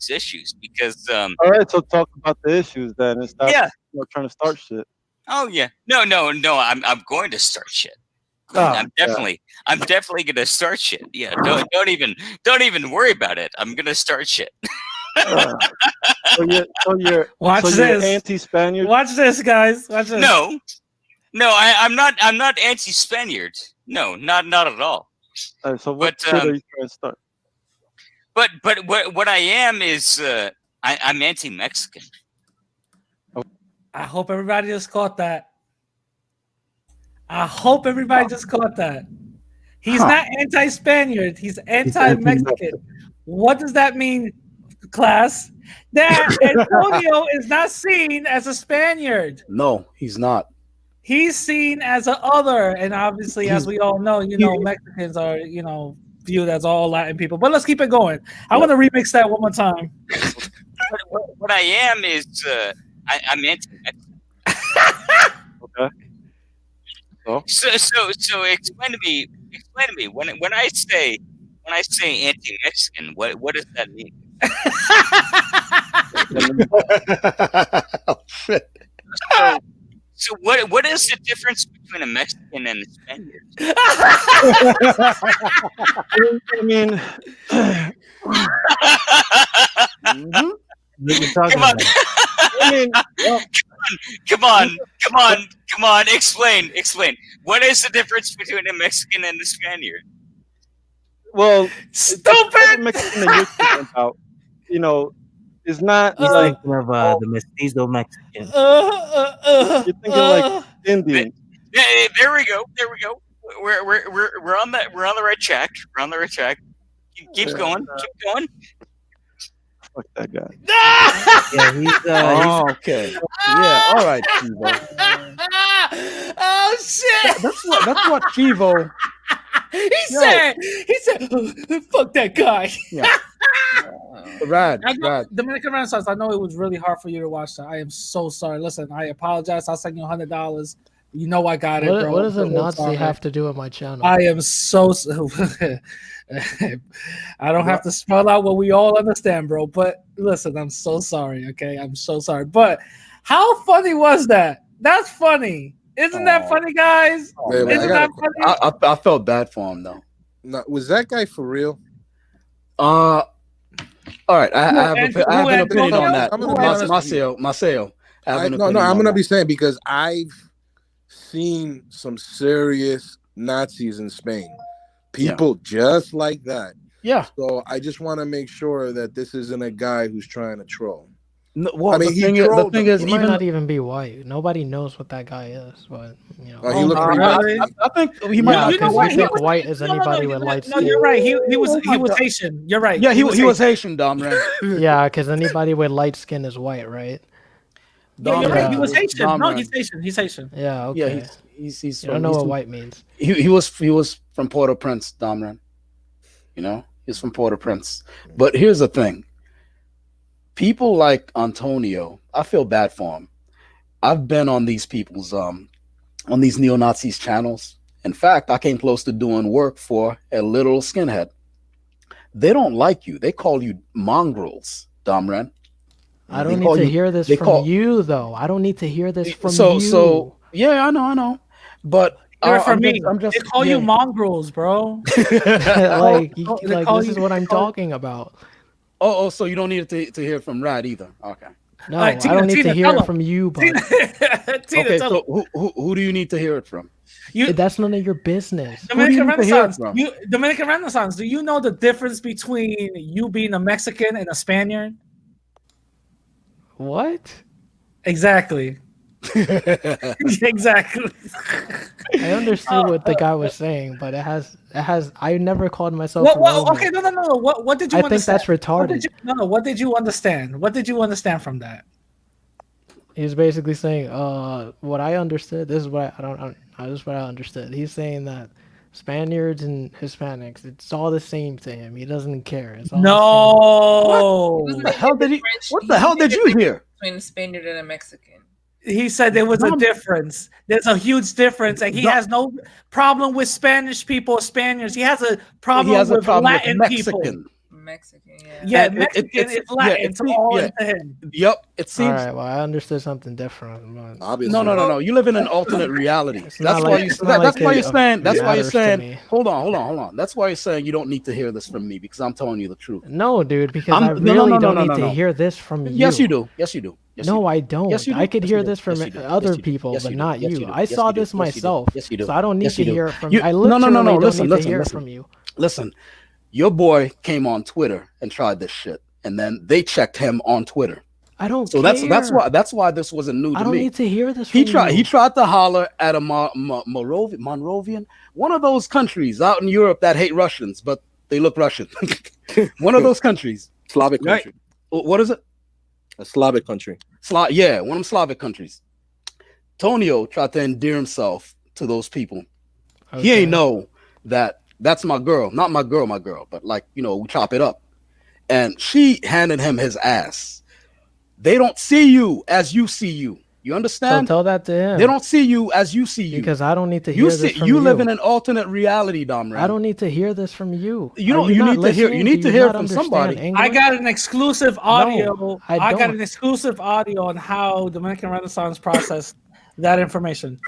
Issues because. All right, so talk about the issues then and stop. Trying to start shit. Oh yeah, no. I'm going to start shit. I'm definitely going to start shit. Yeah, don't even worry about it. I'm going to start shit. So you're watch this. You're anti-Spaniard. Watch this, guys. Watch this. No, I'm not anti-Spaniard. No, not at all. So what shit are you trying to start? But what I am is I'm anti-Mexican. I hope everybody just caught that. I hope everybody just caught that. He's not anti-Spaniard. He's anti-Mexican. What does that mean, class? That Antonio is not seen as a Spaniard. No, he's not. He's seen as an other, and obviously, as we all know, Mexicans are, viewed as all Latin people. But let's keep it going. I want to remix that one more time. What I am is I'm anti-Mexican. Okay. So explain to me when I say anti-Mexican, what does that mean? Oh, shit. So what is the difference between a Mexican and a Spaniard? I mean, Come on. Explain. What is the difference between a Mexican and a Spaniard? Well, stupid. Mexican that you're thinking about, is not He's like thinking of the mestizo Mexican. you're thinking like Indian. There we go. We're on the right track. Keep going. Fuck that guy. Yeah, he's okay. Yeah, all right, Chivo. Oh shit! That's what Chivo. He said, "Fuck that guy." Yeah. Rad. Dominican Renaissance. I know it was really hard for you to watch that. I am so sorry. Listen, I apologize. I'll send you $100. You know I got it, bro. What does a Nazi have to do with my channel? I am so. I don't have to spell out what we all understand, bro. But listen, I'm so sorry. Okay, I'm so sorry. But how funny was that? That's funny. Isn't that funny, guys? Wait, Isn't that funny? I felt bad for him though. No, was that guy for real? All right, I have an opinion on that. I'm gonna be honest with you. Maceo. I'm gonna be saying because I've seen some serious Nazis in Spain. People just like that. Yeah. So I just want to make sure that this isn't a guy who's trying to troll. No, well, I mean, the thing is, he might not even be white. Nobody knows what that guy is, but he looked pretty white. I think he might. Because we think white is anybody with light skin. No, you're right. He was Haitian. You're right. Yeah, he was Haitian, Dom, right? Yeah, because anybody with light skin is white, right? Yeah, you're right. He was Haitian. No, he's Haitian. He's Haitian. Yeah, okay. Yeah, he's you don't know what white means. He was from Port-au-Prince, Domran. He's from Port-au-Prince. But here's the thing. People like Antonio, I feel bad for him. I've been on these people's on these neo-Nazis channels. In fact, I came close to doing work for a literal skinhead. They don't like you. They call you mongrels, Domran. I don't need to hear this from you, though. I don't need to hear this from you. So yeah, I know. But from me. They call you mongrels, bro. like this is what I'm talking about. Oh, so you don't need to hear from Rad either. Okay. No, I don't need to hear it from you, but okay, so who do you need to hear it from? That's none of your business. Dominican Renaissance. Do you know the difference between you being a Mexican and a Spaniard? What? Exactly. Exactly. I understood what the guy was saying, but it has. I never called myself. Okay, no. What did you? I think that's retarded. What did you understand? What did you understand from that? He's basically saying, what I understood. This is what this is what I understood. He's saying that Spaniards and Hispanics, it's all the same to him. He doesn't care. It's all What the hell did you hear? Between a Spaniard and a Mexican. He said there was a difference. There's a huge difference, and he has no problem with Spanish people or Spaniards. He has a problem with Latin people. Mexican, yeah. Mexican is Latin. It's all into him. Yep, it seems. All right, well, I understood something different. Obviously. No. You live in an alternate reality. That's why you're saying. Hold on. That's why you're saying you don't need to hear this from me because I'm telling you the truth. No, dude, because I really don't need to hear this from you. Yes, you do. No, I don't. Yes, you do. I could hear this from other people, but not you. I saw this myself, so I don't need to hear it from you. I literally don't need to hear it from you. Listen. Your boy came on Twitter and tried this shit, and then they checked him on Twitter. I don't So care. that's why this wasn't new to me. I don't need to hear this. He tried to holler at a Monrovian, one of those countries out in Europe that hate Russians, but they look Russian. One of those countries. Slavic country. Right? What is it? A Slavic country. One of them Slavic countries. Tonio tried to endear himself to those people. Okay. He ain't know that that's my girl. Not my girl, but like, we chop it up. And she handed him his ass. They don't see you as you see you. You understand? So tell that to him. They don't see you as you see you. Because I don't need to hear this from you. You live in an alternate reality, Domran. I don't need to hear this from you. You need to hear. You need to hear it from somebody. English? I got an exclusive audio. No, I got an exclusive audio on how Dominican Renaissance processed that information.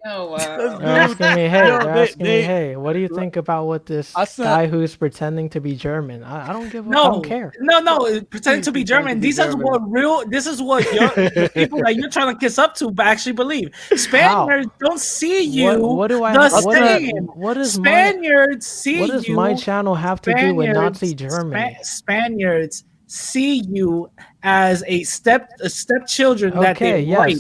Oh wow! They're asking me, hey, what do you think about what this guy who's pretending to be German? I don't give. I don't care. No, pretending to be German. This is what the people that you're trying to kiss up to actually believe. Spaniards don't see you. What do I? What does Spaniards see you? What does my channel have to do with Nazi Germany? Spaniards see you as a stepchildren that they rape.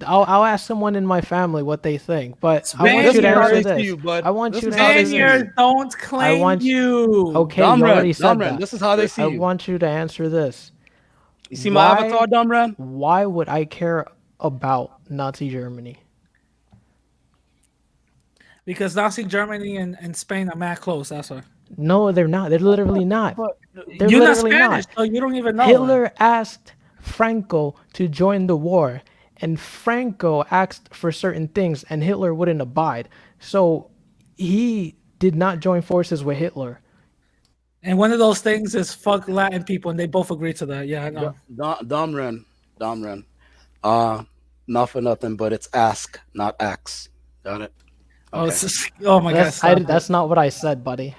I'll ask someone in my family what they think, but I want you to answer this. I want you to answer this. Spaniards don't claim you. Okay, you already said that. This is how they see you. I want you to answer this. You see my avatar, Domran? Why would I care about Nazi Germany? Because Nazi Germany and Spain are mad close, that's why. No, they're not. They're literally not. They're You're not literally Spanish, so you don't even know. Hitler asked Franco to join the war, and Franco asked for certain things, and Hitler wouldn't abide. So he did not join forces with Hitler. And one of those things is fuck Latin people, and they both agree to that. Yeah, I know. Domran. Not for nothing, but it's ask, not ax. Got it? Okay. Oh my God. That's not what I said, buddy.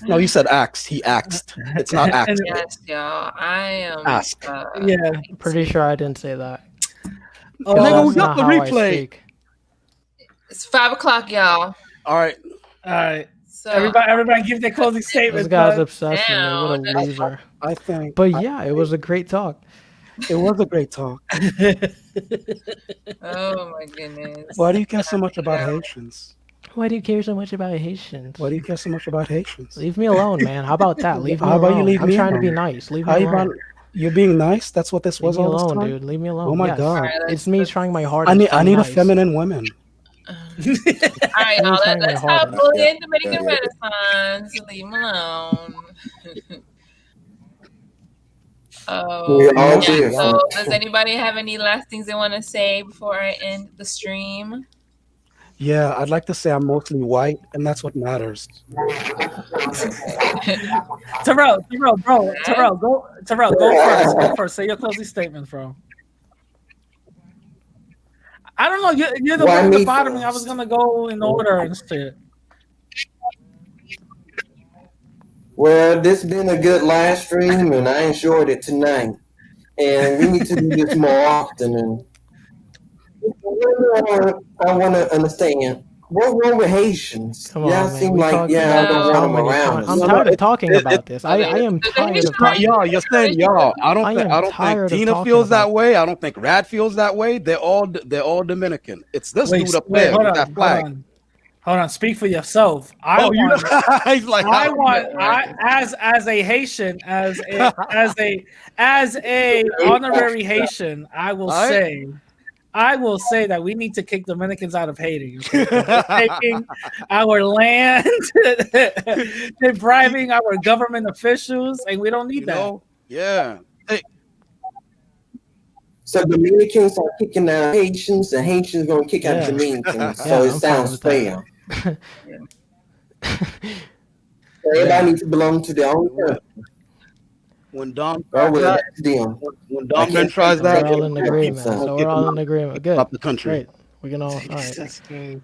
No, you said ax. He axed. It's not ax. Yes, y'all. I am. Ask. Yeah. Pretty sure I didn't say that. Oh, nigga, we got the replay. It's 5 o'clock, y'all. All right. So everybody give their closing statement. This guy's obsessed with me. What a loser. I think. But yeah, it was a great talk. It was a great talk. Oh my goodness. Why do you care so much about Haitians? Why do you care so much about Haitians? Why do you care so much about Haitians? Leave me alone, man. How about that? Leave me How alone. about you leave I'm me trying alone? to be nice. Leave me alone. You're being nice? That's what this was Leave me all this alone, time? dude. Leave me alone. Oh my Yes. God. Right, It's me trying my hardest. I need a nice. feminine woman. All right, y'all. Let's stop bullying Dominican Yeah. Renaissance. Leave him alone. We all do. So, does anybody have any last things they want to say before I end the stream? Yeah, I'd like to say I'm mostly white, and that's what matters. Terrell, go first. Go first. Say your closing statement, bro. I don't know. You're the Why one at me the bottom. first? I was gonna go in order and shit. Well, this been a good live stream, and I enjoyed it tonight. And we need to do this more often. And I want to understand what's wrong with Haitians. Come on, Y'all man. seem We like talked y'all about don't how want them many around. times- I'm tired of talking about this. I am tired of talking. Y'all, you're saying y'all. I don't think Tina feels that way. I don't think Rad feels that way. They're all Dominican. It's this dude up there with that flag. Hold on. Speak for yourself. He's like, as a Haitian, as a honorary Haitian, I will say that we need to kick Dominicans out of Haiti. Okay? They're taking our land, they're bribing our government officials, and we don't need that. Yeah. Hey. So Dominicans are kicking out Haitians, and Haitians gonna kick out Dominicans. So it sounds fair. So everybody needs to belong to their own country. When Dom When Ben tries that, we're all in agreement. So we're all in agreement. Good. Up the country. Great. We can all right.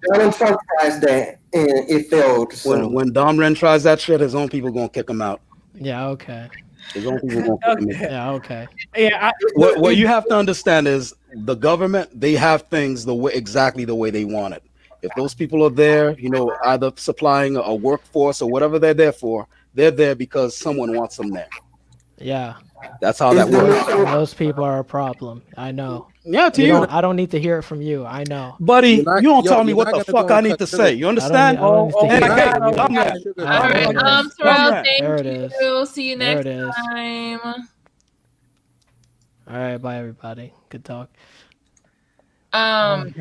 Donald Trump tries that, and it failed. So. When Dom Ren tries that shit, his own people gonna kick him out. Yeah. Okay. His own people gonna kick him out. Yeah. Okay. Yeah. What you have to understand is the government, they have things exactly the way they want it. If those people are there, either supplying a workforce or whatever they're there for, they're there because someone wants them there. Yeah. That's how that works. Those people are a problem. I know. Yeah, to you. I don't need to hear it from you. I know. Buddy, you don't tell me what the fuck I need to say. You understand? Terrell, thank there it is. you. See you There next it is. time. All right, bye everybody. Good talk. Johnny,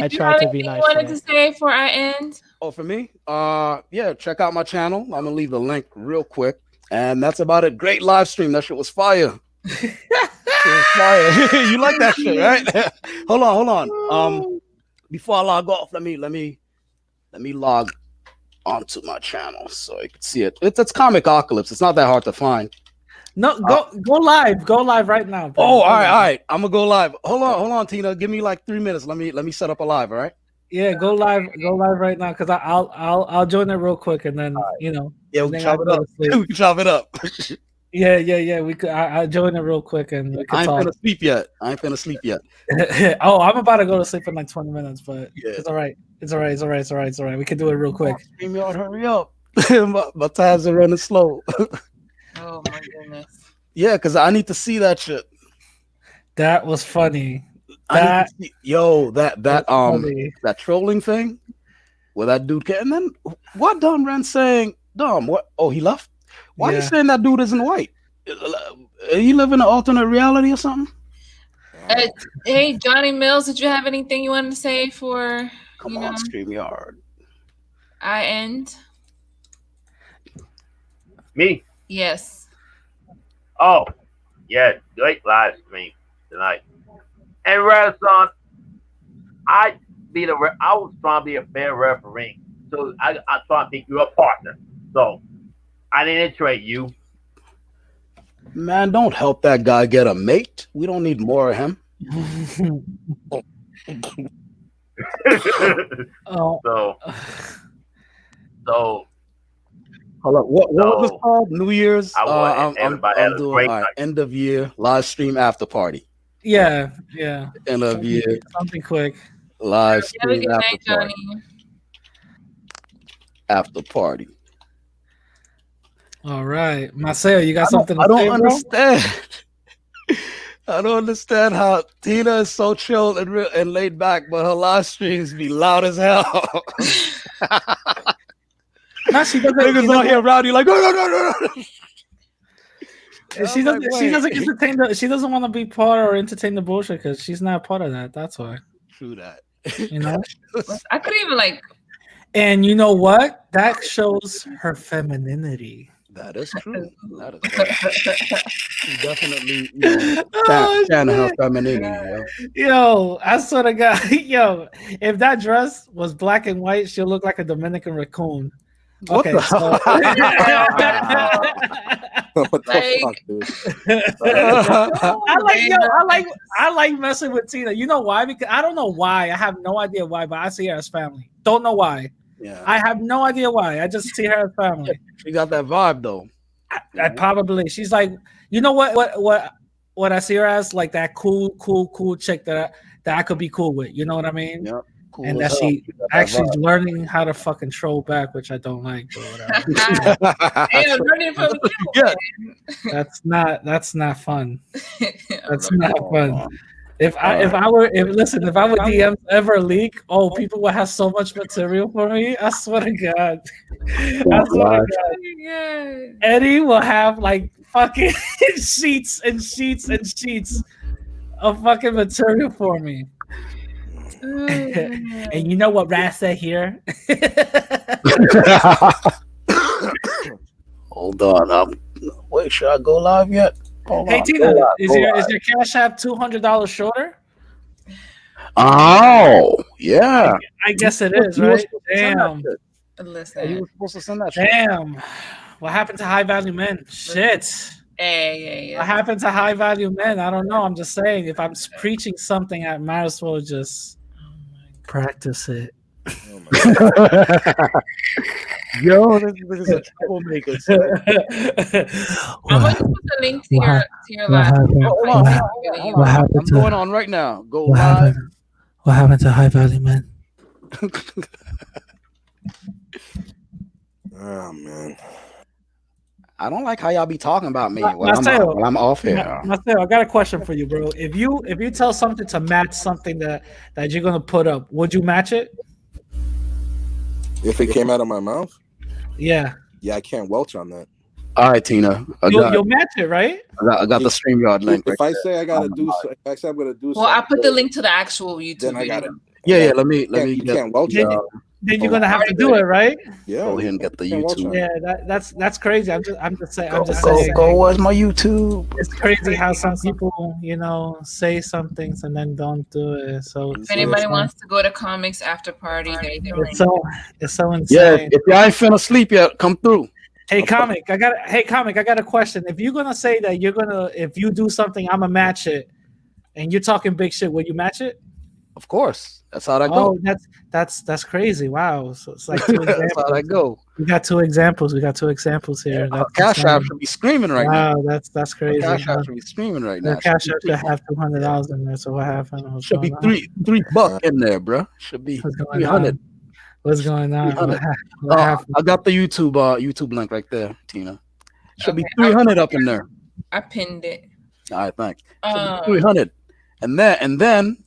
I tried to be nice. You wanted to say before I end? Oh, for me? Yeah, check out my channel. I'm gonna leave the link real quick. And that's about it. Great live stream. That shit was fire. It was fire. You like that shit, right? Hold on. Before I log off, let me log onto my channel so you can see it. It's Comic Apocalypse. It's not that hard to find. No, go live. Go live right now. Bro. Oh, all right. I'm gonna go live. Hold on, Tina. Give me like 3 minutes. Let me set up a live, all right? Yeah, go live right now because I'll join it real quick and then Yeah, we can chop it up. We can chop it up. Yeah. We could. I'll join it real quick and we can I ain't talk. finna sleep yet. Oh, I'm about to go to sleep in like 20 minutes, but it's all right. It's all right. We can do it real quick. StreamYard, hurry up. my times are running slow. Oh my goodness. Yeah, because I need to see that shit. That was funny. That trolling thing where that dude came, and then what Dom ran saying, Dom, what? Oh, he left? Why are you saying that dude isn't white? You live in an alternate reality or something? Hey, Johnny Mills, did you have anything you wanted to say for StreamYard? I end? Me? Yes. Oh, yeah, great live stream tonight. And Renaissance, I was trying to be a fair referee, so I try to make you a partner. So I didn't trade you. Man, don't help that guy get a mate. We don't need more of him. So hold up. What was this called? New Year's? I'm doing great end of year live stream after party. Yeah. End of year. Something quick. Live stream after party. All right, Marcel, you got something to say? I don't understand. I don't understand how Tina is so chilled and laid back, but her live streams be loud as hell. No, she doesn't. Niggas out here rowdy like, no. She doesn't. She doesn't want to be part or entertain the bullshit because she's not part of that. That's why. True that. I could even like. And you know what? That shows her femininity. That is true. That is definitely stand her femininity. Yo, I swear to God, if that dress was black and white, she'll look like a Dominican raccoon. What okay, the so what the fuck, dude? I like messing with Tina. You know why? Because I don't know why. I have no idea why, but I see her as family. Don't know why. Yeah. I have no idea why. I just see her as family. She got that vibe though. I probably. She's like, you know what I see her as, like that cool chick that I could be cool with. You know what I mean? Yep. Cool and that she actually learning how to fucking troll back, which I don't like. Or whatever. Hey, I'm learning from you. That's not fun. That's not fun. If our DMs ever leak, people will have so much material for me. I swear to God. Eddie will have like fucking sheets and sheets and sheets of fucking material for me. And you know what Raz said here? Hold on. Wait, should I go live yet? Hey Tina, is your Cash App $200 shorter? Oh, yeah. I guess it is, right? Damn. Listen. You were supposed to send that shit. Damn. What happened to high value men? Shit. Hey. What happened to high value men? I don't know. I'm just saying, if I'm preaching something, I might as well just practice it. Yo, this is a troublemaker. I'm going to put the link to your live. Hold on. I'm going on right now. Go live. What happened to high value men? Oh man. I don't like how y'all be talking about me when Marcelo, I'm off here. Marcelo, I got a question for you, bro. If you tell something to match something that you're gonna put up, would you match it? If it came out of my mouth? Yeah. Yeah, I can't welch on that. All right, Tina. You'll match it, right? I got the StreamYard link. If I say I gotta do, if I say I'm gonna do Well, I something, put the link to the actual YouTube then I got it. Yeah. Let me. You can't welch on it. Then you're gonna have to do it, right? Yeah. Go ahead and get the YouTube. Yeah, that's crazy. I'm just saying. Go watch my YouTube. It's crazy how some people, say some things and then don't do it. So If anybody wants to go to comics after party, it's so insane. Yeah, if y'all ain't finna sleep yet, come through. Hey comic, I got a question. If you're gonna say that if you do something, I'ma match it, and you're talking big shit, will you match it? Of course, that's how that go. Oh, that's crazy. Wow, so it's like 2 examples. That's how that go. We got two examples here. Cash App should be screaming right now. Wow, that's crazy. Cash App should be screaming right now. Cash App should have $200 in there. So what happened? Should be $3 in there, bro. Should be 300. What's going on? I got the YouTube link right there, Tina. Should be 300 up in there. I pinned it. All right, thanks. 300, and then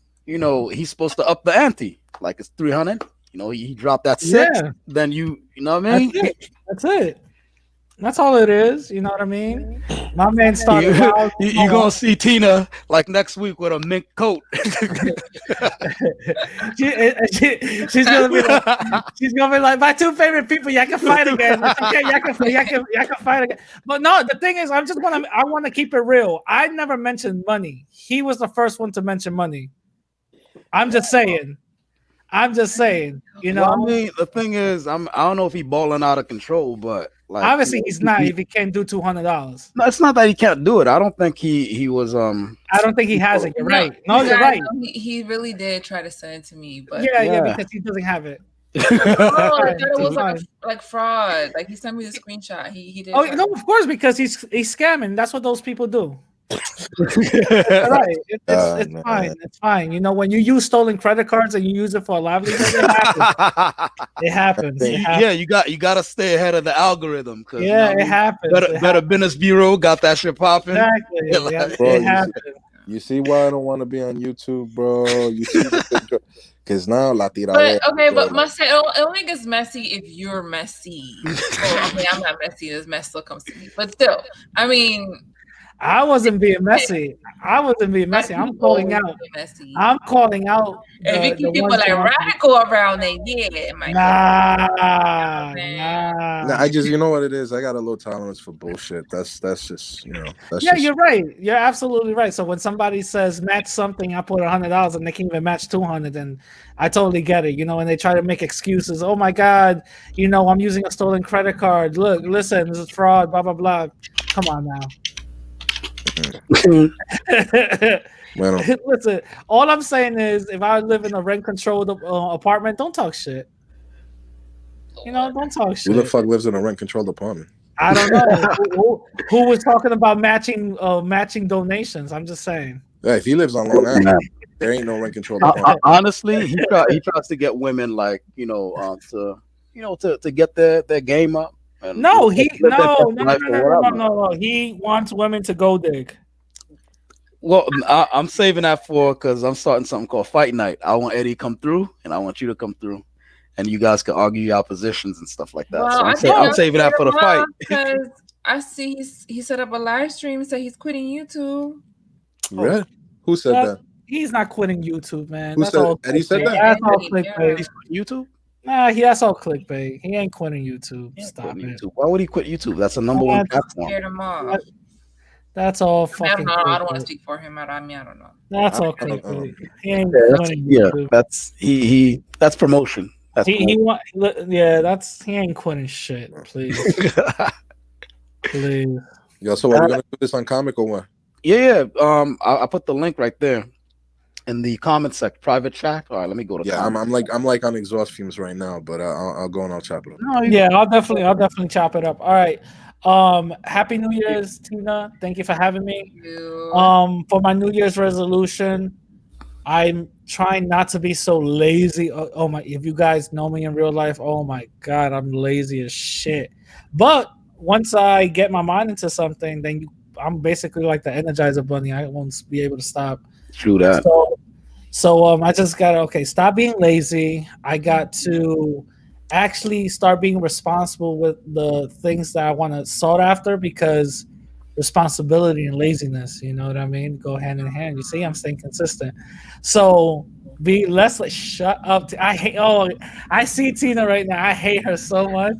he's supposed to up the ante, like it's 300. He dropped that 6. Yeah. Then you know what I mean? That's it. That's all it is. You know what I mean? My man started. You gonna see Tina like next week with a mink coat. She's gonna be like my 2 favorite people. Y'all can fight again. Okay, y'all can fight again. But no, the thing is, I want to keep it real. I never mentioned money. He was the first one to mention money. I'm just saying. Well, I mean, the thing is, I don't know if he's balling out of control, but like obviously he's not if he can't do $200. No, it's not that he can't do it. I don't think he was I don't think he has it. You're right. No, you're right. He really did try to send it to me, but yeah, because he doesn't have it. I thought it was like fraud. Like he sent me the screenshot. He did. Oh no, of course, because he's scamming. That's what those people do. Right. It's fine. It's fine. When you use stolen credit cards and you use it for a livelihood, it happens. Yeah, you got to stay ahead of the algorithm. Yeah, it happens. Better Business Bureau got that shit popping. Exactly. Bro, it happens. You see why I don't want to be on YouTube, bro? You see, because now la tira. But Marcelo, it only gets messy if you're messy. I mean, I'm not messy. This mess still comes to me, but still, I mean. I wasn't being messy. I'm calling out. I'm calling out. If you keep people like radical around, then it might. Nah. I just, you know what it is. I got a low tolerance for bullshit. That's just, You're right. You're absolutely right. So when somebody says match something, I put $100 and they can't even match 200, and I totally get it. And they try to make excuses. Oh my God, I'm using a stolen credit card. Look, listen, this is fraud. Blah blah blah. Come on now. Listen, all I'm saying is if I live in a rent-controlled apartment, don't talk shit. Don't talk shit. Who the fuck lives in a rent-controlled apartment? I don't know. who was talking about matching donations? I'm just saying. Yeah, if he lives on Long Island, there ain't no rent-controlled apartment. Honestly, he tries to get women like to get their game up. No. He wants women to go dig. Well, I'm saving that because I'm starting something called Fight Night. I want Eddie to come through, and I want you to come through, and you guys can argue your positions and stuff like that. Well, so I'm saving that for the fight. Because I see he set up a live stream and said he's quitting YouTube. Really? Who said that? He's not quitting YouTube, man. Who said Eddie said that? That's all clickbait. He's quitting YouTube? Nah, that's all clickbait. He ain't quitting YouTube. Stop it. YouTube. Why would he quit YouTube? That's the number one platform. That's all fucking. I don't want to speak for him. I don't know. That's all clickbait. He ain't quitting YouTube. That's that's promotion. He ain't quitting shit. Please. Please. Yo, so we're gonna do this on comic or what? Yeah. I put the link right there in the comment section, private chat. All right, let me go to. Yeah, I'm like on exhaust fumes right now, but I'll go and I'll chop it up. No, yeah, I'll definitely chop it up. All right. Happy New Year's, Tina. Thank you for having me. For my New Year's resolution, I'm trying not to be so lazy. Oh my! If you guys know me in real life, oh my god, I'm lazy as shit. But once I get my mind into something, then I'm basically like the Energizer Bunny. I won't be able to stop. True that. So I just gotta stop being lazy. I got to actually start being responsible with the things that I want to sought after, because responsibility and laziness, you know what I mean, go hand in hand. You see, I'm staying consistent. So be less like shut up. I see Tina right now. I hate her so much.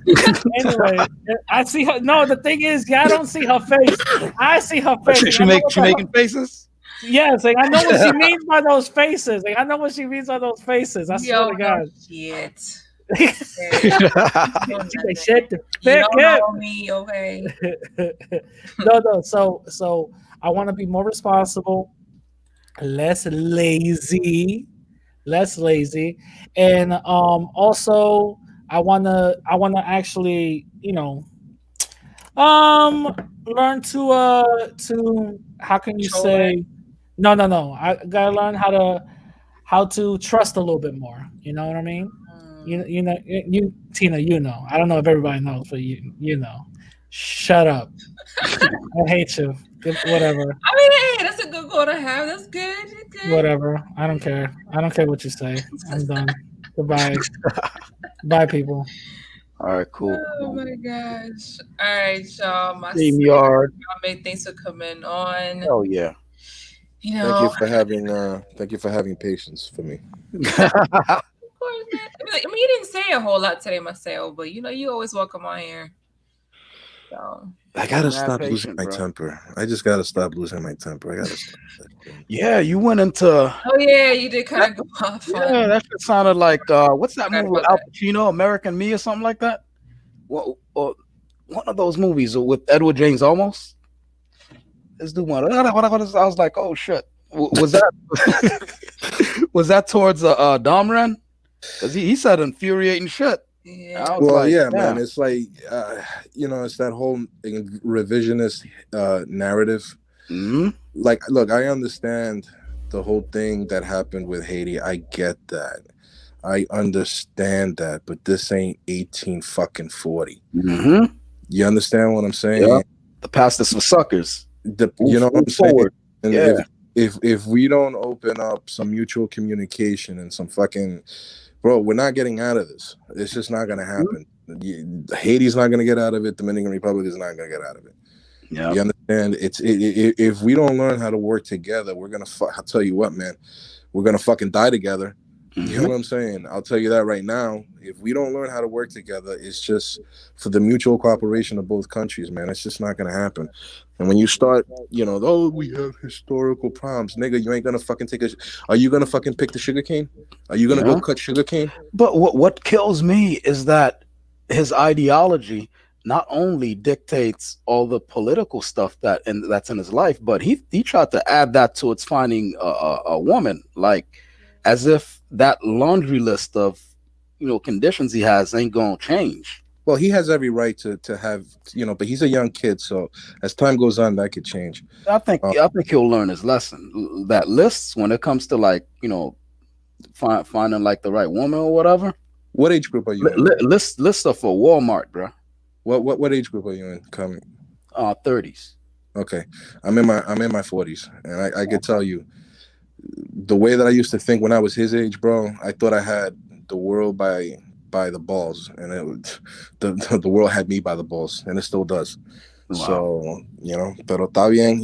Anyway, I see her. No, the thing is, I don't see her face. I see her face. She making faces. Yes, like, I know what she means by those faces. Like, I know what she means by those faces. I swear to God. Shit. Shit. You don't know me, okay? No. So I want to be more responsible, less lazy, and also I wanna actually, learn to how can you say no. I gotta learn how to trust a little bit more. You know what I mean? You know, Tina, you know. I don't know if everybody knows, but you know. Shut up. I hate you. Whatever. I mean, hey, that's a good goal to have. That's good. Whatever. I don't care. I don't care what you say. I'm done. Goodbye. Bye, people. All right, cool. Oh my gosh. All right, y'all. My StreamYard. thanks for coming on. Oh yeah. You know, Thank you for having patience for me. Of course, man. I mean, you didn't say a whole lot today, Marcel, but you always welcome on here. So I gotta stop losing my temper. I just gotta stop losing my temper. I gotta stop. Yeah, you went into. Oh yeah, you did kind of go off. Yeah, that shit sounded like what's that movie with Al Pacino, American Me, or something like that? Well, one of those movies with Edward James Olmos. Let's do one. I was like, oh shit, was that was that towards Domren? Because he said infuriating shit. Yeah. Well, yeah, man. It's like it's that whole revisionist narrative. Mm-hmm. Like, look, I understand the whole thing that happened with Haiti. I get that. I understand that, but this ain't 1840. Mm-hmm. You understand what I'm saying? Yeah. The past is for suckers. You know what I'm saying? And yeah. if we don't open up some mutual communication and some fucking, bro, we're not getting out of this. It's just not gonna happen. Haiti's not gonna get out of it. Dominican Republic is not gonna get out of it. Yeah. You understand? If we don't learn how to work together, we're gonna. I'll tell you what, man, we're gonna fucking die together. Mm-hmm. You know what I'm saying? I'll tell you that right now. If we don't learn how to work together, it's just for the mutual cooperation of both countries, man. It's just not gonna happen. And when you start, we have historical problems, nigga. You ain't gonna fucking Are you gonna fucking pick the sugarcane? Are you gonna go cut sugarcane? But what kills me is that his ideology not only dictates all the political stuff that's in his life, but he tried to add that to its finding a woman, like as if that laundry list of conditions he has ain't gonna change. Well, he has every right to have, but he's a young kid, so as time goes on, that could change. I think he'll learn his lesson. That lists when it comes to finding like the right woman or whatever. What age group are you in? List stuff for Walmart, bro. What age group are you in? 30s. Okay, I'm in my 40s, and I could tell you, the way that I used to think when I was his age, bro, I thought I had the world by the balls, and the world had me by the balls, and it still does. Wow. So pero está bien,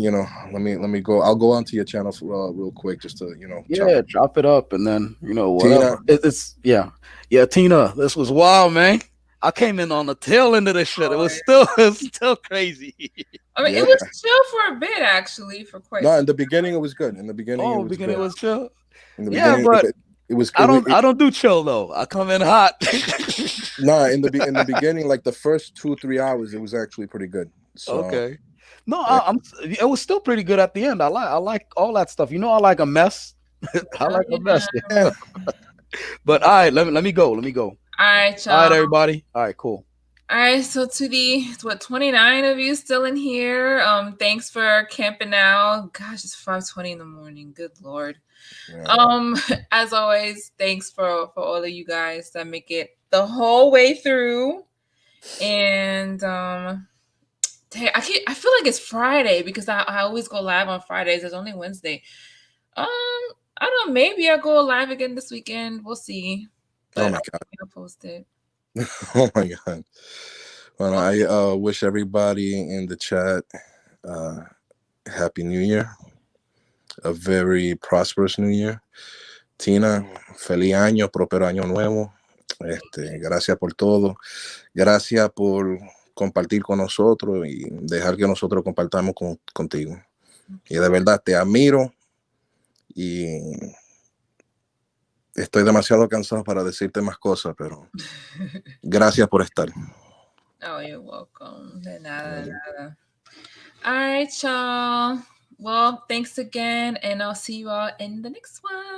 let me go. I'll go onto your channel for, real quick, just to drop it up, and then whatever. Tina, this was wild, man. I came in on the tail end of this shit. It was still crazy. I mean, it was chill for a bit, actually, for quite. No, in the beginning it was good. In the beginning, it was chill. But it was. I don't do chill though. I come in hot. Nah, in the beginning, like the first 2-3 hours, it was actually pretty good. So, okay. No, it was still pretty good at the end. I like all that stuff. I like a mess. I like a mess. But all right, let me go. All right, y'all. All right, everybody. All right, cool. All right, so to the 29 of you still in here, thanks for camping out. Gosh, it's 5:20 in the morning. Good Lord. Yeah. As always, thanks for all of you guys that make it the whole way through. And I feel like it's Friday because I always go live on Fridays. It's only Wednesday. I don't know. Maybe I'll go live again this weekend. We'll see. But Oh my God. I'll post it. Oh my God. Well, I wish everybody in the chat Happy New Year. A very prosperous New Year. Tina, feliz año, próspero año nuevo. Gracias por todo. Gracias por compartir con nosotros y dejar que nosotros compartamos contigo. Y de verdad te admiro y estoy demasiado cansado para decirte más cosas, pero gracias por estar. Oh, you're welcome. De nada. All right, y'all. Well, thanks again, and I'll see you all in the next one.